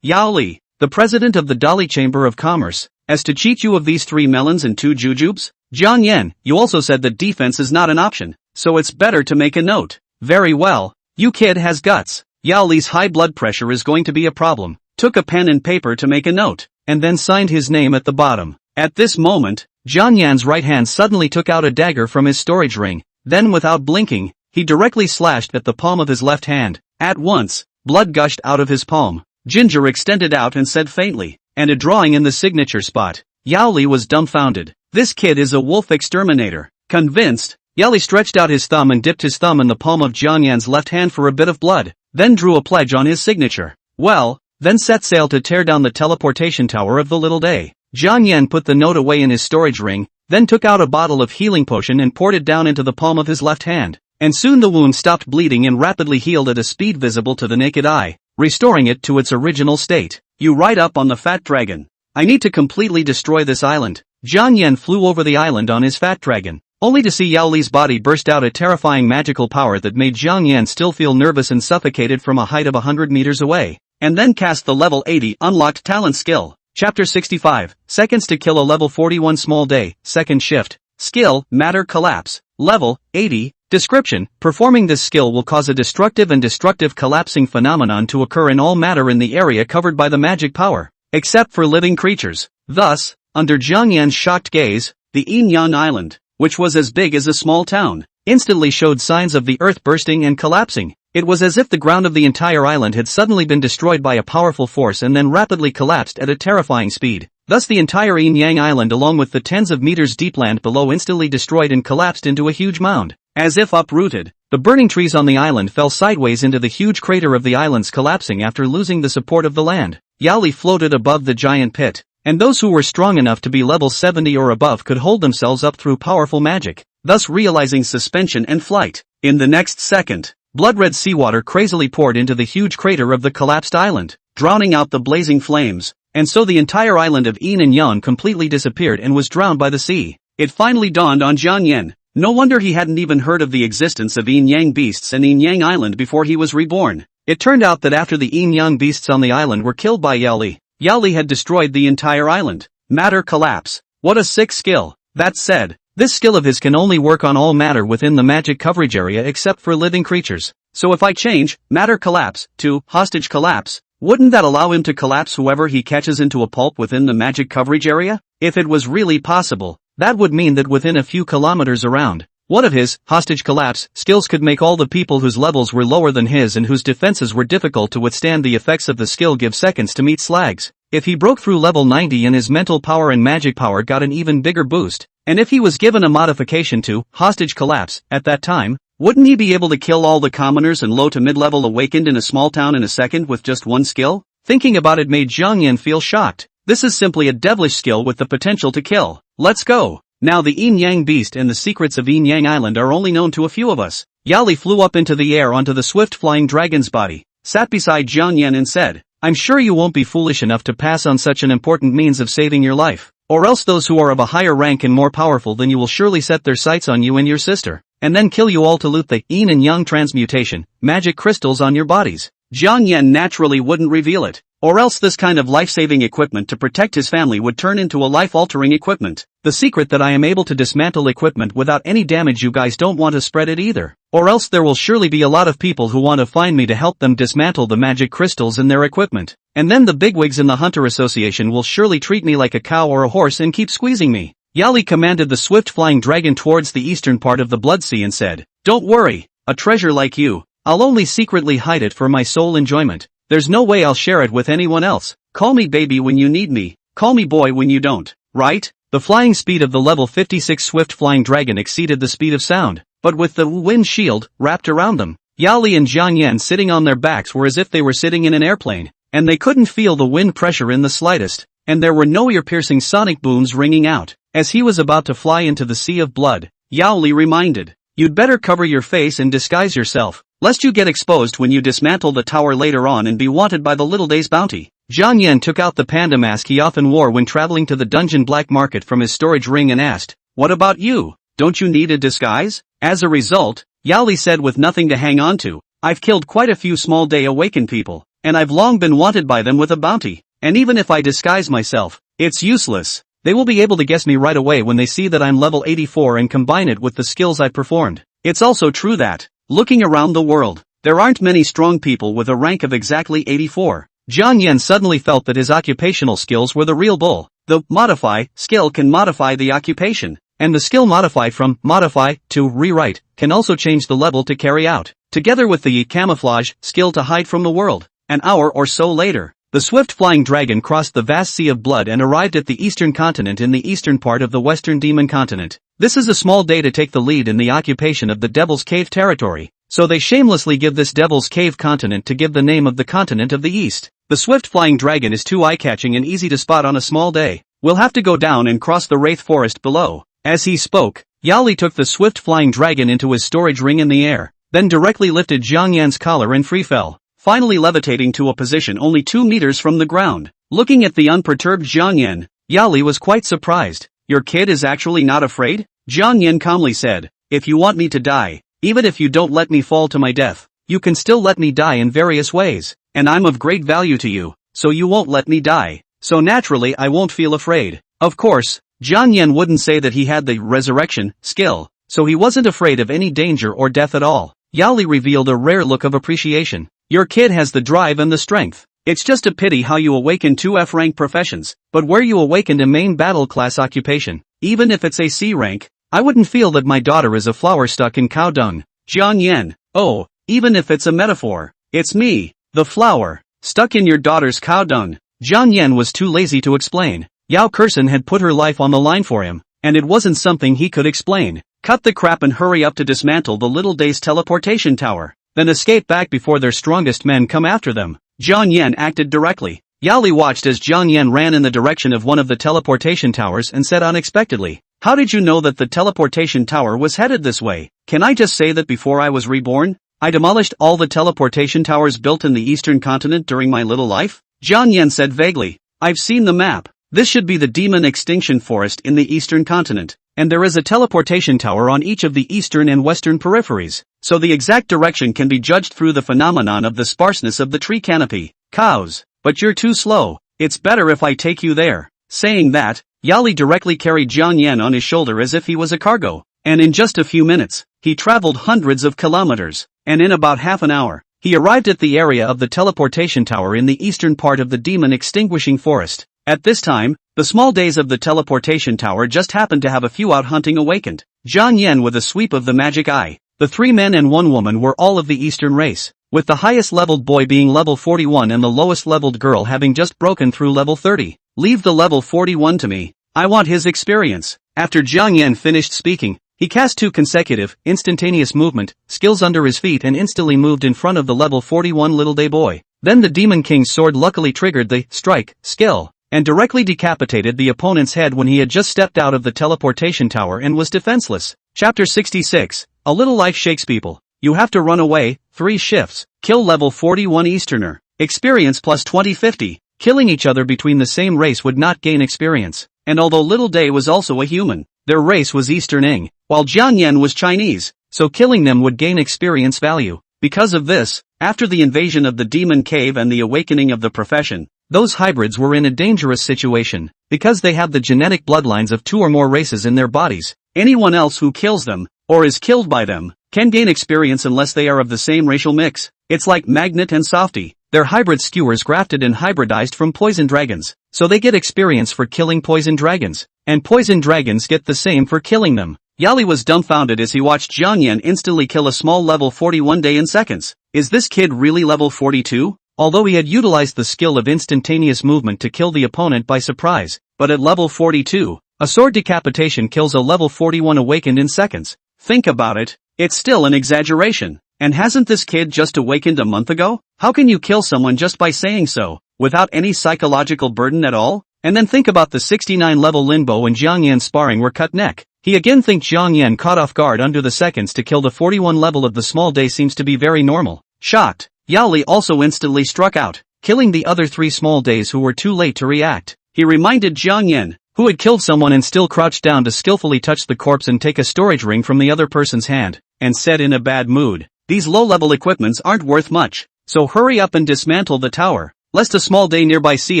S1: Yao Li, the president of the Dali Chamber of Commerce, as to cheat you of these 3 melons and 2 jujubes? Jiang Yan, you also said that defense is not an option, so it's better to make a note." "Very well, you kid has guts." Yao Li's high blood pressure is going to be a problem, took a pen and paper to make a note, and then signed his name at the bottom. At this moment, Jiang Yan's right hand suddenly took out a dagger from his storage ring, then without blinking, he directly slashed at the palm of his left hand. At once, blood gushed out of his palm. Ginger extended out and said faintly, "And a drawing in the signature spot." Yao Li was dumbfounded. This kid is a wolf exterminator. Convinced, Yao Li stretched out his thumb and dipped his thumb in the palm of Jiang Yan's left hand for a bit of blood, then drew a pledge on his signature. Well, then set sail to tear down the teleportation tower of the little day. Jiang Yan put the note away in his storage ring, then took out a bottle of healing potion and poured it down into the palm of his left hand, and soon the wound stopped bleeding and rapidly healed at a speed visible to the naked eye, restoring it to its original state. "You ride up on the fat dragon. I need to completely destroy this island." Jiang Yan flew over the island on his fat dragon, only to see Yao Li's body burst out a terrifying magical power that made Jiang Yan still feel nervous and suffocated from a height of 100 meters away, and then cast the level 80 unlocked talent skill. Chapter 65, Seconds to kill a level 41 small day, second shift. Skill, Matter Collapse. Level, 80. Description, performing this skill will cause a destructive and destructive collapsing phenomenon to occur in all matter in the area covered by the magic power, except for living creatures. Thus, under Jiang Yan's shocked gaze, the Yinyang Island, which was as big as a small town, instantly showed signs of the earth bursting and collapsing. It was as if the ground of the entire island had suddenly been destroyed by a powerful force and then rapidly collapsed at a terrifying speed. Thus the entire Yinyang Island along with the tens of meters deep land below instantly destroyed and collapsed into a huge mound. As if uprooted, the burning trees on the island fell sideways into the huge crater of the island's collapsing after losing the support of the land. Yao Li floated above the giant pit, and those who were strong enough to be level 70 or above could hold themselves up through powerful magic, thus realizing suspension and flight. In the next second, blood-red seawater crazily poured into the huge crater of the collapsed island, drowning out the blazing flames, and so the entire island of Yinyang completely disappeared and was drowned by the sea. It finally dawned on Jiang Yan. No wonder he hadn't even heard of the existence of Yinyang beasts and Yinyang Island before he was reborn. It turned out that after the Yinyang beasts on the island were killed by Yao Li, Yao Li had destroyed the entire island. Matter Collapse. What a sick skill. That said, this skill of his can only work on all matter within the magic coverage area except for living creatures. So if I change Matter Collapse to Hostage Collapse, wouldn't that allow him to collapse whoever he catches into a pulp within the magic coverage area? If it was really possible, that would mean that within a few kilometers around, one of his Hostage Collapse skills could make all the people whose levels were lower than his and whose defenses were difficult to withstand the effects of the skill give seconds to meet slags. If he broke through level 90 and his mental power and magic power got an even bigger boost, and if he was given a modification to Hostage Collapse at that time, wouldn't he be able to kill all the commoners and low to mid-level awakened in a small town in a second with just one skill? Thinking about it made Jiang Yan feel shocked. This is simply a devilish skill with the potential to kill. Let's go. Now the Yinyang beast and the secrets of Yinyang Island are only known to a few of us. Yao Li flew up into the air onto the swift flying dragon's body, sat beside Jiang Yan and said, I'm sure you won't be foolish enough to pass on such an important means of saving your life, or else those who are of a higher rank and more powerful than you will surely set their sights on you and your sister, and then kill you all to loot the yin and yang transmutation, magic crystals on your bodies. Jiang Yan naturally wouldn't reveal it. Or else this kind of life-saving equipment to protect his family would turn into a life-altering equipment. The secret that I am able to dismantle equipment without any damage, you guys don't want to spread it either. Or else there will surely be a lot of people who want to find me to help them dismantle the magic crystals in their equipment. And then the bigwigs in the Hunter Association will surely treat me like a cow or a horse and keep squeezing me. Yali commanded the swift flying dragon towards the eastern part of the Blood Sea and said, "Don't worry, a treasure like you, I'll only secretly hide it for my sole enjoyment. There's no way I'll share it with anyone else. Call me baby when you need me, call me boy when you don't, right?" The flying speed of the level 56 swift flying dragon exceeded the speed of sound, but with the wind shield wrapped around them, Yali and Jiang Yan sitting on their backs were as if they were sitting in an airplane, and they couldn't feel the wind pressure in the slightest, and there were no ear-piercing sonic booms ringing out. As he was about to fly into the sea of blood, Yao Li reminded, "You'd better cover your face and disguise yourself, lest you get exposed when you dismantle the tower later on and be wanted by the Little Day's bounty." Jiang Yan took out the panda mask he often wore when traveling to the dungeon black market from his storage ring and asked, "What about you? Don't you need a disguise?" As a result, Yao Li said with nothing to hang on to, "I've killed quite a few small day awakened people, and I've long been wanted by them with a bounty, and even if I disguise myself, it's useless. They will be able to guess me right away when they see that I'm level 84 and combine it with the skills I performed. It's also true that, looking around the world, there aren't many strong people with a rank of exactly 84. Jiang Yan suddenly felt that his occupational skills were the real bull. The modify skill can modify the occupation, and the skill modify from modify to rewrite can also change the level to carry out, together with the camouflage skill to hide from the world. An hour or so later, the swift flying dragon crossed the vast sea of blood and arrived at the eastern continent in the eastern part of the western demon continent. This is a small day to take the lead in the occupation of the Devil's Cave territory, so they shamelessly give this Devil's Cave continent to give the name of the continent of the east. The swift flying dragon is too eye-catching and easy to spot on a small day. We'll have to go down and cross the Wraith Forest below. As he spoke, Yao Li took the swift flying dragon into his storage ring in the air, then directly lifted Jiang Yan's collar and free fell, finally levitating to a position only 2 meters from the ground. Looking at the unperturbed Jiang Yan, Yao Li was quite surprised. "Your kid is actually not afraid?" Jiang Yan calmly said, "If you want me to die, even if you don't let me fall to my death, you can still let me die in various ways, and I'm of great value to you, so you won't let me die. So naturally I won't feel afraid." Of course, Jiang Yan wouldn't say that he had the resurrection skill, so he wasn't afraid of any danger or death at all. Yao Li revealed a rare look of appreciation. "Your kid has the drive and the strength. It's just a pity how you awaken 2 F-rank professions, but where you awakened a main battle class occupation, even if it's a C rank, I wouldn't feel that my daughter is a flower stuck in cow dung." Jiang Yan, "Oh, even if it's a metaphor, it's me, the flower, stuck in your daughter's cow dung." Jiang Yan was too lazy to explain. Yao Kexin had put her life on the line for him, and it wasn't something he could explain. Cut the crap and hurry up to dismantle the Little Day's teleportation tower, then escape back before their strongest men come after them. Jiang Yan acted directly. Yao Li watched as Jiang Yan ran in the direction of one of the teleportation towers and said unexpectedly, "How did you know that the teleportation tower was headed this way?" "Can I just say that before I was reborn, I demolished all the teleportation towers built in the eastern continent during my little life?" Jiang Yan said vaguely, "I've seen the map. This should be the demon extinction forest in the eastern continent, and there is a teleportation tower on each of the eastern and western peripheries, so the exact direction can be judged through the phenomenon of the sparseness of the tree canopy." "Cows, but you're too slow. It's better if I take you there." Saying that, Yao Li directly carried Jiang Yan on his shoulder as if he was a cargo, and in just a few minutes, he traveled hundreds of kilometers, and in about half an hour, he arrived at the area of the teleportation tower in the eastern part of the demon extinguishing forest. At this time, the small days of the teleportation tower just happened to have a few out hunting awakened. Jiang Yan with a sweep of the magic eye. The 3 men and 1 woman were all of the eastern race, with the highest leveled boy being level 41 and the lowest leveled girl having just broken through level 30. "Leave the level 41 to me. I want his experience." After Jiang Yan finished speaking, he cast 2 consecutive, instantaneous movement skills under his feet and instantly moved in front of the level 41 little day boy. Then the Demon King's sword luckily triggered the strike skill, and directly decapitated the opponent's head when he had just stepped out of the teleportation tower and was defenseless. Chapter 66, A Little Life Shakes People. You have to run away, 3 shifts, kill level 41 Easterner, experience plus 2050, killing each other between the same race would not gain experience, and although Little Day was also a human, their race was Easterning, while Jiang Yan was Chinese, so killing them would gain experience value. Because of this, after the invasion of the Demon Cave and the awakening of the profession, those hybrids were in a dangerous situation, because they have the genetic bloodlines of 2 or more races in their bodies. Anyone else who kills them, or is killed by them, can gain experience unless they are of the same racial mix. It's like Magnet and Softy. They're hybrid skewers grafted and hybridized from poison dragons, so they get experience for killing poison dragons, and poison dragons get the same for killing them. Yali was dumbfounded as he watched Jiang Yan instantly kill a small level 41 day in seconds. Is this kid really level 42? Although he had utilized the skill of instantaneous movement to kill the opponent by surprise, but at level 42, a sword decapitation kills a level 41 awakened in seconds. Think about it, it's still an exaggeration. And hasn't this kid just awakened a month ago? How can you kill someone just by saying so, without any psychological burden at all? And then think about the 69 level Linbo and Jiang Yan sparring were cut neck. He again thinks Jiang Yan caught off guard under the seconds to kill the 41 level of the small day seems to be very normal. Shocked, Yao Li also instantly struck out, killing the other 3 small days who were too late to react. He reminded Jiang Yan, who had killed someone and still crouched down to skillfully touch the corpse and take a storage ring from the other person's hand, and said in a bad mood, "These low-level equipments aren't worth much, so hurry up and dismantle the tower, lest a small day nearby see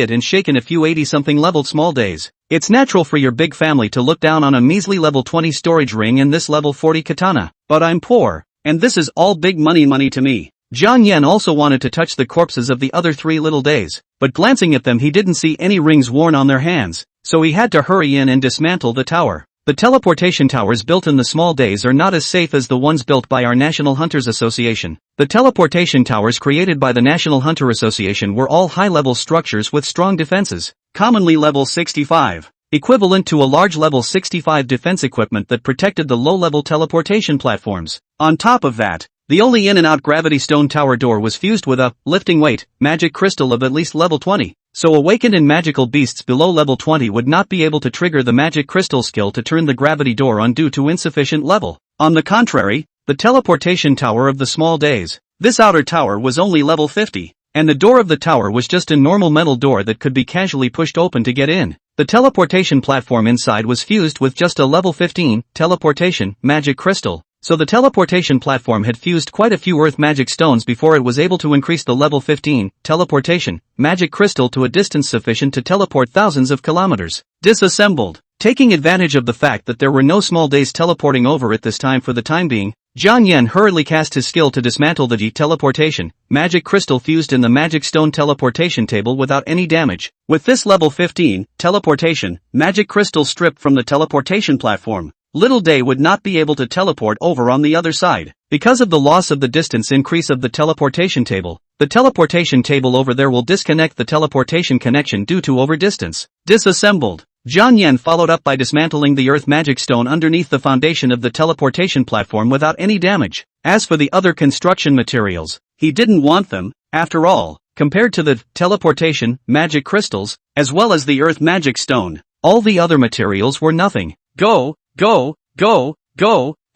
S1: it and shake in a few 80-something leveled small days. It's natural for your big family to look down on a measly level 20 storage ring and this level 40 katana, but I'm poor, and this is all big money to me." Jiang Yan also wanted to touch the corpses of the other 3 little days, but glancing at them he didn't see any rings worn on their hands, so he had to hurry in and dismantle the tower. The teleportation towers built in the small days are not as safe as the ones built by our National Hunters Association. The teleportation towers created by the National Hunter Association were all high-level structures with strong defenses, commonly level 65, equivalent to a large level 65 defense equipment that protected the low-level teleportation platforms. On top of that, the only in-and-out gravity stone tower door was fused with a lifting weight magic crystal of at least level 20. So awakened and magical beasts below level 20 would not be able to trigger the magic crystal skill to turn the gravity door on due to insufficient level. On the contrary, the teleportation tower of the small days, this outer tower was only level 50, and the door of the tower was just a normal metal door that could be casually pushed open to get in. The teleportation platform inside was fused with just a level 15 teleportation magic crystal. So the teleportation platform had fused quite a few earth magic stones before it was able to increase the level 15 teleportation magic crystal to a distance sufficient to teleport thousands of kilometers. Disassembled. Taking advantage of the fact that there were no small days teleporting over at this time for the time being, Jiang Yan hurriedly cast his skill to dismantle the teleportation magic crystal fused in the magic stone teleportation table without any damage. With this level 15 teleportation magic crystal stripped from the teleportation platform, Little Day would not be able to teleport over on the other side. Because of the loss of the distance increase of the teleportation table, the teleportation table over there will disconnect the teleportation connection due to over distance. Disassembled. Jiang Yan followed up by dismantling the earth magic stone underneath the foundation of the teleportation platform without any damage. As for the other construction materials, he didn't want them, after all, compared to the teleportation magic crystals, as well as the earth magic stone. All the other materials were nothing. Go,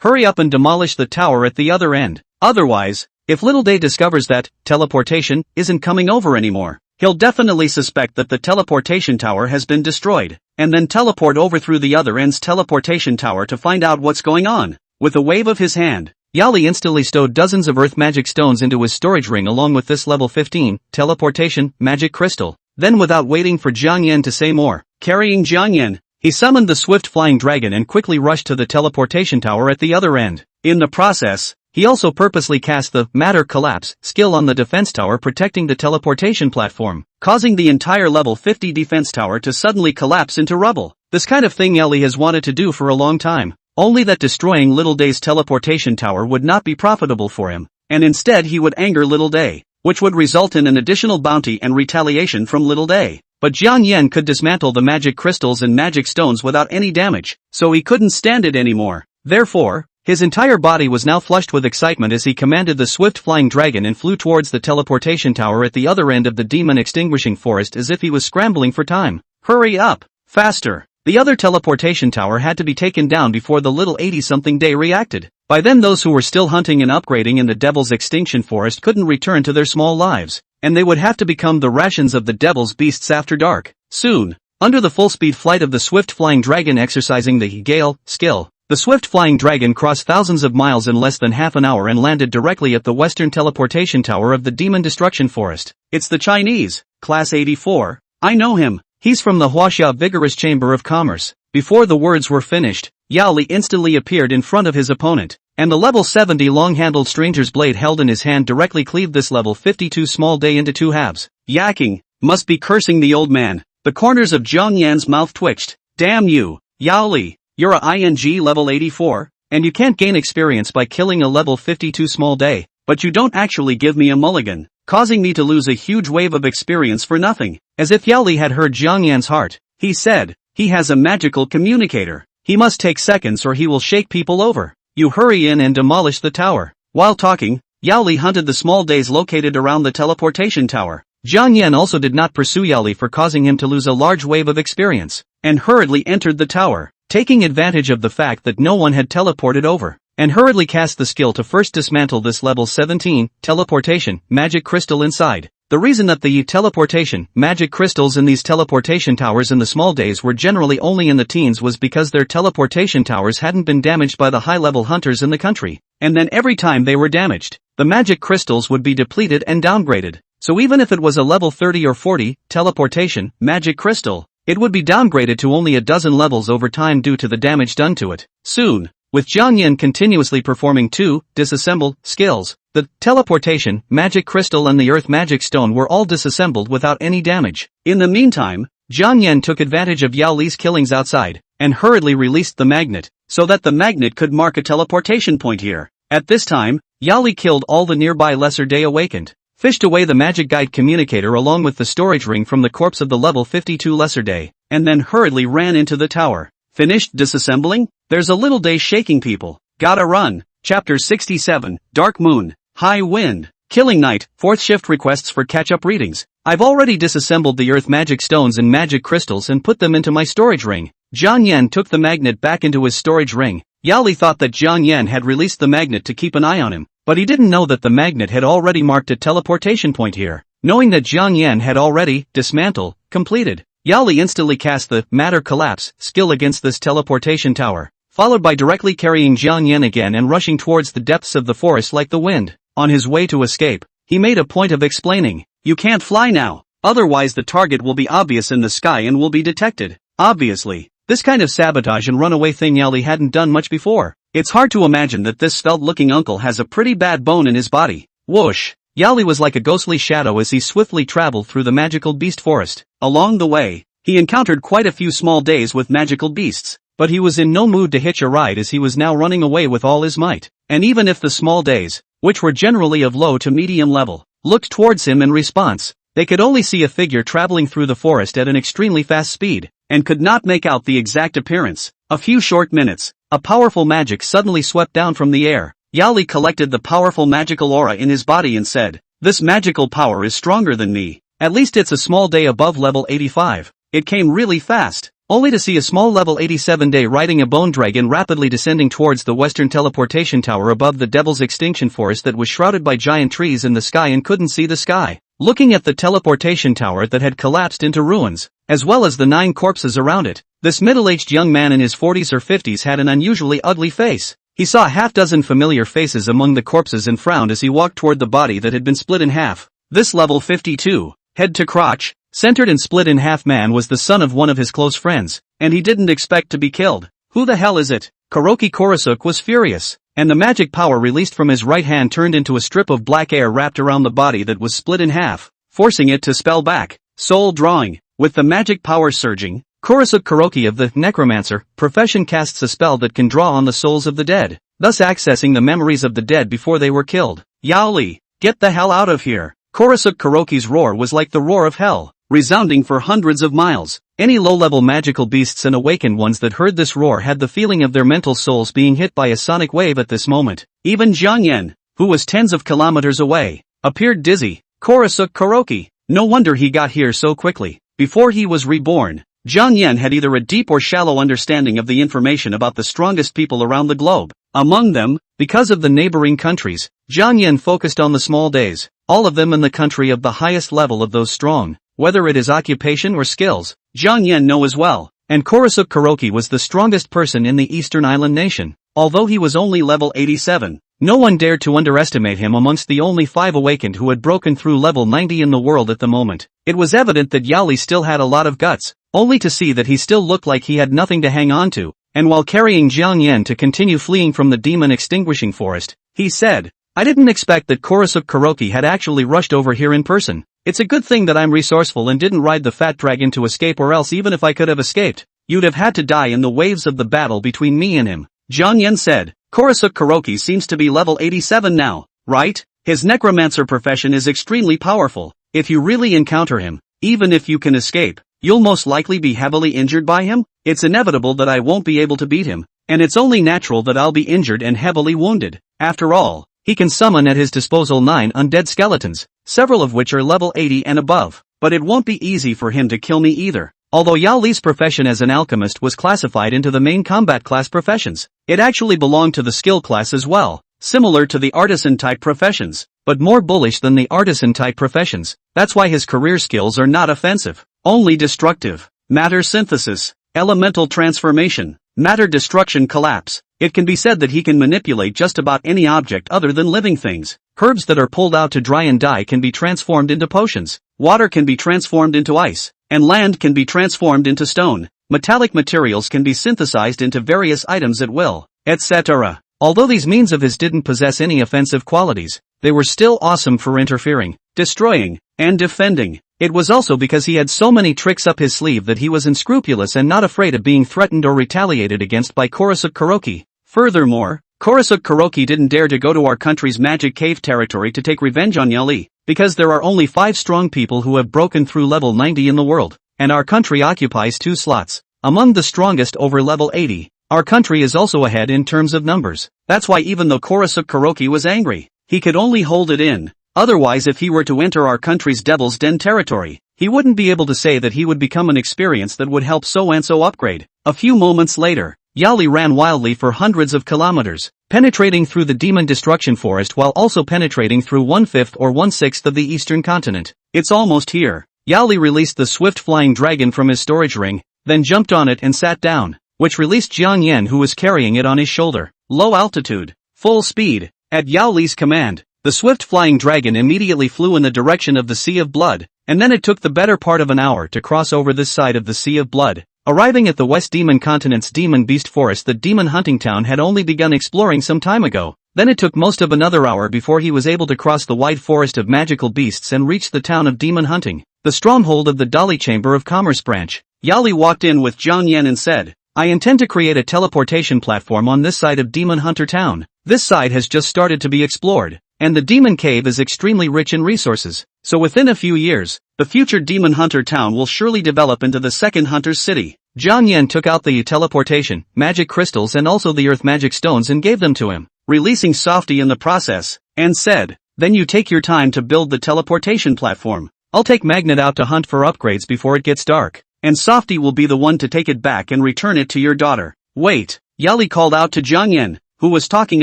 S1: hurry up and demolish the tower at the other end. Otherwise, if Little Day discovers that teleportation isn't coming over anymore, he'll definitely suspect that the teleportation tower has been destroyed, and then teleport over through the other end's teleportation tower to find out what's going on. With a wave of his hand, Yao Li instantly stowed dozens of earth magic stones into his storage ring along with this level 15 teleportation magic crystal. Then without waiting for Jiang Yan to say more, carrying Jiang Yan, he summoned the swift flying dragon and quickly rushed to the teleportation tower at the other end. In the process, he also purposely cast the matter collapse skill on the defense tower protecting the teleportation platform, causing the entire level 50 defense tower to suddenly collapse into rubble. This kind of thing Yao Li has wanted to do for a long time, only that destroying Little Day's teleportation tower would not be profitable for him, and instead he would anger Little Day, which would result in an additional bounty and retaliation from Little Day. But Jiang Yan could dismantle the magic crystals and magic stones without any damage, so he couldn't stand it anymore. Therefore, his entire body was now flushed with excitement as he commanded the swift flying dragon and flew towards the teleportation tower at the other end of the demon extinguishing forest as if he was scrambling for time. Hurry up! Faster! The other teleportation tower had to be taken down before the little 80-something day reacted. By then those who were still hunting and upgrading in the Devil's Extinction Forest couldn't return to their small lives, and they would have to become the rations of the Devil's Beasts after dark. Soon, under the full-speed flight of the swift flying dragon exercising the Gale skill, The swift flying dragon crossed thousands of miles in less than half an hour and landed directly at the western teleportation tower of the Demon Destruction Forest. It's the Chinese, Class 84. I know him. He's from the Huaxia Vigorous Chamber of Commerce. Before the words were finished, Yao Li instantly appeared in front of his opponent, and the level 70 long-handled stranger's blade held in his hand directly cleaved this level 52 small day into two halves. Yakking, must be cursing the old man. The corners of Zhang Yan's mouth twitched. Damn you, Yao Li, you're a ING level 84, and you can't gain experience by killing a level 52 small day, but you don't actually give me a mulligan, causing me to lose a huge wave of experience for nothing. As if Yao Li had heard Zhang Yan's heart, he said, he has a magical communicator. He must take seconds or he will shake people over. You hurry in and demolish the tower. While talking, Yao Li hunted the small days located around the teleportation tower. Zhang Yan also did not pursue Yao Li for causing him to lose a large wave of experience, and hurriedly entered the tower, taking advantage of the fact that no one had teleported over, and hurriedly cast the skill to first dismantle this level 17, teleportation, magic crystal inside. The reason that the teleportation, magic crystals in these teleportation towers in the small days were generally only in the teens was because their teleportation towers hadn't been damaged by the high-level hunters in the country, and then every time they were damaged, the magic crystals would be depleted and downgraded. So even if it was a level 30 or 40, teleportation, magic crystal, it would be downgraded to only a dozen levels over time due to the damage done to it. Soon, with Zhang Yan continuously performing two, disassemble, skills, the teleportation, magic crystal and the earth magic stone were all disassembled without any damage. In the meantime, Zhang Yan took advantage of Yao Li's killings outside, and hurriedly released the magnet, so that the magnet could mark a teleportation point here. At this time, Yao Li killed all the nearby lesser day awakened, fished away the magic guide communicator along with the storage ring from the corpse of the level 52 lesser day, and then hurriedly ran into the tower. Finished disassembling? There's a little day shaking people. Gotta run. Chapter 67, Dark Moon, High Wind, Killing Night, 4th shift requests for catch-up readings. I've already disassembled the earth magic stones and magic crystals and put them into my storage ring. Zhang Yan took the magnet back into his storage ring. Yao Li thought that Zhang Yan had released the magnet to keep an eye on him, but he didn't know that the magnet had already marked a teleportation point here. Knowing that Zhang Yan had already, dismantle, completed, Yao Li instantly cast the Matter Collapse skill against this teleportation tower, followed by directly carrying Zhang Yan again and rushing towards the depths of the forest like the wind. On his way to escape, he made a point of explaining, "You can't fly now, otherwise the target will be obvious in the sky and will be detected." Obviously, this kind of sabotage and runaway thing Yao Li hadn't done much before. It's hard to imagine that this svelte-looking uncle has a pretty bad bone in his body. Whoosh! Yao Li was like a ghostly shadow as he swiftly traveled through the magical beast forest. Along the way, he encountered quite a few small days with magical beasts, but he was in no mood to hitch a ride as he was now running away with all his might. And even if the small days, which were generally of low to medium level, looked towards him in response, they could only see a figure traveling through the forest at an extremely fast speed, and could not make out the exact appearance. A few short minutes, a powerful magic suddenly swept down from the air. Yao Li collected the powerful magical aura in his body and said, "This magical power is stronger than me. At least it's a small day above level 85. It came really fast." Only to see a small level 87 day riding a bone dragon rapidly descending towards the western teleportation tower above the Devil's Extinction Forest that was shrouded by giant trees in the sky and couldn't see the sky. Looking at the teleportation tower that had collapsed into ruins, as well as the 9 corpses around it, this middle-aged young man in his 40s or 50s had an unusually ugly face. He saw a half-dozen familiar faces among the corpses and frowned as he walked toward the body that had been split in half. This level 52, head to crotch, centered and split in half man was the son of one of his close friends, and he didn't expect to be killed. Who the hell is it? Kuroki Kurosuk was furious, and the magic power released from his right hand turned into a strip of black air wrapped around the body that was split in half, forcing it to spell back, soul drawing. With the magic power surging, Kurosuk Kuroki of the Necromancer profession casts a spell that can draw on the souls of the dead, thus accessing the memories of the dead before they were killed. Yao Li, get the hell out of here! Kurosuk Kuroki's roar was like the roar of hell, resounding for hundreds of miles. Any low-level magical beasts and awakened ones that heard this roar had the feeling of their mental souls being hit by a sonic wave at this moment. Even Zhang Yan, who was tens of kilometers away, appeared dizzy. Kurosuk Kuroki, no wonder he got here so quickly. Before he was reborn, Zhang Yan had either a deep or shallow understanding of the information about the strongest people around the globe. Among them, because of the neighboring countries, Zhang Yan focused on the small days, all of them in the country of the highest level of those strong. Whether it is occupation or skills, Zhang Yan know as well. and Kurosuk Kuroki was the strongest person in the Eastern Island nation. Although he was only level 87, no one dared to underestimate him amongst the only 5 awakened who had broken through level 90 in the world at the moment. It was evident that Yao Li still had a lot of guts, only to see that he still looked like he had nothing to hang on to, and while carrying Jiang Yan to continue fleeing from the demon extinguishing forest, he said, "I didn't expect that Kurosuk Kuroki had actually rushed over here in person. It's a good thing that I'm resourceful and didn't ride the fat dragon to escape, or else even if I could have escaped, you'd have had to die in the waves of the battle between me and him." Jiang Yan said, "Kurosuk Kuroki seems to be level 87 now, right? His necromancer profession is extremely powerful. If you really encounter him, even if you can escape, you'll most likely be heavily injured by him. It's inevitable that I won't be able to beat him, and it's only natural that I'll be injured and heavily wounded. After all, he can summon at his disposal 9 undead skeletons, several of which are level 80 and above, but it won't be easy for him to kill me either." Although Yao Li's profession as an alchemist was classified into the main combat class professions, it actually belonged to the skill class as well, similar to the artisan-type professions, but more bullish than the artisan-type professions. That's why his career skills are not offensive, only destructive. Matter synthesis, elemental transformation, matter destruction collapse. It can be said that he can manipulate just about any object other than living things. Herbs that are pulled out to dry and die can be transformed into potions, water can be transformed into ice, and land can be transformed into stone. Metallic materials can be synthesized into various items at will, etc. Although these means of his didn't possess any offensive qualities, they were still awesome for interfering, destroying, and defending. It was also because he had so many tricks up his sleeve that he was unscrupulous and not afraid of being threatened or retaliated against by Kurosuk Kuroki. Furthermore, Kurosuk Kuroki didn't dare to go to our country's magic cave territory to take revenge on Yao Li, because there are only 5 strong people who have broken through level 90 in the world, and our country occupies 2 slots among the strongest over level 80. Our country is also ahead in terms of numbers. That's why even though Kurosuk Kuroki was angry, he could only hold it in. Otherwise, if he were to enter our country's Devil's Den territory, he wouldn't be able to say that he would become an experience that would help so-and-so upgrade. A few moments later, Yao Li ran wildly for hundreds of kilometers, penetrating through the demon destruction forest while also penetrating through 1/5 or 1/6 of the eastern continent. It's almost here. Yao Li released the swift flying dragon from his storage ring, then jumped on it and sat down, which released Jiang Yan, who was carrying it on his shoulder. Low altitude, full speed. At Yao Li's command, the swift flying dragon immediately flew in the direction of the Sea of Blood, and then it took the better part of an hour to cross over this side of the Sea of Blood, arriving at the West Demon Continent's Demon Beast Forest that Demon Hunting Town had only begun exploring some time ago. Then it took most of another hour before he was able to cross the wide forest of magical beasts and reach the town of Demon Hunting, the stronghold of the Dali Chamber of Commerce branch. Yao Li walked in with Jiang Yan and said, "I intend to create a teleportation platform on this side of Demon Hunter Town. This side has just started to be explored, and the Demon Cave is extremely rich in resources, so within a few years, the future Demon Hunter Town will surely develop into the second Hunter's City." Jiang Yan took out the teleportation, magic crystals and also the earth magic stones and gave them to him, releasing Softy in the process, and said, "Then you take your time to build the teleportation platform. I'll take Magnet out to hunt for upgrades before it gets dark, and Softy will be the one to take it back and return it to your daughter." "Wait," Yao Li called out to Jiang Yan, who was talking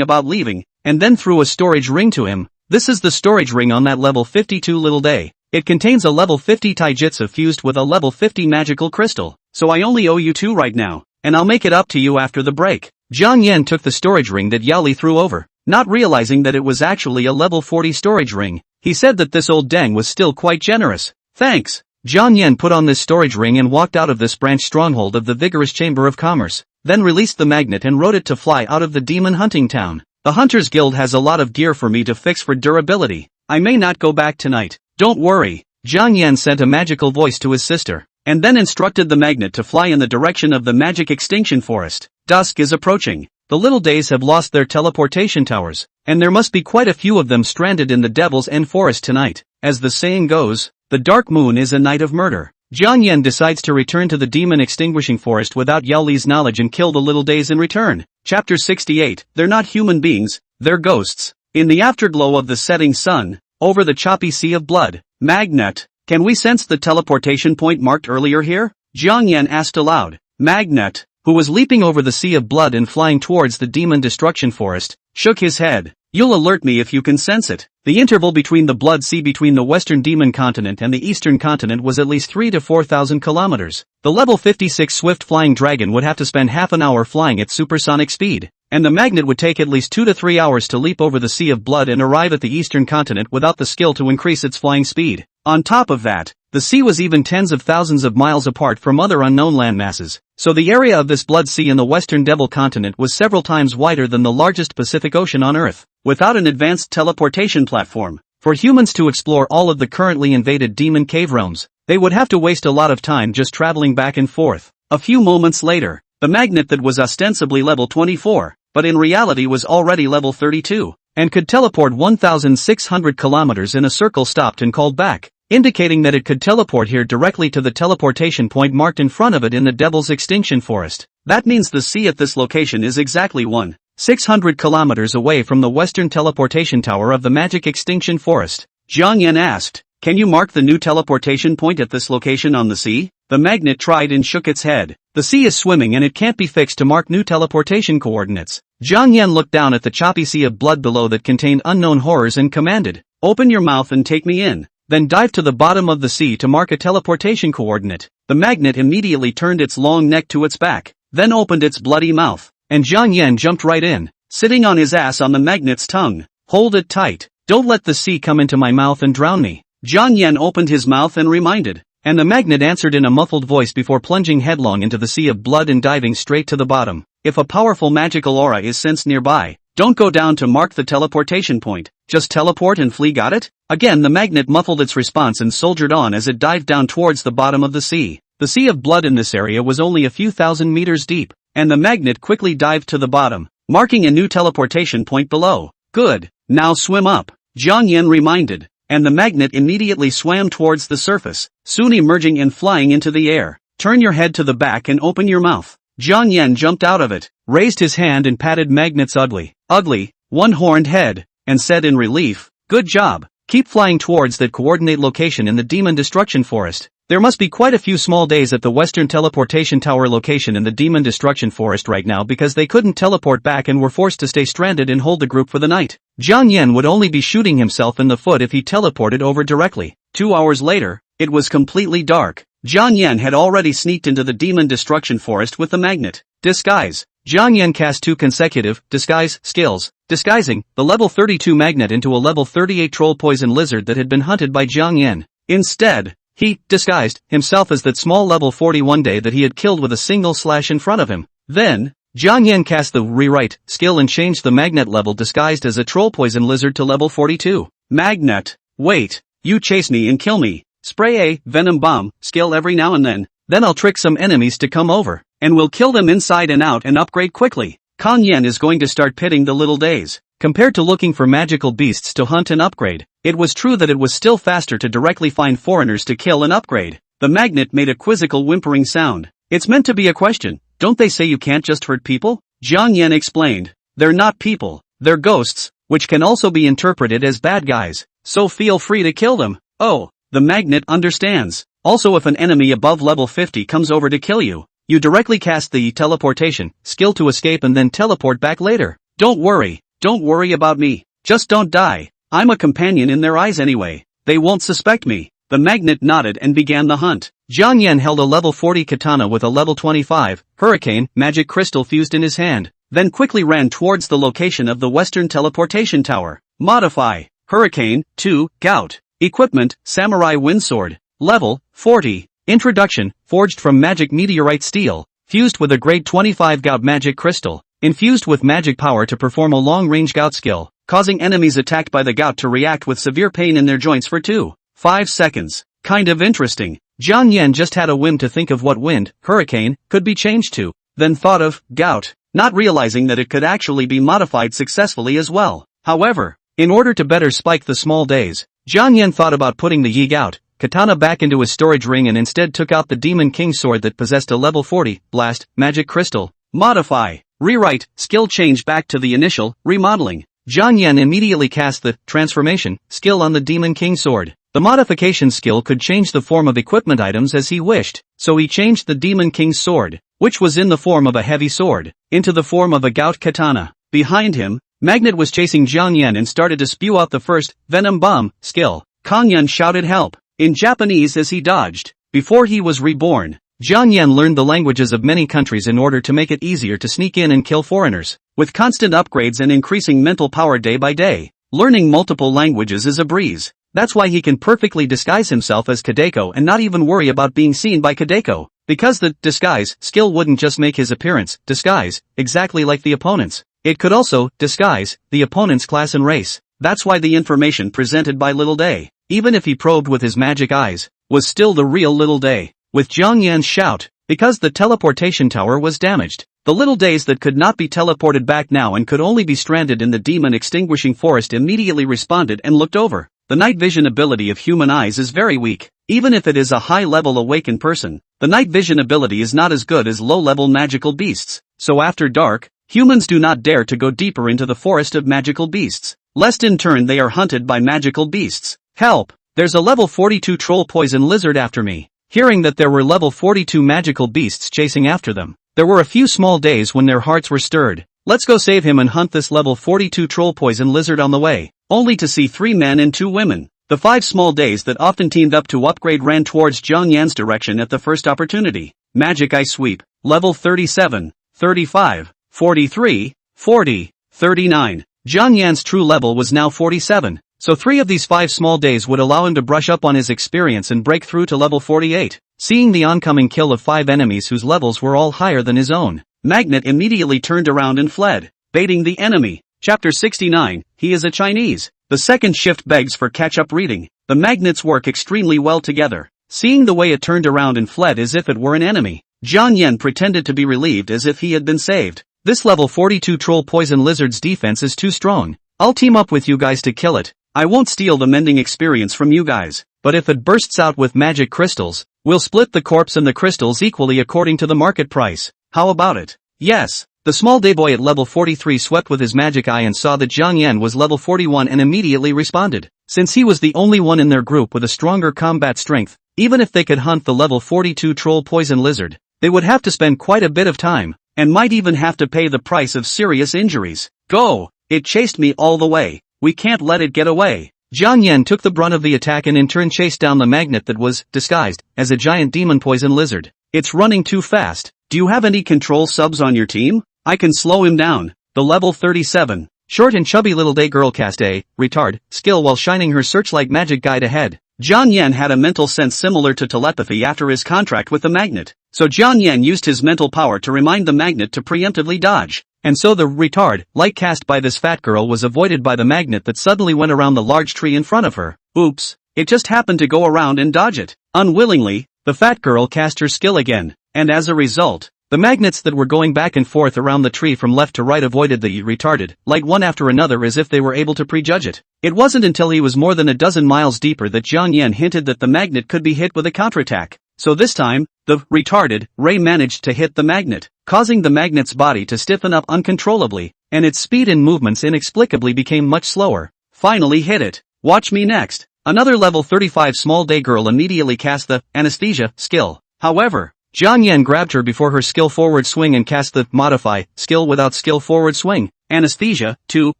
S1: about leaving, and then threw a storage ring to him. "This is the storage ring on that level 52 little day. It contains a level 50 taijutsu fused with a level 50 magical crystal, so I only owe you 2 right now, and I'll make it up to you after the break." Jiang Yan took the storage ring that Yao Li threw over, not realizing that it was actually a level 40 storage ring. He said that this old dang was still quite generous. "Thanks." Jiang Yan put on this storage ring and walked out of this branch stronghold of the vigorous Chamber of Commerce, then released the magnet and rode it to fly out of the Demon Hunting Town. "The Hunters Guild has a lot of gear for me to fix for durability. I may not go back tonight." "Don't worry." Jiang Yan sent a magical voice to his sister, and then instructed the magnet to fly in the direction of the magic extinction forest. Dusk is approaching. The Little Days have lost their teleportation towers, and there must be quite a few of them stranded in the Devil's End Forest tonight. As the saying goes, the dark moon is a night of murder. Jiang Yan decides to return to the demon extinguishing forest without Yao Li's knowledge and kill the Little Days in return. Chapter 68, They're not human beings, they're ghosts. In the afterglow of the setting sun, over the choppy sea of blood, Magnet, can we sense the teleportation point marked earlier here? Jiang Yan asked aloud. Magnet, who was leaping over the sea of blood and flying towards the demon destruction forest, shook his head. You'll alert me if you can sense it. The interval between the blood sea between the western demon continent and the eastern continent was at least 3 to 4,000 kilometers. the level 56 swift flying dragon would have to spend half an hour flying at supersonic speed, and the magnet would take at least 2 to 3 hours to leap over the Sea of Blood and arrive at the eastern continent without the skill to increase its flying speed. On top of that, the sea was even tens of thousands of miles apart from other unknown landmasses, so the area of this Blood Sea in the western Devil continent was several times wider than the largest Pacific Ocean on Earth. Without an advanced teleportation platform, for humans to explore all of the currently invaded demon cave realms, they would have to waste a lot of time just traveling back and forth. A few moments later, the magnet that was ostensibly level 24, but in reality was already level 32, and could teleport 1,600 kilometers in a circle stopped and called back, indicating that it could teleport here directly to the teleportation point marked in front of it in the Devil's Extinction Forest. That means the sea at this location is exactly 1,600 kilometers away from the western teleportation tower of the Magic Extinction Forest. Jiang Yan asked, "Can you mark the new teleportation point at this location on the sea?" The magnet tried and shook its head. "The sea is swimming and it can't be fixed to mark new teleportation coordinates." Jiang Yan looked down at the choppy sea of blood below that contained unknown horrors and commanded, "Open your mouth and take me in. Then dive to the bottom of the sea to mark a teleportation coordinate." The magnet immediately turned its long neck to its back, then opened its bloody mouth, and Jiang Yan jumped right in, sitting on his ass on the magnet's tongue. "Hold it tight. Don't let the sea come into my mouth and drown me." Jiang Yan opened his mouth and reminded, and the magnet answered in a muffled voice before plunging headlong into the sea of blood and diving straight to the bottom. "If a powerful magical aura is sensed nearby, don't go down to mark the teleportation point, just teleport and flee, got it?" Again the magnet muffled its response and soldiered on as it dived down towards the bottom of the sea. The sea of blood in this area was only a few thousand meters deep, and the magnet quickly dived to the bottom, marking a new teleportation point below. "Good, now swim up," Jiang Yan reminded, and the magnet immediately swam towards the surface, soon emerging and flying into the air. "Turn your head to the back and open your mouth." Jiang Yan jumped out of it, raised his hand and patted Magnet's ugly, one-horned head, and said in relief, "Good job. Keep flying towards that coordinate location in the Demon Destruction Forest." There must be quite a few small days at the Western Teleportation Tower location in the Demon Destruction Forest right now because they couldn't teleport back and were forced to stay stranded and hold the group for the night. Jiang Yan would only be shooting himself in the foot if he teleported over directly. 2 hours later, it was completely dark. Jiang Yan had already sneaked into the Demon Destruction Forest with the magnet. Disguise. Jiang Yan cast 2 consecutive disguise skills, disguising the level 32 magnet into a level 38 troll poison lizard that had been hunted by Jiang Yan. Instead, he disguised himself as that small level 41 day that he had killed with a single slash in front of him. Then, Jiang Yan cast the rewrite skill and changed the magnet level disguised as a troll poison lizard to level 42. Magnet, wait, you chase me and kill me. Spray a venom bomb skill every now and then I'll trick some enemies to come over, and we'll kill them inside and out and upgrade quickly. Kang Yan is going to start pitting the little days. Compared to looking for magical beasts to hunt and upgrade, it was true that it was still faster to directly find foreigners to kill and upgrade. The magnet made a quizzical whimpering sound. "It's meant to be a question. Don't they say you can't just hurt people?" Jiang Yan explained. "They're not people, they're ghosts, which can also be interpreted as bad guys, so feel free to kill them." "Oh, the magnet understands." Also, if an enemy above level 50 comes over to kill you, you directly cast the teleportation skill to escape and then teleport back later. Don't worry about me. Just don't die. I'm a companion in their eyes anyway. They won't suspect me." The magnet nodded and began the hunt. Jiang Yan held a level 40 katana with a level 25 hurricane magic crystal fused in his hand, then quickly ran towards the location of the Western Teleportation Tower. Modify. Hurricane 2 Gout. Equipment Samurai Windsword. Level 40. Introduction forged from magic meteorite steel, fused with a grade 25 gout magic crystal, infused with magic power to perform a long-range gout skill, causing enemies attacked by the gout to react with severe pain in their joints for 2.5 seconds. Kind of interesting. Jiang Yan just had a whim to think of what wind, hurricane, could be changed to, then thought of gout, not realizing that it could actually be modified successfully as well. However, in order to better spike the small days, Jiang Yan thought about putting the Yi Gout katana back into his storage ring and instead took out the Demon King sword that possessed a level 40 blast magic crystal. Modify. Rewrite skill change back to the initial remodeling. Jiang Yan immediately cast the transformation skill on the Demon King sword. The modification skill could change the form of equipment items as he wished, so he changed the Demon King's sword, which was in the form of a heavy sword, into the form of a gout katana. Behind him, Magnet was chasing Jiang Yan and started to spew out the first venom bomb skill. Kang Yan shouted help in Japanese as he dodged. Before he was reborn, Jiang Yan learned the languages of many countries in order to make it easier to sneak in and kill foreigners. With constant upgrades and increasing mental power day by day, learning multiple languages is a breeze. That's why he can perfectly disguise himself as Kadeko and not even worry about being seen by Kadeko. Because the disguise skill wouldn't just make his appearance disguise exactly like the opponent's. It could also disguise the opponent's class and race. That's why the information presented by Little Day, even if he probed with his magic eyes, was still the real Little Day. With Jiang Yan's shout, because the teleportation tower was damaged, the Little Days that could not be teleported back now and could only be stranded in the demon extinguishing forest immediately responded and looked over. The night vision ability of human eyes is very weak. Even if it is a high-level awakened person, the night vision ability is not as good as low-level magical beasts. So after dark, humans do not dare to go deeper into the forest of magical beasts, lest in turn they are hunted by magical beasts. Help! There's a level 42 troll poison lizard after me. Hearing that there were level 42 magical beasts chasing after them, there were a few small days when their hearts were stirred. Let's go save him and hunt this level 42 troll poison lizard on the way. Only to see 3 men and 2 women. The 5 small days that often teamed up to upgrade ran towards Jiang Yan's direction at the first opportunity. Magic Eye Sweep. Level 37, 35, 43, 40, 39. Jiang Yan's true level was now 47, so 3 of these 5 small days would allow him to brush up on his experience and break through to level 48. Seeing the oncoming kill of 5 enemies whose levels were all higher than his own, Magnet immediately turned around and fled, baiting the enemy. Chapter 69, he is a Chinese. The second shift begs for catch-up reading. The magnets work extremely well together. Seeing the way it turned around and fled as if it were an enemy, Jiang Yan pretended to be relieved as if he had been saved. This level 42 troll poison lizard's defense is too strong. I'll team up with you guys to kill it. I won't steal the mending experience from you guys, but if it bursts out with magic crystals, we'll split the corpse and the crystals equally according to the market price. How about it? Yes. The small day boy at level 43 swept with his magic eye and saw that Jiang Yan was level 41 and immediately responded. Since he was the only one in their group with a stronger combat strength, even if they could hunt the level 42 troll poison lizard, they would have to spend quite a bit of time, and might even have to pay the price of serious injuries. Go! It chased me all the way. We can't let it get away. Jiang Yan took the brunt of the attack and in turn chased down the magnet that was disguised as a giant demon poison lizard. It's running too fast. Do you have any control subs on your team? I can slow him down. The level 37, short and chubby little day girl cast a retard skill while shining her searchlight magic guide ahead. Jiang Yan had a mental sense similar to telepathy after his contract with the magnet, so Jiang Yan used his mental power to remind the magnet to preemptively dodge. And so the retard light cast by this fat girl was avoided by the magnet that suddenly went around the large tree in front of her. Oops, it just happened to go around and dodge it. Unwillingly, the fat girl cast her skill again, and as a result, the magnets that were going back and forth around the tree from left to right avoided the retarded light one after another as if they were able to prejudge it. It wasn't until he was more than a dozen miles deeper that Jiang Yan hinted that the magnet could be hit with a counterattack. So this time, the retarded ray managed to hit the magnet, causing the magnet's body to stiffen up uncontrollably, and its speed and movements inexplicably became much slower. Finally hit it. Watch me next. Another level 35 small day girl immediately cast the anesthesia skill. However, Jiang Yan grabbed her before her skill forward swing and cast the modify skill without skill forward swing. Anesthesia, 2,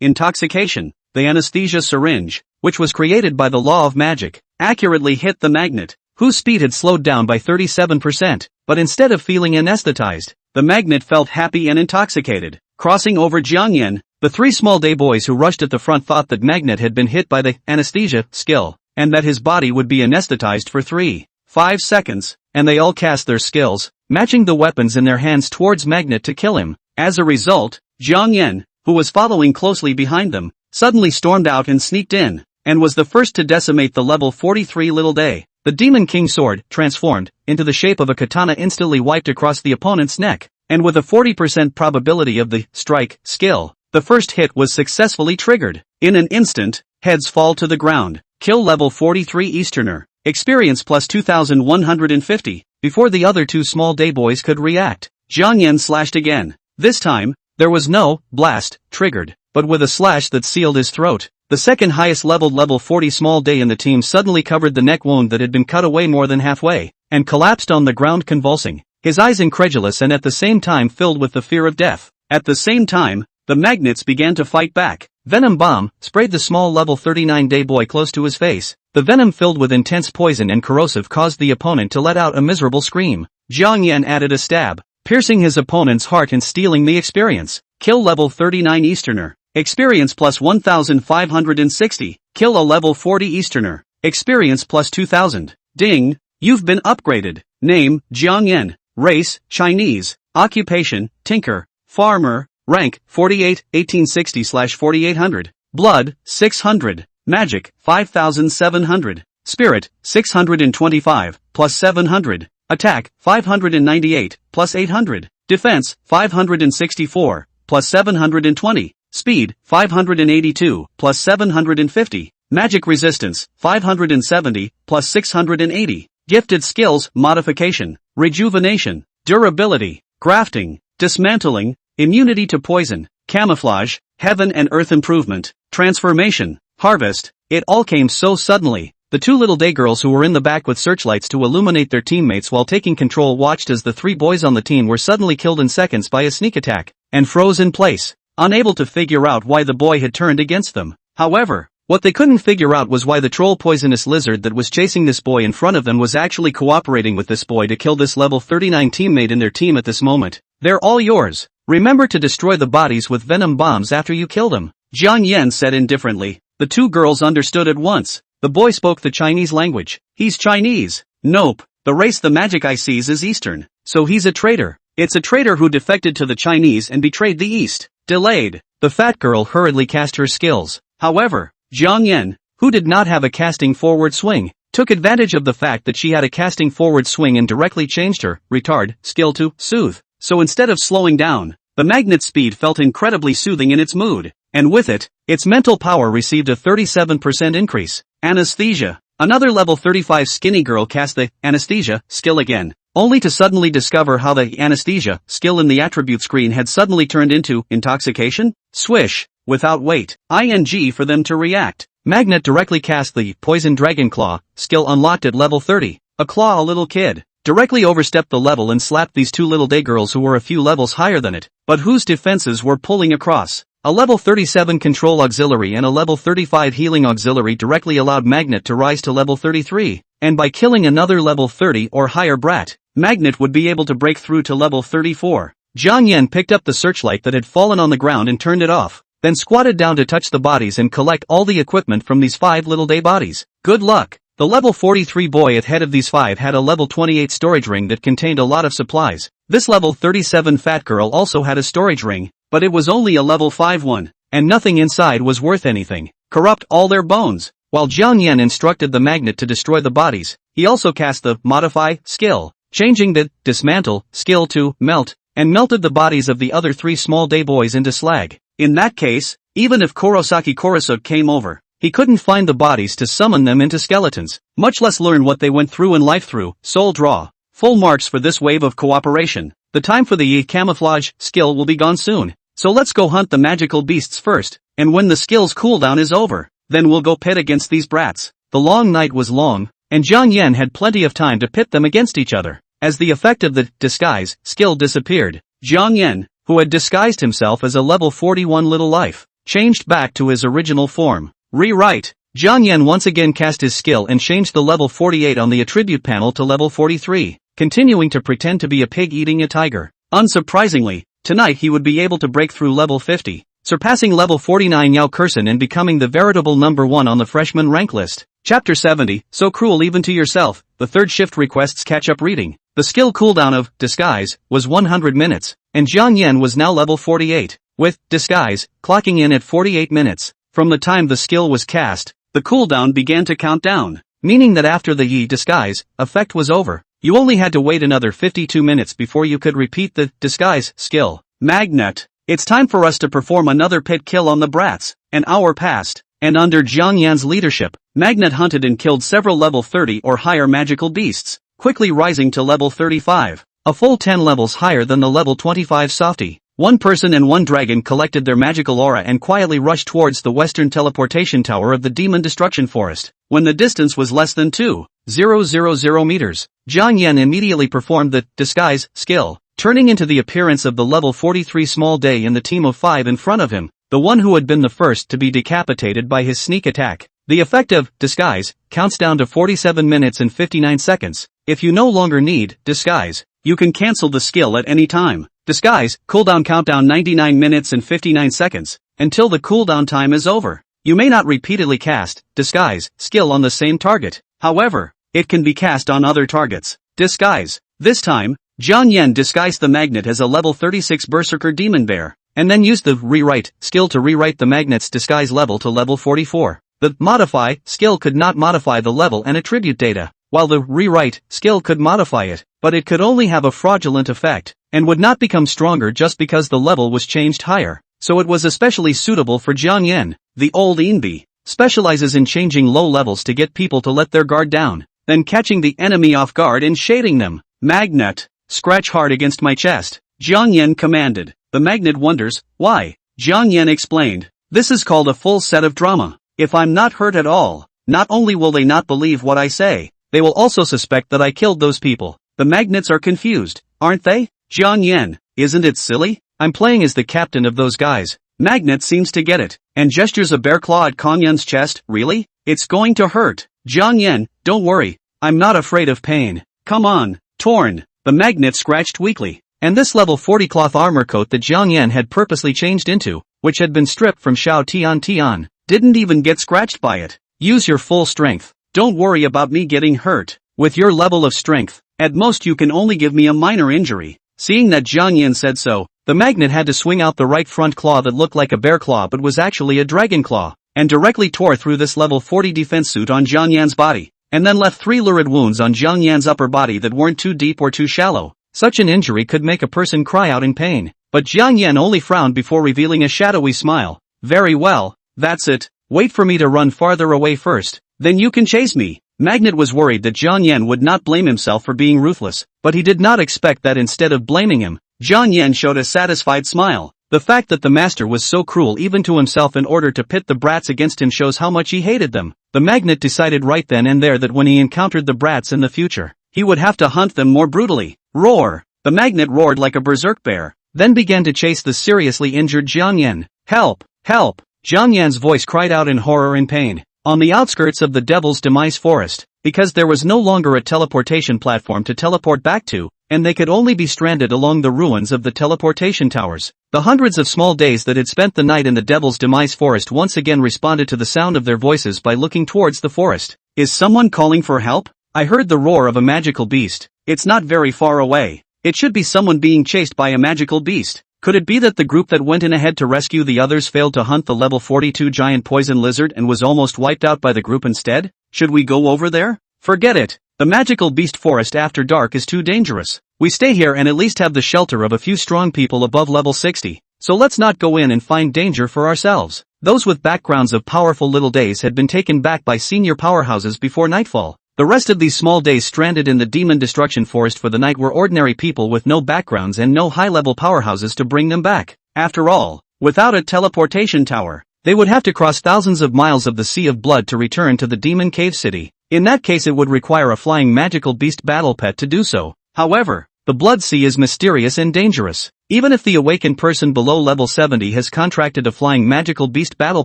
S1: intoxication. The anesthesia syringe, which was created by the law of magic, accurately hit the magnet, whose speed had slowed down by 37%, but instead of feeling anesthetized, the magnet felt happy and intoxicated. Crossing over Jiang Yan, the 3 small day boys who rushed at the front thought that Magnet had been hit by the anesthesia skill, and that his body would be anesthetized for 3-5 seconds, and they all cast their skills, matching the weapons in their hands towards Magnet to kill him. As a result, Jiang Yan, who was following closely behind them, suddenly stormed out and sneaked in, and was the first to decimate the level 43 Little Day. The Demon King sword, transformed into the shape of a katana, instantly wiped across the opponent's neck, and with a 40% probability of the strike skill, the first hit was successfully triggered. In an instant, heads fall to the ground. Kill level 43 Easterner. Experience plus 2,150. Before the other 2 small day boys could react, Jiang Yan slashed again. This time, there was no blast triggered, but with a slash that sealed his throat. The second highest leveled level 40 small day in the team suddenly covered the neck wound that had been cut away more than halfway, and collapsed on the ground convulsing, his eyes incredulous and at the same time filled with the fear of death. At the same time, the magnets began to fight back. Venom Bomb sprayed the small level 39 day boy close to his face. The venom filled with intense poison and corrosive caused the opponent to let out a miserable scream. Jiang Yan added a stab, piercing his opponent's heart and stealing the experience. Kill level 39 Easterner. Experience plus 1560. Kill a level 40 Easterner. Experience plus 2000. Ding! You've been upgraded. Name, Jiang Yan. Race, Chinese. Occupation, tinker. Farmer. Rank, 48, 1860/4800. Blood, 600. Magic, 5700. Spirit, 625, plus 700. Attack, 598, plus 800. Defense, 564, plus 720. Speed, 582, plus 750. Magic resistance, 570, plus 680. Gifted skills, modification, rejuvenation, durability, grafting, dismantling, immunity to poison, camouflage, heaven and earth improvement, transformation, harvest. It all came so suddenly. The two little day girls who were in the back with searchlights to illuminate their teammates while taking control watched as the three boys on the team were suddenly killed in seconds by a sneak attack, and froze in place, unable to figure out why the boy had turned against them. However, what they couldn't figure out was why the troll poisonous lizard that was chasing this boy in front of them was actually cooperating with this boy to kill this level 39 teammate in their team at this moment. They're all yours. Remember to destroy the bodies with venom bombs after you kill them, Jiang Yan said indifferently. The two girls understood at once. The boy spoke the Chinese language. He's Chinese. Nope. The race the magic eye sees is Eastern. So he's a traitor. It's a traitor who defected to the Chinese and betrayed the East. Delayed. The fat girl hurriedly cast her skills. However, Jiang Yan, who did not have a casting forward swing, took advantage of the fact that she had a casting forward swing and directly changed her retard skill to soothe. So instead of slowing down, the magnet's speed felt incredibly soothing in its mood, and with it, its mental power received a 37% increase. Anesthesia. Another level 35 skinny girl cast the anesthesia skill again, only to suddenly discover how the anesthesia skill in the attribute screen had suddenly turned into intoxication. Swish. Without wait, ing for them to react. Magnet directly cast the Poison Dragon Claw skill unlocked at level 30. A claw a little kid directly overstepped the level and slapped these two little day girls who were a few levels higher than it, but whose defenses were pulling across. A level 37 control auxiliary and a level 35 healing auxiliary directly allowed Magnet to rise to level 33, and by killing another level 30 or higher brat, Magnet would be able to break through to level 34. Jiang Yan picked up the searchlight that had fallen on the ground and turned it off, then squatted down to touch the bodies and collect all the equipment from these 5 little day bodies. Good luck. The level 43 boy at head of these 5 had a level 28 storage ring that contained a lot of supplies. This level 37 fat girl also had a storage ring, but it was only a level 5 one, and nothing inside was worth anything. Corrupt all their bones. While Jiang Yan instructed the magnet to destroy the bodies, he also cast the modify skill, changing the dismantle skill to melt, and melted the bodies of the other 3 small day boys into slag. In that case, even if Kurosaki Kurosuk came over, he couldn't find the bodies to summon them into skeletons, much less learn what they went through in life through. Soul draw. Full marks for this wave of cooperation. The time for the camouflage skill will be gone soon, so let's go hunt the magical beasts first, and when the skill's cooldown is over, then we'll go pit against these brats. The long night was long, and Jiang Yan had plenty of time to pit them against each other. As the effect of the disguise skill disappeared, Jiang Yan, who had disguised himself as a level 41 little life, changed back to his original form. Rewrite. Jiang Yan once again cast his skill and changed the level 48 on the attribute panel to level 43, continuing to pretend to be a pig eating a tiger. Unsurprisingly, tonight he would be able to break through level 50, surpassing level 49 Yao Kexin and becoming the veritable number 1 on the freshman rank list. Chapter 70, So Cruel Even to Yourself. The third shift requests catch-up reading. The skill cooldown of disguise was 100 minutes, and Jiang Yan was now level 48, with disguise clocking in at 48 minutes. From the time the skill was cast, the cooldown began to count down, meaning that after the disguise effect was over, you only had to wait another 52 minutes before you could repeat the disguise skill. Magnet. It's time for us to perform another pit kill on the brats. An hour passed, and under Jiang Yan's leadership, Magnet hunted and killed several level 30 or higher magical beasts, quickly rising to level 35, a full 10 levels higher than the level 25 softie. One person and one dragon collected their magical aura and quietly rushed towards the western teleportation tower of the Demon Destruction Forest. When the distance was less than 2,000 meters, Jiang Yan immediately performed the disguise skill, turning into the appearance of the level 43 small day in the team of 5 in front of him, the one who had been the first to be decapitated by his sneak attack. The effect of disguise counts down to 47 minutes and 59 seconds. If you no longer need disguise, You can cancel the skill at any time. Disguise, cooldown countdown 99 minutes and 59 seconds, until the cooldown time is over. You may not repeatedly cast Disguise skill on the same target. However, it can be cast on other targets. Disguise. This time, Jiang Yan disguised the magnet as a level 36 Berserker Demon Bear, and then used the Rewrite skill to rewrite the magnet's disguise level to level 44. The Modify skill could not modify the level and attribute data, while the Rewrite skill could modify it, but it could only have a fraudulent effect, and would not become stronger just because the level was changed higher. So it was especially suitable for Jiang Yan. The old Inbi specializes in changing low levels to get people to let their guard down, then catching the enemy off guard and shading them. Magnet, scratch hard against my chest, Jiang Yan commanded. The magnet wonders, why? Jiang Yan explained, this is called a full set of drama. If I'm not hurt at all, not only will they not believe what I say, they will also suspect that I killed those people. The magnets are confused, aren't they? Jiang Yan, isn't it silly? I'm playing as the captain of those guys. Magnet seems to get it, and gestures a bear claw at Kong Yan's chest. Really? It's going to hurt. Jiang Yan, don't worry. I'm not afraid of pain. Come on. Torn. The magnet scratched weakly, and this level 40 cloth armor coat that Jiang Yan had purposely changed into, which had been stripped from Xiao Tian, didn't even get scratched by it. Use your full strength. Don't worry about me getting hurt. With your level of strength, at most you can only give me a minor injury. Seeing that Jiang Yan said so, the magnet had to swing out the right front claw that looked like a bear claw but was actually a dragon claw, and directly tore through this level 40 defense suit on Jiang Yan's body, and then left 3 lurid wounds on Jiang Yan's upper body that weren't too deep or too shallow. Such an injury could make a person cry out in pain, but Jiang Yan only frowned before revealing a shadowy smile. Very well, that's it. Wait for me to run farther away first, then you can chase me. Magnet was worried that Jiang Yan would not blame himself for being ruthless, but he did not expect that instead of blaming him, Jiang Yan showed a satisfied smile. The fact that the master was so cruel even to himself in order to pit the brats against him shows how much he hated them. The magnet decided right then and there that when he encountered the brats in the future, he would have to hunt them more brutally. Roar! The magnet roared like a berserk bear, then began to chase the seriously injured Jiang Yan. Help! Help! Jiang Yan's voice cried out in horror and pain. On the outskirts of the Devil's Demise Forest, because there was no longer a teleportation platform to teleport back to, and they could only be stranded along the ruins of the teleportation towers. The hundreds of small days that had spent the night in the Devil's Demise Forest once again responded to the sound of their voices by looking towards the forest. Is someone calling for help? I heard the roar of a magical beast. It's not very far away. It should be someone being chased by a magical beast. Could it be that the group that went in ahead to rescue the others failed to hunt the level 42 giant poison lizard and was almost wiped out by the group instead? Should we go over there? Forget it. The magical beast forest after dark is too dangerous. We stay here and at least have the shelter of a few strong people above level 60. So let's not go in and find danger for ourselves. Those with backgrounds of powerful little days had been taken back by senior powerhouses before nightfall. The rest of these small days stranded in the Demon Destruction Forest for the night were ordinary people with no backgrounds and no high-level powerhouses to bring them back. After all, without a teleportation tower, they would have to cross thousands of miles of the Sea of Blood to return to the Demon Cave City. In that case it would require a flying magical beast battle pet to do so. However, the Blood Sea is mysterious and dangerous. Even if the awakened person below level 70 has contracted a flying magical beast battle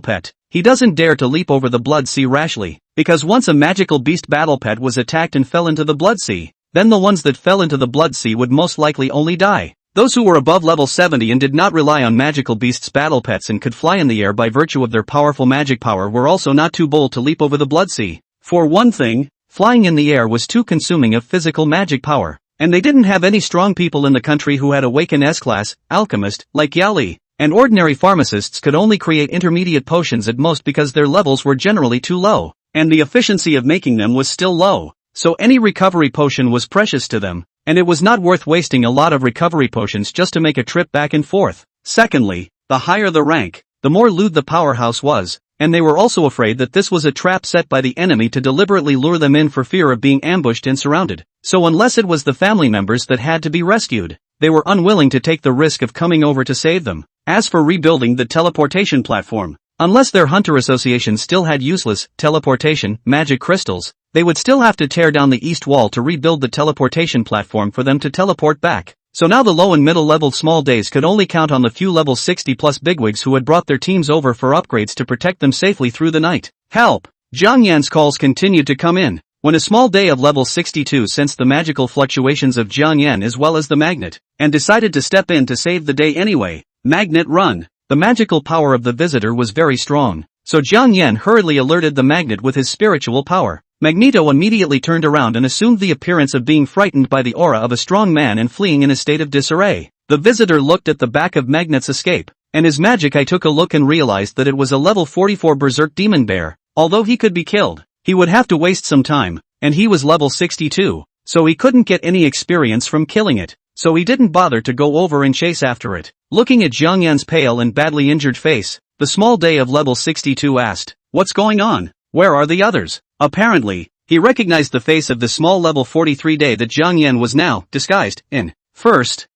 S1: pet, he doesn't dare to leap over the Blood Sea rashly, because once a magical beast battle pet was attacked and fell into the Blood Sea, then the ones that fell into the Blood Sea would most likely only die. Those who were above level 70 and did not rely on magical beasts battle pets and could fly in the air by virtue of their powerful magic power were also not too bold to leap over the Blood Sea. For one thing, flying in the air was too consuming of physical magic power, and they didn't have any strong people in the country who had awakened S-class, alchemist, like Yao Li, and ordinary pharmacists could only create intermediate potions at most because their levels were generally too low, and the efficiency of making them was still low, so any recovery potion was precious to them, and it was not worth wasting a lot of recovery potions just to make a trip back and forth. Secondly, the higher the rank, the more lewd the powerhouse was, and they were also afraid that this was a trap set by the enemy to deliberately lure them in for fear of being ambushed and surrounded. So unless it was the family members that had to be rescued, they were unwilling to take the risk of coming over to save them. As for rebuilding the teleportation platform, unless their hunter association still had useless teleportation magic crystals, they would still have to tear down the east wall to rebuild the teleportation platform for them to teleport back. So now the low and middle level small days could only count on the few level 60 plus bigwigs who had brought their teams over for upgrades to protect them safely through the night. Help! Jiang Yan's calls continued to come in. when a small day of level 62 sensed the magical fluctuations of Jiang Yan as well as the magnet, and decided to step in to save the day anyway. Magnet run. The magical power of the visitor was very strong, so Jiang Yan hurriedly alerted the magnet with his spiritual power. Magneto immediately turned around and assumed the appearance of being frightened by the aura of a strong man and fleeing in a state of disarray. The visitor looked at the back of Magnet's escape, and his magic eye took a look and realized that it was a level 44 berserk demon bear. Although he could be killed, he would have to waste some time, and he was level 62, so he couldn't get any experience from killing it, so he didn't bother to go over and chase after it. Looking at Jiang Yan's pale and badly injured face, the small day of level 62 asked, "What's going on? Where are the others?" Apparently, he recognized the face of the small level 43 day that Jiang Yan was now disguised in. First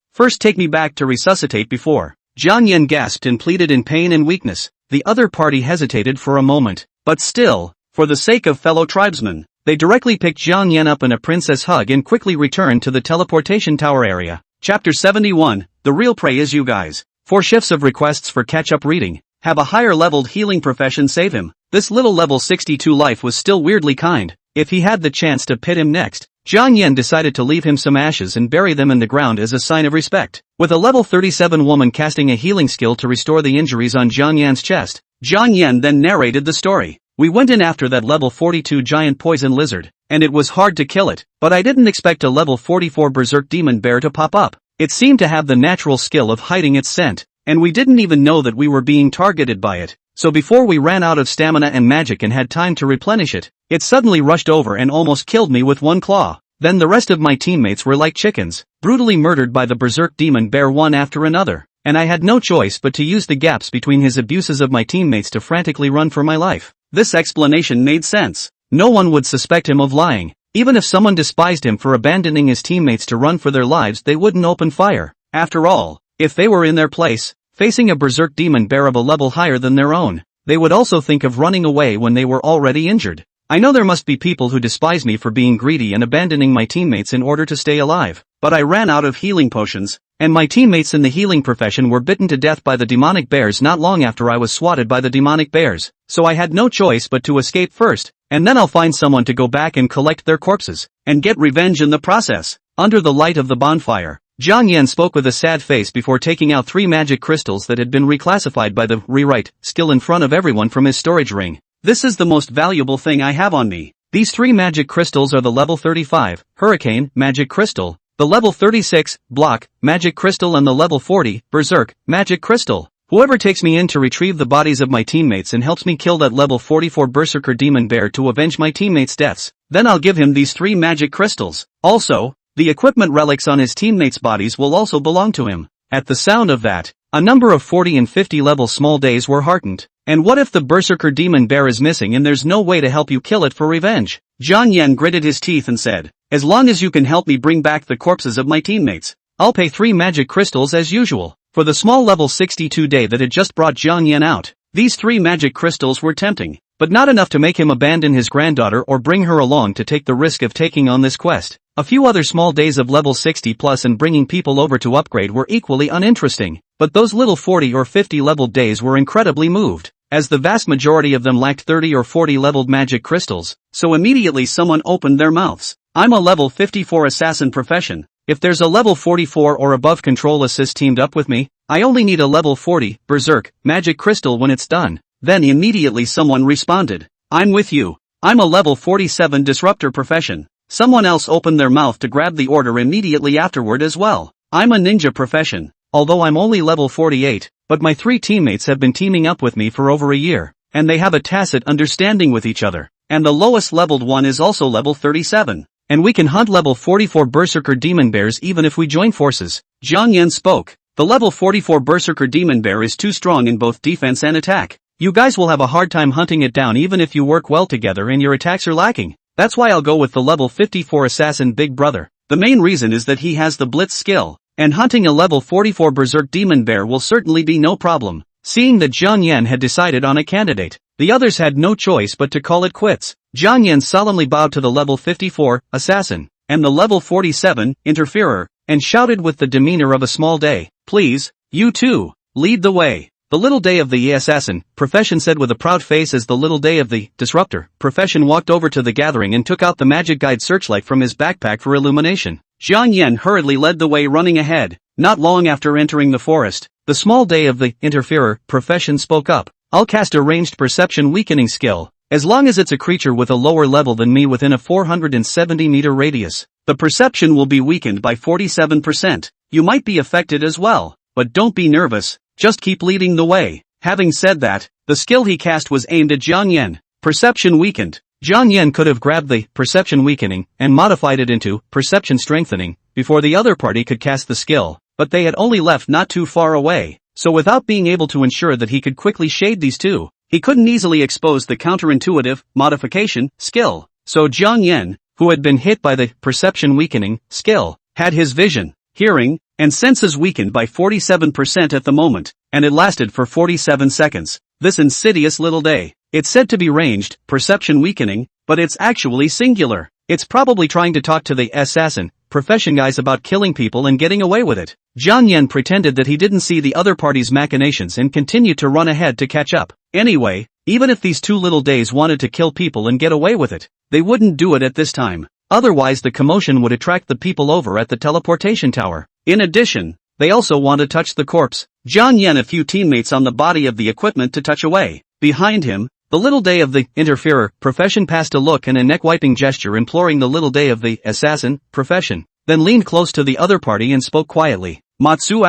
S1: take me back to resuscitate before. Jiang Yan gasped and pleaded in pain and weakness. The other party hesitated for a moment, but still, for the sake of fellow tribesmen, they directly picked Jiang Yan up in a princess hug and quickly returned to the teleportation tower area. Chapter 71, The Real Prey is you guys. 4 shifts of requests for catch-up reading. Have a higher leveled healing profession save him. This little level 62 life was still weirdly kind. If he had the chance to pit him next, Jiang Yan decided to leave him some ashes and bury them in the ground as a sign of respect. With a level 37 woman casting a healing skill to restore the injuries on Jiang Yan's chest, Jiang Yan then narrated the story. We went in after that level 42 giant poison lizard, and it was hard to kill it, but I didn't expect a level 44 berserk demon bear to pop up. It seemed to have the natural skill of hiding its scent, and we didn't even know that we were being targeted by it. So before we ran out of stamina and magic and had time to replenish it, it suddenly rushed over and almost killed me with one claw. Then the rest of my teammates were like chickens, brutally murdered by the berserk demon bear one after another, and I had no choice but to use the gaps between his abuses of my teammates to frantically run for my life. This explanation made sense. No one would suspect him of lying. Even if someone despised him for abandoning his teammates to run for their lives, they wouldn't open fire. After all, if they were in their place, facing a berserk demon bear of a level higher than their own, they would also think of running away when they were already injured. I know there must be people who despise me for being greedy and abandoning my teammates in order to stay alive, but I ran out of healing potions, and my teammates in the healing profession were bitten to death by the demonic bears not long after I was swatted by the demonic bears, so I had no choice but to escape first, and then I'll find someone to go back and collect their corpses, and get revenge in the process. Under the light of the bonfire, Jiang Yan spoke with a sad face before taking out 3 magic crystals that had been reclassified by the rewrite skill in front of everyone from his storage ring. This is the most valuable thing I have on me. These 3 magic crystals are the level 35, Hurricane, Magic Crystal, the level 36, Block, Magic Crystal and the level 40, Berserk, Magic Crystal. Whoever takes me in to retrieve the bodies of my teammates and helps me kill that level 44 Berserker Demon Bear to avenge my teammates' deaths, then I'll give him these 3 magic crystals. Also, the equipment relics on his teammates' bodies will also belong to him. At the sound of that, a number of 40 and 50 level small days were heartened. And what if the Berserker Demon Bear is missing and there's no way to help you kill it for revenge? Jiang Yan gritted his teeth and said, as long as you can help me bring back the corpses of my teammates, I'll pay 3 magic crystals as usual. For the small level 62 day that had just brought Jiang Yan out, these 3 magic crystals were tempting, but not enough to make him abandon his granddaughter or bring her along to take the risk of taking on this quest. A few other small days of level 60 plus and bringing people over to upgrade were equally uninteresting, but those little 40 or 50 leveled days were incredibly moved, as the vast majority of them lacked 30 or 40 leveled magic crystals, so immediately someone opened their mouths. I'm a level 54 assassin profession. If there's a level 44 or above control assist teamed up with me, I only need a level 40, Berserk, magic crystal when it's done. Then immediately someone responded, I'm with you. I'm a level 47 disruptor profession. Someone else opened their mouth to grab the order immediately afterward as well. I'm a ninja profession. Although I'm only level 48, but my 3 teammates have been teaming up with me for over a year, and they have a tacit understanding with each other, and the lowest leveled one is also level 37, and we can hunt level 44 Berserker Demon Bears even if we join forces. Jiang Yan spoke. The level 44 Berserker Demon Bear is too strong in both defense and attack. You guys will have a hard time hunting it down even if you work well together and your attacks are lacking. That's why I'll go with the level 54 Assassin Big Brother. The main reason is that he has the Blitz skill, and hunting a level 44 Berserk Demon Bear will certainly be no problem. Seeing that Jiang Yan had decided on a candidate, the others had no choice but to call it quits. Jiang Yan solemnly bowed to the level 54 Assassin, and the level 47 Interferer, and shouted with the demeanor of a small day, please, you two, lead the way. The little day of the assassin profession said with a proud face as the little day of the disruptor profession walked over to the gathering and took out the magic guide searchlight from his backpack for illumination. Xiaoyuan hurriedly led the way, running ahead. Not long after entering the forest, the small day of the interferer profession spoke up. I'll cast a ranged perception weakening skill. As long as it's a creature with a lower level than me within a 470-meter radius, the perception will be weakened by 47%. You might be affected as well, but don't be nervous, just keep leading the way. Having said that, the skill he cast was aimed at Xiaoyuan. Perception weakened. Xiaoyuan could have grabbed the perception weakening and modified it into perception strengthening before the other party could cast the skill, but they had only left not too far away, so without being able to ensure that he could quickly shade these two, he couldn't easily expose the counterintuitive modification skill. So Xiaoyuan, who had been hit by the perception weakening skill, had his vision, hearing, and senses weakened by 47% at the moment, and it lasted for 47 seconds. This insidious little day. It's said to be ranged perception weakening, but it's actually singular. It's probably trying to talk to the assassin profession guys about killing people and getting away with it. Xiaoyuan pretended that he didn't see the other party's machinations and continued to run ahead to catch up. Anyway, even if these two little days wanted to kill people and get away with it, they wouldn't do it at this time. Otherwise the commotion would attract the people over at the teleportation tower. In addition, they also want to touch the corpse. Xiaoyuan a few teammates on the body of the equipment to touch away. Behind him, the little day of the interferer profession passed a look and a neck-wiping gesture imploring the little day of the assassin profession, then leaned close to the other party and spoke quietly. Matsu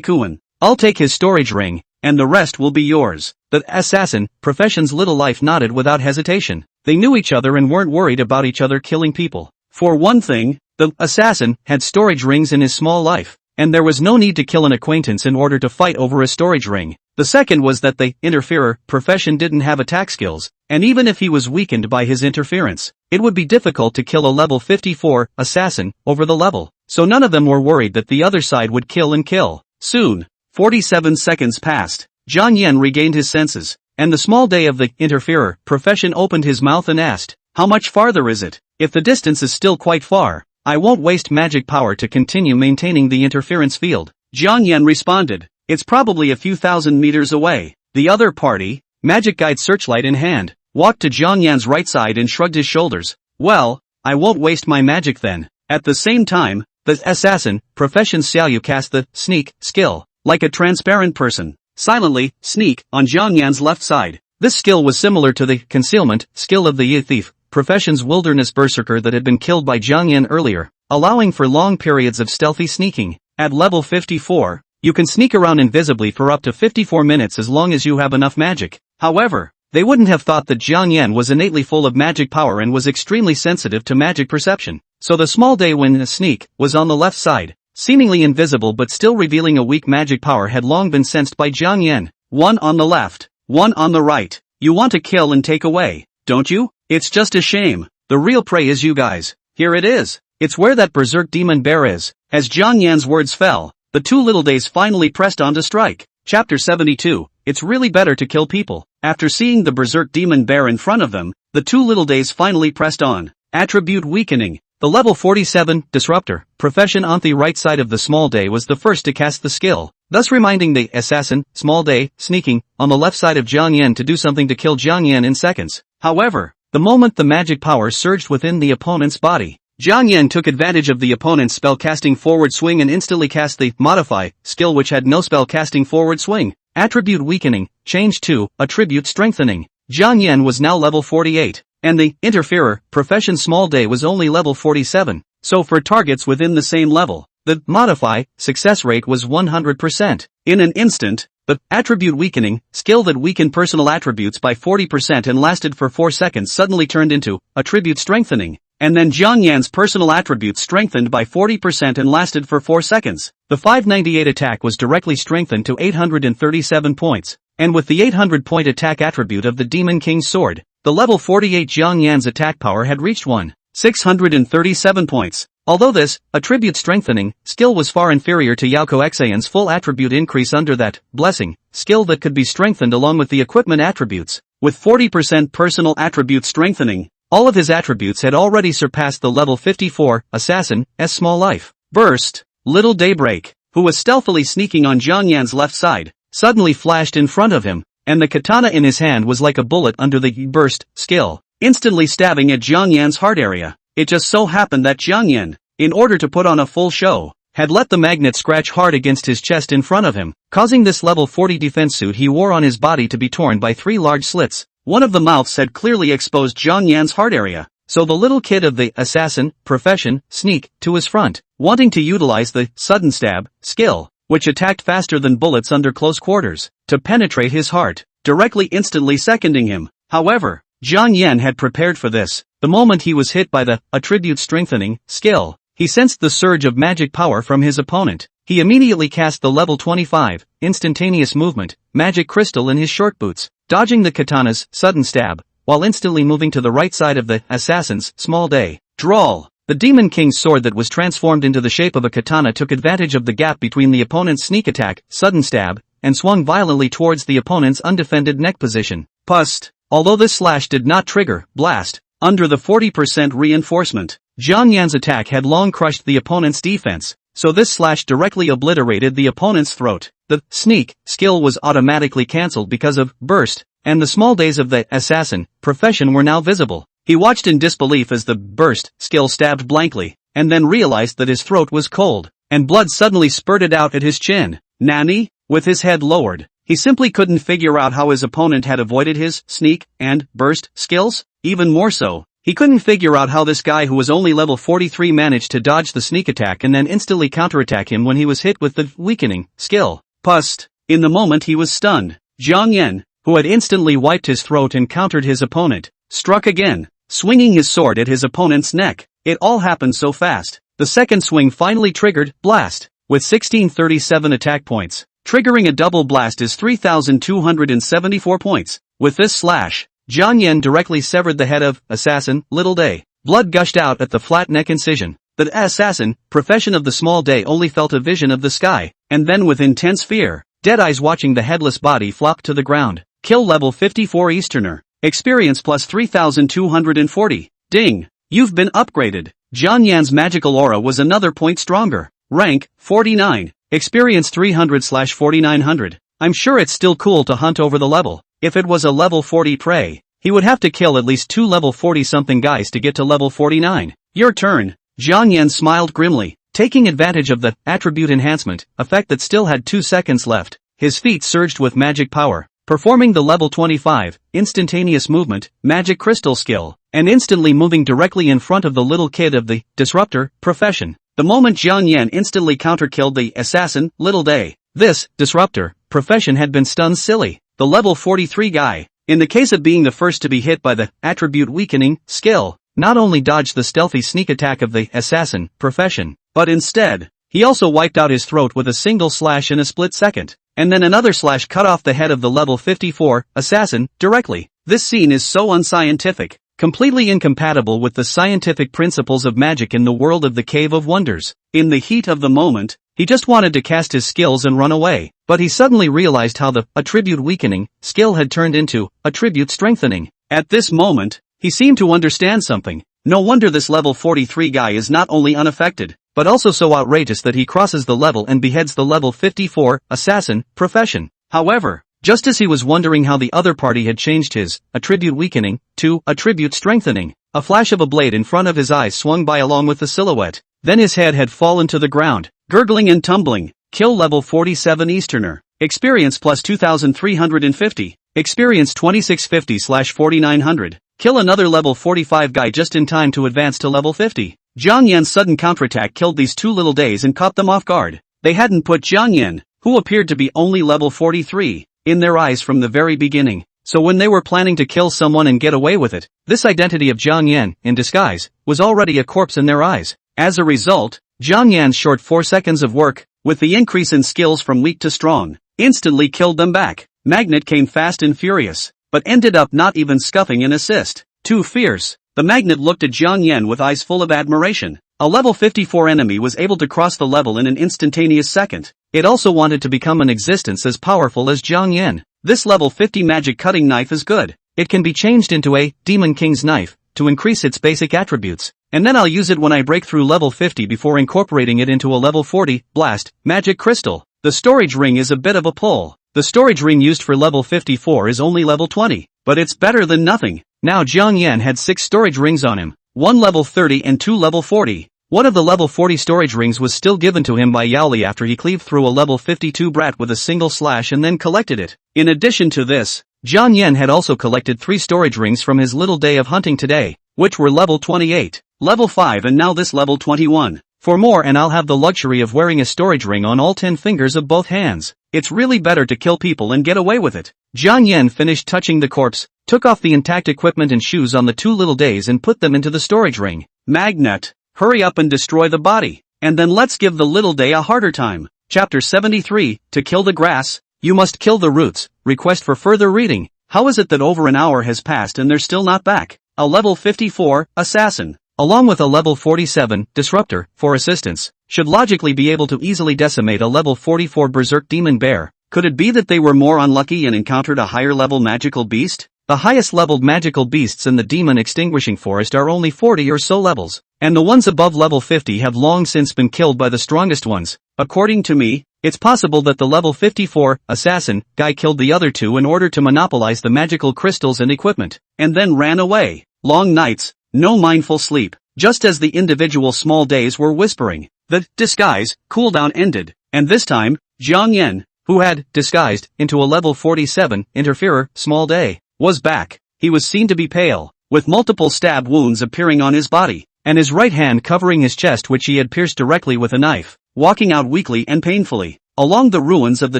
S1: Kuan. I'll take his storage ring, and the rest will be yours. The assassin profession's little life nodded without hesitation. They knew each other and weren't worried about each other killing people. For one thing, the assassin had storage rings in his small life, and there was no need to kill an acquaintance in order to fight over a storage ring. The second was that the interferer profession didn't have attack skills, and even if he was weakened by his interference, it would be difficult to kill a level 54 assassin over the level, so none of them were worried that the other side would kill and kill. Soon, 47 seconds passed. Xiaoyuan regained his senses, and the small day of the interferer profession opened his mouth and asked, "How much farther is it? If the distance is still quite far, I won't waste magic power to continue maintaining the interference field." Xiaoyuan responded, "It's probably a few thousand meters away." The other party, magic guide searchlight in hand, walked to Xiaoyuan's right side and shrugged his shoulders. "Well, I won't waste my magic then." At the same time, the assassin profession Xiaoyu cast the sneak skill, like a transparent person, silently sneak on Xiaoyuan's left side. This skill was similar to the concealment skill of the Yi thief profession's wilderness berserker that had been killed by Xiaoyuan earlier, allowing for long periods of stealthy sneaking. At level 54, you can sneak around invisibly for up to 54 minutes as long as you have enough magic. However, they wouldn't have thought that Xiaoyuan was innately full of magic power and was extremely sensitive to magic perception. So the small day when the sneak was on the left side, seemingly invisible but still revealing a weak magic power had long been sensed by Xiaoyuan. One on the left, one on the right. You want to kill and take away, don't you? It's just a shame. The real prey is you guys. Here it is. It's where that berserk demon bear is. As Xiaoyuan's words fell, the two little days finally pressed on to strike. Chapter 72. It's really better to kill people. After seeing the berserk demon bear in front of them, the two little days finally pressed on. Attribute weakening. The level 47 disruptor profession on the right side of the small day was the first to cast the skill, thus reminding the assassin small day sneaking on the left side of Xiaoyuan to do something to kill Xiaoyuan in seconds. However, the moment the magic power surged within the opponent's body, Xiaoyuan took advantage of the opponent's spell casting forward swing and instantly cast the modify skill which had no spell casting forward swing. Attribute weakening changed to attribute strengthening. Xiaoyuan was now level 48, and the interferer profession small day was only level 47. So for targets within the same level, the modify success rate was 100%. In an instant, the attribute weakening skill that weakened personal attributes by 40% and lasted for 4 seconds suddenly turned into attribute strengthening. And then Xiaoyuan's personal attributes strengthened by 40% and lasted for 4 seconds. The 598 attack was directly strengthened to 837 points, and with the 800-point attack attribute of the Demon King's sword, the level 48 Xiaoyuan's attack power had reached 1,637 points. Although this attribute strengthening skill was far inferior to Yao Kexin's full attribute increase under that blessing skill that could be strengthened along with the equipment attributes, with 40% personal attribute strengthening, all of his attributes had already surpassed the level 54 assassin's small life. Burst, little daybreak. who was stealthily sneaking on Jiang Yan's left side, suddenly flashed in front of him, and the katana in his hand was like a bullet under the burst skill, instantly stabbing at Jiang Yan's heart area. It just so happened that Jiang Yan, in order to put on a full show, had let the magnet scratch hard against his chest in front of him, causing this level 40 defense suit he wore on his body to be torn by 3 large slits. One of the mouths had clearly exposed Jiang Yan's heart area, so the little kid of the assassin profession sneaked to his front, wanting to utilize the sudden stab skill, which attacked faster than bullets under close quarters, to penetrate his heart, directly instantly seconding him. However, Jiang Yan had prepared for this. The moment he was hit by the attribute strengthening skill, he sensed the surge of magic power from his opponent. He immediately cast the level 25, instantaneous movement, magic crystal in his short boots, dodging the katana's sudden stab, while instantly moving to the right side of the assassin's small day. Drawl. The Demon King's sword that was transformed into the shape of a katana took advantage of the gap between the opponent's sneak attack, sudden stab, and swung violently towards the opponent's undefended neck position. Pust. Although this slash did not trigger blast, under the 40% reinforcement, Jiang Yan's attack had long crushed the opponent's defense, so this slash directly obliterated the opponent's throat. The sneak skill was automatically cancelled because of burst, and the small days of the assassin profession were now visible. He watched in disbelief as the burst skill stabbed blankly, and then realized that his throat was cold, and blood suddenly spurted out at his chin. Nani? With his head lowered, he simply couldn't figure out how his opponent had avoided his sneak and burst skills. Even more so, he couldn't figure out how this guy who was only level 43 managed to dodge the sneak attack and then instantly counterattack him when he was hit with the weakening skill. Pust. In the moment he was stunned, Jiang Yan, who had instantly wiped his throat and countered his opponent, struck again, swinging his sword at his opponent's neck. It all happened so fast. The second swing finally triggered blast, with 1637 attack points. Triggering a double blast is 3,274 points. With this slash, Jiang Yan directly severed the head of assassin Little Day. Blood gushed out at the flat neck incision. The assassin profession of the small day only felt a vision of the sky, and then with intense fear, dead eyes watching the headless body flop to the ground. Kill level 54 Easterner. Experience plus 3,240. Ding! You've been upgraded. Jiang Yan's magical aura was another point stronger. Rank 49. Experience 300/4900. I'm sure it's still cool to hunt over the level. If it was a level 40 prey, he would have to kill at least 2 level 40-something guys to get to level 49. Your turn. Jiang Yan smiled grimly, taking advantage of the attribute enhancement effect that still had 2 seconds left. His feet surged with magic power, performing the level 25, instantaneous movement, magic crystal skill, and instantly moving directly in front of the little kid of the disruptor profession. The moment Jiang Yan instantly counter-killed the assassin Little Day, this disruptor profession had been stunned silly. The level 43 guy, in the case of being the first to be hit by the attribute weakening skill, not only dodged the stealthy sneak attack of the assassin profession, but instead, he also wiped out his throat with a single slash in a split second, and then another slash cut off the head of the level 54 assassin directly. This scene is so unscientific, completely incompatible with the scientific principles of magic in the world of the Cave of Wonders. In the heat of the moment, he just wanted to cast his skills and run away, but he suddenly realized how the attribute weakening skill had turned into attribute strengthening. At this moment, he seemed to understand something. No wonder this level 43 guy is not only unaffected, but also so outrageous that he crosses the level and beheads the level 54 assassin profession. However, just as he was wondering how the other party had changed his attribute weakening to attribute strengthening, a flash of a blade in front of his eyes swung by along with the silhouette. Then his head had fallen to the ground, gurgling and tumbling. Kill level 47 Easterner. Experience plus 2,350. Experience 2650/4900. Kill another level 45 guy just in time to advance to level 50. Jiang Yan's sudden counterattack killed these 2 little days and caught them off guard. They hadn't put Jiang Yan, who appeared to be only level 43, in their eyes from the very beginning. So when they were planning to kill someone and get away with it, this identity of Jiang Yan, in disguise, was already a corpse in their eyes. As a result, Jiang Yan's short 4 seconds of work, with the increase in skills from weak to strong, instantly killed them back. Magnet came fast and furious, but ended up not even scuffing an assist. Too fierce. The magnet looked at Jiang Yan with eyes full of admiration. A level 54 enemy was able to cross the level in an instantaneous second. It also wanted to become an existence as powerful as Jiang Yan. This level 50 magic cutting knife is good. It can be changed into a Demon King's knife, to increase its basic attributes. And then I'll use it when I break through level 50 before incorporating it into a level 40, blast, magic crystal. The storage ring is a bit of a pull. The storage ring used for level 54 is only level 20, but it's better than nothing. Now Jiang Yan had 6 storage rings on him, 1 level 30 and 2 level 40. One of the level 40 storage rings was still given to him by Yao Li after he cleaved through a level 52 brat with a single slash and then collected it. In addition to this, Jiang Yan had also collected 3 storage rings from his little day of hunting today, which were level 28, level 5 and now this level 21. For more and I'll have the luxury of wearing a storage ring on all 10 fingers of both hands. It's really better to kill people and get away with it. Jiang Yan finished touching the corpse, took off the intact equipment and shoes on the 2 little days and put them into the storage ring. Magnet, hurry up and destroy the body, and then let's give the little day a harder time. Chapter 73, To kill the grass, you must kill the roots. Request for further reading. How is it that over an hour has passed and they're still not back? A level 54, assassin, along with a level 47, disruptor, for assistance, should logically be able to easily decimate a level 44 berserk demon bear. Could it be that they were more unlucky and encountered a higher level magical beast? The highest leveled magical beasts in the demon extinguishing forest are only 40 or so levels, and the ones above level 50 have long since been killed by the strongest ones. According to me, it's possible that the level 54, assassin, guy killed the other 2 in order to monopolize the magical crystals and equipment, and then ran away. Long nights, no mindful sleep. Just as the individual small days were whispering, the disguise cooldown ended, and this time, Jiang Yan, who had disguised into a level 47 interferer small day, was back. He was seen to be pale, with multiple stab wounds appearing on his body, and his right hand covering his chest which he had pierced directly with a knife, walking out weakly and painfully, along the ruins of the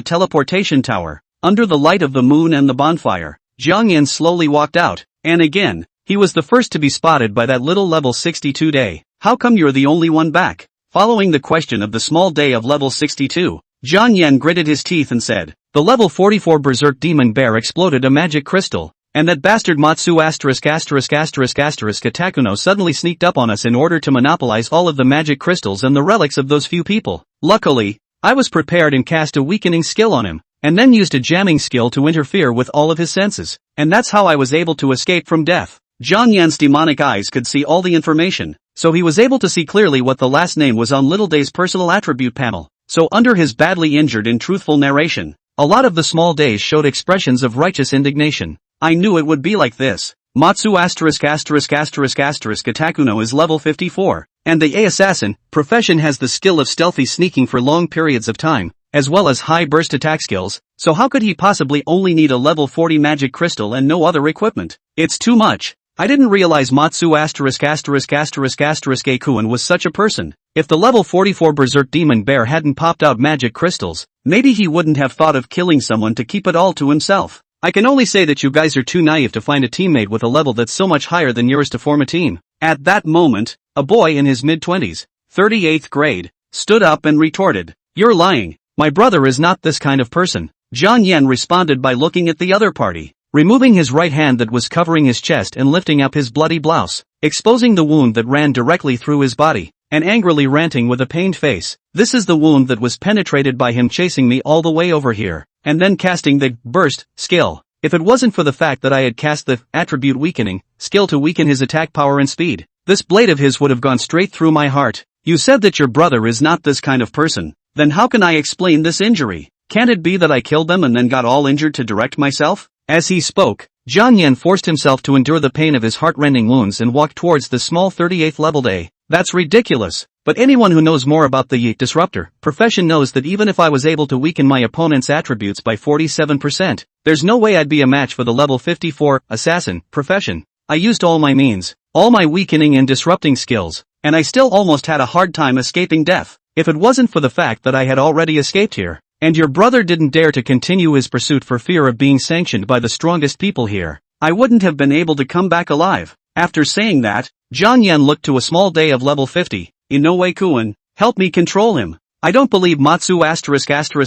S1: teleportation tower, under the light of the moon and the bonfire. Jiang Yan slowly walked out, and again, he was the first to be spotted by that little level 62 day. How come you're the only one back? Following the question of the small day of level 62, Jiang Yan gritted his teeth and said, the level 44 berserk demon bear exploded a magic crystal, and that bastard Matsu Katakuno suddenly sneaked up on us in order to monopolize all of the magic crystals and the relics of those few people. Luckily, I was prepared and cast a weakening skill on him, and then used a jamming skill to interfere with all of his senses, and that's how I was able to escape from death. Jiang Yan's demonic eyes could see all the information, so he was able to see clearly what the last name was on Little Day's personal attribute panel. So under his badly injured and truthful narration, a lot of the small days showed expressions of righteous indignation. I knew it would be like this. Matsu Katakuno is level 54, and the assassin profession has the skill of stealthy sneaking for long periods of time, as well as high burst attack skills, so how could he possibly only need a level 40 magic crystal and no other equipment? It's too much. I didn't realize Matsu Kekuan was such a person. If the level 44 berserk demon bear hadn't popped out magic crystals, maybe he wouldn't have thought of killing someone to keep it all to himself. I can only say that you guys are too naive to find a teammate with a level that's so much higher than yours to form a team. At that moment, a boy in his mid-20s, 38th grade, stood up and retorted, "You're lying. My brother is not this kind of person." Jiang Yan responded by looking at the other party, removing his right hand that was covering his chest and lifting up his bloody blouse, exposing the wound that ran directly through his body, and angrily ranting with a pained face, "This is the wound that was penetrated by him chasing me all the way over here, and then casting the burst skill. If it wasn't for the fact that I had cast the attribute weakening skill to weaken his attack power and speed, this blade of his would have gone straight through my heart. You said that your brother is not this kind of person. Then how can I explain this injury? Can't it be that I killed them and then got all injured to direct myself?" As he spoke, Jiang Yan forced himself to endure the pain of his heart-rending wounds and walked towards the small 38th level day. That's ridiculous. But anyone who knows more about the disruptor profession knows that even if I was able to weaken my opponent's attributes by 47%, there's no way I'd be a match for the level 54 assassin profession. I used all my means, all my weakening and disrupting skills, and I still almost had a hard time escaping death. If it wasn't for the fact that I had already escaped here, and your brother didn't dare to continue his pursuit for fear of being sanctioned by the strongest people here, I wouldn't have been able to come back alive. After saying that, Jiang Yan looked to a small day of level 50, Inoue Kuan, help me control him. I don't believe Matsu Katakuno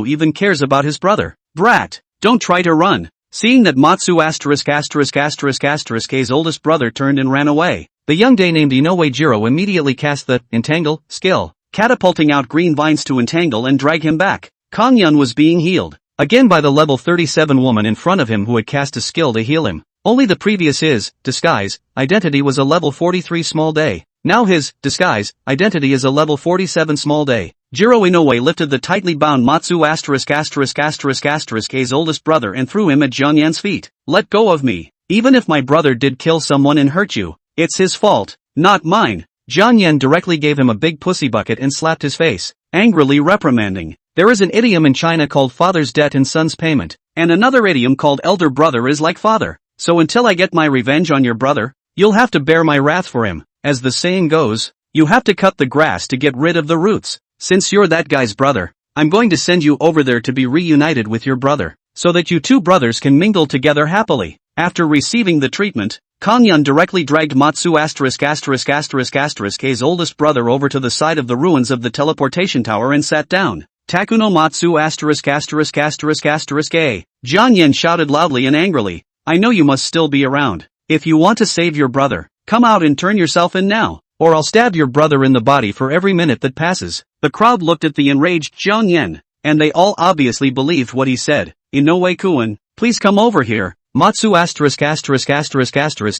S1: even cares about his brother. Brat, don't try to run. Seeing that Matsu K's oldest brother turned and ran away, the young day named Inoue Jiro immediately cast the entangle skill, catapulting out green vines to entangle and drag him back. Kongyun was being healed, again by the level 37 woman in front of him who had cast a skill to heal him. Only the previous his, disguise, identity was a level 43 small day. Now his, disguise, identity is a level 47 small day. Jiro Inoue lifted the tightly bound Matsu A's oldest brother and threw him at Jianyan's feet. Let go of me. Even if my brother did kill someone and hurt you, it's his fault, not mine. Jianyan directly gave him a big pussy bucket and slapped his face, angrily reprimanding. There is an idiom in China called father's debt and son's payment, and another idiom called elder brother is like father. So until I get my revenge on your brother, you'll have to bear my wrath for him. As the saying goes, you have to cut the grass to get rid of the roots. Since you're that guy's brother, I'm going to send you over there to be reunited with your brother, so that you two brothers can mingle together happily. After receiving the treatment, Kanyan directly dragged Matsu A's oldest brother over to the side of the ruins of the teleportation tower and sat down. Takuno Matsu A. Jianyan shouted loudly and angrily, I know you must still be around. If you want to save your brother, come out and turn yourself in now, or I'll stab your brother in the body for every minute that passes. The crowd looked at the enraged Jianyan, and they all obviously believed what he said. Inoue-kun, please come over here. Matsu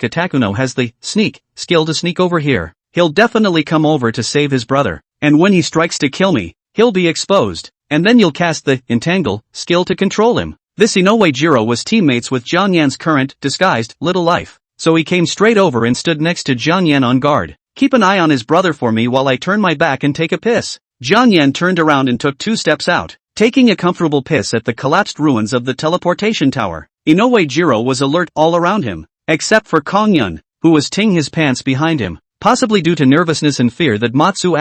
S1: Takuno has the sneak skill to sneak over here. He'll definitely come over to save his brother, and when he strikes to kill me, he'll be exposed, and then you'll cast the entangle skill to control him. This Inoue Jiro was teammates with Jianyan's current, disguised, little life, so he came straight over and stood next to Jianyan on guard. Keep an eye on his brother for me while I turn my back and take a piss. Jianyan turned around and took 2 steps out, taking a comfortable piss at the collapsed ruins of the teleportation tower. Inoue Jiro was alert all around him, except for Kanyan, who was tearing his pants behind him, possibly due to nervousness and fear that Matsu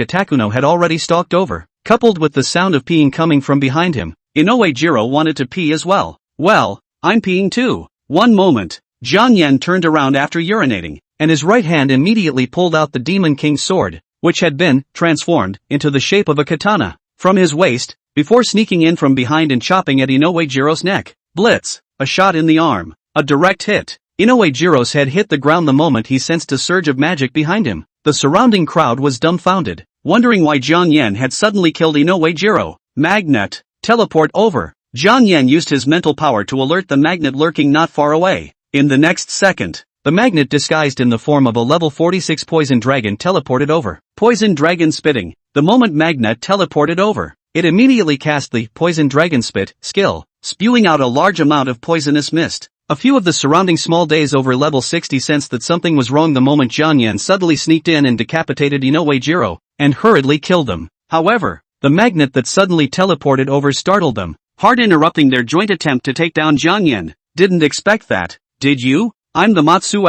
S1: Takuno had already stalked over, coupled with the sound of peeing coming from behind him. Inoue Jiro wanted to pee as well. Well, I'm peeing too. One moment. Jianyan turned around after urinating, and his right hand immediately pulled out the Demon King's sword, which had been transformed into the shape of a katana, from his waist, before sneaking in from behind and chopping at Inoue Jiro's neck. Blitz, a shot in the arm, a direct hit. Inoue Jiro's head hit the ground the moment he sensed a surge of magic behind him. The surrounding crowd was dumbfounded, wondering why Jianyan had suddenly killed Inoue Jiro. Magnet, teleport over. Jianyan used his mental power to alert the magnet lurking not far away. In the next second, the magnet disguised in the form of a level 46 poison dragon teleported over. Poison dragon spitting. The moment magnet teleported over, it immediately cast the poison dragon spit skill, spewing out a large amount of poisonous mist. A few of the surrounding small days over level 60 sensed that something was wrong the moment Jianyan suddenly sneaked in and decapitated Inoue Jiro, and hurriedly killed them. However, the magnet that suddenly teleported over startled them, hard interrupting their joint attempt to take down Jianyan. Didn't expect that, did you? I'm the Matsu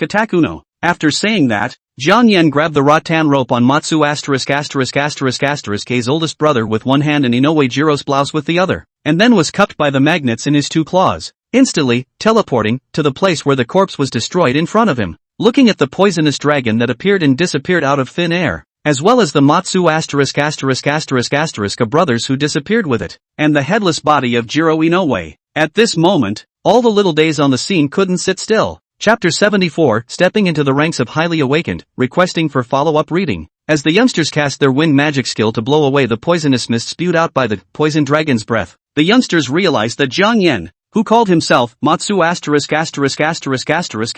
S1: Takuno. After saying that, Jianyan grabbed the rattan rope on Matsu K's oldest brother with one hand and Inoue Jiro's blouse with the other, and then was cupped by the magnets in his 2 claws, instantly teleporting to the place where the corpse was destroyed in front of him, looking at the poisonous dragon that appeared and disappeared out of thin air, as well as the Matsu brothers who disappeared with it, and the headless body of Jiro Inoue. At this moment, all the little days on the scene couldn't sit still. Chapter 74, Stepping into the Ranks of Highly Awakened, requesting for follow-up reading. As the youngsters cast their wind magic skill to blow away the poisonous mist spewed out by the poison dragon's breath, the youngsters realized that Jianyan, who called himself Matsu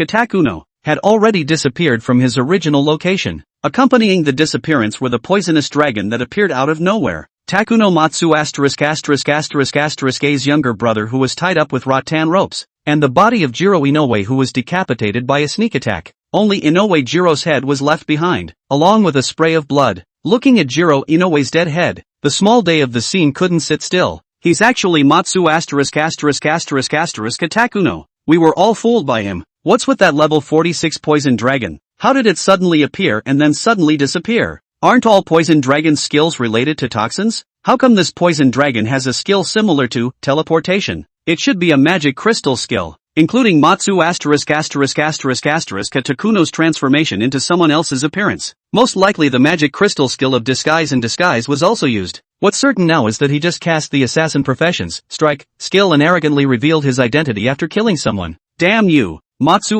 S1: Takuno, had already disappeared from his original location. Accompanying the disappearance were the poisonous dragon that appeared out of nowhere, Takuno Matsu A's younger brother who was tied up with rattan ropes, and the body of Jiro Inoue who was decapitated by a sneak attack. Only Inoue Jiro's head was left behind, along with a spray of blood. Looking at Jiro Inoue's dead head, the small day of the scene couldn't sit still. He's actually Matsu Takuno. We were all fooled by him. What's with that level 46 poison dragon? How did it suddenly appear and then suddenly disappear? Aren't all poison dragon's skills related to toxins? How come this poison dragon has a skill similar to teleportation? It should be a magic crystal skill, including Matsu Takuno's transformation into someone else's appearance. Most likely the magic crystal skill of disguise and disguise was also used. What's certain now is that he just cast the assassin professions, strike, skill and arrogantly revealed his identity after killing someone. Damn you, Matsu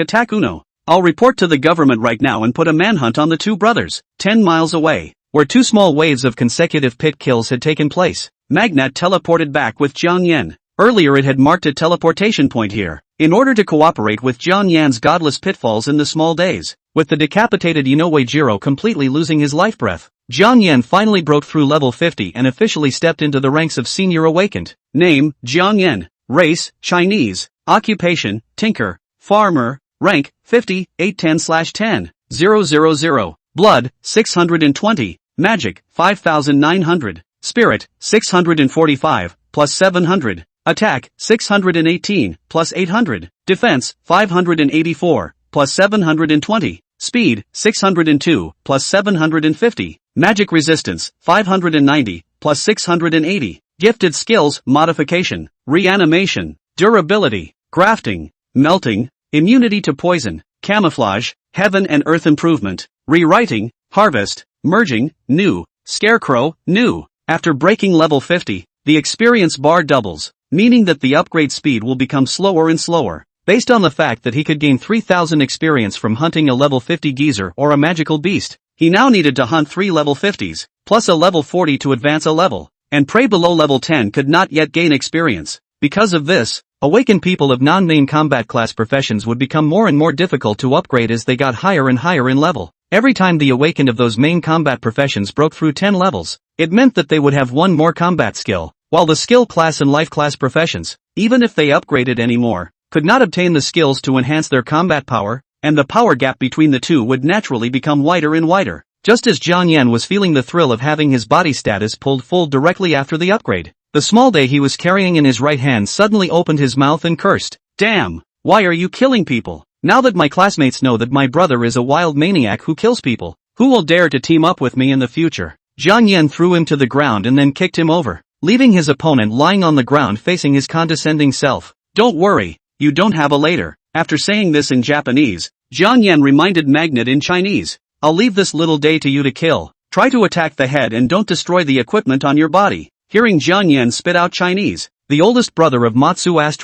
S1: Takuno. I'll report to the government right now and put a manhunt on the 2 brothers. 10 miles away, where 2 small waves of consecutive pit kills had taken place, Magnet teleported back with Jiang Yan. Earlier it had marked a teleportation point here, in order to cooperate with Jiang Yan's godless pitfalls in the small days. With the decapitated Inoue Jiro completely losing his life breath, Jiang Yan finally broke through level 50 and officially stepped into the ranks of Senior Awakened. Name, Jiang Yan. Race, Chinese. Occupation, Tinker. Farmer. Rank, 50, 810/10. 000. Blood, 620. Magic, 5,900. Spirit, 645, plus 700. Attack, 618, plus 800. Defense, 584, plus 720. Speed, 602, plus 750. Magic resistance, 590, plus 680. Gifted skills, modification, reanimation, durability, grafting, melting, immunity to poison, camouflage, heaven and earth improvement, rewriting, harvest, merging, new, scarecrow, new. After breaking level 50, the experience bar doubles, meaning that the upgrade speed will become slower and slower. Based on the fact that he could gain 3,000 experience from hunting a level 50 geezer or a magical beast, he now needed to hunt 3 level 50s, plus a level 40 to advance a level, and prey below level 10 could not yet gain experience. Because of this, awakened people of non-main combat class professions would become more and more difficult to upgrade as they got higher and higher in level. Every time the awakened of those main combat professions broke through 10 levels, it meant that they would have one more combat skill, while the skill class and life class professions, even if they upgraded anymore, could not obtain the skills to enhance their combat power, and the power gap between the two would naturally become wider and wider. Just as Jiang Yan was feeling the thrill of having his body status pulled full directly after the upgrade, the small day he was carrying in his right hand suddenly opened his mouth and cursed. Damn! Why are you killing people? Now that my classmates know that my brother is a wild maniac who kills people, who will dare to team up with me in the future? Jiang Yan threw him to the ground and then kicked him over, leaving his opponent lying on the ground facing his condescending self. Don't worry, you don't have a later. After saying this in Japanese, Jiang Yan reminded Magnet in Chinese. I'll leave this little day to you to kill. Try to attack the head and don't destroy the equipment on your body. Hearing Jiang Yan spit out Chinese, the oldest brother of Matsu was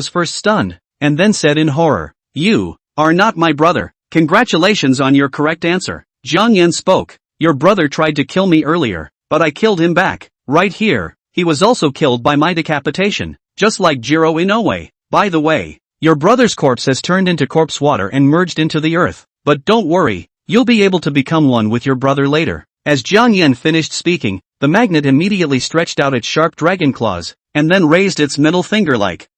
S1: first stunned, and then said in horror, "You are not my brother. Congratulations on your correct answer." Jiang Yan spoke. Your brother tried to kill me earlier, but I killed him back. Right here, he was also killed by my decapitation, just like Jiro Inoue. By the way, your brother's corpse has turned into corpse water and merged into the earth. But don't worry, you'll be able to become one with your brother later. As Jiang Yan finished speaking, the magnet immediately stretched out its sharp dragon claws, and then raised its middle finger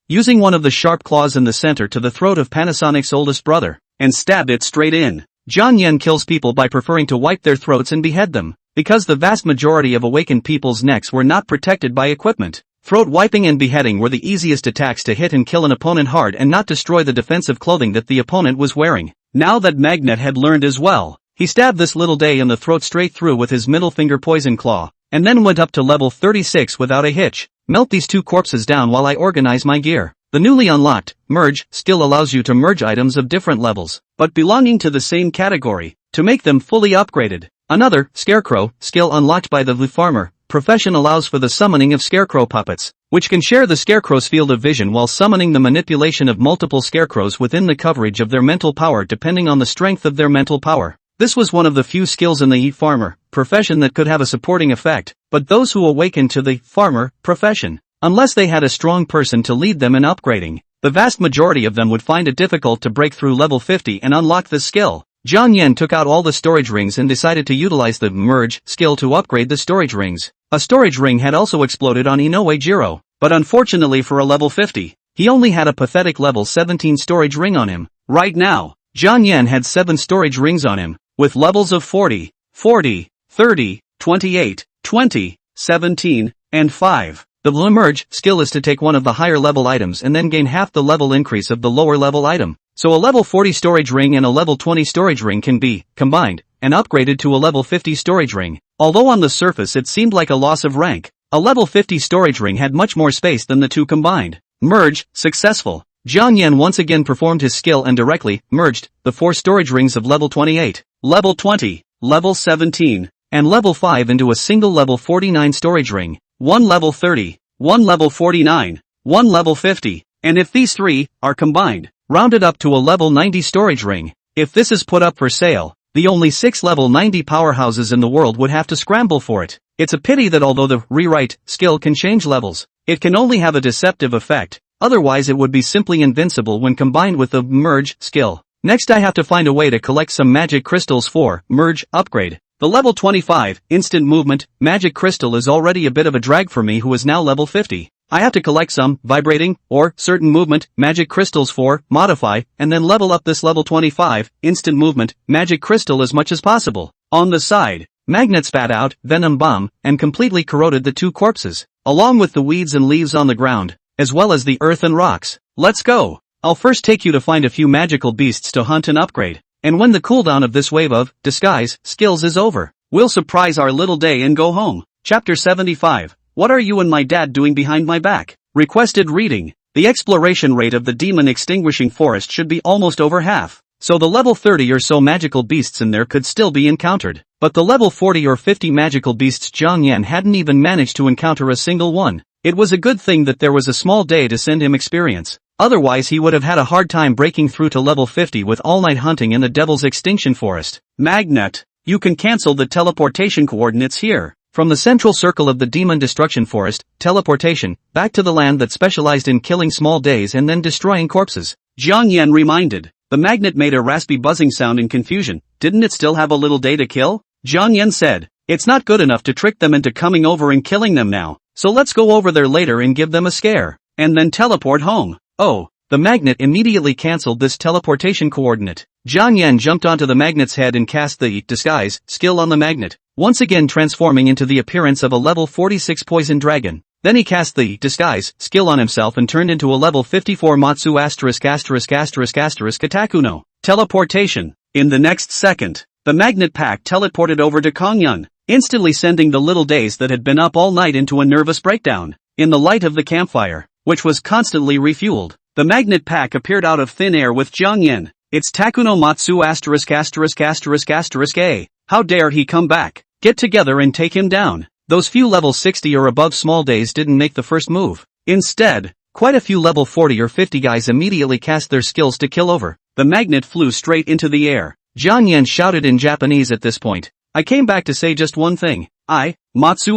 S1: using one of the sharp claws in the center to the throat of Panasonic's oldest brother, and stabbed it straight in. Jiang Yan kills people by preferring to wipe their throats and behead them, because the vast majority of awakened people's necks were not protected by equipment. Throat wiping and beheading were the easiest attacks to hit and kill an opponent hard and not destroy the defensive clothing that the opponent was wearing. Now that Magnet had learned as well, he stabbed this little day in the throat straight through with his middle finger poison claw, and then went up to level 36 without a hitch. Melt these two corpses down while I organize my gear. The newly unlocked Merge skill allows you to merge items of different levels, but belonging to the same category, to make them fully upgraded. Another Scarecrow skill unlocked by the Farmer profession allows for the summoning of scarecrow puppets, which can share the scarecrow's field of vision while summoning the manipulation of multiple scarecrows within the coverage of their mental power depending on the strength of their mental power. This was one of the few skills in the farmer profession that could have a supporting effect, but those who awakened to the farmer profession, unless they had a strong person to lead them in upgrading, the vast majority of them would find it difficult to break through level 50 and unlock this skill. Jiang Yan took out all the storage rings and decided to utilize the Merge skill to upgrade the storage rings. A storage ring had also exploded on Inoue Jiro, but unfortunately for a level 50, he only had a pathetic level 17 storage ring on him. Right now, Jiang Yan had 7 storage rings on him, with levels of 40, 40, 30, 28, 20, 17, and 5. The Merge skill is to take one of the higher level items and then gain half the level increase of the lower level item. So a level 40 storage ring and a level 20 storage ring can be combined and upgraded to a level 50 storage ring. Although on the surface it seemed like a loss of rank, a level 50 storage ring had much more space than the two combined. Merge successful. Jiang Yan once again performed his skill and directly merged the 4 storage rings of level 28, level 20, level 17, and level 5 into a single level 49 storage ring, one level 30, one level 49, one level 50, and if these 3 are combined, rounded up to a level 90 storage ring. If this is put up for sale, the only 6 level 90 powerhouses in the world would have to scramble for it. It's a pity that although the rewrite skill can change levels, it can only have a deceptive effect, otherwise it would be simply invincible when combined with the merge skill. Next I have to find a way to collect some magic crystals for merge upgrade. The level 25, instant movement, magic crystal is already a bit of a drag for me who is now level 50. I have to collect some, vibrating, or certain movement, magic crystals for, modify, and then level up this level 25, instant movement, magic crystal as much as possible. On the side, Magnet spat out, venom bomb, and completely corroded the two corpses, along with the weeds and leaves on the ground, as well as the earth and rocks. Let's go! I'll first take you to find a few magical beasts to hunt and upgrade, and when the cooldown of this wave of disguise skills is over, we'll surprise our little day and go home. Chapter 75. What are you and my dad doing behind my back? Requested reading. The exploration rate of the demon extinguishing forest should be almost over half, so the level 30 or so magical beasts in there could still be encountered, but the level 40 or 50 magical beasts Zhang Yan hadn't even managed to encounter a single one. It was a good thing that there was a small day to send him experience. Otherwise he would have had a hard time breaking through to level 50 with all-night hunting in the Devil's Extinction Forest. Magnet, you can cancel the teleportation coordinates here. From the central circle of the Demon Destruction Forest, teleportation, back to the land that specialized in killing small days and then destroying corpses. Jiang Yan reminded. The magnet made a raspy buzzing sound in confusion. Didn't it still have a little day to kill? Jiang Yan said. It's not good enough to trick them into coming over and killing them now, so let's go over there later and give them a scare, and then teleport home. Oh, the magnet immediately cancelled this teleportation coordinate. Jiang Yan jumped onto the magnet's head and cast the disguise skill on the magnet, once again transforming into the appearance of a level 46 poison dragon. Then he cast the disguise skill on himself and turned into a level 54 Matsu Katakuno. Teleportation. In the next second, the magnet pack teleported over to Kongyun, instantly sending the little days that had been up all night into a nervous breakdown. In the light of the campfire, which was constantly refueled, the magnet pack appeared out of thin air with Jiang Yan. It's Takuno Matsu A. How dare he come back? Get together and take him down. Those few level 60 or above small days didn't make the first move. Instead, quite a few level 40 or 50 guys immediately cast their skills to kill over. The magnet flew straight into the air. Jiang Yan shouted in Japanese at this point. I came back to say just one thing. Matsu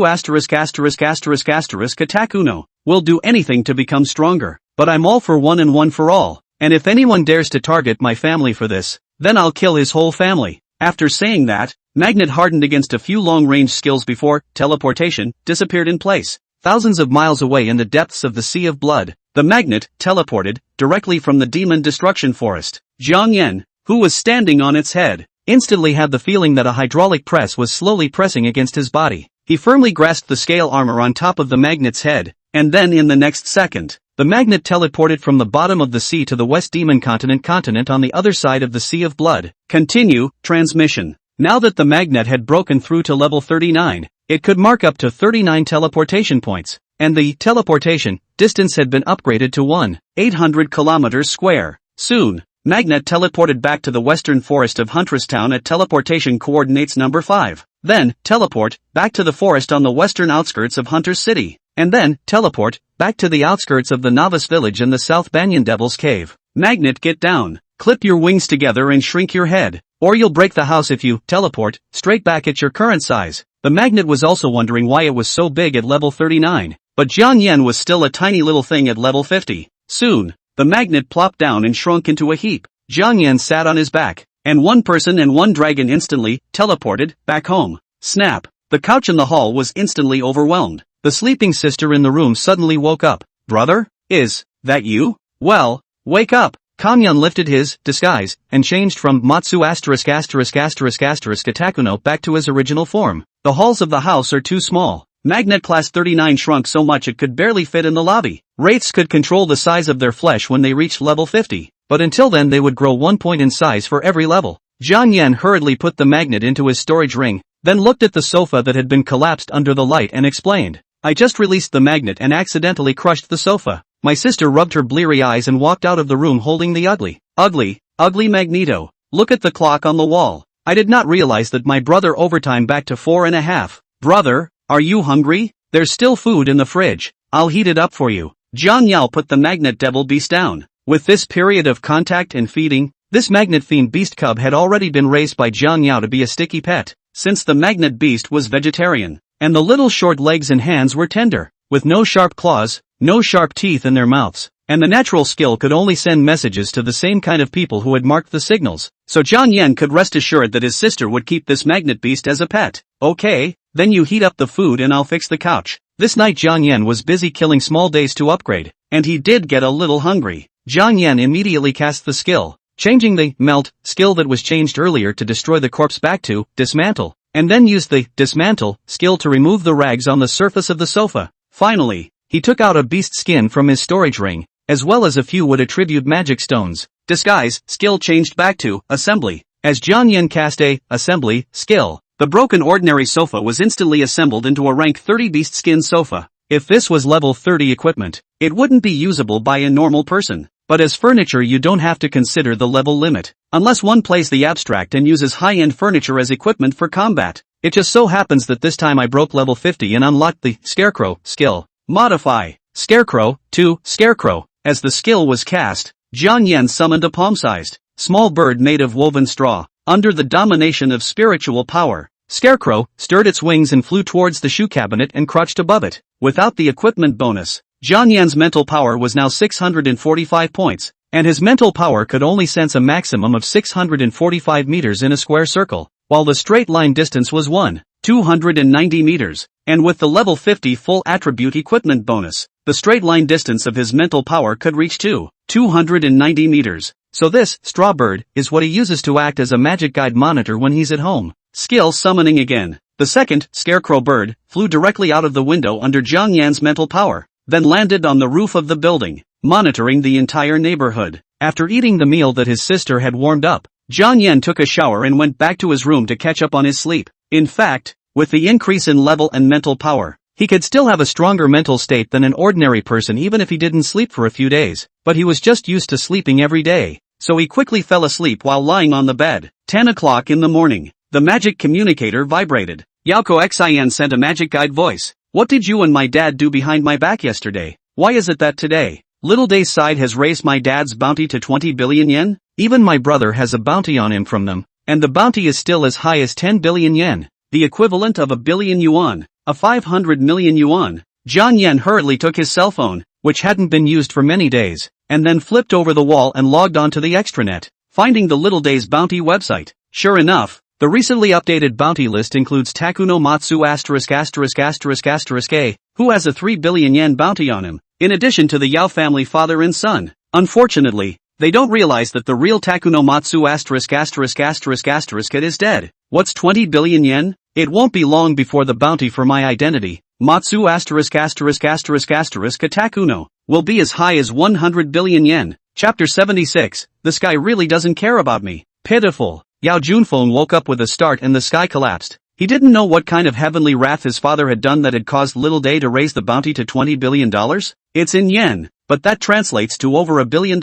S1: Katakuno, will do anything to become stronger, but I'm all for one and one for all, and if anyone dares to target my family for this, then I'll kill his whole family. After saying that, Magnet hardened against a few long-range skills before teleportation disappeared in place. Thousands of miles away in the depths of the Sea of Blood, the magnet teleported directly from the Demon Destruction Forest. Jiang Yan, who was standing on its head, instantly had the feeling that a hydraulic press was slowly pressing against his body. He firmly grasped the scale armor on top of the magnet's head, and then in the next second, the magnet teleported from the bottom of the sea to the West Demon continent on the other side of the Sea of Blood. Continue, transmission. Now that the magnet had broken through to level 39, it could mark up to 39 teleportation points, and the teleportation distance had been upgraded to 1,800 kilometers square. Soon, Magnet teleported back to the western forest of Huntress Town at teleportation coordinates number 5. Then, teleport back to the forest on the western outskirts of Hunter's City. And then, teleport back to the outskirts of the Novice village in the South Banyan Devil's Cave. Magnet, get down. Clip your wings together and shrink your head, or you'll break the house if you teleport straight back at your current size. The magnet was also wondering why it was so big at level 39, but Jiang Yan was still a tiny little thing at level 50. Soon, the magnet plopped down and shrunk into a heap. Jiang Yan sat on his back, and one person and one dragon instantly teleported back home. Snap! The couch in the hall was instantly overwhelmed. The sleeping sister in the room suddenly woke up. Brother? Is that you? Well, wake up! Kanyan lifted his disguise and changed from Matsu Katakuno back to his original form. The halls of the house are too small. Magnet Class 39 shrunk so much it could barely fit in the lobby. Wraiths could control the size of their flesh when they reached level 50, but until then they would grow 1 point in size for every level. Jiang Yan hurriedly put the magnet into his storage ring, then looked at the sofa that had been collapsed under the light and explained. I just released the magnet and accidentally crushed the sofa. My sister rubbed her bleary eyes and walked out of the room holding the ugly Magneto. Look at the clock on the wall. I did not realize that my brother overtime back to 4.5. Brother, are you hungry? There's still food in the fridge. I'll heat it up for you. Jiang Yao put the magnet devil beast down. With this period of contact and feeding, this magnet fiend beast cub had already been raised by Jiang Yao to be a sticky pet. Since the magnet beast was vegetarian, and the little short legs and hands were tender, with no sharp claws, no sharp teeth in their mouths, and the natural skill could only send messages to the same kind of people who had marked the signals, so Jiang Yan could rest assured that his sister would keep this magnet beast as a pet. Okay, then you heat up the food and I'll fix the couch. This night Jiang Yan was busy killing small days to upgrade, and he did get a little hungry. Jiang Yan immediately cast the skill, changing the melt skill that was changed earlier to destroy the corpse back to dismantle, and then used the dismantle skill to remove the rags on the surface of the sofa. Finally, he took out a beast skin from his storage ring, as well as a few would attribute magic stones. Disguise skill changed back to assembly. As Jiang Yan cast a assembly skill, the broken ordinary sofa was instantly assembled into a rank 30 beast skin sofa. If this was level 30 equipment, it wouldn't be usable by a normal person. But as furniture you don't have to consider the level limit, unless one plays the abstract and uses high-end furniture as equipment for combat. It just so happens that this time I broke level 50 and unlocked the Scarecrow skill. Modify Scarecrow to Scarecrow. As the skill was cast, Jiang Yan summoned a palm-sized, small bird made of woven straw. Under the domination of spiritual power, Scarecrow stirred its wings and flew towards the shoe cabinet and crouched above it. Without the equipment bonus, Jiang Yan's mental power was now 645 points, and his mental power could only sense a maximum of 645 meters in a square circle, while the straight line distance was 290 meters, and with the level 50 full attribute equipment bonus, the straight line distance of his mental power could reach 290 meters. So this straw bird is what he uses to act as a magic guide monitor when he's at home. Skill summoning again. The second Scarecrow bird flew directly out of the window under Jiang Yan's mental power, then landed on the roof of the building, monitoring the entire neighborhood. After eating the meal that his sister had warmed up, Jiang Yan took a shower and went back to his room to catch up on his sleep. In fact, with the increase in level and mental power, he could still have a stronger mental state than an ordinary person even if he didn't sleep for a few days, but he was just used to sleeping every day, so he quickly fell asleep while lying on the bed. 10 o'clock in the morning, the magic communicator vibrated. Yao Kexin sent a magic guide voice. What did you and my dad do behind my back yesterday? Why is it that today, Little Day's side has raised my dad's bounty to 20 billion yen? Even my brother has a bounty on him from them, and the bounty is still as high as 10 billion yen, the equivalent of 1 billion yuan, a 500 million yuan. Jiang Yan hurriedly took his cell phone, which hadn't been used for many days, and then flipped over the wall and logged onto the extranet, finding the Little Day's bounty website. Sure enough, the recently updated bounty list includes Takuno Matsu ******A, who has a 3 billion yen bounty on him, in addition to the Yao family father and son. Unfortunately, they don't realize that the real Takuno Matsu ***** is dead. What's 20 billion yen? It won't be long before the bounty for my identity, Matsu ****Takuno, will be as high as 100 billion yen. Chapter 76, The Sky Really Doesn't Care About Me. Pitiful. Yao Junfeng woke up with a start and the sky collapsed. He didn't know what kind of heavenly wrath his father had done that had caused Little Day to raise the bounty to $20 billion. It's in yen, but that translates to over $1 billion.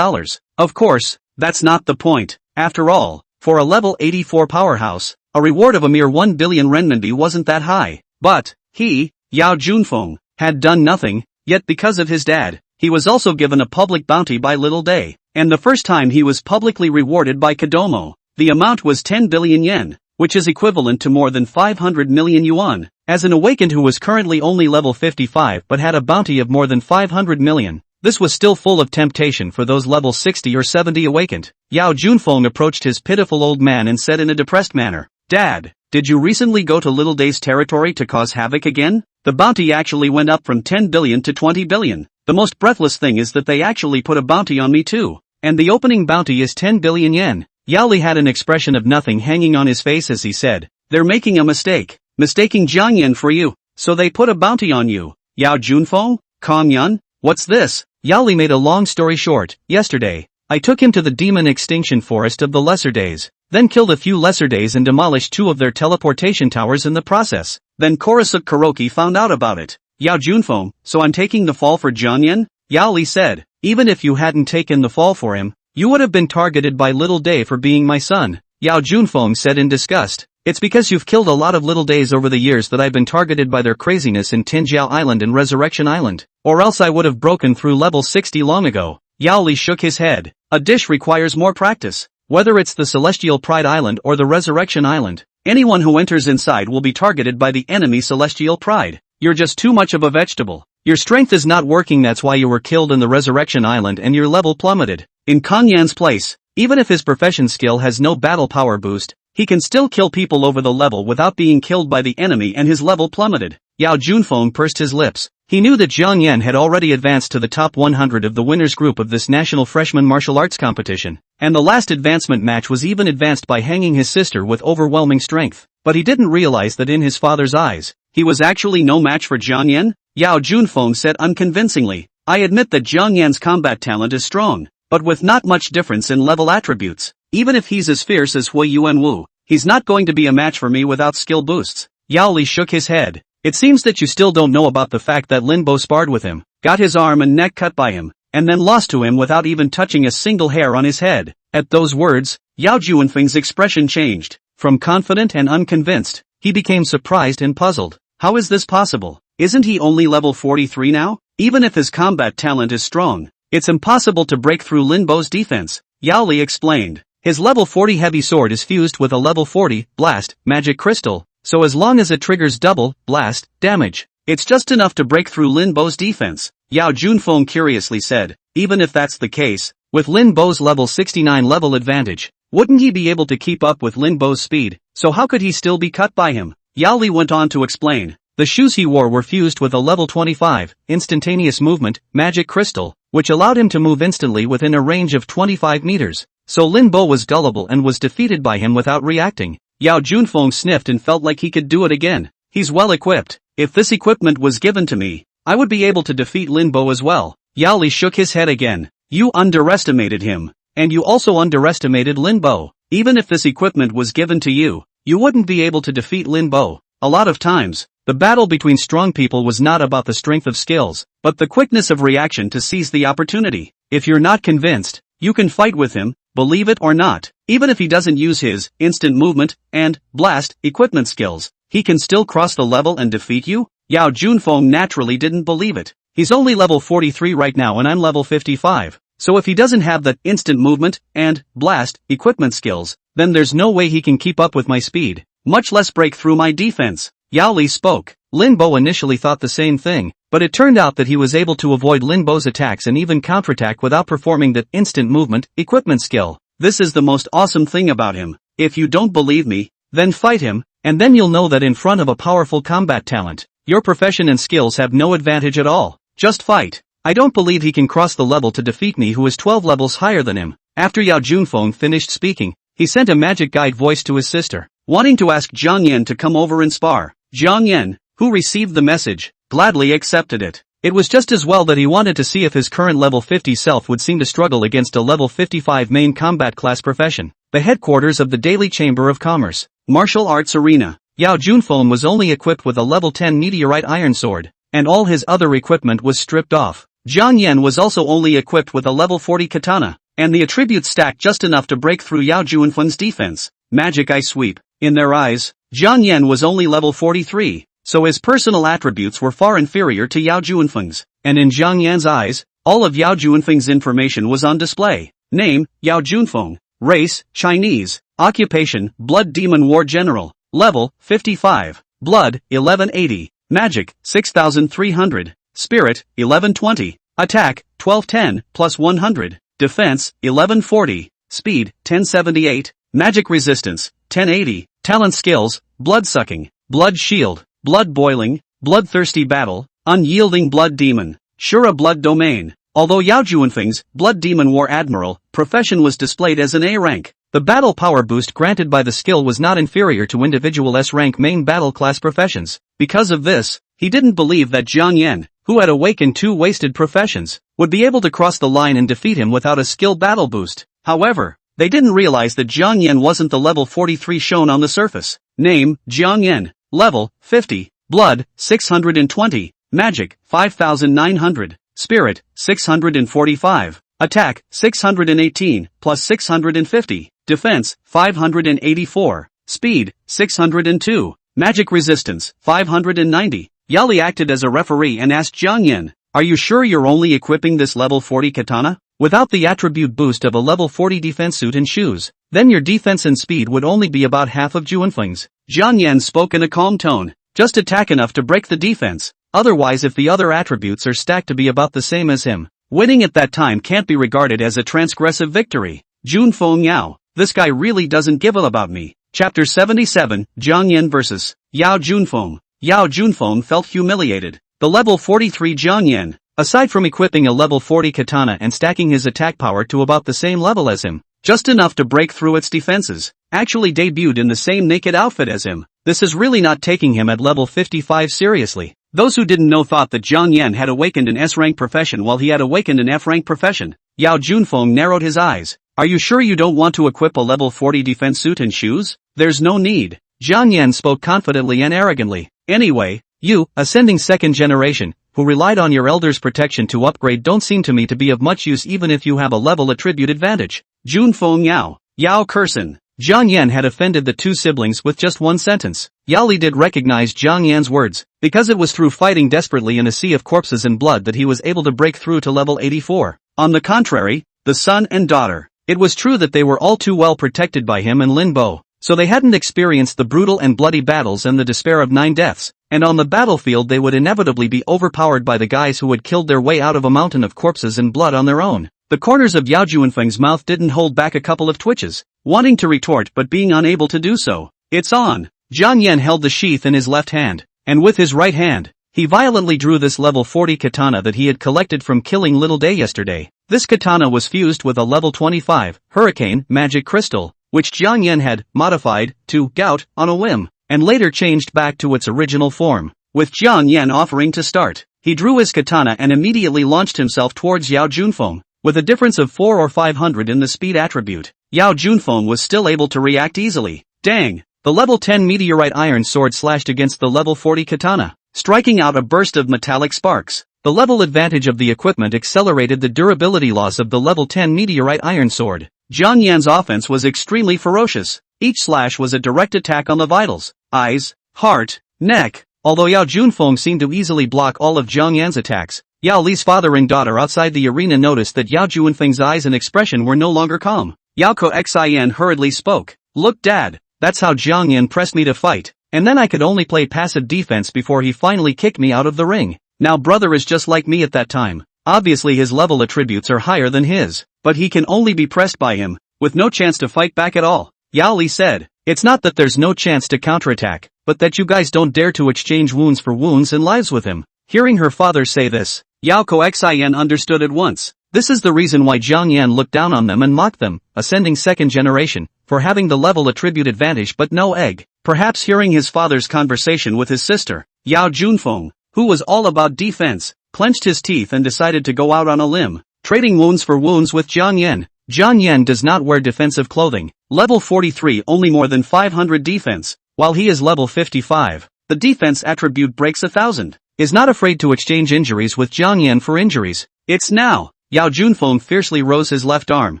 S1: Of course, that's not the point. After all, for a level 84 powerhouse, a reward of a mere 1 billion renminbi wasn't that high. But, he, Yao Junfeng, had done nothing, yet because of his dad, he was also given a public bounty by Little Day, and the first time he was publicly rewarded by Kodomo. The amount was 10 billion yen, which is equivalent to more than 500 million yuan. As an awakened who was currently only level 55 but had a bounty of more than 500 million, this was still full of temptation for those level 60 or 70 awakened. Yao Junfeng approached his pitiful old man and said in a depressed manner, "Dad, did you recently go to Little Day's territory to cause havoc again? The bounty actually went up from 10 billion to 20 billion. The most breathless thing is that they actually put a bounty on me too. And the opening bounty is 10 billion yen. Yao Li had an expression of nothing hanging on his face as he said, "They're making a mistake, mistaking Jiang Yan for you, so they put a bounty on you." Yao Junfeng? Kong Yun? What's this? Yao Li made a long story short. Yesterday, I took him to the demon extinction forest of the Lesser Days, then killed a few Lesser Days and demolished 2 of their teleportation towers in the process. Then Korosuk Kuroki found out about it. Yao Junfeng, so I'm taking the fall for Jiang Yan? Yao Li said, even if you hadn't taken the fall for him, you would have been targeted by Little Day for being my son. Yao Junfeng said in disgust, it's because you've killed a lot of Little Days over the years that I've been targeted by their craziness in Tinjiao Island and Resurrection Island, or else I would have broken through level 60 long ago. Yao Li shook his head. A dish requires more practice. Whether it's the Celestial Pride Island or the Resurrection Island, Anyone who enters inside will be targeted by the enemy celestial pride. You're just too much of a vegetable. Your strength is not working, that's why you were killed in the Resurrection Island and your level plummeted. In Kang Yan's place, even if his profession skill has no battle power boost, he can still kill people over the level without being killed by the enemy and his level plummeted. Yao Junfeng pursed his lips. He knew that Zhang Yan had already advanced to the top 100 of the winners group of this national freshman martial arts competition, and the last advancement match was even advanced by hanging his sister with overwhelming strength. But he didn't realize that in his father's eyes, he was actually no match for Zhang Yan. Yao Junfeng said unconvincingly, I admit that Zhang Yan's combat talent is strong, but with not much difference in level attributes. Even if he's as fierce as Hui Yuan Wu, he's not going to be a match for me without skill boosts. Yao Li shook his head. It seems that you still don't know about the fact that Lin Bo sparred with him, got his arm and neck cut by him, and then lost to him without even touching a single hair on his head. At those words, Yao Junfeng's expression changed. From confident and unconvinced, he became surprised and puzzled. How is this possible? Isn't he only level 43 now? Even if his combat talent is strong, it's impossible to break through Lin Bo's defense. Yao Li explained. His level 40 heavy sword is fused with a level 40 blast magic crystal, so as long as it triggers double blast damage, it's just enough to break through Lin Bo's defense. Yao Junfeng curiously said, even if that's the case, with Lin Bo's level 69 level advantage, wouldn't he be able to keep up with Lin Bo's speed? So how could he still be cut by him? Yao Li went on to explain. The shoes he wore were fused with a level 25 instantaneous movement magic crystal, which allowed him to move instantly within a range of 25 meters. So Lin Bo was gullible and was defeated by him without reacting. Yao Junfeng sniffed and felt like he could do it again. He's well equipped. If this equipment was given to me, I would be able to defeat Lin Bo as well. Yao Li shook his head again. You underestimated him. And you also underestimated Lin Bo. Even if this equipment was given to you, you wouldn't be able to defeat Lin Bo. A lot of times, the battle between strong people was not about the strength of skills, but the quickness of reaction to seize the opportunity. If you're not convinced, you can fight with him, believe it or not. Even if he doesn't use his instant movement and blast equipment skills, he can still cross the level and defeat you? Yao Junfeng naturally didn't believe it. He's only level 43 right now and I'm level 55. So if he doesn't have the instant movement and blast equipment skills, then there's no way he can keep up with my speed, much less break through my defense. Yao Li spoke. Lin Bo initially thought the same thing, but it turned out that he was able to avoid Lin Bo's attacks and even counterattack without performing the instant movement equipment skill. This is the most awesome thing about him. If you don't believe me, then fight him, and then you'll know that in front of a powerful combat talent, your profession and skills have no advantage at all. Just fight. I don't believe he can cross the level to defeat me who is 12 levels higher than him. After Yao Junfeng finished speaking, he sent a magic guide voice to his sister, wanting to ask Zhang Yan to come over and spar. Zhang Yan, who received the message, gladly accepted it. It was just as well that he wanted to see if his current level 50 self would seem to struggle against a level 55 main combat class profession. The headquarters of the Daily Chamber of Commerce, Martial Arts Arena. Yao Junfeng was only equipped with a level 10 meteorite iron sword, and all his other equipment was stripped off. Zhang Yan was also only equipped with a level 40 katana, and the attributes stacked just enough to break through Yao Junfeng's defense. Magic Eye Sweep. In their eyes, Zhang Yan was only level 43, so his personal attributes were far inferior to Yao Junfeng's, and in Zhang Yan's eyes, all of Yao Junfeng's information was on display. Name, Yao Junfeng. Race, Chinese. Occupation, Blood Demon War General. Level, 55. Blood, 1180. Magic, 6300. Spirit, 1120. Attack, 1210, plus 100. Defense, 1140. Speed, 1078. Magic resistance, 1080. Talent skills, blood-sucking, blood shield, blood boiling, bloodthirsty battle, unyielding blood demon, Shura blood domain. Although Yao Junfeng's Blood Demon War Admiral profession was displayed as an A rank, the battle power boost granted by the skill was not inferior to individual S rank main battle class professions. Because of this, he didn't believe that Zhang Yan, who had awakened 2 wasted professions, would be able to cross the line and defeat him without a skill battle boost. However, they didn't realize that Zhang Yan wasn't the level 43 shown on the surface. Name, Zhang Yan. Level, 50. Blood, 620. Magic, 5900. Spirit, 645. Attack, 618, plus 650. Defense, 584. Speed, 602. Magic resistance, 590. Yali acted as a referee and asked Zhang Yan, are you sure you're only equipping this level 40 katana? Without the attribute boost of a level 40 defense suit and shoes, then your defense and speed would only be about half of Juanfeng's. Jiang Yan spoke in a calm tone. Just attack enough to break the defense. Otherwise, if the other attributes are stacked to be about the same as him, winning at that time can't be regarded as a transgressive victory. Junfeng Yao, this guy really doesn't give a about me. Chapter 77, Jiang Yan vs. Yao Junfeng. Yao Junfeng felt humiliated. The level 43 Jiang Yan, aside from equipping a level 40 katana and stacking his attack power to about the same level as him, just enough to break through its defenses, actually debuted in the same naked outfit as him. This is really not taking him at level 55 seriously. Those who didn't know thought that Jiang Yan had awakened an S-rank profession while he had awakened an F-rank profession. Yao Junfeng narrowed his eyes. Are you sure you don't want to equip a level 40 defense suit and shoes? There's no need. Jiang Yan spoke confidently and arrogantly. Anyway, you, ascending second generation, who relied on your elder's protection to upgrade don't seem to me to be of much use even if you have a level attribute advantage. Junfeng Yao. Yao Kexin. Jiang Yan had offended the two siblings with just one sentence. Yao Li did recognize Jiang Yan's words, because it was through fighting desperately in a sea of corpses and blood that he was able to break through to level 84. On the contrary, the son and daughter. It was true that they were all too well protected by him and Lin Bo, so they hadn't experienced the brutal and bloody battles and the despair of 9 deaths, and on the battlefield they would inevitably be overpowered by the guys who had killed their way out of a mountain of corpses and blood on their own. The corners of Yao Junfeng's mouth didn't hold back a couple of twitches, wanting to retort but being unable to do so. It's on. Jiang Yan held the sheath in his left hand, and with his right hand, he violently drew this level 40 katana that he had collected from killing Little Day yesterday. This katana was fused with a level 25 hurricane magic crystal, which Jiang Yan had modified to gout on a whim, and later changed back to its original form. With Jiang Yan offering to start, he drew his katana and immediately launched himself towards Yao Junfeng. With a difference of 4 or 500 in the speed attribute, Yao Junfeng was still able to react easily. Dang! The level 10 meteorite iron sword slashed against the level 40 katana, striking out a burst of metallic sparks. The level advantage of the equipment accelerated the durability loss of the level 10 meteorite iron sword. Jiang Yan's offense was extremely ferocious. Each slash was a direct attack on the vitals, eyes, heart, neck. Although Yao Junfeng seemed to easily block all of Jiang Yan's attacks, Yao Li's father and daughter outside the arena noticed that Yao Junfeng's eyes and expression were no longer calm. Yao Kexin hurriedly spoke. Look dad, that's how Jiang Yan pressed me to fight, and then I could only play passive defense before he finally kicked me out of the ring. Now brother is just like me at that time. Obviously his level attributes are higher than his, but he can only be pressed by him, with no chance to fight back at all. Yao Li said, it's not that there's no chance to counterattack, but that you guys don't dare to exchange wounds for wounds and lives with him. Hearing her father say this, Yao Kexin understood at once. This is the reason why Jiang Yan looked down on them and mocked them, ascending second generation, for having the level attribute advantage but no egg. Perhaps hearing his father's conversation with his sister, Yao Junfeng, who was all about defense, clenched his teeth and decided to go out on a limb, trading wounds for wounds with Jiang Yan. Jiang Yan does not wear defensive clothing, level 43 only more than 500 defense, while he is level 55. The defense attribute breaks 1,000. Is not afraid to exchange injuries with Jiang Yan for injuries. It's now. Yao Junfeng fiercely rose his left arm,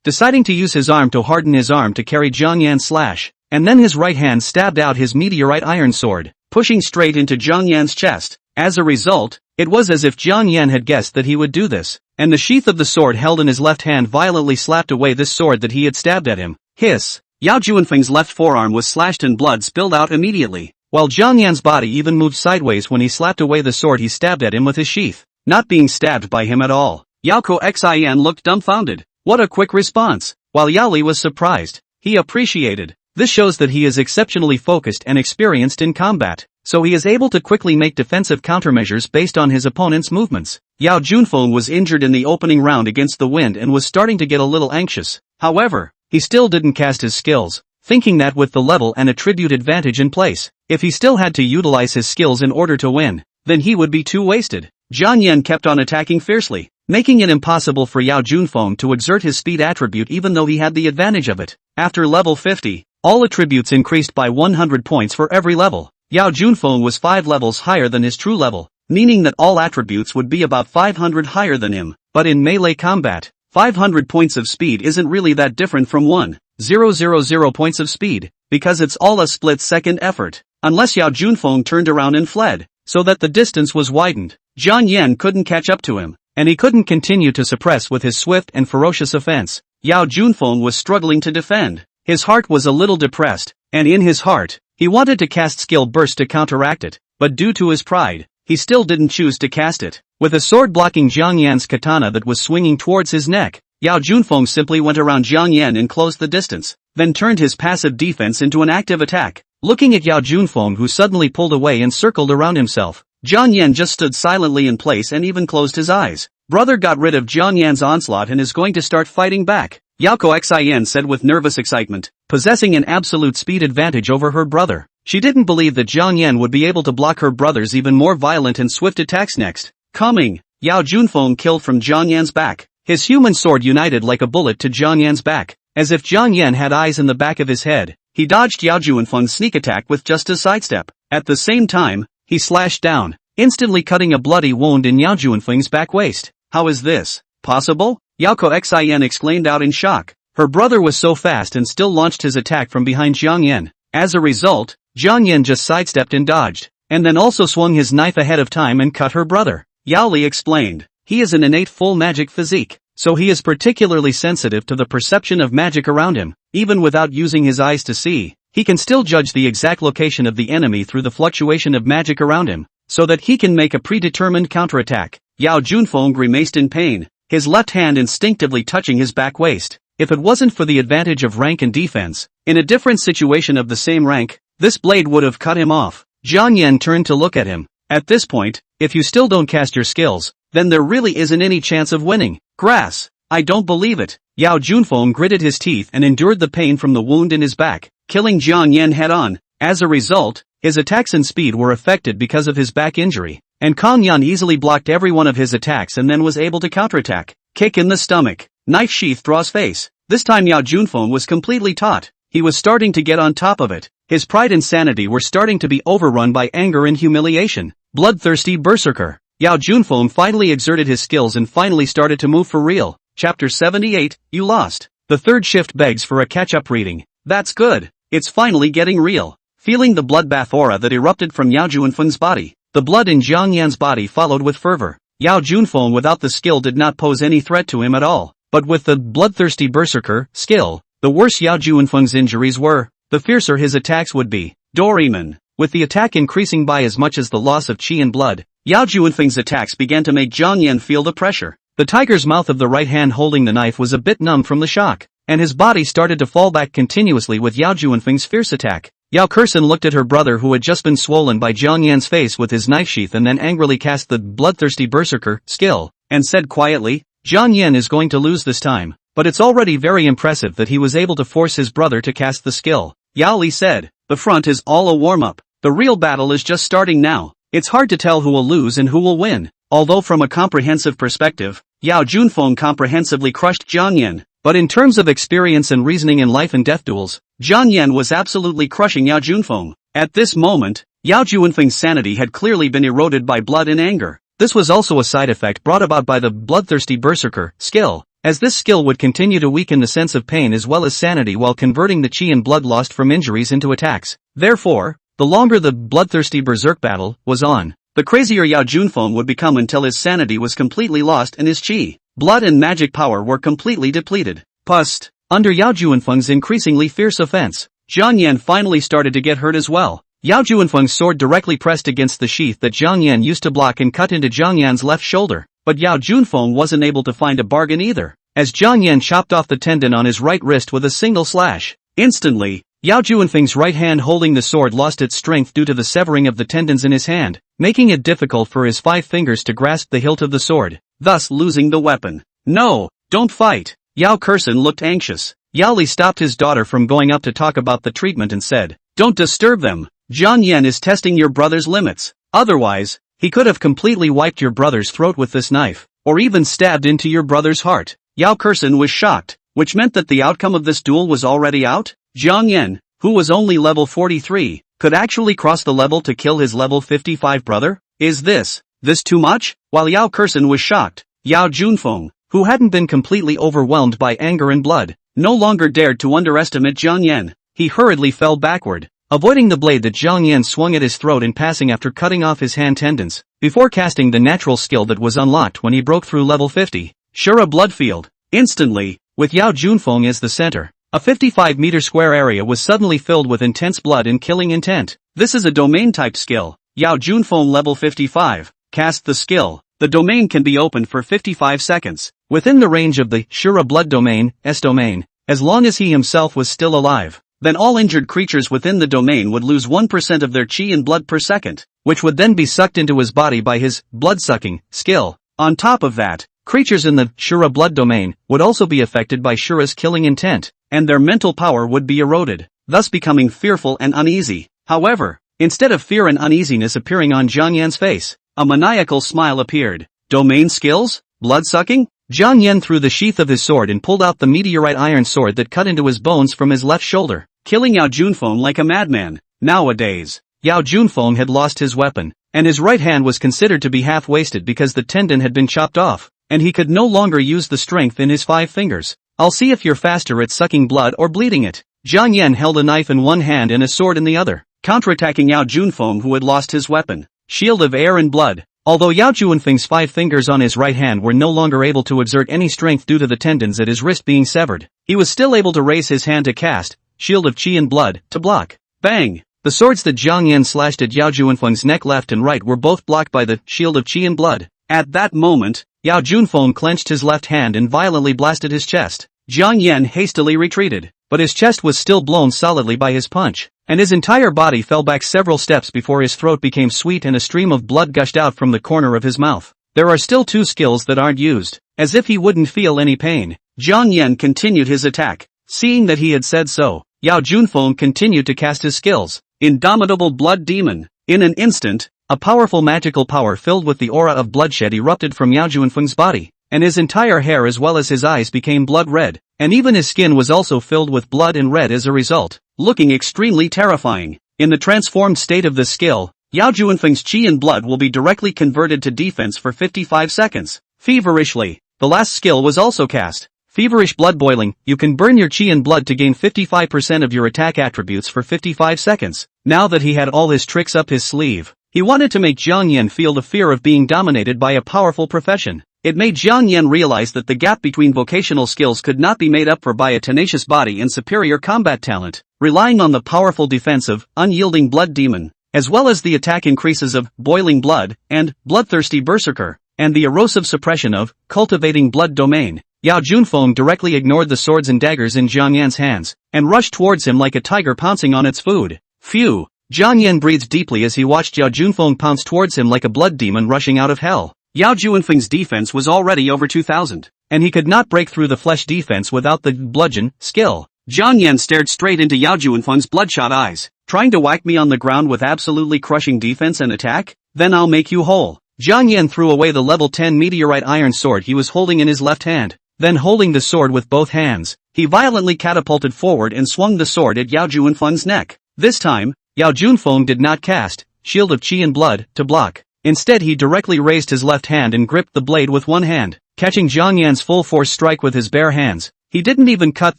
S1: deciding to use his arm to harden his arm to carry Jiang Yan's slash, and then his right hand stabbed out his meteorite iron sword, pushing straight into Jiang Yan's chest. As a result, it was as if Jiang Yan had guessed that he would do this, and the sheath of the sword held in his left hand violently slapped away this sword that he had stabbed at him. Hiss! Yao Junfeng's left forearm was slashed and blood spilled out immediately, while Jiang Yan's body even moved sideways when he slapped away the sword he stabbed at him with his sheath, not being stabbed by him at all. Yao Kexin looked dumbfounded. What a quick response! While Yao Li was surprised, he appreciated. This shows that he is exceptionally focused and experienced in combat, so he is able to quickly make defensive countermeasures based on his opponent's movements. Yao Junfeng was injured in the opening round against the wind and was starting to get a little anxious. However, he still didn't cast his skills, thinking that with the level and attribute advantage in place, if he still had to utilize his skills in order to win, then he would be too wasted. Jiang Yan kept on attacking fiercely, making it impossible for Yao Junfeng to exert his speed attribute even though he had the advantage of it. After level 50, all attributes increased by 100 points for every level. Yao Junfeng was 5 levels higher than his true level, meaning that all attributes would be about 500 higher than him. But in melee combat, 500 points of speed isn't really that different from 1,000 points of speed, because it's all a split-second effort, unless Yao Junfeng turned around and fled, so that the distance was widened. Jiang Yan couldn't catch up to him. and he couldn't continue to suppress with his swift and ferocious offense. Yao Junfeng was struggling to defend. His heart was a little depressed, and in his heart, he wanted to cast Skill Burst to counteract it, but due to his pride, he still didn't choose to cast it. With a sword blocking Jiang Yan's katana that was swinging towards his neck, Yao Junfeng simply went around Jiang Yan and closed the distance, then turned his passive defense into an active attack. Looking at Yao Junfeng, who suddenly pulled away and circled around himself, Jiang Yan just stood silently in place and even closed his eyes. Brother got rid of Jiang Yan's onslaught and is going to start fighting back, Yao Kexin said with nervous excitement, possessing an absolute speed advantage over her brother. She didn't believe that Jiang Yan would be able to block her brother's even more violent and swift attacks next. Coming, Yao Junfeng killed from Jiang Yan's back. His human sword united like a bullet to Jiang Yan's back. As if Jiang Yan had eyes in the back of his head, he dodged Yao Junfeng's sneak attack with just a sidestep. At the same time, he slashed down, instantly cutting a bloody wound in Yao Junfeng's back waist. How is this possible? Yao Kexin exclaimed out in shock. Her brother was so fast and still launched his attack from behind Jiang Yan. As a result, Jiang Yan just sidestepped and dodged, and then also swung his knife ahead of time and cut her brother. Yao Li explained. He is an innate full magic physique, so he is particularly sensitive to the perception of magic around him. Even without using his eyes to see, he can still judge the exact location of the enemy through the fluctuation of magic around him, so that he can make a predetermined counterattack. Yao Junfeng grimaced in pain, his left hand instinctively touching his back waist. If it wasn't for the advantage of rank and defense, in a different situation of the same rank, this blade would have cut him off. Jiang Yan turned to look at him. At this point, if you still don't cast your skills, then there really isn't any chance of winning. Grass. I don't believe it. Yao Junfeng gritted his teeth and endured the pain from the wound in his back, killing Jiang Yan head on. As a result, his attacks and speed were affected because of his back injury, and Kang Yan easily blocked every one of his attacks and then was able to counterattack. Kick in the stomach. Knife sheath through face. This time Yao Junfeng was completely taut. He was starting to get on top of it. His pride and sanity were starting to be overrun by anger and humiliation. Bloodthirsty berserker. Yao Junfeng finally exerted his skills and finally started to move for real. Chapter 78, You Lost. The third shift begs for a catch-up reading. That's good. It's finally getting real. Feeling the bloodbath aura that erupted from Yao Junfeng's body, the blood in Jiang Yan's body followed with fervor. Yao Junfeng without the skill did not pose any threat to him at all, but with the bloodthirsty berserker skill, the worse Yao Junfeng's injuries were, the fiercer his attacks would be. Doraemon. With the attack increasing by as much as the loss of chi and blood, Yao Junfeng's attacks began to make Jiang Yan feel the pressure. The tiger's mouth of the right hand holding the knife was a bit numb from the shock, and his body started to fall back continuously with Yao Junfeng's fierce attack. Yao Kexin looked at her brother who had just been swollen by Jiang Yan's face with his knife sheath and then angrily cast the bloodthirsty berserker skill, and said quietly, Jiang Yan is going to lose this time, but it's already very impressive that he was able to force his brother to cast the skill. Yao Li said, the front is all a warm-up. The real battle is just starting now. It's hard to tell who will lose and who will win. Although from a comprehensive perspective, Yao Junfeng comprehensively crushed Jiang Yan, but in terms of experience and reasoning in life and death duels, Jiang Yan was absolutely crushing Yao Junfeng. At this moment, Yao Junfeng's sanity had clearly been eroded by blood and anger. This was also a side effect brought about by the bloodthirsty berserker skill, as this skill would continue to weaken the sense of pain as well as sanity while converting the chi and blood lost from injuries into attacks. Therefore, the longer the bloodthirsty berserk battle was on, the crazier Yao Junfeng would become until his sanity was completely lost and his chi, blood and magic power were completely depleted. Pust. Under Yao Junfeng's increasingly fierce offense, Jiang Yan finally started to get hurt as well. Yao Junfeng's sword directly pressed against the sheath that Jiang Yan used to block and cut into Jiang Yan's left shoulder, but Yao Junfeng wasn't able to find a bargain either, as Jiang Yan chopped off the tendon on his right wrist with a single slash. Instantly, Yao Junfeng's right hand holding the sword lost its strength due to the severing of the tendons in his hand, making it difficult for his 5 fingers to grasp the hilt of the sword, thus losing the weapon. No, don't fight. Yao Kexin looked anxious. Yao Li stopped his daughter from going up to talk about the treatment and said, don't disturb them. Jiang Yan is testing your brother's limits. Otherwise, he could have completely wiped your brother's throat with this knife, or even stabbed into your brother's heart. Yao Kexin was shocked, which meant that the outcome of this duel was already out? Jiang Yan, who was only level 43, could actually cross the level to kill his level 55 brother? Is this too much? While Yao Kexin was shocked, Yao Junfeng, who hadn't been completely overwhelmed by anger and blood, no longer dared to underestimate Jiang Yan. He hurriedly fell backward. avoiding the blade that Zhang Yan swung at his throat in passing after cutting off his hand tendons, before casting the natural skill that was unlocked when he broke through level 50. Shura Blood Field. Instantly, with Yao Junfeng as the center, a 55-meter square area was suddenly filled with intense blood and killing intent. This is a domain-type skill. Yao Junfeng level 55. Cast the skill. The domain can be opened for 55 seconds, within the range of the Shura Blood Domain, S-Domain, as long as he himself was still alive. Then all injured creatures within the domain would lose 1% of their chi and blood per second, which would then be sucked into his body by his blood-sucking skill. On top of that, creatures in the Shura Blood Domain would also be affected by Shura's killing intent, and their mental power would be eroded, thus becoming fearful and uneasy. However, instead of fear and uneasiness appearing on Zhang Yan's face, a maniacal smile appeared. Domain skills? Blood-sucking? Zhang Yan threw the sheath of his sword and pulled out the meteorite iron sword that cut into his bones from his left shoulder, killing Yao Junfeng like a madman. Nowadays, Yao Junfeng had lost his weapon, and his right hand was considered to be half-wasted because the tendon had been chopped off, and he could no longer use the strength in his 5 fingers. I'll see if you're faster at sucking blood or bleeding it. Zhang Yan held a knife in one hand and a sword in the other, counterattacking Yao Junfeng, who had lost his weapon. Shield of Air and Blood. Although Yao Junfeng's 5 fingers on his right hand were no longer able to exert any strength due to the tendons at his wrist being severed, he was still able to raise his hand to cast Shield of Qi and Blood to block. Bang! The swords that Zhang Yan slashed at Yao Junfeng's neck left and right were both blocked by the Shield of Qi and Blood. At that moment, Yao Junfeng clenched his left hand and violently blasted his chest. Zhang Yan hastily retreated, but his chest was still blown solidly by his punch, and his entire body fell back several steps before his throat became sweet and a stream of blood gushed out from the corner of his mouth. There are still 2 skills that aren't used. As if he wouldn't feel any pain, Zhang Yan continued his attack. Seeing that he had said so, Yao Junfeng continued to cast his skills. Indomitable Blood Demon. In an instant, a powerful magical power filled with the aura of bloodshed erupted from Yao Junfeng's body, and his entire hair as well as his eyes became blood red, and even his skin was also filled with blood and red as a result, looking extremely terrifying. In the transformed state of this skill, Yao Junfeng's chi and blood will be directly converted to defense for 55 seconds. Feverishly, the last skill was also cast. Feverish Blood Boiling. You can burn your chi and blood to gain 55% of your attack attributes for 55 seconds. Now that he had all his tricks up his sleeve, he wanted to make Zhang Yan feel the fear of being dominated by a powerful profession. It made Zhang Yan realize that the gap between vocational skills could not be made up for by a tenacious body and superior combat talent, relying on the powerful defense of Unyielding Blood Demon, as well as the attack increases of Boiling Blood and Bloodthirsty Berserker, and the erosive suppression of Cultivating Blood Domain. Yao Junfeng directly ignored the swords and daggers in Zhang Yan's hands, and rushed towards him like a tiger pouncing on its food. Phew! Zhang Yan breathed deeply as he watched Yao Junfeng pounce towards him like a blood demon rushing out of hell. Yao Junfeng's defense was already over 2,000, and he could not break through the flesh defense without the bludgeon skill. Zhang Yan stared straight into Yao Junfeng's bloodshot eyes. Trying to whack me on the ground with absolutely crushing defense and attack? Then I'll make you whole. Zhang Yan threw away the level 10 meteorite iron sword he was holding in his left hand. Then holding the sword with both hands, he violently catapulted forward and swung the sword at Yao Junfeng's neck. This time, Yao Junfeng did not cast Shield of Qi and Blood to block. Instead he directly raised his left hand and gripped the blade with one hand, catching Zhang Yan's full force strike with his bare hands. He didn't even cut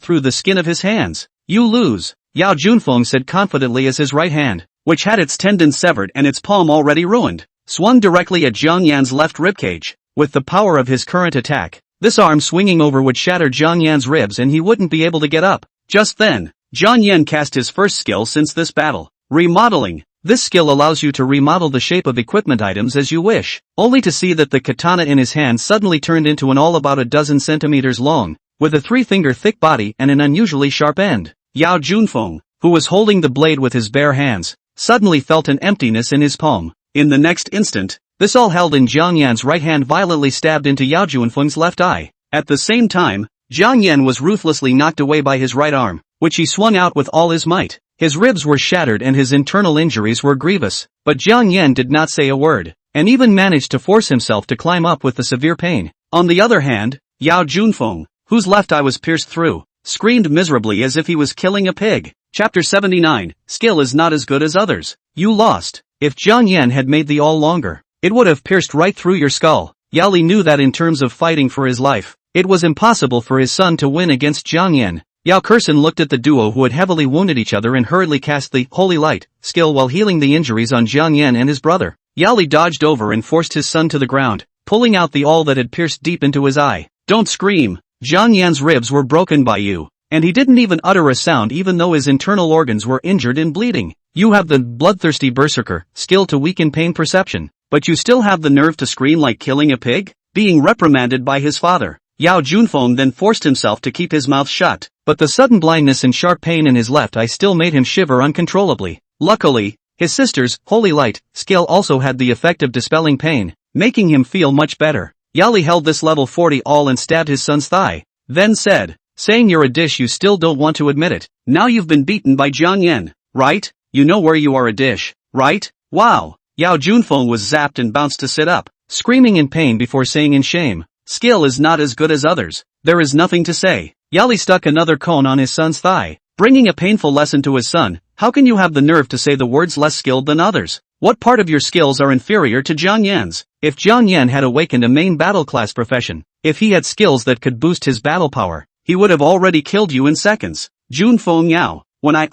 S1: through the skin of his hands. You lose, Yao Junfeng said confidently as his right hand, which had its tendon severed and its palm already ruined, swung directly at Zhang Yan's left ribcage. With the power of his current attack, this arm swinging over would shatter Zhang Yan's ribs and he wouldn't be able to get up. Just then, Zhang Yan cast his first skill since this battle, Remodeling. This skill allows you to remodel the shape of equipment items as you wish, only to see that the katana in his hand suddenly turned into an all about a dozen centimeters long, with a 3-finger thick body and an unusually sharp end. Yao Junfeng, who was holding the blade with his bare hands, suddenly felt an emptiness in his palm. In the next instant, this all held in Zhang Yan's right hand violently stabbed into Yao Junfeng's left eye. At the same time, Zhang Yan was ruthlessly knocked away by his right arm, which he swung out with all his might. His ribs were shattered and his internal injuries were grievous, but Zhang Yan did not say a word, and even managed to force himself to climb up with the severe pain. On the other hand, Yao Junfeng, whose left eye was pierced through, screamed miserably as if he was killing a pig. Chapter 79, Skill is not as good as others. You lost. If Zhang Yan had made the awl longer, it would have pierced right through your skull. Yao Li knew that in terms of fighting for his life, it was impossible for his son to win against Zhang Yan. Yao Kexin looked at the duo who had heavily wounded each other and hurriedly cast the Holy Light skill while healing the injuries on Jiang Yan and his brother. Yao Li dodged over and forced his son to the ground, pulling out the awl that had pierced deep into his eye. Don't scream. Jiang Yan's ribs were broken by you. And he didn't even utter a sound even though his internal organs were injured and bleeding. You have the bloodthirsty berserker skill to weaken pain perception, but you still have the nerve to scream like killing a pig? Being reprimanded by his father, Yao Junfeng then forced himself to keep his mouth shut, but the sudden blindness and sharp pain in his left eye still made him shiver uncontrollably. Luckily, his sister's Holy Light skill also had the effect of dispelling pain, making him feel much better. Yao Li held this level 40 awl and stabbed his son's thigh, then said, saying you're a dish you still don't want to admit it. Now you've been beaten by Jiang Yan, right? You know where you are a dish, right? Wow. Yao Junfeng was zapped and bounced to sit up, screaming in pain before saying in shame, skill is not as good as others. There is nothing to say. Yao Li stuck another cone on his son's thigh, bringing a painful lesson to his son. How can you have the nerve to say the words less skilled than others? What part of your skills are inferior to Jiang Yan's? If Jiang Yan had awakened a main battle class profession, if he had skills that could boost his battle power, he would have already killed you in seconds. Junfeng Yao, when I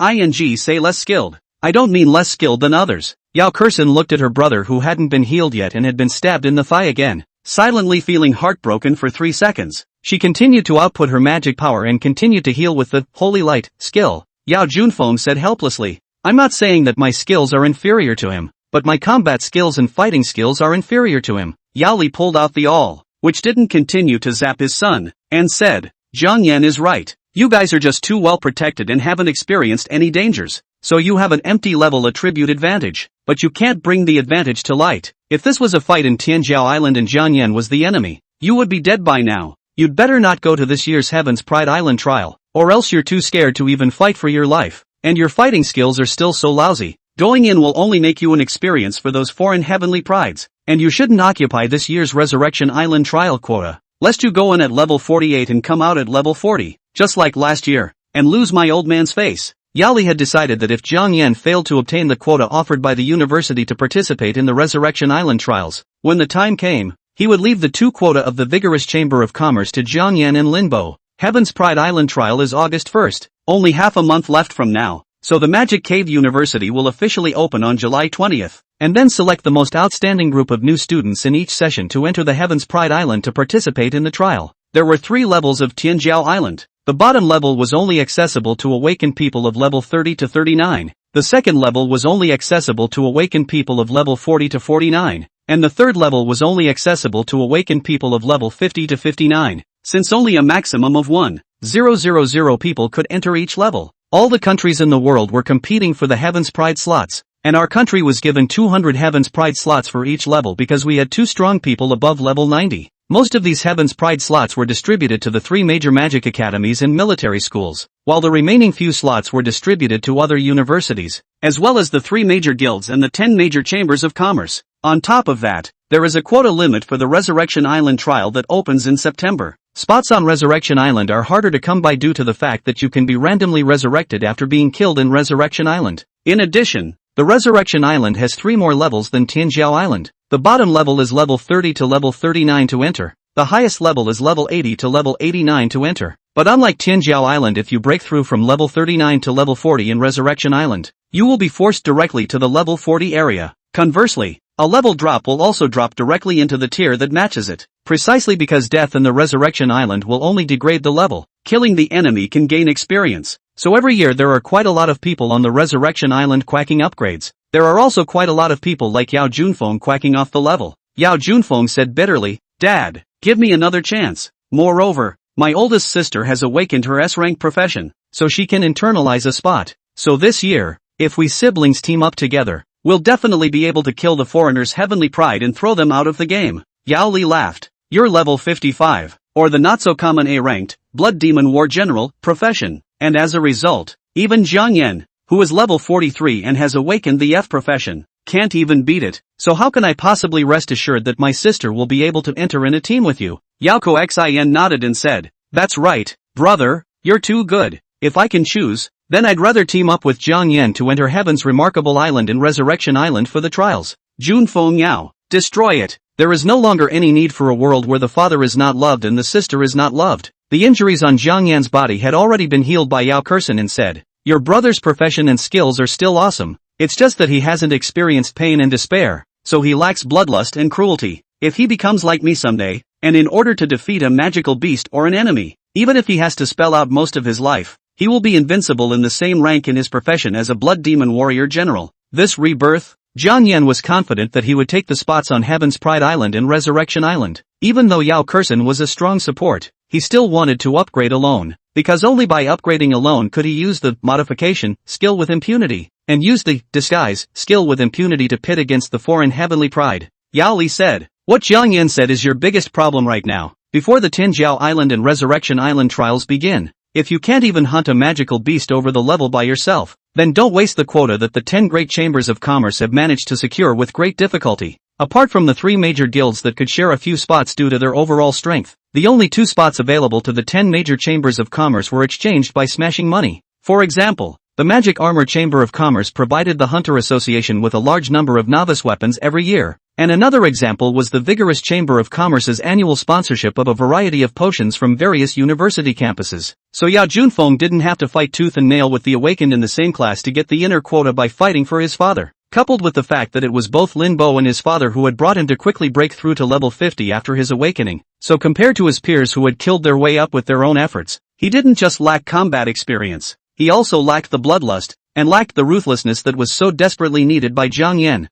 S1: say less skilled, I don't mean less skilled than others. Yao Kexin looked at her brother who hadn't been healed yet and had been stabbed in the thigh again, silently feeling heartbroken for 3 seconds. She continued to output her magic power and continued to heal with the Holy Light skill. Yao Junfeng said helplessly, I'm not saying that my skills are inferior to him, but my combat skills and fighting skills are inferior to him. Yao Li pulled out the awl, which didn't continue to zap his son, and said, Jiang Yan is right. You guys are just too well protected and haven't experienced any dangers, so you have an empty level attribute advantage, but you can't bring the advantage to light. If this was a fight in Tianjiao Island and Jiang Yan was the enemy, you would be dead by now. You'd better not go to this year's Heaven's Pride Island trial, or else you're too scared to even fight for your life, and your fighting skills are still so lousy. Going in will only make you an experience for those foreign heavenly prides, and you shouldn't occupy this year's Resurrection Island trial quota, lest you go in at level 48 and come out at level 40, just like last year, and lose my old man's face. Yao Li had decided that if Jiang Yan failed to obtain the quota offered by the university to participate in the Resurrection Island trials, when the time came, he would leave the 2 quota of the Vigorous Chamber of Commerce to Jiang Yan and Linbo. Heaven's Pride Island trial is August 1st, only half a month left from now, so the Magic Cave University will officially open on July 20th, and then select the most outstanding group of new students in each session to enter the Heaven's Pride Island to participate in the trial. There were 3 levels of Tianjiao Island. The bottom level was only accessible to awakened people of level 30 to 39, the second level was only accessible to awakened people of level 40 to 49, and the third level was only accessible to awakened people of level 50 to 59, since only a maximum of 1,000 people could enter each level. All the countries in the world were competing for the Heaven's Pride slots, and our country was given 200 Heaven's Pride slots for each level because we had 2 strong people above level 90. Most of these Heaven's Pride slots were distributed to the 3 major magic academies and military schools, while the remaining few slots were distributed to other universities, as well as the 3 major guilds and the 10 major chambers of commerce. On top of that, there is a quota limit for the Resurrection Island trial that opens in September. Spots on Resurrection Island are harder to come by due to the fact that you can be randomly resurrected after being killed in Resurrection Island. In addition, the Resurrection Island has 3 more levels than Tianjiao Island. The bottom level is level 30 to level 39 to enter. The highest level is level 80 to level 89 to enter. But unlike Tianjiao Island, if you break through from level 39 to level 40 in Resurrection Island, you will be forced directly to the level 40 area. Conversely, a level drop will also drop directly into the tier that matches it, precisely because death in the Resurrection Island will only degrade the level. Killing the enemy can gain experience. So every year there are quite a lot of people on the Resurrection Island quacking upgrades. There are also quite a lot of people like Yao Junfeng quacking off the level. Yao Junfeng said bitterly, Dad, give me another chance. Moreover, my oldest sister has awakened her S-rank profession, so she can internalize a spot. So this year, if we siblings team up together, we'll definitely be able to kill the foreigners' heavenly pride and throw them out of the game. Yao Li laughed. You're level 55, or the not-so-common A-ranked, Blood Demon War General, profession, and as a result, even Jiang Yan, who is level 43 and has awakened the F profession, can't even beat it. So how can I possibly rest assured that my sister will be able to enter in a team with you? Yao Kexin nodded and said, That's right, brother, you're too good. If I can choose, then I'd rather team up with Jiang Yan to enter Heaven's Remarkable Island and Resurrection Island for the trials. Junfeng Yao, destroy it. There is no longer any need for a world where the father is not loved and the sister is not loved. The injuries on Jiang Yan's body had already been healed by Yao Kexin and said, "Your brother's profession and skills are still awesome. It's just that he hasn't experienced pain and despair, so he lacks bloodlust and cruelty. If he becomes like me someday, and in order to defeat a magical beast or an enemy, even if he has to spell out most of his life, he will be invincible in the same rank in his profession as a blood demon warrior general." This rebirth, Jiang Yan was confident that he would take the spots on Heaven's Pride Island and Resurrection Island. Even though Yao Kexin was a strong support, he still wanted to upgrade alone, because only by upgrading alone could he use the modification skill with impunity, and use the disguise skill with impunity to pit against the foreign heavenly pride. Yao Li said, "What Jiang Yan said is your biggest problem right now. Before the Tinjiao Island and Resurrection Island trials begin, if you can't even hunt a magical beast over the level by yourself, then don't waste the quota that the 10 great chambers of commerce have managed to secure with great difficulty. Apart from the 3 major guilds that could share a few spots due to their overall strength, the only 2 spots available to the 10 major chambers of commerce were exchanged by smashing money. For example, the Magic Armor Chamber of Commerce provided the Hunter Association with a large number of novice weapons every year, and another example was the Vigorous Chamber of Commerce's annual sponsorship of a variety of potions from various university campuses. So Yao Junfeng didn't have to fight tooth and nail with the Awakened in the same class to get the inner quota by fighting for his father. Coupled with the fact that it was both Lin Bo and his father who had brought him to quickly break through to level 50 after his awakening, so compared to his peers who had killed their way up with their own efforts, he didn't just lack combat experience, he also lacked the bloodlust, and lacked the ruthlessness that was so desperately needed by Jiang Yan.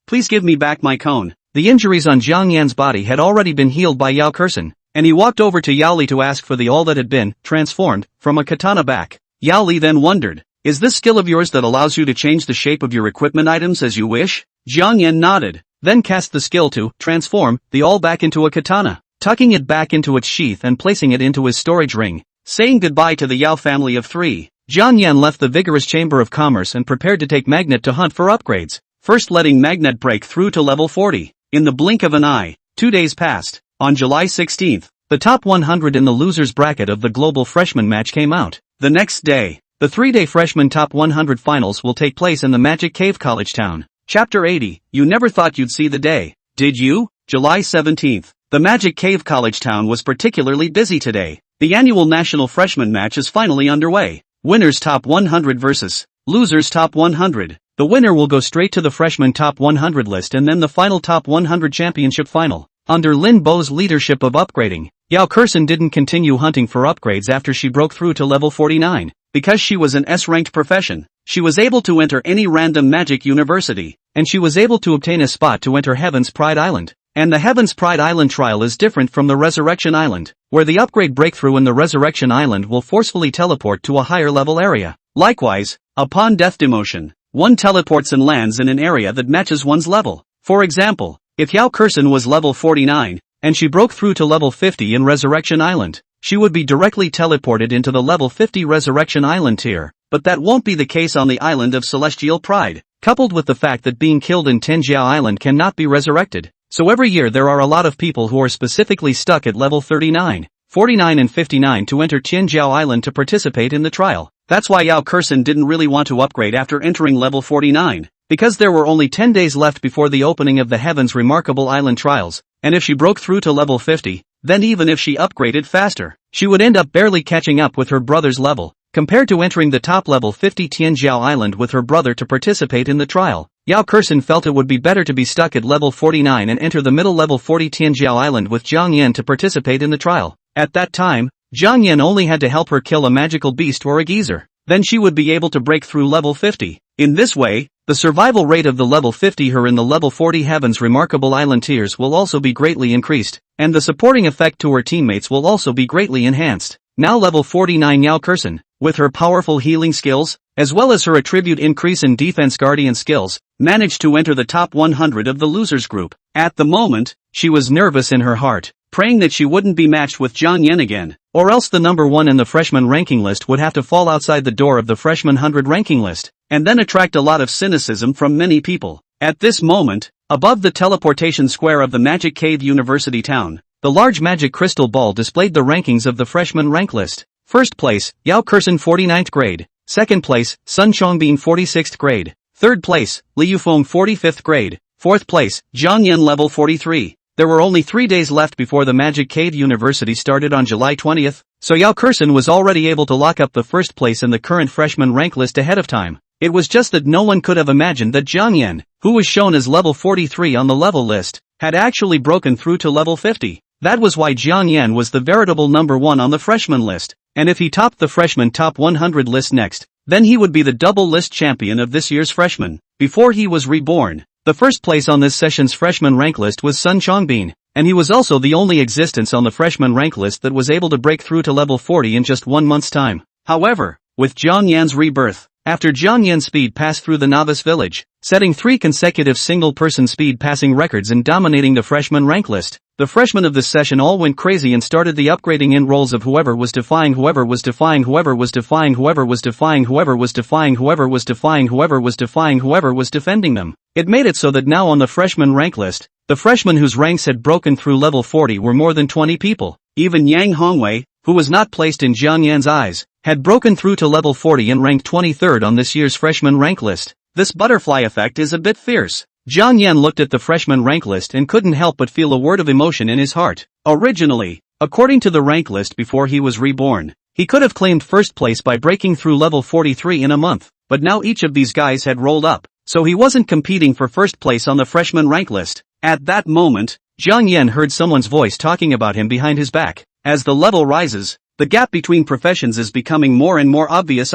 S1: Please give me back my cone." The injuries on Jiang Yan's body had already been healed by Yao Kexin, and he walked over to Yao Li to ask for the all that had been transformed from a katana back. Yao Li then wondered, "Is this skill of yours that allows you to change the shape of your equipment items as you wish?" Jiang Yan nodded, then cast the skill to transform the all back into a katana, tucking it back into its sheath and placing it into his storage ring. Saying goodbye to the Yao family of 3, Jiang Yan left the Vigorous Chamber of Commerce and prepared to take Magnet to hunt for upgrades, first letting Magnet break through to level 40. In the blink of an eye, 2 days passed. On July 16th, the top 100 in the losers bracket of the global freshman match came out. The next day, the 3-day freshman top 100 finals will take place in the Magic Cave College Town. Chapter 80, You Never Thought You'd See the Day, Did You? July 17th. The Magic Cave College Town was particularly busy today. The annual national freshman match is finally underway. Winners top 100 versus losers top 100. The winner will go straight to the freshman top 100 list and then the final top 100 championship final. Under Lin Bo's leadership of upgrading, Yao Kexin didn't continue hunting for upgrades after she broke through to level 49. Because she was an S-ranked profession, she was able to enter any random magic university, and she was able to obtain a spot to enter Heaven's Pride Island. And the Heaven's Pride Island trial is different from the Resurrection Island, where the upgrade breakthrough in the Resurrection Island will forcefully teleport to a higher level area. Likewise, upon death demotion, one teleports and lands in an area that matches one's level. For example, if Yao Kexin was level 49, and she broke through to level 50 in Resurrection Island, she would be directly teleported into the level 50 Resurrection Island tier, but that won't be the case on the Island of Celestial Pride, coupled with the fact that being killed in Tinjiao Island cannot be resurrected. So every year there are a lot of people who are specifically stuck at level 39, 49 and 59 to enter Tinjiao Island to participate in the trial. That's why Yao Kexin didn't really want to upgrade after entering level 49, because there were only 10 days left before the opening of the Heaven's Remarkable Island trials, and if she broke through to level 50, then even if she upgraded faster, she would end up barely catching up with her brother's level. Compared to entering the top level 50 Tianjiao Island with her brother to participate in the trial, Yao Kexin felt it would be better to be stuck at level 49 and enter the middle level 40 Tianjiao Island with Jiang Yan to participate in the trial. At that time, Jiang Yan only had to help her kill a magical beast or a geyser. Then she would be able to break through level 50. In this way, the survival rate of the level 50 her in the level 40 Heaven's Remarkable Island tiers will also be greatly increased, and the supporting effect to her teammates will also be greatly enhanced. Now level 49 Yao Kexin, with her powerful healing skills, as well as her attribute increase in defense guardian skills, managed to enter the top 100 of the losers group. At the moment, she was nervous in her heart, praying that she wouldn't be matched with Jiang Yan again, or else the number 1 in the freshman ranking list would have to fall outside the door of the freshman 100 ranking list, and then attract a lot of cynicism from many people. At this moment, above the teleportation square of the Magic Cave University Town, the large magic crystal ball displayed the rankings of the freshman rank list. First place, Yao Kexin 49th grade. Second place, Sun Chongbin 46th grade. Third place, Li Yufeng 45th grade. Fourth place, Jiang Yan level 43. There were only 3 days left before the Magic Cave University started on July 20th, so Yao Kexin was already able to lock up the first place in the current freshman rank list ahead of time. It was just that no one could have imagined that Jiang Yan, who was shown as level 43 on the level list, had actually broken through to level 50. That was why Jiang Yan was the veritable number 1 on the freshman list, and if he topped the freshman top 100 list next, then he would be the double list champion of this year's freshman. Before he was reborn, the first place on this session's freshman rank list was Sun Chongbin, and he was also the only existence on the freshman rank list that was able to break through to level 40 in just 1 month's time. However, with Jiang Yan's rebirth, after Jiang Yan's speed passed through the novice village, setting 3 consecutive single-person speed passing records and dominating the freshman rank list, the freshmen of this session all went crazy and started the upgrading in roles of whoever was defying whoever was defying whoever was defying whoever was defying whoever was defying whoever was defying whoever was defying whoever was defending them. It made it so that now on the freshman rank list, the freshmen whose ranks had broken through level 40 were more than 20 people. Even Yang Hongwei, who was not placed in Jiang Yan's eyes, had broken through to level 40 and ranked 23rd on this year's freshman rank list. This butterfly effect is a bit fierce. Jiang Yan looked at the freshman rank list and couldn't help but feel a word of emotion in his heart. Originally, according to the rank list before he was reborn, he could have claimed first place by breaking through level 43 in a month, but now each of these guys had rolled up, so he wasn't competing for first place on the freshman rank list. At that moment, Jiang Yan heard someone's voice talking about him behind his back. As the level rises, the gap between professions is becoming more and more obvious.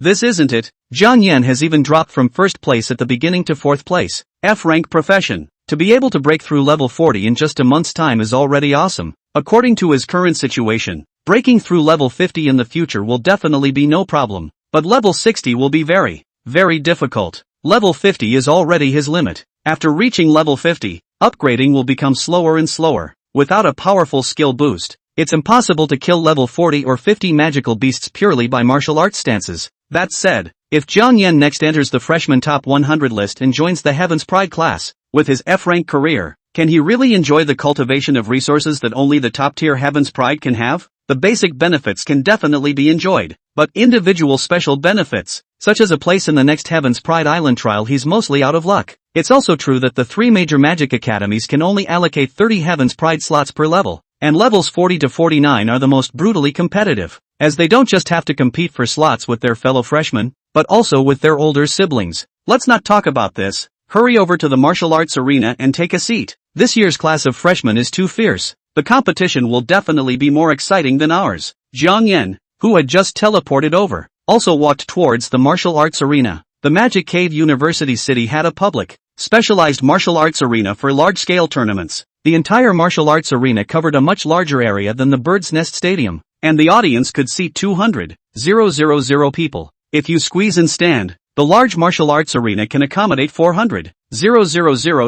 S1: This isn't it. Jiang Yan has even dropped from first place at the beginning to 4th place. F-rank profession. To be able to break through level 40 in just a month's time is already awesome. According to his current situation, breaking through level 50 in the future will definitely be no problem. But level 60 will be very, very difficult. Level 50 is already his limit. After reaching level 50, upgrading will become slower and slower. Without a powerful skill boost, it's impossible to kill level 40 or 50 magical beasts purely by martial arts stances. That said, if Jiang Yan next enters the freshman top 100 list and joins the Heaven's Pride class, with his F-rank career, can he really enjoy the cultivation of resources that only the top-tier Heaven's Pride can have? The basic benefits can definitely be enjoyed, but individual special benefits, such as a place in the next Heaven's Pride Island trial, he's mostly out of luck. It's also true that the 3 major magic academies can only allocate 30 Heaven's Pride slots per level, and levels 40 to 49 are the most brutally competitive, as they don't just have to compete for slots with their fellow freshmen, but also with their older siblings. Let's not talk about this. Hurry over to the martial arts arena and take a seat. This year's class of freshmen is too fierce. The competition will definitely be more exciting than ours. Jiang Yan, who had just teleported over, also walked towards the martial arts arena. The Magic Cave University City had a public, specialized martial arts arena for large-scale tournaments. The entire martial arts arena covered a much larger area than the Bird's Nest Stadium, and the audience could seat 200,000 people. If you squeeze and stand, the large martial arts arena can accommodate 400,000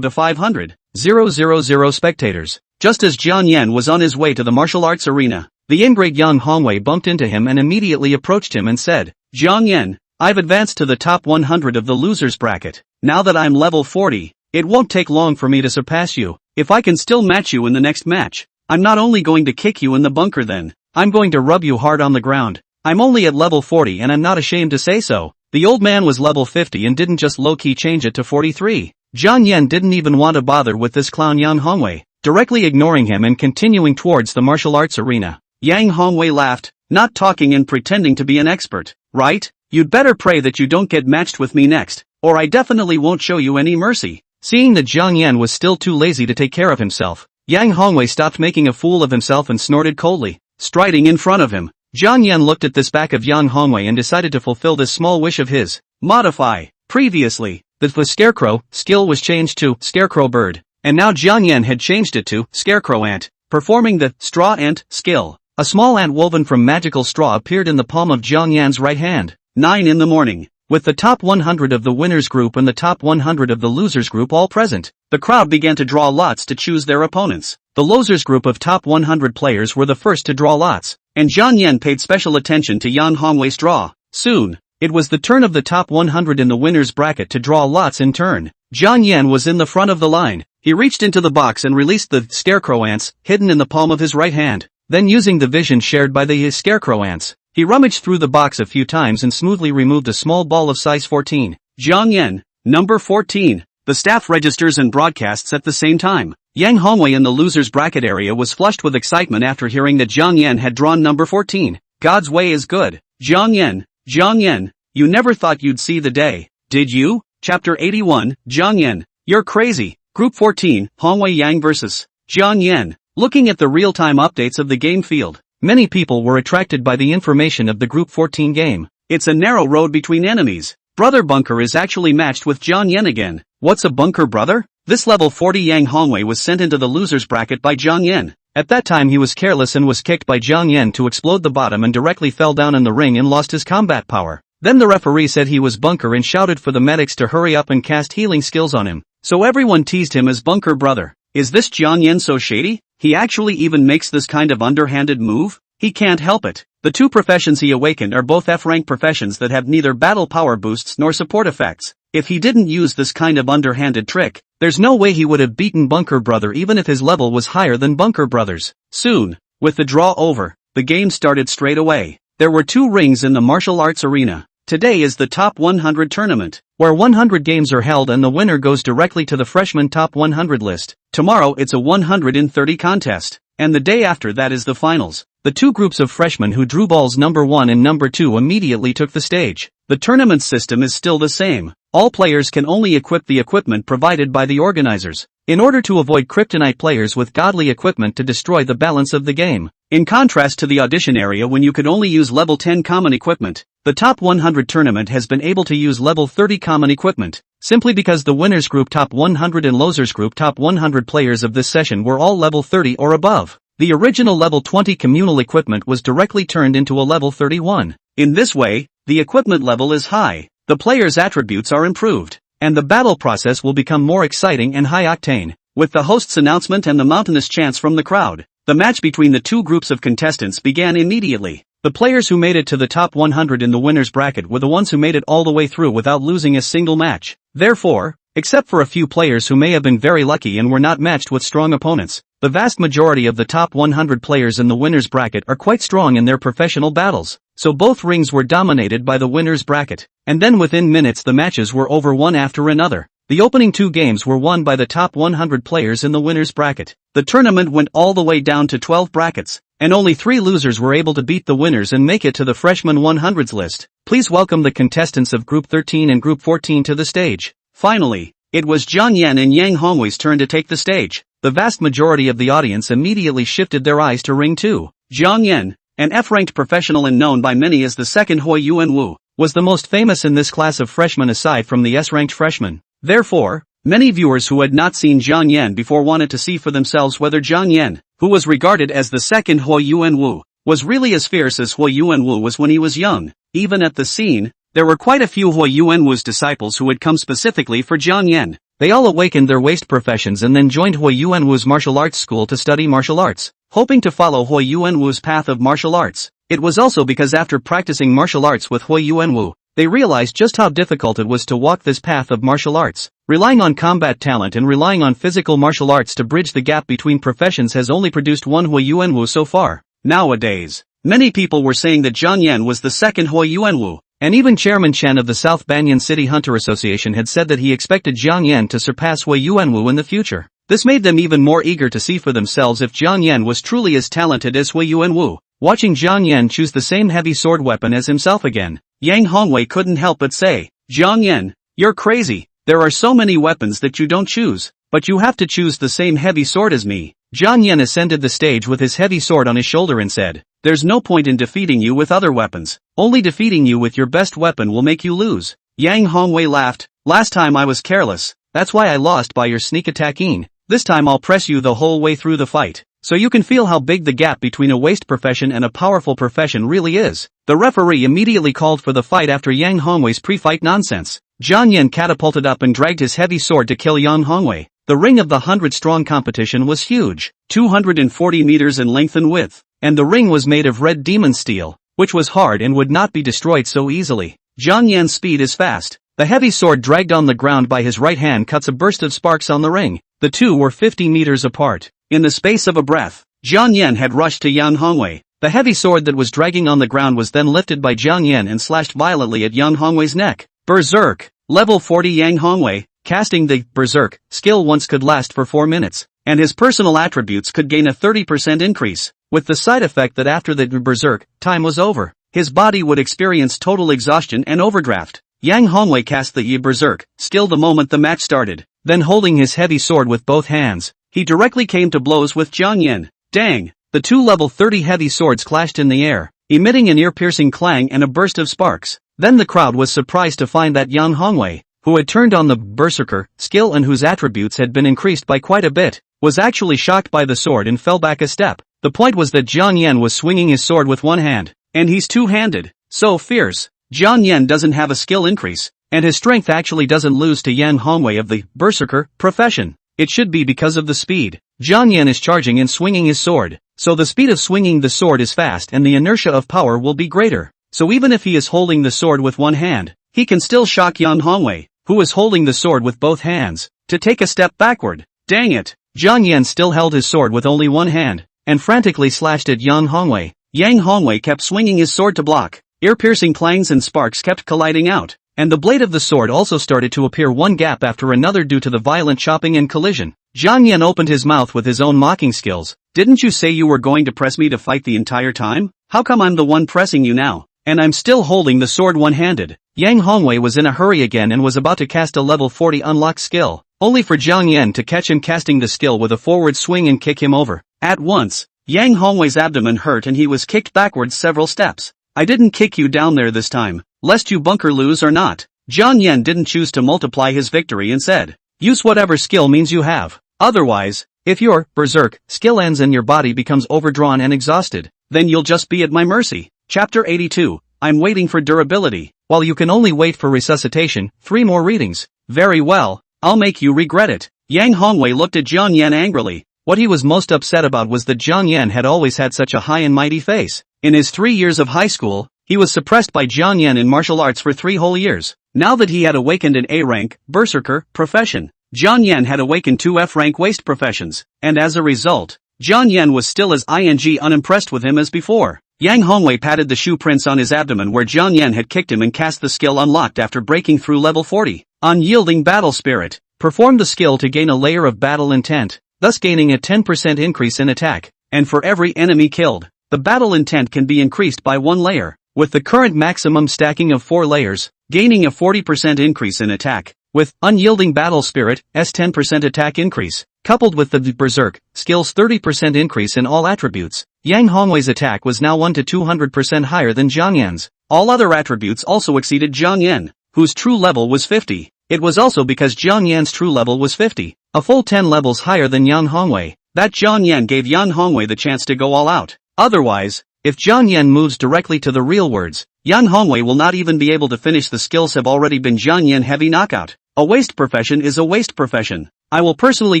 S1: to 500,000 spectators. Just as Jiang Yan was on his way to the martial arts arena, the ingrate young Hongwei bumped into him and immediately approached him and said, "Jiang Yan, I've advanced to the top 100 of the losers bracket. Now that I'm level 40, it won't take long for me to surpass you. If I can still match you in the next match, I'm not only going to kick you in the bunker then, I'm going to rub you hard on the ground. I'm only at level 40 and I'm not ashamed to say so." The old man was level 50 and didn't just low-key change it to 43. Jiang Yan didn't even want to bother with this clown Yang Hongwei, directly ignoring him and continuing towards the martial arts arena. Yang Hongwei laughed, not talking and pretending to be an expert. "Right? You'd better pray that you don't get matched with me next, or I definitely won't show you any mercy." Seeing that Jiang Yan was still too lazy to take care of himself, Yang Hongwei stopped making a fool of himself and snorted coldly, striding in front of him. Jiang Yan looked at this back of Yang Hongwei and decided to fulfill this small wish of his. Modify. Previously, the Scarecrow skill was changed to Scarecrow Bird, and now Jiang Yan had changed it to Scarecrow Ant, performing the Straw Ant skill. A small ant woven from magical straw appeared in the palm of Jiang Yan's right hand. 9 in the morning. With the top 100 of the winners group and the top 100 of the losers group all present, the crowd began to draw lots to choose their opponents. The losers group of top 100 players were the first to draw lots, and Jiang Yan paid special attention to Yang Hongwei's draw. Soon, it was the turn of the top 100 in the winners bracket to draw lots in turn. Jiang Yan was in the front of the line. He reached into the box and released the scarecrow ants, hidden in the palm of his right hand. Then using the vision shared by the scarecrow ants, he rummaged through the box a few times and smoothly removed a small ball of size 14. Jiang Yan, number 14. The staff registers and broadcasts at the same time. Yang Hongwei in the loser's bracket area was flushed with excitement after hearing that Zhang Yan had drawn number 14. God's way is good. Zhang Yan, you never thought you'd see the day, did you? Chapter 81, Zhang Yan, you're crazy. Group 14, Hongwei Yang vs. Zhang Yan. Looking at the real-time updates of the game field, many people were attracted by the information of the Group 14 game. It's a narrow road between enemies. Brother Bunker is actually matched with Zhang Yan again. What's a bunker brother? This level 40 Yang Hongwei was sent into the loser's bracket by Zhang Yan. At that time he was careless and was kicked by Zhang Yan to explode the bottom and directly fell down in the ring and lost his combat power. Then the referee said he was bunker and shouted for the medics to hurry up and cast healing skills on him. So everyone teased him as bunker brother. Is this Zhang Yan so shady? He actually even makes this kind of underhanded move? He can't help it. The two professions he awakened are both F-rank professions that have neither battle power boosts nor support effects. If he didn't use this kind of underhanded trick, there's no way he would have beaten Bunker Brother even if his level was higher than Bunker Brother's. Soon, with the draw over, the game started straight away. There were 2 rings in the martial arts arena. Today is the Top 100 tournament, where 100 games are held and the winner goes directly to the freshman Top 100 list. Tomorrow it's a 130 contest, and the day after that is the finals. The 2 groups of freshmen who drew balls number 1 and number 2 immediately took the stage. The tournament system is still the same. All players can only equip the equipment provided by the organizers, in order to avoid kryptonite players with godly equipment to destroy the balance of the game. In contrast to the audition area when you could only use level 10 common equipment, the Top 100 tournament has been able to use level 30 common equipment, simply because the winners group Top 100 and losers group Top 100 players of this session were all level 30 or above. The original level 20 communal equipment was directly turned into a level 31. In this way, the equipment level is high, the player's attributes are improved, and the battle process will become more exciting and high-octane. With the host's announcement and the mountainous chants from the crowd, the match between the 2 groups of contestants began immediately. The players who made it to the top 100 in the winner's bracket were the ones who made it all the way through without losing a single match. Therefore, except for a few players who may have been very lucky and were not matched with strong opponents, the vast majority of the top 100 players in the winner's bracket are quite strong in their professional battles. So both rings were dominated by the winner's bracket, and then within minutes the matches were over one after another. The opening 2 games were won by the top 100 players in the winner's bracket. The tournament went all the way down to 12 brackets, and only 3 losers were able to beat the winners and make it to the freshman 100s list. Please welcome the contestants of Group 13 and Group 14 to the stage. Finally, it was Zhang Yan and Yang Hongwei's turn to take the stage. The vast majority of the audience immediately shifted their eyes to Ring 2. Zhang Yan, an F-ranked professional and known by many as the second Xiaoyuan Wu, was the most famous in this class of freshmen aside from the S-ranked freshmen. Therefore, many viewers who had not seen Zhang Yan before wanted to see for themselves whether Zhang Yan, who was regarded as the second Xiaoyuan Wu, was really as fierce as Xiaoyuan Wu was when he was young. Even at the scene, there were quite a few Xiaoyuan Wu's disciples who had come specifically for Zhang Yan. They all awakened their waste professions and then joined Xiaoyuan Wu's martial arts school to study martial arts, hoping to follow Xiaoyuan Wu's path of martial arts. It was also because after practicing martial arts with Xiaoyuan Wu, they realized just how difficult it was to walk this path of martial arts. Relying on combat talent and relying on physical martial arts to bridge the gap between professions has only produced one Xiaoyuan Wu so far. Nowadays, many people were saying that Zhang Yan was the second Xiaoyuan Wu, and even Chairman Chen of the South Banyan City Hunter Association had said that he expected Zhang Yan to surpass Xiaoyuan Wu in the future. This made them even more eager to see for themselves if Zhang Yan was truly as talented as Xiaoyuan Wu. Watching Zhang Yan choose the same heavy sword weapon as himself again, Yang Hongwei couldn't help but say, "Zhang Yan, you're crazy. There are so many weapons that you don't choose, but you have to choose the same heavy sword as me." Zhang Yan ascended the stage with his heavy sword on his shoulder and said, "There's no point in defeating you with other weapons. Only defeating you with your best weapon will make you lose." Yang Hongwei laughed, "Last time I was careless, that's why I lost by your sneak attacking. This time I'll press you the whole way through the fight, so you can feel how big the gap between a waste profession and a powerful profession really is." The referee immediately called for the fight after Yang Hongwei's pre-fight nonsense. Zhang Yan catapulted up and dragged his heavy sword to kill Yang Hongwei. The ring of the 100-strong competition was huge, 240 meters in length and width, and the ring was made of red demon steel, which was hard and would not be destroyed so easily. Zhang Yan's speed is fast. The heavy sword dragged on the ground by his right hand cuts a burst of sparks on the ring. The two were 50 meters apart. In the space of a breath, Zhang Yan had rushed to Yang Hongwei. The heavy sword that was dragging on the ground was then lifted by Zhang Yan and slashed violently at Yang Hongwei's neck. Berserk! Level 40 Yang Hongwei, casting the berserk skill once could last for 4 minutes, and his personal attributes could gain a 30% increase, with the side effect that after the berserk time was over, his body would experience total exhaustion and overdraft. Yang Hongwei cast the berserk skill the moment the match started. Then holding his heavy sword with both hands, he directly came to blows with Zhang Yan. Dang! The two level 30 heavy swords clashed in the air, emitting an ear-piercing clang and a burst of sparks. Then the crowd was surprised to find that Yang Hongwei, who had turned on the berserker skill and whose attributes had been increased by quite a bit, was actually shocked by the sword and fell back a step. The point was that Zhang Yan was swinging his sword with one hand, and he's two-handed. So fierce. Zhang Yan doesn't have a skill increase, and his strength actually doesn't lose to Yang Hongwei of the berserker profession. It should be because of the speed. Zhang Yan is charging and swinging his sword, so the speed of swinging the sword is fast and the inertia of power will be greater. So even if he is holding the sword with one hand, he can still shock Yang Hongwei, who is holding the sword with both hands, to take a step backward. Dang it! Zhang Yan still held his sword with only one hand, and frantically slashed at Yang Hongwei. Yang Hongwei kept swinging his sword to block. Ear-piercing clangs and sparks kept colliding out, and the blade of the sword also started to appear one gap after another due to the violent chopping and collision. Zhang Yan opened his mouth with his own mocking skills. Didn't you say you were going to press me to fight the entire time? How come I'm the one pressing you now? And I'm still holding the sword one-handed. Yang Hongwei was in a hurry again and was about to cast a level 40 unlocked skill, only for Zhang Yan to catch him casting the skill with a forward swing and kick him over. At once, Yang Hongwei's abdomen hurt and he was kicked backwards several steps. I didn't kick you down there this time, lest you bunker lose or not. Zhang Yan didn't choose to multiply his victory and said, use whatever skill means you have. Otherwise, if your berserk skill ends and your body becomes overdrawn and exhausted, then you'll just be at my mercy. Chapter 82, I'm waiting for durability. While you can only wait for resuscitation, 3 more readings. Very well, I'll make you regret it. Yang Hongwei looked at Zhang Yan angrily. What he was most upset about was that Zhang Yan had always had such a high and mighty face. In his 3 years of high school, he was suppressed by Zhang Yan in martial arts for 3 whole years. Now that he had awakened an A-rank, berserker, profession, Zhang Yan had awakened 2 F-rank waste professions, and as a result, Zhang Yan was still as unimpressed with him as before. Yang Hongwei patted the shoe prints on his abdomen where Zhang Yan had kicked him and cast the skill unlocked after breaking through level 40. Unyielding Battle Spirit. Perform the skill to gain a layer of battle intent, thus gaining a 10% increase in attack, and for every enemy killed, the battle intent can be increased by 1 layer, with the current maximum stacking of 4 layers, gaining a 40% increase in attack, with Unyielding Battle Spirit, s 10% attack increase, coupled with the Berserk skill's 30% increase in all attributes. Yang Hongwei's attack was now 1 to 200% higher than Zhang Yan's. All other attributes also exceeded Zhang Yan, whose true level was 50. It was also because Zhang Yan's true level was 50, a full 10 levels higher than Yang Hongwei, that Zhang Yan gave Yang Hongwei the chance to go all out. Otherwise, if Zhang Yan moves directly to the real words, Yang Hongwei will not even be able to finish. The skills have already been Zhang Yan heavy knockout. A waste profession is a waste profession. I will personally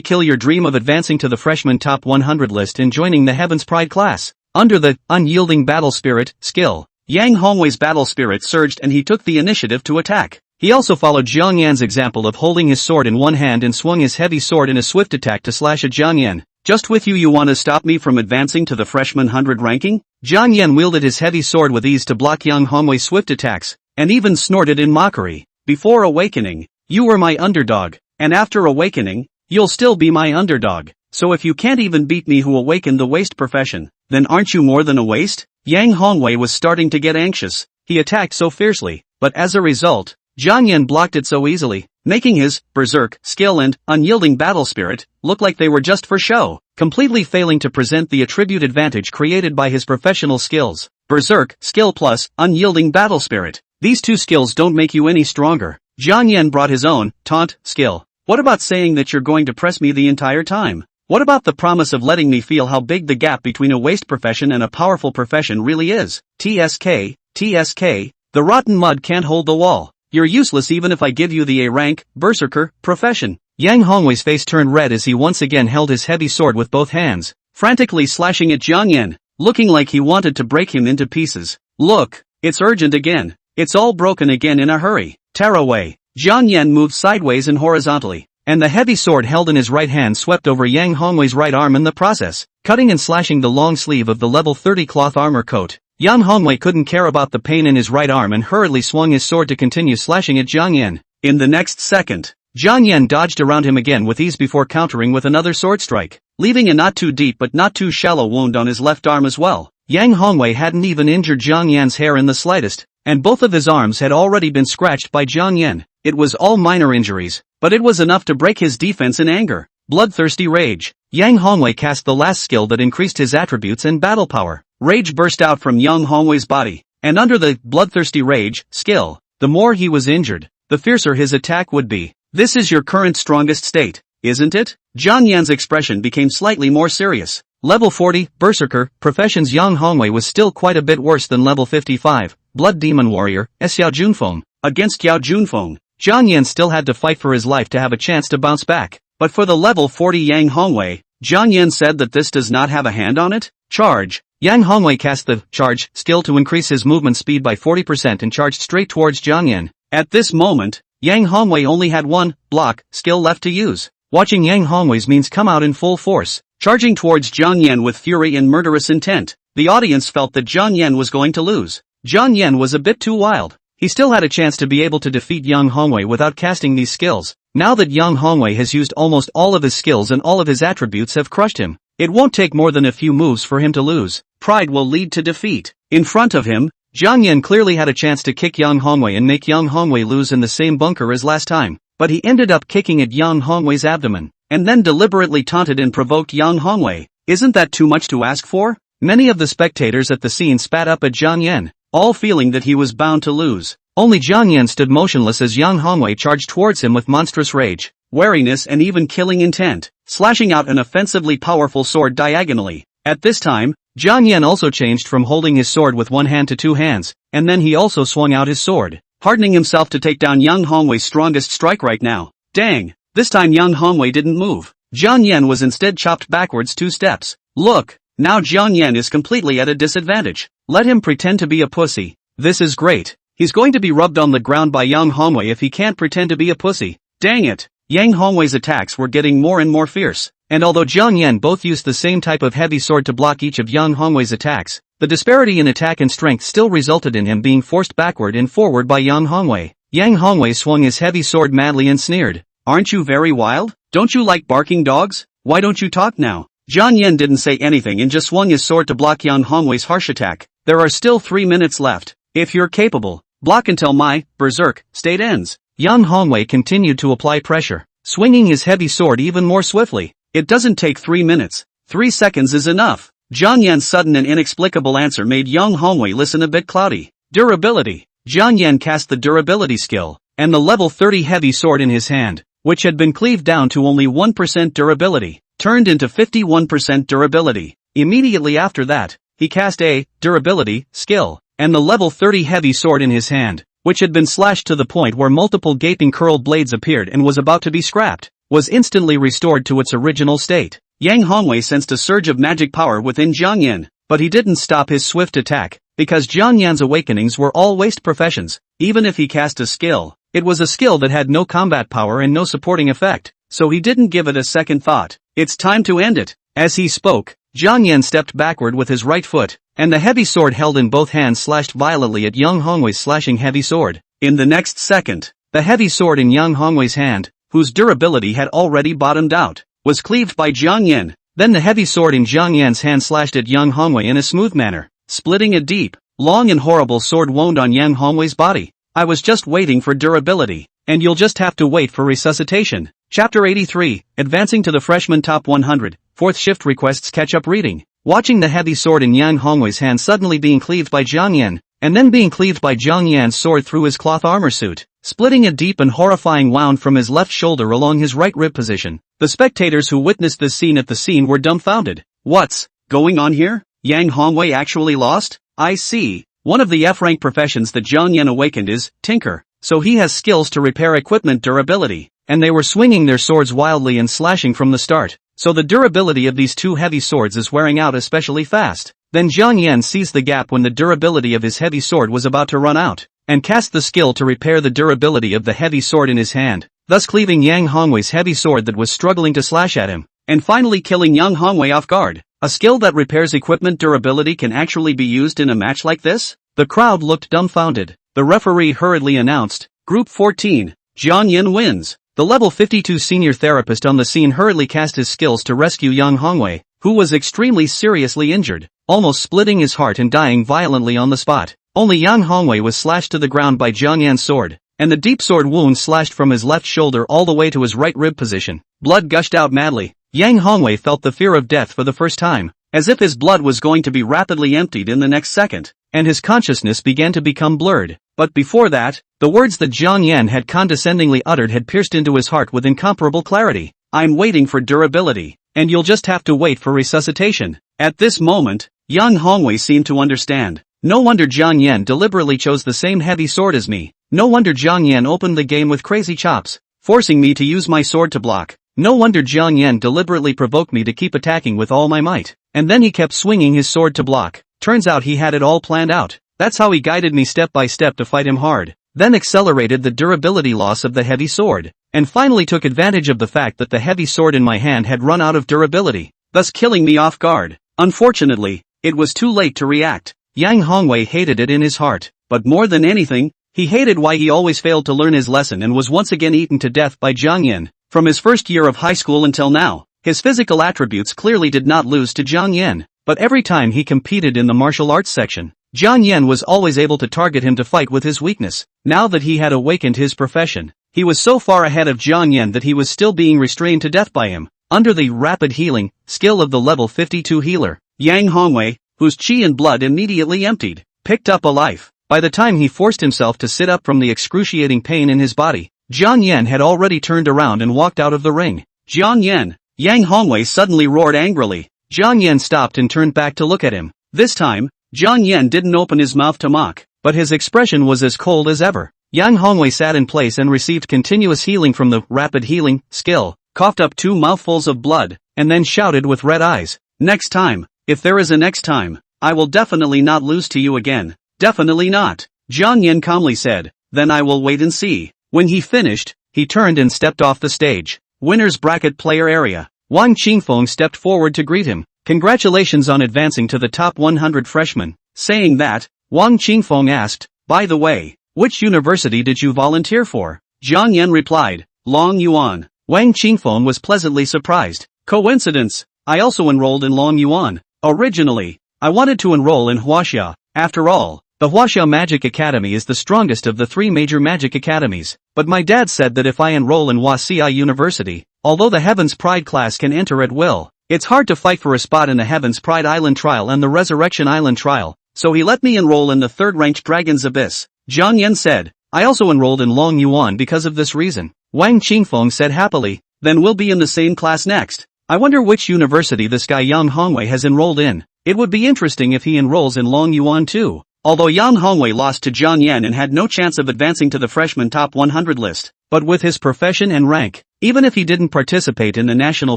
S1: kill your dream of advancing to the freshman top 100 list and joining the Heaven's Pride class. Under the Unyielding Battle Spirit skill, Yang Hongwei's battle spirit surged and he took the initiative to attack. He also followed Zhang Yan's example of holding his sword in one hand and swung his heavy sword in a swift attack to slash at Zhang Yan. Just with you want to stop me from advancing to the freshman 100 ranking? Zhang Yan wielded his heavy sword with ease to block Yang Hongwei's swift attacks, and even snorted in mockery. Before awakening, you were my underdog, and after awakening, you'll still be my underdog. So if you can't even beat me who awakened the waste profession, then aren't you more than a waste? Yang Hongwei was starting to get anxious. He attacked so fiercely, but as a result, Zhang Yan blocked it so easily, making his Berserk skill and Unyielding Battle Spirit look like they were just for show, completely failing to present the attribute advantage created by his professional skills. Berserk skill plus Unyielding Battle Spirit. These 2 skills don't make you any stronger. Zhang Yan brought his own taunt skill. What about saying that you're going to press me the entire time? What about the promise of letting me feel how big the gap between a waste profession and a powerful profession really is? TSK, TSK, the rotten mud can't hold the wall. You're useless even if I give you the A-rank, berserker, profession. Yang Hongwei's face turned red as he once again held his heavy sword with both hands, frantically slashing at Zhang Yan, looking like he wanted to break him into pieces. Look, it's urgent again. It's all broken again in a hurry. Tear away. Zhang Yan moved sideways and horizontally, and the heavy sword held in his right hand swept over Yang Hongwei's right arm in the process, cutting and slashing the long sleeve of the level 30 cloth armor coat. Yang Hongwei couldn't care about the pain in his right arm and hurriedly swung his sword to continue slashing at Zhang Yan. In the next second, Jiang Yan dodged around him again with ease before countering with another sword strike, leaving a not too deep but not too shallow wound on his left arm as well. Yang Hongwei hadn't even injured Jiang Yan's hair in the slightest, and both of his arms had already been scratched by Jiang Yan. It was all minor injuries, but it was enough to break his defense in anger. Bloodthirsty Rage. Yang Hongwei cast the last skill that increased his attributes and battle power. Rage burst out from Yang Hongwei's body, and under the Bloodthirsty Rage skill, the more he was injured, the fiercer his attack would be. This is your current strongest state, isn't it? Jiang Yan's expression became slightly more serious. Level 40, Berserker, Professions. Yang Hongwei was still quite a bit worse than level 55, Blood Demon Warrior, Xiao Junfeng. Against Yao Junfeng, Jiang Yan still had to fight for his life to have a chance to bounce back. But for the level 40 Yang Hongwei, Jiang Yan said that this does not have a hand on it? Charge. Yang Hongwei cast the Charge skill to increase his movement speed by 40% and charged straight towards Jiang Yan. At this moment, Yang Hongwei only had one block skill left to use. Watching Yang Hongwei's means come out in full force, charging towards Jiang Yan with fury and murderous intent, the audience felt that Jiang Yan was going to lose. Jiang Yan was a bit too wild. He still had a chance to be able to defeat Yang Hongwei without casting these skills. Now that Yang Hongwei has used almost all of his skills and all of his attributes have crushed him, it won't take more than a few moves for him to lose. Pride will lead to defeat. In front of him, Jiang Yan clearly had a chance to kick Yang Hongwei and make Yang Hongwei lose in the same bunker as last time, but he ended up kicking at Yang Hongwei's abdomen, and then deliberately taunted and provoked Yang Hongwei. Isn't that too much to ask for? Many of the spectators at the scene spat up at Jiang Yan, all feeling that he was bound to lose. Only Jiang Yan stood motionless as Yang Hongwei charged towards him with monstrous rage, wariness and even killing intent, slashing out an offensively powerful sword diagonally. At this time, Jiang Yan also changed from holding his sword with one hand to two hands, and then he also swung out his sword, hardening himself to take down Yang Hongwei's strongest strike right now. Dang! This time Yang Hongwei didn't move. Jiang Yan was instead chopped backwards 2 steps. Look! Now Jiang Yan is completely at a disadvantage. Let him pretend to be a pussy. This is great. He's going to be rubbed on the ground by Yang Hongwei if he can't pretend to be a pussy. Dang it! Yang Hongwei's attacks were getting more and more fierce, and although Jiang Yan both used the same type of heavy sword to block each of Yang Hongwei's attacks, the disparity in attack and strength still resulted in him being forced backward and forward by Yang Hongwei. Yang Hongwei swung his heavy sword madly and sneered. Aren't you very wild? Don't you like barking dogs? Why don't you talk now? Jiang Yan didn't say anything and just swung his sword to block Yang Hongwei's harsh attack. There are still 3 minutes left. If you're capable, block until my berserk state ends. Yang Hongwei continued to apply pressure, swinging his heavy sword even more swiftly. It doesn't take 3 minutes. 3 seconds is enough. Jiang Yan's sudden and inexplicable answer made Yang Hongwei listen a bit cloudy. Durability. Jiang Yan cast the durability skill, and the level 30 heavy sword in his hand, which had been cleaved down to only 1% durability, turned into 51% durability. Immediately after that, he cast a durability skill, and the level 30 heavy sword in his hand, which had been slashed to the point where multiple gaping curled blades appeared and was about to be scrapped, was instantly restored to its original state. Yang Hongwei sensed a surge of magic power within Jiang Yan, but he didn't stop his swift attack, because Jiang Yan's awakenings were all waste professions. Even if he cast a skill, it was a skill that had no combat power and no supporting effect, so he didn't give it a second thought. It's time to end it. As he spoke, Jiang Yan stepped backward with his right foot, and the heavy sword held in both hands slashed violently at Yang Hongwei's slashing heavy sword. In the next second, the heavy sword in Yang Hongwei's hand, whose durability had already bottomed out, was cleaved by Jiang Yan. Then the heavy sword in Jiang Yan's hand slashed at Yang Hongwei in a smooth manner, splitting a deep, long and horrible sword wound on Yang Hongwei's body. I was just waiting for durability, and you'll just have to wait for resuscitation. Chapter 83, Advancing to the Freshman Top 100, 4th Shift Requests Catch-Up Reading. Watching the heavy sword in Yang Hongwei's hand suddenly being cleaved by Jiang Yan, and then being cleaved by Jiang Yan's sword through his cloth armor suit, splitting a deep and horrifying wound from his left shoulder along his right rib position. The spectators who witnessed this scene at the scene were dumbfounded. What's going on here? Yang Hongwei actually lost? I see. One of the F-rank professions that Jiang Yan awakened is Tinker, so he has skills to repair equipment durability, and they were swinging their swords wildly and slashing from the start, so the durability of these 2 heavy swords is wearing out especially fast. Then Jiang Yan seized the gap when the durability of his heavy sword was about to run out, and cast the skill to repair the durability of the heavy sword in his hand, thus cleaving Yang Hongwei's heavy sword that was struggling to slash at him, and finally killing Yang Hongwei off guard. A skill that repairs equipment durability can actually be used in a match like this? The crowd looked dumbfounded. The referee hurriedly announced, Group 14, Jiang Yan wins. The level 52 senior therapist on the scene hurriedly cast his skills to rescue young Hongwei, who was extremely seriously injured, almost splitting his heart and dying violently on the spot. Only young Hongwei was slashed to the ground by Jiang Yan's sword, and the deep sword wound slashed from his left shoulder all the way to his right rib position. Blood gushed out madly. Yang Hongwei felt the fear of death for the first time, as if his blood was going to be rapidly emptied in the next second, and his consciousness began to become blurred. But before that, the words that Jiang Yan had condescendingly uttered had pierced into his heart with incomparable clarity. I'm waiting for durability, and you'll just have to wait for resuscitation. At this moment, young Hongwei seemed to understand. No wonder Jiang Yan deliberately chose the same heavy sword as me. No wonder Jiang Yan opened the game with crazy chops, forcing me to use my sword to block. No wonder Jiang Yan deliberately provoked me to keep attacking with all my might. And then he kept swinging his sword to block. Turns out he had it all planned out. That's how he guided me step by step to fight him hard, then accelerated the durability loss of the heavy sword, and finally took advantage of the fact that the heavy sword in my hand had run out of durability, thus killing me off guard. Unfortunately, it was too late to react. Yang Hongwei hated it in his heart, but more than anything, he hated why he always failed to learn his lesson and was once again eaten to death by Jiang Yan. From his first year of high school until now, his physical attributes clearly did not lose to Jiang Yan, but every time he competed in the martial arts section, Jiang Yan was always able to target him to fight with his weakness. Now that he had awakened his profession, he was so far ahead of Jiang Yan that he was still being restrained to death by him. Under the rapid healing skill of the level 52 healer, Yang Hongwei, whose chi and blood immediately emptied, picked up a life. By the time he forced himself to sit up from the excruciating pain in his body, Jiang Yan had already turned around and walked out of the ring. Jiang Yan! Yang Hongwei suddenly roared angrily. Jiang Yan stopped and turned back to look at him. This time, Jiang Yan didn't open his mouth to mock, but his expression was as cold as ever. Yang Hongwei sat in place and received continuous healing from the rapid healing skill, coughed up 2 mouthfuls of blood, and then shouted with red eyes. Next time, if there is a next time, I will definitely not lose to you again. Definitely not. Jiang Yan calmly said, then I will wait and see. When he finished, he turned and stepped off the stage. Winner's bracket player area. Wang Qingfeng stepped forward to greet him. Congratulations on advancing to the top 100 freshmen. Saying that, Wang Qingfeng asked, by the way, which university did you volunteer for? Jiang Yan replied, Longyuan. Wang Qingfeng was pleasantly surprised. Coincidence, I also enrolled in Longyuan. Originally, I wanted to enroll in Huaxia. After all, the Huaxia Magic Academy is the strongest of the 3 major magic academies, but my dad said that if I enroll in Huaxia University, although the Heaven's Pride class can enter at will, it's hard to fight for a spot in the Heaven's Pride Island trial and the Resurrection Island trial, so he let me enroll in the 3rd-ranked Dragon's Abyss. Jiang Yan said, I also enrolled in Longyuan because of this reason. Wang Qingfeng said happily, then we'll be in the same class next. I wonder which university this guy Yang Hongwei has enrolled in. It would be interesting if he enrolls in Longyuan too. Although Yang Hongwei lost to Jiang Yan and had no chance of advancing to the freshman top 100 list, but with his profession and rank, even if he didn't participate in the national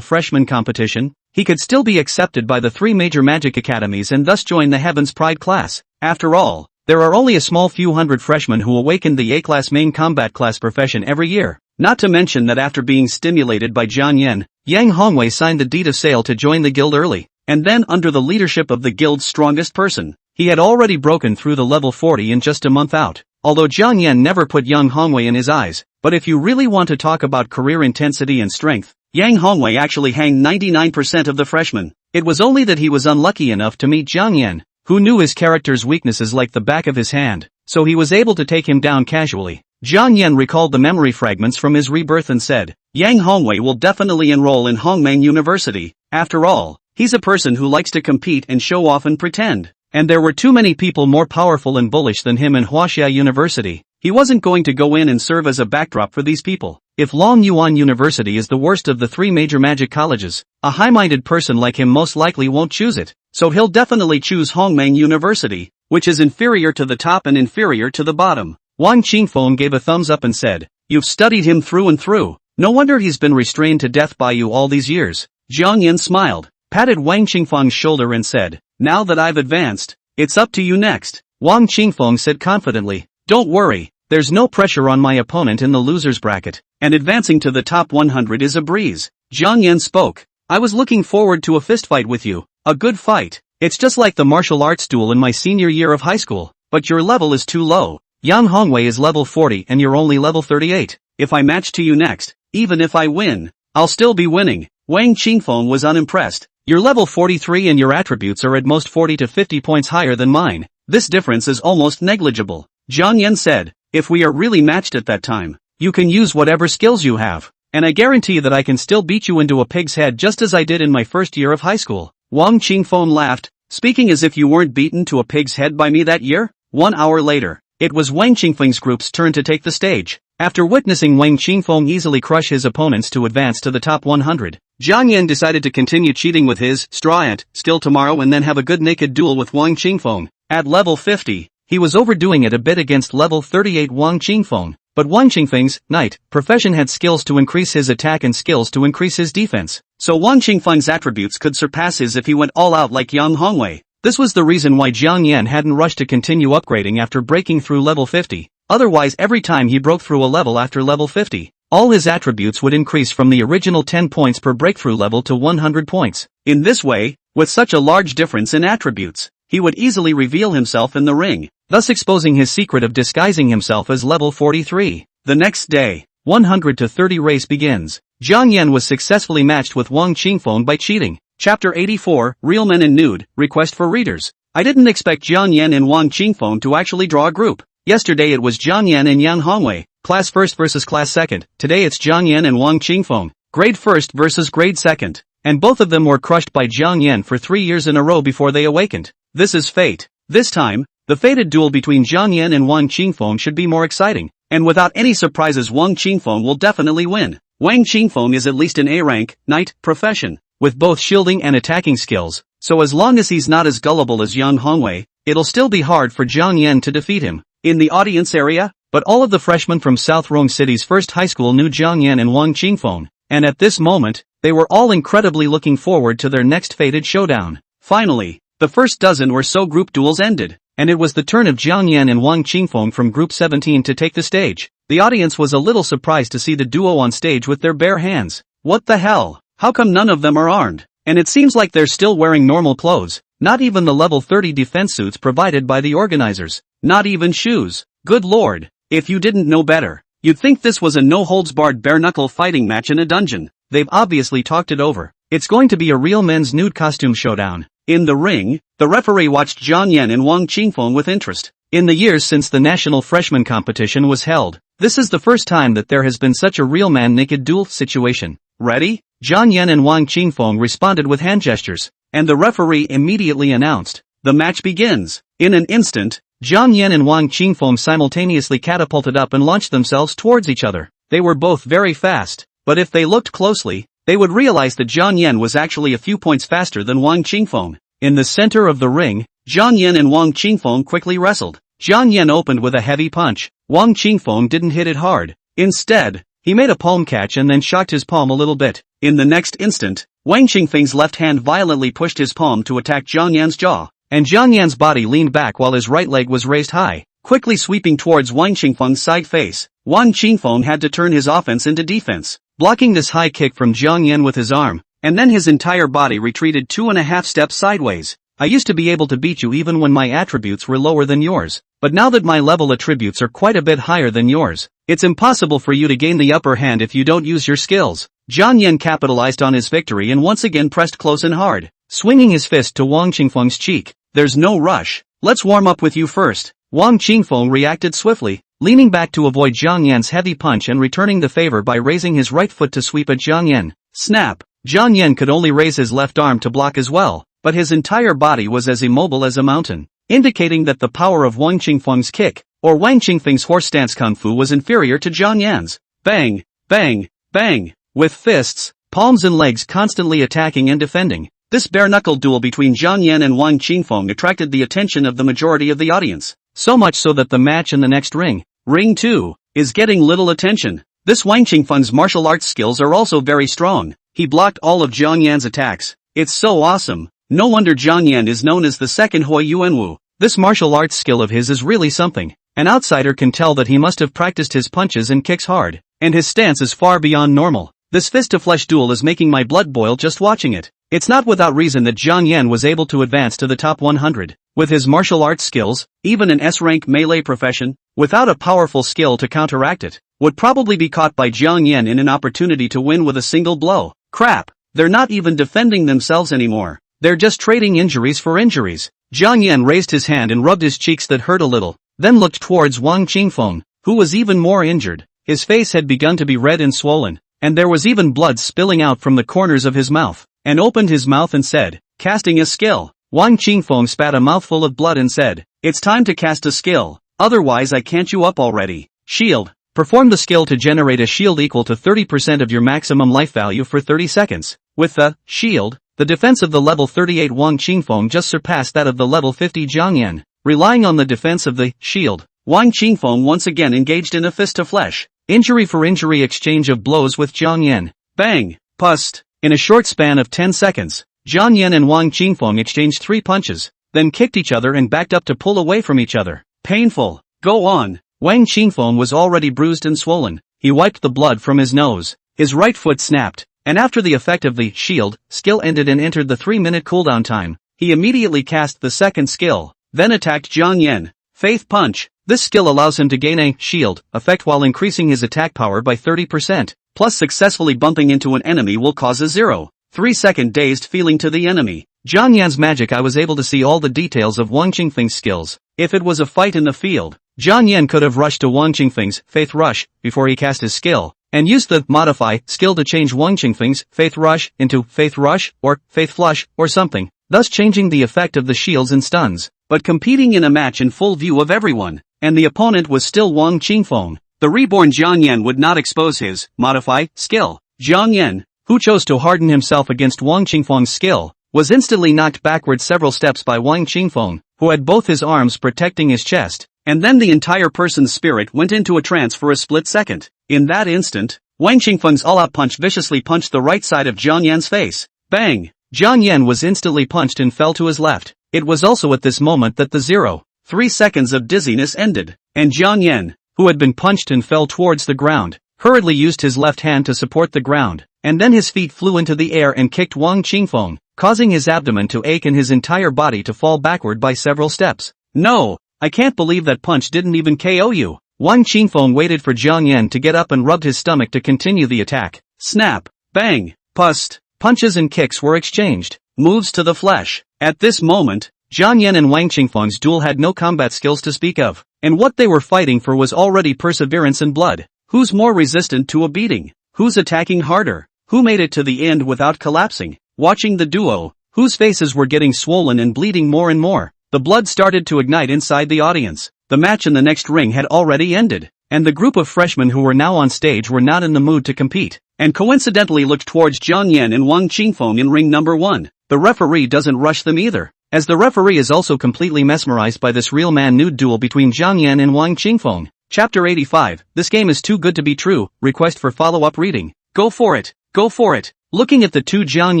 S1: freshman competition, he could still be accepted by the 3 major magic academies and thus join the Heaven's Pride class. After all, there are only a small few hundred freshmen who awaken the A-class main combat class profession every year. Not to mention that after being stimulated by Jiang Yan, Yang Hongwei signed the deed of sale to join the guild early, and then under the leadership of the guild's strongest person, he had already broken through the level 40 in just a month out. Although Jiang Yan never put Yang Hongwei in his eyes, but if you really want to talk about career intensity and strength, Yang Hongwei actually hanged 99% of the freshmen. It was only that he was unlucky enough to meet Jiang Yan, who knew his character's weaknesses like the back of his hand, so he was able to take him down casually. Jiang Yan recalled the memory fragments from his rebirth and said, Yang Hongwei will definitely enroll in Hongmeng University. After all, he's a person who likes to compete and show off and pretend. And there were too many people more powerful and bullish than him in Huaxia University. He wasn't going to go in and serve as a backdrop for these people. If Longyuan University is the worst of the 3 major magic colleges, a high-minded person like him most likely won't choose it. So he'll definitely choose Hongmeng University, which is inferior to the top and inferior to the bottom. Wang Qingfeng gave a thumbs up and said, you've studied him through and through. No wonder he's been restrained to death by you all these years. Jiang Yan smiled, patted Wang Qingfeng's shoulder and said, now that I've advanced, it's up to you next. Wang Qingfeng said confidently, don't worry, there's no pressure on my opponent in the loser's bracket, and advancing to the top 100 is a breeze. Jiang Yan spoke, I was looking forward to a fistfight with you, a good fight. It's just like the martial arts duel in my senior year of high school, but your level is too low. Yang Hongwei is level 40 and you're only level 38. If I match to you next, Even if I win, I'll still be winning. Wang Qingfeng was unimpressed. You're level 43 and your attributes are at most 40 to 50 points higher than mine. This difference is almost negligible. Jiang Yan said, if we are really matched at that time, you can use whatever skills you have. And I guarantee that I can still beat you into a pig's head just as I did in my first year of high school. Wang Qingfeng laughed, speaking as if you weren't beaten to a pig's head by me that year. 1 hour later, it was Wang Qingfeng's group's turn to take the stage. After witnessing Wang Qingfeng easily crush his opponents to advance to the top 100, Jiang Yan decided to continue cheating with his straw ant still tomorrow and then have a good naked duel with Wang Qingfeng. At level 50, he was overdoing it a bit against level 38 Wang Qingfeng, but Wang Qingfeng's knight profession had skills to increase his attack and skills to increase his defense, so Wang Qingfeng's attributes could surpass his if he went all out like young Hongwei. This was the reason why Jiang Yan hadn't rushed to continue upgrading after breaking through level 50. Otherwise, every time he broke through a level after level 50, all his attributes would increase from the original 10 points per breakthrough level to 100 points. In this way, with such a large difference in attributes, he would easily reveal himself in the ring, thus exposing his secret of disguising himself as level 43. The next day, 100 to 30 race begins. Jiang Yan was successfully matched with Wang Qingfeng by cheating. Chapter 84, Real Men in Nude, Request for Readers. I didn't expect Jiang Yan and Wang Qingfeng to actually draw a group. Yesterday it was Jiang Yan and Yang Hongwei, class first versus class second. Today it's Jiang Yan and Wang Qingfeng, grade first versus grade second. And both of them were crushed by Jiang Yan for 3 years in a row before they awakened. This is fate. This time, the fated duel between Jiang Yan and Wang Qingfeng should be more exciting. And without any surprises, Wang Qingfeng will definitely win. Wang Qingfeng is at least an A rank, knight, profession, with both shielding and attacking skills, so as long as he's not as gullible as Yang Hongwei, it'll still be hard for Jiang Yan to defeat him. In the audience area, but all of the freshmen from South Rong City's first high school knew Jiang Yan and Wang Qingfeng, and at this moment, they were all incredibly looking forward to their next fated showdown. Finally, the first dozen or so group duels ended, and it was the turn of Jiang Yan and Wang Qingfeng from Group 17 to take the stage. The audience was a little surprised to see the duo on stage with their bare hands. What the hell? How come none of them are armed? And it seems like they're still wearing normal clothes, not even the level 30 defense suits provided by the organizers. Not even shoes. Good lord, if you didn't know better, you'd think this was a no-holds-barred bare-knuckle fighting match in a dungeon. They've obviously talked it over. It's going to be a real men's nude costume showdown. In the ring, the referee watched Jiang Yan and Wang Qingfeng with interest. In the years since the national freshman competition was held, this is the first time that there has been such a real man naked duel situation. Ready? Jiang Yan and Wang Qingfeng responded with hand gestures, and the referee immediately announced, the match begins. In an instant, Jiang Yan and Wang Qingfeng simultaneously catapulted up and launched themselves towards each other. They were both very fast, but if they looked closely, they would realize that Jiang Yan was actually a few points faster than Wang Qingfeng. In the center of the ring, Jiang Yan and Wang Qingfeng quickly wrestled. Jiang Yan opened with a heavy punch. Wang Qingfeng didn't hit it hard. Instead, he made a palm catch and then shocked his palm a little bit. In the next instant, Wang Qingfeng's left hand violently pushed his palm to attack Jiang Yan's jaw, and Jiang Yan's body leaned back while his right leg was raised high, quickly sweeping towards Wang Qingfeng's side face. Wang Qingfeng had to turn his offense into defense, blocking this high kick from Jiang Yan with his arm, and then his entire body retreated 2.5 steps sideways. I used to be able to beat you even when my attributes were lower than yours, but now that my level attributes are quite a bit higher than yours, it's impossible for you to gain the upper hand if you don't use your skills. Jiang Yan capitalized on his victory and once again pressed close and hard, swinging his fist to Wang Qingfeng's cheek. There's no rush. Let's warm up with you first. Wang Qingfeng reacted swiftly, leaning back to avoid Jiang Yan's heavy punch and returning the favor by raising his right foot to sweep at Jiang Yan. Snap! Jiang Yan could only raise his left arm to block as well, but his entire body was as immobile as a mountain, indicating that the power of Wang Qingfeng's kick, or Wang Qingfeng's horse stance kung fu was inferior to Jiang Yan's. Bang! Bang! Bang! With fists, palms and legs constantly attacking and defending, this bare-knuckle duel between Jiang Yan and Wang Qingfeng attracted the attention of the majority of the audience, so much so that the match in the next ring, Ring 2, is getting little attention. This Wang Qingfeng's martial arts skills are also very strong. He blocked all of Jiang Yan's attacks. It's so awesome. No wonder Jiang Yan is known as the second Xiaoyuan Wu. This martial arts skill of his is really something. An outsider can tell that he must have practiced his punches and kicks hard, and his stance is far beyond normal. This fist-to-flesh duel is making my blood boil just watching it. It's not without reason that Jiang Yan was able to advance to the top 100. With his martial arts skills, even an S-rank melee profession, without a powerful skill to counteract it, would probably be caught by Jiang Yan in an opportunity to win with a single blow. Crap, they're not even defending themselves anymore. They're just trading injuries for injuries. Jiang Yan raised his hand and rubbed his cheeks that hurt a little, then looked towards Wang Qingfeng, who was even more injured. His face had begun to be red and swollen, and there was even blood spilling out from the corners of his mouth, and opened his mouth and said, "Casting a skill." Wang Qingfeng spat a mouthful of blood and said, "It's time to cast a skill, otherwise I can't you up already." Shield. Perform the skill to generate a shield equal to 30% of your maximum life value for 30 seconds. With the shield, the defense of the level 38 Wang Qingfeng just surpassed that of the level 50 Jiang Yan. Relying on the defense of the shield, Wang Qingfeng once again engaged in a fist-to-flesh, injury-for-injury exchange of blows with Jiang Yan. Bang! Pust! In a short span of 10 seconds, Jiang Yan and Wang Qingfeng exchanged 3 punches, then kicked each other and backed up to pull away from each other. Painful. Go on. Wang Qingfeng was already bruised and swollen. He wiped the blood from his nose. His right foot snapped, and after the effect of the shield skill ended and entered the 3-minute cooldown time, he immediately cast the second skill, then attacked Jiang Yan. Faith Punch. This skill allows him to gain a shield effect while increasing his attack power by 30%, plus successfully bumping into an enemy will cause a 0.3-second dazed feeling to the enemy. Jiang Yan's magic. I was able to see all the details of Wang Qingfeng's skills. If it was a fight in the field, Jiang Yan could have rushed to Wang Qingfeng's Faith Rush before he cast his skill, and used the modify skill to change Wang Qingfeng's Faith Rush into Faith Rush or Faith Flush or something, thus changing the effect of the shields and stuns. But competing in a match in full view of everyone, and the opponent was still Wang Qingfeng, the reborn Jiang Yan would not expose his modify skill. Jiang Yan, who chose to harden himself against Wang Qingfeng's skill, was instantly knocked backward several steps by Wang Qingfeng, who had both his arms protecting his chest, and then the entire person's spirit went into a trance for a split second. In that instant, Wang Qingfeng's all-out punch viciously punched the right side of Jiang Yan's face. Bang! Jiang Yan was instantly punched and fell to his left. It was also at this moment that the 0.3 seconds of dizziness ended, and Jiang Yan, who had been punched and fell towards the ground, hurriedly used his left hand to support the ground, and then his feet flew into the air and kicked Wang Qingfeng, causing his abdomen to ache and his entire body to fall backward by several steps. No! I can't believe that punch didn't even KO you. Wang Qingfeng waited for Jiang Yan to get up and rubbed his stomach to continue the attack. Snap! Bang! Pust! Punches and kicks were exchanged. Moves to the flesh. At this moment, Jiang Yan and Wang Qingfeng's duel had no combat skills to speak of, and what they were fighting for was already perseverance and blood. Who's more resistant to a beating? Who's attacking harder? Who made it to the end without collapsing? Watching the duo, whose faces were getting swollen and bleeding more and more, the blood started to ignite inside the audience. The match in the next ring had already ended, and the group of freshmen who were now on stage were not in the mood to compete, and coincidentally looked towards Jiang Yan and Wang Qingfeng in ring number 1. The referee doesn't rush them either, as the referee is also completely mesmerized by this real man nude duel between Jiang Yan and Wang Qingfeng. Chapter 85, This game is too good to be true, request for follow-up reading. Go for it, go for it. Looking at the two Jiang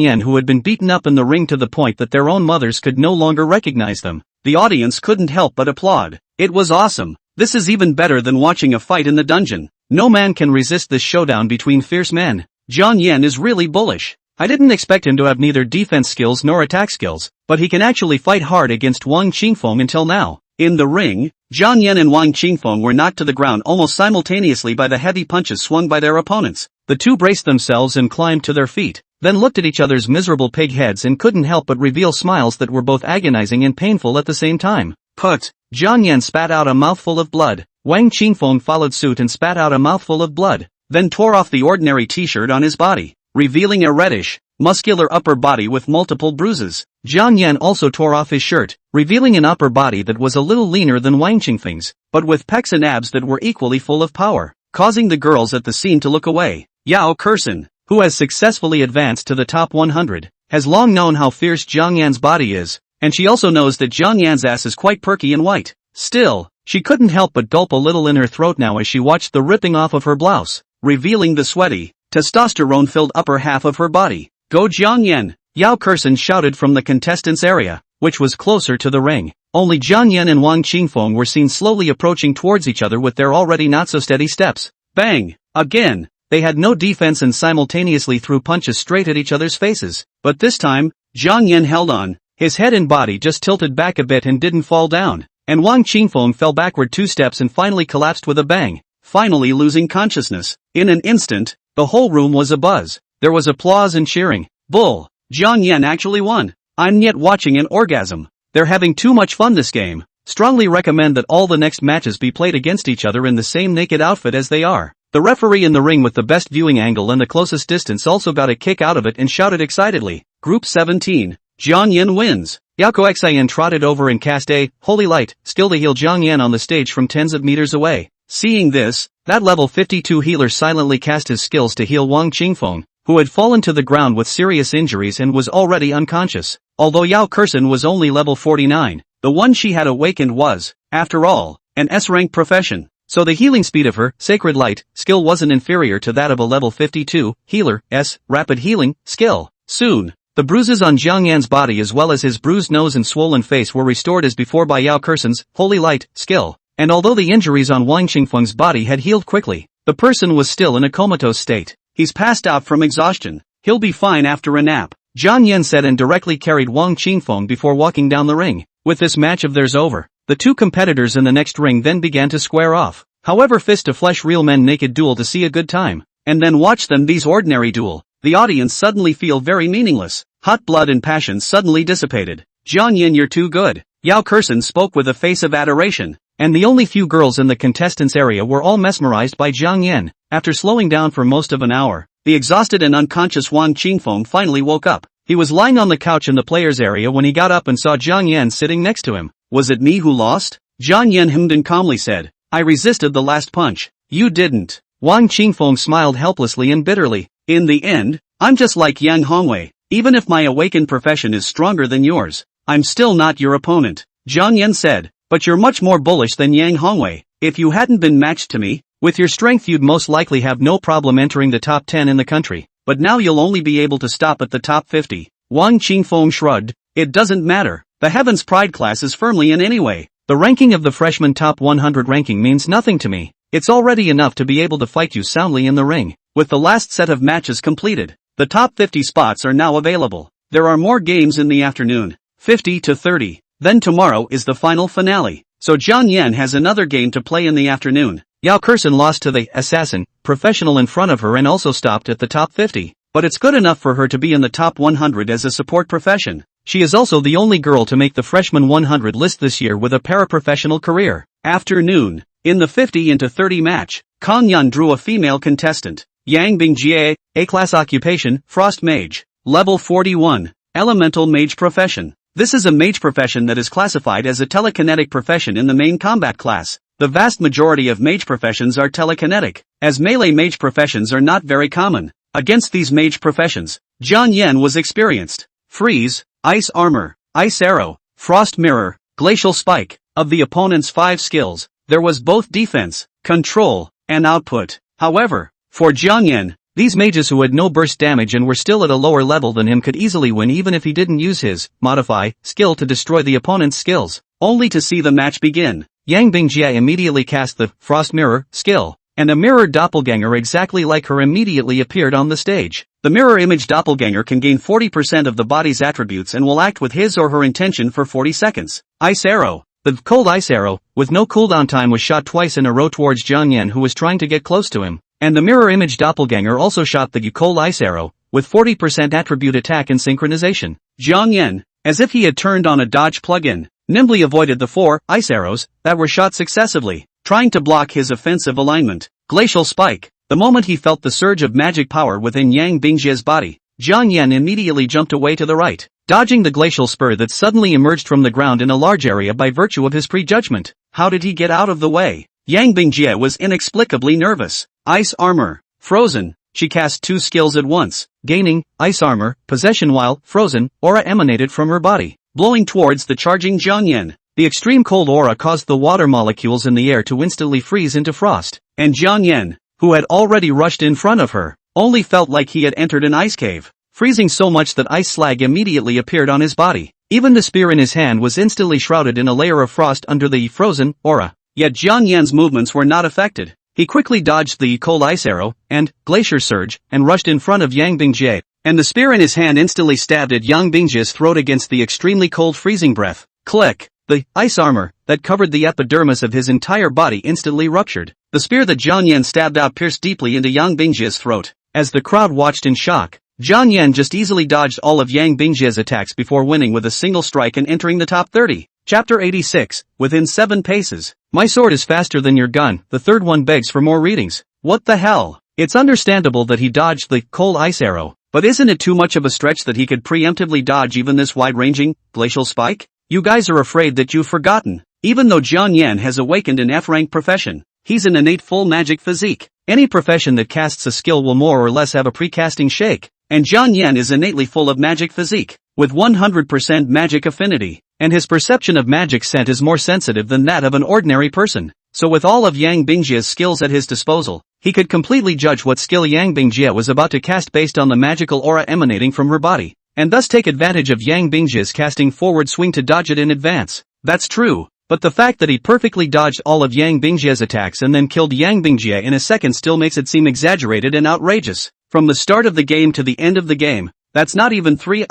S1: Yan who had been beaten up in the ring to the point that their own mothers could no longer recognize them, the audience couldn't help but applaud. It was awesome. This is even better than watching a fight in the dungeon. No man can resist this showdown between fierce men. Jiang Yan is really bullish. I didn't expect him to have neither defense skills nor attack skills, but he can actually fight hard against Wang Qingfeng until now. In the ring, Jiang Yan and Wang Qingfeng were knocked to the ground almost simultaneously by the heavy punches swung by their opponents. The two braced themselves and climbed to their feet, then looked at each other's miserable pig heads and couldn't help but reveal smiles that were both agonizing and painful at the same time. Put! Jiang Yan spat out a mouthful of blood. Wang Qingfeng followed suit and spat out a mouthful of blood, then tore off the ordinary t-shirt on his body, revealing a reddish, muscular upper body with multiple bruises. Jiang Yan also tore off his shirt, revealing an upper body that was a little leaner than Wang Qingfeng's, but with pecs and abs that were equally full of power, causing the girls at the scene to look away. Yao Kexin, who has successfully advanced to the top 100, has long known how fierce Jiang Yan's body is, and she also knows that Jiang Yan's ass is quite perky and white. Still, she couldn't help but gulp a little in her throat now as she watched the ripping off of her blouse, revealing the sweaty, testosterone-filled upper half of her body. Go Jiang Yan! Yao Kexin shouted from the contestants' area, which was closer to the ring. Only Jiang Yan and Wang Qingfeng were seen slowly approaching towards each other with their already not-so-steady steps. Bang! Again! They had no defense and simultaneously threw punches straight at each other's faces. But this time, Jiang Yan held on, His head and body just tilted back a bit and didn't fall down. And Wang Qingfeng fell backward 2 steps and finally collapsed with a bang, finally losing consciousness. In an instant, the whole room was abuzz. There was applause and cheering. Bull! Jiang Yan actually won. I'm yet watching an orgasm. They're having too much fun this game. Strongly recommend that all the next matches be played against each other in the same naked outfit as they are. The referee in the ring with the best viewing angle and the closest distance also got a kick out of it and shouted excitedly, Group 17. Jiang Yan wins. Yao Kexin trotted over and cast a holy light skill to heal Jiang Yan on the stage from tens of meters away. Seeing this, that level 52 healer silently cast his skills to heal Wang Qingfeng, who had fallen to the ground with serious injuries and was already unconscious. Although Yao Kexin was only level 49, the one she had awakened was, after all, an S-rank profession. So the healing speed of her sacred light skill wasn't inferior to that of a level 52 healer S rapid healing skill. Soon, the bruises on Jiang Yan's body as well as his bruised nose and swollen face were restored as before by Yao Kexin's holy light skill. And although the injuries on Wang Qingfeng's body had healed quickly, the person was still in a comatose state. He's passed out from exhaustion. He'll be fine after a nap, Jiang Yan said and directly carried Wang Qingfeng before walking down the ring. With this match of theirs over, the two competitors in the next ring then began to square off. However, fist to flesh real men naked duel to see a good time. And then watch them these ordinary duel. The audience suddenly feel very meaningless. Hot blood and passion suddenly dissipated. Jiang Yan, you're too good. Yao Kexin spoke with a face of adoration. And the only few girls in the contestants area were all mesmerized by Jiang Yan. After slowing down for most of an hour, the exhausted and unconscious Wang Qingfeng finally woke up. He was lying on the couch in the players area when he got up and saw Jiang Yan sitting next to him. Was it me who lost? Jiang Yan hemmed and calmly said. I resisted the last punch. You didn't. Wang Qingfeng smiled helplessly and bitterly. In the end, I'm just like Yang Hongwei. Even if my awakened profession is stronger than yours, I'm still not your opponent. Jiang Yan said. But you're much more bullish than Yang Hongwei. If you hadn't been matched to me, with your strength you'd most likely have no problem entering the top 10 in the country. But now you'll only be able to stop at the top 50. Wang Qingfeng shrugged. It doesn't matter. The Heaven's Pride class is firmly in anyway. The ranking of the freshman top 100 ranking means nothing to me. It's already enough to be able to fight you soundly in the ring. With the last set of matches completed, the top 50 spots are now available. There are more games in the afternoon. 50 to 30. Then tomorrow is the final finale. So Jiang Yan has another game to play in the afternoon. Yao Kexin lost to the assassin professional in front of her and also stopped at the top 50. But it's good enough for her to be in the top 100 as a support profession. She is also the only girl to make the freshman 100 list this year with a paraprofessional career. Afternoon. In the 50 into 30 match, Kang Yan drew a female contestant. Yang Bingjie, A-class occupation, Frost Mage. Level 41. Elemental Mage profession. This is a mage profession that is classified as a telekinetic profession in the main combat class. The vast majority of mage professions are telekinetic, as melee mage professions are not very common. Against these mage professions, Jiang Yan was experienced. Freeze, Ice Armor, Ice Arrow, Frost Mirror, Glacial Spike. Of the opponent's 5 skills, there was both defense, control, and output. However, for Jiang Yan, these mages who had no burst damage and were still at a lower level than him could easily win even if he didn't use his modify skill to destroy the opponent's skills. Only to see the match begin, Yang Bingjie immediately cast the Frost Mirror skill, and a mirror doppelganger exactly like her immediately appeared on the stage. The mirror image doppelganger can gain 40% of the body's attributes and will act with his or her intention for 40 seconds. Ice Arrow. The cold ice arrow, with no cooldown time, was shot twice in a row towards Jiang Yan, who was trying to get close to him. And the mirror image doppelganger also shot the cold ice arrow, with 40% attribute attack and synchronization. Jiang Yan, as if he had turned on a dodge plugin, nimbly avoided the 4 ice arrows that were shot successively, trying to block his offensive alignment. Glacial Spike. The moment he felt the surge of magic power within Yang Bingjie's body, Jiang Yan immediately jumped away to the right, dodging the glacial spur that suddenly emerged from the ground in a large area by virtue of his prejudgment. How did he get out of the way? Yang Bingjie was inexplicably nervous. Ice Armor. Frozen. She cast 2 skills at once, gaining Ice Armor, possession while frozen aura emanated from her body, blowing towards the charging Jiang Yan. The extreme cold aura caused the water molecules in the air to instantly freeze into frost, and Jiang Yan, who had already rushed in front of her, only felt like he had entered an ice cave, freezing so much that ice slag immediately appeared on his body. Even the spear in his hand was instantly shrouded in a layer of frost under the frozen aura. Yet Jiang Yan's movements were not affected. He quickly dodged the cold ice arrow and glacier surge and rushed in front of Yang Bingjie. and the spear in his hand instantly stabbed at Yang Bingjia's throat against the extremely cold freezing breath. Click! The ice armor that covered the epidermis of his entire body instantly ruptured. The spear that Jiang Yan stabbed out pierced deeply into Yang Bingjia's throat. As the crowd watched in shock, Jiang Yan just easily dodged all of Yang Bingjia's attacks before winning with a single strike and entering the top 30. Chapter 86, within 7 paces. My sword is faster than your gun. The third one begs for more readings. What the hell? It's understandable that he dodged the cold ice arrow, but isn't it too much of a stretch that he could preemptively dodge even this wide-ranging, glacial spike? You guys are afraid that you've forgotten. Even though Jiang Yan has awakened an F-rank profession, he's an innate full magic physique. Any profession that casts a skill will more or less have a pre-casting shake, and Jiang Yan is innately full of magic physique, with 100% magic affinity, and his perception of magic scent is more sensitive than that of an ordinary person. So with all of Yang Bingjia's skills at his disposal, he could completely judge what skill Yang Bingjia was about to cast based on the magical aura emanating from her body, and thus take advantage of Yang Bingjia's casting forward swing to dodge it in advance. That's true, but the fact that he perfectly dodged all of Yang Bingjia's attacks and then killed Yang Bingjia in a second still makes it seem exaggerated and outrageous. From the start of the game to the end of the game, that's not even 3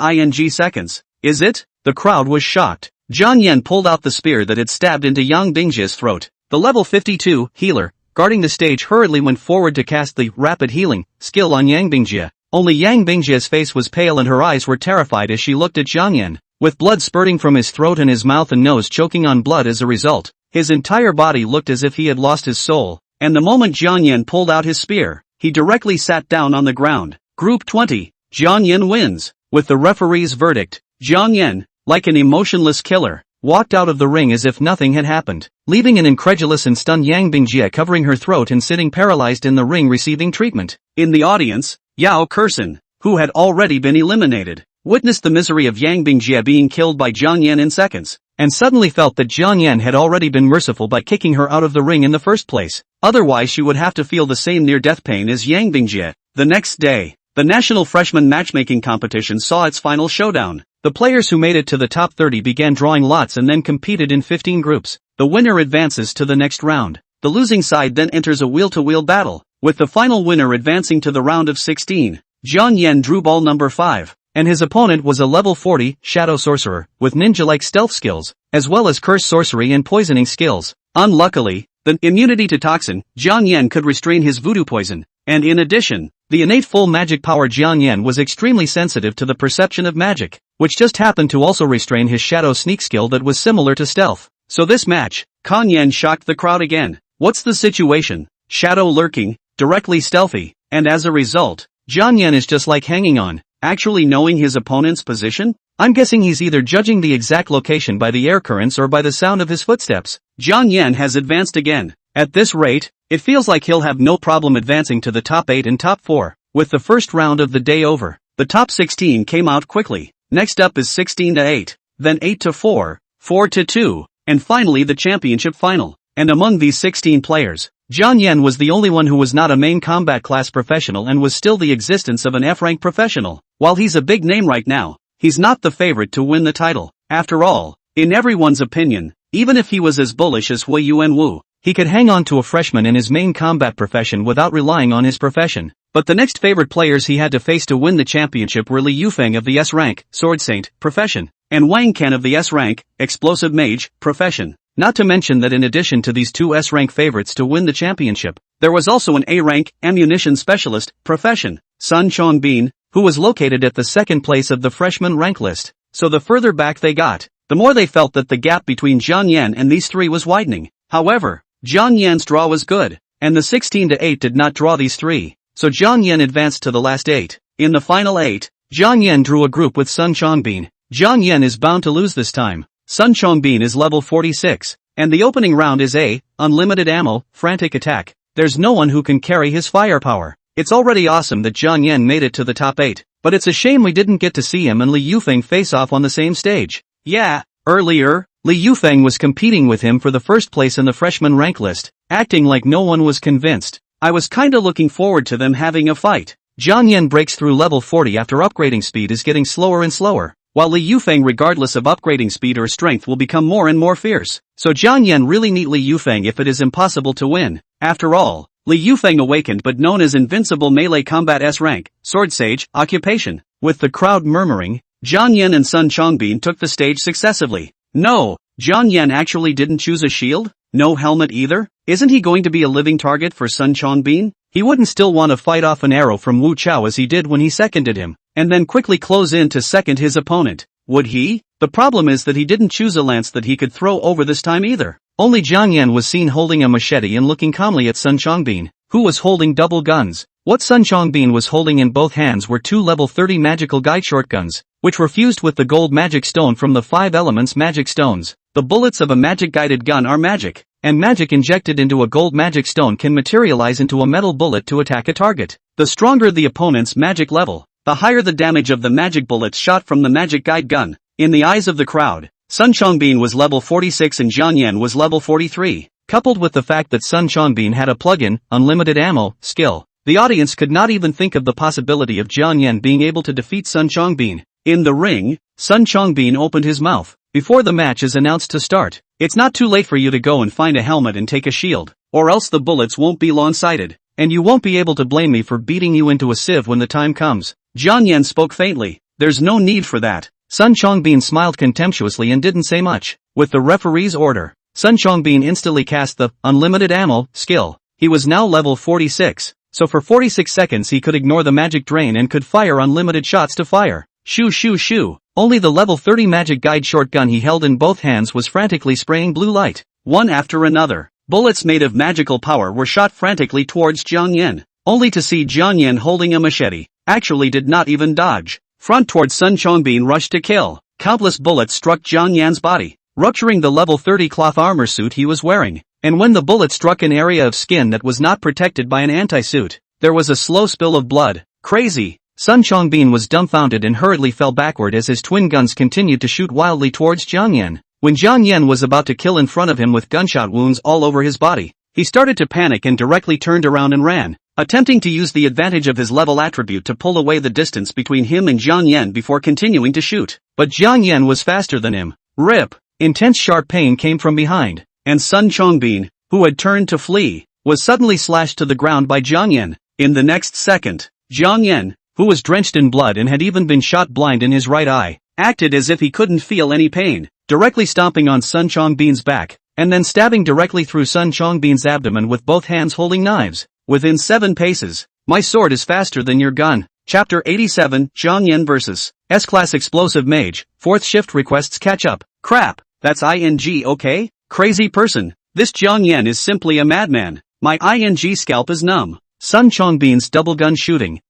S1: seconds, is it? The crowd was shocked. Jiang Yan pulled out the spear that had stabbed into Yang Bingjia's throat. The level 52 healer, guarding the stage, hurriedly went forward to cast the rapid healing skill on Yang Bingjia. Only Yang Bingjia's face was pale and her eyes were terrified as she looked at Jiang Yan, with blood spurting from his throat and his mouth and nose choking on blood as a result. His entire body looked as if he had lost his soul, and the moment Jiang Yan pulled out his spear, he directly sat down on the ground. Group 20, Jiang Yan wins. With the referee's verdict, Jiang Yan, like an emotionless killer, walked out of the ring as if nothing had happened, leaving an incredulous and stunned Yang Bingjia covering her throat and sitting paralyzed in the ring receiving treatment. In the audience, Yao Kexin, who had already been eliminated, witnessed the misery of Yang Bingjia being killed by Jiang Yan in seconds, and suddenly felt that Jiang Yan had already been merciful by kicking her out of the ring in the first place. Otherwise she would have to feel the same near-death pain as Yang Bingjia. The next day, the National Freshman Matchmaking Competition saw its final showdown. The players who made it to the top 30 began drawing lots and then competed in 15 groups. The winner advances to the next round. The losing side then enters a wheel-to-wheel battle, with the final winner advancing to the round of 16. Jiang Yan drew ball number 5, and his opponent was a level 40 shadow sorcerer with ninja-like stealth skills, as well as curse sorcery and poisoning skills. Unluckily, the immunity to toxin, Jiang Yan could restrain his voodoo poison, and in addition, the innate full magic power Jiang Yan was extremely sensitive to the perception of magic, which just happened to also restrain his shadow sneak skill that was similar to stealth. So this match, Kan Yan shocked the crowd again. What's the situation? Shadow lurking, directly stealthy, and as a result, Jiang Yan is just like hanging on, actually knowing his opponent's position? I'm guessing he's either judging the exact location by the air currents or by the sound of his footsteps. Jiang Yan has advanced again. At this rate, it feels like he'll have no problem advancing to the top 8 and top 4. With the first round of the day over, the top 16 came out quickly. Next up is 16 to 8, then 8 to 4, 4 to 2, and finally the championship final. And among these 16 players, Jiang Yan was the only one who was not a main combat class professional and was still the existence of an F-rank professional. While he's a big name right now, he's not the favorite to win the title. After all, in everyone's opinion, even if he was as bullish as Xiaoyuan Wu, he could hang on to a freshman in his main combat profession without relying on his profession. But the next favorite players he had to face to win the championship were Li Yufeng of the S-rank, Sword Saint, profession, and Wanken of the S-rank, Explosive Mage, profession. Not to mention that in addition to these two S-rank favorites to win the championship, there was also an A-rank, Ammunition Specialist, profession, Sun Chongbin, who was located at the second place of the freshman rank list. So the further back they got, the more they felt that the gap between Jiang Yan and these three was widening. However, Jiang Yan's draw was good, and the 16 to 8 did not draw these three, so Jiang Yan advanced to the last 8. In the final 8, Jiang Yan drew a group with Sun Chongbin. Jiang Yan is bound to lose this time. Sun Chongbin is level 46, and the opening round is a unlimited ammo, frantic attack. There's no one who can carry his firepower. It's already awesome that Jiang Yan made it to the top 8, but it's a shame we didn't get to see him and Li Yufeng face off on the same stage. Yeah, earlier, Li Yufeng was competing with him for the first place in the freshman rank list, acting like no one was convinced. I was kinda looking forward to them having a fight. Jiang Yan breaks through level 40 after upgrading speed is getting slower and slower, while Li Yufeng regardless of upgrading speed or strength will become more and more fierce. So Jiang Yan really need Li Yufeng if it is impossible to win. After all, Li Yufeng awakened but known as Invincible Melee Combat S rank, Sword Sage, occupation. With the crowd murmuring, Jiang Yan and Sun Chongbin took the stage successively. No, Jiang Yan actually didn't choose a shield? No helmet either? Isn't he going to be a living target for Sun Chongbin? He wouldn't still want to fight off an arrow from Wu Chao as he did when he seconded him, and then quickly close in to second his opponent. Would he? The problem is that he didn't choose a lance that he could throw over this time either. Only Jiang Yan was seen holding a machete and looking calmly at Sun Chongbin, who was holding double guns. What Sun Chongbin was holding in both hands were two level 30 magical guide shotguns, which were fused with the gold magic stone from the 5 elements magic stones. The bullets of a magic guided gun are magic, and magic injected into a gold magic stone can materialize into a metal bullet to attack a target. The stronger the opponent's magic level, the higher the damage of the magic bullets shot from the magic guide gun. In the eyes of the crowd, Sun Chongbin was level 46 and Jiang Yan was level 43. Coupled with the fact that Sun Chongbin had a plug-in, unlimited ammo, skill, the audience could not even think of the possibility of Jiang Yan being able to defeat Sun Chongbin. In the ring, Sun Chongbin opened his mouth. Before the match is announced to start, it's not too late for you to go and find a helmet and take a shield, or else the bullets won't be long-sighted, and you won't be able to blame me for beating you into a sieve when the time comes. Jiang Yan spoke faintly. There's no need for that. Sun Chongbin smiled contemptuously and didn't say much. With the referee's order, Sun Chongbin instantly cast the unlimited ammo skill. He was now level 46, so for 46 seconds he could ignore the magic drain and could fire unlimited shots to fire. Shoo shoo shoo. Only the level 30 magic guide shotgun he held in both hands was frantically spraying blue light. One after another, bullets made of magical power were shot frantically towards Jiang Yan, only to see Jiang Yan holding a machete. Actually did not even dodge. Front towards Sun Chongbin rushed to kill. Countless bullets struck Jiang Yan's body, rupturing the level 30 cloth armor suit he was wearing. And when the bullet struck an area of skin that was not protected by an anti-suit, there was a slow spill of blood. Crazy. Sun Chongbin was dumbfounded and hurriedly fell backward as his twin guns continued to shoot wildly towards Jiang Yan. When Jiang Yan was about to kill in front of him with gunshot wounds all over his body, he started to panic and directly turned around and ran, attempting to use the advantage of his level attribute to pull away the distance between him and Jiang Yan before continuing to shoot. But Jiang Yan was faster than him. Rip! Intense sharp pain came from behind, and Sun Chongbin, who had turned to flee, was suddenly slashed to the ground by Jiang Yan. In the next second, Jiang Yan, who was drenched in blood and had even been shot blind in his right eye, acted as if he couldn't feel any pain, directly stomping on Sun Chongbin's back, and then stabbing directly through Sun Chongbin's abdomen with both hands holding knives. Within 7 paces, my sword is faster than your gun. Chapter 87, Jiang Yan vs. S-Class Explosive Mage, 4th Shift requests catch up. Crap, that's ing okay? Crazy person. This Jiang Yan is simply a madman. My ing scalp is numb. Sun Chongbin's double gun shooting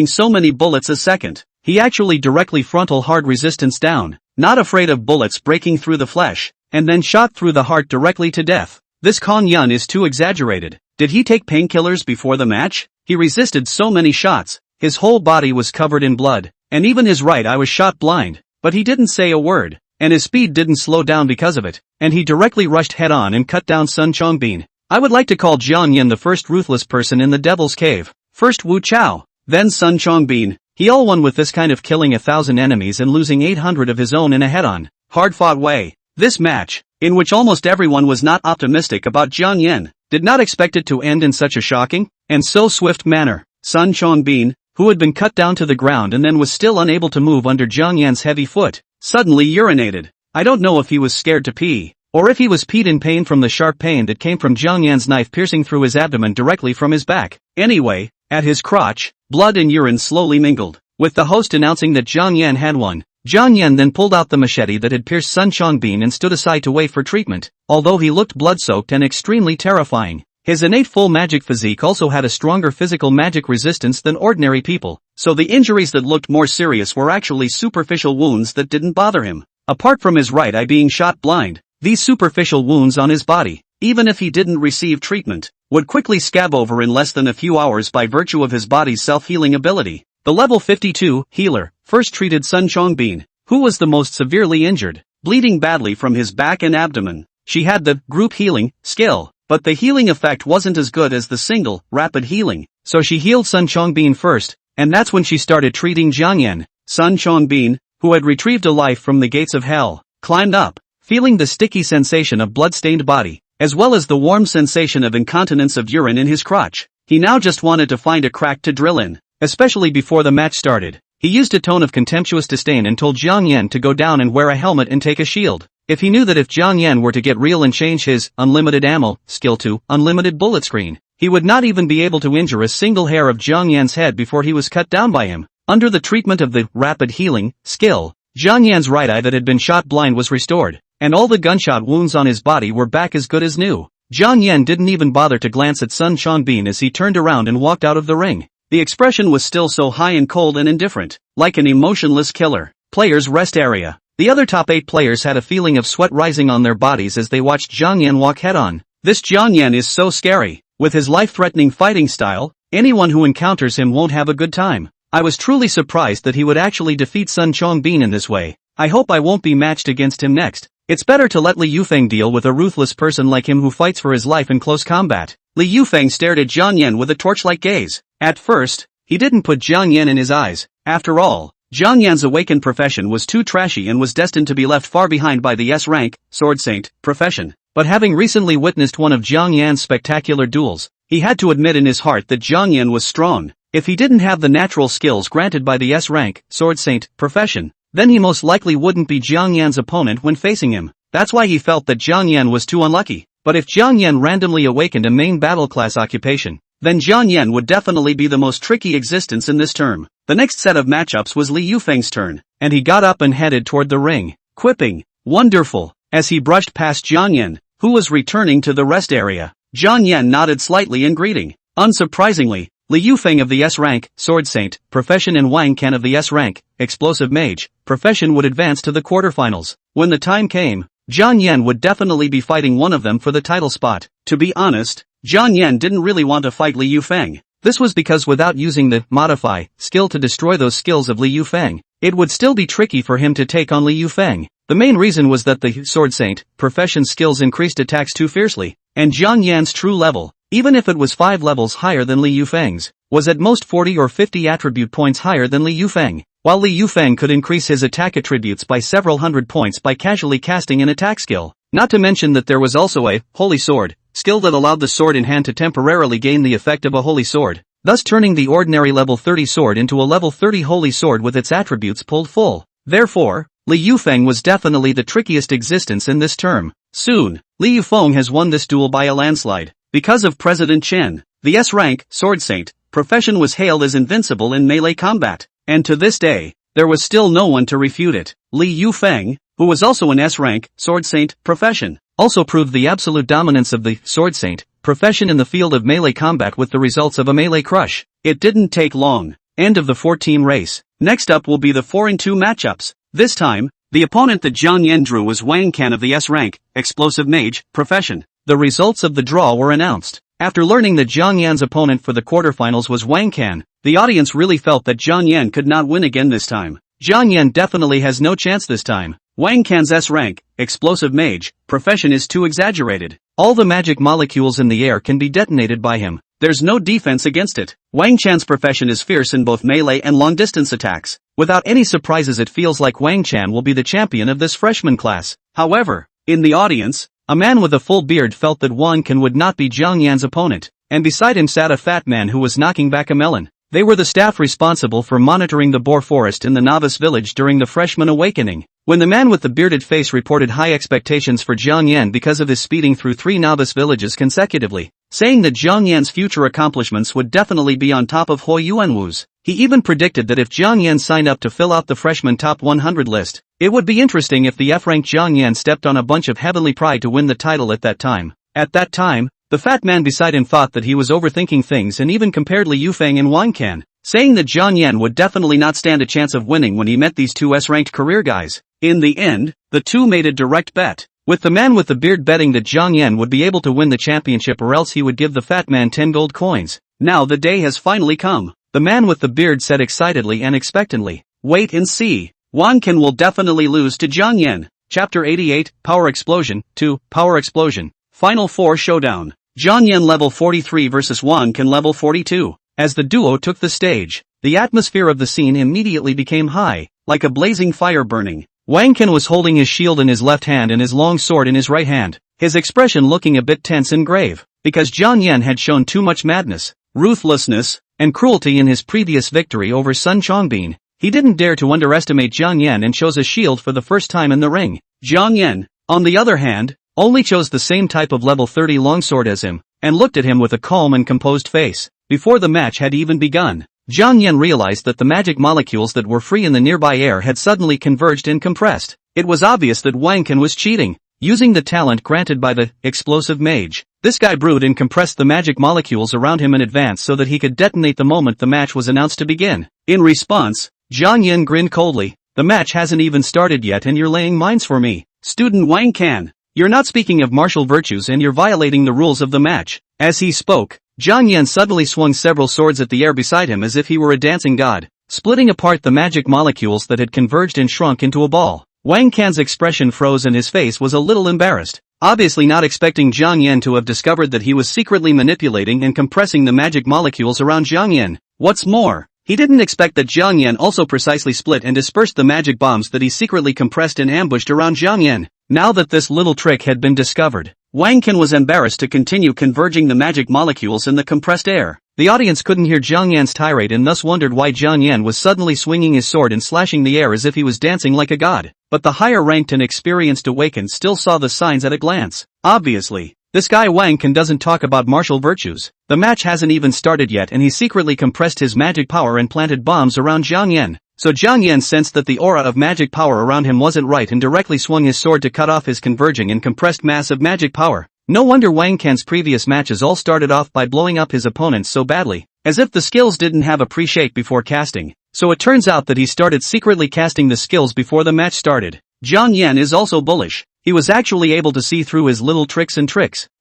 S1: so many bullets a second. He actually directly frontal hard resistance down, not afraid of bullets breaking through the flesh, and then shot through the heart directly to death. This Kong Yun is too exaggerated. Did he take painkillers before the match? He resisted so many shots, his whole body was covered in blood, and even his right eye was shot blind, but he didn't say a word, and his speed didn't slow down because of it, and he directly rushed head-on and cut down Sun Chongbin. I would like to call Jiang Yan the first ruthless person in the Devil's Cave. First Wu Chao, then Sun Chongbin. He all won with this kind of killing 1,000 enemies and losing 800 of his own in a head-on, hard-fought way. This match, in which almost everyone was not optimistic about Jiang Yan, did not expect it to end in such a shocking and so swift manner. Sun Chongbin, who had been cut down to the ground and then was still unable to move under Jiang Yan's heavy foot, suddenly urinated. I don't know if he was scared to pee, or if he was peed in pain from the sharp pain that came from Jiang Yan's knife piercing through his abdomen directly from his back. Anyway, at his crotch, blood and urine slowly mingled, with the host announcing that Jiang Yan had won. Jiang Yan then pulled out the machete that had pierced Sun Chongbin and stood aside to wait for treatment. Although he looked blood-soaked and extremely terrifying, his innate full magic physique also had a stronger physical magic resistance than ordinary people, so the injuries that looked more serious were actually superficial wounds that didn't bother him. Apart from his right eye being shot blind, these superficial wounds on his body, even if he didn't receive treatment, would quickly scab over in less than a few hours by virtue of his body's self-healing ability. The level 52 healer first treated Sun Chongbin, who was the most severely injured, bleeding badly from his back and abdomen. She had the group healing skill, but the healing effect wasn't as good as the single, rapid healing, so she healed Sun Chongbin first, and that's when she started treating Jiang Yan. Sun Chongbin, who had retrieved a life from the gates of hell, climbed up, feeling the sticky sensation of blood-stained body, as well as the warm sensation of incontinence of urine in his crotch. He now just wanted to find a crack to drill in, especially before the match started. He used a tone of contemptuous disdain and told Jiang Yan to go down and wear a helmet and take a shield. If he knew that if Jiang Yan were to get real and change his unlimited ammo skill to unlimited bullet screen, he would not even be able to injure a single hair of Jiang Yan's head before he was cut down by him. Under the treatment of the rapid healing skill, Jiang Yan's right eye that had been shot blind was restored, and all the gunshot wounds on his body were back as good as new. Jiang Yan didn't even bother to glance at Sun Chongbin as he turned around and walked out of the ring. The expression was still so high and cold and indifferent, like an emotionless killer. Players' rest area. The other top 8 players had a feeling of sweat rising on their bodies as they watched Jiang Yan walk head-on. This Jiang Yan is so scary. With his life-threatening fighting style, anyone who encounters him won't have a good time. I was truly surprised that he would actually defeat Sun Chongbin in this way. I hope I won't be matched against him next. It's better to let Li Yufeng deal with a ruthless person like him who fights for his life in close combat. Li Yufeng stared at Jiang Yan with a torch-like gaze. At first, he didn't put Jiang Yan in his eyes. After all, Jiang Yan's awakened profession was too trashy and was destined to be left far behind by the S-rank, Sword Saint, profession. But having recently witnessed one of Jiang Yan's spectacular duels, he had to admit in his heart that Jiang Yan was strong. If he didn't have the natural skills granted by the S-rank, Sword Saint, profession, then he most likely wouldn't be Jiang Yan's opponent when facing him. That's why he felt that Jiang Yan was too unlucky. But if Jiang Yan randomly awakened a main battle class occupation, then Jiang Yan would definitely be the most tricky existence in this term. The next set of matchups was Li Yufeng's turn, and he got up and headed toward the ring, quipping, "Wonderful," as he brushed past Jiang Yan, who was returning to the rest area. Jiang Yan nodded slightly in greeting. Unsurprisingly, Li Yufeng of the S-rank, Sword Saint, profession and Wanken of the S-rank, explosive mage, profession would advance to the quarterfinals. When the time came, Jiang Yan would definitely be fighting one of them for the title spot. To be honest, Jiang Yan didn't really want to fight Li Yufeng. This was because without using the modify skill to destroy those skills of Li Yufeng, it would still be tricky for him to take on Li Yufeng. The main reason was that the Sword Saint profession skills increased attacks too fiercely, and Jiang Yan's true level, even if it was 5 levels higher than Li Yufeng's, was at most 40 or 50 attribute points higher than Li Yufeng, while Li Yufeng could increase his attack attributes by several hundred points by casually casting an attack skill. Not to mention that there was also a Holy Sword skill that allowed the sword in hand to temporarily gain the effect of a Holy Sword, thus turning the ordinary level 30 sword into a level 30 Holy Sword with its attributes pulled full. Therefore, Li Yufeng was definitely the trickiest existence in this term. Soon, Li Yufeng has won this duel by a landslide. Because of President Chen, the S-rank, Sword Saint, profession was hailed as invincible in melee combat, and to this day, there was still no one to refute it. Li Yufeng, who was also an S-rank, Sword Saint, profession, also proved the absolute dominance of the Sword Saint profession in the field of melee combat with the results of a melee crush. It didn't take long. End of the 4-team race. Next up will be the 4-in-2 matchups. This time, the opponent that Jiang Yan drew was Wanken of the S-rank, explosive mage, profession. The results of the draw were announced. After learning that Jiang Yan's opponent for the quarterfinals was Wanken, the audience really felt that Jiang Yan could not win again this time. Jiang Yan definitely has no chance this time. Wanken's S-rank, explosive mage, profession is too exaggerated. All the magic molecules in the air can be detonated by him. There's no defense against it. Wang Chan's profession is fierce in both melee and long-distance attacks. Without any surprises, it feels like Wang Chan will be the champion of this freshman class. However, in the audience, a man with a full beard felt that Wanken would not be Jiang Yan's opponent, and beside him sat a fat man who was knocking back a melon. They were the staff responsible for monitoring the Boar Forest in the Novice village during the freshman awakening. When the man with the bearded face reported high expectations for Jiang Yan because of his speeding through 3 Novice villages consecutively, saying that Jiang Yan's future accomplishments would definitely be on top of Xiaoyuan Wu's. He even predicted that if Jiang Yan signed up to fill out the freshman top 100 list, it would be interesting if the F-rank Jiang Yan stepped on a bunch of heavenly pride to win the title at that time. At that time, the fat man beside him thought that he was overthinking things and even compared Li Yufeng and Wanken, saying that Jiang Yan would definitely not stand a chance of winning when he met these two S-ranked career guys. In the end, the two made a direct bet, with the man with the beard betting that Jiang Yan would be able to win the championship or else he would give the fat man 10 gold coins. Now the day has finally come, the man with the beard said excitedly and expectantly. Wait and see. Wanken will definitely lose to Jiang Yan. Chapter 88, Power Explosion, 2, Power Explosion. Final 4 Showdown. Jiang Yan level 43 versus Wanken level 42. As the duo took the stage, the atmosphere of the scene immediately became high, like a blazing fire burning. Wanken was holding his shield in his left hand and his long sword in his right hand. his expression looking a bit tense and grave, because Jiang Yan had shown too much madness, ruthlessness, and cruelty in his previous victory over Sun Chongbin. He didn't dare to underestimate Jiang Yan and chose a shield for the first time in the ring. Jiang Yan, on the other hand, only chose the same type of level 30 longsword as him, and looked at him with a calm and composed face. Before the match had even begun, Jiang Yan realized that the magic molecules that were free in the nearby air had suddenly converged and compressed. It was obvious that Wanken was cheating, using the talent granted by the explosive mage. This guy brewed and compressed the magic molecules around him in advance so that he could detonate the moment the match was announced to begin. In response, Jiang Yan grinned coldly. The match hasn't even started yet and you're laying mines for me. Student Wanken, you're not speaking of martial virtues and you're violating the rules of the match. As he spoke, Jiang Yan suddenly swung several swords at the air beside him as if he were a dancing god, splitting apart the magic molecules that had converged and shrunk into a ball. Wanken's expression froze and his face was a little embarrassed, obviously not expecting Jiang Yan to have discovered that he was secretly manipulating and compressing the magic molecules around Jiang Yan. What's more, he didn't expect that Jiang Yan also precisely split and dispersed the magic bombs that he secretly compressed and ambushed around Jiang Yan. Now that this little trick had been discovered, Wanken was embarrassed to continue converging the magic molecules in the compressed air. The audience couldn't hear Jiang Yan's tirade and thus wondered why Jiang Yan was suddenly swinging his sword and slashing the air as if he was dancing like a god. But the higher-ranked and experienced Awakened still saw the signs at a glance. Obviously, this guy Wanken doesn't talk about martial virtues. The match hasn't even started yet and he secretly compressed his magic power and planted bombs around Jiang Yan. So Jiang Yan sensed that the aura of magic power around him wasn't right and directly swung his sword to cut off his converging and compressed mass of magic power. No wonder Wanken's previous matches all started off by blowing up his opponents so badly, as if the skills didn't have a pre-shake before casting. So it turns out that he started secretly casting the skills before the match started. Jiang Yan is also bullish. He was actually able to see through his little tricks.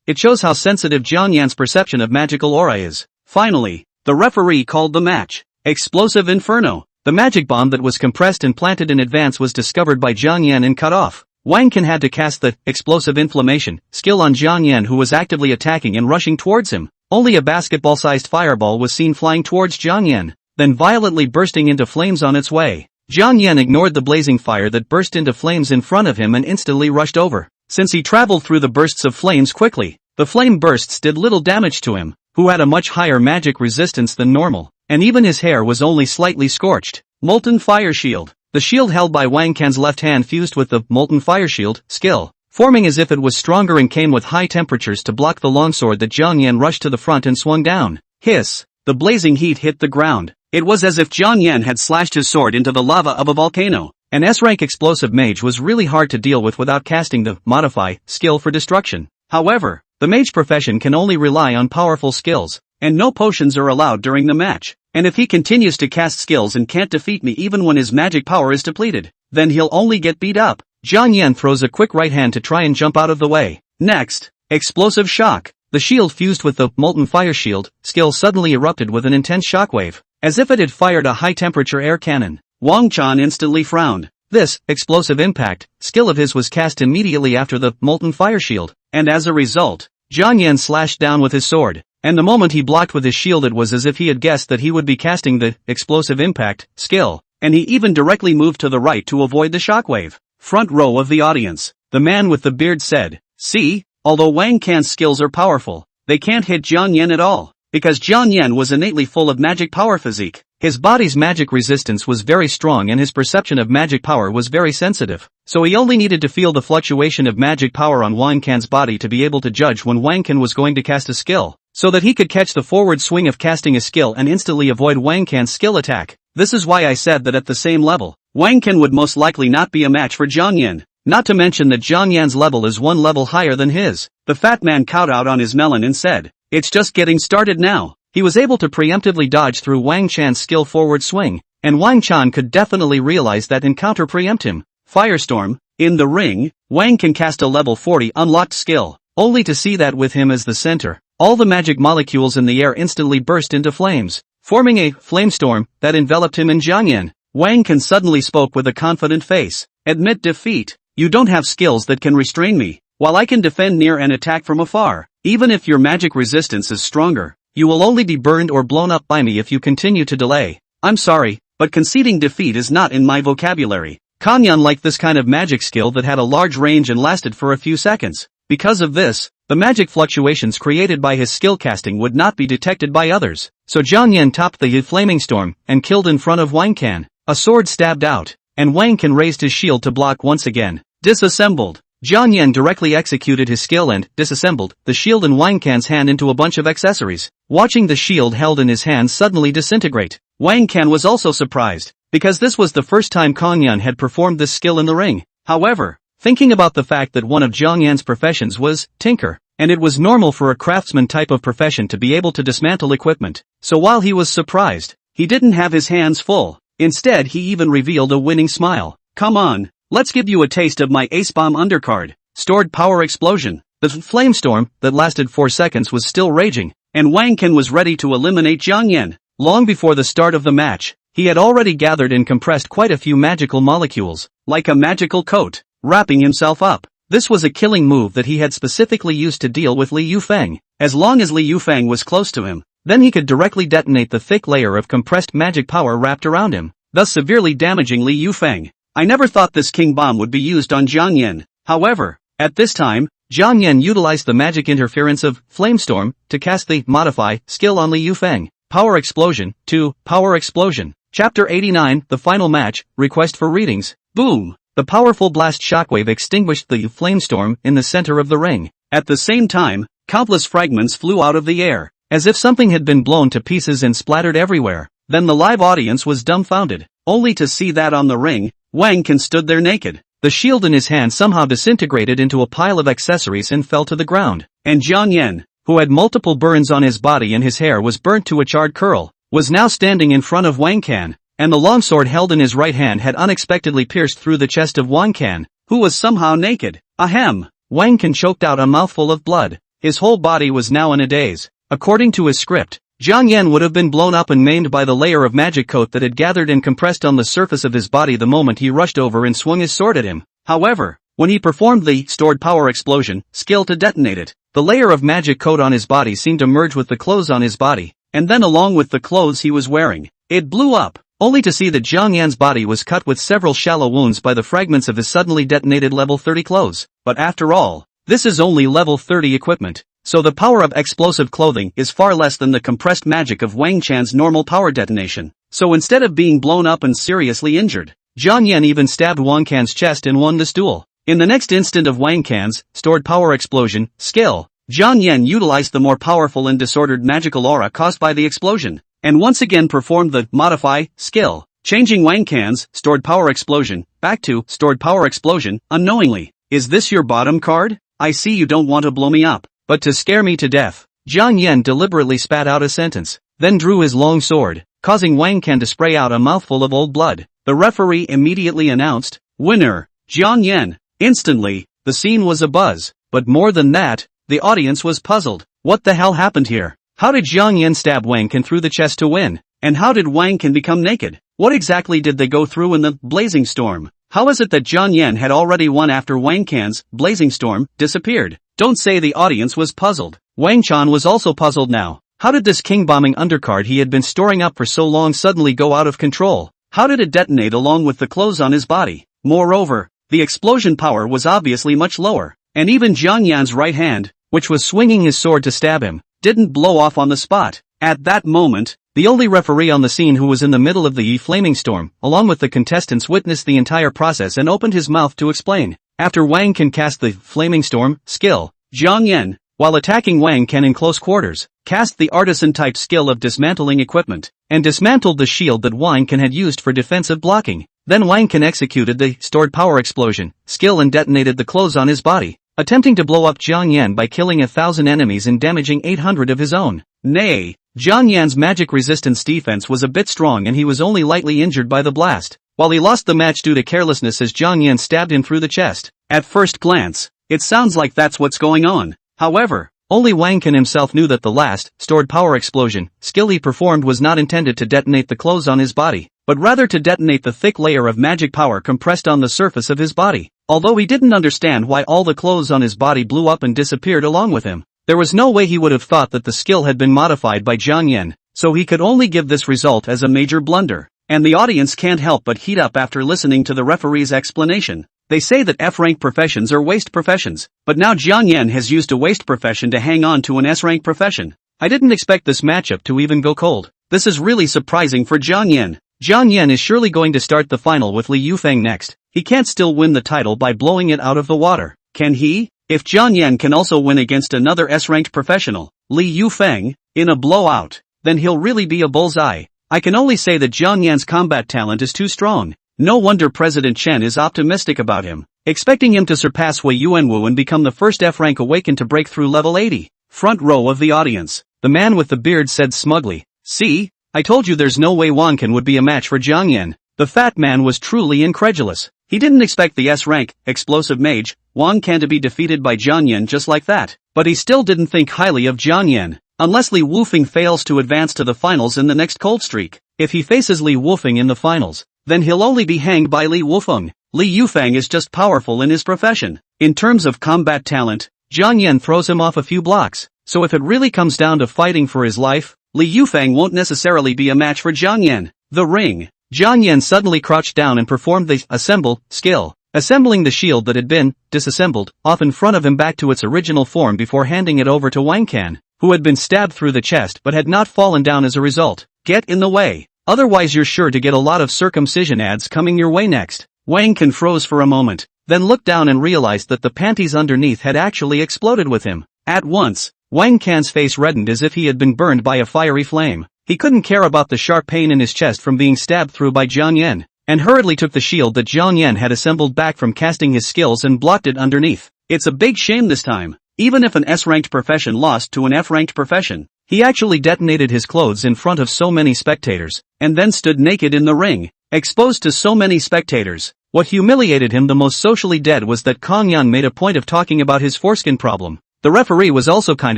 S1: It shows how sensitive Jiang Yan's perception of magical aura is. Finally, the referee called the match Explosive Inferno. The magic bomb that was compressed and planted in advance was discovered by Jiang Yan and cut off. Wanken had to cast the Explosive Inflammation skill on Jiang Yan, who was actively attacking and rushing towards him. Only a basketball-sized fireball was seen flying towards Jiang Yan, then violently bursting into flames on its way. Jiang Yan ignored the blazing fire that burst into flames in front of him and instantly rushed over. Since he traveled through the bursts of flames quickly, the flame bursts did little damage to him, who had a much higher magic resistance than normal, and even his hair was only slightly scorched. Molten Fire Shield. The shield held by Wanken's left hand fused with the Molten Fire Shield skill, forming as if it was stronger and came with high temperatures to block the longsword that Jiang Yan rushed to the front and swung down. Hiss! The blazing heat hit the ground. It was as if Jiang Yan had slashed his sword into the lava of a volcano. An S-rank explosive mage was really hard to deal with without casting the Modify skill for destruction. However, the mage profession can only rely on powerful skills, and no potions are allowed during the match. And if he continues to cast skills and can't defeat me even when his magic power is depleted, then he'll only get beat up. Jiang Yan throws a quick right hand to try and jump out of the way. Next, Explosive Shock. The shield fused with the Molten Fire Shield skill suddenly erupted with an intense shockwave, as if it had fired a high-temperature air cannon. Wang Chan instantly frowned. This explosive impact skill of his was cast immediately after the Molten Fire Shield, and as a result, Jiang Yan slashed down with his sword. And the moment he blocked with his shield, it was as if he had guessed that he would be casting the Explosive Impact skill, and he even directly moved to the right to avoid the shockwave. Front row of the audience, the man with the beard said, "See, although Wanken's skills are powerful, they can't hit Jiang Yan at all, because Jiang Yan was innately full of magic power physique. His body's magic resistance was very strong and his perception of magic power was very sensitive, so he only needed to feel the fluctuation of magic power on Wanken's body to be able to judge when Wanken was going to cast a skill, so that he could catch the forward swing of casting a skill and instantly avoid Wanken's skill attack. This is why I said that at the same level, Wanken would most likely not be a match for Jiang Yan. Not to mention that Jiang Yan's level is one level higher than his." The fat man cowed out on his melon and said, "It's just getting started now." He was able to preemptively dodge through Wang Chan's skill forward swing, and Wang Chan could definitely realize that and counter-preempt him. Firestorm. In the ring, Wang can cast a level 40 unlocked skill, only to see that with him as the center, all the magic molecules in the air instantly burst into flames, forming a flamestorm that enveloped him and Jiang Yan. Wang Can suddenly spoke with a confident face. "Admit defeat. You don't have skills that can restrain me, while I can defend near and attack from afar. Even if your magic resistance is stronger, you will only be burned or blown up by me if you continue to delay. I'm sorry, but conceding defeat is not in my vocabulary." Kanyan liked this kind of magic skill that had a large range and lasted for a few seconds. Because of this, the magic fluctuations created by his skill casting would not be detected by others. So Jiang Yan topped the flaming storm and killed in front of Wanken. A sword stabbed out, and Wanken raised his shield to block once again. Disassembled. Jiang Yan directly executed his skill and disassembled the shield in Wanken's hand into a bunch of accessories. Watching the shield held in his hand suddenly disintegrate, Wanken was also surprised, because this was the first time Kong Yan had performed this skill in the ring. However, thinking about the fact that one of Jiang Yan's professions was tinker, and it was normal for a craftsman type of profession to be able to dismantle equipment, so while he was surprised, he didn't have his hands full. Instead, he even revealed a winning smile. Come on, let's give you a taste of my ace bomb undercard. Stored power explosion. The flame storm that lasted 4 seconds was still raging, and Wanken was ready to eliminate Jiang Yan. Long before the start of the match, he had already gathered and compressed quite a few magical molecules, like a magical coat, wrapping himself up. This was a killing move that he had specifically used to deal with Li Yufeng. As long as Li Yufeng was close to him, then he could directly detonate the thick layer of compressed magic power wrapped around him, thus severely damaging Li Yufeng. I never thought this king bomb would be used on Jiang Yan. However, at this time, Jiang Yan utilized the magic interference of Flamestorm to cast the modify skill on Li Yufeng. Power Explosion 2. Power Explosion. Chapter 89. The final match. Request for readings. Boom! The powerful blast shockwave extinguished the flamestorm in the center of the ring. At the same time, countless fragments flew out of the air, as if something had been blown to pieces and splattered everywhere. Then the live audience was dumbfounded, only to see that on the ring, Wanken stood there naked. The shield in his hand somehow disintegrated into a pile of accessories and fell to the ground. And Jiang Yan, who had multiple burns on his body and his hair was burnt to a charred curl, was now standing in front of Wanken, and the longsword held in his right hand had unexpectedly pierced through the chest of Wanken, who was somehow naked. Ahem! Wanken choked out a mouthful of blood. His whole body was now in a daze. According to his script, Jiang Yan would have been blown up and maimed by the layer of magic coat that had gathered and compressed on the surface of his body the moment he rushed over and swung his sword at him. However, when he performed the stored power explosion skill to detonate it, the layer of magic coat on his body seemed to merge with the clothes on his body, and then along with the clothes he was wearing. It blew up, only to see that Jiang Yan's body was cut with several shallow wounds by the fragments of his suddenly detonated level 30 clothes. But after all, this is only level 30 equipment. So the power of explosive clothing is far less than the compressed magic of Wang Chan's normal power detonation. So instead of being blown up and seriously injured, Jiang Yan even stabbed Wang Can's chest and won this duel. In the next instant of Wang Can's stored power explosion skill, Jiang Yan utilized the more powerful and disordered magical aura caused by the explosion, and once again performed the modify skill, changing Wang Can's stored power explosion back to stored power explosion unknowingly. Is this your bottom card? I see you don't want to blow me up. But to scare me to death, Jiang Yan deliberately spat out a sentence, then drew his long sword, causing Wang Can to spray out a mouthful of old blood. The referee immediately announced, winner, Jiang Yan. Instantly, the scene was abuzz, but more than that, the audience was puzzled. What the hell happened here? How did Jiang Yan stab Wang Can through the chest to win? And how did Wang Can become naked? What exactly did they go through in the blazing storm? How is it that Jiang Yan had already won after Wang Can's blazing storm disappeared? Don't say the audience was puzzled. Wang Chan was also puzzled now. How did this king-bombing undercard he had been storing up for so long suddenly go out of control? How did it detonate along with the clothes on his body? Moreover, the explosion power was obviously much lower, and even Jiang Yan's right hand, which was swinging his sword to stab him, didn't blow off on the spot. At that moment, the only referee on the scene who was in the middle of the flaming storm, along with the contestants witnessed the entire process and opened his mouth to explain. After Wang Can cast the Flaming Storm skill, Jiang Yan, while attacking Wang Can in close quarters, cast the artisan-type skill of dismantling equipment, and dismantled the shield that Wang Can had used for defensive blocking. Then Wang Can executed the stored power explosion skill and detonated the clothes on his body, attempting to blow up Jiang Yan by killing 1,000 enemies and damaging 800 of his own. Nay, Jiang Yan's magic resistance defense was a bit strong and he was only lightly injured by the blast, while he lost the match due to carelessness as Jiang Yan stabbed him through the chest. At first glance, it sounds like that's what's going on. However, only Wang Can himself knew that the last, stored power explosion, skill he performed was not intended to detonate the clothes on his body, but rather to detonate the thick layer of magic power compressed on the surface of his body. Although he didn't understand why all the clothes on his body blew up and disappeared along with him, there was no way he would have thought that the skill had been modified by Jiang Yan, so he could only give this result as a major blunder. And the audience can't help but heat up after listening to the referee's explanation. They say that F-rank professions are waste professions, but now Jiang Yan has used a waste profession to hang on to an S-rank profession. I didn't expect this matchup to even go cold. This is really surprising for Jiang Yan. Jiang Yan is surely going to start the final with Li Yufeng next. He can't still win the title by blowing it out of the water, can he? If Jiang Yan can also win against another S-ranked professional, Li Yufeng, in a blowout, then he'll really be a bullseye. I can only say that Jiang Yan's combat talent is too strong. No wonder President Chen is optimistic about him, expecting him to surpass Wei Yuanwu and become the first F-rank awakened to break through level 80. Front row of the audience, the man with the beard said smugly, "See? I told you there's no way Wanken would be a match for Jiang Yan." The fat man was truly incredulous. He didn't expect the S-rank, explosive mage, Wanken to be defeated by Jiang Yan just like that. But he still didn't think highly of Jiang Yan. Unless Li Wufeng fails to advance to the finals in the next cold streak. If he faces Li Wufeng in the finals, then he'll only be hanged by Li Wufeng. Li Yufeng is just powerful in his profession. In terms of combat talent, Jiang Yan throws him off a few blocks. So if it really comes down to fighting for his life, Li Yufeng won't necessarily be a match for Jiang Yan. The ring. Jiang Yan suddenly crouched down and performed the assemble skill, assembling the shield that had been disassembled off in front of him back to its original form before handing it over to Wanken, who had been stabbed through the chest but had not fallen down as a result. Get in the way. Otherwise you're sure to get a lot of circumcision ads coming your way next. Wanken froze for a moment, then looked down and realized that the panties underneath had actually exploded with him. At once, Wanken's face reddened as if he had been burned by a fiery flame. He couldn't care about the sharp pain in his chest from being stabbed through by Jiang Yan, and hurriedly took the shield that Jiang Yan had assembled back from casting his skills and blocked it underneath. It's a big shame this time. Even if an S-ranked profession lost to an F-ranked profession, he actually detonated his clothes in front of so many spectators, and then stood naked in the ring, exposed to so many spectators. What humiliated him the most socially dead was that Kong Yan made a point of talking about his foreskin problem. The referee was also kind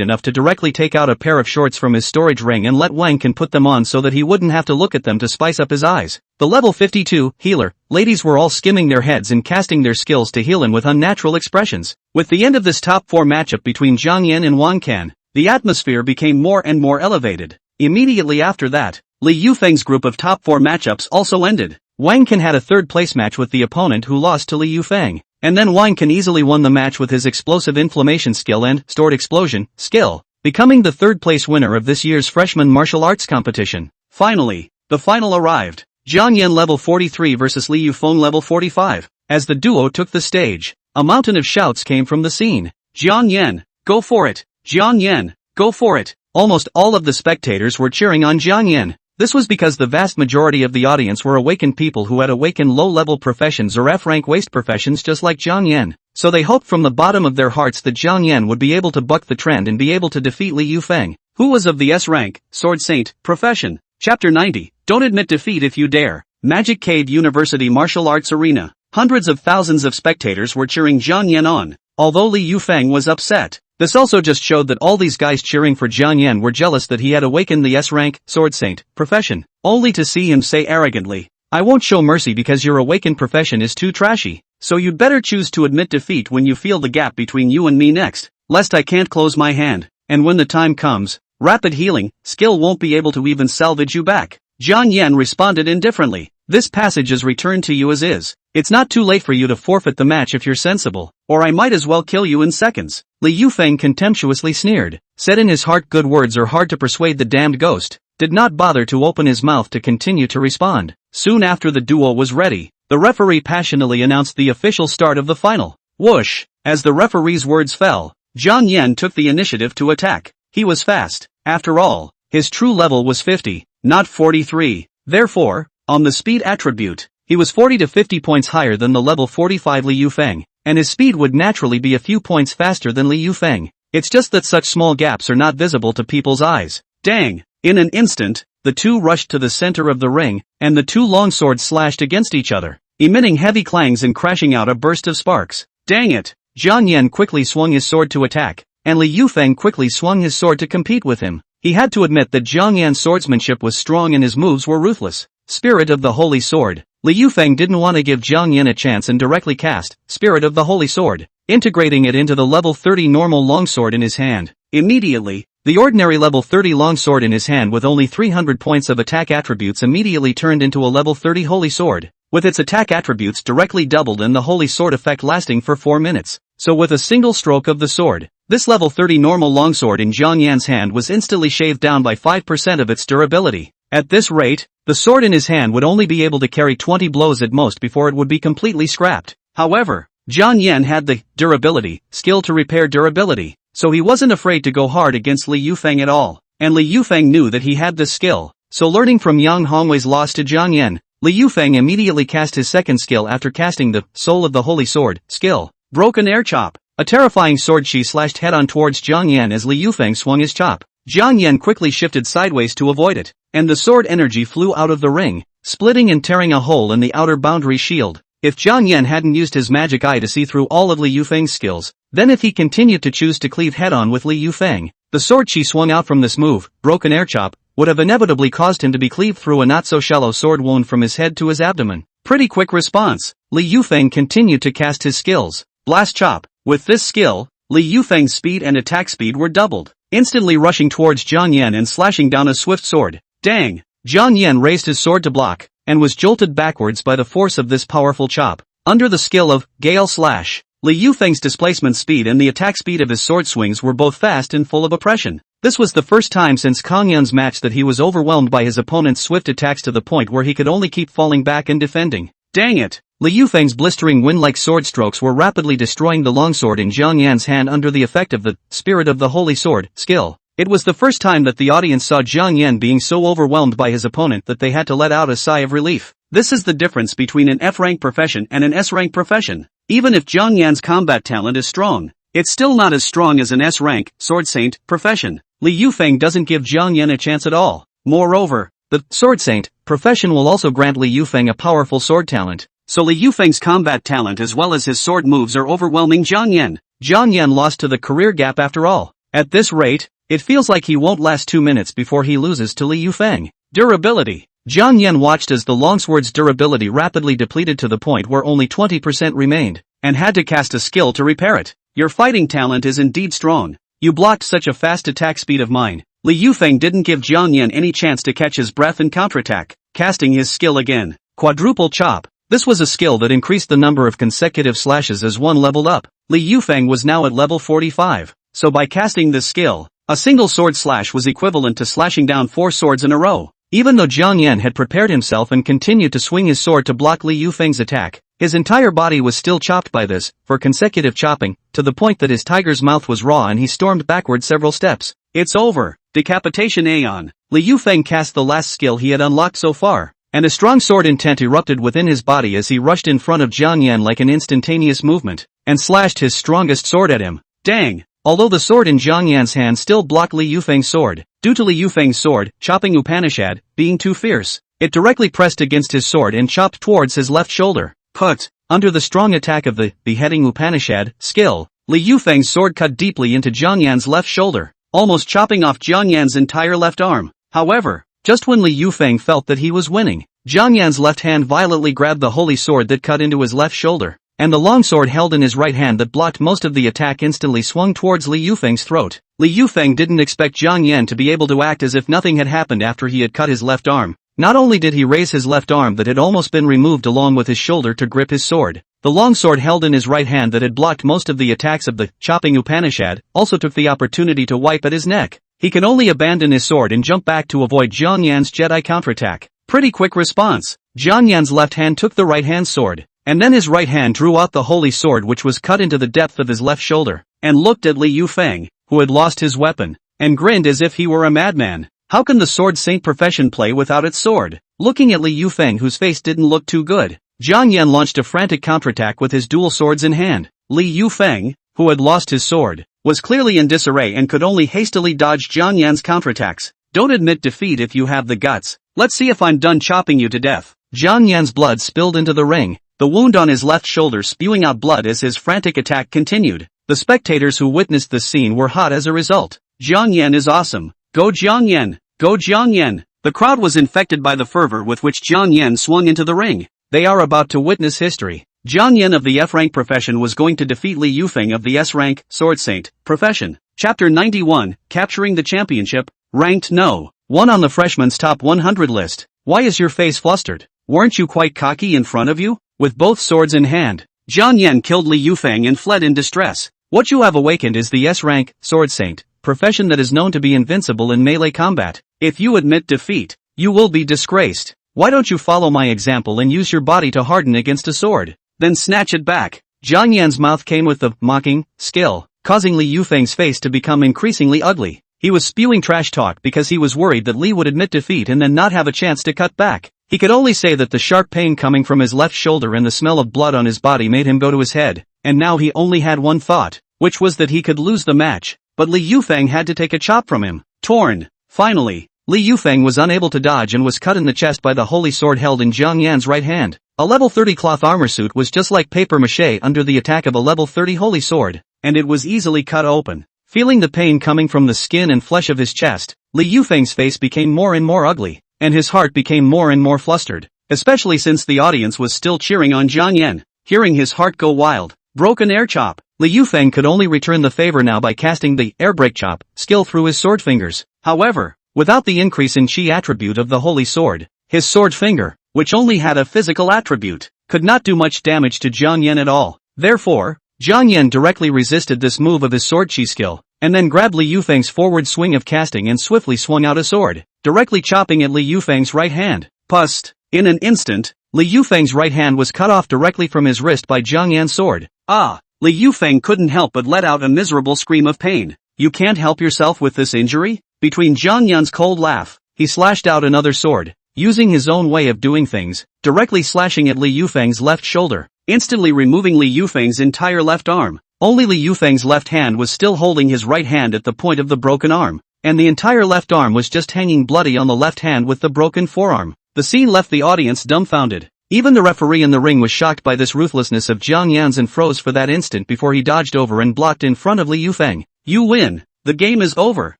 S1: enough to directly take out a pair of shorts from his storage ring and let Wanken put them on so that he wouldn't have to look at them to spice up his eyes. The level 52 healer ladies were all skimming their heads and casting their skills to heal him with unnatural expressions. With the end of this top 4 matchup between Jiang Yan and Wanken, the atmosphere became more and more elevated. Immediately after that, Li Yufeng's group of top 4 matchups also ended. Wanken had a third place match with the opponent who lost to Li Yufeng. And then Wanken easily won the match with his explosive inflammation skill and stored explosion skill, becoming the third place winner of this year's freshman martial arts competition. Finally, the final arrived. Jiang Yan level 43 versus Li Yufeng level 45. As the duo took the stage, a mountain of shouts came from the scene. Jiang Yan, go for it! Jiang Yan, go for it! Almost all of the spectators were cheering on Jiang Yan. This was because the vast majority of the audience were awakened people who had awakened low-level professions or F-rank waste professions just like Jiang Yan. So they hoped from the bottom of their hearts that Jiang Yan would be able to buck the trend and be able to defeat Li Yufeng, who was of the S-rank, Sword Saint, profession. Chapter 90. Don't admit defeat if you dare. Magic Cave University Martial Arts Arena. Hundreds of thousands of spectators were cheering Jiang Yan on, although Li Yufeng was upset. This also just showed that all these guys cheering for Jiang Yan were jealous that he had awakened the S-rank, Sword Saint, profession, only to see him say arrogantly, "I won't show mercy because your awakened profession is too trashy, so you'd better choose to admit defeat when you feel the gap between you and me next, lest I can't close my hand, and when the time comes, rapid healing, skill won't be able to even salvage you back." Jiang Yan responded indifferently, "This passage is returned to you as is. It's not too late for you to forfeit the match if you're sensible, or I might as well kill you in seconds." Li Yufeng contemptuously sneered, said in his heart good words are hard to persuade the damned ghost, did not bother to open his mouth to continue to respond. Soon after the duel was ready, the referee passionately announced the official start of the final. Whoosh! As the referee's words fell, Jiang Yan took the initiative to attack. He was fast. After all, his true level was 50, not 43. Therefore, on the speed attribute, he was 40 to 50 points higher than the level 45 Li Yufeng, and his speed would naturally be a few points faster than Li Yufeng. It's just that such small gaps are not visible to people's eyes. Dang! In an instant, the two rushed to the center of the ring, and the two longswords slashed against each other, emitting heavy clangs and crashing out a burst of sparks. Dang it! Jiang Yan quickly swung his sword to attack, and Li Yufeng quickly swung his sword to compete with him. He had to admit that Jiang Yan's swordsmanship was strong and his moves were ruthless. Spirit of the Holy Sword. Li Yufeng didn't want to give Jiang Yan a chance and directly cast Spirit of the Holy Sword, integrating it into the level 30 normal longsword in his hand. Immediately, the ordinary level 30 longsword in his hand with only 300 points of attack attributes immediately turned into a level 30 holy sword. with its attack attributes directly doubled and the holy sword effect lasting for 4 minutes. So with a single stroke of the sword, this level 30 normal longsword in Jiang Yan's hand was instantly shaved down by 5% of its durability. At this rate, the sword in his hand would only be able to carry 20 blows at most before it would be completely scrapped. However, Jiang Yan had the durability skill to repair durability, so he wasn't afraid to go hard against Li Yufeng at all. And Li Yufeng knew that he had this skill, so learning from Yang Hongwei's loss to Jiang Yan, Li Yufeng immediately cast his second skill after casting the Soul of the Holy Sword skill, Broken Air Chop. A terrifying sword chi slashed head-on towards Jiang Yan as Li Yufeng swung his chop. Jiang Yan quickly shifted sideways to avoid it, and the sword energy flew out of the ring, splitting and tearing a hole in the outer boundary shield. If Jiang Yan hadn't used his magic eye to see through all of Li Yufeng's skills, then if he continued to choose to cleave head-on with Li Yufeng, the sword chi swung out from this move, Broken Air Chop, would have inevitably caused him to be cleaved through a not-so-shallow sword wound from his head to his abdomen. Pretty quick response. Li Yufeng continued to cast his skills. Blast Chop. With this skill, Li Yufeng's speed and attack speed were doubled, instantly rushing towards Jiang Yan and slashing down a swift sword. Dang! Jiang Yan raised his sword to block, and was jolted backwards by the force of this powerful chop. Under the skill of Gale Slash, Li Yufeng's displacement speed and the attack speed of his sword swings were both fast and full of oppression. This was the first time since Kang Yun's match that he was overwhelmed by his opponent's swift attacks to the point where he could only keep falling back and defending. Dang it! Li Yufeng's blistering wind-like sword strokes were rapidly destroying the longsword in Jiang Yan's hand under the effect of the Spirit of the Holy Sword skill. It was the first time that the audience saw Jiang Yan being so overwhelmed by his opponent that they had to let out a sigh of relief. This is the difference between an F-rank profession and an S-rank profession. Even if Jiang Yan's combat talent is strong, it's still not as strong as an S-rank, Sword Saint, profession. Li Yufeng doesn't give Jiang Yan a chance at all. Moreover, the Sword Saint profession will also grant Li Yufeng a powerful sword talent. So Li Yufeng's combat talent as well as his sword moves are overwhelming Jiang Yan. Jiang Yan lost to the career gap after all. At this rate, it feels like he won't last 2 minutes before he loses to Li Yufeng. Durability. Jiang Yan watched as the longsword's durability rapidly depleted to the point where only 20% remained, and had to cast a skill to repair it. Your fighting talent is indeed strong. You blocked such a fast attack speed of mine. Li Yufeng didn't give Jiang Yan any chance to catch his breath and counterattack, casting his skill again. Quadruple Chop. This was a skill that increased the number of consecutive slashes as one leveled up. Li Yufeng was now at level 45, so by casting this skill, a single sword slash was equivalent to slashing down 4 swords in a row. Even though Jiang Yan had prepared himself and continued to swing his sword to block Li Yufeng's attack, his entire body was still chopped by this, for consecutive chopping, to the point that his tiger's mouth was raw and he stormed backward several steps. It's over. Decapitation Aeon. Li Yufeng cast the last skill he had unlocked so far, and a strong sword intent erupted within his body as he rushed in front of Jiang Yan like an instantaneous movement, and slashed his strongest sword at him. Dang! Although the sword in Jiang Yan's hand still blocked Li Yufeng's sword, due to Li Yufeng's sword, chopping Upanishad, being too fierce, it directly pressed against his sword and chopped towards his left shoulder. Put! Under the strong attack of the Beheading Upanishad skill, Li Yufeng's sword cut deeply into Jiang Yan's left shoulder, almost chopping off Jiang Yan's entire left arm. However, just when Li Yufeng felt that he was winning, Jiang Yan's left hand violently grabbed the holy sword that cut into his left shoulder, and the long sword held in his right hand that blocked most of the attack instantly swung towards Li Yufeng's throat. Li Yufeng didn't expect Jiang Yan to be able to act as if nothing had happened after he had cut his left arm. Not only did he raise his left arm that had almost been removed along with his shoulder to grip his sword, the long sword held in his right hand that had blocked most of the attacks of the chopping Upanishad also took the opportunity to wipe at his neck. He can only abandon his sword and jump back to avoid Jiang Yan's Jedi counterattack. Pretty quick response. Jiang Yan's left hand took the right hand sword, and then his right hand drew out the holy sword which was cut into the depth of his left shoulder, and looked at Li Yufeng, who had lost his weapon, and grinned as if he were a madman. How can the sword saint profession play without its sword? Looking at Li Yufeng whose face didn't look too good, Jiang Yan launched a frantic counterattack with his dual swords in hand. Li Yufeng, who had lost his sword, was clearly in disarray and could only hastily dodge Jiang Yan's counterattacks. Don't admit defeat if you have the guts. Let's see if I'm done chopping you to death. Jiang Yan's blood spilled into the ring, the wound on his left shoulder spewing out blood as his frantic attack continued. The spectators who witnessed this scene were hot as a result. Jiang Yan is awesome. Go Jiang Yan! Go Jiang Yan! The crowd was infected by the fervor with which Jiang Yan swung into the ring. They are about to witness history. Jiang Yan of the F-rank profession was going to defeat Li Yufeng of the S-rank, Sword Saint, profession. Chapter 91, Capturing the Championship, Ranked No. 1 on the freshman's top 100 list. Why is your face flustered? weren't you quite cocky in front of you? With both swords in hand, Jiang Yan killed Li Yufeng and fled in distress. What you have awakened is the S-rank, Sword Saint, profession that is known to be invincible in melee combat. If you admit defeat, you will be disgraced. Why don't you follow my example and use your body to harden against a sword? Then snatch it back. Jiang Yan's mouth came with the mocking skill, causing Li Yufeng's face to become increasingly ugly. He was spewing trash talk because he was worried that Li would admit defeat and then not have a chance to cut back. He could only say that the sharp pain coming from his left shoulder and the smell of blood on his body made him go to his head, and now he only had one thought, which was that he could lose the match, but Li Yufeng had to take a chop from him. Torn. Finally, Li Yufeng was unable to dodge and was cut in the chest by the holy sword held in Jiang Yan's right hand. A level 30 cloth armor suit was just like paper mache under the attack of a level 30 holy sword, and it was easily cut open. Feeling the pain coming from the skin and flesh of his chest, Li Yufeng's face became more and more ugly, and his heart became more and more flustered, especially since the audience was still cheering on Jiang Yan. Hearing his heart go wild, broken air chop, Li Yufeng could only return the favor now by casting the air break chop skill through his sword fingers. However, without the increase in chi attribute of the holy sword, his sword finger, which only had a physical attribute, could not do much damage to Jiang Yan at all. Therefore, Jiang Yan directly resisted this move of his sword chi skill, and then grabbed Li Yufeng's forward swing of casting and swiftly swung out a sword, directly chopping at Li Yufeng's right hand. Pust. In an instant, Li Yufeng's right hand was cut off directly from his wrist by Jiang Yan's sword. Ah! Li Yufeng couldn't help but let out a miserable scream of pain. You can't help yourself with this injury? Between Jiang Yan's cold laugh, he slashed out another sword, using his own way of doing things, directly slashing at Li Yufeng's left shoulder, instantly removing Li Yufeng's entire left arm. Only Li Yufeng's left hand was still holding his right hand at the point of the broken arm, and the entire left arm was just hanging bloody on the left hand with the broken forearm. The scene left the audience dumbfounded. Even the referee in the ring was shocked by this ruthlessness of Jiang Yan's and froze for that instant before he dodged over and blocked in front of Li Yufeng. You win. The game is over.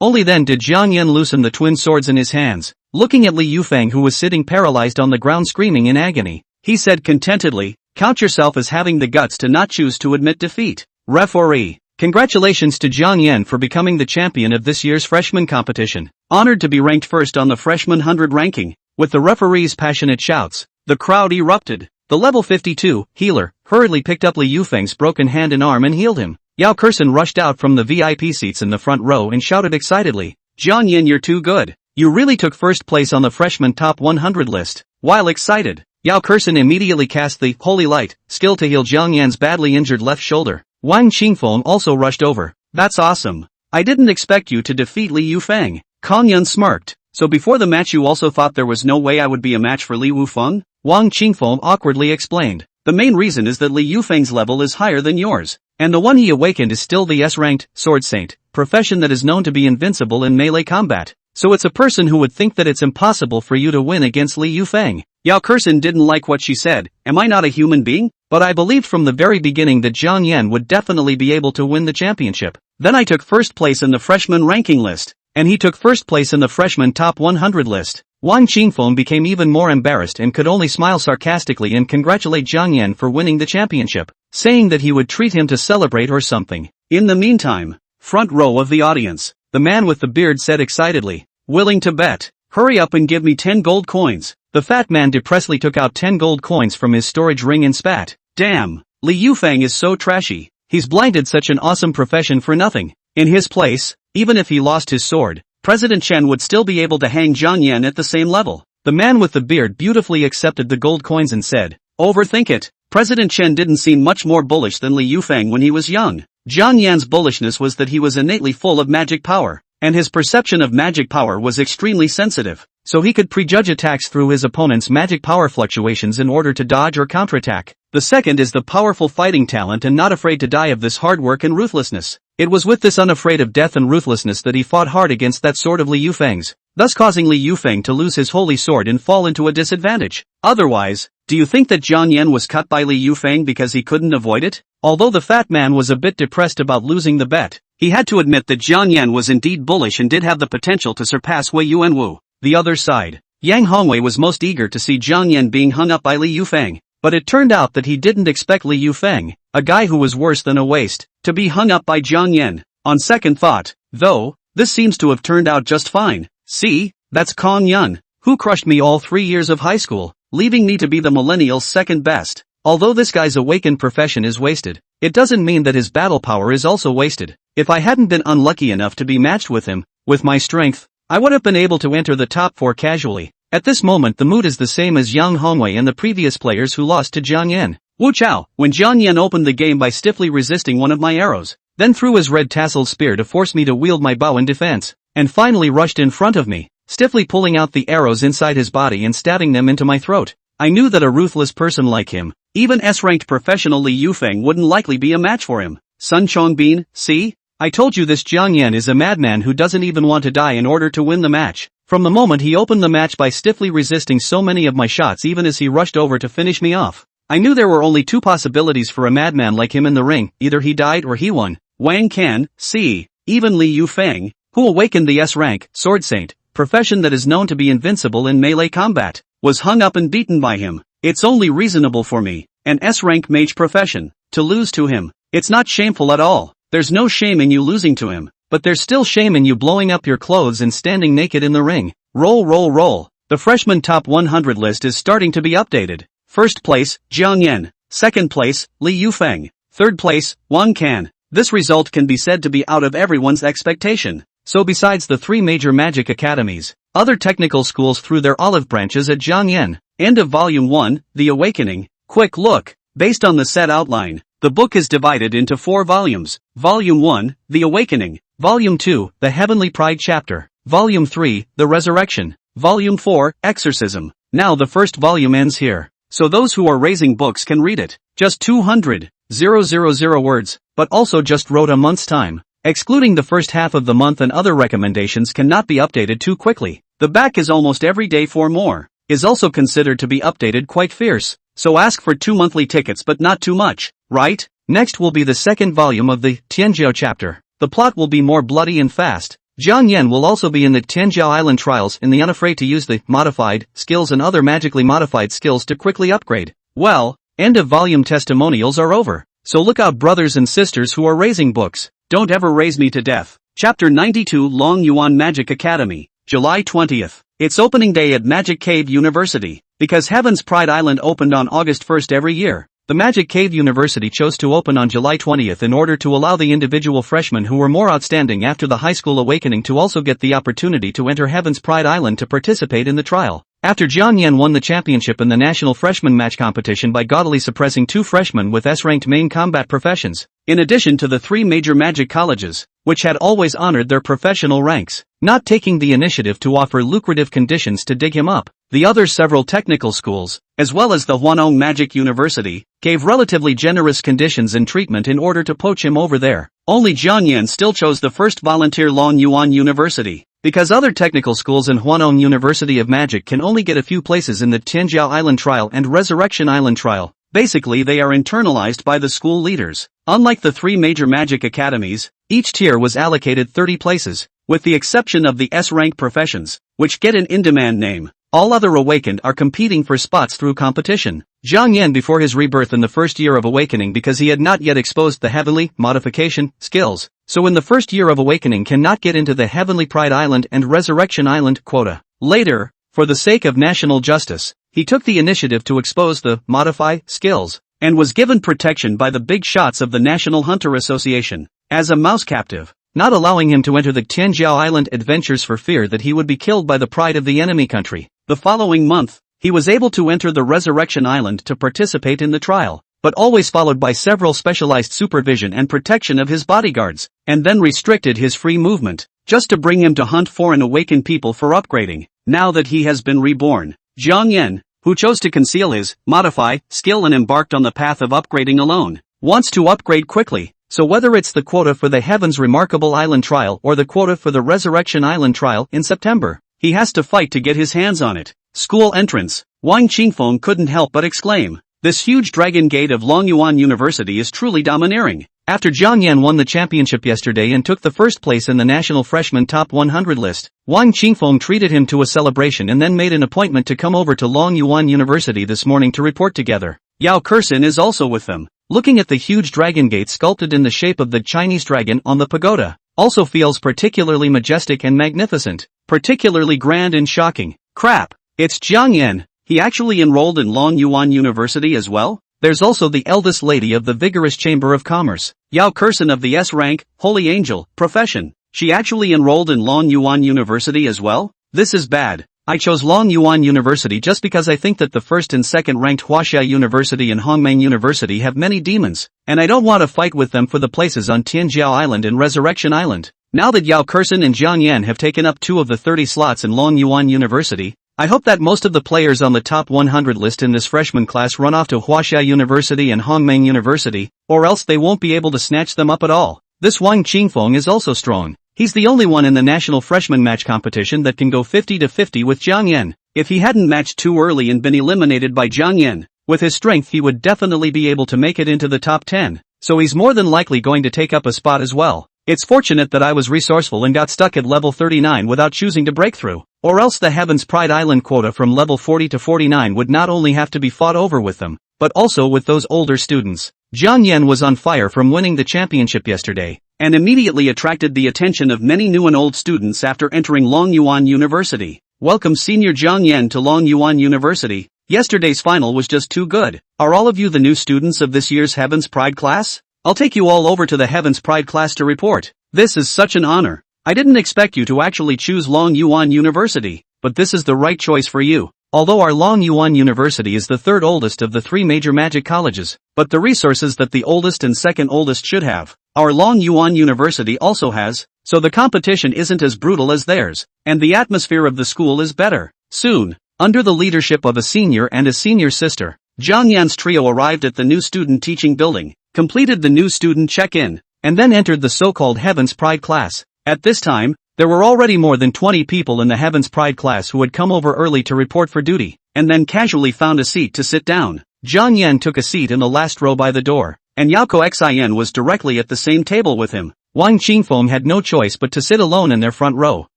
S1: Only then did Jiang Yan loosen the twin swords in his hands. Looking at Li Yufeng, who was sitting paralyzed on the ground screaming in agony, he said contentedly, "Count yourself as having the guts to not choose to admit defeat." Referee. Congratulations to Jiang Yan for becoming the champion of this year's freshman competition. Honored to be ranked first on the freshman 100 ranking. With the referee's passionate shouts, the crowd erupted. The level 52 healer hurriedly picked up Li Yufeng's broken hand and arm and healed him. Yao Kexin rushed out from the VIP seats in the front row and shouted excitedly, "Jiang Yan, you're too good. You really took first place on the freshman top 100 list." While excited, Yao Kexin immediately cast the Holy Light skill to heal Jiang Yan's badly injured left shoulder. Wang Qingfeng also rushed over. "That's awesome. I didn't expect you to defeat Li Yufeng." Kong Yun smirked. "So before the match you also thought there was no way I would be a match for Li Wufeng?" Wang Qingfeng awkwardly explained. "The main reason is that Li Yufeng's level is higher than yours, and the one he awakened is still the S-ranked Sword Saint, profession that is known to be invincible in melee combat. So it's a person who would think that it's impossible for you to win against Li Yufeng." Yao Kexin didn't like what she said. "Am I not a human being? But I believed from the very beginning that Jiang Yan would definitely be able to win the championship. Then I took first place in the freshman ranking list, and he took first place in the freshman top 100 list." Wang Qingfeng became even more embarrassed and could only smile sarcastically and congratulate Jiang Yan for winning the championship, saying that he would treat him to celebrate or something. In the meantime, front row of the audience, the man with the beard said excitedly, "Willing to bet? Hurry up and give me 10 gold coins." The fat man depressedly took out 10 gold coins from his storage ring and spat. "Damn, Li Yufeng is so trashy. He's blinded such an awesome profession for nothing." In his place, even if he lost his sword, President Chen would still be able to hang Jiang Yan at the same level. The man with the beard beautifully accepted the gold coins and said, "Overthink it." President Chen didn't seem much more bullish than Li Yufeng when he was young. Jiang Yan's bullishness was that he was innately full of magic power, and his perception of magic power was extremely sensitive, so he could prejudge attacks through his opponent's magic power fluctuations in order to dodge or counterattack. The second is the powerful fighting talent and not afraid to die of this hard work and ruthlessness. It was with this unafraid of death and ruthlessness that he fought hard against that sword of Li Yufeng's, thus causing Li Yufeng to lose his holy sword and fall into a disadvantage. Otherwise, do you think that Jiang Yan was cut by Li Yufeng because he couldn't avoid it? Although the fat man was a bit depressed about losing the bet, he had to admit that Jiang Yan was indeed bullish and did have the potential to surpass Wei Yuanwu. The other side, Yang Hongwei was most eager to see Jiang Yan being hung up by Li Yufeng, but it turned out that he didn't expect Li Yufeng, a guy who was worse than a waste, to be hung up by Jiang Yan. On second thought, though, this seems to have turned out just fine. See, that's Kong Yun, who crushed me all 3 years of high school. leaving me to be the millennial's second best. Although this guy's awakened profession is wasted, it doesn't mean that his battle power is also wasted. If I hadn't been unlucky enough to be matched with him, with my strength, I would have been able to enter the top 4 casually. At this moment the mood is the same as young Hongwei and the previous players who lost to Jiang Yan. Wu Chao, when Jiang Yan opened the game by stiffly resisting one of my arrows, then threw his red tasseled spear to force me to wield my bow in defense, and finally rushed in front of me, stiffly pulling out the arrows inside his body and stabbing them into my throat. I knew that a ruthless person like him, even S-ranked professional Li Yufeng wouldn't likely be a match for him. Sun Chongbin, see? I told you this Jiang Yan is a madman who doesn't even want to die in order to win the match. From the moment he opened the match by stiffly resisting so many of my shots even as he rushed over to finish me off, I knew there were only 2 possibilities for a madman like him in the ring, either he died or he won. Wanken, see? Even Li Yufeng, who awakened the S-rank, Sword Saint, profession that is known to be invincible in melee combat, was hung up and beaten by him. It's only reasonable for me, an S-rank mage profession, to lose to him. It's not shameful at all. There's no shame in you losing to him, but there's still shame in you blowing up your clothes and standing naked in the ring. Roll roll roll. The freshman top 100 list is starting to be updated. First place, Jiang Yan. Second place, Li Yufeng. Third place, Wanken. This result can be said to be out of everyone's expectation. So besides the 3 major magic academies, other technical schools threw their olive branches at Jiang Yan. End of Volume 1, The Awakening. Quick look. Based on the set outline, the book is divided into 4 volumes. Volume 1, The Awakening. Volume 2, The Heavenly Pride Chapter. Volume 3, The Resurrection. Volume 4, Exorcism. Now the first volume ends here, so those who are raising books can read it. Just 200,000 words, but also just wrote a month's time. Excluding the first half of the month and other recommendations cannot be updated too quickly. The back is almost every day for more. Is also considered to be updated quite fierce. So ask for 2 monthly tickets but not too much, right? Next will be the second volume of the Tianjiao chapter. The plot will be more bloody and fast. Jiang Yan will also be in the Tianjiao Island trials in the unafraid to use the modified skills and other magically modified skills to quickly upgrade. Well, end of volume testimonials are over. So look out brothers and sisters who are raising books. Don't ever raise me to death. Chapter 92 Long Yuan Magic Academy. July 20th. It's opening day at Magic Cave University. Because Heaven's Pride Island opened on August 1st every year, the Magic Cave University chose to open on July 20th in order to allow the individual freshmen who were more outstanding after the high school awakening to also get the opportunity to enter Heaven's Pride Island to participate in the trial. After Jiang Yan won the championship in the national freshman match competition by gaudily suppressing 2 freshmen with S-ranked main combat professions, in addition to the 3 major magic colleges, which had always honored their professional ranks, not taking the initiative to offer lucrative conditions to dig him up, the other several technical schools, as well as the Huanong Magic University, gave relatively generous conditions and treatment in order to poach him over there. Only Jiang Yan still chose the first volunteer Long Yuan University, because other technical schools in Huanong University of Magic can only get a few places in the Tianjiao Island Trial and Resurrection Island Trial. Basically they are internalized by the school leaders. Unlike the 3 major magic academies, each tier was allocated 30 places, with the exception of the S-rank professions, which get an in-demand name. All other awakened are competing for spots through competition. Jiang Yan before his rebirth in the first year of awakening because he had not yet exposed the heavenly modification skills, so in the first year of awakening cannot get into the Heavenly Pride Island and Resurrection Island quota. Later, for the sake of national justice, he took the initiative to expose the modify skills, and was given protection by the big shots of the National Hunter Association, as a mouse captive, not allowing him to enter the Tianjiao Island adventures for fear that he would be killed by the pride of the enemy country. The following month, he was able to enter the Resurrection Island to participate in the trial, but always followed by several specialized supervision and protection of his bodyguards, and then restricted his free movement, just to bring him to hunt foreign awakened people for upgrading. Now that he has been reborn, Jiang Yan, who chose to conceal his modify skill and embarked on the path of upgrading alone, wants to upgrade quickly. So whether it's the quota for the Heaven's Remarkable Island trial or the quota for the Resurrection Island trial in September, he has to fight to get his hands on it. School entrance. Wang Qingfeng couldn't help but exclaim, "This huge dragon gate of Longyuan University is truly domineering." After Jiang Yan won the championship yesterday and took the first place in the national freshman top 100 list, Wang Qingfeng treated him to a celebration and then made an appointment to come over to Longyuan University this morning to report together. Yao Kexin is also with them, looking at the huge dragon gate sculpted in the shape of the Chinese dragon on the pagoda. Also feels particularly majestic and magnificent, particularly grand and shocking. Crap, it's Jiang Yan. He actually enrolled in Longyuan University as well? There's also the eldest lady of the vigorous Chamber of Commerce, Yao Kexin of the S rank, Holy Angel, profession. She actually enrolled in Longyuan University as well? This is bad. I chose Longyuan University just because I think that the first and second ranked Huaxia University and Hongmeng University have many demons, and I don't want to fight with them for the places on Tianjiao Island and Resurrection Island. Now that Yao Kexin and Jiang Yan have taken up 2 of the 30 slots in Longyuan University, I hope that most of the players on the top 100 list in this freshman class run off to Huaxia University and Hongmeng University, or else they won't be able to snatch them up at all. This Wang Qingfeng is also strong. He's the only one in the national freshman match competition that can go 50-50 with Jiang Yan. If he hadn't matched too early and been eliminated by Jiang Yan, with his strength he would definitely be able to make it into the top 10, so he's more than likely going to take up a spot as well. It's fortunate that I was resourceful and got stuck at level 39 without choosing to break through, or else the Heaven's Pride Island quota from level 40 to 49 would not only have to be fought over with them, but also with those older students. Jiang Yan was on fire from winning the championship yesterday, and immediately attracted the attention of many new and old students after entering Longyuan University. Welcome Senior Jiang Yan to Longyuan University. Yesterday's final was just too good. Are all of you the new students of this year's Heaven's Pride class? I'll take you all over to the Heaven's Pride class to report. This is such an honor. I didn't expect you to actually choose Longyuan University, but this is the right choice for you. Although our Longyuan University is the 3rd oldest of the 3 major magic colleges, but the resources that the oldest and 2nd oldest should have, our Longyuan University also has, so the competition isn't as brutal as theirs, and the atmosphere of the school is better. Soon, under the leadership of a senior and a senior sister, Jiang Yan's trio arrived at the new student teaching building, completed the new student check-in, and then entered the so-called Heaven's Pride class. At this time, there were already more than 20 people in the Heaven's Pride class who had come over early to report for duty, and then casually found a seat to sit down. Jiang Yan took a seat in the last row by the door, and Yao Kexin was directly at the same table with him. Wang Qingfeng had no choice but to sit alone in their front row.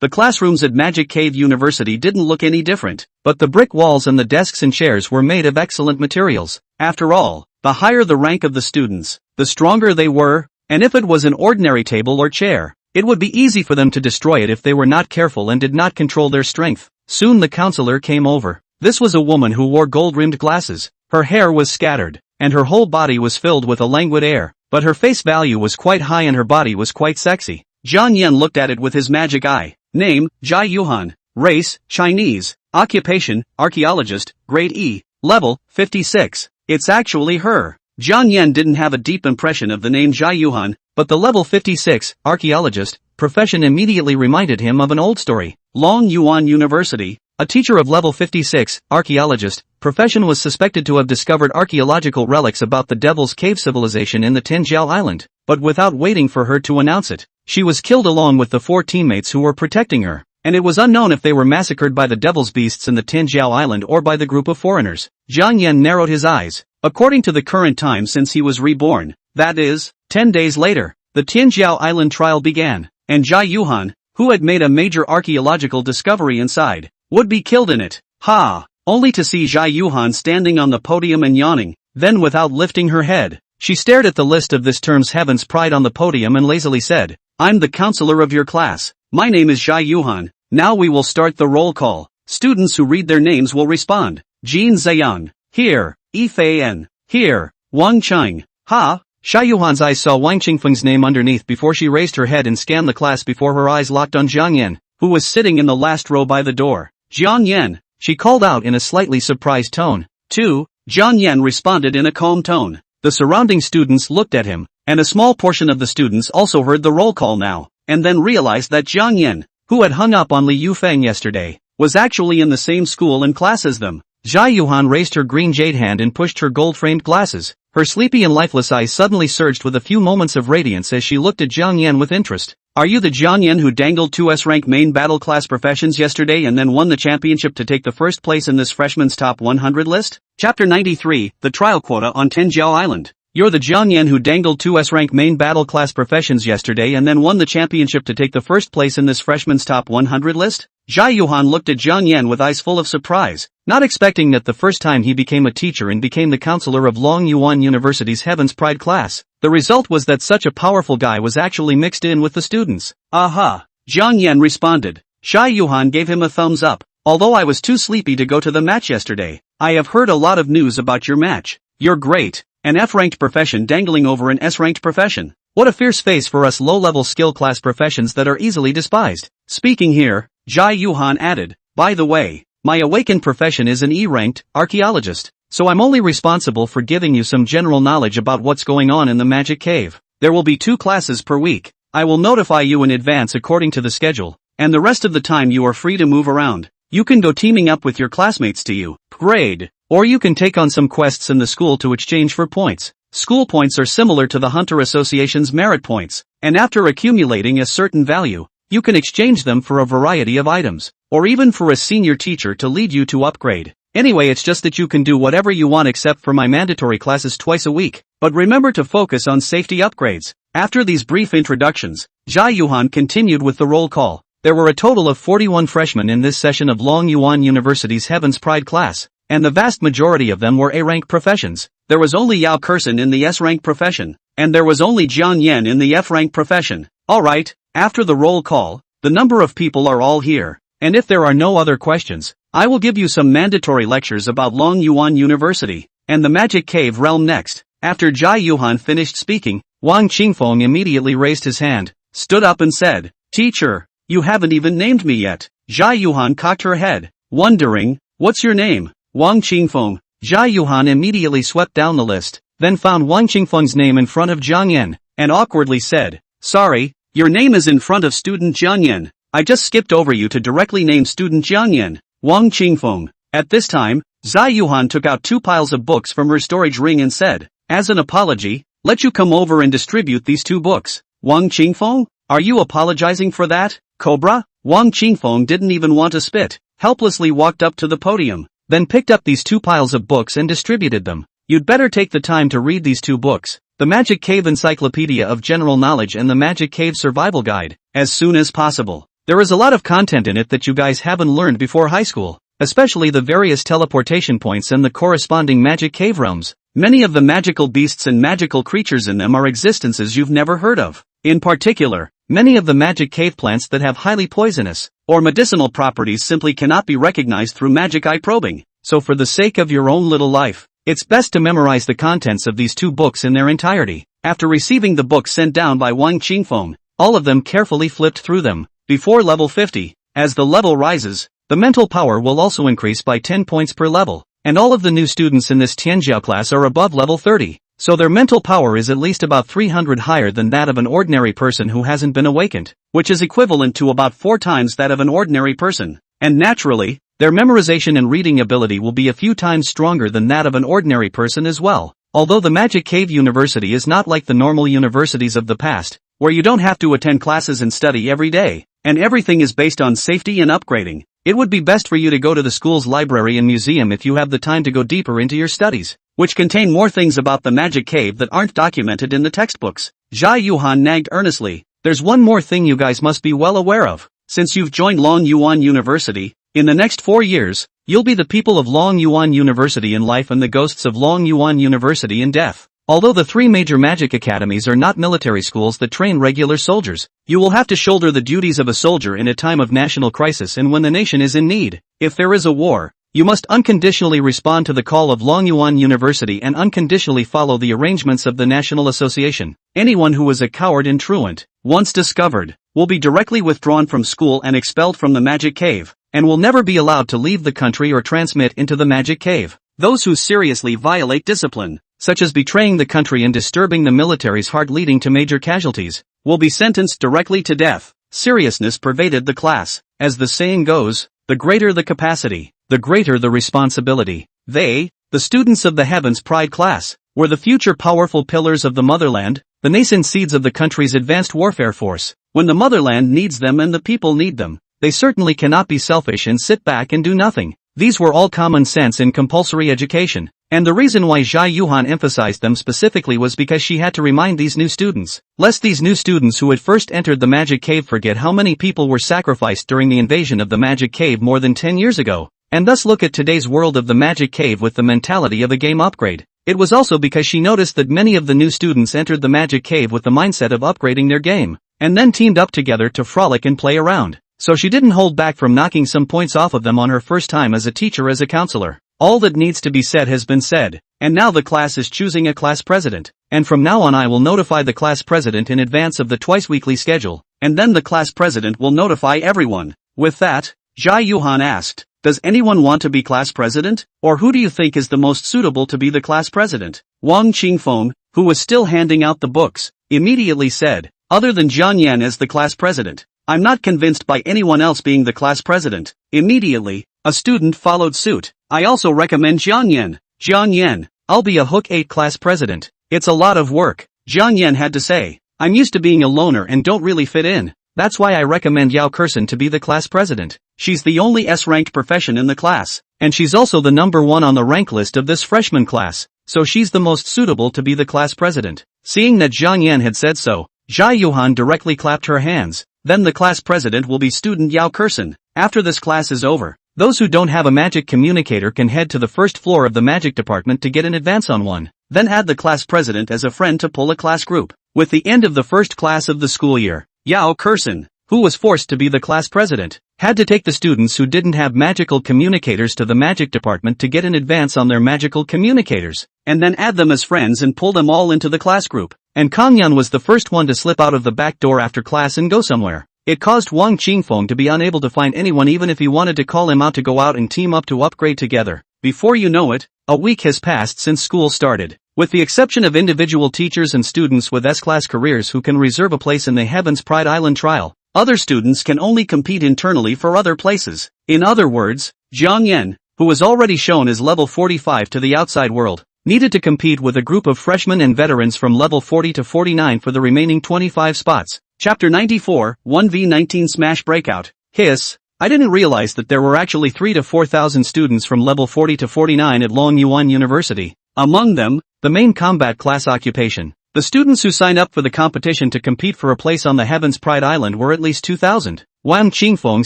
S1: The classrooms at Magic Cave University didn't look any different, but the brick walls and the desks and chairs were made of excellent materials. After all, the higher the rank of the students, the stronger they were, and if it was an ordinary table or chair, it would be easy for them to destroy it if they were not careful and did not control their strength. Soon the counselor came over. This was a woman who wore gold-rimmed glasses. Her hair was scattered, and her whole body was filled with a languid air, but her face value was quite high and her body was quite sexy. Jiang Yan looked at it with his magic eye. Name, Xiaoyuan. Race, Chinese. Occupation, archaeologist, grade E. Level, 56. It's actually her. Jiang Yan didn't have a deep impression of the name Xiaoyuan, but the level 56, archaeologist, profession immediately reminded him of an old story. Longyuan University, a teacher of level 56, archaeologist, profession was suspected to have discovered archaeological relics about the Devil's Cave civilization in the Tianjiao Island, but without waiting for her to announce it, she was killed along with the 4 teammates who were protecting her, and it was unknown if they were massacred by the Devil's Beasts in the Tianjiao Island or by the group of foreigners. Jiang Yan narrowed his eyes. According to the current time since he was reborn, that is, 10 days later, the Tianjiao Island trial began, and Xiaoyuan, who had made a major archaeological discovery inside, would be killed in it. Ha! Only to see Xiaoyuan standing on the podium and yawning, then without lifting her head, she stared at the list of this term's Heaven's Pride on the podium and lazily said, I'm the counselor of your class. My name is Xiaoyuan. Now we will start the roll call. Students who read their names will respond. Jin Ziyang. Here. Yi Feiyan. Here. Wang Cheng. Ha! Xiaoyuan's eyes saw Wang Qingfeng's name underneath before she raised her head and scanned the class before her eyes locked on Jiang Yan, who was sitting in the last row by the door. Jiang Yan, she called out in a slightly surprised tone. 2. Jiang Yan responded in a calm tone. The surrounding students looked at him, and a small portion of the students also heard the roll call now, and then realized that Jiang Yan, who had hung up on Li Yufeng yesterday, was actually in the same school and class as them. Xiaoyuan raised her green jade hand and pushed her gold-framed glasses. Her sleepy and lifeless eyes suddenly surged with a few moments of radiance as she looked at Jiang Yan with interest. Are you the Jiang Yan who dangled 2S rank main battle class professions yesterday and then won the championship to take the first place in this freshman's top 100 list? Chapter 93, The Trial Quota on Tianjiao Island. You're the Jiang Yan who dangled 2S rank main battle class professions yesterday and then won the championship to take the first place in this freshman's top 100 list? Xiaoyuan looked at Jiang Yan with eyes full of surprise, not expecting that the first time he became a teacher and became the counselor of Longyuan University's Heaven's Pride class, the result was that such a powerful guy was actually mixed in with the students. Aha! Jiang Yan responded. Xiaoyuan gave him a thumbs up. Although I was too sleepy to go to the match yesterday, I have heard a lot of news about your match. You're great. An F-ranked profession dangling over an S-ranked profession. What a fierce face for us low-level skill class professions that are easily despised. Speaking here, Xiaoyuan added, by the way, my awakened profession is an E-ranked archaeologist, so I'm only responsible for giving you some general knowledge about what's going on in the magic cave. There will be 2 classes per week. I will notify you in advance according to the schedule, and the rest of the time you are free to move around. You can go teaming up with your classmates to you grade, or you can take on some quests in the school to exchange for points. School points are similar to the Hunter Association's merit points, and after accumulating a certain value, you can exchange them for a variety of items, or even for a senior teacher to lead you to upgrade. Anyway, it's just that you can do whatever you want except for my mandatory classes twice a week, but remember to focus on safety upgrades. After these brief introductions, Xiaoyuan continued with the roll call. There were a total of 41 freshmen in this session of Longyuan University's Heaven's Pride class, and the vast majority of them were A-rank professions. There was only Yao Kexin in the S-rank profession, and there was only Jian Yan in the F-rank profession. Alright, after the roll call, the number of people are all here, and if there are no other questions, I will give you some mandatory lectures about Longyuan University, and the Magic Cave realm next. After Xiaoyuan finished speaking, Wang Qingfeng immediately raised his hand, stood up and said, Teacher, you haven't even named me yet. Xiaoyuan cocked her head, wondering, what's your name? Wang Qingfeng. Xiaoyuan immediately swept down the list, then found Wang Qingfeng's name in front of Jiang Yan, and awkwardly said, sorry, your name is in front of student Jiang Yan. I just skipped over you to directly name student Jiang Yan. Wang Qingfeng. At this time, Xiaoyuan took out 2 piles of books from her storage ring and said, as an apology, let you come over and distribute these 2 books. Wang Qingfeng? Are you apologizing for that, Cobra? Wang Qingfeng didn't even want to spit, helplessly walked up to the podium, then picked up these 2 piles of books and distributed them. You'd better take the time to read these 2 books, the Magic Cave Encyclopedia of General Knowledge and the Magic Cave Survival Guide, as soon as possible. There is a lot of content in it that you guys haven't learned before high school, especially the various teleportation points and the corresponding magic cave realms. Many of the magical beasts and magical creatures in them are existences you've never heard of. In particular, many of the magic cave plants that have highly poisonous or medicinal properties simply cannot be recognized through magic eye probing. So for the sake of your own little life, it's best to memorize the contents of these 2 books in their entirety. After receiving the books sent down by Wang Qingfeng, all of them carefully flipped through them. Before level 50, as the level rises, the mental power will also increase by 10 points per level, and all of the new students in this Tianjiao class are above level 30, so their mental power is at least about 300 higher than that of an ordinary person who hasn't been awakened, which is equivalent to about 4 times that of an ordinary person, and naturally, their memorization and reading ability will be a few times stronger than that of an ordinary person as well. Although the Magic Cave University is not like the normal universities of the past, where you don't have to attend classes and study every day, and everything is based on safety and upgrading, it would be best for you to go to the school's library and museum if you have the time to go deeper into your studies, which contain more things about the Magic Cave that aren't documented in the textbooks. Xiaoyuan nagged earnestly, there's one more thing you guys must be well aware of. Since you've joined Longyuan University, in the next 4 years, you'll be the people of Longyuan University in life and the ghosts of Longyuan University in death. Although the 3 major magic academies are not military schools that train regular soldiers, you will have to shoulder the duties of a soldier in a time of national crisis and when the nation is in need. If there is a war, you must unconditionally respond to the call of Longyuan University and unconditionally follow the arrangements of the National Association. Anyone who is a coward and truant, once discovered, will be directly withdrawn from school and expelled from the Magic Cave, and will never be allowed to leave the country or transmit into the Magic Cave. Those who seriously violate discipline, such as betraying the country and disturbing the military's heart leading to major casualties, will be sentenced directly to death. Seriousness pervaded the class. As the saying goes, the greater the capacity, the greater the responsibility. They, the students of the Heaven's Pride class, were the future powerful pillars of the motherland, the nascent seeds of the country's advanced warfare force. When the motherland needs them and the people need them, they certainly cannot be selfish and sit back and do nothing. These were all common sense in compulsory education, and the reason why Xiaoyuan emphasized them specifically was because she had to remind these new students, lest these new students who had first entered the Magic Cave forget how many people were sacrificed during the invasion of the Magic Cave more than 10 years ago, and thus look at today's world of the Magic Cave with the mentality of a game upgrade. It was also because she noticed that many of the new students entered the Magic Cave with the mindset of upgrading their game, and then teamed up together to frolic and play around. so she didn't hold back from knocking some points off of them on her first time as a teacher as a counselor. All that needs to be said has been said, and now the class is choosing a class president, and from now on I will notify the class president in advance of the twice-weekly schedule, and then the class president will notify everyone. With that, Xiaoyuan asked, does anyone want to be class president, or who do you think is the most suitable to be the class president? Wang Qingfeng, who was still handing out the books, immediately said, other than Zhang Yan as the class president, I'm not convinced by anyone else being the class president. Immediately, a student followed suit. I also recommend Zhang Yan. Zhang Yan, I'll be a Hook 8 class president. It's a lot of work, Zhang Yan had to say. I'm used to being a loner and don't really fit in. That's why I recommend Yao Kexin to be the class president. She's the only S-ranked profession in the class, and she's also the number 1 on the rank list of this freshman class, so she's the most suitable to be the class president. Seeing that Zhang Yan had said so, Xiaoyuan directly clapped her hands. Then the class president will be student Yao Kexin. After this class is over, those who don't have a magic communicator can head to the first floor of the magic department to get an advance on one. Then add the class president as a friend to pull a class group. With the end of the first class of the school year, Yao Kexin, who was forced to be the class president, had to take the students who didn't have magical communicators to the magic department to get an advance on their magical communicators, and then add them as friends and pull them all into the class group. And Kangyan was the first one to slip out of the back door after class and go somewhere. It caused Wang Qingfeng to be unable to find anyone even if he wanted to call him out to go out and team up to upgrade together. Before you know it, a week has passed since school started. With the exception of individual teachers and students with S-class careers who can reserve a place in the Heaven's Pride Island trial, other students can only compete internally for other places. In other words, Zhang Yan, who was already shown as level 45 to the outside world, needed to compete with a group of freshmen and veterans from level 40 to 49 for the remaining 25 spots. Chapter 94, 1v19 Smash Breakout. Hiss, I didn't realize that there were actually 3,000 to 4,000 students from level 40 to 49 at Longyuan University. Among them, the main combat class occupation. The students who signed up for the competition to compete for a place on the Heaven's Pride Island were at least 2,000. Wang Qingfeng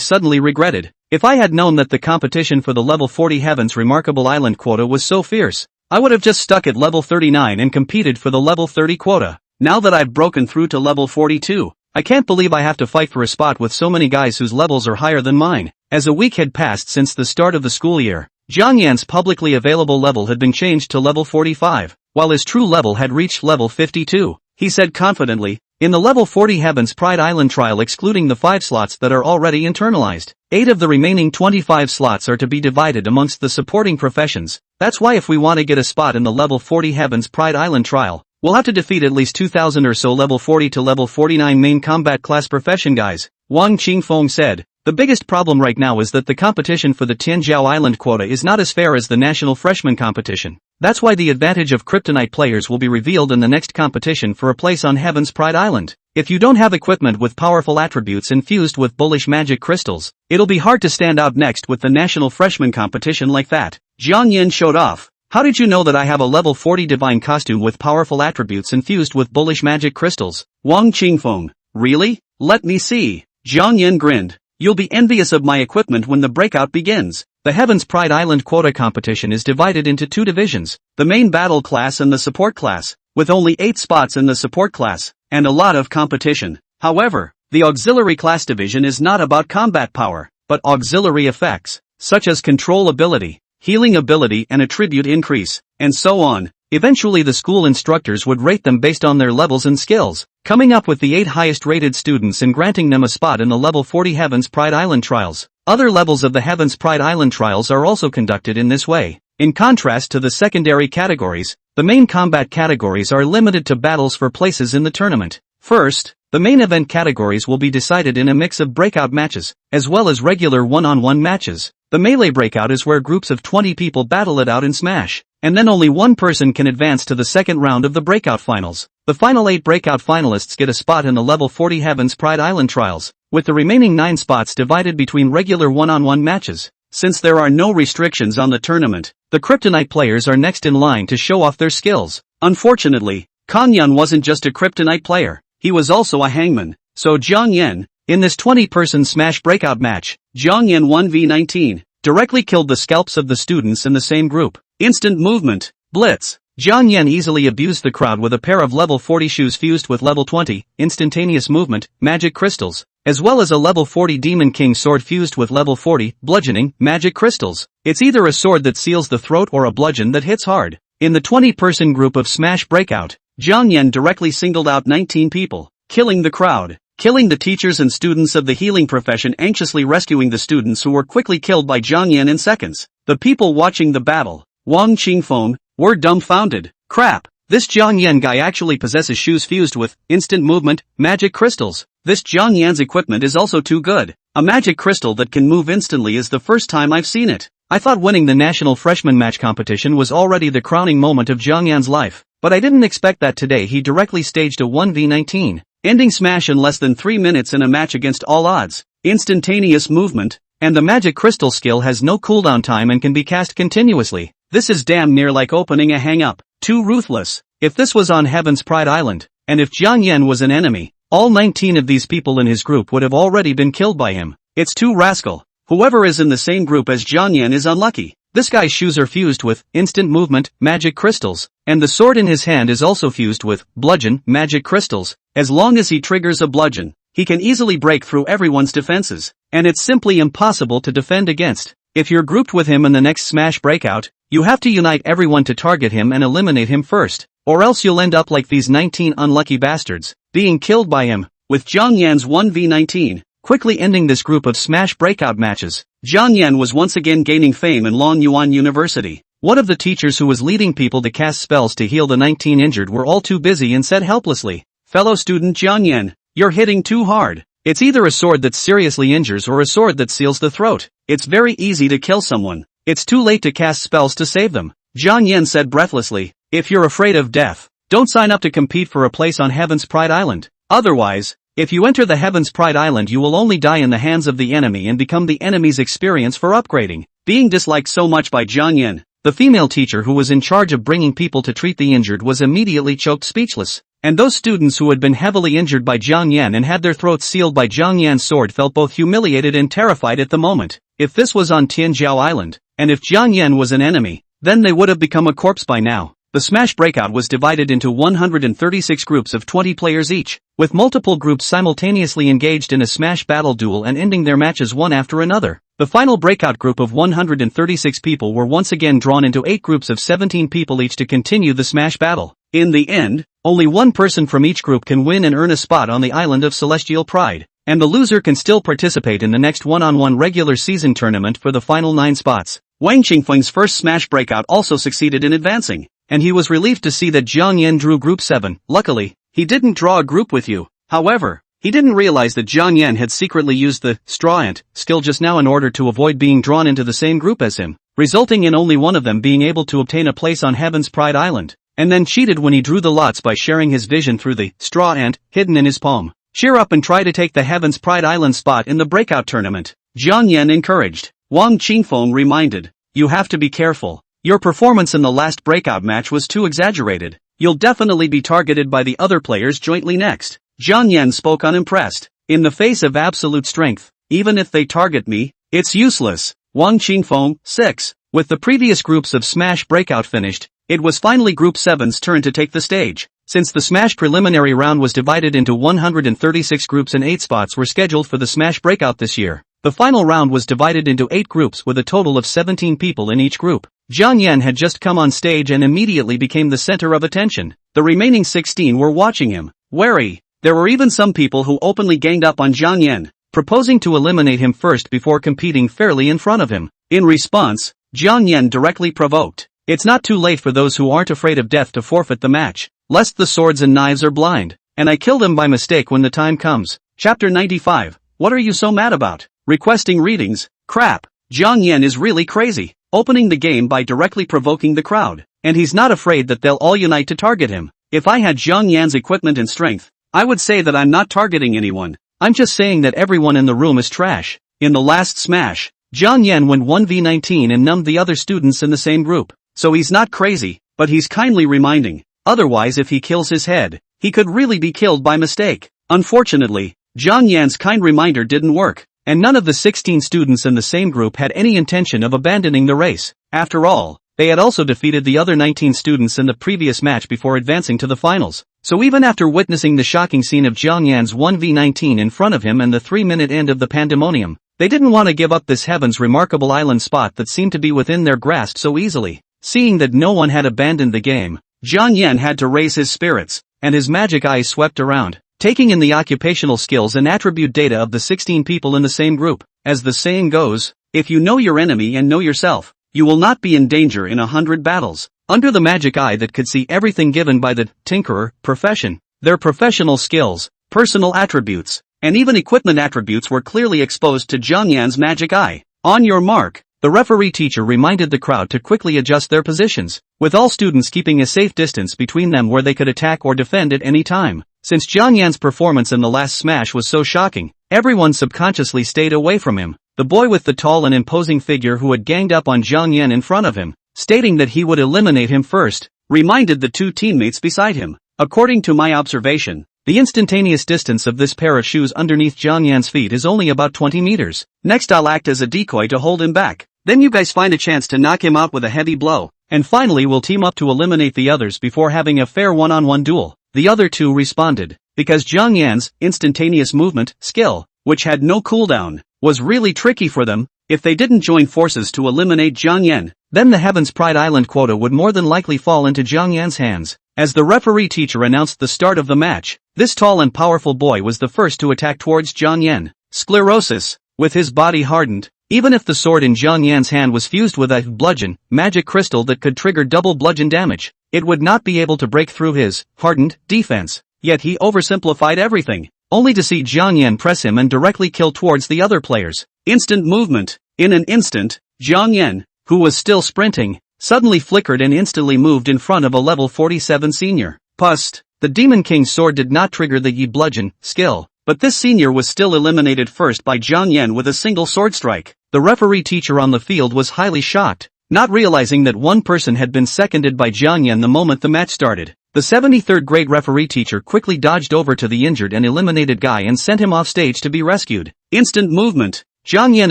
S1: suddenly regretted. If I had known that the competition for the level 40 Heaven's Remarkable Island quota was so fierce, I would have just stuck at level 39 and competed for the level 30 quota. Now that I've broken through to level 42, I can't believe I have to fight for a spot with so many guys whose levels are higher than mine. As a week had passed since the start of the school year, Zhang Yan's publicly available level had been changed to level 45, while his true level had reached level 52. He said confidently, in the level 40 Heaven's Pride Island trial excluding the 5 slots that are already internalized, 8 of the remaining 25 slots are to be divided amongst the supporting professions. That's why if we want to get a spot in the level 40 Heaven's Pride Island trial, we'll have to defeat at least 2,000 or so level 40 to level 49 main combat class profession guys. Wang Qingfeng said, the biggest problem right now is that the competition for the Tianzhou Island quota is not as fair as the national freshman competition. That's why the advantage of kryptonite players will be revealed in the next competition for a place on Heaven's Pride Island. If you don't have equipment with powerful attributes infused with bullish magic crystals, it'll be hard to stand out next with the national freshman competition like that. Zhang Yan showed off. How did you know that I have a level 40 divine costume with powerful attributes infused with bullish magic crystals? Wang Qingfeng. Really? Let me see. Zhang Yan grinned. You'll be envious of my equipment when the breakout begins. The Heaven's Pride Island quota competition is divided into 2 divisions, the main battle class and the support class, with only 8 spots in the support class, and a lot of competition. However, the auxiliary class division is not about combat power, but auxiliary effects, such as control ability, healing ability and attribute increase, and so on. Eventually the school instructors would rate them based on their levels and skills, coming up with the 8 highest rated students and granting them a spot in the level 40 Heaven's Pride Island trials. Other levels of the Heaven's Pride Island trials are also conducted in this way. In contrast to the secondary categories, the main combat categories are limited to battles for places in the tournament. First, the main event categories will be decided in a mix of breakout matches, as well as regular one-on-one matches. The melee breakout is where groups of 20 people battle it out in Smash, and then only one person can advance to the second round of the breakout finals. The final 8 breakout finalists get a spot in the level 40 Heaven's Pride Island trials, with the remaining 9 spots divided between regular one-on-one matches. Since there are no restrictions on the tournament, the Kryptonite players are next in line to show off their skills. Unfortunately, Kangyan wasn't just a Kryptonite player, he was also a hangman. So Zhang Yan, in this 20-person Smash breakout match, Zhang Yan 1v19, directly killed the scalps of the students in the same group. Instant movement, blitz. Zhang Yan easily abused the crowd with a pair of level 40 shoes fused with level 20, instantaneous movement, magic crystals, as well as a level 40 Demon King sword fused with level 40 bludgeoning magic crystals. It's either a sword that seals the throat or a bludgeon that hits hard. In the 20-person group of Smash Breakout, Zhang Yan directly singled out 19 people, killing the crowd, killing the teachers and students of the healing profession, anxiously rescuing the students who were quickly killed by Zhang Yan in seconds. The people watching the battle, Wang Qingfeng, were dumbfounded. Crap, this Zhang Yan guy actually possesses shoes fused with instant movement magic crystals. This Zhang Yan's equipment is also too good. A magic crystal that can move instantly is the first time I've seen it. I thought winning the national freshman match competition was already the crowning moment of Zhang Yan's life, but I didn't expect that today he directly staged a 1v19, ending Smash in less than 3 minutes in a match against all odds. Instantaneous movement, and the magic crystal skill has no cooldown time and can be cast continuously. This is damn near like opening a hang-up. Too ruthless. If this was on Heaven's Pride Island, and if Zhang Yan was an enemy, all 19 of these people in his group would have already been killed by him. It's too rascal. Whoever is in the same group as Zhang Yan is unlucky. This guy's shoes are fused with instant movement magic crystals, and the sword in his hand is also fused with bludgeon magic crystals. As long as he triggers a bludgeon, he can easily break through everyone's defenses, and it's simply impossible to defend against. If you're grouped with him in the next Smash Breakout, you have to unite everyone to target him and eliminate him first, or else you'll end up like these 19 unlucky bastards, being killed by him. With Zhang Yan's 1v19, quickly ending this group of Smash Breakout matches, Zhang Yan was once again gaining fame in Longyuan University. One of the teachers who was leading people to cast spells to heal the 19 injured were all too busy and said helplessly, "Fellow student Zhang Yan, you're hitting too hard. It's either a sword that seriously injures or a sword that seals the throat. It's very easy to kill someone. It's too late to cast spells to save them." Zhang Yan said breathlessly, "If you're afraid of death, don't sign up to compete for a place on Heaven's Pride Island. Otherwise, if you enter the Heaven's Pride Island you will only die in the hands of the enemy and become the enemy's experience for upgrading." Being disliked so much by Zhang Yan, the female teacher who was in charge of bringing people to treat the injured was immediately choked speechless. And those students who had been heavily injured by Zhang Yan and had their throats sealed by Zhang Yan's sword felt both humiliated and terrified at the moment. If this was on Tianjiao Island, and if Zhang Yan was an enemy, then they would have become a corpse by now. The Smash Breakout was divided into 136 groups of 20 players each, with multiple groups simultaneously engaged in a Smash battle duel and ending their matches one after another. The final breakout group of 136 people were once again drawn into 8 groups of 17 people each to continue the Smash battle. In the end, only one person from each group can win and earn a spot on the Island of Celestial Pride, and the loser can still participate in the next one-on-one regular season tournament for the final 9 spots. Wang Qingfeng's first Smash Breakout also succeeded in advancing, and he was relieved to see that Zhang Yan drew Group 7. Luckily, he didn't draw a group with you. However, he didn't realize that Zhang Yan had secretly used the straw ant skill just now in order to avoid being drawn into the same group as him, resulting in only one of them being able to obtain a place on Heaven's Pride Island, and then cheated when he drew the lots by sharing his vision through the straw ant hidden in his palm. Cheer up and try to take the Heaven's Pride Island spot in the breakout tournament. Zhang Yan encouraged. Wang Qingfeng reminded, "You have to be careful. Your performance in the last breakout match was too exaggerated. You'll definitely be targeted by the other players jointly next." Zhang Yan spoke unimpressed. "In the face of absolute strength, even if they target me, it's useless." Wang Qingfeng, 6. With the previous groups of Smash Breakout finished, it was finally Group 7's turn to take the stage. Since the Smash preliminary round was divided into 136 groups and 8 spots were scheduled for the Smash Breakout this year, the final round was divided into 8 groups with a total of 17 people in each group. Zhang Yan had just come on stage and immediately became the center of attention. The remaining 16 were watching him, wary. There were even some people who openly ganged up on Zhang Yan, proposing to eliminate him first before competing fairly in front of him. In response, Zhang Yan directly provoked, "It's not too late for those who aren't afraid of death to forfeit the match, lest the swords and knives are blind, and I kill them by mistake when the time comes." Chapter 95. What are you so mad about? Requesting readings? Crap. Zhang Yan is really crazy, opening the game by directly provoking the crowd, and he's not afraid that they'll all unite to target him. If I had Zhang Yan's equipment and strength, I would say that I'm not targeting anyone. I'm just saying that everyone in the room is trash. In the last Smash, Zhang Yan went 1v19 and numbed the other students in the same group. So he's not crazy, but he's kindly reminding. Otherwise if he kills his head, he could really be killed by mistake. Unfortunately, Zhang Yan's kind reminder didn't work, and none of the 16 students in the same group had any intention of abandoning the race. After all, they had also defeated the other 19 students in the previous match before advancing to the finals. So even after witnessing the shocking scene of Jiang Yan's 1v19 in front of him and the 3-minute end of the pandemonium, they didn't want to give up this heaven's remarkable island spot that seemed to be within their grasp so easily. Seeing that no one had abandoned the game, Jiang Yan had to raise his spirits, and his magic eyes swept around, taking in the occupational skills and attribute data of the 16 people in the same group. As the saying goes, if you know your enemy and know yourself, you will not be in danger in 100 battles. Under the magic eye that could see everything given by the tinkerer profession, their professional skills, personal attributes, and even equipment attributes were clearly exposed to Jiang Yan's magic eye. On your mark, the referee teacher reminded the crowd to quickly adjust their positions, with all students keeping a safe distance between them where they could attack or defend at any time. Since Jiang Yan's performance in the last smash was so shocking, everyone subconsciously stayed away from him. The boy with the tall and imposing figure who had ganged up on Jiang Yan in front of him, stating that he would eliminate him first, reminded the two teammates beside him. According to my observation, the instantaneous distance of this pair of shoes underneath Jiang Yan's feet is only about 20 meters. Next I'll act as a decoy to hold him back. Then you guys find a chance to knock him out with a heavy blow. And finally we'll team up to eliminate the others before having a fair one-on-one duel. The other two responded, because Jiang Yan's instantaneous movement skill, which had no cooldown, was really tricky for them. If they didn't join forces to eliminate Jiang Yan, then the Heaven's Pride Island quota would more than likely fall into Jiang Yan's hands. As the referee teacher announced the start of the match, this tall and powerful boy was the first to attack towards Jiang Yan. Sclerosis, with his body hardened, even if the sword in Jiang Yan's hand was fused with a bludgeon, magic crystal that could trigger double bludgeon damage, it would not be able to break through his hardened defense. Yet he oversimplified everything, only to see Jiang Yan press him and directly kill towards the other players. Instant movement. In an instant, Jiang Yan, who was still sprinting, suddenly flickered and instantly moved in front of a level 47 senior. Pust. The Demon King's sword did not trigger the Yi bludgeon skill, but this senior was still eliminated first by Jiang Yan with a single sword strike. The referee teacher on the field was highly shocked, not realizing that one person had been seconded by Jiang Yan the moment the match started. The 73rd grade referee teacher quickly dodged over to the injured and eliminated guy and sent him off stage to be rescued. Instant movement. Jiang Yan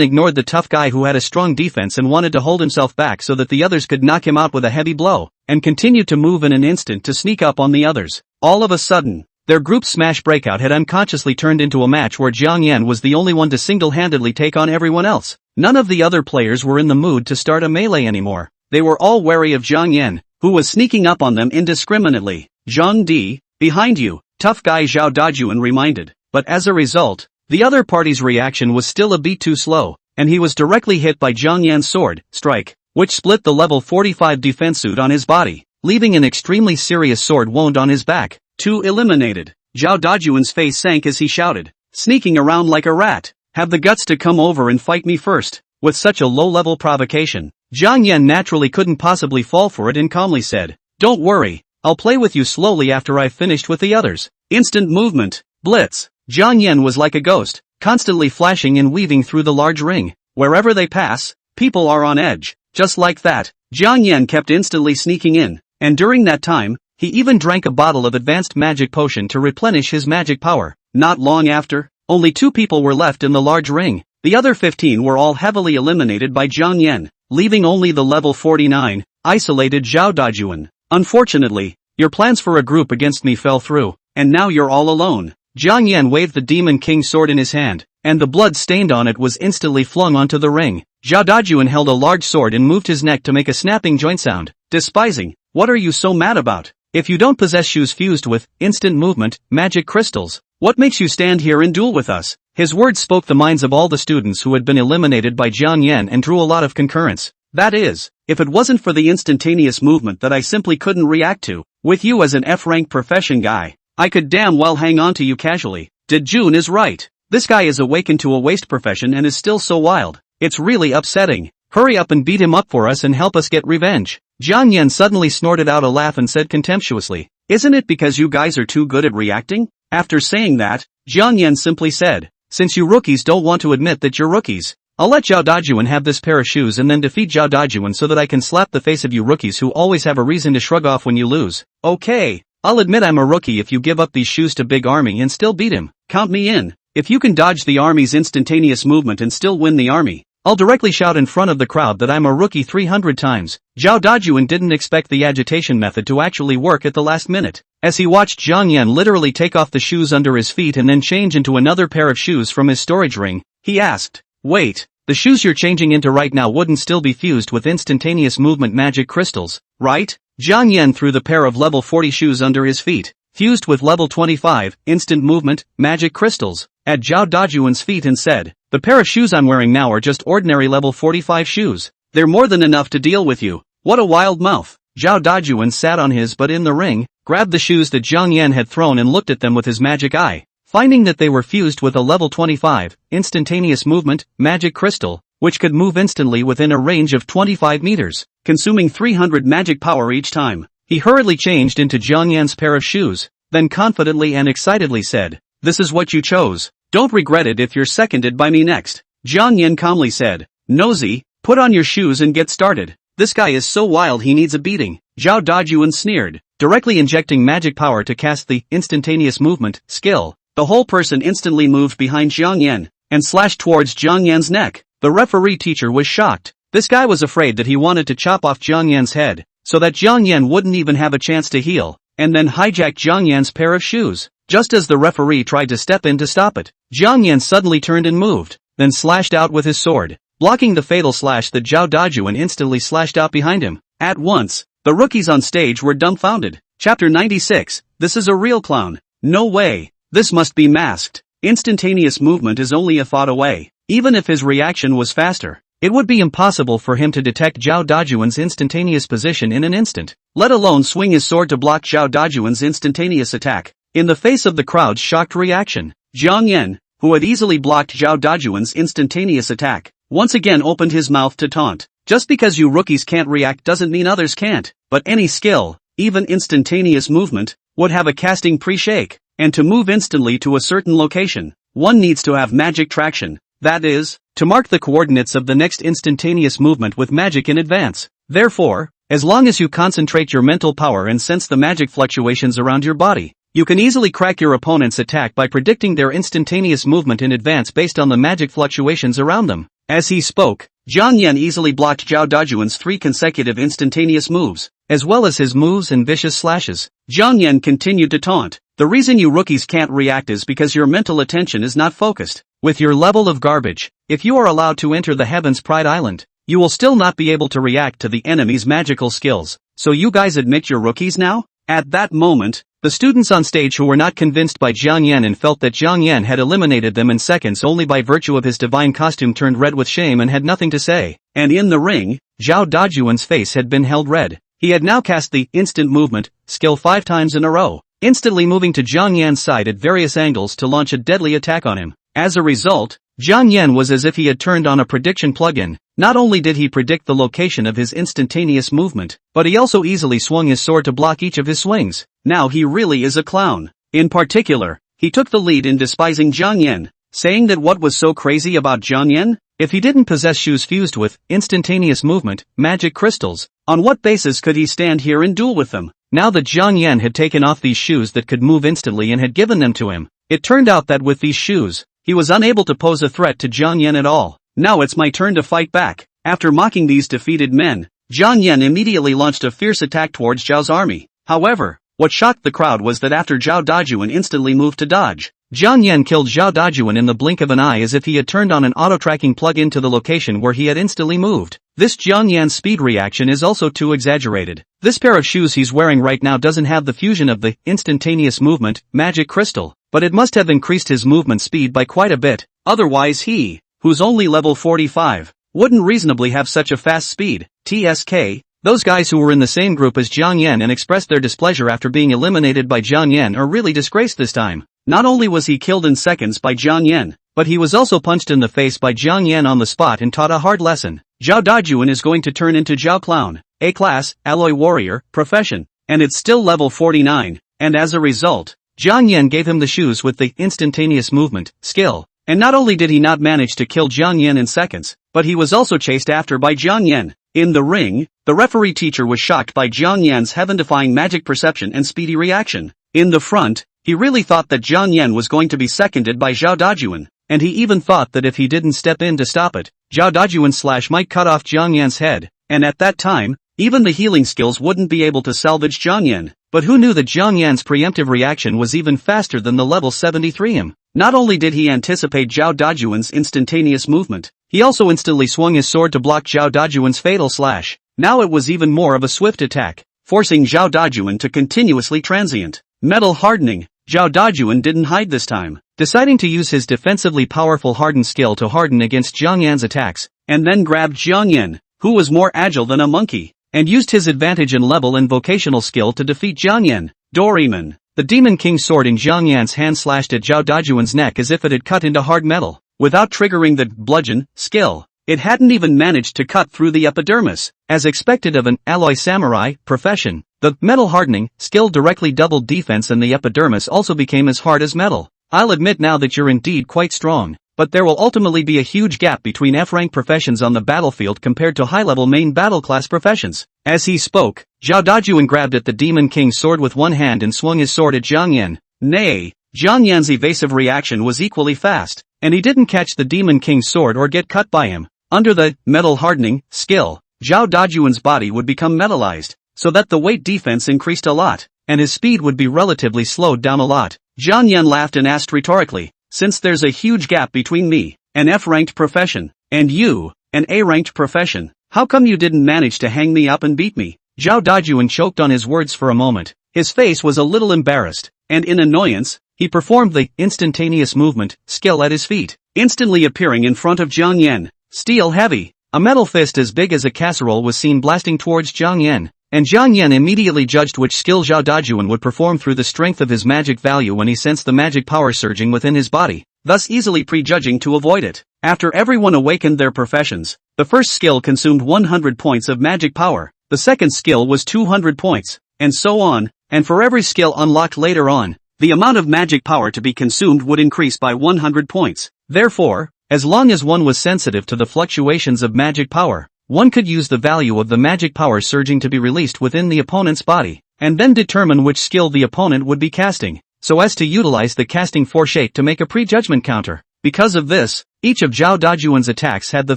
S1: ignored the tough guy who had a strong defense and wanted to hold himself back so that the others could knock him out with a heavy blow, and continued to move in an instant to sneak up on the others. All of a sudden, their group smash breakout had unconsciously turned into a match where Jiang Yan was the only one to single-handedly take on everyone else. None of the other players were in the mood to start a melee anymore. They were all wary of Jiang Yan, who was sneaking up on them indiscriminately. Zhang Di, behind you, tough guy Xiao Dajuan reminded. But as a result, the other party's reaction was still a bit too slow, and he was directly hit by Jiang Yan's sword strike, which split the level 45 defense suit on his body, leaving an extremely serious sword wound on his back. 2 eliminated. Xiao Dajuan's face sank as he shouted, sneaking around like a rat. Have the guts to come over and fight me first. With such a low-level provocation, Jiang Yan naturally couldn't possibly fall for it and calmly said, don't worry, I'll play with you slowly after I've finished with the others. Instant movement. Blitz. Jiang Yan was like a ghost, constantly flashing and weaving through the large ring. Wherever they pass, people are on edge. Just like that, Jiang Yan kept instantly sneaking in, and during that time, he even drank a bottle of advanced magic potion to replenish his magic power. Not long after, only 2 people were left in the large ring. The other 15 were all heavily eliminated by Jiang Yan, leaving only the level 49, isolated Xiao Dajuan. Unfortunately, your plans for a group against me fell through, and now you're all alone. Jiang Yan waved the Demon King's sword in his hand, and the blood stained on it was instantly flung onto the ring. Xiao Dajuan held a large sword and moved his neck to make a snapping joint sound. Despising, what are you so mad about? If you don't possess shoes fused with instant movement, magic crystals, what makes you stand here and duel with us? His words spoke the minds of all the students who had been eliminated by Jiang Yan and drew a lot of concurrence. That is, if it wasn't for the instantaneous movement that I simply couldn't react to, with you as an F-rank profession guy, I could damn well hang on to you casually. Did June is right. This guy is awakened to a waste profession and is still so wild. It's really upsetting. Hurry up and beat him up for us and help us get revenge. Jiang Yan suddenly snorted out a laugh and said contemptuously, isn't it because you guys are too good at reacting? After saying that, Jiang Yan simply said, since you rookies don't want to admit that you're rookies, I'll let Xiao Dajuan have this pair of shoes and then defeat Xiao Dajuan so that I can slap the face of you rookies who always have a reason to shrug off when you lose. Okay, I'll admit I'm a rookie if you give up these shoes to Big Army and still beat him. Count me in. If you can dodge the army's instantaneous movement and still win the army, I'll directly shout in front of the crowd that I'm a rookie 300 times. Zhao Dajuan didn't expect the agitation method to actually work at the last minute. As he watched Zhang Yan literally take off the shoes under his feet and then change into another pair of shoes from his storage ring, he asked, "Wait, the shoes you're changing into right now wouldn't still be fused with instantaneous movement magic crystals, right?" Zhang Yan threw the pair of level 40 shoes under his feet, fused with level 25, instant movement, magic crystals, at Zhao Dajuan's feet and said, "The pair of shoes I'm wearing now are just ordinary level 45 shoes. They're more than enough to deal with you." What a wild mouth. Zhao Dajuan sat on his butt in the ring, grabbed the shoes that Zhang Yan had thrown and looked at them with his magic eye. Finding that they were fused with a level 25, instantaneous movement, magic crystal, which could move instantly within a range of 25 meters, consuming 300 magic power each time, he hurriedly changed into Zhang Yan's pair of shoes, then confidently and excitedly said, "This is what you chose. Don't regret it if you're seconded by me next." Zhang Yan calmly said, "Nosy, put on your shoes and get started. This guy is so wild he needs a beating." Zhao Dajuan sneered, directly injecting magic power to cast the instantaneous movement skill. The whole person instantly moved behind Zhang Yan and slashed towards Zhang Yan's neck. The referee teacher was shocked. This guy was afraid that he wanted to chop off Zhang Yan's head, so that Zhang Yan wouldn't even have a chance to heal, and then hijack Zhang Yan's pair of shoes. Just as the referee tried to step in to stop it, Zhang Yan suddenly turned and moved, then slashed out with his sword, blocking the fatal slash that Zhao Dajuan instantly slashed out behind him. At once, the rookies on stage were dumbfounded. Chapter 96, This is a real clown. No way. This must be masked. Instantaneous movement is only a thought away. Even if his reaction was faster, it would be impossible for him to detect Zhao Dajuan's instantaneous position in an instant, let alone swing his sword to block Zhao Dajuan's instantaneous attack. In the face of the crowd's shocked reaction, Zhang Yan, who had easily blocked Zhao Dajuan's instantaneous attack, once again opened his mouth to taunt. Just because you rookies can't react doesn't mean others can't, but any skill, even instantaneous movement, would have a casting pre-shake. And to move instantly to a certain location, one needs to have magic traction, that is, to mark the coordinates of the next instantaneous movement with magic in advance. Therefore, as long as you concentrate your mental power and sense the magic fluctuations around your body, you can easily crack your opponent's attack by predicting their instantaneous movement in advance based on the magic fluctuations around them. As he spoke, Zhang Yan easily blocked Zhao Dajuan's 3 consecutive instantaneous moves, as well as his moves and vicious slashes. Zhang Yan continued to taunt. "The reason you rookies can't react is because your mental attention is not focused. With your level of garbage, if you are allowed to enter the Heaven's Pride Island, you will still not be able to react to the enemy's magical skills. So you guys admit you're rookies now?" At that moment, the students on stage who were not convinced by Zhang Yan and felt that Zhang Yan had eliminated them in seconds only by virtue of his divine costume turned red with shame and had nothing to say. And in the ring, Zhao Dajuan's face had been held red. He had now cast the instant movement skill 5 times in a row, instantly moving to Zhang Yan's side at various angles to launch a deadly attack on him. As a result, Zhang Yan was as if he had turned on a prediction plugin. Not only did he predict the location of his instantaneous movement, but he also easily swung his sword to block each of his swings. Now he really is a clown. In particular, he took the lead in despising Zhang Yan, saying that what was so crazy about Zhang Yan? If he didn't possess shoes fused with instantaneous movement, magic crystals, on what basis could he stand here and duel with them? Now that Zhang Yan had taken off these shoes that could move instantly and had given them to him, it turned out that with these shoes, he was unable to pose a threat to Zhang Yan at all. Now it's my turn to fight back. After mocking these defeated men, Zhang Yan immediately launched a fierce attack towards Zhao's army. However, what shocked the crowd was that after Zhao Dajuan instantly moved to dodge, Zhang Yan killed Zhao Dajuan in the blink of an eye as if he had turned on an auto-tracking plug-in to the location where he had instantly moved. This Zhang Yan's speed reaction is also too exaggerated. This pair of shoes he's wearing right now doesn't have the fusion of the instantaneous movement, magic crystal, but it must have increased his movement speed by quite a bit. Otherwise he, who's only level 45, wouldn't reasonably have such a fast speed. TSK, those guys who were in the same group as Zhang Yan and expressed their displeasure after being eliminated by Zhang Yan are really disgraced this time. Not only was he killed in seconds by Zhang Yan, but he was also punched in the face by Zhang Yan on the spot and taught a hard lesson. Zhao Dajuan is going to turn into Zhao Clown, A-class, alloy warrior, profession, and it's still level 49, and as a result, Zhang Yan gave him the shoes with the instantaneous movement skill. And not only did he not manage to kill Zhang Yan in seconds, but he was also chased after by Zhang Yan. In the ring, the referee teacher was shocked by Zhang Yan's heaven-defying magic perception and speedy reaction. In the front, he really thought that Zhang Yan was going to be seconded by Zhao Dajuan, and he even thought that if he didn't step in to stop it, Zhao Dajuan's slash might cut off Jiang Yan's head, and at that time, even the healing skills wouldn't be able to salvage Jiang Yan. But who knew that Jiang Yan's preemptive reaction was even faster than the level 73 Not only did he anticipate Zhao Dajuan's instantaneous movement, he also instantly swung his sword to block Zhao Dajuan's fatal slash. Now it was even more of a swift attack, forcing Zhao Dajuan to continuously transient. Metal hardening. Zhao Dajuan didn't hide this time, deciding to use his defensively powerful harden skill to harden against Jiang Yan's attacks, and then grabbed Jiang Yan, who was more agile than a monkey, and used his advantage in level and vocational skill to defeat Jiang Yan. Doraemon. The Demon King's sword in Jiang Yan's hand slashed at Zhao Dajuan's neck as if it had cut into hard metal. Without triggering the bludgeon skill, it hadn't even managed to cut through the epidermis. As expected of an alloy samurai profession, the metal hardening skill directly doubled defense and the epidermis also became as hard as metal. I'll admit now that you're indeed quite strong, but there will ultimately be a huge gap between F-rank professions on the battlefield compared to high-level main battle class professions. As he spoke, Zhao Dajuan grabbed at the Demon King's sword with one hand and swung his sword at Jiang Yan. Nay, Jiang Yan's evasive reaction was equally fast, and he didn't catch the Demon King's sword or get cut by him. Under the metal hardening skill, Zhao Dajuan's body would become metallized, so that the weight defense increased a lot, and his speed would be relatively slowed down a lot. Jiang Yan laughed and asked rhetorically, since there's a huge gap between me, an F-ranked profession, and you, an A-ranked profession, how come you didn't manage to hang me up and beat me? Zhao Dajuan choked on his words for a moment. His face was a little embarrassed, and in annoyance, he performed the instantaneous movement skill at his feet, instantly appearing in front of Jiang Yan. Steel heavy. A metal fist as big as a casserole was seen blasting towards Jiang Yan, and Jiang Yan immediately judged which skill Zhao Dajuan would perform through the strength of his magic value when he sensed the magic power surging within his body, thus easily prejudging to avoid it. After everyone awakened their professions, the first skill consumed 100 points of magic power, the second skill was 200 points, and so on, and for every skill unlocked later on, the amount of magic power to be consumed would increase by 100 points. Therefore, as long as one was sensitive to the fluctuations of magic power, one could use the value of the magic power surging to be released within the opponent's body, and then determine which skill the opponent would be casting, so as to utilize the casting foreshape to make a prejudgment counter. Because of this, each of Zhao Dajuan's attacks had the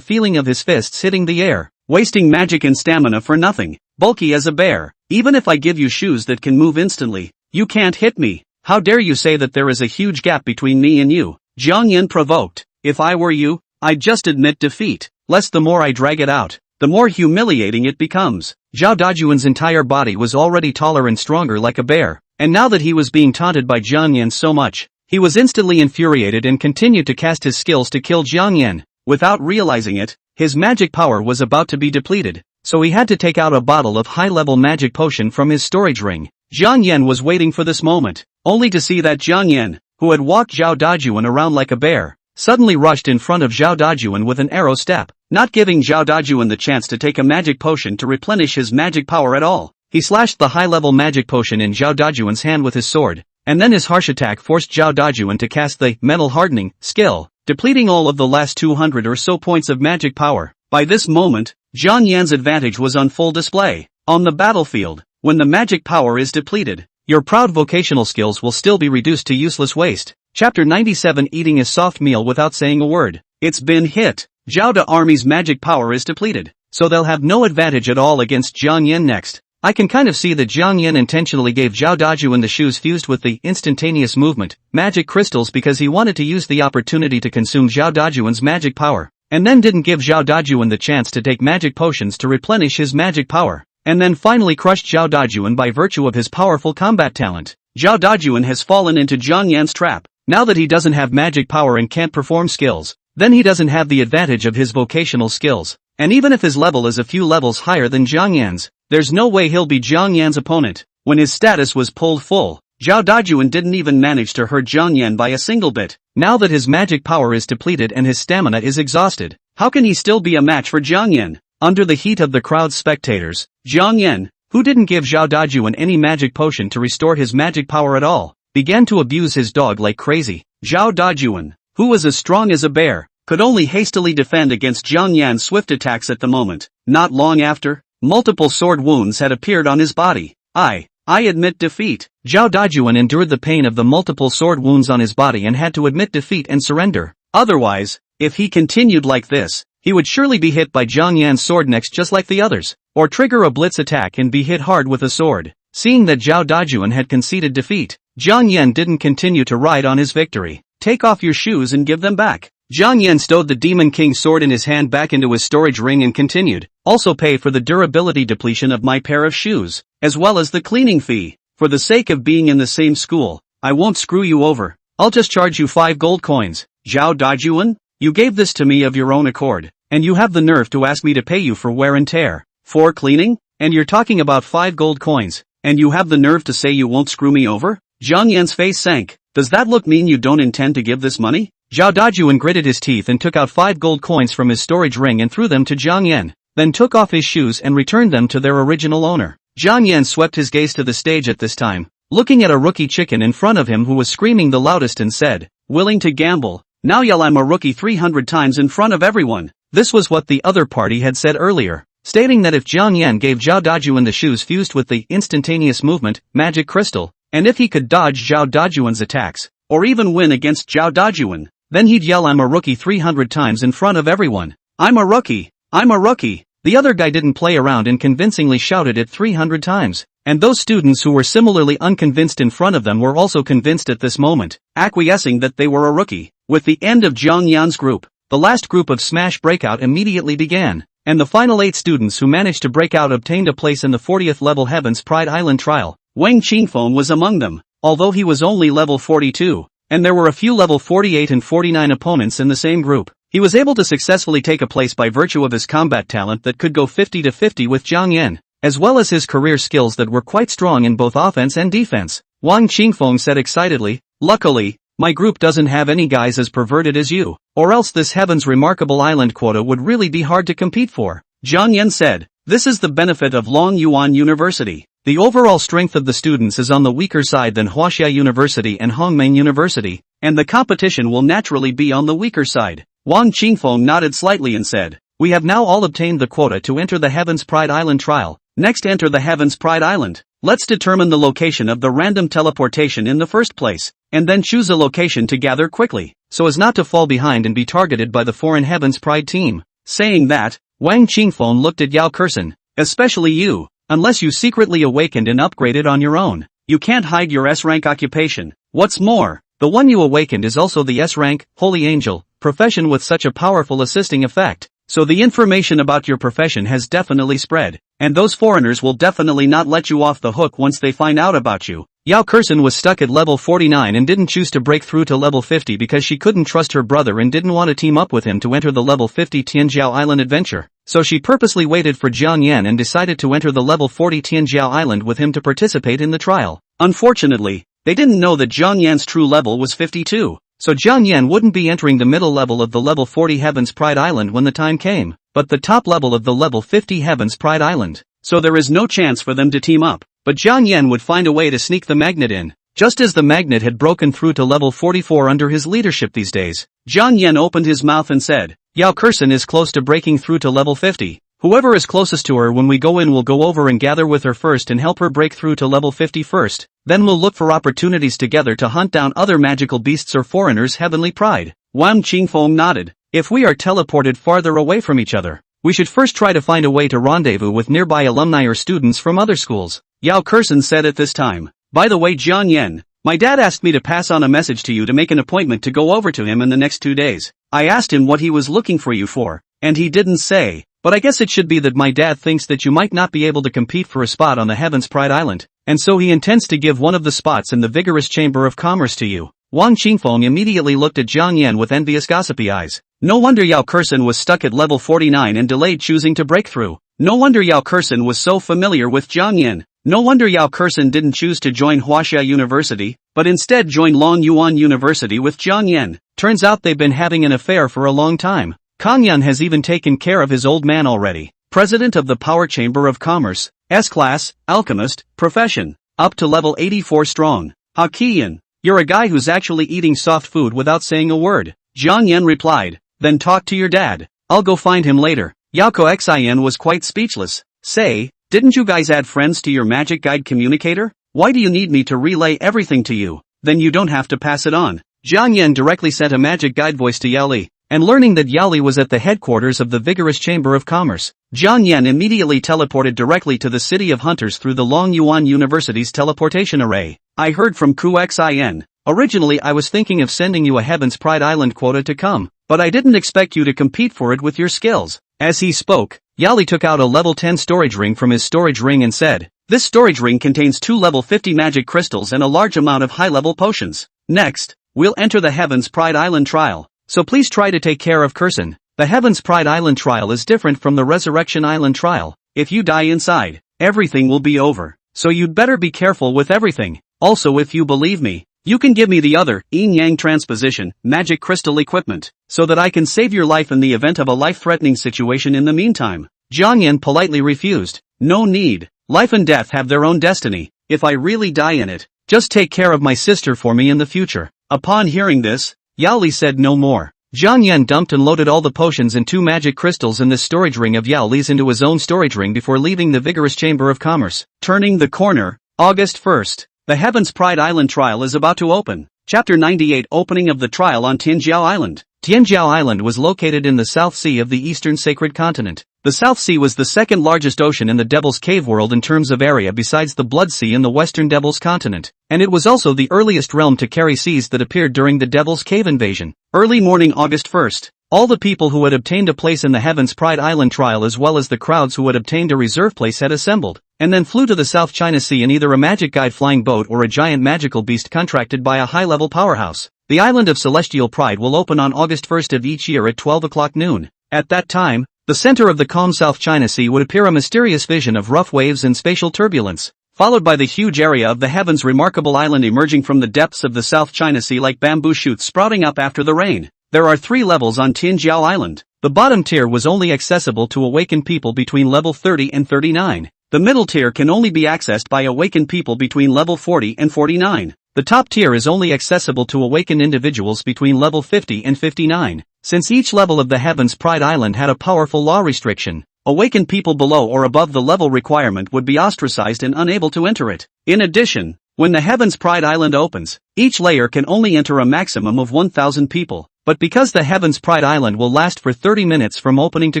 S1: feeling of his fists hitting the air, wasting magic and stamina for nothing. Bulky as a bear. Even if I give you shoes that can move instantly, you can't hit me. How dare you say that there is a huge gap between me and you? Jiang Yan provoked. If I were you, I'd just admit defeat, lest the more I drag it out, the more humiliating it becomes. Zhao Dajuan's entire body was already taller and stronger like a bear, and now that he was being taunted by Jiang Yan so much, he was instantly infuriated and continued to cast his skills to kill Jiang Yan. Without realizing it, his magic power was about to be depleted, so he had to take out a bottle of high-level magic potion from his storage ring. Jiang Yan was waiting for this moment, only to see that Jiang Yan, who had walked Zhao Dajuan around like a bear, suddenly rushed in front of Zhao Dajuan with an arrow step, not giving Zhao Dajuan the chance to take a magic potion to replenish his magic power at all. He slashed the high-level magic potion in Zhao Dajuan's hand with his sword, and then his harsh attack forced Zhao Dajuan to cast the metal hardening skill, depleting all of the last 200 or so points of magic power. By this moment, Jiang Yan's advantage was on full display. On the battlefield, when the magic power is depleted, your proud vocational skills will still be reduced to useless waste. Chapter 97 Eating a soft meal without saying a word. It's been hit. Zhao Da army's magic power is depleted, so they'll have no advantage at all against Jiang Yan next. I can kind of see that Jiang Yan intentionally gave Zhao Dajuan the shoes fused with the instantaneous movement magic crystals because he wanted to use the opportunity to consume Zhao Dajuan's magic power, and then didn't give Zhao Dajuan the chance to take magic potions to replenish his magic power, and then finally crushed Zhao Dajuan by virtue of his powerful combat talent. Zhao Dajuan has fallen into Jiang Yan's trap. Now that he doesn't have magic power and can't perform skills, then he doesn't have the advantage of his vocational skills, and even if his level is a few levels higher than Jiang Yan's, there's no way he'll be Jiang Yan's opponent. When his status was pulled full, Zhao Dajuan didn't even manage to hurt Jiang Yan by a single bit. Now that his magic power is depleted and his stamina is exhausted, how can he still be a match for Jiang Yan? Under the heat of the crowd's spectators, Jiang Yan, who didn't give Zhao Dajuan any magic potion to restore his magic power at all, began to abuse his dog like crazy. Zhao Dajuan, who was as strong as a bear, could only hastily defend against Jiang Yan's swift attacks at the moment. Not long after, multiple sword wounds had appeared on his body. I admit defeat. Zhao Dajuan endured the pain of the multiple sword wounds on his body and had to admit defeat and surrender. Otherwise, if he continued like this, he would surely be hit by Jiang Yan's sword next just like the others, or trigger a blitz attack and be hit hard with a sword. Seeing that Zhao Dajuan had conceded defeat, Jiang Yan didn't continue to ride on his victory. Take off your shoes and give them back. Jiang Yan stowed the Demon King's sword in his hand back into his storage ring and continued, also pay for the durability depletion of my pair of shoes, as well as the cleaning fee. For the sake of being in the same school, I won't screw you over. I'll just charge you 5 gold coins. Zhao Dajuan, you gave this to me of your own accord, and you have the nerve to ask me to pay you for wear and tear. For cleaning? And you're talking about 5 gold coins, and you have the nerve to say you won't screw me over? Jiang Yan's face sank. Does that look mean you don't intend to give this money? Zhao Dajuan gritted his teeth and took out 5 gold coins from his storage ring and threw them to Jiang Yan, then took off his shoes and returned them to their original owner. Jiang Yan swept his gaze to the stage at this time, looking at a rookie chicken in front of him who was screaming the loudest and said, willing to gamble? Now yell I'm a rookie 300 times in front of everyone. This was what the other party had said earlier, stating that if Jiang Yan gave Zhao Dajuan the shoes fused with the instantaneous movement, magic crystal, and if he could dodge Zhao Dajuan's attacks, or even win against Zhao Dajuan, then he'd yell I'm a rookie 300 times in front of everyone. I'm a rookie. I'm a rookie. The other guy didn't play around and convincingly shouted it 300 times. And those students who were similarly unconvinced in front of them were also convinced at this moment, acquiescing that they were a rookie. With the end of Jiang Yan's group, the last group of Smash Breakout immediately began, and the final 8 students who managed to break out obtained a place in the 40th level Heaven's Pride Island trial. Wang Qingfeng was among them, although he was only level 42, and there were a few level 48 and 49 opponents in the same group. He was able to successfully take a place by virtue of his combat talent that could go 50-50 with Jiang Yan, as well as his career skills that were quite strong in both offense and defense. Wang Qingfeng said excitedly, luckily, my group doesn't have any guys as perverted as you, or else this Heaven's Remarkable Island quota would really be hard to compete for. Jiang Yan said, this is the benefit of Longyuan University. The overall strength of the students is on the weaker side than Huaxia University and Hongmeng University, and the competition will naturally be on the weaker side. Wang Qingfeng nodded slightly and said, we have now all obtained the quota to enter the Heaven's Pride Island trial. Next enter the Heaven's Pride Island. Let's determine the location of the random teleportation in the first place, and then choose a location to gather quickly, so as not to fall behind and be targeted by the foreign Heaven's Pride team. Saying that, Wang Qingfeng looked at Yao Kexin, especially you, unless you secretly awakened and upgraded on your own. You can't hide your S-rank occupation. What's more, the one you awakened is also the S-rank, Holy Angel, profession with such a powerful assisting effect. So the information about your profession has definitely spread, and those foreigners will definitely not let you off the hook once they find out about you. Yao Kexin was stuck at level 49 and didn't choose to break through to level 50 because she couldn't trust her brother and didn't want to team up with him to enter the level 50 Tianjiao Island adventure. So she purposely waited for Jiang Yan and decided to enter the level 40 Tianjiao Island with him to participate in the trial. Unfortunately, they didn't know that Jiang Yan's true level was 52. So Jiang Yan wouldn't be entering the middle level of the level 40 Heaven's Pride Island when the time came, but the top level of the level 50 Heaven's Pride Island. So there is no chance for them to team up, but Jiang Yan would find a way to sneak the magnet in. Just as the magnet had broken through to level 44 under his leadership these days, Jiang Yan opened his mouth and said, Yao Kexin is close to breaking through to level 50. Whoever is closest to her when we go in will go over and gather with her first and help her break through to level 50 first. Then we'll look for opportunities together to hunt down other magical beasts or foreigners' heavenly pride. Wang Qingfeng nodded. If we are teleported farther away from each other, we should first try to find a way to rendezvous with nearby alumni or students from other schools. Yao Kexin said at this time. By the way, Jiang Yan, my dad asked me to pass on a message to you to make an appointment to go over to him in the next 2 days. I asked him what he was looking for you for, and he didn't say. But I guess it should be that my dad thinks that you might not be able to compete for a spot on the Heaven's Pride Island, and so he intends to give one of the spots in the vigorous Chamber of Commerce to you. Wang Qingfeng immediately looked at Jiang Yan with envious gossipy eyes. No wonder Yao Kexin was stuck at level 49 and delayed choosing to break through. No wonder Yao Kexin was so familiar with Jiang Yan. No wonder Yao Kexin didn't choose to join Huaxia University, but instead joined Longyuan University with Jiang Yan. Turns out they've been having an affair for a long time. Kang Yan has even taken care of his old man already. President of the Power Chamber of Commerce, S-Class, Alchemist, Profession, up to level 84 strong. Ha Qian, you're a guy who's actually eating soft food without saying a word. Jiang Yan replied, then talk to your dad. I'll go find him later. Yao Kexin was quite speechless. Say, didn't you guys add friends to your magic guide communicator? Why do you need me to relay everything to you? Then you don't have to pass it on. Jiang Yan directly sent a magic guide voice to Yao Li, and learning that Yao Li was at the headquarters of the vigorous Chamber of Commerce, Jiang Yan immediately teleported directly to the City of Hunters through the Longyuan University's teleportation array. I heard from Xin. Originally I was thinking of sending you a Heaven's Pride Island quota to come, but I didn't expect you to compete for it with your skills. As he spoke, Yao Li took out a level 10 storage ring from his storage ring and said, "This storage ring contains 2 level 50 magic crystals and a large amount of high-level potions. Next, we'll enter the Heaven's Pride Island trial, so please try to take care of Kexin. The Heaven's Pride Island trial is different from the Resurrection Island trial. If you die inside, everything will be over, so you'd better be careful with everything. Also, if you believe me, you can give me the other yinyang transposition magic crystal equipment, so that I can save your life in the event of a life-threatening situation in the meantime." Jiang Yan politely refused. "No need. Life and death have their own destiny. If I really die in it, just take care of my sister for me in the future." Upon hearing this, Yao Li said no more. Jiang Yan dumped and loaded all the potions and 2 magic crystals in the storage ring of Yao Li's into his own storage ring before leaving the vigorous Chamber of Commerce. Turning the corner, August 1st. The Heaven's Pride Island trial is about to open. Chapter 98 Opening of the trial on Tianjiao Island. Tianjiao Island was located in the South Sea of the Eastern Sacred Continent. The South Sea was the second largest ocean in the Devil's Cave world in terms of area besides the Blood Sea in the Western Devil's Continent, and it was also the earliest realm to carry seas that appeared during the Devil's Cave invasion. Early morning August 1st. All the people who had obtained a place in the Heaven's Pride Island trial as well as the crowds who had obtained a reserve place had assembled, and then flew to the South China Sea in either a magic guide flying boat or a giant magical beast contracted by a high-level powerhouse. The Island of Celestial Pride will open on August 1st of each year at 12 o'clock noon. At that time, the center of the calm South China Sea would appear a mysterious vision of rough waves and spatial turbulence, followed by the huge area of the heavens remarkable island emerging from the depths of the South China Sea like bamboo shoots sprouting up after the rain. There are 3 levels on Tianjiao Island. The bottom tier was only accessible to awakened people between level 30 and 39. The middle tier can only be accessed by awakened people between level 40 and 49. The top tier is only accessible to awakened individuals between level 50 and 59. Since each level of the Heaven's Pride Island had a powerful law restriction, awakened people below or above the level requirement would be ostracized and unable to enter it. In addition, when the Heaven's Pride Island opens, each layer can only enter a maximum of 1,000 people. But because the Heaven's Pride Island will last for 30 minutes from opening to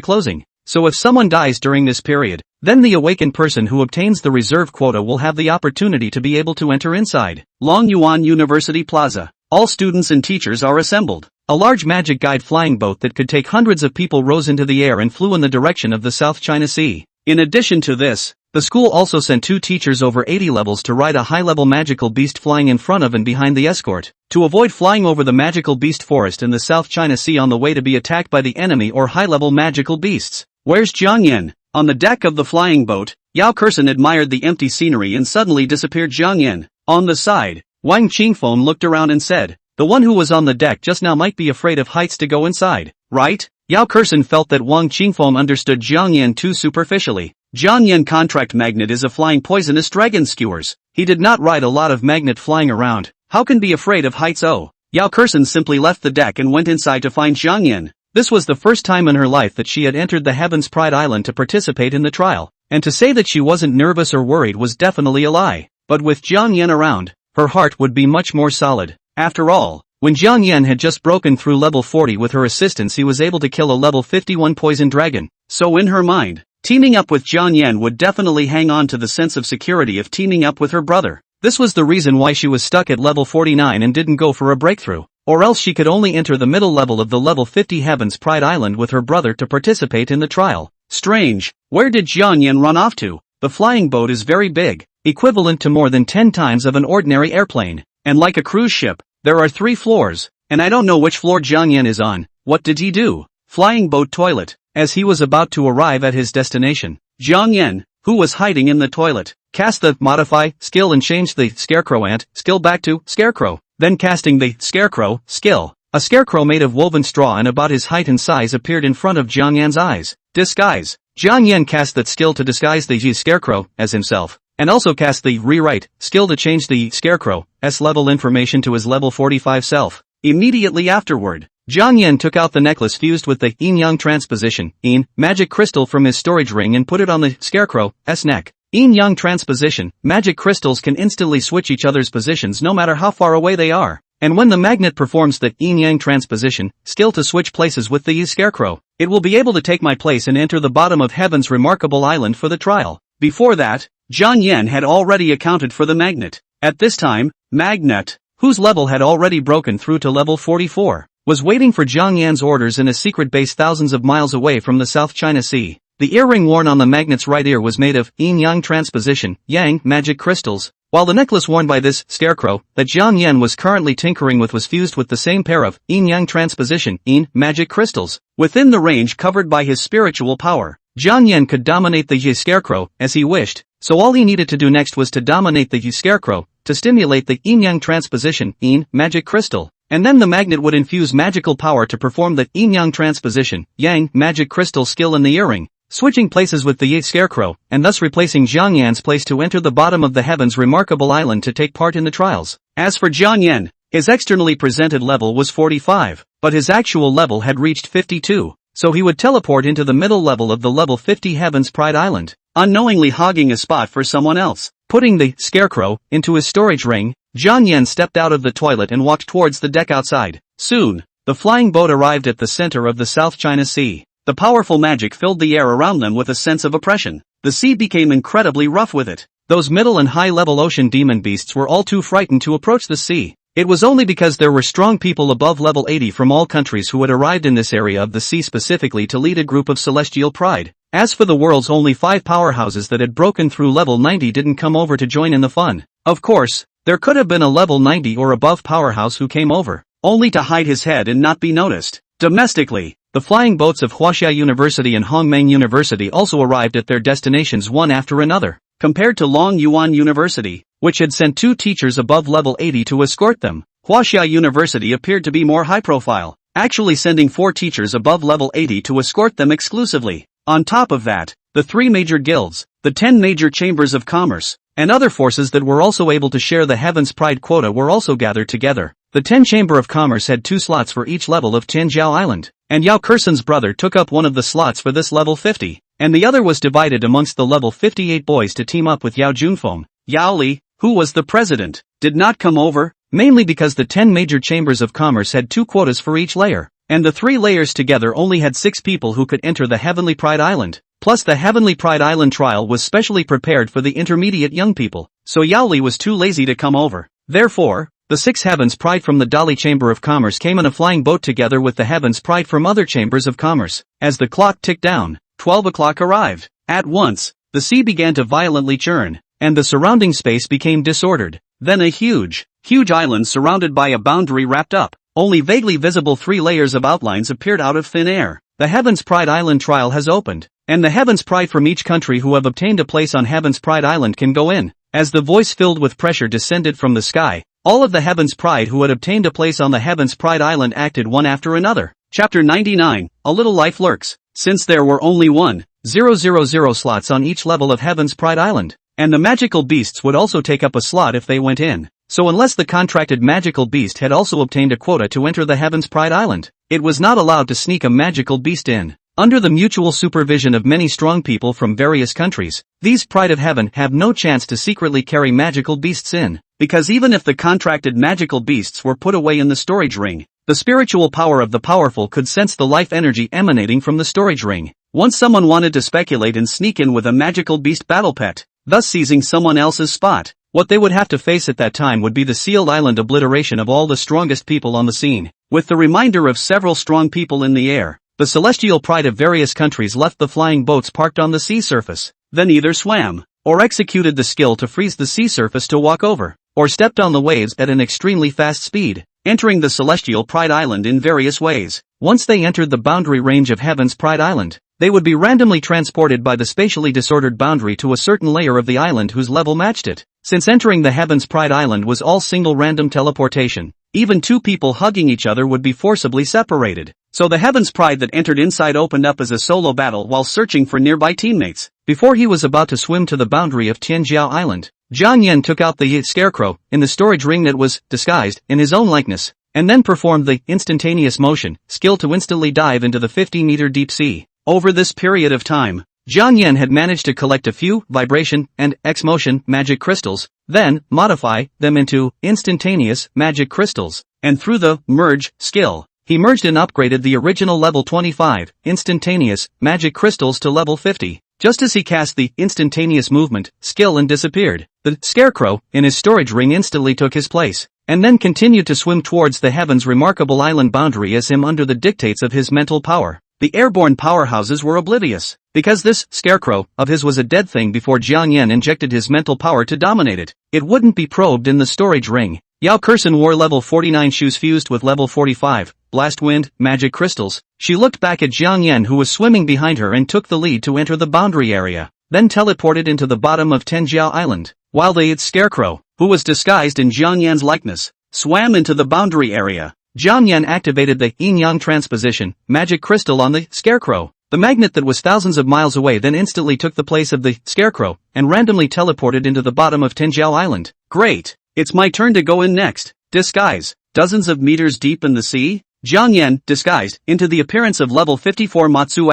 S1: closing, so if someone dies during this period, then the awakened person who obtains the reserve quota will have the opportunity to be able to enter inside. Longyuan University Plaza. All students and teachers are assembled. A large magic guide flying boat that could take hundreds of people rose into the air and flew in the direction of the South China Sea. In addition to this, the school also sent 2 teachers over 80 levels to ride a high-level magical beast flying in front of and behind the escort, to avoid flying over the magical beast forest in the South China Sea on the way to be attacked by the enemy or high-level magical beasts. Where's Jiang Yan? On the deck of the flying boat, Yao Kexin admired the empty scenery and suddenly disappeared. Jiang Yan. On the side, Wang Qingfeng looked around and said, "The one who was on the deck just now might be afraid of heights to go inside, right?" Yao Kexin felt that Wang Qingfeng understood Jiang Yan too superficially. Jiang Yan contract magnet is a flying poisonous dragon skewers. He did not ride a lot of magnet flying around. How can be afraid of heights? Oh. Yao Kexin simply left the deck and went inside to find Jiang Yan. This was the first time in her life that she had entered the Heaven's Pride Island to participate in the trial, and to say that she wasn't nervous or worried was definitely a lie. But with Jiang Yan around, her heart would be much more solid. After all, when Jiang Yan had just broken through level 40 with her assistance, he was able to kill a level 51 poison dragon. So in her mind, teaming up with Jiang Yan would definitely hang on to the sense of security of teaming up with her brother. This was the reason why she was stuck at level 49 and didn't go for a breakthrough, or else she could only enter the middle level of the level 50 Heaven's Pride Island with her brother to participate in the trial. Strange, where did Jiang Yan run off to? The flying boat is very big, equivalent to more than 10 times of an ordinary airplane, and like a cruise ship, there are 3 floors, and I don't know which floor Jiang Yan is on. What did he do? Flying boat toilet. As he was about to arrive at his destination, Jiang Yan, who was hiding in the toilet, cast the modify skill and changed the scarecrow ant skill back to scarecrow, then casting the scarecrow skill. A scarecrow made of woven straw and about his height and size appeared in front of Jiang Yan's eyes. Disguise. Jiang Yan cast that skill to disguise the scarecrow as himself, and also cast the rewrite skill to change the scarecrow's level information to his level 45 self. Immediately afterward, Jiang Yan took out the necklace fused with the yinyang transposition magic crystal from his storage ring and put it on the scarecrow's neck. Yinyang transposition, magic crystals can instantly switch each other's positions no matter how far away they are. and when the magnet performs the yinyang transposition, skill to switch places with the Yi Scarecrow, it will be able to take my place and enter the bottom of heaven's remarkable island for the trial. Before that, Zhang Yan had already accounted for the magnet. At this time, Magnet, whose level had already broken through to level 44, was waiting for Zhang Yan's orders in a secret base thousands of miles away from the South China Sea. The earring worn on the magnet's right ear was made of yin-yang transposition, yang magic crystals, while the necklace worn by this scarecrow that Zhang Yan was currently tinkering with was fused with the same pair of yin-yang transposition, yin magic crystals. Within the range covered by his spiritual power, Zhang Yan could dominate the Yi Scarecrow as he wished, so all he needed to do next was to dominate the Yi Scarecrow, to stimulate the yin-yang transposition, yin magic crystal. And then the magnet would infuse magical power to perform the yin-yang transposition, yang magic crystal skill in the earring, switching places with the Yi Scarecrow, and thus replacing Zhang Yan's place to enter the bottom of the heavens remarkable island to take part in the trials. As for Zhang Yan, his externally presented level was 45, but his actual level had reached 52, so he would teleport into the middle level of the level 50 Heaven's Pride Island, unknowingly hogging a spot for someone else. Putting the scarecrow into his storage ring, Zhang Yan stepped out of the toilet and walked towards the deck outside. Soon, the flying boat arrived at the center of the South China Sea. The powerful magic filled the air around them with a sense of oppression. The sea became incredibly rough with it. Those middle and high-level ocean demon beasts were all too frightened to approach the sea. It was only because there were strong people above level 80 from all countries who had arrived in this area of the sea specifically to lead a group of celestial pride. As for the world's only 5 powerhouses that had broken through level 90 didn't come over to join in the fun. Of course, there could have been a level 90 or above powerhouse who came over, only to hide his head and not be noticed. Domestically, the flying boats of Huaxia University and Hongmei University also arrived at their destinations one after another. Compared to Longyuan University, which had sent 2 teachers above level 80 to escort them, Huaxia University appeared to be more high-profile, actually sending 4 teachers above level 80 to escort them exclusively. On top of that, the 3 major guilds, the 10 major chambers of commerce, and other forces that were also able to share the Heaven's Pride quota were also gathered together. The 10 Chamber of Commerce had 2 slots for each level of Tianjiao Island, and Yao Kexin's brother took up one of the slots for this level 50, and the other was divided amongst the level 58 boys to team up with Yao Junfeng. Yao Li, who was the president, did not come over, mainly because the 10 major chambers of commerce had 2 quotas for each layer, and the 3 layers together only had 6 people who could enter the Heavenly Pride Island. Plus the Heavenly Pride Island trial was specially prepared for the intermediate young people, so Yao Li was too lazy to come over. Therefore, the 6 Heavens Pride from the Dali Chamber of Commerce came in a flying boat together with the Heavens Pride from other chambers of commerce. As the clock ticked down, 12 o'clock arrived. At once, the sea began to violently churn, and the surrounding space became disordered. Then a huge island surrounded by a boundary wrapped up. Only vaguely visible 3 layers of outlines appeared out of thin air. The Heaven's Pride Island trial has opened, and the Heaven's Pride from each country who have obtained a place on Heaven's Pride Island can go in. As the voice filled with pressure descended from the sky, all of the Heaven's Pride who had obtained a place on the Heaven's Pride Island acted one after another. Chapter 99, A Little Life Lurks. Since there were only 1,000 slots on each level of Heaven's Pride Island, and the magical beasts would also take up a slot if they went in. So unless the contracted magical beast had also obtained a quota to enter the Heaven's Pride Island, it was not allowed to sneak a magical beast in. Under the mutual supervision of many strong people from various countries, these Pride of Heaven have no chance to secretly carry magical beasts in, because even if the contracted magical beasts were put away in the storage ring, the spiritual power of the powerful could sense the life energy emanating from the storage ring. Once someone wanted to speculate and sneak in with a magical beast battle pet, thus seizing someone else's spot, what they would have to face at that time would be the sealed island obliteration of all the strongest people on the scene. With the reminder of several strong people in the air, the celestial pride of various countries left the flying boats parked on the sea surface, then either swam, or executed the skill to freeze the sea surface to walk over, or stepped on the waves at an extremely fast speed, entering the celestial pride island in various ways. Once they entered the boundary range of Heaven's Pride Island, they would be randomly transported by the spatially disordered boundary to a certain layer of the island whose level matched it. Since entering the Heaven's Pride Island was all single random teleportation, even 2 people hugging each other would be forcibly separated. So the Heaven's Pride that entered inside opened up as a solo battle while searching for nearby teammates. Before he was about to swim to the boundary of Tianjiao Island, Zhang Yan took out the scarecrow in the storage ring that was disguised in his own likeness, and then performed the instantaneous motion skill to instantly dive into the 50-meter deep sea. Over this period of time, Jiang Yan had managed to collect a few vibration and X-motion magic crystals, then modify them into instantaneous magic crystals, and through the merge skill, he merged and upgraded the original level 25 instantaneous magic crystals to level 50. Just as he cast the instantaneous movement skill and disappeared, the scarecrow in his storage ring instantly took his place, and then continued to swim towards the heaven's remarkable island boundary as him under the dictates of his mental power. The airborne powerhouses were oblivious, because this scarecrow of his was a dead thing before Jiang Yan injected his mental power to dominate it. It wouldn't be probed in the storage ring. Yao Kexin wore level 49 shoes fused with level 45 blast wind magic crystals. She looked back at Jiang Yan who was swimming behind her and took the lead to enter the boundary area, then teleported into the bottom of Tenjiao Island, while the scarecrow, who was disguised in Jiang Yan's likeness, swam into the boundary area. Jiang Yan activated the yinyang transposition magic crystal on the scarecrow. The magnet that was thousands of miles away then instantly took the place of the scarecrow and randomly teleported into the bottom of Tenjiao Island. Great! It's my turn to go in next. Disguise. Dozens of meters deep in the sea, Jiang Yan disguised into the appearance of level 54 Matsu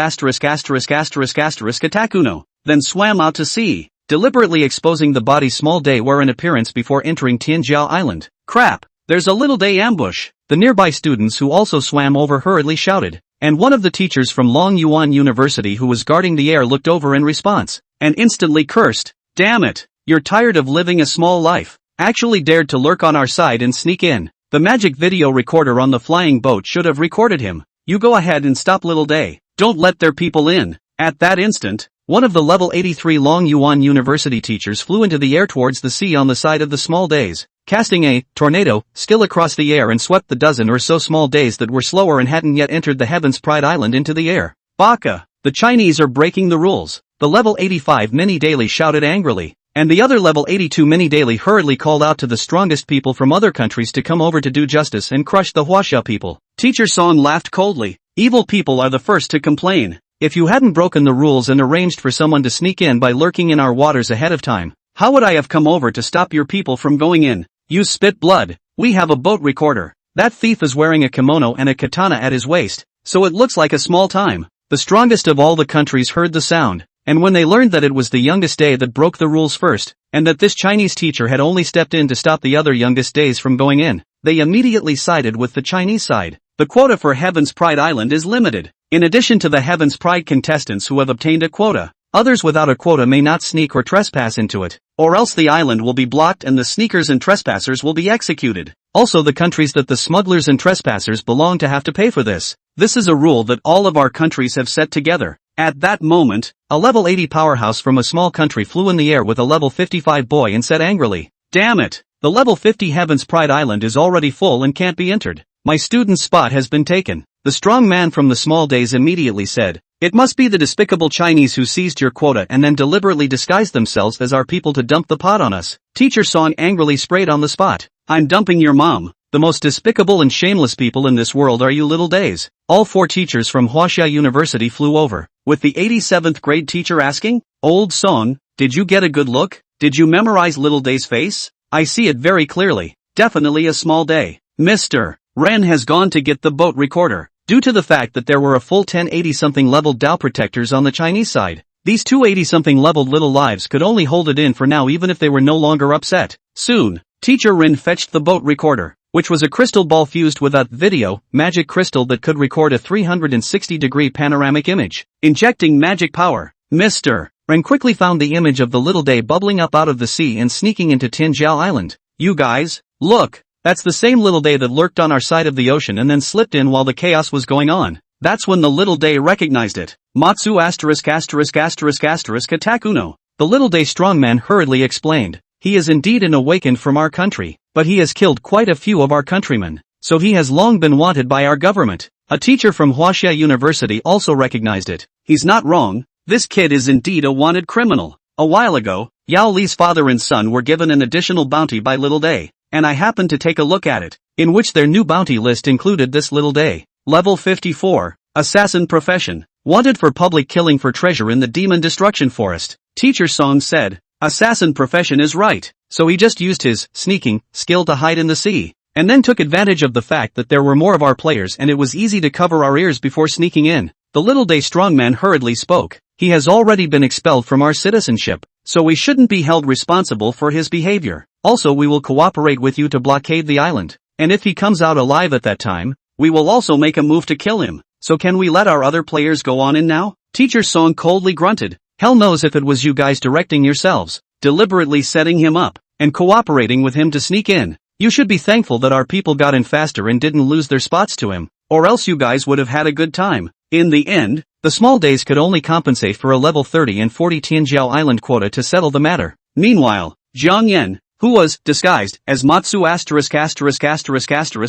S1: Katakuno, then swam out to sea, deliberately exposing the body's small day wear an appearance before entering Tianjiao Island. Crap! There's a little day ambush. The nearby students who also swam over hurriedly shouted, and one of the teachers from Longyuan University who was guarding the air looked over in response, and instantly cursed, "Damn it! You're tired of living a small life. Actually dared to lurk on our side and sneak in." The magic video recorder on the flying boat should have recorded him. "You go ahead and stop little day. Don't let their people in." At that instant, one of the level 83 Longyuan University teachers flew into the air towards the sea on the side of the small days, casting a tornado skill across the air and swept the dozen or so small days that were slower and hadn't yet entered the Heaven's Pride Island into the air. "Baka! The Chinese are breaking the rules," the level 85 mini daily shouted angrily, and the other level 82 mini daily hurriedly called out to the strongest people from other countries to come over to do justice and crush the Huaxia people. Teacher Song laughed coldly. "Evil people are the first to complain. If you hadn't broken the rules and arranged for someone to sneak in by lurking in our waters ahead of time, how would I have come over to stop your people from going in? You spit blood. We have a boat recorder. That thief is wearing a kimono and a katana at his waist, so it looks like a small time." The strongest of all the countries heard the sound, and when they learned that it was the youngest day that broke the rules first, and that this Chinese teacher had only stepped in to stop the other youngest days from going in, they immediately sided with the Chinese side. The quota for Heaven's Pride Island is limited. In addition to the Heaven's Pride contestants who have obtained a quota, others without a quota may not sneak or trespass into it, or else the island will be blocked and the sneakers and trespassers will be executed. Also the countries that the smugglers and trespassers belong to have to pay for this. This is a rule that all of our countries have set together. At that moment, a level 80 powerhouse from a small country flew in the air with a level 55 boy and said angrily, "Damn it! The level 50 Heaven's Pride Island is already full and can't be entered. My student's spot has been taken." The strong man from the small days immediately said, "It must be the despicable Chinese who seized your quota and then deliberately disguised themselves as our people to dump the pot on us." Teacher Song angrily sprayed on the spot, "I'm dumping your mom. The most despicable and shameless people in this world are you little days." All four teachers from Huaxia University flew over, with the 87th grade teacher asking, "Old Song, did you get a good look? Did you memorize little day's face? I see it very clearly. Definitely a small day. Mr. Ren has gone to get the boat recorder." Due to the fact that there were a full 10 80-something leveled Dao protectors on the Chinese side, these two 80-something leveled little lives could only hold it in for now even if they were no longer upset. Soon, Teacher Rin fetched the boat recorder, which was a crystal ball fused with a video magic crystal that could record a 360-degree panoramic image, injecting magic power. Mr. Ren quickly found the image of the little day bubbling up out of the sea and sneaking into Tianjiao Island. "You guys, look! That's the same little day that lurked on our side of the ocean and then slipped in while the chaos was going on." That's when the little day recognized it. Matsu Katakuno. The little day strongman hurriedly explained, "He is indeed an awakened from our country, but he has killed quite a few of our countrymen, so he has long been wanted by our government." A teacher from Huaxia University also recognized it. "He's not wrong. This kid is indeed a wanted criminal. A while ago, Yao Li's father and son were given an additional bounty by little day, and I happened to take a look at it, in which their new bounty list included this little day. Level 54, Assassin Profession, wanted for public killing for treasure in the Demon Destruction Forest." Teacher Song said, "Assassin Profession is right." So he just used his sneaking skill to hide in the sea, and then took advantage of the fact that there were more of our players and it was easy to cover our ears before sneaking in. The little day strongman hurriedly spoke. he has already been expelled from our citizenship, so we shouldn't be held responsible for his behavior. Also, we will cooperate with you to blockade the island, and if he comes out alive at that time, we will also make a move to kill him. So can we let our other players go on in now? Teacher Song coldly grunted. Hell knows if it was you guys directing yourselves, deliberately setting him up, and cooperating with him to sneak in. You should be thankful that our people got in faster and didn't lose their spots to him, or else you guys would have had a good time. In the end, the small days could only compensate for a level 30 and 40 Tianjiao Island quota to settle the matter. Meanwhile, Zhang Yan, who was disguised as Matsu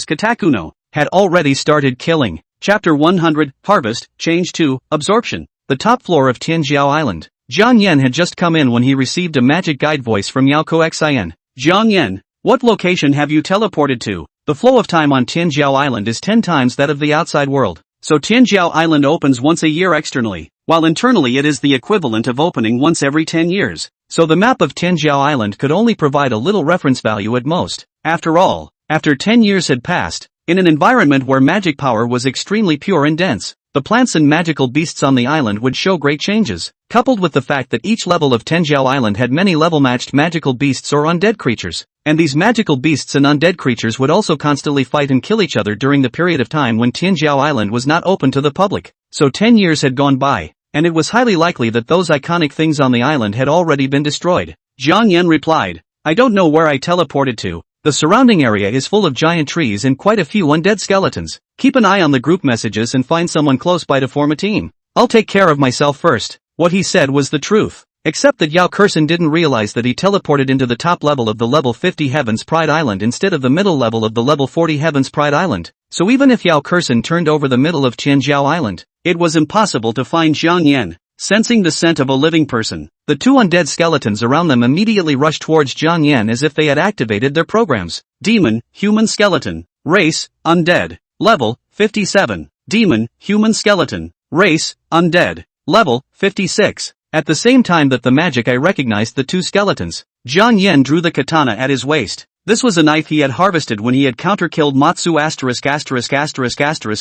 S1: Katakuno, had already started killing. Chapter 100, Harvest, Change 2, Absorption. The top floor of Tianjiao Island. Zhang Yan had just come in when he received a magic guide voice from Yao Kexin. Zhang Yan, what location have you teleported to? The flow of time on Tianjiao Island is 10 times that of the outside world. So Tianjiao Island opens once a year externally, while internally it is the equivalent of opening once every 10 years. So the map of Tianjiao Island could only provide a little reference value at most. After all, after 10 years had passed, in an environment where magic power was extremely pure and dense, the plants and magical beasts on the island would show great changes, coupled with the fact that each level of Tianjiao Island had many level-matched magical beasts or undead creatures, and these magical beasts and undead creatures would also constantly fight and kill each other during the period of time when Tianjiao Island was not open to the public. So 10 years had gone by, and it was highly likely that those iconic things on the island had already been destroyed. Zhang Yan replied, I don't know where I teleported to. The surrounding area is full of giant trees and quite a few undead skeletons. Keep an eye on the group messages and find someone close by to form a team. I'll take care of myself first. What he said was the truth. Except that Yao Kexin didn't realize that he teleported into the top level of the level 50 Heaven's Pride Island instead of the middle level of the level 40 Heaven's Pride Island. So even if Yao Kexin turned over the middle of Tianjiao Island, it was impossible to find Zhang Yan. Sensing the scent of a living person, the two undead skeletons around them immediately rushed towards Zhang Yan as if they had activated their programs. Demon, human skeleton, race, undead, level, 57. Demon, human skeleton, race, undead, level, 56. At the same time that the magic I recognized the two skeletons, Zhang Yan drew the katana at his waist. This was a knife he had harvested when he had counter-killed Matsu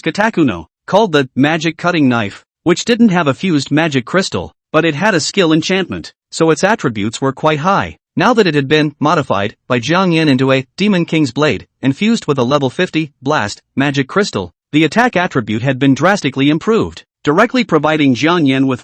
S1: Katakuno, called the magic cutting knife, which didn't have a fused magic crystal, but it had a skill enchantment, so its attributes were quite high. Now that it had been modified by Zhang Yan into a Demon King's Blade and fused with a level 50 blast magic crystal, the attack attribute had been drastically improved, directly providing Zhang Yan with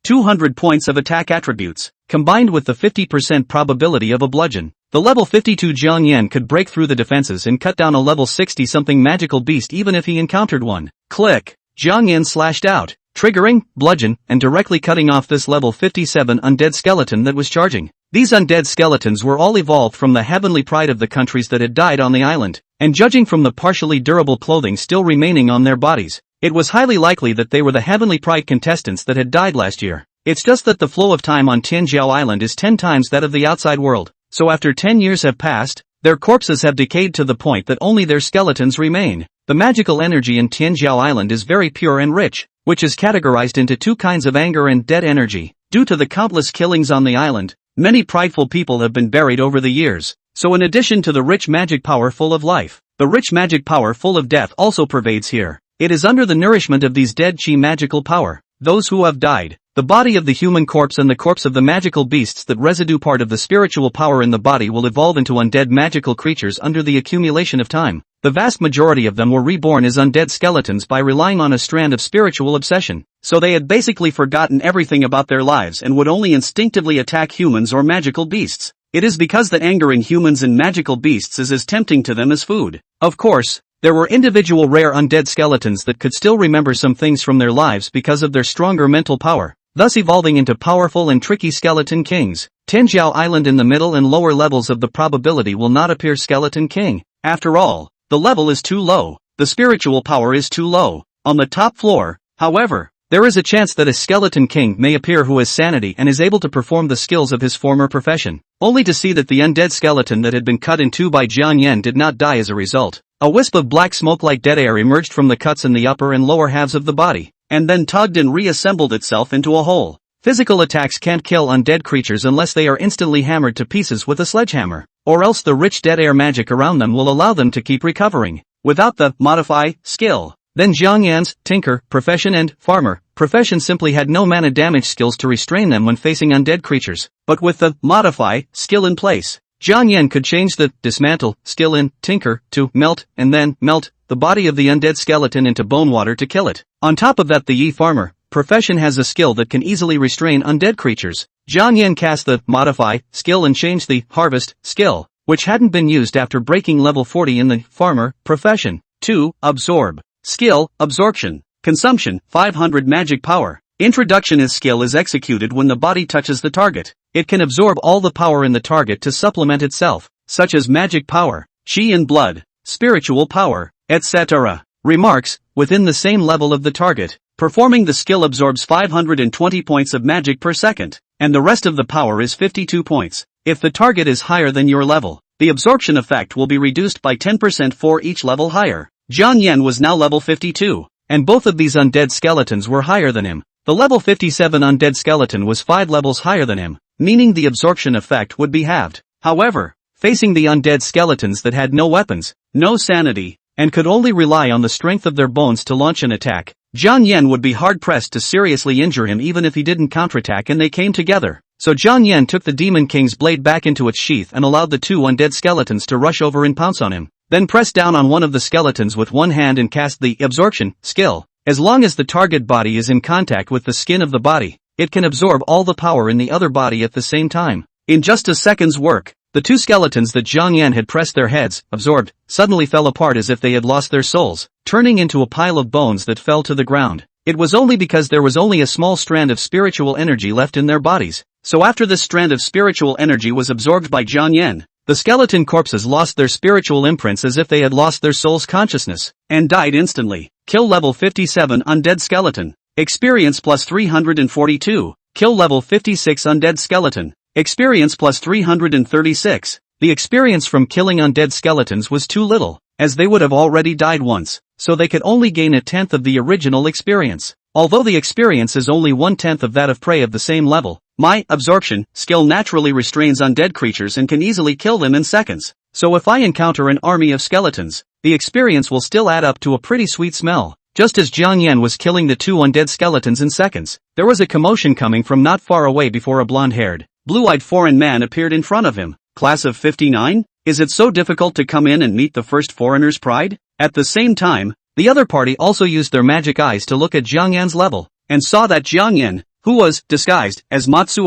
S1: 200 points of attack attributes, combined with the 50% probability of a bludgeon. The level 52 Zhang Yan could break through the defenses and cut down a level 60-something magical beast even if he encountered one. Click! Zhang Yan slashed out, triggering, bludgeon, and directly cutting off this level 57 undead skeleton that was charging. These undead skeletons were all evolved from the heavenly pride of the countries that had died on the island, and judging from the partially durable clothing still remaining on their bodies, it was highly likely that they were the heavenly pride contestants that had died last year. It's just that the flow of time on Tianjiao Island is 10 times that of the outside world, so after 10 years have passed, their corpses have decayed to the point that only their skeletons remain. The magical energy in Tianjiao Island is very pure and rich, which is categorized into two kinds of anger and dead energy. Due to the countless killings on the island, many prideful people have been buried over the years. So in addition to the rich magic power full of life, the rich magic power full of death also pervades here. It is under the nourishment of these dead chi magical power, those who have died, the body of the human corpse and the corpse of the magical beasts that residue part of the spiritual power in the body will evolve into undead magical creatures under the accumulation of time. The vast majority of them were reborn as undead skeletons by relying on a strand of spiritual obsession, so they had basically forgotten everything about their lives and would only instinctively attack humans or magical beasts. It is because that anger in humans and magical beasts is as tempting to them as food. Of course, there were individual rare undead skeletons that could still remember some things from their lives because of their stronger mental power, thus evolving into powerful and tricky skeleton kings. Tianjiao Island in the middle and lower levels of the probability will not appear skeleton king. After all, the level is too low, the spiritual power is too low. On the top floor, however, there is a chance that a skeleton king may appear who has sanity and is able to perform the skills of his former profession, only to see that the undead skeleton that had been cut in two by Zhang Yan did not die as a result. A wisp of black smoke like dead air emerged from the cuts in the upper and lower halves of the body, and then tugged and reassembled itself into a whole. Physical attacks can't kill undead creatures unless they are instantly hammered to pieces with a sledgehammer, or else the rich dead air magic around them will allow them to keep recovering, without the modify skill. Then Zhang Yan's tinker, profession and farmer Profession simply had no mana damage skills to restrain them when facing undead creatures, but with the modify skill in place, Jiang Yan could change the dismantle skill in tinker to melt and then melt the body of the undead skeleton into bone water to kill it. On top of that, the Yi farmer profession has a skill that can easily restrain undead creatures. Jiang Yan cast the modify skill and changed the harvest skill, which hadn't been used after breaking level 40 in the farmer profession, to absorb skill absorption. Consumption, 500 magic power. Introduction. His skill is executed when the body touches the target. It can absorb all the power in the target to supplement itself, such as magic power, chi and blood, spiritual power, etc. Remarks, within the same level of the target, performing the skill absorbs 520 points of magic per second, and the rest of the power is 52 points. If the target is higher than your level, the absorption effect will be reduced by 10% for each level higher. Jiang Yan was now level 52. And both of these undead skeletons were higher than him. The level 57 undead skeleton was 5 levels higher than him, meaning the absorption effect would be halved. However, facing the undead skeletons that had no weapons, no sanity, and could only rely on the strength of their bones to launch an attack, Jiang Yan would be hard-pressed to seriously injure him even if he didn't counterattack and they came together. So Jiang Yan took the Demon King's blade back into its sheath and allowed the two undead skeletons to rush over and pounce on him. Then press down on one of the skeletons with one hand and cast the absorption skill. As long as the target body is in contact with the skin of the body, it can absorb all the power in the other body at the same time. In just a second's work, the two skeletons that Jiang Yan had pressed their heads, absorbed, suddenly fell apart as if they had lost their souls, turning into a pile of bones that fell to the ground. It was only because there was only a small strand of spiritual energy left in their bodies. So after this strand of spiritual energy was absorbed by Jiang Yan, the skeleton corpses lost their spiritual imprints as if they had lost their soul's consciousness, and died instantly. Kill level 57 undead skeleton. Experience plus 342. Kill level 56 undead skeleton. Experience plus 336. The experience from killing undead skeletons was too little, as they would have already died once, so they could only gain a tenth of the original experience. Although the experience is only 1/10 of that of prey of the same level, my absorption skill naturally restrains undead creatures and can easily kill them in seconds. So if I encounter an army of skeletons, the experience will still add up to a pretty sweet smell. Just as Jiang Yan was killing the two undead skeletons in seconds, there was a commotion coming from not far away before a blonde-haired, blue-eyed foreign man appeared in front of him. Class of 59? Is it so difficult to come in and meet the first foreigner's pride? At the same time, the other party also used their magic eyes to look at Jiang Yan's level, and saw that Jiang Yan, who was disguised as Matsu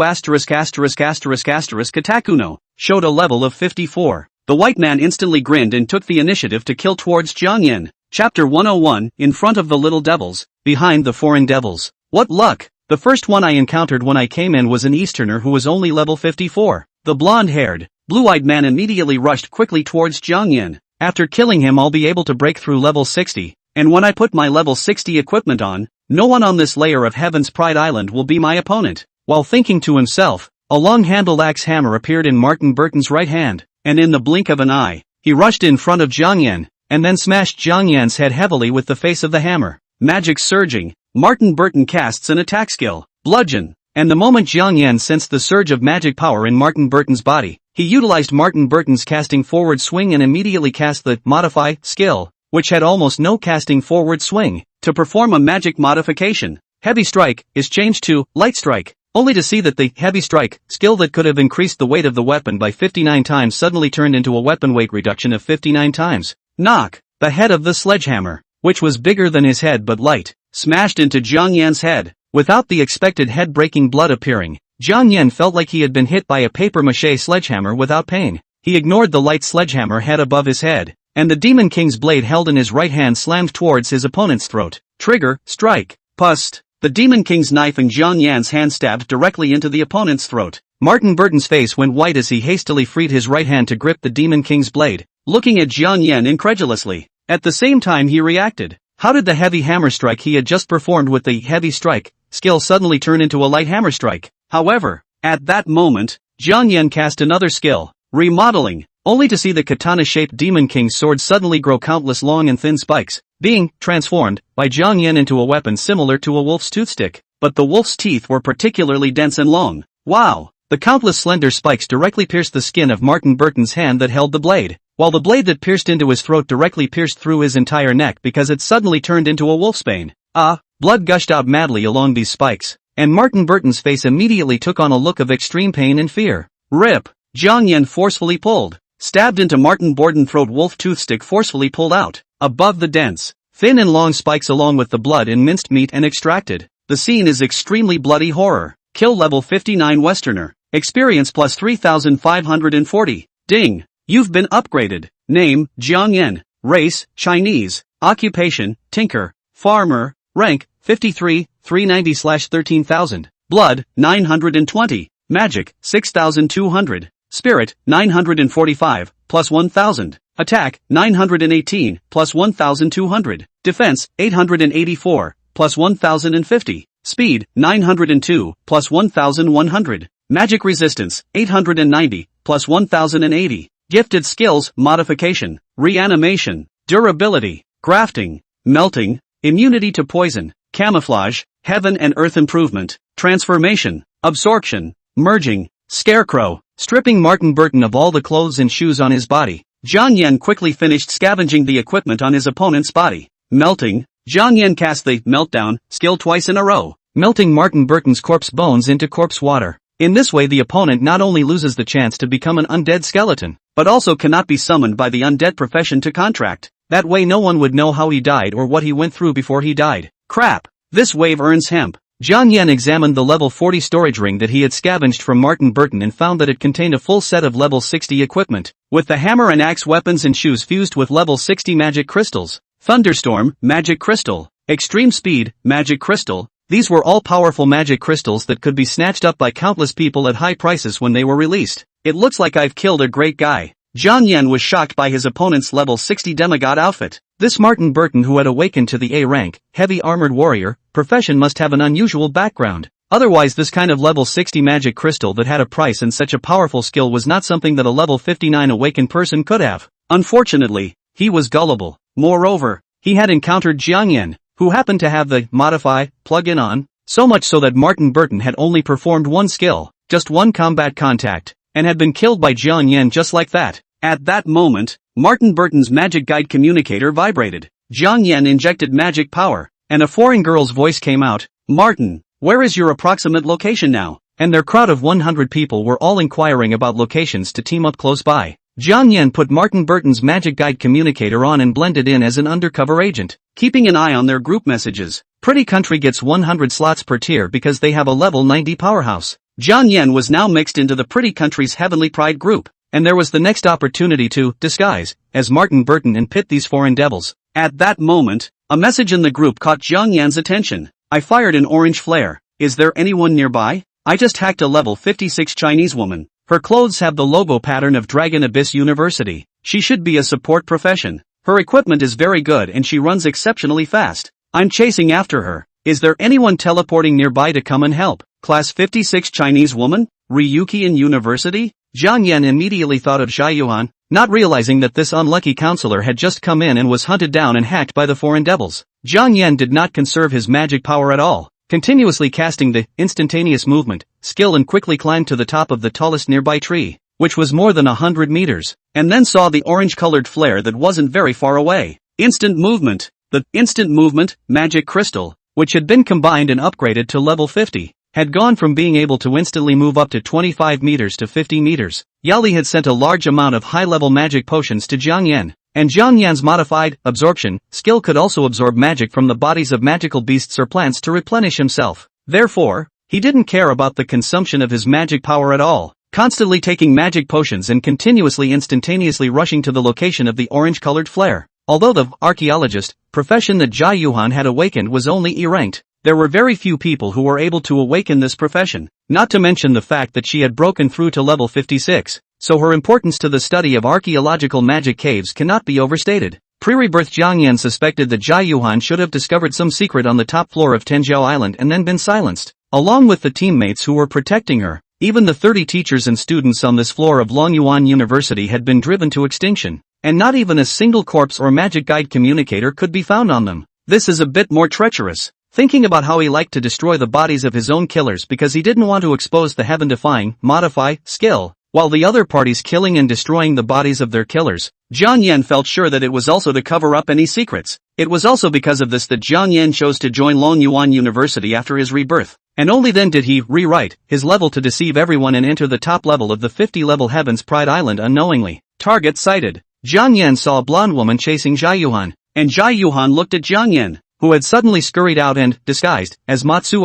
S1: Katakuno, showed a level of 54. The white man instantly grinned and took the initiative to kill towards Jiang Yan. Chapter 101, in front of the little devils, behind the foreign devils. What luck! The first one I encountered when I came in was an Easterner who was only level 54. The blonde-haired, blue-eyed man immediately rushed quickly towards Jiang Yan. After killing him I'll be able to break through level 60, and when I put my level 60 equipment on, no one on this layer of Heaven's Pride Island will be my opponent. While thinking to himself, a long-handled axe hammer appeared in Martin Burton's right hand, and in the blink of an eye, he rushed in front of Jiang Yan, and then smashed Jiang Yan's head heavily with the face of the hammer. Magic surging, Martin Burton casts an attack skill, Bludgeon, and the moment Jiang Yan sensed the surge of magic power in Martin Burton's body, he utilized Martin Burton's casting forward swing and immediately cast the Modify skill, which had almost no casting forward swing, to perform a magic modification. Heavy Strike is changed to Light Strike, only to see that the Heavy Strike skill that could have increased the weight of the weapon by 59 times suddenly turned into a weapon weight reduction of 59 times. Knock! The head of the sledgehammer, which was bigger than his head but light, smashed into Jiang Yan's head. Without the expected head-breaking blood appearing, Jiang Yan felt like he had been hit by a papier-mâché sledgehammer without pain. He ignored the light sledgehammer head above his head, and the Demon King's blade held in his right hand slammed towards his opponent's throat. Trigger, strike, pust. The Demon King's knife in Jiang Yan's hand stabbed directly into the opponent's throat. Martin Burton's face went white as he hastily freed his right hand to grip the Demon King's blade, looking at Jiang Yan incredulously. At the same time he reacted. How did the heavy hammer strike he had just performed with the Heavy Strike skill suddenly turn into a light hammer strike? However, at that moment, Jiang Yan cast another skill, Remodeling, only to see the katana-shaped Demon King's sword suddenly grow countless long and thin spikes, being transformed by Jiang Yan into a weapon similar to a wolf's toothstick, but the wolf's teeth were particularly dense and long. Wow! The countless slender spikes directly pierced the skin of Martin Burton's hand that held the blade, while the blade that pierced into his throat directly pierced through his entire neck because it suddenly turned into a wolfsbane. Blood gushed out madly along these spikes, and Martin Burton's face immediately took on a look of extreme pain and fear. Rip! Jiang Yan forcefully pulled. Stabbed into Martin Burton's throat, wolf toothstick forcefully pulled out. Above the dense, thin and long spikes along with the blood and minced meat and extracted. The scene is extremely bloody horror. Kill level 59 Westerner. Experience plus 3540. Ding! You've been upgraded. Name, Jiang Yan. Race, Chinese. Occupation, tinker. Farmer. Rank, 53, 390/13,000. Blood, 920. Magic, 6,200. Spirit, 945, plus 1,000. Attack, 918, plus 1,200. Defense, 884, plus 1,050. Speed, 902, plus 1,100. Magic resistance, 890, plus 1,080. Gifted skills, modification, reanimation, durability, grafting, melting, immunity to poison, camouflage, heaven and earth improvement, transformation, absorption, merging, scarecrow. Stripping Martin Burton of all the clothes and shoes on his body, Jiang Yan quickly finished scavenging the equipment on his opponent's body. Melting, Jiang Yan cast the meltdown skill twice in a row, melting Martin Burton's corpse bones into corpse water. In this way the opponent not only loses the chance to become an undead skeleton, but also cannot be summoned by the undead profession to contract. That way no one would know how he died or what he went through before he died. Crap! This wave earns hemp. Jiang Yan examined the level 40 storage ring that he had scavenged from Martin Burton and found that it contained a full set of level 60 equipment, with the hammer and axe weapons and shoes fused with level 60 magic crystals. Thunderstorm, magic crystal. Extreme speed, magic crystal. These were all powerful magic crystals that could be snatched up by countless people at high prices when they were released. It looks like I've killed a great guy. Jiang Yan was shocked by his opponent's level 60 demigod outfit. This Martin Burton, who had awakened to the A rank, heavy armored warrior, profession, must have an unusual background. Otherwise this kind of level 60 magic crystal that had a price and such a powerful skill was not something that a level 59 awakened person could have. Unfortunately, he was gullible. Moreover, he had encountered Jiang Yan, who happened to have the modify plug-in on, so much so that Martin Burton had only performed one skill, just one combat contact, and had been killed by Jiang Yan just like that. At that moment, Martin Burton's magic guide communicator vibrated. Jiang Yan injected magic power, and a foreign girl's voice came out. Martin, where is your approximate location now? And their crowd of 100 people were all inquiring about locations to team up close by. Jiang Yan put Martin Burton's magic guide communicator on and blended in as an undercover agent, keeping an eye on their group messages. Pretty Country gets 100 slots per tier because they have a level 90 powerhouse. Jiang Yan was now mixed into the Pretty Country's Heavenly Pride group, and there was the next opportunity to disguise as Martin Burton and pit these foreign devils. At that moment, a message in the group caught Jiang Yan's attention. I fired an orange flare. Is there anyone nearby? I just hacked a level 56 Chinese woman. Her clothes have the logo pattern of Dragon Abyss University. She should be a support profession. Her equipment is very good and she runs exceptionally fast. I'm chasing after her. Is there anyone teleporting nearby to come and help? Class 56 Chinese woman? Ryukian University? Jiang Yan immediately thought of Xiaoyuan, not realizing that this unlucky counselor had just come in and was hunted down and hacked by the foreign devils. Jiang Yan did not conserve his magic power at all, continuously casting the instantaneous movement skill and quickly climbed to the top of the tallest nearby tree, which was more than 100 meters, and then saw the orange-colored flare that wasn't very far away. Instant movement. The instant movement magic crystal, which had been combined and upgraded to level 50, had gone from being able to instantly move up to 25 meters to 50 meters. Yali had sent a large amount of high-level magic potions to Jiang Yan, and Jiang Yan's modified absorption skill could also absorb magic from the bodies of magical beasts or plants to replenish himself. Therefore, he didn't care about the consumption of his magic power at all, constantly taking magic potions and continuously instantaneously rushing to the location of the orange-colored flare. Although the archaeologist profession that Xiaoyuan had awakened was only E-ranked, there were very few people who were able to awaken this profession, not to mention the fact that she had broken through to level 56, so her importance to the study of archaeological magic caves cannot be overstated. Pre-rebirth Jiang Yan suspected that Xiaoyuan should have discovered some secret on the top floor of Tenjiao Island and then been silenced, along with the teammates who were protecting her. Even the 30 teachers and students on this floor of Longyuan University had been driven to extinction, and not even a single corpse or magic guide communicator could be found on them. This is a bit more treacherous. Thinking about how he liked to destroy the bodies of his own killers because he didn't want to expose the heaven-defying, modify, skill, while the other parties killing and destroying the bodies of their killers, Jiang Yan felt sure that it was also to cover up any secrets. It was also because of this that Jiang Yan chose to join Longyuan University after his rebirth, and only then did he rewrite his level to deceive everyone and enter the top level of the 50-level Heaven's Pride Island unknowingly. Target sighted. Jiang Yan saw a blonde woman chasing Xiaoyuan, and Xiaoyuan looked at Jiang Yan, who had suddenly scurried out and, disguised, as Matsu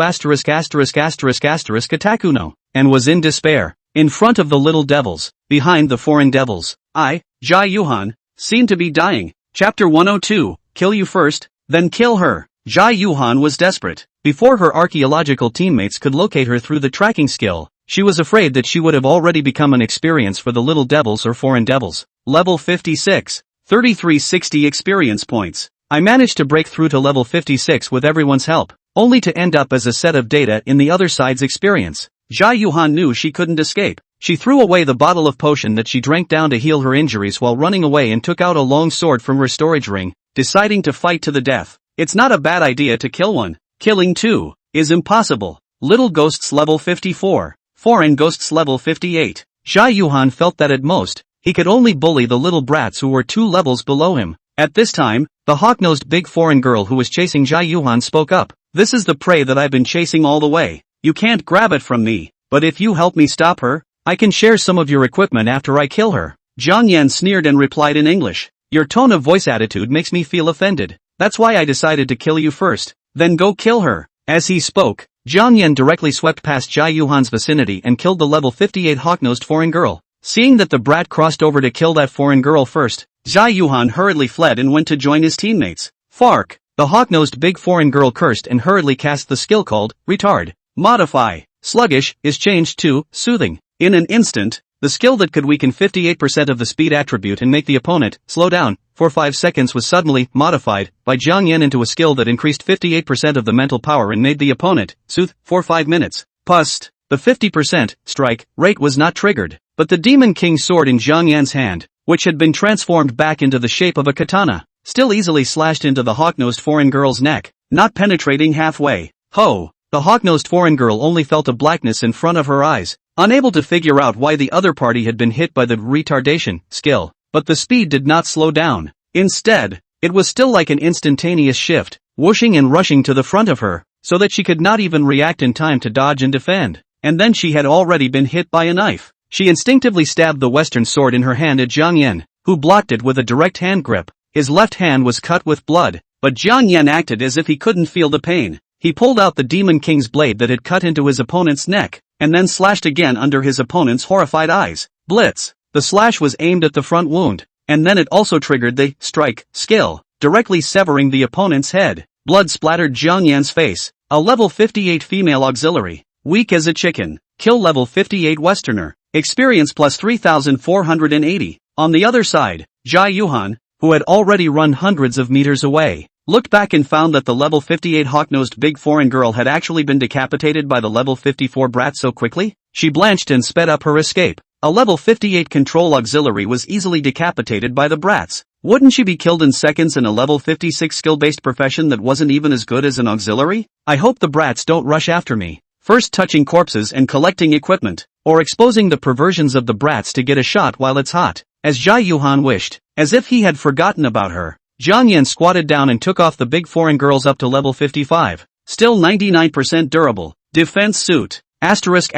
S1: Katakuno, and was in despair, in front of the little devils, behind the foreign devils. Xiaoyuan, seemed to be dying. Chapter 102, kill you first, then kill her. Xiaoyuan was desperate. Before her archaeological teammates could locate her through the tracking skill, she was afraid that she would have already become an experience for the little devils or foreign devils. Level 56. 3360 experience points. I managed to break through to level 56 with everyone's help, only to end up as a set of data in the other side's experience. Xiaoyuan knew she couldn't escape. She threw away the bottle of potion that she drank down to heal her injuries while running away and took out a long sword from her storage ring, deciding to fight to the death. It's not a bad idea to kill one. Killing two is impossible. Little ghosts level 54. Foreign ghosts level 58. Xiaoyuan felt that at most, he could only bully the little brats who were 2 levels below him. At this time, the hawk-nosed big foreign girl who was chasing Xiaoyuan spoke up. This is the prey that I've been chasing all the way. You can't grab it from me, but if you help me stop her, I can share some of your equipment after I kill her. Jiang Yan sneered and replied in English. Your tone of voice attitude makes me feel offended. That's why I decided to kill you first. Then go kill her. As he spoke, Jiang Yan directly swept past Xiaoyuan's vicinity and killed the level 58 hawk-nosed foreign girl. Seeing that the brat crossed over to kill that foreign girl first, Xiaoyuan hurriedly fled and went to join his teammates. Fark! The hawk-nosed big foreign girl cursed and hurriedly cast the skill called Retard. Modify. Sluggish is changed to Soothing. In an instant, the skill that could weaken 58% of the speed attribute and make the opponent slow down for 5 seconds was suddenly modified by Jiang Yan into a skill that increased 58% of the mental power and made the opponent soothe for 5 minutes. Pust. The 50% strike rate was not triggered, but the Demon King sword in Jiang Yan's hand, which had been transformed back into the shape of a katana, still easily slashed into the hawk-nosed foreign girl's neck, not penetrating halfway. Ho! The hawk-nosed foreign girl only felt a blackness in front of her eyes, unable to figure out why the other party had been hit by the retardation skill, but the speed did not slow down. Instead, it was still like an instantaneous shift, whooshing and rushing to the front of her, so that she could not even react in time to dodge and defend. And then she had already been hit by a knife. She instinctively stabbed the western sword in her hand at Jiang Yan, who blocked it with a direct hand grip. His left hand was cut with blood, but Jiang Yan acted as if he couldn't feel the pain. He pulled out the Demon King's blade that had cut into his opponent's neck, and then slashed again under his opponent's horrified eyes. Blitz! The slash was aimed at the front wound, and then it also triggered the strike skill, directly severing the opponent's head. Blood splattered Jiang Yan's face. A level 58 female auxiliary. Weak as a chicken. Kill level 58 Westerner. Experience plus 3,480. On the other side, Xiaoyuan, who had already run hundreds of meters away, looked back and found that the level 58 hawk-nosed big foreign girl had actually been decapitated by the level 54 brat so quickly. She blanched and sped up her escape. A level 58 control auxiliary was easily decapitated by the brats. Wouldn't she be killed in seconds in a level 56 skill-based profession that wasn't even as good as an auxiliary? I hope the brats don't rush after me, first touching corpses and collecting equipment, or exposing the perversions of the brats to get a shot while it's hot, as Xiaoyuan wished. As if he had forgotten about her, Jiang Yan squatted down and took off the big foreign girls up to level 55. Still 99% durable. Defense suit. Asterisk.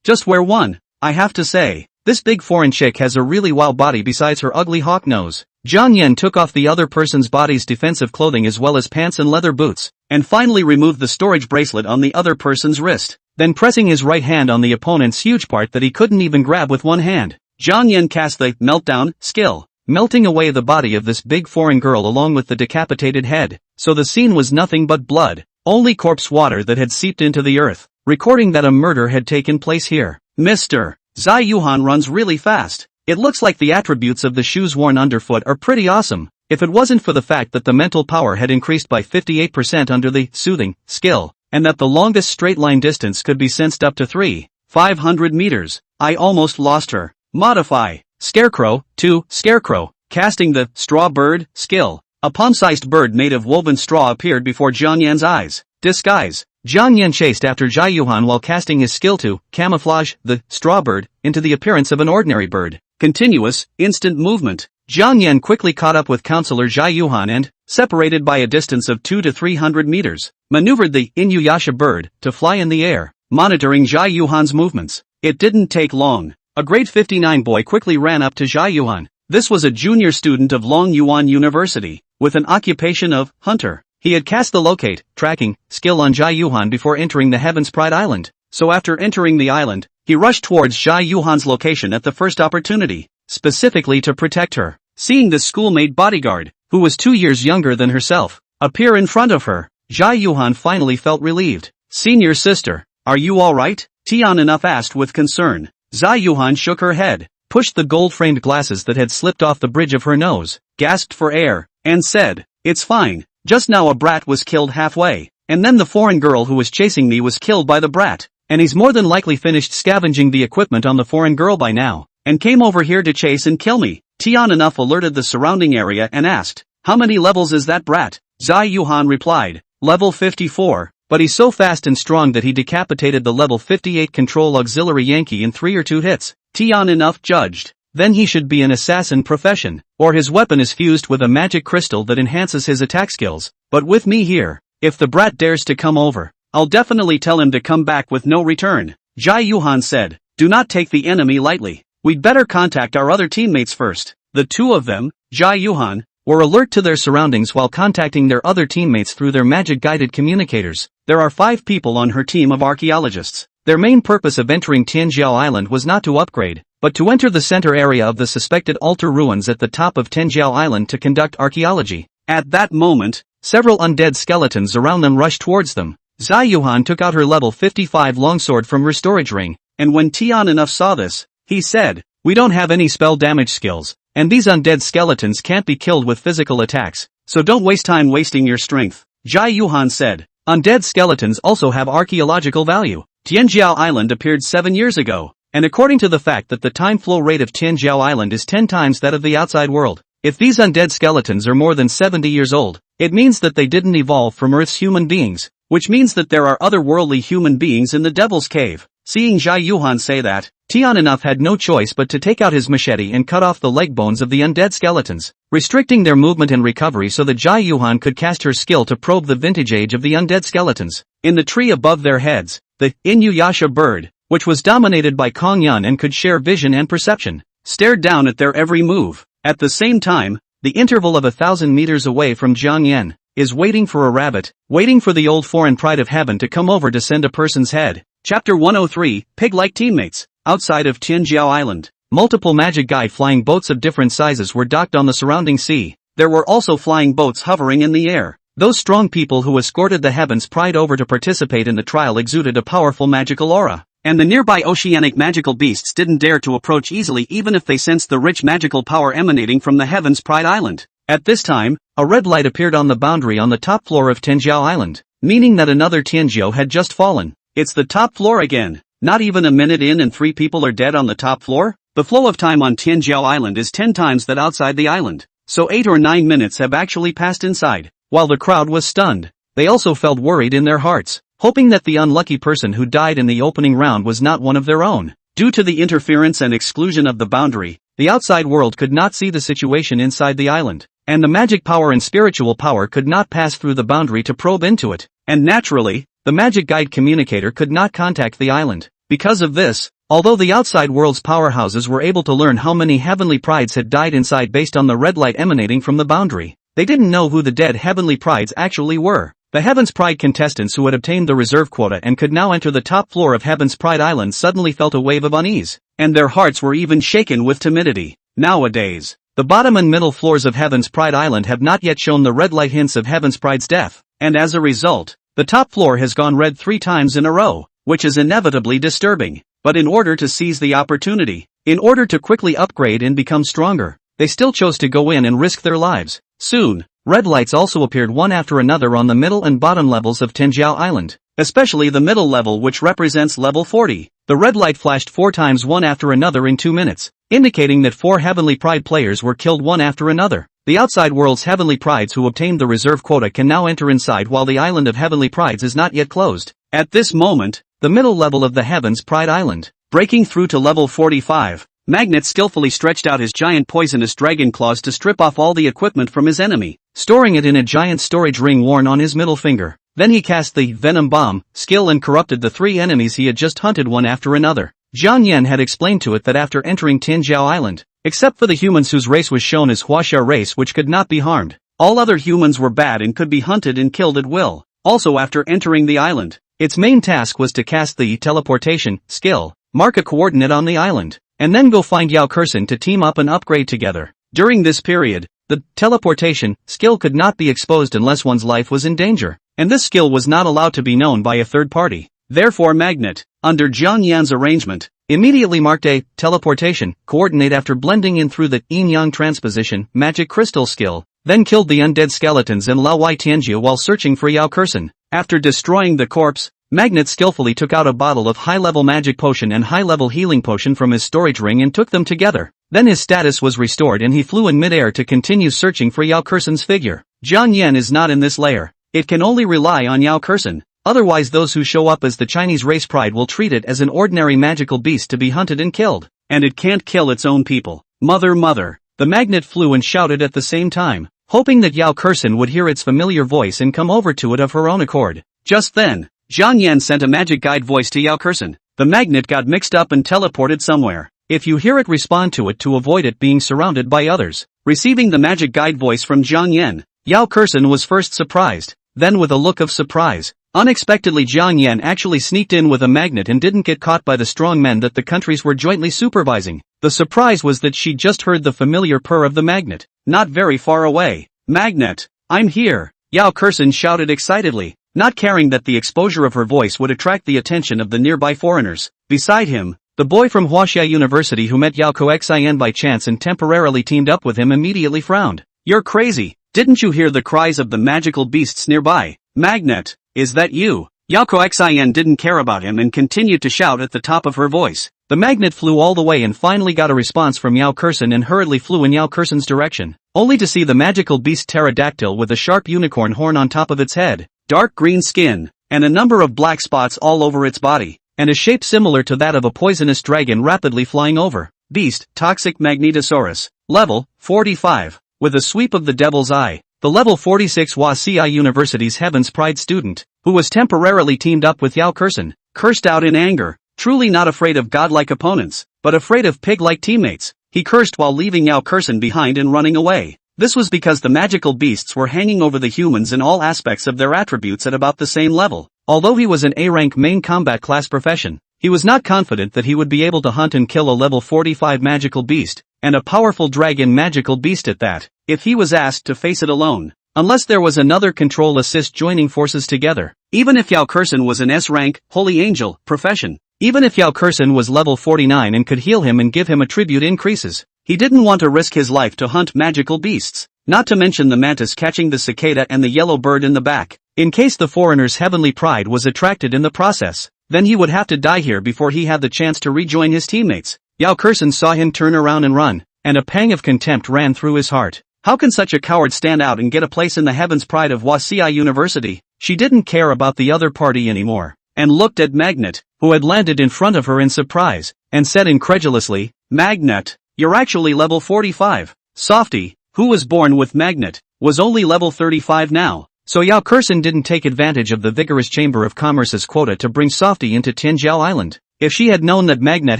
S1: Just wear one. I have to say, this big foreign chick has a really wild body besides her ugly hawk nose. Jiang Yan took off the other person's body's defensive clothing as well as pants and leather boots, and finally removed the storage bracelet on the other person's wrist. Then pressing his right hand on the opponent's huge part that he couldn't even grab with one hand, Jiang Yan cast the meltdown skill, melting away the body of this big foreign girl along with the decapitated head, so the scene was nothing but blood, only corpse water that had seeped into the earth, recording that a murder had taken place here. Mr. Xiaoyuan runs really fast. It looks like the attributes of the shoes worn underfoot are pretty awesome, if it wasn't for the fact that the mental power had increased by 58% under the soothing skill, and that the longest straight line distance could be sensed up to 500 meters. I almost lost her. Modify. Scarecrow, 2, Scarecrow, casting the straw bird skill. A palm-sized bird made of woven straw appeared before Jiang Yan's eyes. Disguise. Jiang Yan chased after Xiaoyuan while casting his skill to camouflage the straw bird into the appearance of an ordinary bird. Continuous, instant movement. Jiang Yan quickly caught up with Counselor Xiaoyuan and, separated by a distance of 200 to 300 meters, maneuvered the Inuyasha bird to fly in the air, monitoring Xiaoyuan's movements. It didn't take long. A grade 59 boy quickly ran up to Xiaoyuan. This was a junior student of Longyuan University, with an occupation of hunter. He had cast the locate, tracking, skill on Xiaoyuan before entering the Heaven's Pride Island. So after entering the island, he rushed towards Xiaoyuan's location at the first opportunity, specifically to protect her. Seeing the schoolmate bodyguard, who was 2 years younger than herself, appear in front of her, Xiaoyuan finally felt relieved. "Senior sister, are you alright?" Tianenuf asked with concern. Xiaoyuan shook her head, pushed the gold-framed glasses that had slipped off the bridge of her nose, gasped for air, and said, "It's fine, just now a brat was killed halfway, and then the foreign girl who was chasing me was killed by the brat, and he's more than likely finished scavenging the equipment on the foreign girl by now, and came over here to chase and kill me." Tianenuf alerted the surrounding area and asked, "How many levels is that brat?" Xiaoyuan replied, "Level 54, but he's so fast and strong that he decapitated the level 58 control auxiliary Yankee in 3 or 2 hits. Tianenuf judged. Then he should be an assassin profession, or his weapon is fused with a magic crystal that enhances his attack skills. But with me here, if the brat dares to come over, I'll definitely tell him to come back with no return." Xiaoyuan said, "Do not take the enemy lightly. We'd better contact our other teammates first." The two of them, Xiaoyuan, were alert to their surroundings while contacting their other teammates through their magic-guided communicators. There are 5 people on her team of archaeologists. Their main purpose of entering Tianjiao Island was not to upgrade, but to enter the center area of the suspected altar ruins at the top of Tianjiao Island to conduct archaeology. At that moment, several undead skeletons around them rushed towards them. Xiaoyuan took out her level 55 longsword from her storage ring, and when Tianenuf saw this, he said, "We don't have any spell damage skills, and these undead skeletons can't be killed with physical attacks, so don't waste time wasting your strength." Xiaoyuan said, "Undead skeletons also have archaeological value. Tianjiao Island appeared 7 years ago, and according to the fact that the time flow rate of Tianjiao Island is 10 times that of the outside world, if these undead skeletons are more than 70 years old, it means that they didn't evolve from Earth's human beings, which means that there are otherworldly human beings in the Devil's Cave." Seeing Xiaoyuan say that, Tianenuf had no choice but to take out his machete and cut off the leg bones of the undead skeletons, restricting their movement and recovery so that Xiaoyuan could cast her skill to probe the vintage age of the undead skeletons. In the tree above their heads, the Inuyasha bird, which was dominated by Kongyun and could share vision and perception, stared down at their every move. At the same time, the interval of 1,000 meters away from Jiangyan is waiting for a rabbit, waiting for the old foreign pride of heaven to come over to send a person's head. Chapter 103, Pig-like Teammates. Outside of Tianjiao Island, multiple magic guide flying boats of different sizes were docked on the surrounding sea. There were also flying boats hovering in the air. Those strong people who escorted the Heaven's Pride over to participate in the trial exuded a powerful magical aura, and the nearby oceanic magical beasts didn't dare to approach easily even if they sensed the rich magical power emanating from the Heaven's Pride Island. At this time, a red light appeared on the boundary on the top floor of Tianjiao Island, meaning that another Tianjiao had just fallen. It's the top floor again. Not even a minute in and 3 people are dead on the top floor? The flow of time on Tianjiao Island is 10 times that outside the island, so 8 or 9 minutes have actually passed inside. While the crowd was stunned, they also felt worried in their hearts, hoping that the unlucky person who died in the opening round was not one of their own. Due to the interference and exclusion of the boundary, the outside world could not see the situation inside the island, and the magic power and spiritual power could not pass through the boundary to probe into it, and naturally, the magic guide communicator could not contact the island. Because of this, although the outside world's powerhouses were able to learn how many heavenly prides had died inside based on the red light emanating from the boundary, they didn't know who the dead heavenly prides actually were. The Heaven's Pride contestants who had obtained the reserve quota and could now enter the top floor of Heaven's Pride Island suddenly felt a wave of unease, and their hearts were even shaken with timidity. Nowadays, the bottom and middle floors of Heaven's Pride Island have not yet shown the red light hints of Heaven's Pride's death, and as a result, the top floor has gone red 3 times in a row, which is inevitably disturbing. But in order to seize the opportunity, in order to quickly upgrade and become stronger, they still chose to go in and risk their lives. Soon, red lights also appeared one after another on the middle and bottom levels of Tianjiao Island, especially the middle level which represents level 40. The red light flashed 4 times one after another in 2 minutes, indicating that 4 Heavenly Pride players were killed one after another. The outside world's Heavenly Prides who obtained the reserve quota can now enter inside while the island of Heavenly Prides is not yet closed. At this moment, the middle level of the Heaven's Pride Island, breaking through to level 45, Magnet skillfully stretched out his giant poisonous dragon claws to strip off all the equipment from his enemy, storing it in a giant storage ring worn on his middle finger. Then he cast the Venom Bomb skill and corrupted the 3 enemies he had just hunted one after another. Jiang Yan had explained to it that after entering Tinjiao Island, except for the humans whose race was shown as Huaxia race which could not be harmed, all other humans were bad and could be hunted and killed at will. Also after entering the island, its main task was to cast the teleportation skill, mark a coordinate on the island, and then go find Yao Kexin to team up and upgrade together. During this period, the teleportation skill could not be exposed unless one's life was in danger, and this skill was not allowed to be known by a third party. Therefore Magnet, under Jiang Yan's arrangement, immediately marked a teleportation coordinate after blending in through the yinyang transposition magic crystal skill, then killed the undead skeletons in Laowai Tianjia while searching for Yao Kexin. After destroying the corpse, Magnet skillfully took out a bottle of high-level magic potion and high-level healing potion from his storage ring and took them together. Then his status was restored and he flew in midair to continue searching for Yao Kexin's figure. Jiang Yan is not in this layer. It can only rely on Yao Kexin. Otherwise those who show up as the Chinese race pride will treat it as an ordinary magical beast to be hunted and killed. And it can't kill its own people. Mother. The Magnet flew and shouted at the same time, hoping that Yao Kexin would hear its familiar voice and come over to it of her own accord. Just then, Jiang Yan sent a magic guide voice to Yao Kexin. The Magnet got mixed up and teleported somewhere. If you hear it, respond to it to avoid it being surrounded by others. Receiving the magic guide voice from Jiang Yan, Yao Kexin was first surprised, then with a look of surprise. Unexpectedly Jiang Yan actually sneaked in with a magnet and didn't get caught by the strong men that the countries were jointly supervising. The surprise was that she just heard the familiar purr of the magnet, not very far away. Magnet, I'm here, Yao Kexin shouted excitedly, not caring that the exposure of her voice would attract the attention of the nearby foreigners. Beside him, the boy from Huaxia University who met Yao Kexin by chance and temporarily teamed up with him immediately frowned. You're crazy, didn't you hear the cries of the magical beasts nearby? Magnet, is that you? Yao Kexin didn't care about him and continued to shout at the top of her voice. The Magnet flew all the way and finally got a response from Yao Kexin and hurriedly flew in Yao Kexin's direction, only to see the magical beast pterodactyl with a sharp unicorn horn on top of its head, dark green skin, and a number of black spots all over its body, and a shape similar to that of a poisonous dragon rapidly flying over. Beast, Toxic Magnetosaurus, level 45, with a sweep of the devil's eye. The level 46 Huaxia University's Heaven's Pride student, who was temporarily teamed up with Yao Kexin, cursed out in anger, truly not afraid of godlike opponents, but afraid of pig-like teammates. He cursed while leaving Yao Kexin behind and running away. This was because the magical beasts were hanging over the humans in all aspects of their attributes at about the same level. Although he was an A-rank main combat class profession, he was not confident that he would be able to hunt and kill a level 45 magical beast, and a powerful dragon magical beast at that, if he was asked to face it alone. Unless there was another control assist joining forces together. Even if Yao Kexin was an S-rank, holy angel, profession. Even if Yao Kexin was level 49 and could heal him and give him attribute increases, he didn't want to risk his life to hunt magical beasts, not to mention the mantis catching the cicada and the yellow bird in the back. In case the foreigner's heavenly pride was attracted in the process, then he would have to die here before he had the chance to rejoin his teammates. Yao Kexin saw him turn around and run, and a pang of contempt ran through his heart. How can such a coward stand out and get a place in the Heaven's Pride of Huaxia University? She didn't care about the other party anymore, and looked at Magnet, who had landed in front of her in surprise, and said incredulously, Magnet, you're actually level 45. Softy, who was born with Magnet, was only level 35 now. So Yao Kexin didn't take advantage of the vigorous Chamber of Commerce's quota to bring Softy into Tinjiao Island. If she had known that Magnet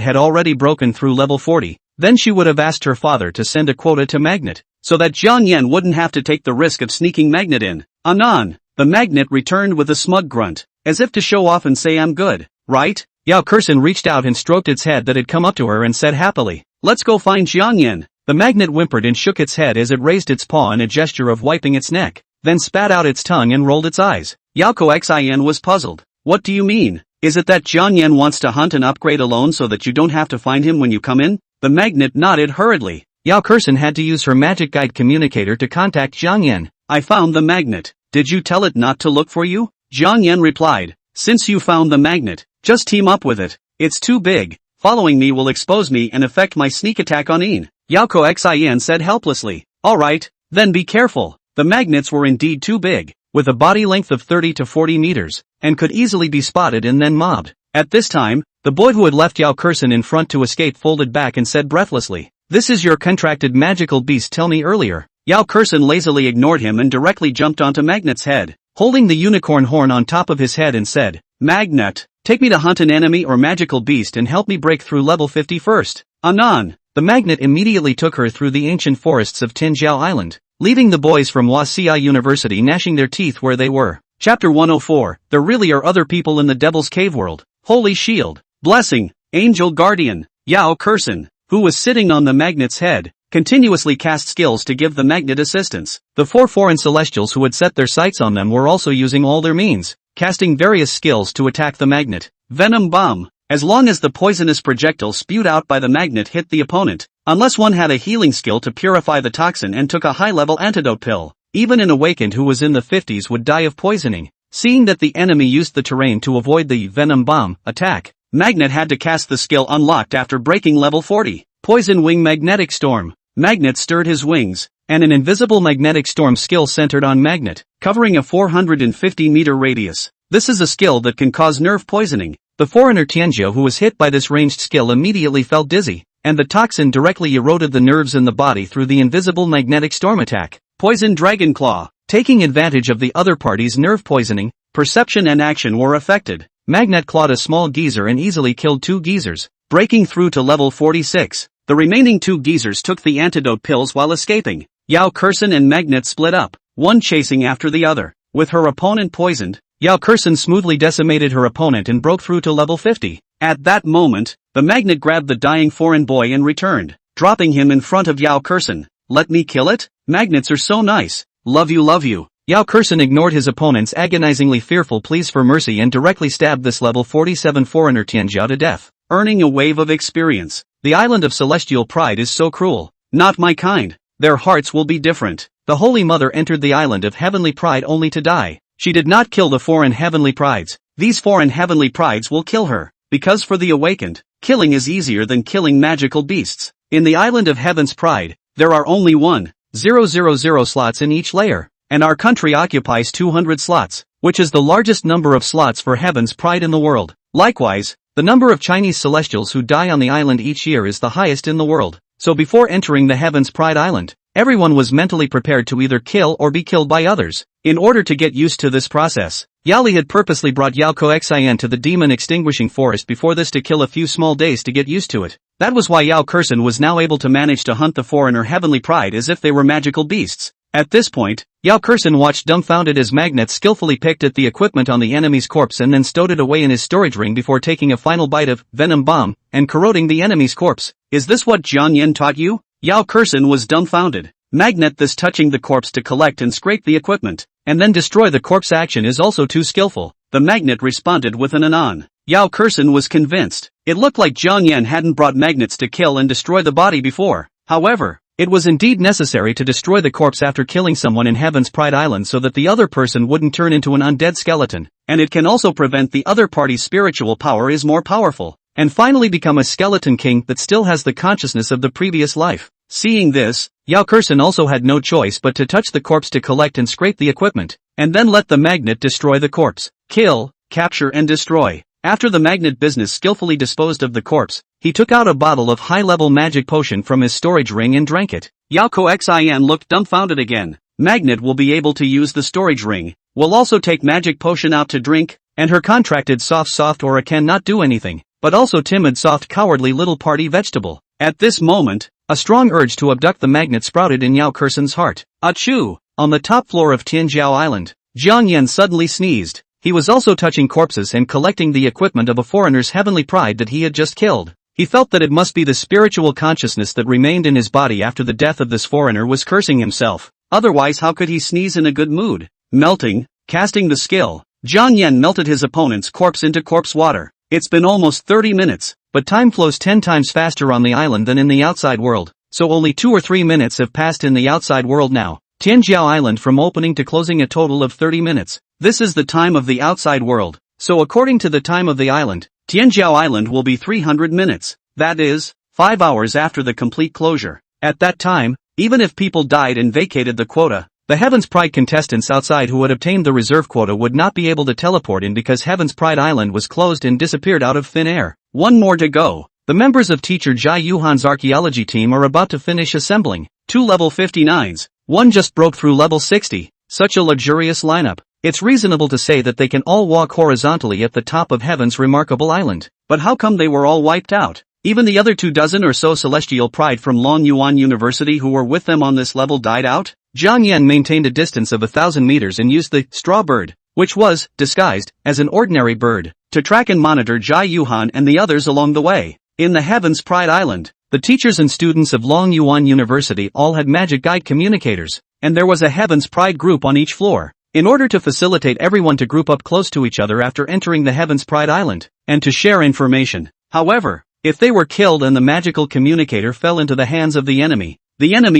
S1: had already broken through level 40, then she would have asked her father to send a quota to Magnet, so that Jiang Yan wouldn't have to take the risk of sneaking Magnet in. Anon, the Magnet returned with a smug grunt, as if to show off and say I'm good, right? Yao Kexin reached out and stroked its head that had come up to her and said happily, let's go find Jiang Yan. The Magnet whimpered and shook its head as it raised its paw in a gesture of wiping its neck, then spat out its tongue and rolled its eyes. Yao Kexin was puzzled. What do you mean? Is it that Jiang Yan wants to hunt and upgrade alone so that you don't have to find him when you come in? The Magnet nodded hurriedly. Yao Kexin had to use her magic guide communicator to contact Jiang Yan. I found the Magnet. Did you tell it not to look for you? Jiang Yan replied, since you found the Magnet, just team up with it. It's too big. Following me will expose me and affect my sneak attack on Yin. Yao Kexin said helplessly. Alright, then be careful. The Magnets were indeed too big, with a body length of 30 to 40 meters, and could easily be spotted and then mobbed. At this time, The boy who had left Yao Kexin in front to escape folded back and said breathlessly, "This is your contracted magical beast, tell me earlier." Yao Kexin lazily ignored him and directly jumped onto Magnet's head, holding the unicorn horn on top of his head and said, "Magnet, take me to hunt an enemy or magical beast and help me break through level 50 first. Anan." The Magnet immediately took her through the ancient forests of Tinjiao Island, leaving the boys from Huaxia University gnashing their teeth where they were. Chapter 104, There really are other people in the Devil's Cave world. Holy Shield, Blessing, Angel Guardian. Yao Kexin, who was sitting on the Magnet's head, continuously cast skills to give the Magnet assistance. The 4 foreign celestials who had set their sights on them were also using all their means, casting various skills to attack the Magnet. Venom Bomb. As long as the poisonous projectile spewed out by the Magnet hit the opponent, unless one had a healing skill to purify the toxin and took a high-level antidote pill, even an awakened who was in the 50s would die of poisoning. Seeing that the enemy used the terrain to avoid the Venom Bomb attack, Magnet had to cast the skill unlocked after breaking level 40. Poison Wing Magnetic Storm. Magnet stirred his wings, and an invisible magnetic storm skill centered on Magnet, covering a 450-meter radius. This is a skill that can cause nerve poisoning. The foreigner Tianjiao who was hit by this ranged skill immediately felt dizzy, and the toxin directly eroded the nerves in the body through the invisible magnetic storm attack. Poison Dragon Claw. Taking advantage of the other party's nerve poisoning, perception and action were affected. Magnet clawed a small geezer and easily killed 2 geezers, breaking through to level 46. The remaining 2 geezers took the antidote pills while escaping. Yao Kexin and Magnet split up, one chasing after the other. With her opponent poisoned, Yao Kexin smoothly decimated her opponent and broke through to level 50. At that moment, the Magnet grabbed the dying foreign boy and returned, dropping him in front of Yao Kexin. "Let me kill it? Magnets are so nice. Love you, love you." Yao Kexin ignored his opponent's agonizingly fearful pleas for mercy and directly stabbed this level 47 foreigner Tianjiao to death, earning a wave of experience. The island of celestial pride is so cruel. Not my kind. Their hearts will be different. The Holy Mother entered the island of heavenly pride only to die. She did not kill the foreign heavenly prides. These foreign heavenly prides will kill her, because for the awakened, killing is easier than killing magical beasts. In the island of heaven's pride, there are only 1,000 slots in each layer, and our country occupies 200 slots, which is the largest number of slots for heaven's pride in the world. Likewise, the number of Chinese celestials who die on the island each year is the highest in the world. So before entering the Heaven's Pride Island, everyone was mentally prepared to either kill or be killed by others. In order to get used to this process, Yali had purposely brought Yao Kexin to the demon extinguishing forest before this to kill a few small days to get used to it. That was why Yao Kexin was now able to manage to hunt the foreigner heavenly pride as if they were magical beasts. At this point, Yao Kexin watched dumbfounded as Magnet skillfully picked at the equipment on the enemy's corpse and then stowed it away in his storage ring before taking a final bite of Venom Bomb and corroding the enemy's corpse. "Is this what Jianyan taught you?" Yao Kexin was dumbfounded. Magnet this touching the corpse to collect and scrape the equipment, and then destroy the corpse action is also too skillful. The Magnet responded with an anon. Yao Kexin was convinced. It looked like Jianyan hadn't brought magnets to kill and destroy the body before. However, it was indeed necessary to destroy the corpse after killing someone in Heaven's Pride Island so that the other person wouldn't turn into an undead skeleton, and it can also prevent the other party's spiritual power is more powerful, and finally become a skeleton king that still has the consciousness of the previous life. Seeing this, Yao Kexin also had no choice but to touch the corpse to collect and scrape the equipment, and then let the Magnet destroy the corpse. Kill, capture and destroy. After the Magnet business skillfully disposed of the corpse, he took out a bottle of high-level magic potion from his storage ring and drank it. Yao Kexin looked dumbfounded again. Magnet will be able to use the storage ring, will also take magic potion out to drink, and her contracted soft aura cannot do anything, but also timid soft cowardly little party vegetable. At this moment, a strong urge to abduct the Magnet sprouted in Yao Kexin's heart. Achoo! On the top floor of Tinjiao Island, Jianyan suddenly sneezed. He was also touching corpses and collecting the equipment of a foreigner's heavenly pride that he had just killed. He felt that it must be the spiritual consciousness that remained in his body after the death of this foreigner was cursing himself. Otherwise how could he sneeze in a good mood? Melting, casting the skill, Jianyan melted his opponent's corpse into corpse water. It's been almost 30 minutes, but time flows 10 times faster on the island than in the outside world, so only 2 or 3 minutes have passed in the outside world now. Tinjiao Island from opening to closing a total of 30 minutes. This is the time of the outside world, so according to the time of the island, Tinjiao Island will be 300 minutes, that is, 5 hours after the complete closure. At that time, even if people died and vacated the quota, the Heaven's Pride contestants outside who had obtained the reserve quota would not be able to teleport in because Heaven's Pride Island was closed and disappeared out of thin air. One more to go. The members of teacher Xiaoyuan's archaeology team are about to finish assembling. 2 level 59s. One just broke through level 60. Such a luxurious lineup. It's reasonable to say that they can all walk horizontally at the top of heaven's remarkable island. But how come they were all wiped out? Even the other 24 or so celestial pride from Longyuan University who were with them on this level died out? Zhang Yan maintained a distance of 1,000 meters and used the straw bird, which was disguised as an ordinary bird, to track and monitor Xiaoyuan and the others along the way. In the Heaven's Pride Island, the teachers and students of Longyuan University all had magic guide communicators, and there was a Heaven's Pride group on each floor. In order to facilitate everyone to group up close to each other after entering the Heaven's Pride Island, and to share information. However, if they were killed and the magical communicator fell into the hands of the enemy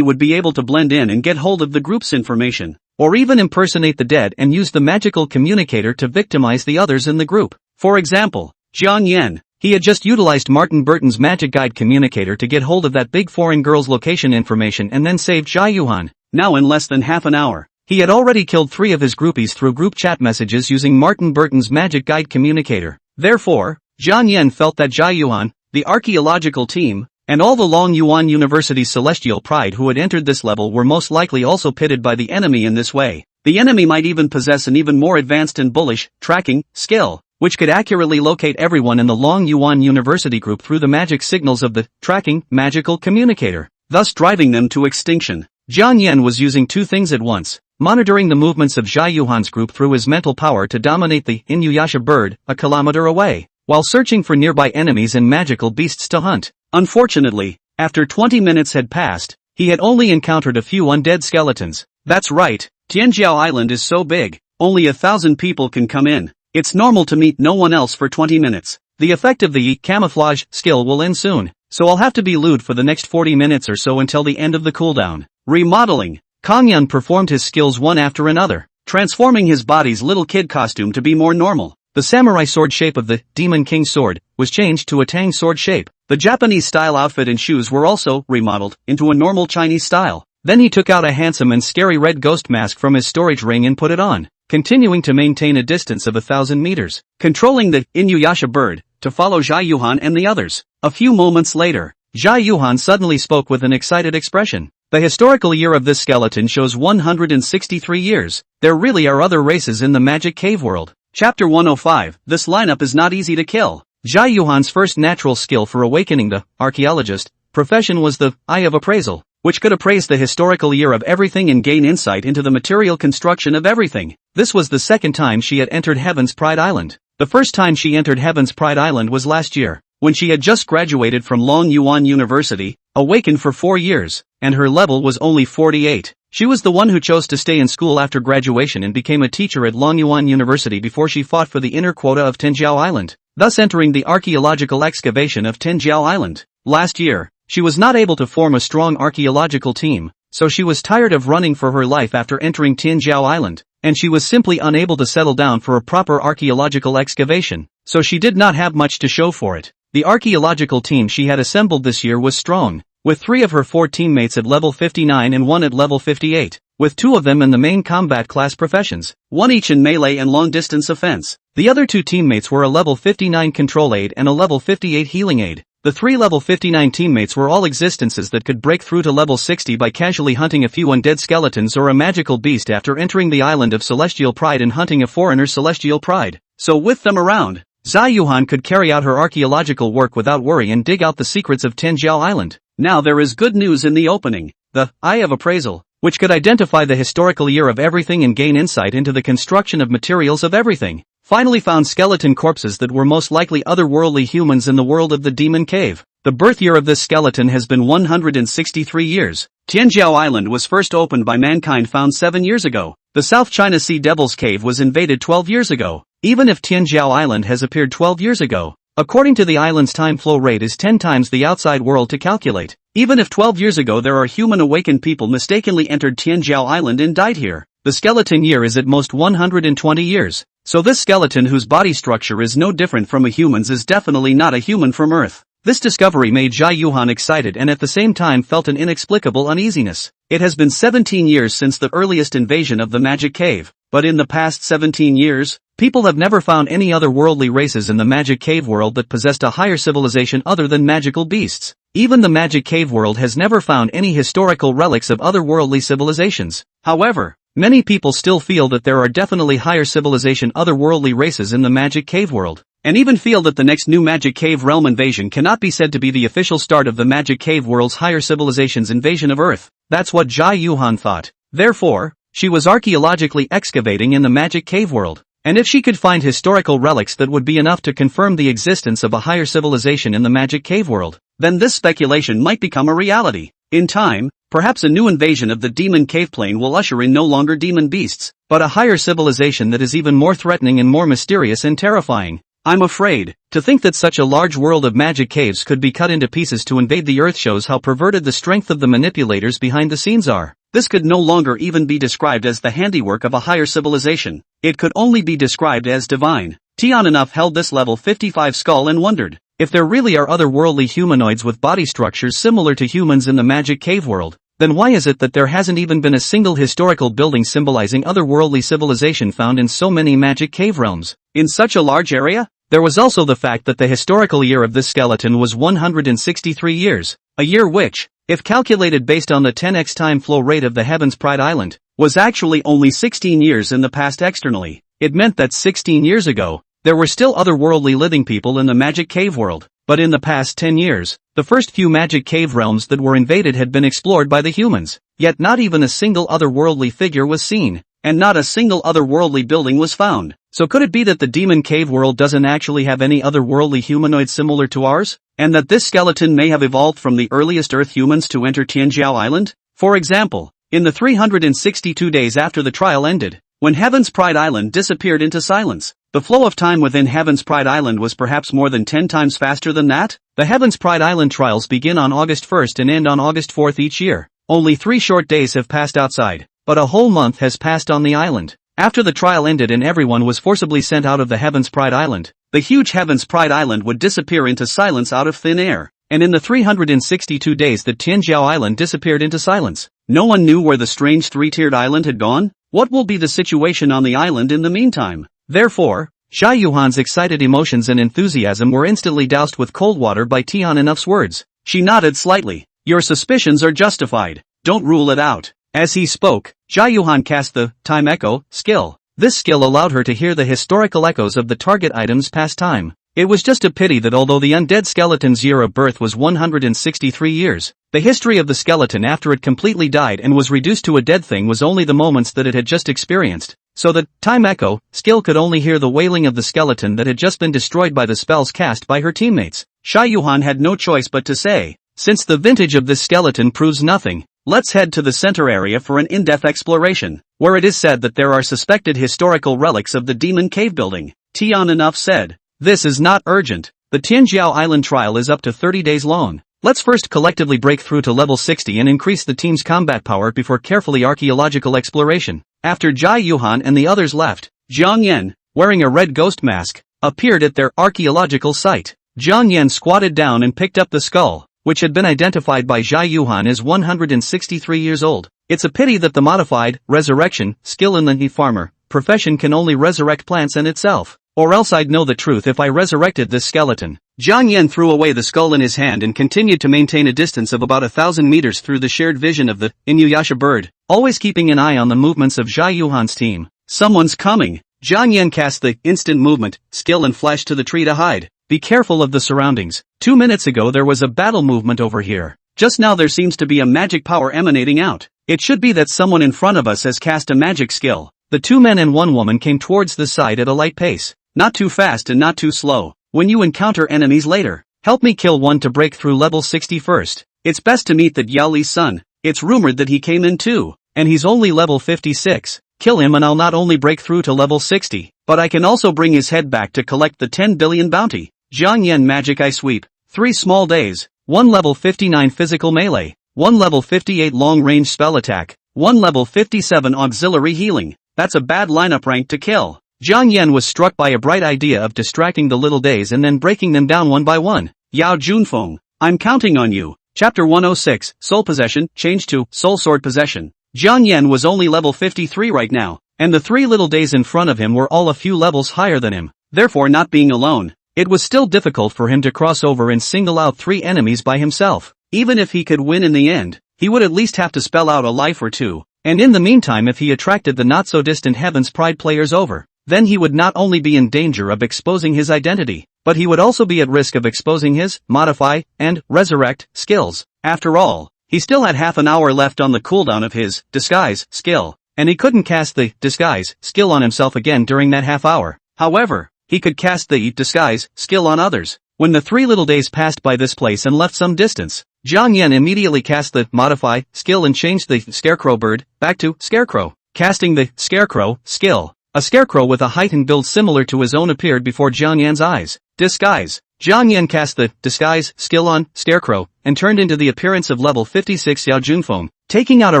S1: would be able to blend in and get hold of the group's information, or even impersonate the dead and use the magical communicator to victimize the others in the group. For example, Jiang Yan. He had just utilized Martin Burton's magic guide communicator to get hold of that big foreign girl's location information and then saved Xiaoyuan. Now in less than half an hour, he had already killed 3 of his groupies through group chat messages using Martin Burton's magic guide communicator. Therefore, Zhang Yan felt that Xiaoyuan, the archaeological team, and all the Longyuan University's celestial pride who had entered this level were most likely also pitted by the enemy in this way. The enemy might even possess an even more advanced and bullish tracking skill, which could accurately locate everyone in the Longyuan University group through the magic signals of the tracking magical communicator, thus driving them to extinction. Zhang Yan was using 2 things at once, monitoring the movements of Xiaoyuan's group through his mental power to dominate the Inuyasha bird a kilometer away, while searching for nearby enemies and magical beasts to hunt. Unfortunately, after 20 minutes had passed, he had only encountered a few undead skeletons. That's right, Tianjiao Island is so big, only 1,000 people can come in. It's normal to meet no one else for 20 minutes. The effect of the camouflage skill will end soon, so I'll have to be lewd for the next 40 minutes or so until the end of the cooldown. Remodeling. Kongyun performed his skills one after another, transforming his body's little kid costume to be more normal. The samurai sword shape of the Demon King sword was changed to a Tang sword shape. The Japanese-style outfit and shoes were also remodeled into a normal Chinese style. Then he took out a handsome and scary red ghost mask from his storage ring and put it on, continuing to maintain a distance of 1,000 meters, controlling the Inuyasha bird to follow Xiaoyuan and the others. A few moments later, Xiaoyuan suddenly spoke with an excited expression. The historical year of this skeleton shows 163 years. There really are other races in the magic cave world. Chapter 105. This lineup is not easy to kill. Xiaoyuan's first natural skill for awakening the archaeologist profession was the Eye of Appraisal, which could appraise the historical year of everything and gain insight into the material construction of everything. This was the second time she had entered Heaven's Pride Island. The first time she entered Heaven's Pride Island was last year, when she had just graduated from Longyuan University, awakened for 4 years, and her level was only 48. She was the one who chose to stay in school after graduation and became a teacher at Longyuan University before she fought for the inner quota of Tianjiao Island, thus entering the archaeological excavation of Tianjiao Island. Last year, she was not able to form a strong archaeological team, so she was tired of running for her life after entering Tianjiao Island, and she was simply unable to settle down for a proper archaeological excavation, so she did not have much to show for it. The archaeological team she had assembled this year was strong, with 3 of her 4 teammates at level 59 and 1 at level 58, with 2 of them in the main combat class professions, 1 each in melee and long-distance offense. The other 2 teammates were a level 59 control aid and a level 58 healing aid. The 3 level 59 teammates were all existences that could break through to level 60 by casually hunting a few undead skeletons or a magical beast after entering the island of Celestial Pride and hunting a foreigner's Celestial Pride. So with them around, Xiaoyuan could carry out her archaeological work without worry and dig out the secrets of Tianjiao Island. Now there is good news in the opening. The Eye of Appraisal, which could identify the historical year of everything and gain insight into the construction of materials of everything, finally found skeleton corpses that were most likely otherworldly humans in the world of the Demon Cave. The birth year of this skeleton has been 163 years. Tianjiao Island was first opened by mankind found 7 years ago. The South China Sea Devil's Cave was invaded 12 years ago. Even if Tianjiao Island has appeared 12 years ago, according to the island's time flow rate is 10 times the outside world to calculate. Even if 12 years ago there are human awakened people mistakenly entered Tianjiao Island and died here, the skeleton year is at most 120 years. So this skeleton whose body structure is no different from a human's is definitely not a human from Earth. This discovery made Xiaoyuan excited and at the same time felt an inexplicable uneasiness. It has been 17 years since the earliest invasion of the Magic Cave. But in the past 17 years, people have never found any otherworldly races in the magic cave world that possessed a higher civilization other than magical beasts. Even the magic cave world has never found any historical relics of otherworldly civilizations. However, many people still feel that there are definitely higher civilization otherworldly races in the magic cave world, and even feel that the next new magic cave realm invasion cannot be said to be the official start of the magic cave world's higher civilization's invasion of Earth. That's what Xiaoyuan thought. Therefore, she was archaeologically excavating in the magic cave world, and if she could find historical relics that would be enough to confirm the existence of a higher civilization in the magic cave world, then this speculation might become a reality. In time, perhaps a new invasion of the demon cave plane will usher in no longer demon beasts, but a higher civilization that is even more threatening and more mysterious and terrifying. I'm afraid, to think that such a large world of magic caves could be cut into pieces to invade the Earth shows how perverted the strength of the manipulators behind the scenes are. This could no longer even be described as the handiwork of a higher civilization. It could only be described as divine. Tiananuf held this level 55 skull and wondered, if there really are otherworldly humanoids with body structures similar to humans in the magic cave world, then why is it that there hasn't even been a single historical building symbolizing otherworldly civilization found in so many magic cave realms, in such a large area? There was also the fact that the historical year of this skeleton was 163 years, a year which, if calculated based on the 10x time flow rate of the Heaven's Pride Island, was actually only 16 years in the past externally. It meant that 16 years ago, there were still otherworldly living people in the magic cave world, but in the past 10 years, the first few magic cave realms that were invaded had been explored by the humans, yet not even a single otherworldly figure was seen, and not a single otherworldly building was found. So could it be that the demon cave world doesn't actually have any otherworldly humanoids similar to ours? And that this skeleton may have evolved from the earliest Earth humans to enter Tianjiao Island? For example, in the 362 days after the trial ended, when Heaven's Pride Island disappeared into silence, the flow of time within Heaven's Pride Island was perhaps more than 10 times faster than that? The Heaven's Pride Island trials begin on August 1st and end on August 4th each year. Only 3 short days have passed outside, but a whole month has passed on the island. After the trial ended and everyone was forcibly sent out of the Heaven's Pride Island, the huge Heaven's Pride Island would disappear into silence out of thin air. And in the 362 days that Tianjiao Island disappeared into silence, no one knew where the strange three-tiered island had gone. What will be the situation on the island in the meantime? Therefore, Xiaoyuan's excited emotions and enthusiasm were instantly doused with cold water by Tiananuf's words. She nodded slightly. Your suspicions are justified. Don't rule it out. As he spoke, Xiaoyuan cast the Time Echo skill. This skill allowed her to hear the historical echoes of the target item's past time. It was just a pity that although the undead skeleton's year of birth was 163 years, the history of the skeleton after it completely died and was reduced to a dead thing was only the moments that it had just experienced, so that Time Echo skill could only hear the wailing of the skeleton that had just been destroyed by the spells cast by her teammates. Xiaoyuan had no choice but to say, since the vintage of this skeleton proves nothing, let's head to the center area for an in-depth exploration, where it is said that there are suspected historical relics of the demon cave building. Tiananuf said, this is not urgent. The Tianjiao Island trial is up to 30 days long. Let's first collectively break through to level 60 and increase the team's combat power before carefully archaeological exploration. After Xiaoyuan and the others left, Jiang Yan, wearing a red ghost mask, appeared at their archaeological site. Jiang Yan squatted down and picked up the skull, which had been identified by Xiaoyuan as 163 years old. It's a pity that the modified resurrection skill in the farmer profession can only resurrect plants and itself. Or else I'd know the truth if I resurrected this skeleton. Jiang Yan threw away the skull in his hand and continued to maintain a distance of about 1,000 meters through the shared vision of the Inuyasha bird, always keeping an eye on the movements of Xiaoyuan's team. Someone's coming. Jiang Yan cast the instant movement skill and flashed to the tree to hide. Be careful of the surroundings. 2 minutes ago there was a battle movement over here. Just now there seems to be a magic power emanating out. It should be that someone in front of us has cast a magic skill. The 2 men and 1 woman came towards the side at a light pace. Not too fast and not too slow. When you encounter enemies later, help me kill one to break through level 60 first. It's best to meet that Yao Li's son. It's rumored that he came in too, and he's only level 56. Kill him and I'll not only break through to level 60, but I can also bring his head back to collect the 10 billion bounty. Jiang Yan Magic Eye Sweep. 3 small days. 1 level 59 physical melee. 1 level 58 long range spell attack. 1 level 57 auxiliary healing. That's a bad lineup rank to kill. Jiang Yan was struck by a bright idea of distracting the little days and then breaking them down one by one. Yao Junfeng, I'm counting on you. Chapter 106, Soul Possession, changed to Soul Sword Possession. Jiang Yan was only level 53 right now, and the 3 little days in front of him were all a few levels higher than him. Therefore, not being alone, it was still difficult for him to cross over and single out 3 enemies by himself. Even if he could win in the end, he would at least have to spell out a life or two, and in the meantime if he attracted the not-so-distant Heaven's Pride players over, then he would not only be in danger of exposing his identity, but he would also be at risk of exposing his modify and resurrect skills. After all, he still had half an hour left on the cooldown of his disguise skill, and he couldn't cast the disguise skill on himself again during that half hour. However, he could cast the disguise skill on others. When the 3 little days passed by this place and left some distance, Jiang Yan immediately cast the modify skill and changed the scarecrow bird back to scarecrow. Casting the scarecrow skill, a scarecrow with a height and build similar to his own appeared before Jiang Yan's eyes. Disguise. Jiang Yan cast the disguise skill on scarecrow and turned into the appearance of level 56 Yao Junfeng. Taking out a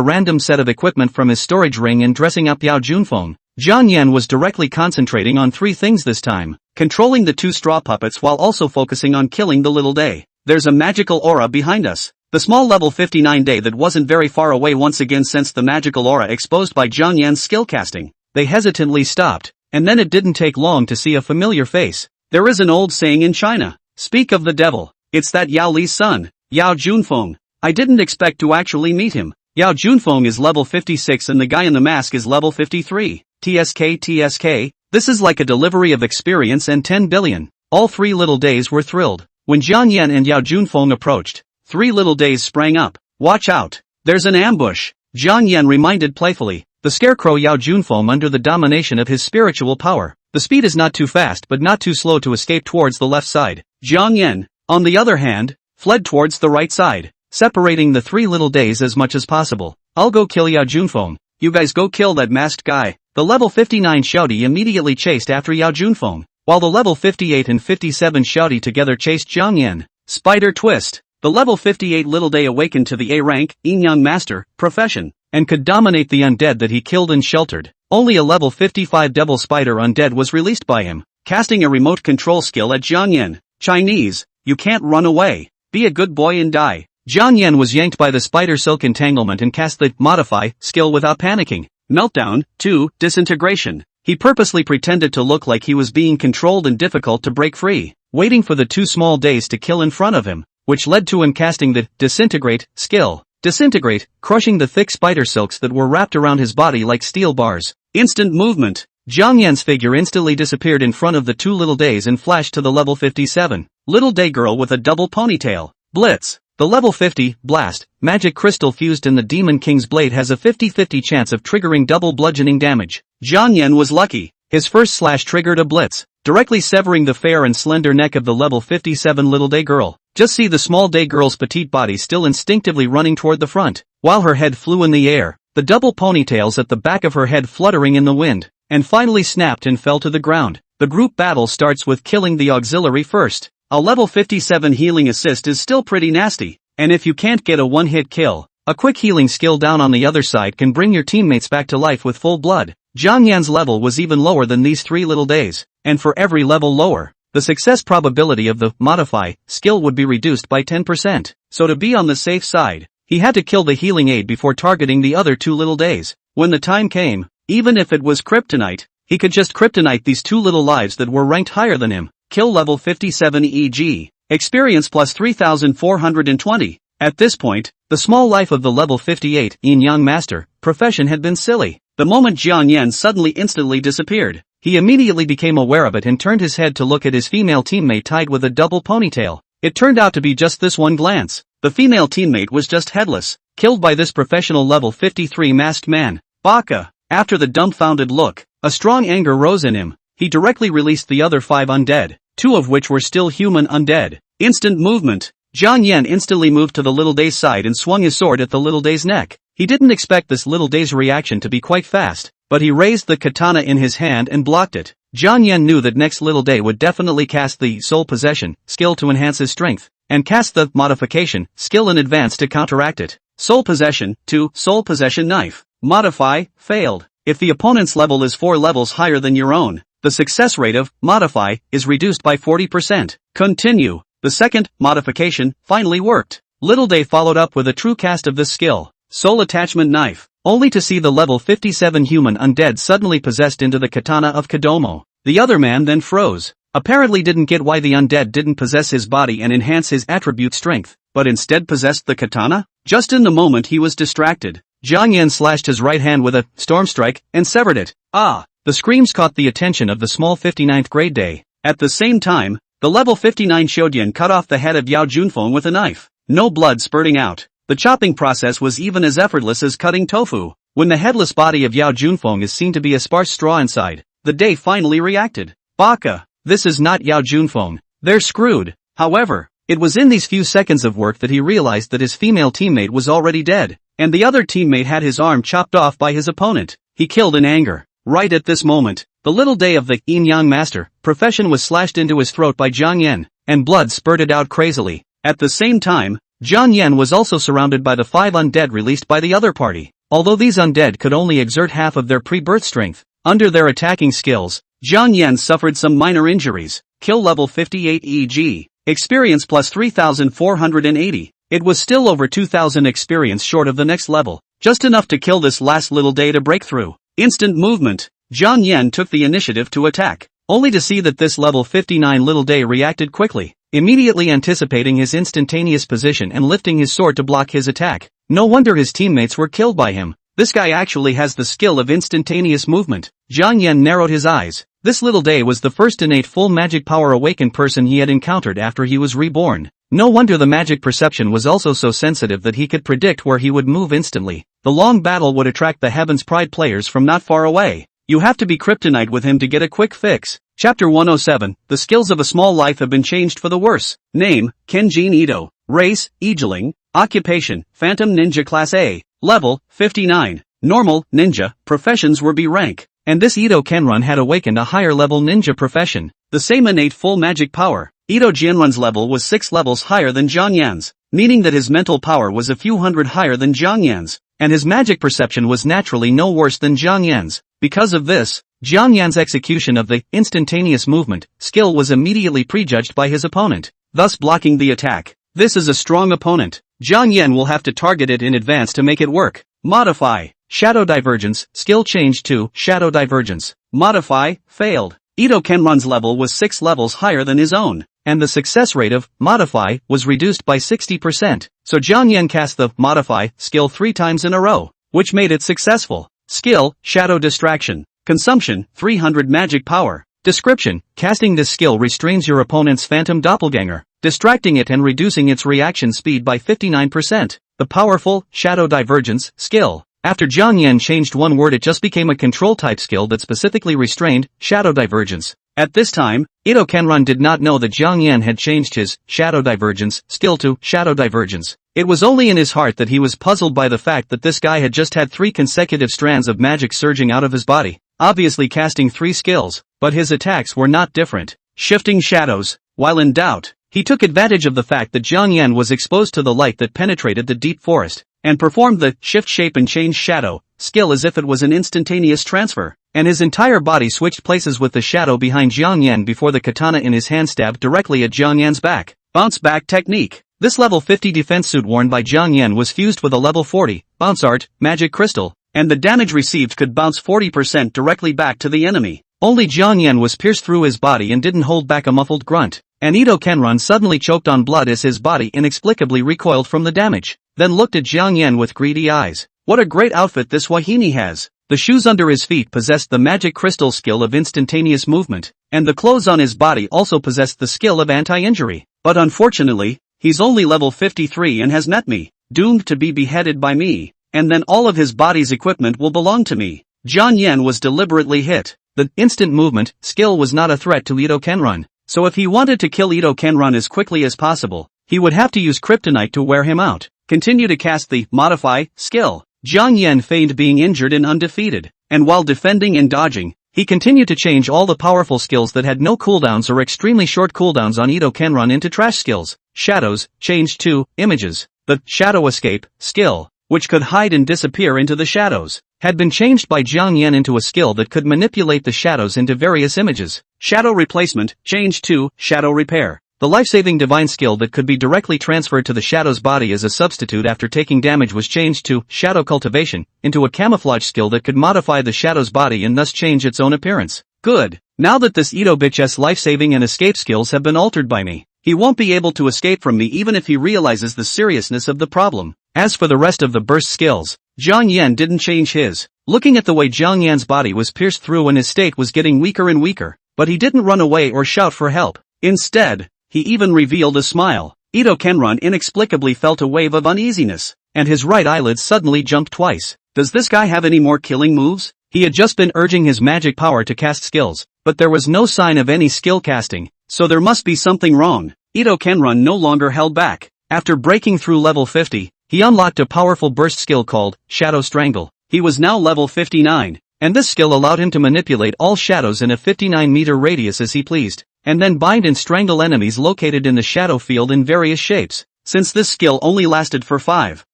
S1: random set of equipment from his storage ring and dressing up Yao Junfeng, Jiang Yan was directly concentrating on 3 things this time, controlling the 2 straw puppets while also focusing on killing the little day. There's a magical aura behind us. The small level 59 day that wasn't very far away once again sensed the magical aura exposed by Jiang Yan's skill casting. They hesitantly stopped, and then it didn't take long to see a familiar face. There is an old saying in China, speak of the devil, it's that Yao Li's son, Yao Junfeng. I didn't expect to actually meet him. Yao Junfeng is level 56 and the guy in the mask is level 53. TSK, this is like a delivery of experience and 10 billion. All 3 little days were thrilled. When Jiang Yan and Yao Junfeng approached, 3 little days sprang up. Watch out, there's an ambush, Jiang Yan reminded playfully. The scarecrow Yao Junfeng under the domination of his spiritual power. The speed is not too fast but not too slow to escape towards the left side. Jiang Yan, on the other hand, fled towards the right side, separating the 3 little days as much as possible. I'll go kill Yao Junfeng. You guys go kill that masked guy. The level 59 Shouty immediately chased after Yao Junfeng, while the level 58 and 57 Shouty together chased Jiang Yan. Spider twist. The level 58 little day awakened to the A rank, yinyang master, profession, and could dominate the undead that he killed and sheltered. Only a level 55 devil spider undead was released by him, casting a remote control skill at Jiang Yan. Chinese, you can't run away. Be a good boy and die. Jiang Yan was yanked by the spider silk entanglement and cast the modify skill without panicking. Meltdown, 2, disintegration. He purposely pretended to look like he was being controlled and difficult to break free, waiting for the 2 small days to kill in front of him, which led to him casting the disintegrate skill. Disintegrate, crushing the thick spider silks that were wrapped around his body like steel bars. Instant movement. Jiang Yan's figure instantly disappeared in front of the 2 little days and flashed to the level 57. Little day girl with a double ponytail. Blitz. The level 50, blast, magic crystal fused in the Demon King's blade has a 50-50 chance of triggering double bludgeoning damage. Jiang Yan was lucky. His first slash triggered a blitz, directly severing the fair and slender neck of the level 57 little day girl. Just see the small day girl's petite body still instinctively running toward the front, while her head flew in the air, the double ponytails at the back of her head fluttering in the wind, and finally snapped and fell to the ground. The group battle starts with killing the auxiliary first. A level 57 healing assist is still pretty nasty, and if you can't get a one-hit kill, a quick healing skill down on the other side can bring your teammates back to life with full blood. Jiang Yan's level was even lower than these 3 little days, and for every level lower, the success probability of the modify skill would be reduced by 10%. So to be on the safe side, he had to kill the healing aid before targeting the other 2 little days. When the time came, even if it was kryptonite, he could just kryptonite these 2 little lives that were ranked higher than him. Kill level 57 e.g. Experience plus 3,420. At this point, the small life of the level 58 yinyang master profession had been silly. The moment Jiang Yan suddenly instantly disappeared, he immediately became aware of it and turned his head to look at his female teammate tied with a double ponytail. It turned out to be just this one glance. The female teammate was just headless, killed by this professional level 53 masked man. Baka. After the dumbfounded look, a strong anger rose in him. He directly released the other 5 undead, 2 of which were still human undead. Instant movement. Jiang Yan instantly moved to the little day's side and swung his sword at the little day's neck. He didn't expect this little day's reaction to be quite fast, but he raised the katana in his hand and blocked it. Jiang Yan knew that next little day would definitely cast the soul possession skill to enhance his strength, and cast the modification skill in advance to counteract it. Soul possession, 2, soul possession knife. Modify, failed. If the opponent's level is 4 levels higher than your own, the success rate of modify is reduced by 40%. Continue. The second modification finally worked. Little Day followed up with a true cast of this skill. Soul attachment knife. only to see the level 57 human undead suddenly possessed into the katana of Kodomo. The other man then froze. Apparently didn't get why the undead didn't possess his body and enhance his attribute strength, but instead possessed the katana? Just in the moment he was distracted, Jiang Yan slashed his right hand with a storm strike and severed it. Ah! The screams caught the attention of the small 59th grade day. At the same time, the level 59 Shodian cut off the head of Yao Junfeng with a knife. No blood spurting out. The chopping process was even as effortless as cutting tofu. When the headless body of Yao Junfeng is seen to be a sparse straw inside, the day finally reacted. Baka! This is not Yao Junfeng. They're screwed. However, it was in these few seconds of work that he realized that his female teammate was already dead, and the other teammate had his arm chopped off by his opponent. He killed in anger. Right at this moment, the little day of the yinyang master profession was slashed into his throat by Jiang Yan, and blood spurted out crazily. At the same time, Jiang Yan was also surrounded by the 5 undead released by the other party. Although these undead could only exert half of their pre-birth strength, under their attacking skills, Jiang Yan suffered some minor injuries. Kill level 58 e.g. experience plus 3,480. It was still over 2,000 experience short of the next level, just enough to kill this last little day to break through. Instant movement. Jiang Yan took the initiative to attack, only to see that this level 59 little day reacted quickly, immediately anticipating his instantaneous position and lifting his sword to block his attack. No wonder his teammates were killed by him. This guy actually has the skill of instantaneous movement. Jiang Yan narrowed his eyes. This little day was the first innate full magic power awakened person he had encountered after he was reborn. No wonder the magic perception was also so sensitive that he could predict where he would move instantly. The long battle would attract the Heaven's Pride players from not far away. You have to be kryptonite with him to get a quick fix. Chapter 107, the skills of a small life have been changed for the worse. Name, Kenjin Ito. Race, Yijiling. Occupation, Phantom Ninja Class A. Level, 59. Normal, Ninja. Professions were B rank. And this Ito Kenrun had awakened a higher level ninja profession. The same innate full magic power. Ito Jianrun's level was 6 levels higher than Jiang Yan's, meaning that his mental power was a few hundred higher than Jiang Yan's, and his magic perception was naturally no worse than Jiang Yan's. Because of this, Jiang Yan's execution of the instantaneous movement skill was immediately prejudged by his opponent, thus blocking the attack. This is a strong opponent. Jiang Yan will have to target it in advance to make it work. Modify. Shadow Divergence, skill changed to Shadow Divergence. Modify, failed. Ito Kenrun's level was 6 levels higher than his own, and the success rate of Modify was reduced by 60%. So Jiang Yan cast the Modify skill 3 times in a row, which made it successful. Skill, Shadow Distraction. Consumption, 300 magic power. Description, casting this skill restrains your opponent's phantom doppelganger, distracting it and reducing its reaction speed by 59%. The powerful, Shadow Divergence, skill. After Jiang Yan changed one word it just became a control-type skill that specifically restrained Shadow Divergence. At this time, Ito Kenrun did not know that Jiang Yan had changed his Shadow Divergence skill to Shadow Divergence. It was only in his heart that he was puzzled by the fact that this guy had just had 3 consecutive strands of magic surging out of his body, obviously casting 3 skills, but his attacks were not different. Shifting shadows. While in doubt, he took advantage of the fact that Jiang Yan was exposed to the light that penetrated the deep forest, and performed the Shift Shape and Change Shadow skill as if it was an instantaneous transfer, and his entire body switched places with the shadow behind Jiang Yan before the katana in his hand stabbed directly at Jiang Yan's back. Bounce Back Technique. This level 50 defense suit worn by Jiang Yan was fused with a level 40 Bounce Art Magic Crystal, and the damage received could bounce 40% directly back to the enemy. Only Jiang Yan was pierced through his body and didn't hold back a muffled grunt, and Ito Kenrun suddenly choked on blood as his body inexplicably recoiled from the damage, then looked at Jiang Yan with greedy eyes. What a great outfit this Wahini has. The shoes under his feet possessed the magic crystal skill of instantaneous movement, and the clothes on his body also possessed the skill of anti-injury. But unfortunately, he's only level 53 and has met me, doomed to be beheaded by me, and then all of his body's equipment will belong to me. Jiang Yan was deliberately hit. The instant movement skill was not a threat to Ito Kenrun, so if he wanted to kill Ito Kenrun as quickly as possible, he would have to use kryptonite to wear him out. Continue to cast the Modify skill. Jiang Yan feigned being injured and undefeated, and while defending and dodging, he continued to change all the powerful skills that had no cooldowns or extremely short cooldowns on Ito Kenrun into trash skills. Shadows, changed to Images. The Shadow Escape skill, which could hide and disappear into the shadows, had been changed by Jiang Yan into a skill that could manipulate the shadows into various images. Shadow Replacement, changed to Shadow Repair. The life-saving divine skill that could be directly transferred to the shadow's body as a substitute after taking damage was changed to shadow cultivation, into a camouflage skill that could modify the shadow's body and thus change its own appearance. Good. Now that this Ito bitch's life-saving and escape skills have been altered by me, he won't be able to escape from me even if he realizes the seriousness of the problem. As for the rest of the burst skills, Zhang Yan didn't change his. Looking at the way Zhang Yan's body was pierced through and his state was getting weaker and weaker, but he didn't run away or shout for help. Instead, he even revealed a smile. Ito Kenron inexplicably felt a wave of uneasiness, and his right eyelid suddenly jumped twice. Does this guy have any more killing moves? He had just been urging his magic power to cast skills, but there was no sign of any skill casting, so there must be something wrong. Ito Kenron no longer held back. After breaking through level 50, he unlocked a powerful burst skill called Shadow Strangle. He was now level 59, and this skill allowed him to manipulate all shadows in a 59-meter radius as he pleased, and then bind and strangle enemies located in the shadow field in various shapes. Since this skill only lasted for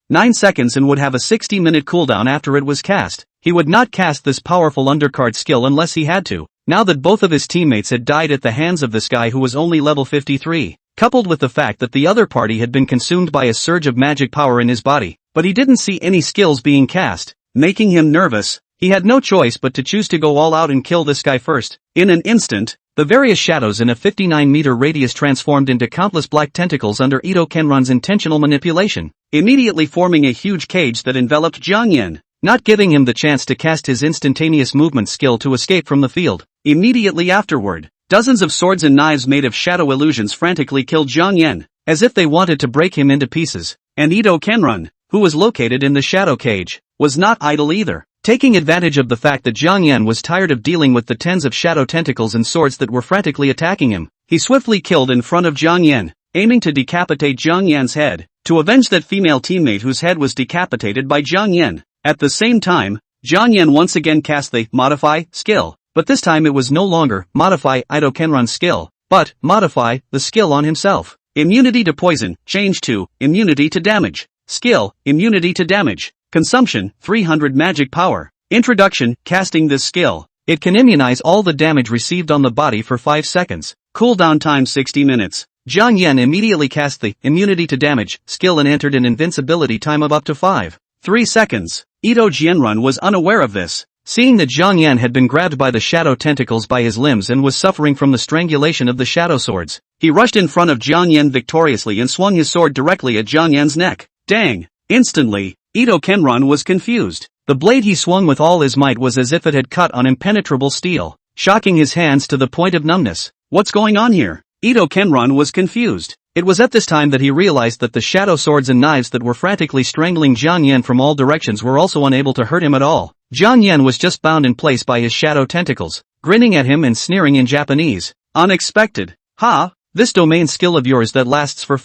S1: 9 seconds and would have a 60-minute cooldown after it was cast, he would not cast this powerful undercard skill unless he had to. Now that both of his teammates had died at the hands of this guy who was only level 53, coupled with the fact that the other party had been consumed by a surge of magic power in his body, but he didn't see any skills being cast, making him nervous, he had no choice but to choose to go all out and kill this guy first. In an instant, the various shadows in a 59-meter radius transformed into countless black tentacles under Ito Kenron's intentional manipulation, immediately forming a huge cage that enveloped Zhang Yan, not giving him the chance to cast his instantaneous movement skill to escape from the field. Immediately afterward, dozens of swords and knives made of shadow illusions frantically killed Zhang Yan, as if they wanted to break him into pieces, and Ito Kenron, who was located in the shadow cage, was not idle either. Taking advantage of the fact that Zhang Yan was tired of dealing with the tens of shadow tentacles and swords that were frantically attacking him, he swiftly killed in front of Zhang Yan, aiming to decapitate Zhang Yan's head, to avenge that female teammate whose head was decapitated by Zhang Yan. At the same time, Zhang Yan once again cast the Modify skill, but this time it was no longer Modify Ito Kenron's skill, but Modify the skill on himself. Immunity to poison, changed to Immunity to damage. Skill, Immunity to damage. Consumption, 300 magic power. Introduction, casting this skill. It can immunize all the damage received on the body for 5 seconds. Cooldown time 60 minutes. Zhang Yan immediately cast the Immunity to damage skill and entered an invincibility time of up to 3 seconds. Ito Jianrun was unaware of this. Seeing that Zhang Yan had been grabbed by the shadow tentacles by his limbs and was suffering from the strangulation of the shadow swords, he rushed in front of Zhang Yan victoriously and swung his sword directly at Zhang Yan's neck. Dang! Instantly, Ito Kenron was confused. The blade he swung with all his might was as if it had cut on impenetrable steel, shocking his hands to the point of numbness. What's going on here? Ito Kenron was confused. It was at this time that he realized that the shadow swords and knives that were frantically strangling Zhang Yan from all directions were also unable to hurt him at all. Zhang Yan was just bound in place by his shadow tentacles, grinning at him and sneering in Japanese. Unexpected. Ha! This domain skill of yours that lasts for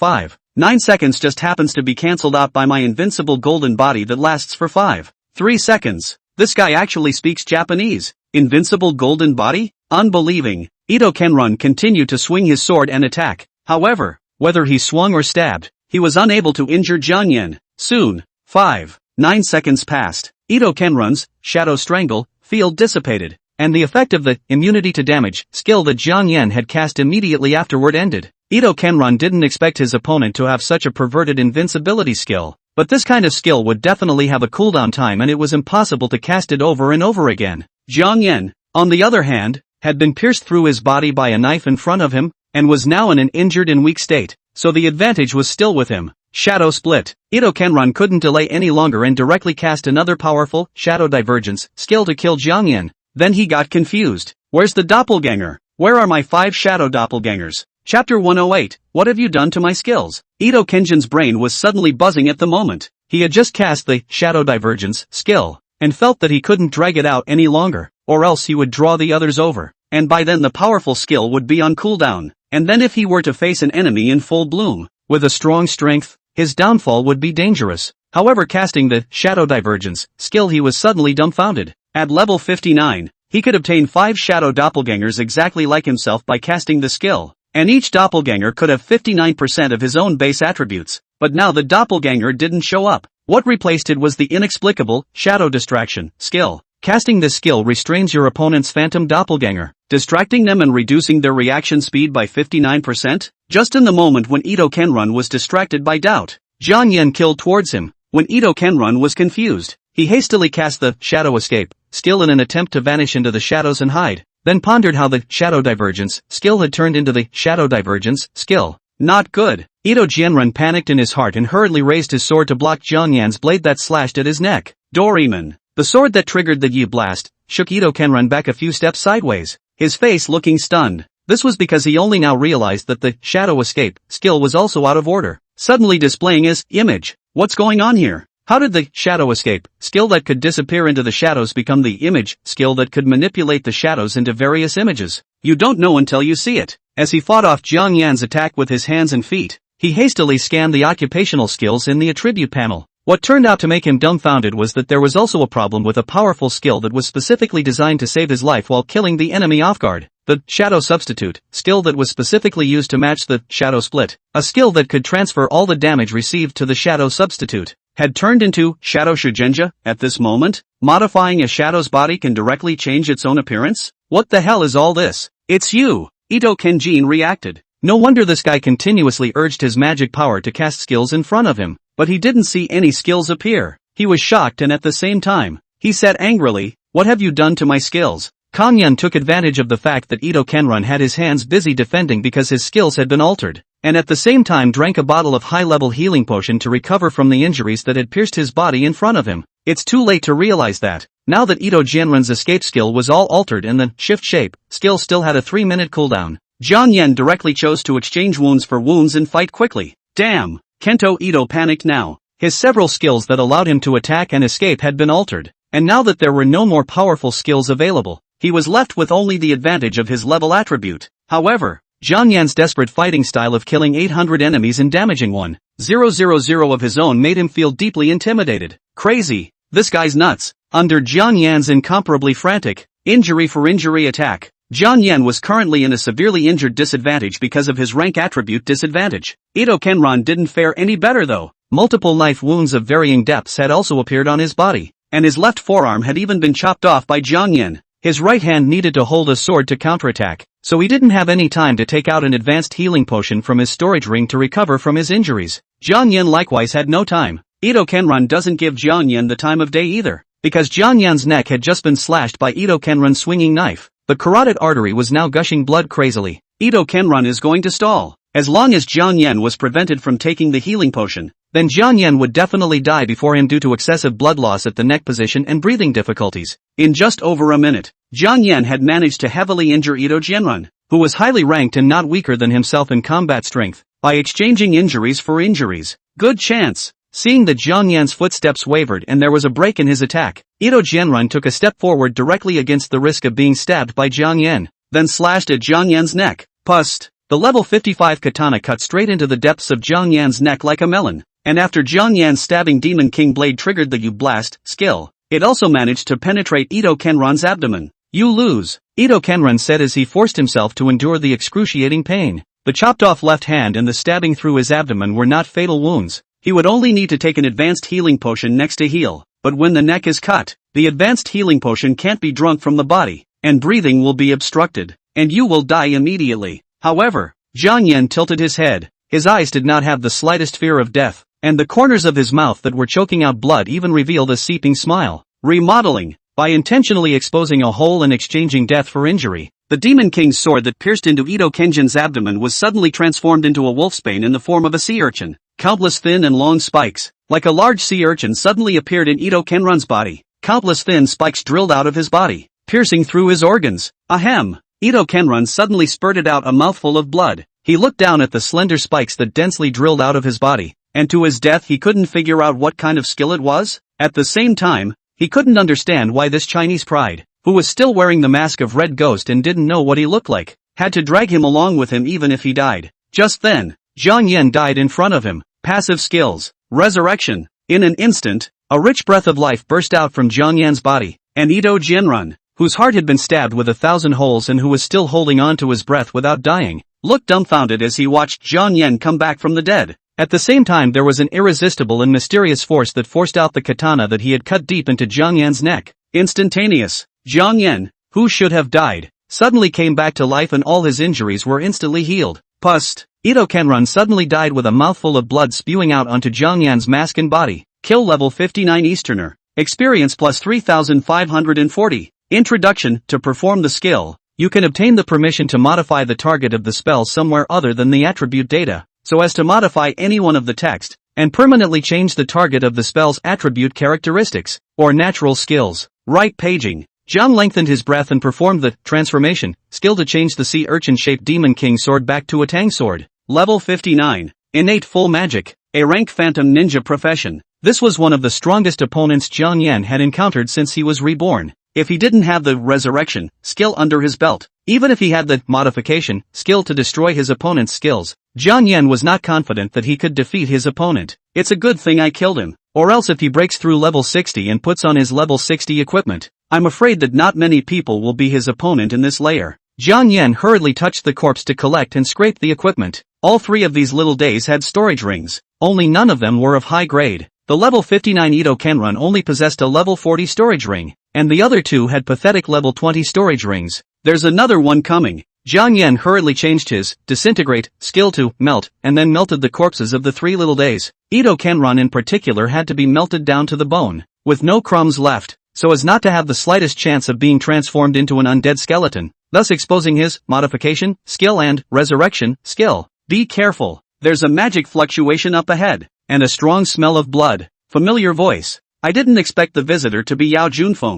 S1: 9 seconds just happens to be cancelled out by my invincible golden body that lasts for 3 seconds. This guy actually speaks Japanese. Invincible golden body? Unbelieving. Ito Kenron continued to swing his sword and attack. However, whether he swung or stabbed, he was unable to injure Zhang Yan. Soon, 9 seconds passed. Ito Kenron's Shadow Strangle field dissipated, and the effect of the Immunity to damage skill that Zhang Yan had cast immediately afterward ended. Ito Kenron didn't expect his opponent to have such a perverted invincibility skill, but this kind of skill would definitely have a cooldown time and it was impossible to cast it over and over again. Zhang Yan, on the other hand, had been pierced through his body by a knife in front of him, and was now in an injured and weak state, so the advantage was still with him. Shadow Split. Ito Kenron couldn't delay any longer and directly cast another powerful Shadow Divergence skill to kill Zhang Yan. Then he got confused. Where's the doppelganger? Where are my 5 shadow doppelgangers? Chapter 108, What have you done to my skills? Ito Kenjin's brain was suddenly buzzing at the moment. He had just cast the Shadow Divergence skill, and felt that he couldn't drag it out any longer, or else he would draw the others over, and by then the powerful skill would be on cooldown, and then if he were to face an enemy in full bloom, with a strong strength, his downfall would be dangerous. However, casting the Shadow Divergence skill, he was suddenly dumbfounded. At level 59, he could obtain 5 shadow doppelgangers exactly like himself by casting the skill, and each doppelganger could have 59% of his own base attributes, but now the doppelganger didn't show up. What replaced it was the inexplicable Shadow Distraction skill. Casting this skill restrains your opponent's phantom doppelganger, distracting them and reducing their reaction speed by 59%? Just in the moment when Ito Kenrun was distracted by doubt, Jiang Yan killed towards him. When Ito Kenrun was confused, he hastily cast the Shadow Escape skill in an attempt to vanish into the shadows and hide, then pondered how the Shadow Divergence skill had turned into the Shadow Divergence skill. Not good. Ito Jianrun panicked in his heart and hurriedly raised his sword to block Jiang Yan's blade that slashed at his neck. Doraemon. The sword that triggered the Yi blast shook Ito Kenrun back a few steps sideways, his face looking stunned. This was because he only now realized that the Shadow Escape skill was also out of order, suddenly displaying his image. What's going on here? How did the Shadow Escape skill that could disappear into the shadows become the image skill that could manipulate the shadows into various images? You don't know until you see it. As he fought off Jiang Yan's attack with his hands and feet, he hastily scanned the occupational skills in the attribute panel. What turned out to make him dumbfounded was that there was also a problem with a powerful skill that was specifically designed to save his life while killing the enemy off guard. The Shadow Substitute skill that was specifically used to match the Shadow Split, a skill that could transfer all the damage received to the Shadow Substitute, had turned into Shadow Shugenja at this moment. Modifying a shadow's body can directly change its own appearance? What the hell is all this? It's you! Ito Kenjin reacted. No wonder this guy continuously urged his magic power to cast skills in front of him, but he didn't see any skills appear. He was shocked and at the same time, he said angrily, "What have you done to my skills?" Kang Yan took advantage of the fact that Ito Kenrun had his hands busy defending because his skills had been altered, and at the same time drank a bottle of high-level healing potion to recover from the injuries that had pierced his body in front of him. It's too late to realize that, now that Ito Jianrun's escape skill was all altered and the shift shape skill still had a 3-minute cooldown, Jiang Yan directly chose to exchange wounds for wounds and fight quickly. Damn! Kento Ito panicked now. His several skills that allowed him to attack and escape had been altered, and now that there were no more powerful skills available, he was left with only the advantage of his level attribute. However, Jiang Yan's desperate fighting style of killing 800 enemies and damaging 1,000 of his own made him feel deeply intimidated. Crazy. This guy's nuts. Under Jiang Yan's incomparably frantic, injury-for-injury attack, Jiang Yan was currently in a severely injured disadvantage because of his rank attribute disadvantage. Ito Kenrun didn't fare any better though. Multiple knife wounds of varying depths had also appeared on his body, and his left forearm had even been chopped off by Jiang Yan. His right hand needed to hold a sword to counterattack, so he didn't have any time to take out an advanced healing potion from his storage ring to recover from his injuries. Jiang Yan likewise had no time. Ito Kenrun doesn't give Jiang Yan the time of day either, because Jiang Yan's neck had just been slashed by Ito Kenrun's swinging knife. The carotid artery was now gushing blood crazily. Ito Kenrun is going to stall. As long as Jiang Yan was prevented from taking the healing potion, then Jiang Yan would definitely die before him due to excessive blood loss at the neck position and breathing difficulties. In just over a minute, Jiang Yan had managed to heavily injure Ito Jianrun, who was highly ranked and not weaker than himself in combat strength, by exchanging injuries for injuries. Good chance. Seeing that Jiang Yan's footsteps wavered and there was a break in his attack, Ito Jianrun took a step forward directly against the risk of being stabbed by Jiang Yan, then slashed at Jiang Yan's neck. Pust! The level 55 katana cut straight into the depths of Jiang Yan's neck like a melon, and after Jiang Yan's stabbing Demon King blade triggered the U-Blast skill, it also managed to penetrate Ito Kenrun's abdomen. You lose, Ito Kenrun said as he forced himself to endure the excruciating pain. The chopped-off left hand and the stabbing through his abdomen were not fatal wounds. He would only need to take an advanced healing potion next to heal, but when the neck is cut, the advanced healing potion can't be drunk from the body, and breathing will be obstructed, and you will die immediately. However, Jiang Yan tilted his head. His eyes did not have the slightest fear of death, and the corners of his mouth that were choking out blood even revealed a seeping smile. Remodeling. By intentionally exposing a hole and exchanging death for injury, the Demon King's sword that pierced into Ito Kenjin's abdomen was suddenly transformed into a wolfsbane in the form of a sea urchin. Countless thin and long spikes, like a large sea urchin, suddenly appeared in Ito Kenrun's body. Countless thin spikes drilled out of his body, piercing through his organs. Ahem! Ito Kenrun suddenly spurted out a mouthful of blood. He looked down at the slender spikes that densely drilled out of his body, and to his death he couldn't figure out what kind of skill it was. At the same time, he couldn't understand why this Chinese pride, who was still wearing the mask of Red Ghost and didn't know what he looked like, had to drag him along with him even if he died. Just then, Jiang Yan died in front of him. Passive skills. Resurrection. In an instant, a rich breath of life burst out from Jiang Yan's body, and Ito Jianrun, whose heart had been stabbed with 1,000 holes and who was still holding on to his breath without dying, looked dumbfounded as he watched Jiang Yan come back from the dead. At the same time there was an irresistible and mysterious force that forced out the katana that he had cut deep into Jiang Yan's neck. Instantaneous. Jiang Yan, who should have died, suddenly came back to life and all his injuries were instantly healed. Pust. Ito Kenrun suddenly died with a mouthful of blood spewing out onto Zhang Yan's mask and body. Kill level 59 Easterner. Experience plus 3540. Introduction. To perform the skill, you can obtain the permission to modify the target of the spell somewhere other than the attribute data, so as to modify any one of the text, and permanently change the target of the spell's attribute characteristics, or natural skills. Right paging. Zhang lengthened his breath and performed the transformation skill to change the sea urchin-shaped Demon King sword back to a Tang sword. Level 59. Innate Full Magic. A rank Phantom Ninja profession. This was one of the strongest opponents Zhang Yan had encountered since he was reborn. If he didn't have the resurrection skill under his belt, even if he had the modification skill to destroy his opponent's skills, Zhang Yan was not confident that he could defeat his opponent. It's a good thing I killed him, or else if he breaks through level 60 and puts on his level 60 equipment, I'm afraid that not many people will be his opponent in this layer. Zhang Yan hurriedly touched the corpse to collect and scrape the equipment. All three of these little days had storage rings, only none of them were of high grade. The level 59 Ito Kenrun only possessed a level 40 storage ring, and the other two had pathetic level 20 storage rings. There's another one coming. Zhang Yan hurriedly changed his disintegrate skill to melt, and then melted the corpses of the 3 little days. Ito Kenrun in particular had to be melted down to the bone, with no crumbs left, so as not to have the slightest chance of being transformed into an undead skeleton, thus exposing his modification skill and resurrection skill. Be careful, there's a magic fluctuation up ahead, and a strong smell of blood. Familiar voice. I didn't expect the visitor to be Yao Junfeng.